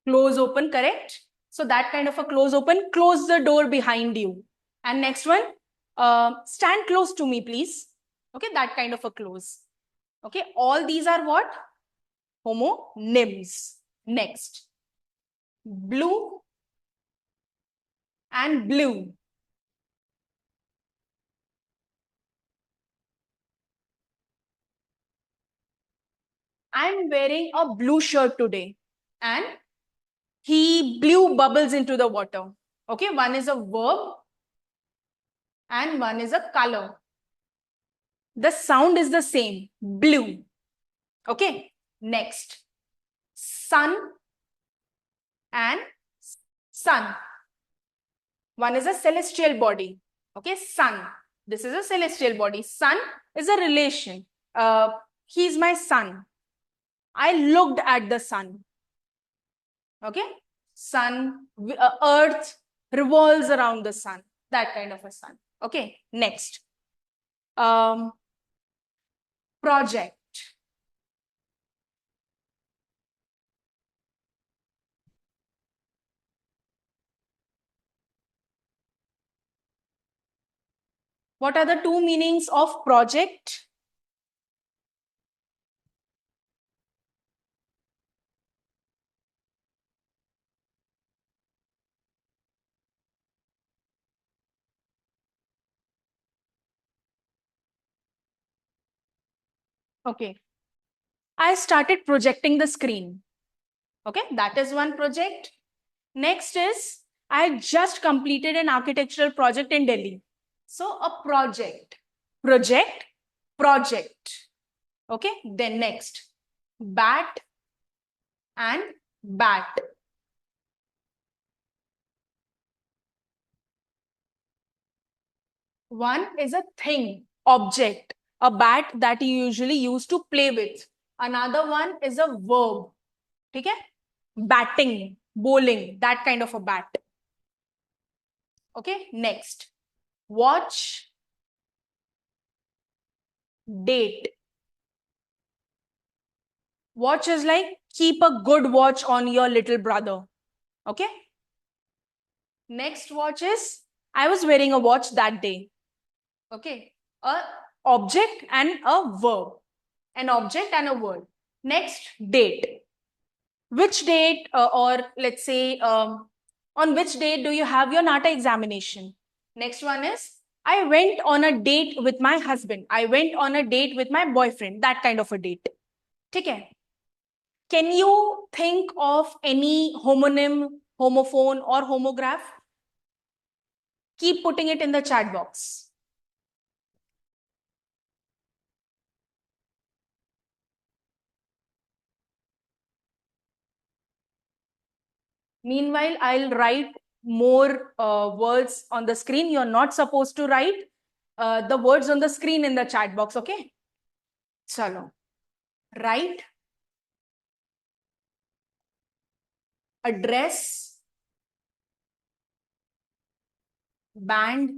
Close, open, correct? So that kind of a close, open, close the door behind you. And next one, stand close to me, please. Okay, that kind of a close. Okay, all these are what? Homonyms. Next, blue and blue. I'm wearing a blue shirt today and he blew bubbles into the water. Okay, one is a verb and one is a color. The sound is the same, blue. Okay, next, sun and sun. One is a celestial body. Okay, sun. This is a celestial body. Sun is a relation. He's my son. I looked at the sun. Okay, sun, earth revolves around the sun. That kind of a sun. Okay, next. Project. What are the two meanings of project? Okay, I started projecting the screen. Okay, that is one project. Next is, I just completed an architectural project in Delhi. So a project, project, project. Okay, then next, bat and bat. One is a thing, object, a bat that you usually use to play with. Another one is a verb. Okay? Batting, bowling, that kind of a bat. Okay, next. Watch, date. Watch is like keep a good watch on your little brother. Okay? Next watch is I was wearing a watch that day. Okay? A object and a verb. An object and a word. Next, date. Which date or let's say on which date do you have your NATA examination? Next one is I went on a date with my husband. I went on a date with my boyfriend. That kind of a date. Okay. Can you think of any homonym, homophone or homograph? Keep putting it in the chat box. Meanwhile, I'll write more words on the screen. You're not supposed to write the words on the screen in the chat box, okay? Chalo. Write address, band,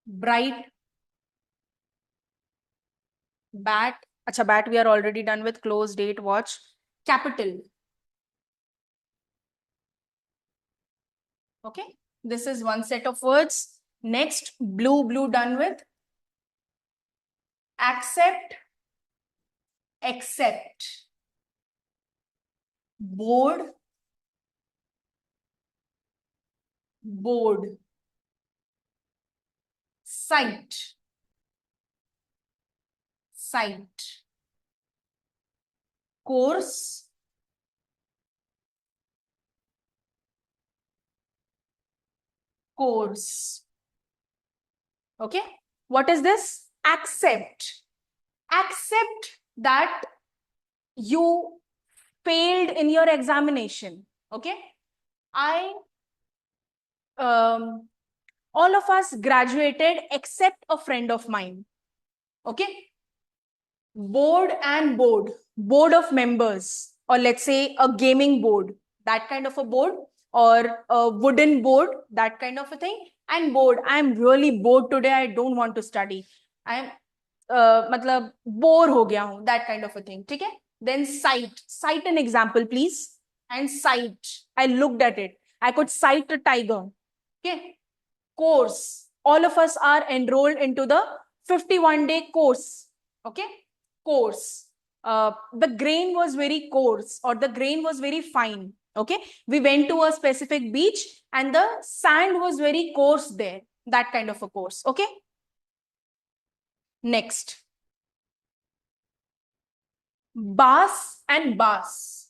bright, bat. Acha, bat we are already done with, close, date, watch, capital. Okay, this is one set of words. Next, blue, blue done with. Accept, accept. Board, board. Sight, sight. Course, course. Okay, what is this? Accept. Accept that you failed in your examination. Okay, I All of us graduated except a friend of mine. Okay. Board and board of members, or let's say a gaming board, that kind of a board, or a wooden board, that kind of a thing. And bored, I'm really bored today, I don't want to study, I'm matlab bore ho gaya hu, that kind of a thing. Okay. Then cite an example please. And cite, I looked at it, I could cite a tiger. Okay. Course, all of us are enrolled into the 51-day course. Okay. Coarse, the grain was very coarse, or the grain was very fine. Okay. We went to a specific beach and the sand was very coarse there, that kind of a course. Okay. Next, bass and bass,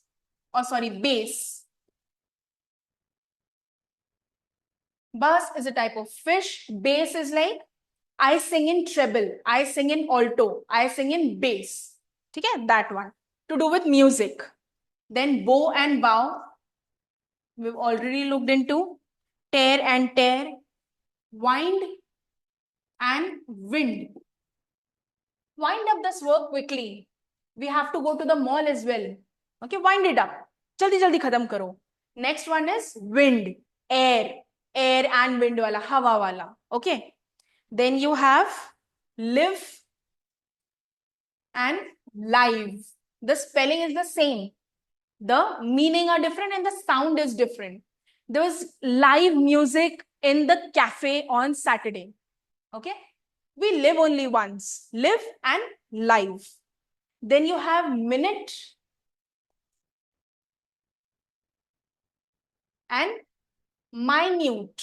or sorry, bass. Bass is a type of fish. Bass is like, I sing in treble, I sing in alto, I sing in bass. Okay, that one. To do with music. Then bow and bow, we've already looked into. Tear and tear, wind and wind. Wind up this work quickly. We have to go to the mall as well. Okay, wind it up. Jaldi jaldi khatam karo. Next one is wind, air, air and wind wala, hawa wala. Okay. Then you have live and live. The spelling is the same. The meaning are different and the sound is different. There was live music in the cafe on Saturday. Okay. We live only once. Live and live. Then you have minute and minute.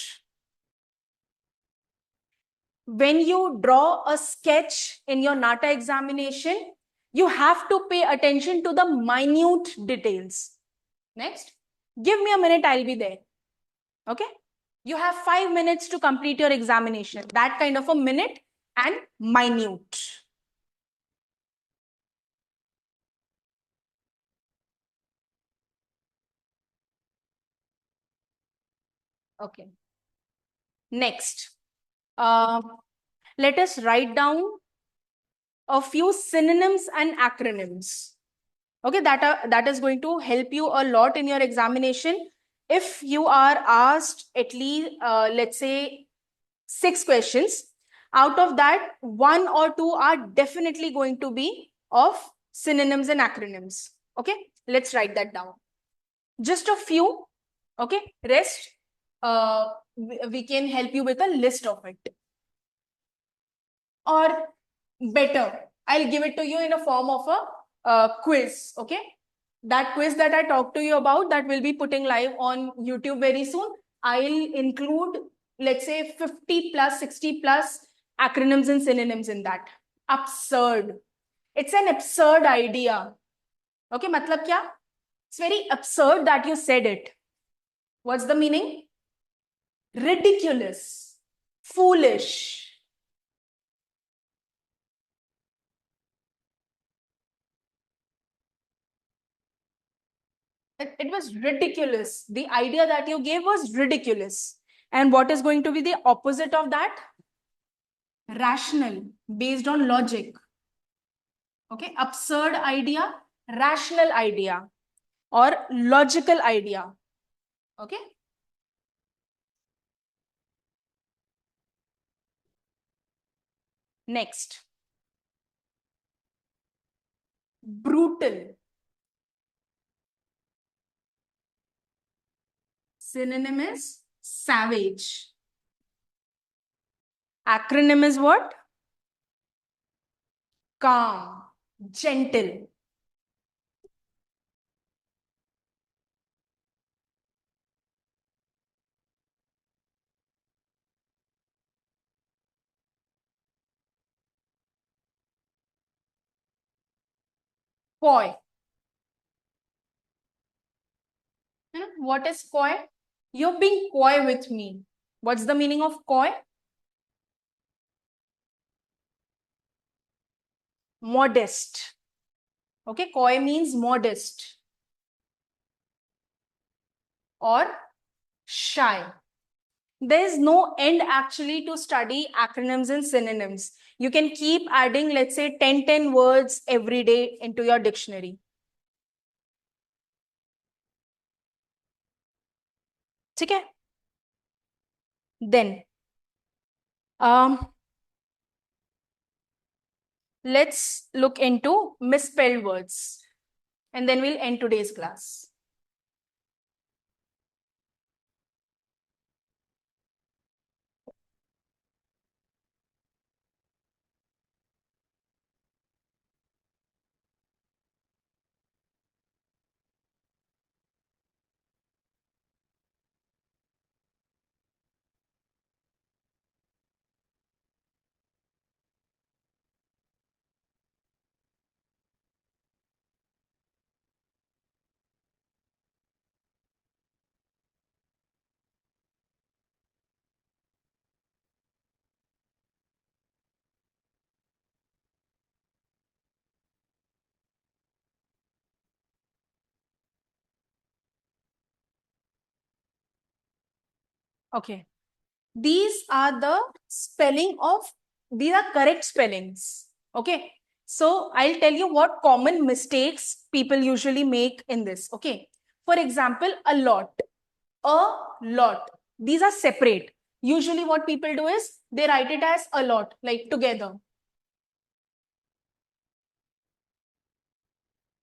When you draw a sketch in your NATA examination, you have to pay attention to the minute details. Next, give me a minute, I'll be there. Okay. You have 5 minutes to complete your examination. That kind of a minute and minute. Okay. Next, let us write down a few synonyms and acronyms. Okay, that is going to help you a lot in your examination. If you are asked at least, let's say, 6 questions, out of that, 1 or 2 are definitely going to be of synonyms and acronyms. Okay, let's write that down. Just a few. Okay, rest, we can help you with a list of it. Or better, I'll give it to you in a form of a quiz. Okay, that quiz that I talked to you about, that will be putting live on YouTube very soon. I'll include, let's say, 50 plus, 60 plus acronyms and synonyms in that. Absurd. It's an absurd idea. Okay, matlab kya? It's very absurd that you said it. What's the meaning? Ridiculous, foolish. It was ridiculous. The idea that you gave was ridiculous. And what is going to be the opposite of that? Rational, based on logic. Okay, absurd idea, rational idea, or logical idea. Okay. Next, brutal. Synonym is savage. Acronym is what? Calm, gentle. Coy. What is coy? You're being coy with me. What's the meaning of coy? Modest. Okay, coy means modest or shy. There is no end actually to study acronyms and synonyms. You can keep adding, let's say, 10 words every day into your dictionary. Okay? Then, let's look into misspelled words, and then we'll end today's class. Okay. These are the spelling of, these are correct spellings. Okay. So I'll tell you what common mistakes people usually make in this. Okay. For example, a lot. These are separate. Usually what people do is they write it as a lot, like together.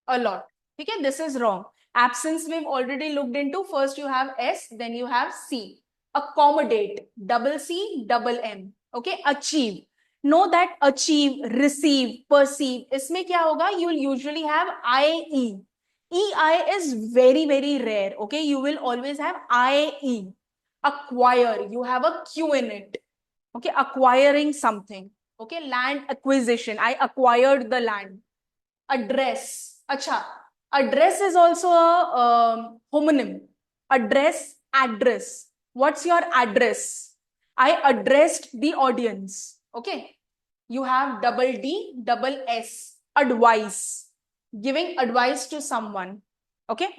A lot. Okay, this is wrong. Absence we've already looked into. First you have S, then you have C. Accommodate, double C, double M. Okay, achieve. Know that achieve, receive, perceive. Isme kya hoga? You will usually have IE. EI is very, very rare. Okay, you will always have IE. Acquire, you have a Q in it. Okay, acquiring something. Okay, land acquisition. I acquired the land. Address. Acha. Address is also a homonym. Address, address. What's your address? I addressed the audience. Okay. You have double D, double S. Advice. Giving advice to someone. Okay.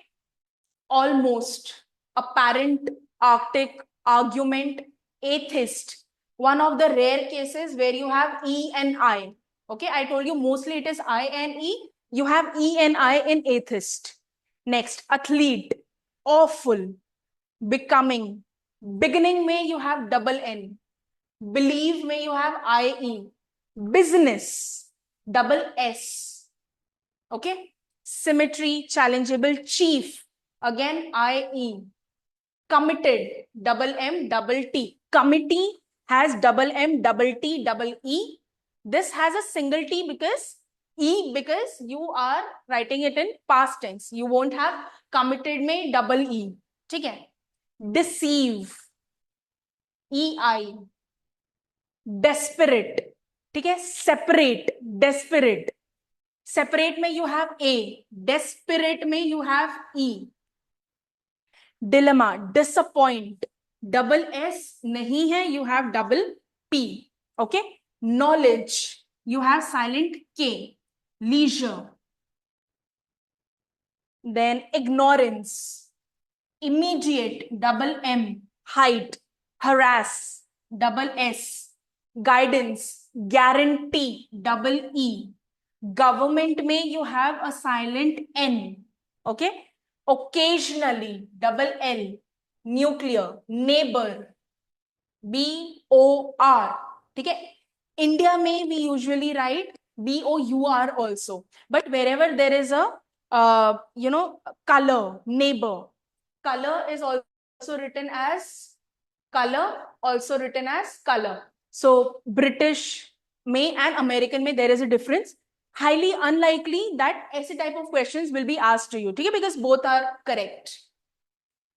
Almost. Apparent, arctic, argument, atheist. One of the rare cases where you have E and I. Okay, I told you mostly it is I and E. You have E and I in atheist. Next, athlete, awful, becoming. Beginning may you have double N. Believe may you have IE. Business, double S. Okay, symmetry, challengeable, chief. Again, IE. Committed, double M, double T. Committee has double M, double T, double E. This has a single T because E, because you are writing it in past tense. You won't have committed में double E. ठीक है? Deceive, EI. Desperate, ठीक है? Separate, desperate. Separate में you have A. Desperate में you have E. Dilemma, disappoint, double S नहीं है, you have double P. Okay. Knowledge, you have silent K. Leisure. Then ignorance, immediate, double M. Height, harass, double S. Guidance, guarantee, double E. Government में you have a silent N. Okay. Occasionally, double L. Nuclear, neighbor, BOR. ठीक है. India may we usually write BOUR also, but wherever there is a color, neighbor, color is also written as color, also written as color. So British may and American may there is a difference. Highly unlikely that ऐसे type of questions will be asked to you, ठीक है, because both are correct.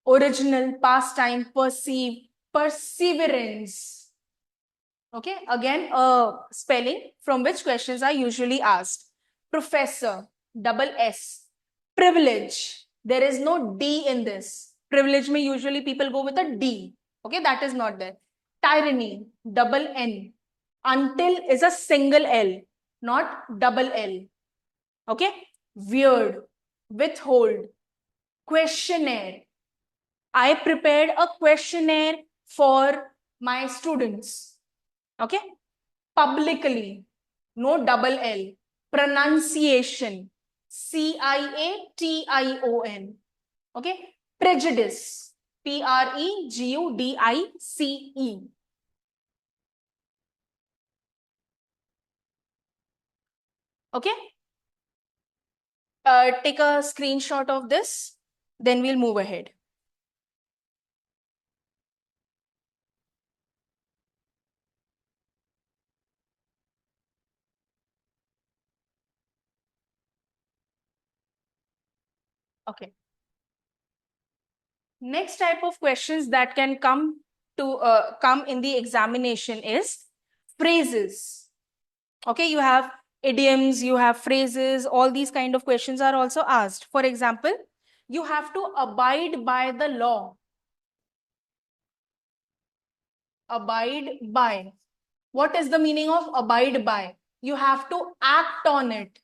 Original, past time, perceive, perseverance. Okay, again a spelling from which questions are usually asked. Professor, double S. Privilege, there is no D in this. Privilege may usually people go with a D. Okay, that is not there. Tyranny, double N. Until is a single L, not double L. Okay, weird, withhold. Questionnaire, I prepared a questionnaire for my students. Okay? Publicly, no double L. Pronunciation, CIATION. Okay? Prejudice, PREGUDICE. Okay? Take a screenshot of this, then we'll move ahead. Okay. Next type of questions that can come in the examination is phrases. Okay, you have idioms, you have phrases, all these kind of questions are also asked. For example, you have to abide by the law. Abide by. What is the meaning of abide by? You have to act on it.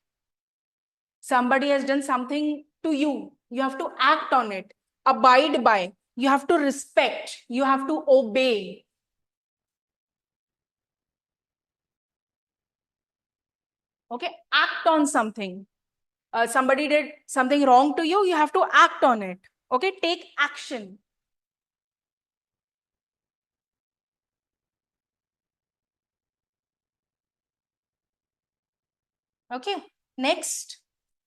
Somebody has done something to you. You have to act on it. Abide by. You have to respect. You have to obey. Okay, act on something. Somebody did something wrong to you, you have to act on it. Okay, take action. Okay, next,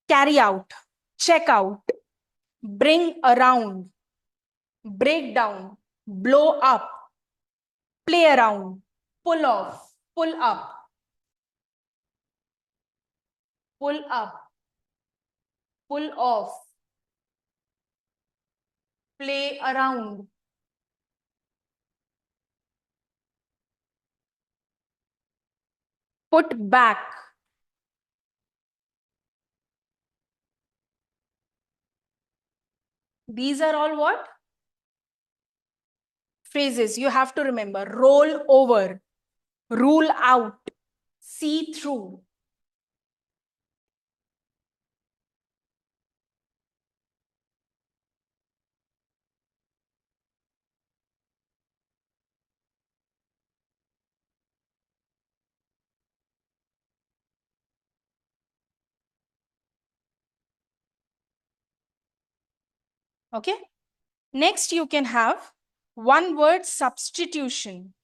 carry out, check out, bring around, break down, blow up, play around, pull off, pull up, pull up, pull off, play around. Put back. These are all what? Phrases you have to remember. Roll over, rule out, see through. Okay. Next, you can have one word substitution.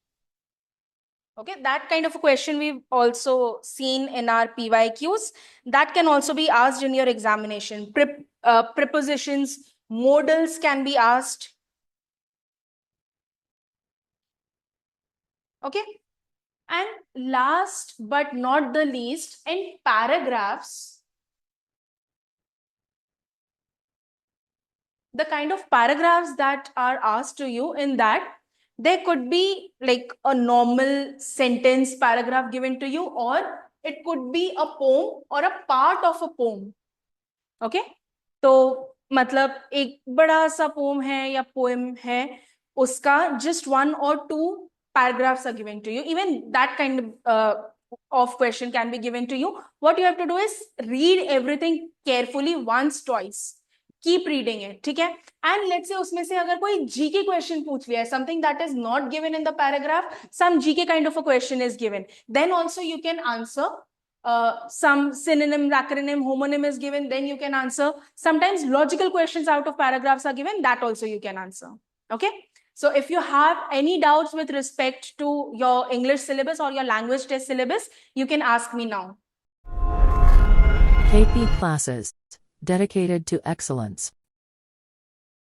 Okay, that kind of a question we've also seen in our PYQs. That can also be asked in your examination. Prepositions, modals can be asked. Okay. And last but not the least, in paragraphs, the kind of paragraphs that are asked to you, in that there could be like a normal sentence paragraph given to you, or it could be a poem or a part of a poem. Okay, तो मतलब एक बड़ा सा poem है या poem है, उसका just one or two paragraphs are given to you. Even that kind of question can be given to you. What you have to do is read everything carefully once, twice. Keep reading it, ठीक है? And let's say उसमें से अगर कोई GK question पूछ लिया है, something that is not given in the paragraph, some GK kind of a question is given, then also you can answer. Some synonym, acronym, homonym is given, then you can answer. Sometimes logical questions out of paragraphs are given, that also you can answer. Okay, so if you have any doubts with respect to your English syllabus or your language test syllabus, you can ask me now. KP classes, dedicated to excellence.